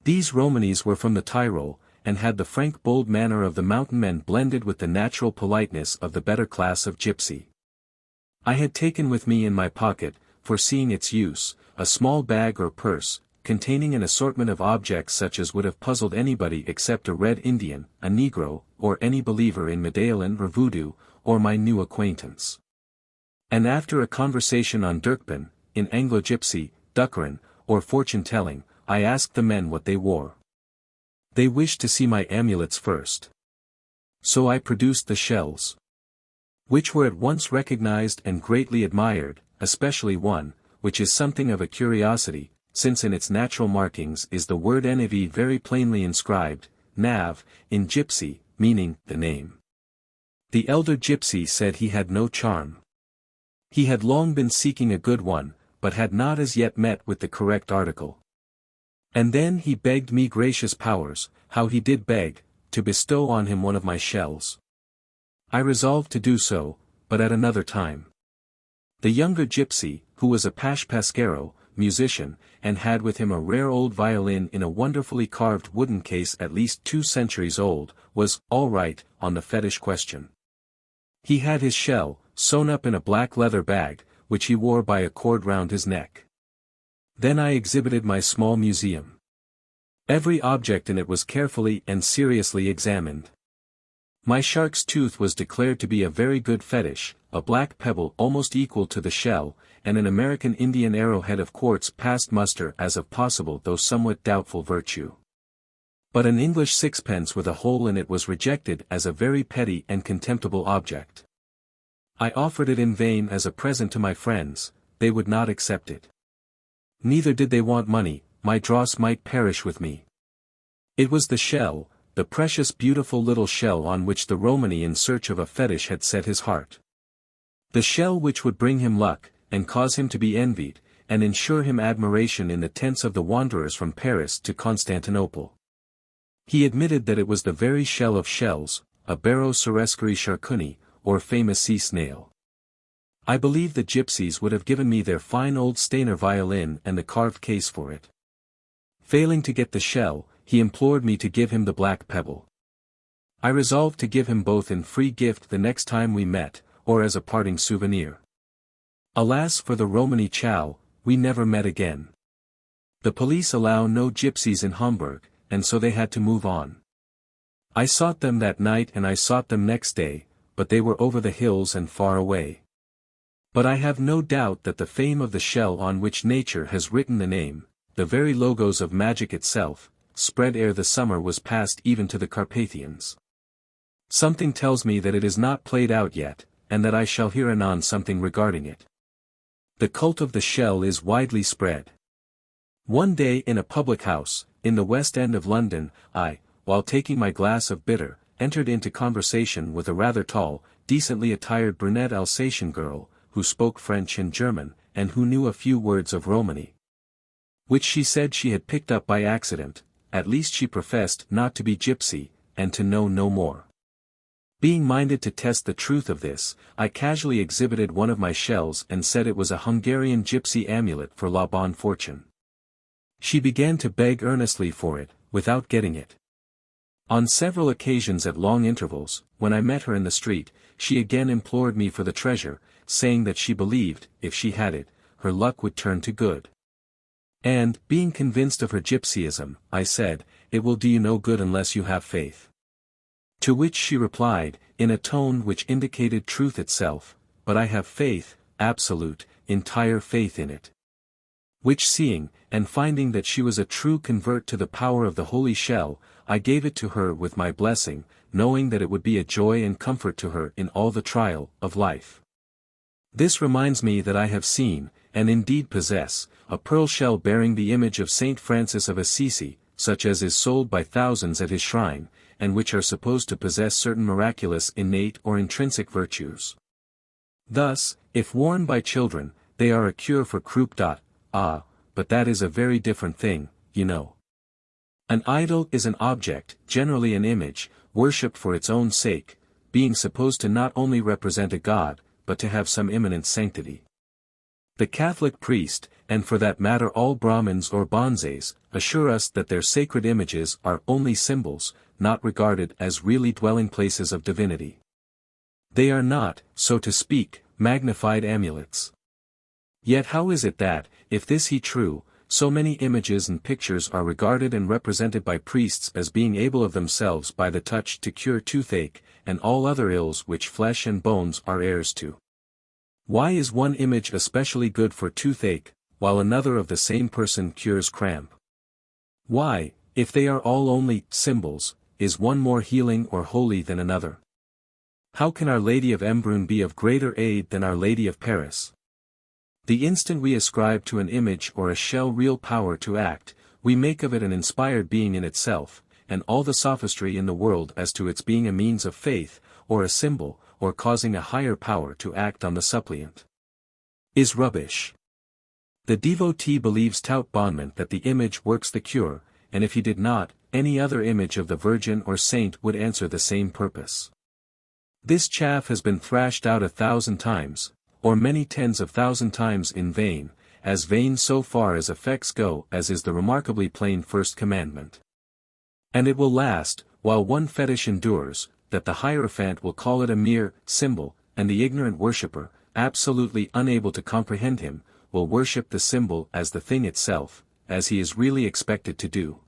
These Roumanies were from the Tyrol, and had the frank bold manner of the mountain men blended with the natural politeness of the better class of gypsy. I had taken with me in my pocket, foreseeing its use, a small bag or purse, containing an assortment of objects such as would have puzzled anybody except a Red Indian, a Negro, or any believer in Medallion or Voodoo, or my new acquaintance. And after a conversation on Dirkban, in Anglo-Gypsy, Dukkerin, or fortune-telling, I asked the men what they wore. They wished to see my amulets first. So I produced the shells, which were at once recognized and greatly admired, especially one, which is something of a curiosity, since in its natural markings is the word NAV very plainly inscribed, Nav, in gypsy, meaning the name. The elder gypsy said he had no charm. He had long been seeking a good one, but had not as yet met with the correct article. And then he begged me, gracious powers, how he did beg, to bestow on him one of my shells. I resolved to do so, but at another time. The younger gypsy, who was a pashpasquero, musician, and had with him a rare old violin in a wonderfully carved wooden case at least 2 centuries old, was all right on the fetish question. He had his shell, sewn up in a black leather bag, which he wore by a cord round his neck. Then I exhibited my small museum. Every object in it was carefully and seriously examined. My shark's tooth was declared to be a very good fetish, a black pebble almost equal to the shell, and an American Indian arrowhead of quartz passed muster as of possible though somewhat doubtful virtue. But an English sixpence with a hole in it was rejected as a very petty and contemptible object. I offered it in vain as a present to my friends, they would not accept it. Neither did they want money, my dross might perish with me. It was the shell, the precious beautiful little shell on which the Romany in search of a fetish had set his heart. The shell which would bring him luck, and cause him to be envied, and ensure him admiration in the tents of the wanderers from Paris to Constantinople. He admitted that it was the very shell of shells, a Barrow Sorcery Charcuni, or famous sea snail. I believe the gypsies would have given me their fine old Steiner violin and the carved case for it. Failing to get the shell, he implored me to give him the black pebble. I resolved to give him both in free gift the next time we met, or as a parting souvenir. Alas for the Romany chow, we never met again. The police allow no gypsies in Hamburg, and so they had to move on. I sought them that night and I sought them next day, but they were over the hills and far away. But I have no doubt that the fame of the shell on which nature has written the name, the very logos of magic itself, spread ere the summer was past even to the Carpathians. Something tells me that it is not played out yet, and that I shall hear anon something regarding it. The cult of the shell is widely spread. One day in a public house, in the West End of London, I, while taking my glass of bitter, entered into conversation with a rather tall, decently attired brunette Alsatian girl, who spoke French and German, and who knew a few words of Romany, which she said she had picked up by accident. At least she professed not to be gypsy, and to know no more. Being minded to test the truth of this, I casually exhibited one of my shells and said it was a Hungarian gypsy amulet for la bonne fortune. She began to beg earnestly for it, without getting it. On several occasions at long intervals, when I met her in the street, she again implored me for the treasure, saying that she believed, if she had it, her luck would turn to good. And, being convinced of her gypsyism, I said, "It will do you no good unless you have faith." To which she replied, in a tone which indicated truth itself, "But I have faith, absolute, entire faith in it." Which seeing, and finding that she was a true convert to the power of the holy shell, I gave it to her with my blessing, knowing that it would be a joy and comfort to her in all the trial of life. This reminds me that I have seen, and indeed possess, a pearl shell bearing the image of Saint Francis of Assisi, such as is sold by thousands at his shrine, and which are supposed to possess certain miraculous innate or intrinsic virtues. Thus, if worn by children, they are a cure for croup. But that is a very different thing, you know. An idol is an object, generally an image, worshipped for its own sake, being supposed to not only represent a god, but to have some immanent sanctity. The Catholic priest, and for that matter all Brahmins or bonzes, assure us that their sacred images are only symbols, not regarded as really dwelling places of divinity. They are not, so to speak, magnified amulets. Yet how is it that, if this be true, so many images and pictures are regarded and represented by priests as being able of themselves by the touch to cure toothache, and all other ills which flesh and bones are heirs to? Why is one image especially good for toothache, while another of the same person cures cramp? Why, if they are all only symbols, is one more healing or holy than another? How can Our Lady of Embrun be of greater aid than Our Lady of Paris? The instant we ascribe to an image or a shell real power to act, we make of it an inspired being in itself, and all the sophistry in the world as to its being a means of faith, or a symbol, or causing a higher power to act on the suppliant, is rubbish. The devotee believes tout bonnement that the image works the cure, and if he did not, any other image of the Virgin or Saint would answer the same purpose. This chaff has been thrashed out 1,000 times, or many tens of thousand times in vain so far as effects go, as is the remarkably plain first commandment. And it will last, while one fetish endures, that the Hierophant will call it a mere symbol, and the ignorant worshipper, absolutely unable to comprehend him, will worship the symbol as the thing itself, as he is really expected to do.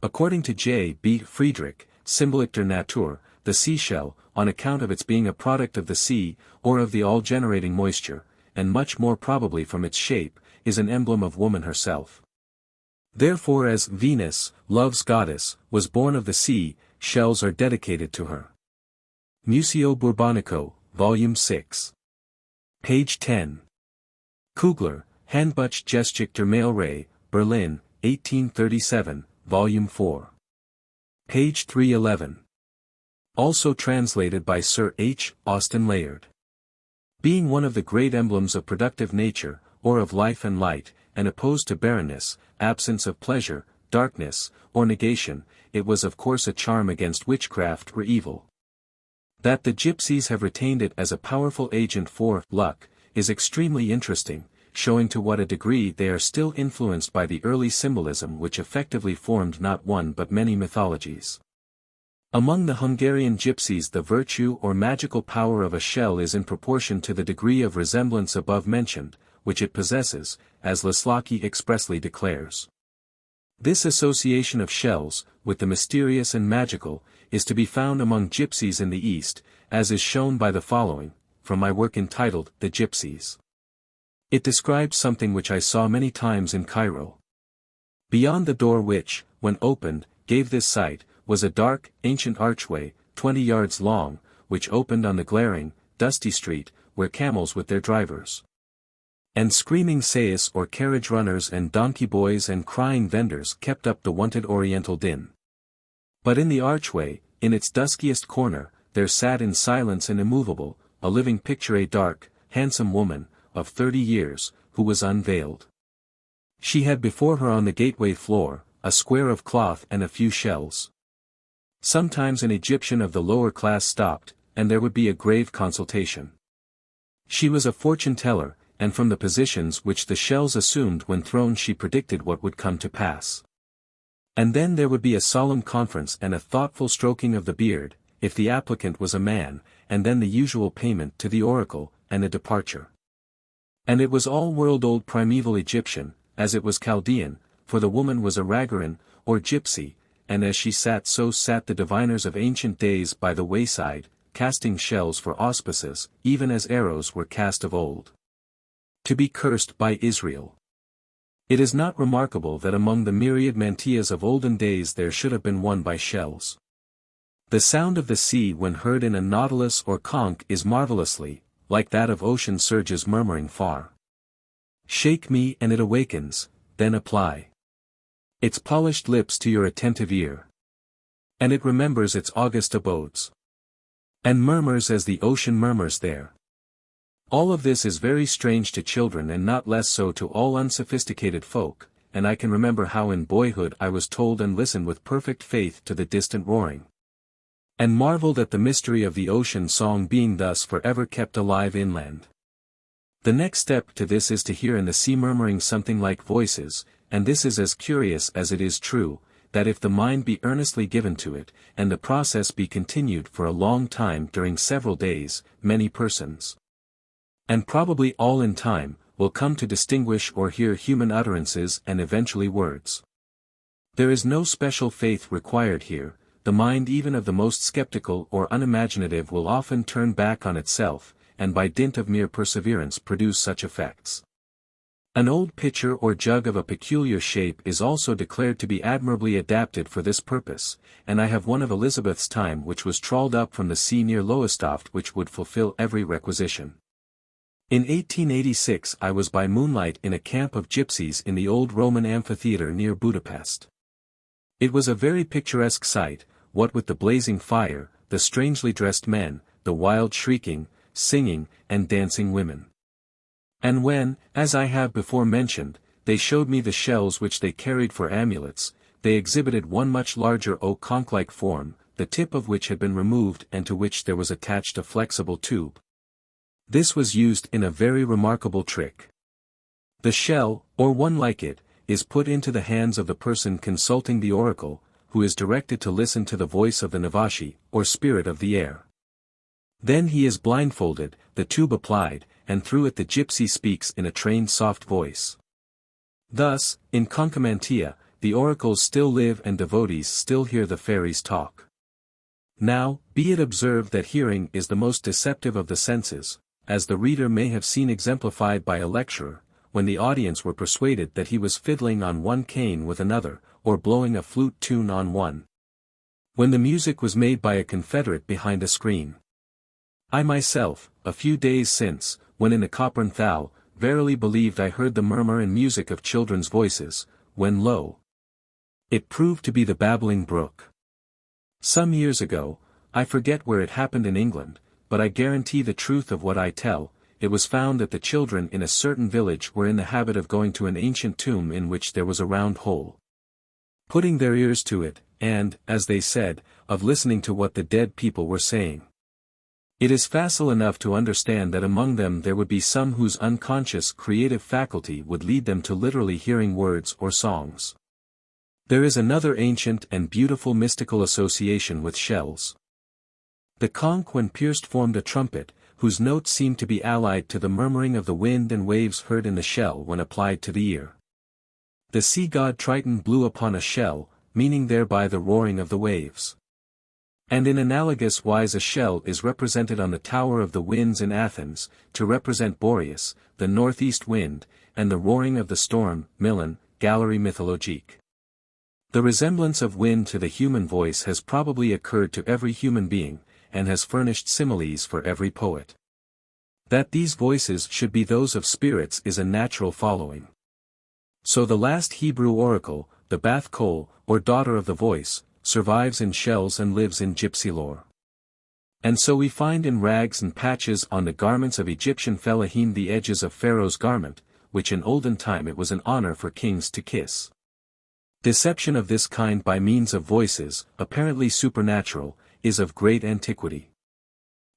According to J. B. Friedrich, Symbolic der Natur, the seashell, on account of its being a product of the sea, or of the all-generating moisture, and much more probably from its shape, is an emblem of woman herself. Therefore as Venus, love's goddess, was born of the sea, shells are dedicated to her. Museo Bourbonico, Volume 6. Page 10. Kugler, Handbuch Geschichte der Malerei, Berlin, 1837, Volume 4. Page 311. Also translated by Sir H. Austin Layard. Being one of the great emblems of productive nature, or of life and light, and opposed to barrenness, absence of pleasure, darkness, or negation, it was of course a charm against witchcraft or evil. That the gypsies have retained it as a powerful agent for luck, is extremely interesting, showing to what a degree they are still influenced by the early symbolism which effectively formed not one but many mythologies. Among the Hungarian gypsies the virtue or magical power of a shell is in proportion to the degree of resemblance above mentioned, which it possesses, as Laslaki expressly declares. This association of shells, with the mysterious and magical, is to be found among gypsies in the East, as is shown by the following, from my work entitled The Gypsies. It describes something which I saw many times in Cairo. Beyond the door which, when opened, gave this sight, was a dark, ancient archway, 20 yards long, which opened on the glaring, dusty street, where camels with their drivers and screaming sais or carriage runners and donkey boys and crying vendors kept up the wonted oriental din. But in the archway, in its duskiest corner, there sat in silence and immovable, a living picture, a dark, handsome woman, of 30 years, who was unveiled. She had before her on the gateway floor, a square of cloth and a few shells. Sometimes an Egyptian of the lower class stopped, and there would be a grave consultation. She was a fortune-teller, and from the positions which the shells assumed when thrown she predicted what would come to pass. And then there would be a solemn conference and a thoughtful stroking of the beard, if the applicant was a man, and then the usual payment to the oracle, and a departure. And it was all world-old primeval Egyptian, as it was Chaldean, for the woman was a Ragaran, or gypsy, and as she sat so sat the diviners of ancient days by the wayside, casting shells for auspices, even as arrows were cast of old. To be cursed by Israel. It is not remarkable that among the myriad mantillas of olden days there should have been one by shells. The sound of the sea when heard in a nautilus or conch is marvelously, like that of ocean surges murmuring far. Shake me and it awakens, then apply its polished lips to your attentive ear. And it remembers its august abodes. And murmurs as the ocean murmurs there. All of this is very strange to children and not less so to all unsophisticated folk, and I can remember how in boyhood I was told and listened with perfect faith to the distant roaring. And marveled at the mystery of the ocean song being thus forever kept alive inland. The next step to this is to hear in the sea murmuring something like voices, and this is as curious as it is true, that if the mind be earnestly given to it, and the process be continued for a long time during several days, many persons, and probably all in time, will come to distinguish or hear human utterances and eventually words. There is no special faith required here, the mind even of the most skeptical or unimaginative will often turn back on itself, and by dint of mere perseverance produce such effects. An old pitcher or jug of a peculiar shape is also declared to be admirably adapted for this purpose, and I have one of Elizabeth's time which was trawled up from the sea near Lowestoft which would fulfill every requisition. In 1886 I was by moonlight in a camp of gypsies in the old Roman amphitheatre near Budapest. It was a very picturesque sight, what with the blazing fire, the strangely dressed men, the wild shrieking, singing, and dancing women. And when, as I have before mentioned, they showed me the shells which they carried for amulets, they exhibited one much larger conch-like form, the tip of which had been removed and to which there was attached a flexible tube. This was used in a very remarkable trick. The shell, or one like it, is put into the hands of the person consulting the oracle, who is directed to listen to the voice of the Navashi, or spirit of the air. Then he is blindfolded, the tube applied, and through it the gypsy speaks in a trained soft voice. Thus, in Concomantia, the oracles still live and devotees still hear the fairies talk. Now, be it observed that hearing is the most deceptive of the senses, as the reader may have seen exemplified by a lecturer, when the audience were persuaded that he was fiddling on one cane with another, or blowing a flute tune on one, when the music was made by a confederate behind a screen. I myself, a few days since, when in a Copern Thal, verily believed I heard the murmur and music of children's voices, when lo! It proved to be the babbling brook. Some years ago, I forget where it happened in England, but I guarantee the truth of what I tell, it was found that the children in a certain village were in the habit of going to an ancient tomb in which there was a round hole, putting their ears to it, and, as they said, of listening to what the dead people were saying. It is facile enough to understand that among them there would be some whose unconscious creative faculty would lead them to literally hearing words or songs. There is another ancient and beautiful mystical association with shells. The conch when pierced formed a trumpet, whose notes seemed to be allied to the murmuring of the wind and waves heard in the shell when applied to the ear. The sea god Triton blew upon a shell, meaning thereby the roaring of the waves. And in analogous wise a shell is represented on the Tower of the Winds in Athens, to represent Boreas, the northeast wind, and the roaring of the storm, Milan, Gallery Mythologique. The resemblance of wind to the human voice has probably occurred to every human being, and has furnished similes for every poet. That these voices should be those of spirits is a natural following. So the last Hebrew oracle, the Bath Kol, or daughter of the voice, survives in shells and lives in gypsy lore. And so we find in rags and patches on the garments of Egyptian fellahim the edges of Pharaoh's garment, which in olden time it was an honor for kings to kiss. Deception of this kind by means of voices, apparently supernatural, is of great antiquity.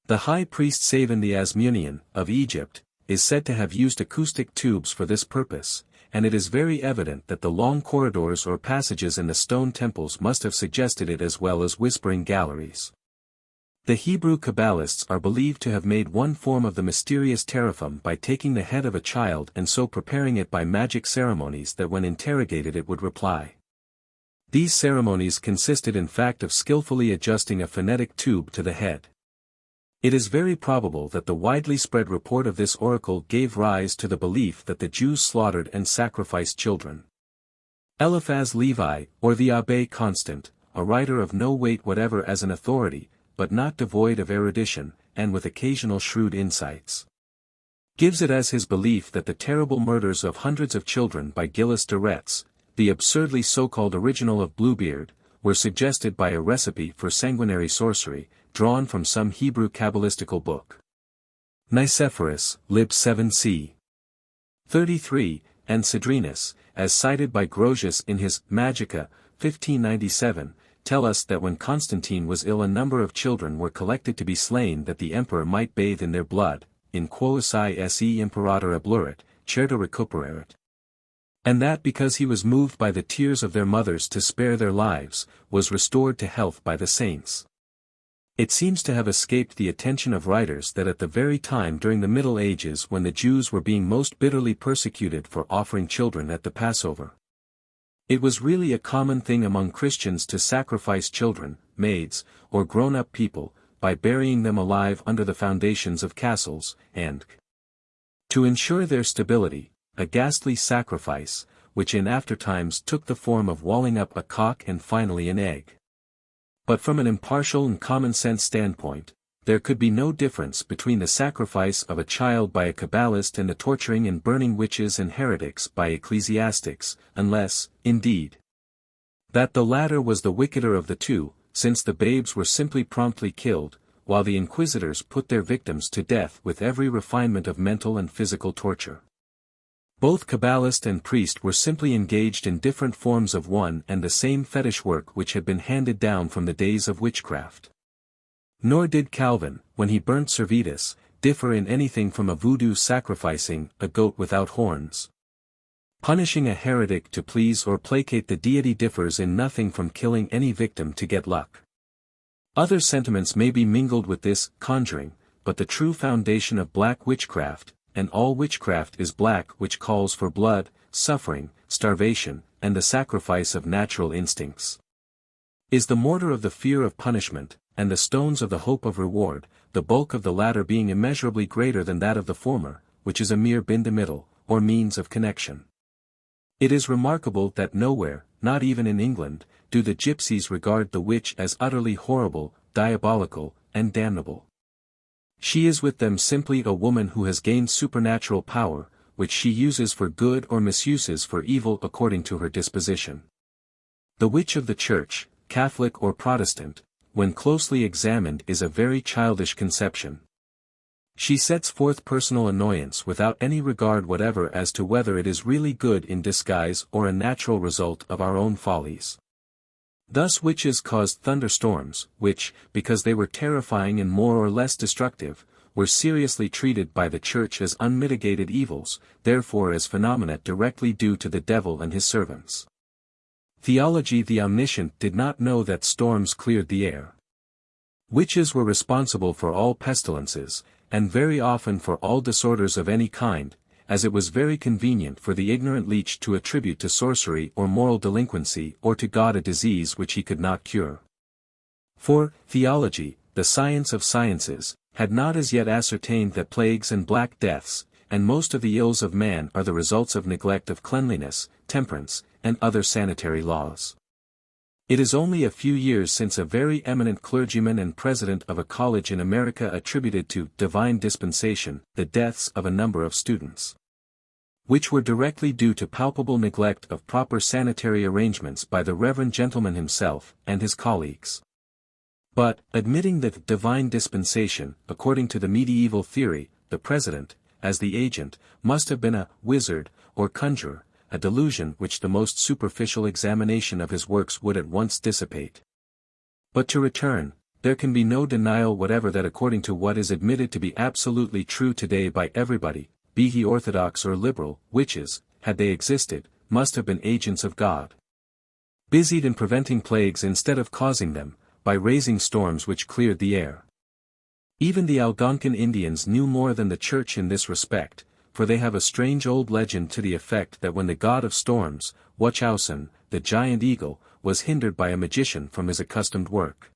The high priest Savin the Asmunian, of Egypt, is said to have used acoustic tubes for this purpose, and it is very evident that the long corridors or passages in the stone temples must have suggested it as well as whispering galleries. The Hebrew Kabbalists are believed to have made one form of the mysterious teraphim by taking the head of a child and so preparing it by magic ceremonies that when interrogated it would reply. These ceremonies consisted in fact of skillfully adjusting a phonetic tube to the head. It is very probable that the widely spread report of this oracle gave rise to the belief that the Jews slaughtered and sacrificed children. Eliphaz Levi, or the Abbé Constant, a writer of no weight whatever as an authority, but not devoid of erudition, and with occasional shrewd insights, gives it as his belief that the terrible murders of hundreds of children by Gilles de Retz, the absurdly so-called original of Bluebeard, were suggested by a recipe for sanguinary sorcery, drawn from some Hebrew Kabbalistical book. Nicephorus, lib 7c. 33, and Cedrinus, as cited by Grotius in his Magica, 1597, tell us that when Constantine was ill a number of children were collected to be slain that the emperor might bathe in their blood, in quos se imperator ablurit, certa recuperaret. And that because he was moved by the tears of their mothers to spare their lives, was restored to health by the saints. It seems to have escaped the attention of writers that at the very time during the Middle Ages when the Jews were being most bitterly persecuted for offering children at the Passover, it was really a common thing among Christians to sacrifice children, maids, or grown-up people, by burying them alive under the foundations of castles, and to ensure their stability, a ghastly sacrifice, which in after times took the form of walling up a cock and finally an egg. But from an impartial and common-sense standpoint, there could be no difference between the sacrifice of a child by a Kabbalist and the torturing and burning witches and heretics by ecclesiastics, unless, indeed, that the latter was the wickeder of the two, since the babes were simply promptly killed, while the inquisitors put their victims to death with every refinement of mental and physical torture. Both Kabbalist and priest were simply engaged in different forms of one and the same fetish work which had been handed down from the days of witchcraft. Nor did Calvin, when he burnt Servetus, differ in anything from a voodoo sacrificing a goat without horns. Punishing a heretic to please or placate the deity differs in nothing from killing any victim to get luck. Other sentiments may be mingled with this conjuring, but the true foundation of black witchcraft, and all witchcraft is black which calls for blood, suffering, starvation, and the sacrifice of natural instincts, is the mortar of the fear of punishment, and the stones of the hope of reward, the bulk of the latter being immeasurably greater than that of the former, which is a mere bindimiddle, or means of connection. It is remarkable that nowhere, not even in England, do the gypsies regard the witch as utterly horrible, diabolical, and damnable. She is with them simply a woman who has gained supernatural power, which she uses for good or misuses for evil according to her disposition. The witch of the Church, Catholic or Protestant, when closely examined is a very childish conception. She sets forth personal annoyance without any regard whatever as to whether it is really good in disguise or a natural result of our own follies. Thus witches caused thunderstorms, which, because they were terrifying and more or less destructive, were seriously treated by the Church as unmitigated evils, therefore as phenomena directly due to the devil and his servants. Theology the omniscient did not know that storms cleared the air. Witches were responsible for all pestilences, and very often for all disorders of any kind, as it was very convenient for the ignorant leech to attribute to sorcery or moral delinquency or to God a disease which he could not cure. For, theology, the science of sciences, had not as yet ascertained that plagues and black deaths, and most of the ills of man are the results of neglect of cleanliness, temperance, and other sanitary laws. It is only a few years since a very eminent clergyman and president of a college in America attributed to divine dispensation the deaths of a number of students, which were directly due to palpable neglect of proper sanitary arrangements by the reverend gentleman himself and his colleagues. But, admitting that divine dispensation, according to the medieval theory, the president, as the agent, must have been a wizard, or conjurer, a delusion which the most superficial examination of his works would at once dissipate. But to return, there can be no denial whatever that according to what is admitted to be absolutely true today by everybody, be he orthodox or liberal, witches, had they existed, must have been agents of God, busied in preventing plagues instead of causing them, by raising storms which cleared the air. Even the Algonquin Indians knew more than the Church in this respect, for they have a strange old legend to the effect that when the god of storms, Wachowsen, the giant eagle, was hindered by a magician from his accustomed work,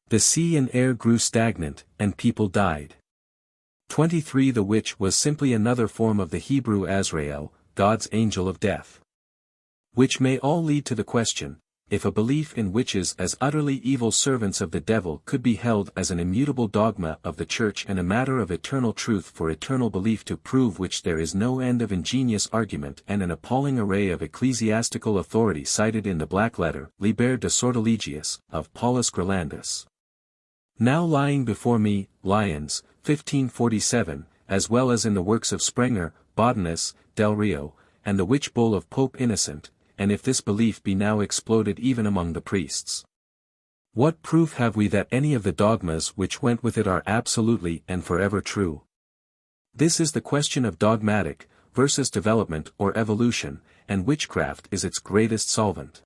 the sea and air grew stagnant, and people died. 23 The witch was simply another form of the Hebrew Azrael, God's angel of death. Which may all lead to the question, if a belief in witches as utterly evil servants of the devil could be held as an immutable dogma of the Church and a matter of eternal truth for eternal belief to prove which there is no end of ingenious argument and an appalling array of ecclesiastical authority cited in the black letter, Liber de Sortilegiis, of Paulus Grelandus. Now lying before me, Lyons, 1547, as well as in the works of Sprenger, Bodinus, Del Rio, and the witch bull of Pope Innocent, and if this belief be now exploded even among the priests, what proof have we that any of the dogmas which went with it are absolutely and forever true? This is the question of dogmatic versus development or evolution, and witchcraft is its greatest solvent.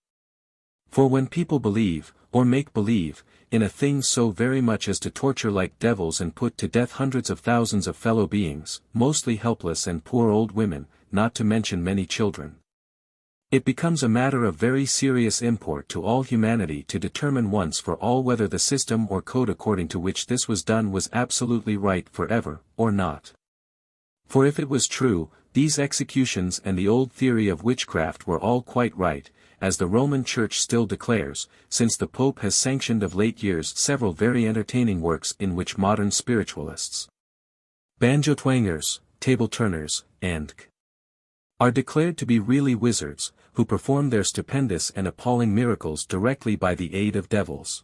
For when people believe, or make believe, in a thing so very much as to torture like devils and put to death hundreds of thousands of fellow beings, mostly helpless and poor old women, not to mention many children, it becomes a matter of very serious import to all humanity to determine once for all whether the system or code according to which this was done was absolutely right forever, or not. For if it was true, these executions and the old theory of witchcraft were all quite right, as the Roman Church still declares, since the Pope has sanctioned of late years several very entertaining works in which modern spiritualists, banjo-twangers, table-turners, and are declared to be really wizards, who perform their stupendous and appalling miracles directly by the aid of devils.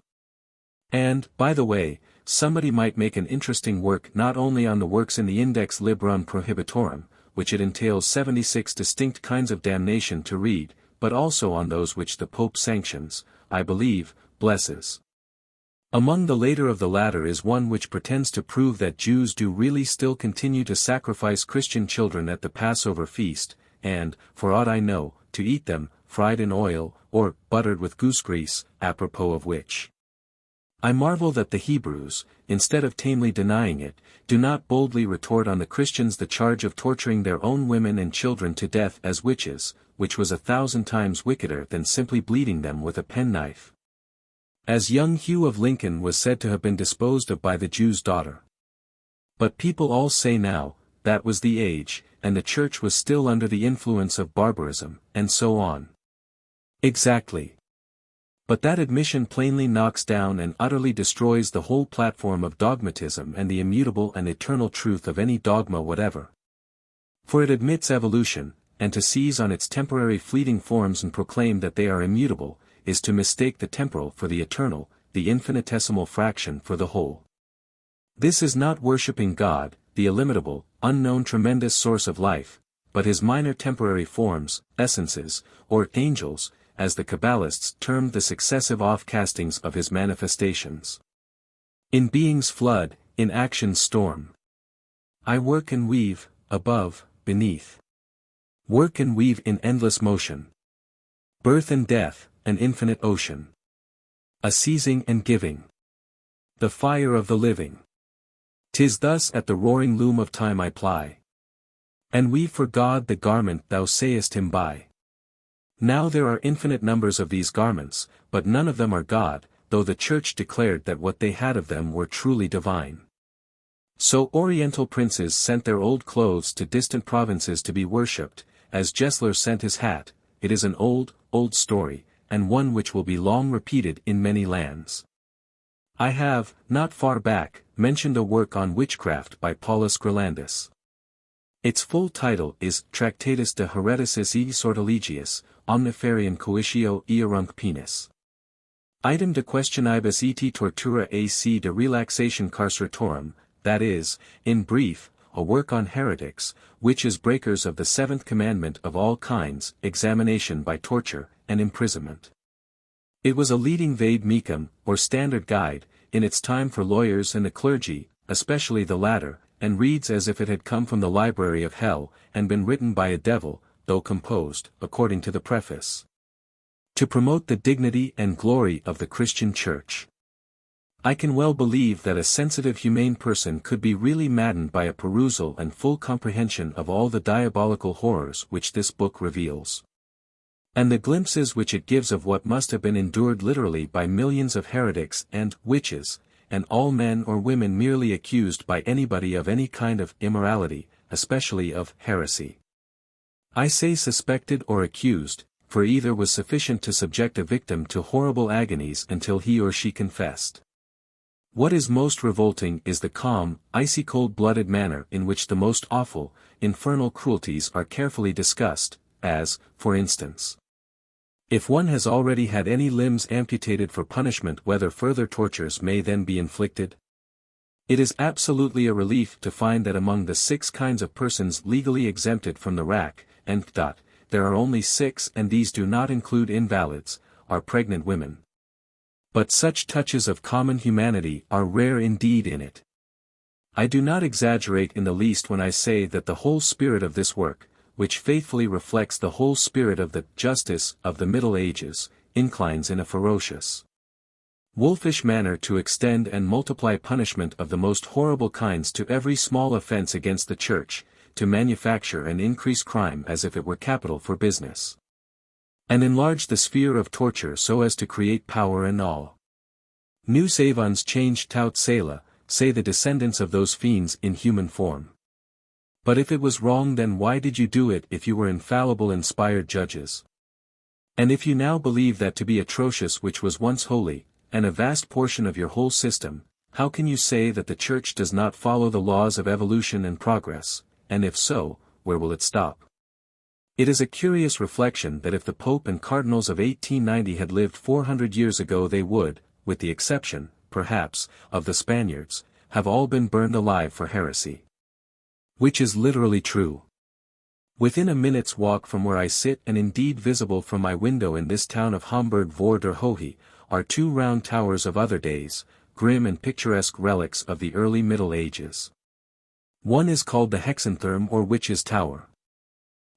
And, by the way, somebody might make an interesting work not only on the works in the Index Librorum Prohibitorum, which it entails 76 distinct kinds of damnation to read, but also on those which the Pope sanctions, I believe, blesses. Among the later of the latter is one which pretends to prove that Jews do really still continue to sacrifice Christian children at the Passover feast, and, for aught I know, to eat them, fried in oil, or buttered with goose grease, apropos of which I marvel that the Hebrews, instead of tamely denying it, do not boldly retort on the Christians the charge of torturing their own women and children to death as witches, which was 1,000 times wickeder than simply bleeding them with a penknife, as young Hugh of Lincoln was said to have been disposed of by the Jew's daughter. But people all say now, that was the age, and the Church was still under the influence of barbarism, and so on. Exactly. But that admission plainly knocks down and utterly destroys the whole platform of dogmatism and the immutable and eternal truth of any dogma whatever. For it admits evolution, and to seize on its temporary fleeting forms and proclaim that they are immutable, is to mistake the temporal for the eternal, the infinitesimal fraction for the whole. This is not worshipping God, the illimitable, unknown tremendous source of life, but his minor temporary forms, essences, or angels, as the Kabbalists termed the successive off-castings of his manifestations. In being's flood, in action's storm, I work and weave, above, beneath. Work and weave in endless motion. Birth and death, an infinite ocean. A seizing and giving. The fire of the living. 'Tis thus at the roaring loom of time I ply, and weave for God the garment thou sayest him buy. Now there are infinite numbers of these garments, but none of them are God, though the Church declared that what they had of them were truly divine. So Oriental princes sent their old clothes to distant provinces to be worshipped, as Gessler sent his hat. It is an old, old story, and one which will be long repeated in many lands. I have, not far back, mentioned a work on witchcraft by Paulus Grelandus. Its full title is Tractatus de Hereticis e Sortilegiis, Omniferium Coitio Earunc Penis. Item de questionibus et tortura ac de relaxation carceratorum, that is, in brief, a work on heretics, witches breakers of the seventh commandment of all kinds, examination by torture, and imprisonment. It was a leading vade mecum, or standard guide, in its time for lawyers and the clergy, especially the latter, and reads as if it had come from the library of hell, and been written by a devil, though composed, according to the preface, to promote the dignity and glory of the Christian Church. I can well believe that a sensitive humane person could be really maddened by a perusal and full comprehension of all the diabolical horrors which this book reveals, and the glimpses which it gives of what must have been endured literally by millions of heretics and witches, and all men or women merely accused by anybody of any kind of immorality, especially of heresy. I say suspected or accused, for either was sufficient to subject a victim to horrible agonies until he or she confessed. What is most revolting is the calm, icy cold-blooded manner in which the most awful, infernal cruelties are carefully discussed, as, for instance, if one has already had any limbs amputated for punishment, whether further tortures may then be inflicted. It is absolutely a relief to find that among the 6 kinds of persons legally exempted from the rack, there are only 6, and these do not include invalids, are pregnant women. But such touches of common humanity are rare indeed in it. I do not exaggerate in the least when I say that the whole spirit of this work, which faithfully reflects the whole spirit of the justice of the Middle Ages, inclines in a ferocious, wolfish manner to extend and multiply punishment of the most horrible kinds to every small offense against the Church, to manufacture and increase crime as if it were capital for business, and enlarge the sphere of torture so as to create power and all. Nous avons changed tout cela, say the descendants of those fiends in human form. But if it was wrong, then why did you do it if you were infallible inspired judges? And if you now believe that to be atrocious which was once holy, and a vast portion of your whole system, how can you say that the Church does not follow the laws of evolution and progress, and if so, where will it stop? It is a curious reflection that if the Pope and Cardinals of 1890 had lived 400 years ago, they would, with the exception, perhaps, of the Spaniards, have all been burned alive for heresy. Which is literally true. Within a minute's walk from where I sit, and indeed visible from my window in this town of Homburg vor der Hohe, are 2 round towers of other days, grim and picturesque relics of the early Middle Ages. One is called the Hexenturm or Witches' Tower.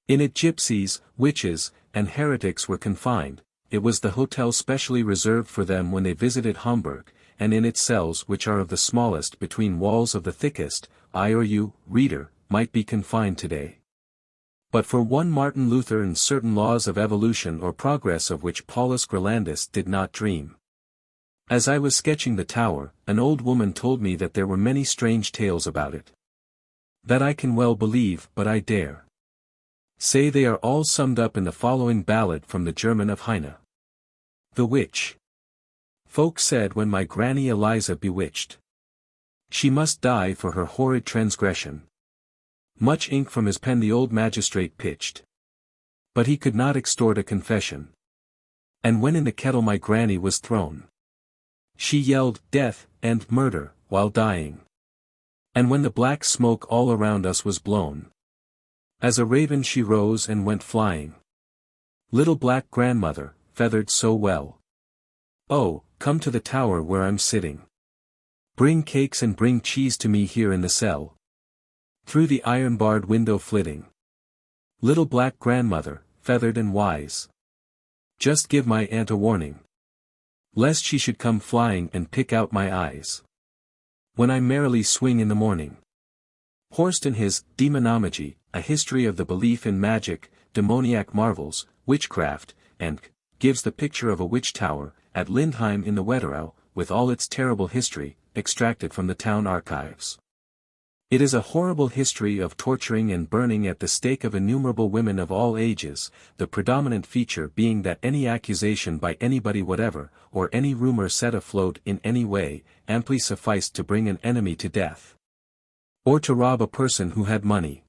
In it gypsies, witches, and heretics were confined. It was the hotel specially reserved for them when they visited Homburg, and in its cells, which are of the smallest between walls of the thickest, I or you, reader, might be confined today. But for one Martin Luther and certain laws of evolution or progress of which Paulus Grelandus did not dream. As I was sketching the tower, an old woman told me that there were many strange tales about it. That I can well believe, but I dare say they are all summed up in the following ballad from the German of Heine. The Witch. Folk said when my granny Eliza bewitched, she must die for her horrid transgression. Much ink from his pen the old magistrate pitched, but he could not extort a confession. And when in the kettle my granny was thrown, she yelled death and murder while dying. And when the black smoke all around us was blown, as a raven she rose and went flying. Little black grandmother, feathered so well. Oh, come to the tower where I'm sitting. Bring cakes and bring cheese to me here in the cell. Through the iron-barred window flitting. Little black grandmother, feathered and wise. Just give my aunt a warning, lest she should come flying and pick out my eyes, when I merrily swing in the morning. Horst in his Demonology, a history of the belief in magic, demoniac marvels, witchcraft, and gives the picture of a witch tower, at Lindheim in the Wetterau, with all its terrible history, extracted from the town archives. It is a horrible history of torturing and burning at the stake of innumerable women of all ages, the predominant feature being that any accusation by anybody whatever, or any rumor set afloat in any way, amply sufficed to bring an enemy to death. Or to rob a person who had money.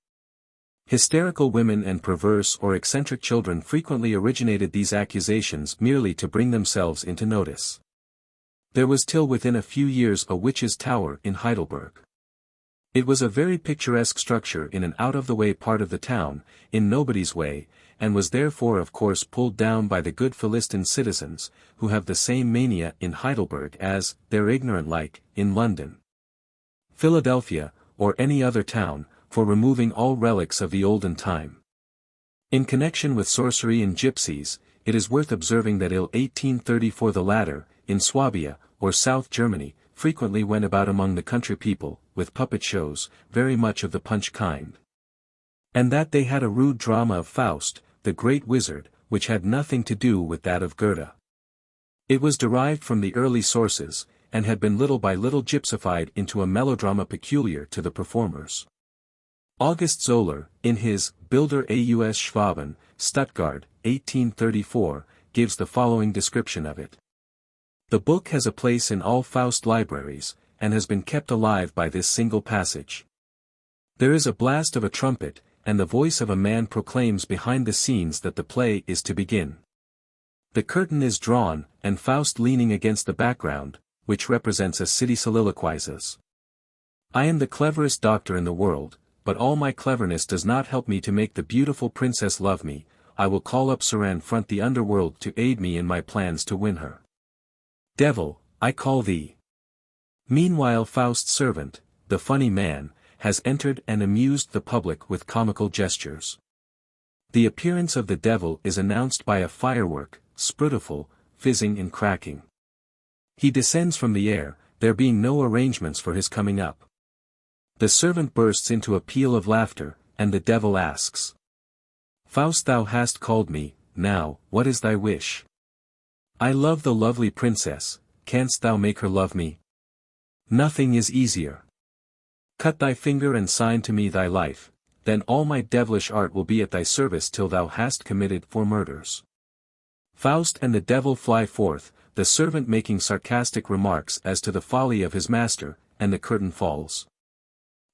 Hysterical women and perverse or eccentric children frequently originated these accusations merely to bring themselves into notice. There was till within a few years a witch's tower in Heidelberg. It was a very picturesque structure in an out-of-the-way part of the town, in nobody's way, and was therefore of course pulled down by the good Philistine citizens, who have the same mania in Heidelberg as, they're ignorant like, in London, Philadelphia, or any other town, for removing all relics of the olden time. In connection with sorcery and gypsies, it is worth observing that 1834 the latter, in Swabia, or South Germany, frequently went about among the country people, with puppet shows, very much of the Punch kind. And that they had a rude drama of Faust, the great wizard, which had nothing to do with that of Goethe. It was derived from the early sources, and had been little by little gypsified into a melodrama peculiar to the performers. August Zoller, in his Bilder aus Schwaben, Stuttgart, 1834, gives the following description of it. The book has a place in all Faust libraries, and has been kept alive by this single passage. There is a blast of a trumpet, and the voice of a man proclaims behind the scenes that the play is to begin. The curtain is drawn, and Faust leaning against the background, which represents a city soliloquizes. I am the cleverest doctor in the world, but all my cleverness does not help me to make the beautiful princess love me. I will call up Saran front the underworld to aid me in my plans to win her. Devil, I call thee. Meanwhile Faust's servant, the funny man, has entered and amused the public with comical gestures. The appearance of the devil is announced by a firework, sprutiful, fizzing and cracking. He descends from the air, there being no arrangements for his coming up. The servant bursts into a peal of laughter, and the devil asks. Faust, thou hast called me, now, what is thy wish? I love the lovely princess, canst thou make her love me? Nothing is easier. Cut thy finger and sign to me thy life, then all my devilish art will be at thy service till thou hast committed 4 murders. Faust and the devil fly forth, the servant making sarcastic remarks as to the folly of his master, and the curtain falls.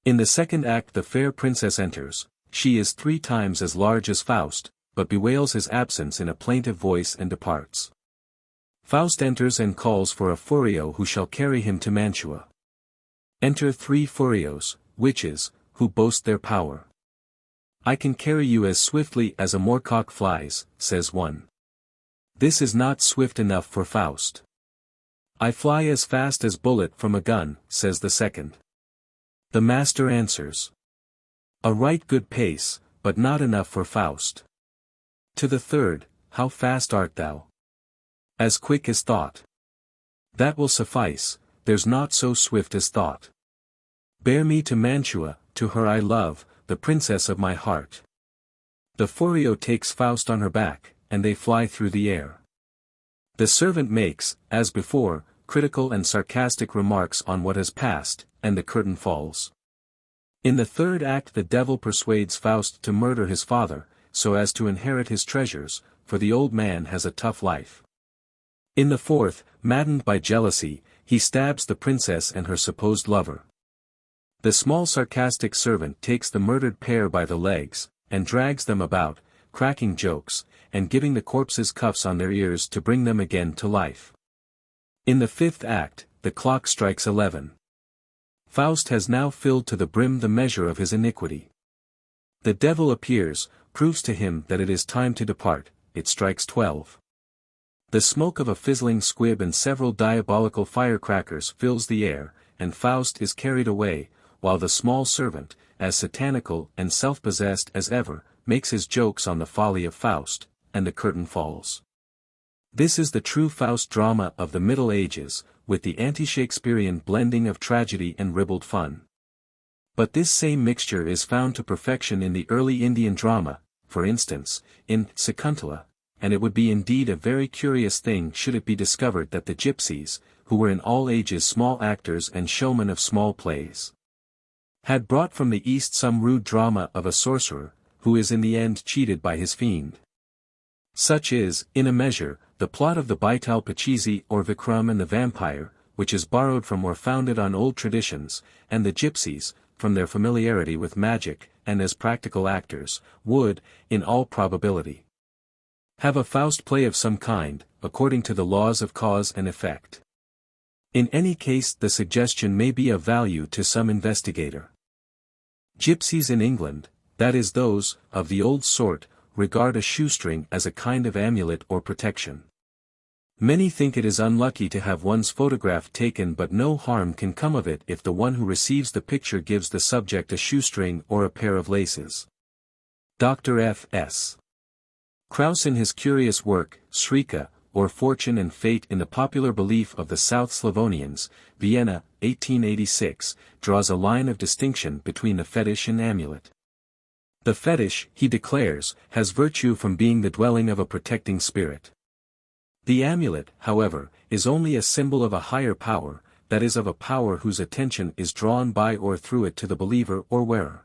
In the second act the fair princess enters. She is 3 times as large as Faust, but bewails his absence in a plaintive voice and departs. Faust enters and calls for a furio who shall carry him to Mantua. Enter 3 furios, witches, who boast their power. I can carry you as swiftly as a moorcock flies, says one. This is not swift enough for Faust. I fly as fast as bullet from a gun, says the second. The master answers. A right good pace, but not enough for Faust. To the third, how fast art thou? As quick as thought. That will suffice, there's naught so swift as thought. Bear me to Mantua, to her I love, the princess of my heart. The furio takes Faust on her back, and they fly through the air. The servant makes, as before, critical and sarcastic remarks on what has passed, and the curtain falls. In the third act the devil persuades Faust to murder his father, so as to inherit his treasures, for the old man has a tough life. In the fourth, maddened by jealousy, he stabs the princess and her supposed lover. The small sarcastic servant takes the murdered pair by the legs, and drags them about, cracking jokes, and giving the corpses cuffs on their ears to bring them again to life. In the fifth act, the clock strikes 11. Faust has now filled to the brim the measure of his iniquity. The devil appears, proves to him that it is time to depart, it strikes 12. The smoke of a fizzling squib and several diabolical firecrackers fills the air, and Faust is carried away, while the small servant, as satanical and self-possessed as ever, makes his jokes on the folly of Faust, and the curtain falls. This is the true Faust drama of the Middle Ages, with the anti-Shakespearean blending of tragedy and ribald fun. But this same mixture is found to perfection in the early Indian drama, for instance, in Sakuntala, and it would be indeed a very curious thing should it be discovered that the Gypsies, who were in all ages small actors and showmen of small plays, had brought from the East some rude drama of a sorcerer, who is in the end cheated by his fiend. Such is, in a measure, the plot of the Baital Pachisi or Vikram and the Vampire, which is borrowed from or founded on old traditions, and the Gypsies, from their familiarity with magic, and as practical actors, would, in all probability, have a Faust play of some kind, according to the laws of cause and effect. In any case the suggestion may be of value to some investigator. Gypsies in England, that is those, of the old sort, regard a shoestring as a kind of amulet or protection. Many think it is unlucky to have one's photograph taken, but no harm can come of it if the one who receives the picture gives the subject a shoestring or a pair of laces. Dr. F.S. Krauss in his curious work, Srika, or Fortune and Fate in the Popular Belief of the South Slavonians, Vienna, 1886, draws a line of distinction between the fetish and amulet. The fetish, he declares, has virtue from being the dwelling of a protecting spirit. The amulet, however, is only a symbol of a higher power, that is of a power whose attention is drawn by or through it to the believer or wearer.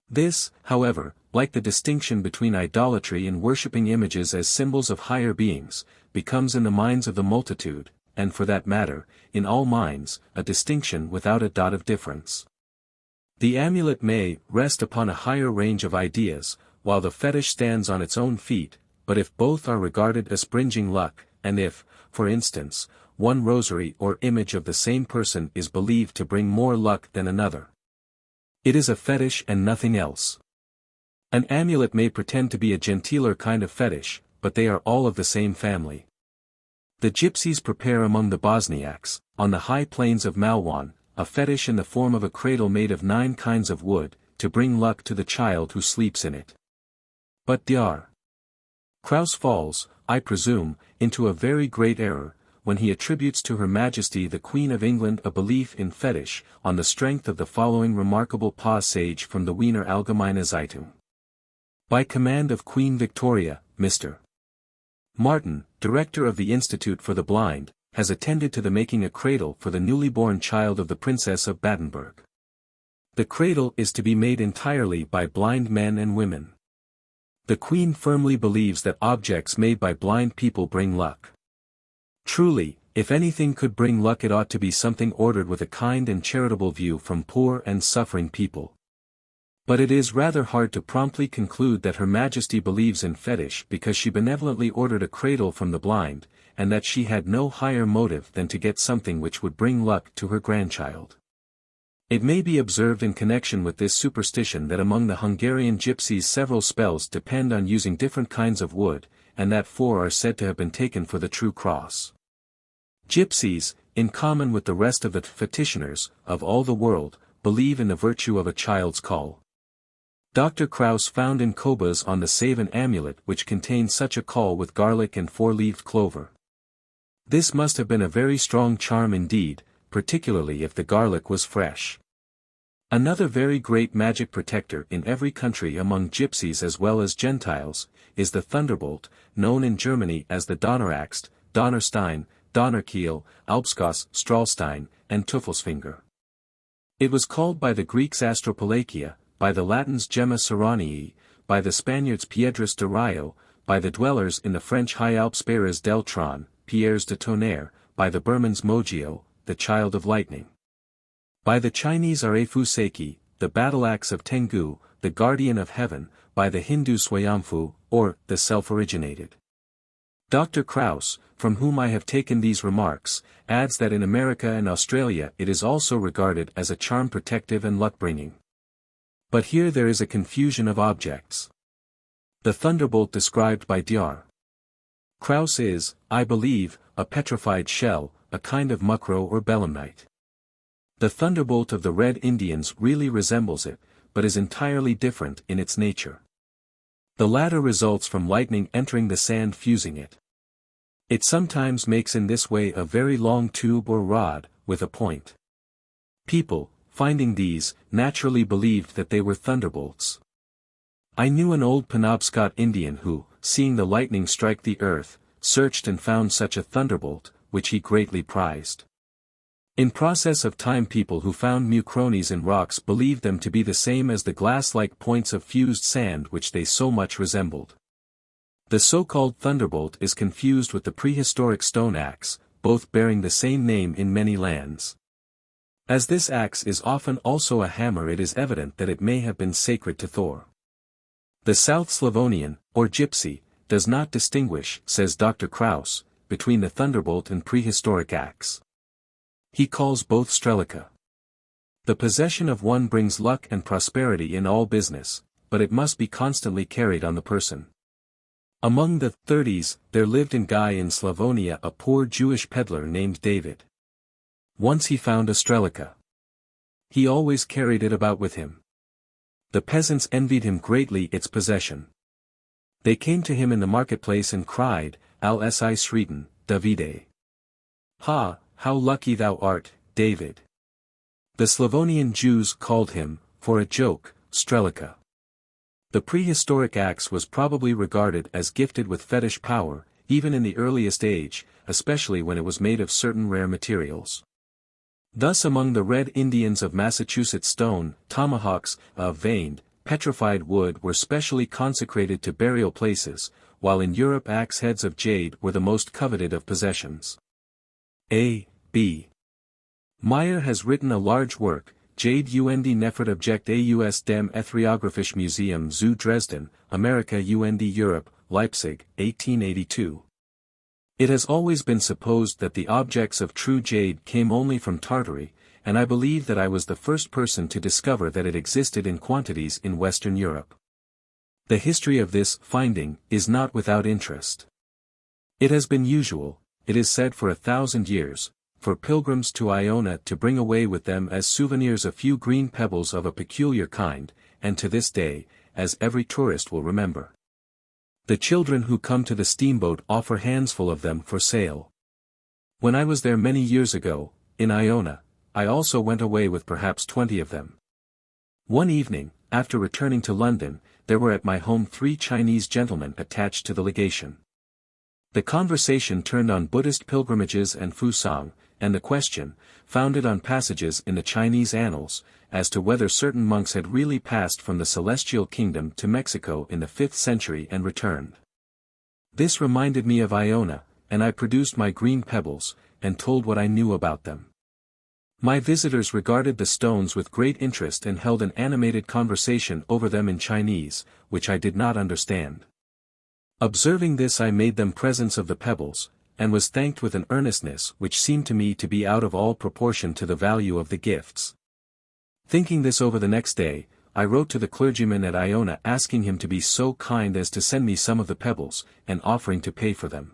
This, however, like the distinction between idolatry and worshipping images as symbols of higher beings, becomes in the minds of the multitude, and for that matter, in all minds, a distinction without a dot of difference. The amulet may rest upon a higher range of ideas, while the fetish stands on its own feet, but if both are regarded as bringing luck, and if, for instance, one rosary or image of the same person is believed to bring more luck than another, it is a fetish and nothing else. An amulet may pretend to be a gentler kind of fetish, but they are all of the same family. The Gypsies prepare among the Bosniaks, on the high plains of Malwan, a fetish in the form of a cradle made of 9 kinds of wood, to bring luck to the child who sleeps in it. But Dr. Krauss falls, I presume, into a very great error, when he attributes to Her Majesty the Queen of England a belief in fetish, on the strength of the following remarkable passage from the Wiener Allgemeine Zeitung. By command of Queen Victoria, Mr. Martin, director of the Institute for the Blind, has attended to the making a cradle for the newly born child of the Princess of Battenberg. The cradle is to be made entirely by blind men and women. The Queen firmly believes that objects made by blind people bring luck. Truly, if anything could bring luck, it ought to be something ordered with a kind and charitable view from poor and suffering people. But it is rather hard to promptly conclude that Her Majesty believes in fetish because she benevolently ordered a cradle from the blind, and that she had no higher motive than to get something which would bring luck to her grandchild. It may be observed in connection with this superstition that among the Hungarian gypsies several spells depend on using different kinds of wood, and that 4 are said to have been taken for the true cross. Gypsies, in common with the rest of the petitioners of all the world, believe in the virtue of a child's call. Dr. Krauss found in Kobas on the Save an amulet which contained such a call with garlic and 4-leaved clover. This must have been a very strong charm indeed, particularly if the garlic was fresh. Another very great magic protector in every country among gypsies as well as Gentiles, is the thunderbolt, known in Germany as the Donneraxt, Donnerstein, Donnerkiel, Alpskos, Strahlstein, and Teufelsfinger. It was called by the Greeks Astropalakia, by the Latins Gemma Serranii, by the Spaniards Piedras de Rayo, by the dwellers in the French High Alps Peres del Tron, Pierres de Tonnerre, by the Burmans Mogio, the child of lightning. By the Chinese Arefu Seki, the battle-axe of Tengu, the guardian of heaven, by the Hindu Swayambhu, or the self-originated. Dr. Krauss, from whom I have taken these remarks, adds that in America and Australia it is also regarded as a charm protective and luck-bringing. But here there is a confusion of objects. The thunderbolt described by Dr. Krauss is, I believe, a petrified shell, a kind of muckrow or belemnite. The thunderbolt of the Red Indians really resembles it, but is entirely different in its nature. The latter results from lightning entering the sand fusing it. It sometimes makes in this way a very long tube or rod, with a point. People, finding these, naturally believed that they were thunderbolts. I knew an old Penobscot Indian who, seeing the lightning strike the earth, searched and found such a thunderbolt, which he greatly prized. In process of time people who found mucrones in rocks believed them to be the same as the glass-like points of fused sand which they so much resembled. The so-called thunderbolt is confused with the prehistoric stone axe, both bearing the same name in many lands. As this axe is often also a hammer, it is evident that it may have been sacred to Thor. The South Slavonian, or Gypsy, does not distinguish, says Dr. Krauss, between the thunderbolt and prehistoric axe. He calls both strelica. The possession of one brings luck and prosperity in all business, but it must be constantly carried on the person. Among the 30s, there lived in Guy in Slavonia a poor Jewish peddler named David. Once he found a strelica. He always carried it about with him. The peasants envied him greatly its possession. They came to him in the marketplace and cried, Al-si Shreden, Davide. Ha, how lucky thou art, David. The Slavonian Jews called him, for a joke, strelica. The prehistoric axe was probably regarded as gifted with fetish power, even in the earliest age, especially when it was made of certain rare materials. Thus among the Red Indians of Massachusetts stone, tomahawks, of veined, petrified wood were specially consecrated to burial places, while in Europe axe heads of jade were the most coveted of possessions. A. B. Meyer has written a large work, Jade und Nefert Objekt aus dem Ethnographischen Museum zu Dresden, America und Europe, Leipzig, 1882. It has always been supposed that the objects of true jade came only from Tartary, and I believe that I was the first person to discover that it existed in quantities in Western Europe. The history of this finding is not without interest. It has been usual, it is said for 1,000 years, for pilgrims to Iona to bring away with them as souvenirs a few green pebbles of a peculiar kind, and to this day, as every tourist will remember. The children who come to the steamboat offer handsful of them for sale. When I was there many years ago, in Iona, I also went away with perhaps 20 of them. One evening, after returning to London, there were at my home 3 Chinese gentlemen attached to the legation. The conversation turned on Buddhist pilgrimages and Fusang, and the question, founded on passages in the Chinese annals, as to whether certain monks had really passed from the Celestial Kingdom to Mexico in the 5th century and returned. This reminded me of Iona, and I produced my green pebbles, and told what I knew about them. My visitors regarded the stones with great interest and held an animated conversation over them in Chinese, which I did not understand. Observing this, I made them presents of the pebbles, and was thanked with an earnestness which seemed to me to be out of all proportion to the value of the gifts. Thinking this over the next day, I wrote to the clergyman at Iona asking him to be so kind as to send me some of the pebbles, and offering to pay for them.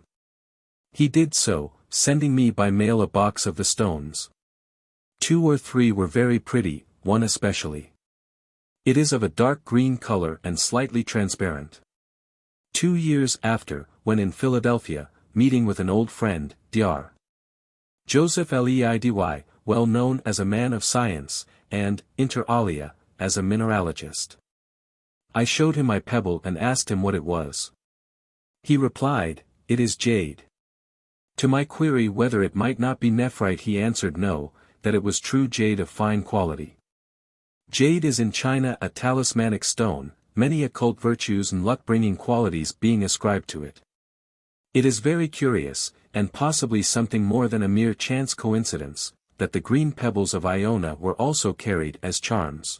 He did so, sending me by mail a box of the stones. 2 or 3 were very pretty, one especially. It is of a dark green color and slightly transparent. 2 years after, when in Philadelphia, meeting with an old friend, Dr. Joseph Leidy, well known as a man of science, and, inter alia, as a mineralogist. I showed him my pebble and asked him what it was. He replied, "It is jade." To my query whether it might not be nephrite, he answered no, that it was true jade of fine quality. Jade is in China a talismanic stone, many occult virtues and luck-bringing qualities being ascribed to it. It is very curious, and possibly something more than a mere chance coincidence, that the green pebbles of Iona were also carried as charms.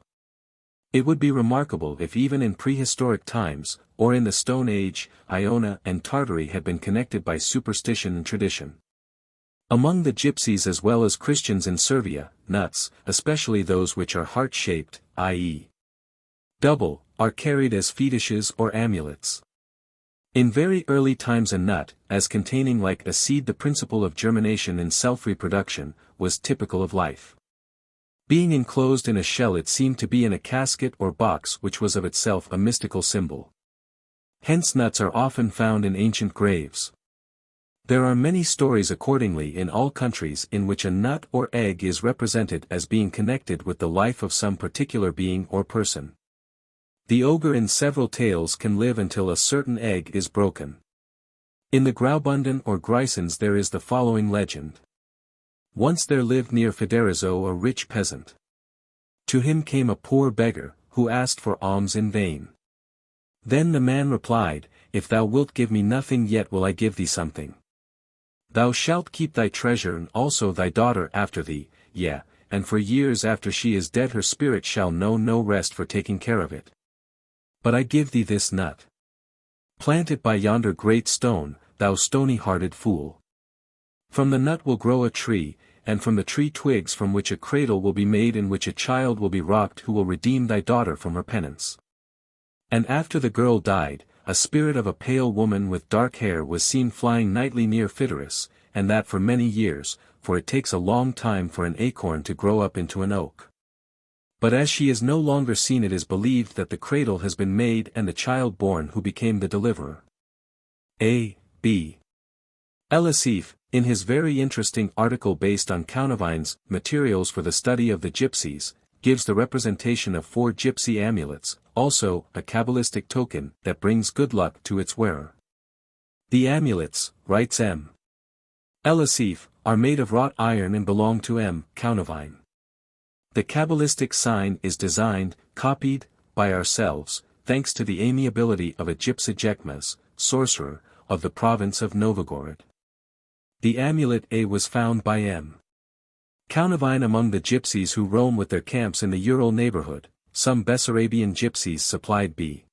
It would be remarkable if even in prehistoric times, or in the Stone Age, Iona and Tartary had been connected by superstition and tradition. Among the Gypsies as well as Christians in Servia, nuts, especially those which are heart-shaped, i.e. double, are carried as fetishes or amulets. In very early times a nut, as containing like a seed the principle of germination and self-reproduction, was typical of life. Being enclosed in a shell, it seemed to be in a casket or box which was of itself a mystical symbol. Hence nuts are often found in ancient graves. There are many stories accordingly in all countries in which a nut or egg is represented as being connected with the life of some particular being or person. The ogre in several tales can live until a certain egg is broken. In the Graubünden or Grisons there is the following legend. Once there lived near Federizo a rich peasant. To him came a poor beggar, who asked for alms in vain. Then the man replied, If thou wilt give me nothing, yet will I give thee something. Thou shalt keep thy treasure and also thy daughter after thee, yea, and for years after she is dead her spirit shall know no rest for taking care of it. But I give thee this nut. Plant it by yonder great stone, thou stony-hearted fool. From the nut will grow a tree, and from the tree twigs from which a cradle will be made in which a child will be rocked who will redeem thy daughter from her penance. And after the girl died, a spirit of a pale woman with dark hair was seen flying nightly near Phaedrus, and that for many years, for it takes a long time for an acorn to grow up into an oak. But as she is no longer seen, it is believed that the cradle has been made and the child born who became the deliverer. A. B. Elisif, in his very interesting article based on Countevines, Materials for the Study of the Gypsies, gives the representation of 4 gypsy amulets, also a Kabbalistic token that brings good luck to its wearer. The amulets, writes M. Elisif, are made of wrought iron and belong to M. Countevine. The Kabbalistic sign is designed, copied, by ourselves, thanks to the amiability of a Gypsy sorcerer, of the province of Novgorod. The amulet A was found by M. Countevine among the gypsies who roam with their camps in the Ural neighborhood. Some Bessarabian gypsies supplied B.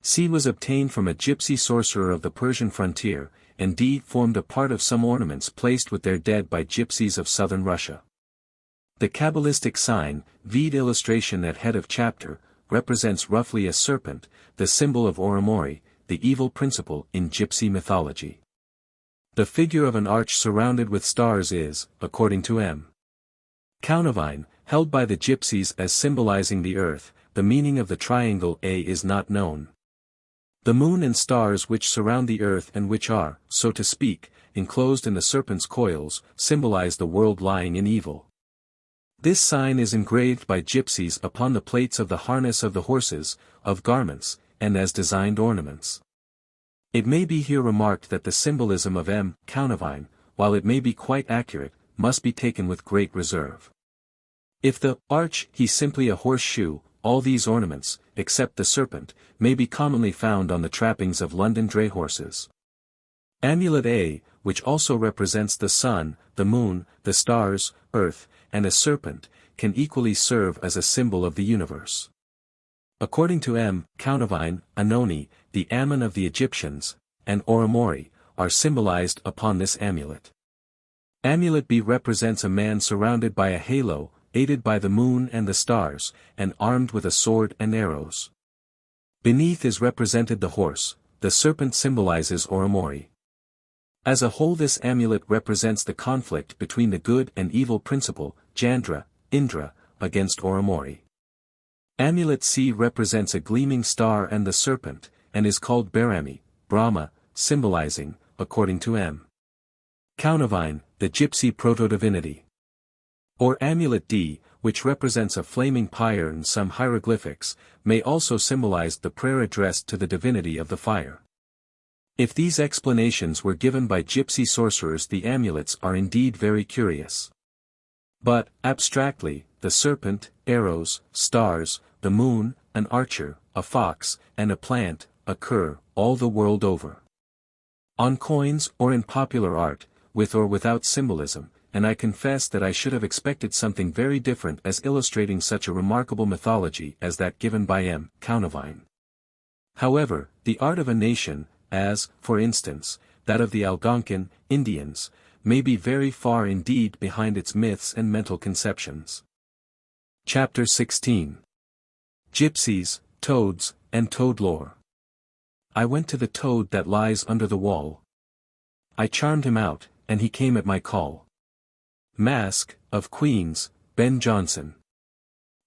C was obtained from a gypsy sorcerer of the Persian frontier, and D formed a part of some ornaments placed with their dead by gypsies of southern Russia. The Kabbalistic sign, vide illustration at head of chapter, represents roughly a serpent, the symbol of Oromori, the evil principle in gypsy mythology. The figure of an arch surrounded with stars is, according to M. Countevine, held by the gypsies as symbolizing the earth. The meaning of the triangle A is not known. The moon and stars which surround the earth and which are, so to speak, enclosed in the serpent's coils, symbolize the world lying in evil. This sign is engraved by gypsies upon the plates of the harness of the horses, of garments, and as designed ornaments. It may be here remarked that the symbolism of M. Countevine, while it may be quite accurate, must be taken with great reserve. If the arch he simply a horseshoe, all these ornaments, except the serpent, may be commonly found on the trappings of London dray horses. Amulet A, which also represents the sun, the moon, the stars, earth, and a serpent, can equally serve as a symbol of the universe. According to M. Countevine, Anoni, the Ammon of the Egyptians, and Oromori, are symbolized upon this amulet. Amulet B represents a man surrounded by a halo, aided by the moon and the stars, and armed with a sword and arrows. Beneath is represented the horse, the serpent symbolizes Oromori. As a whole, this amulet represents the conflict between the good and evil principle, Jandra, Indra, against Oromori. Amulet C represents a gleaming star and the serpent, and is called Barami, Brahma, symbolizing, according to M. Countevine, the gypsy proto-divinity. Or Amulet D, which represents a flaming pyre and some hieroglyphics, may also symbolize the prayer addressed to the divinity of the fire. If these explanations were given by gypsy sorcerers, the amulets are indeed very curious. But, abstractly, the serpent, arrows, stars, the moon, an archer, a fox, and a plant, occur, all the world over. On coins or in popular art, with or without symbolism, and I confess that I should have expected something very different as illustrating such a remarkable mythology as that given by M. Countevine. However, the art of a nation, as, for instance, that of the Algonquin Indians, may be very far indeed behind its myths and mental conceptions. Chapter 16. Gypsies, Toads, and Toad Lore. I went to the toad that lies under the wall. I charmed him out, and he came at my call. Mask, of Queens, Ben Jonson.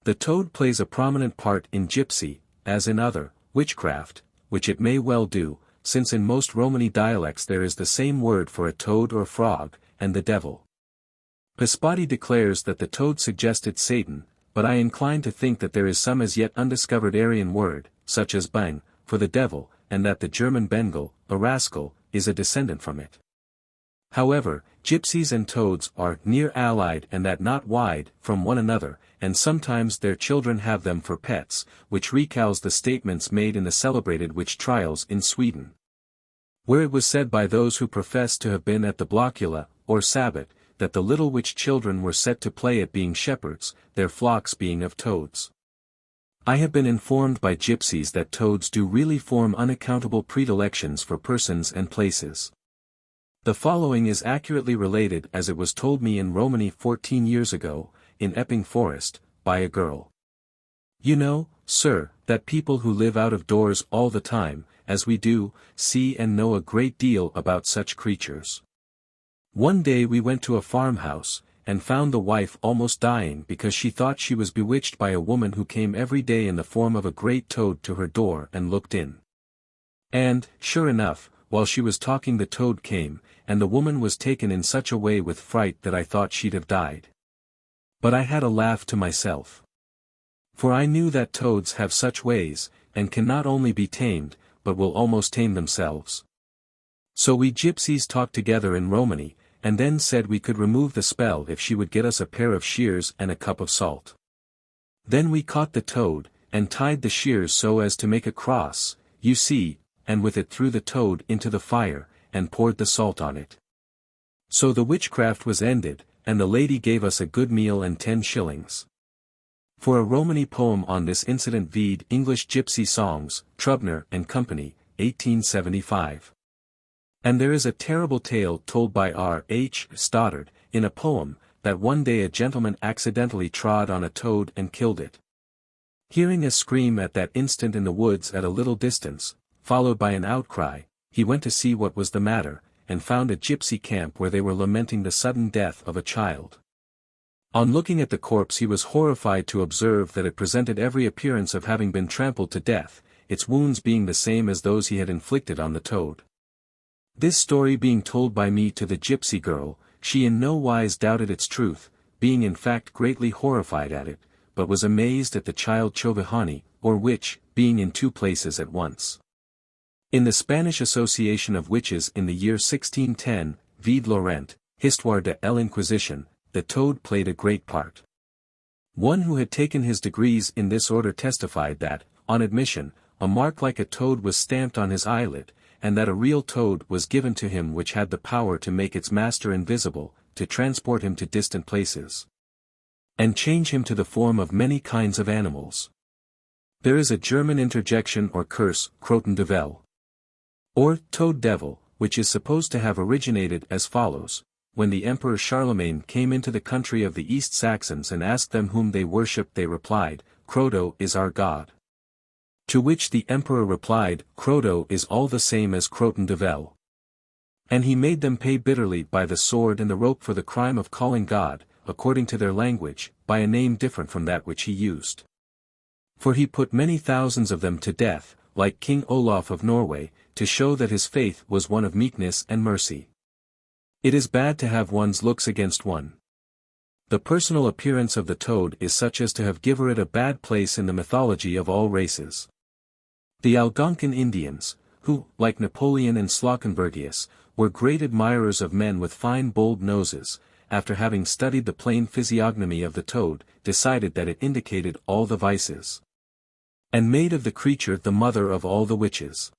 The toad plays a prominent part in gypsy, as in other, witchcraft, which it may well do, since in most Romani dialects there is the same word for a toad or frog, and the devil. Paspati declares that the toad suggested Satan, but I incline to think that there is some as yet undiscovered Aryan word, such as bang, for the devil, and that the German Bengal, a rascal, is a descendant from it. However, gypsies and toads are near allied and that not wide from one another, and sometimes their children have them for pets, which recalls the statements made in the celebrated witch trials in Sweden, where it was said by those who professed to have been at the Blockula, or Sabbat, that the little witch children were set to play at being shepherds, their flocks being of toads. I have been informed by gypsies that toads do really form unaccountable predilections for persons and places. The following is accurately related as it was told me in Romany 14 years ago, in Epping Forest, by a girl. You know, sir, that people who live out of doors all the time, as we do, see and know a great deal about such creatures. One day we went to a farmhouse, and found the wife almost dying because she thought she was bewitched by a woman who came every day in the form of a great toad to her door and looked in. And, sure enough, while she was talking the toad came, and the woman was taken in such a way with fright that I thought she'd have died. But I had a laugh to myself. For I knew that toads have such ways, and can not only be tamed, but will almost tame themselves. So we gypsies talked together in Romany, and then said we could remove the spell if she would get us a pair of shears and a cup of salt. Then we caught the toad, and tied the shears so as to make a cross, you see, and with it threw the toad into the fire, and poured the salt on it. So the witchcraft was ended, and the lady gave us a good meal and 10 shillings. For a Romany poem on this incident vide English Gypsy Songs, Trubner and Company, 1875. And there is a terrible tale told by R. H. Stoddard, in a poem, that one day a gentleman accidentally trod on a toad and killed it. Hearing a scream at that instant in the woods at a little distance, followed by an outcry, he went to see what was the matter, and found a gypsy camp where they were lamenting the sudden death of a child. On looking at the corpse he was horrified to observe that it presented every appearance of having been trampled to death, its wounds being the same as those he had inflicted on the toad. This story being told by me to the gypsy girl, she in no wise doubted its truth, being in fact greatly horrified at it, but was amazed at the child Chovihani, or witch, being in 2 places at once. In the Spanish Association of Witches in the year 1610, vide Laurent, Histoire de l'Inquisition, the toad played a great part. One who had taken his degrees in this order testified that, on admission, a mark like a toad was stamped on his eyelid, and that a real toad was given to him which had the power to make its master invisible, to transport him to distant places, and change him to the form of many kinds of animals. There is a German interjection or curse, Krotenduvel, or toad devil, which is supposed to have originated as follows: when the Emperor Charlemagne came into the country of the East Saxons and asked them whom they worshipped, they replied, Croto is our god. To which the emperor replied, Croto is all the same as Krotenduvel. And he made them pay bitterly by the sword and the rope for the crime of calling God, according to their language, by a name different from that which he used. For he put many thousands of them to death, like King Olaf of Norway, to show that his faith was one of meekness and mercy. It is bad to have one's looks against one. The personal appearance of the toad is such as to have given it a bad place in the mythology of all races. The Algonquin Indians, who, like Napoleon and Slawkenbergius, were great admirers of men with fine bold noses, after having studied the plain physiognomy of the toad, decided that it indicated all the vices, and made of the creature the mother of all the witches.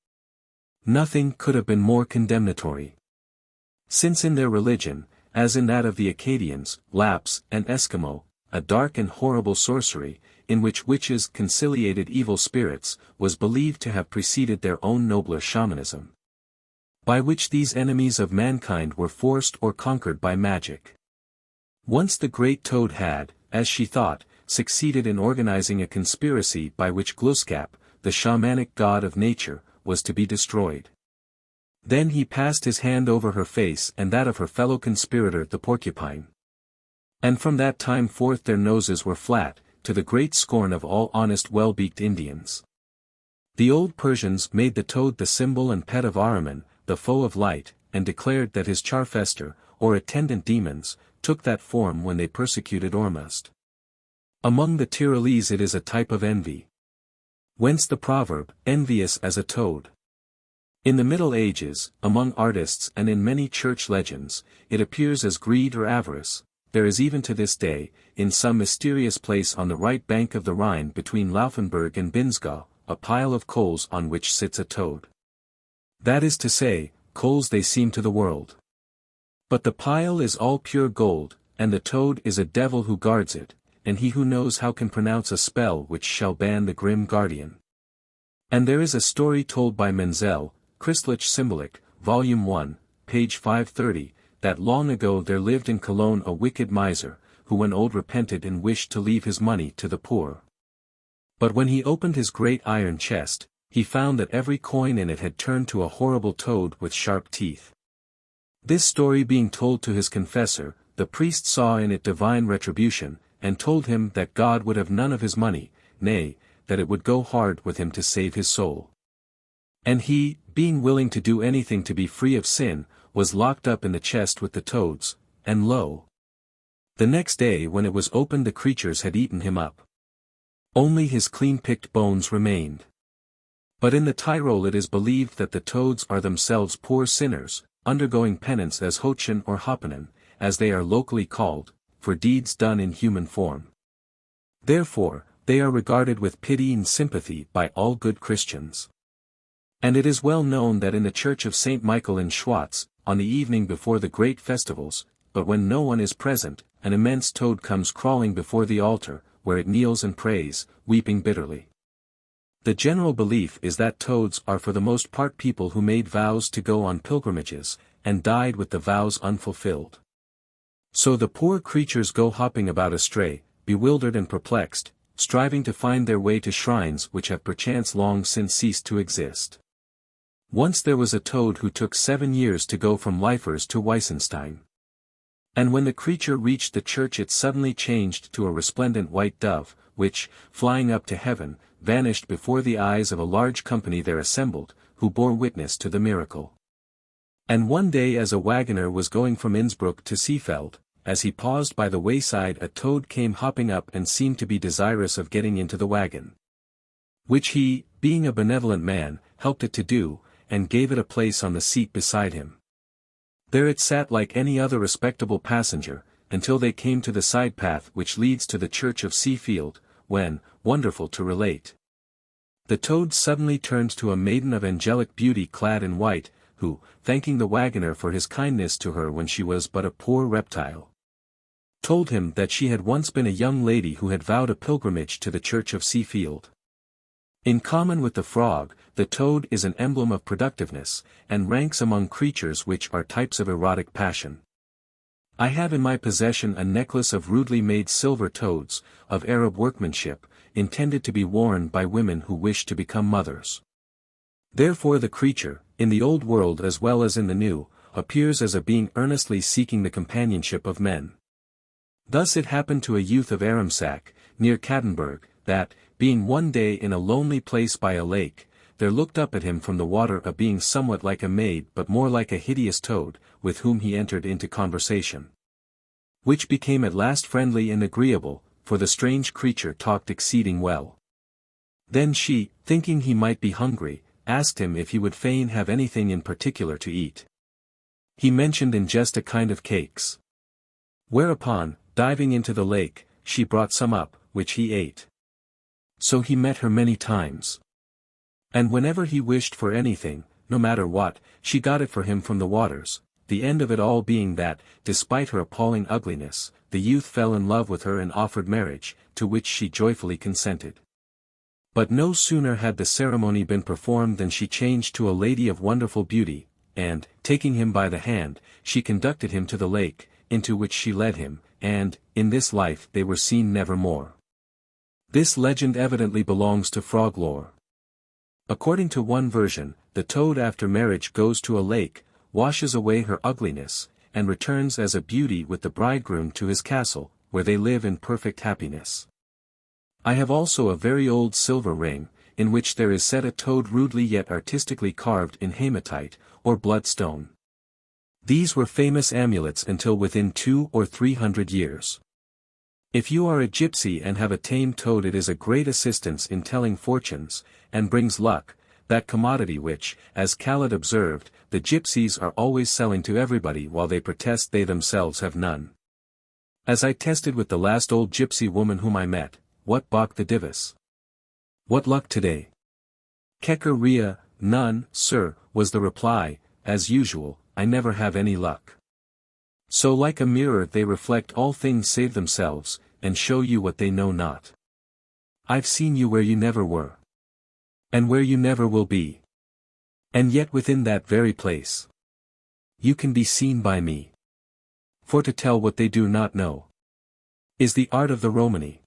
Nothing could have been more condemnatory. Since in their religion, as in that of the Acadians, Lapps, and Eskimo, a dark and horrible sorcery, in which witches conciliated evil spirits, was believed to have preceded their own nobler shamanism, by which these enemies of mankind were forced or conquered by magic. Once the great toad had, as she thought, succeeded in organizing a conspiracy by which Glooskap, the shamanic god of nature, was to be destroyed. Then he passed his hand over her face and that of her fellow conspirator the porcupine. And from that time forth their noses were flat, to the great scorn of all honest well-beaked Indians. The old Persians made the toad the symbol and pet of Ahriman, the foe of light, and declared that his charfester, or attendant demons, took that form when they persecuted Ormuzd. Among the Tyrolese it is a type of envy. Whence the proverb, envious as a toad. In the Middle Ages, among artists and in many church legends, it appears as greed or avarice. There is even to this day, in some mysterious place on the right bank of the Rhine between Laufenburg and Binsgau, a pile of coals on which sits a toad. That is to say, coals they seem to the world. But the pile is all pure gold, and the toad is a devil who guards it, and he who knows how can pronounce a spell which shall ban the grim guardian. And there is a story told by Menzel, Christlich Symbolic, Volume 1, page 530, that long ago there lived in Cologne a wicked miser, who when old repented and wished to leave his money to the poor. But when he opened his great iron chest, he found that every coin in it had turned to a horrible toad with sharp teeth. This story being told to his confessor, the priest saw in it divine retribution, and told him that God would have none of his money, nay, that it would go hard with him to save his soul. And he, being willing to do anything to be free of sin, was locked up in the chest with the toads, and lo! The next day when it was opened the creatures had eaten him up. Only his clean-picked bones remained. But in the Tyrol it is believed that the toads are themselves poor sinners, undergoing penance as Hochen or Hoppenen, as they are locally called, for deeds done in human form. Therefore, they are regarded with pity and sympathy by all good Christians. And it is well known that in the Church of St. Michael in Schwatz, on the evening before the great festivals, but when no one is present, an immense toad comes crawling before the altar, where it kneels and prays, weeping bitterly. The general belief is that toads are for the most part people who made vows to go on pilgrimages, and died with the vows unfulfilled. So the poor creatures go hopping about astray, bewildered and perplexed, striving to find their way to shrines which have perchance long since ceased to exist. Once there was a toad who took 7 years to go from Leifers to Weissenstein. And when the creature reached the church it suddenly changed to a resplendent white dove, which, flying up to heaven, vanished before the eyes of a large company there assembled, who bore witness to the miracle. And one day as a wagoner was going from Innsbruck to Seefeld, as he paused by the wayside a toad came hopping up and seemed to be desirous of getting into the wagon. Which he, being a benevolent man, helped it to do, and gave it a place on the seat beside him. There it sat like any other respectable passenger, until they came to the side path which leads to the church of Seefield, when, wonderful to relate, the toad suddenly turned to a maiden of angelic beauty clad in white, who, thanking the wagoner for his kindness to her when she was but a poor reptile, told him that she had once been a young lady who had vowed a pilgrimage to the church of Seefield. In common with the frog, the toad is an emblem of productiveness, and ranks among creatures which are types of erotic passion. I have in my possession a necklace of rudely made silver toads, of Arab workmanship, intended to be worn by women who wish to become mothers. Therefore the creature, in the old world as well as in the new, appears as a being earnestly seeking the companionship of men. Thus it happened to a youth of Aramsack, near Cattenburg, that, being one day in a lonely place by a lake, there looked up at him from the water a being somewhat like a maid but more like a hideous toad, with whom he entered into conversation, which became at last friendly and agreeable, for the strange creature talked exceeding well. Then she, thinking he might be hungry, asked him if he would fain have anything in particular to eat. He mentioned in jest a kind of cakes. Whereupon, diving into the lake, she brought some up, which he ate. So he met her many times. And whenever he wished for anything, no matter what, she got it for him from the waters, the end of it all being that, despite her appalling ugliness, the youth fell in love with her and offered marriage, to which she joyfully consented. But no sooner had the ceremony been performed than she changed to a lady of wonderful beauty, and, taking him by the hand, she conducted him to the lake, into which she led him, and, in this life they were seen never more. This legend evidently belongs to frog lore. According to one version, the toad after marriage goes to a lake, washes away her ugliness, and returns as a beauty with the bridegroom to his castle, where they live in perfect happiness. I have also a very old silver ring, in which there is set a toad rudely yet artistically carved in hematite, or bloodstone. These were famous amulets until within 200 or 300 years. If you are a gypsy and have a tame toad it is a great assistance in telling fortunes, and brings luck, that commodity which, as Khaled observed, the gypsies are always selling to everybody while they protest they themselves have none. As I tested with the last old gypsy woman whom I met, what balked the divus? What luck today? Keker ria, none, sir, was the reply. As usual, I never have any luck. So like a mirror they reflect all things save themselves, and show you what they know not. I've seen you where you never were. And where you never will be. And yet within that very place. You can be seen by me. For to tell what they do not know is the art of the Romany.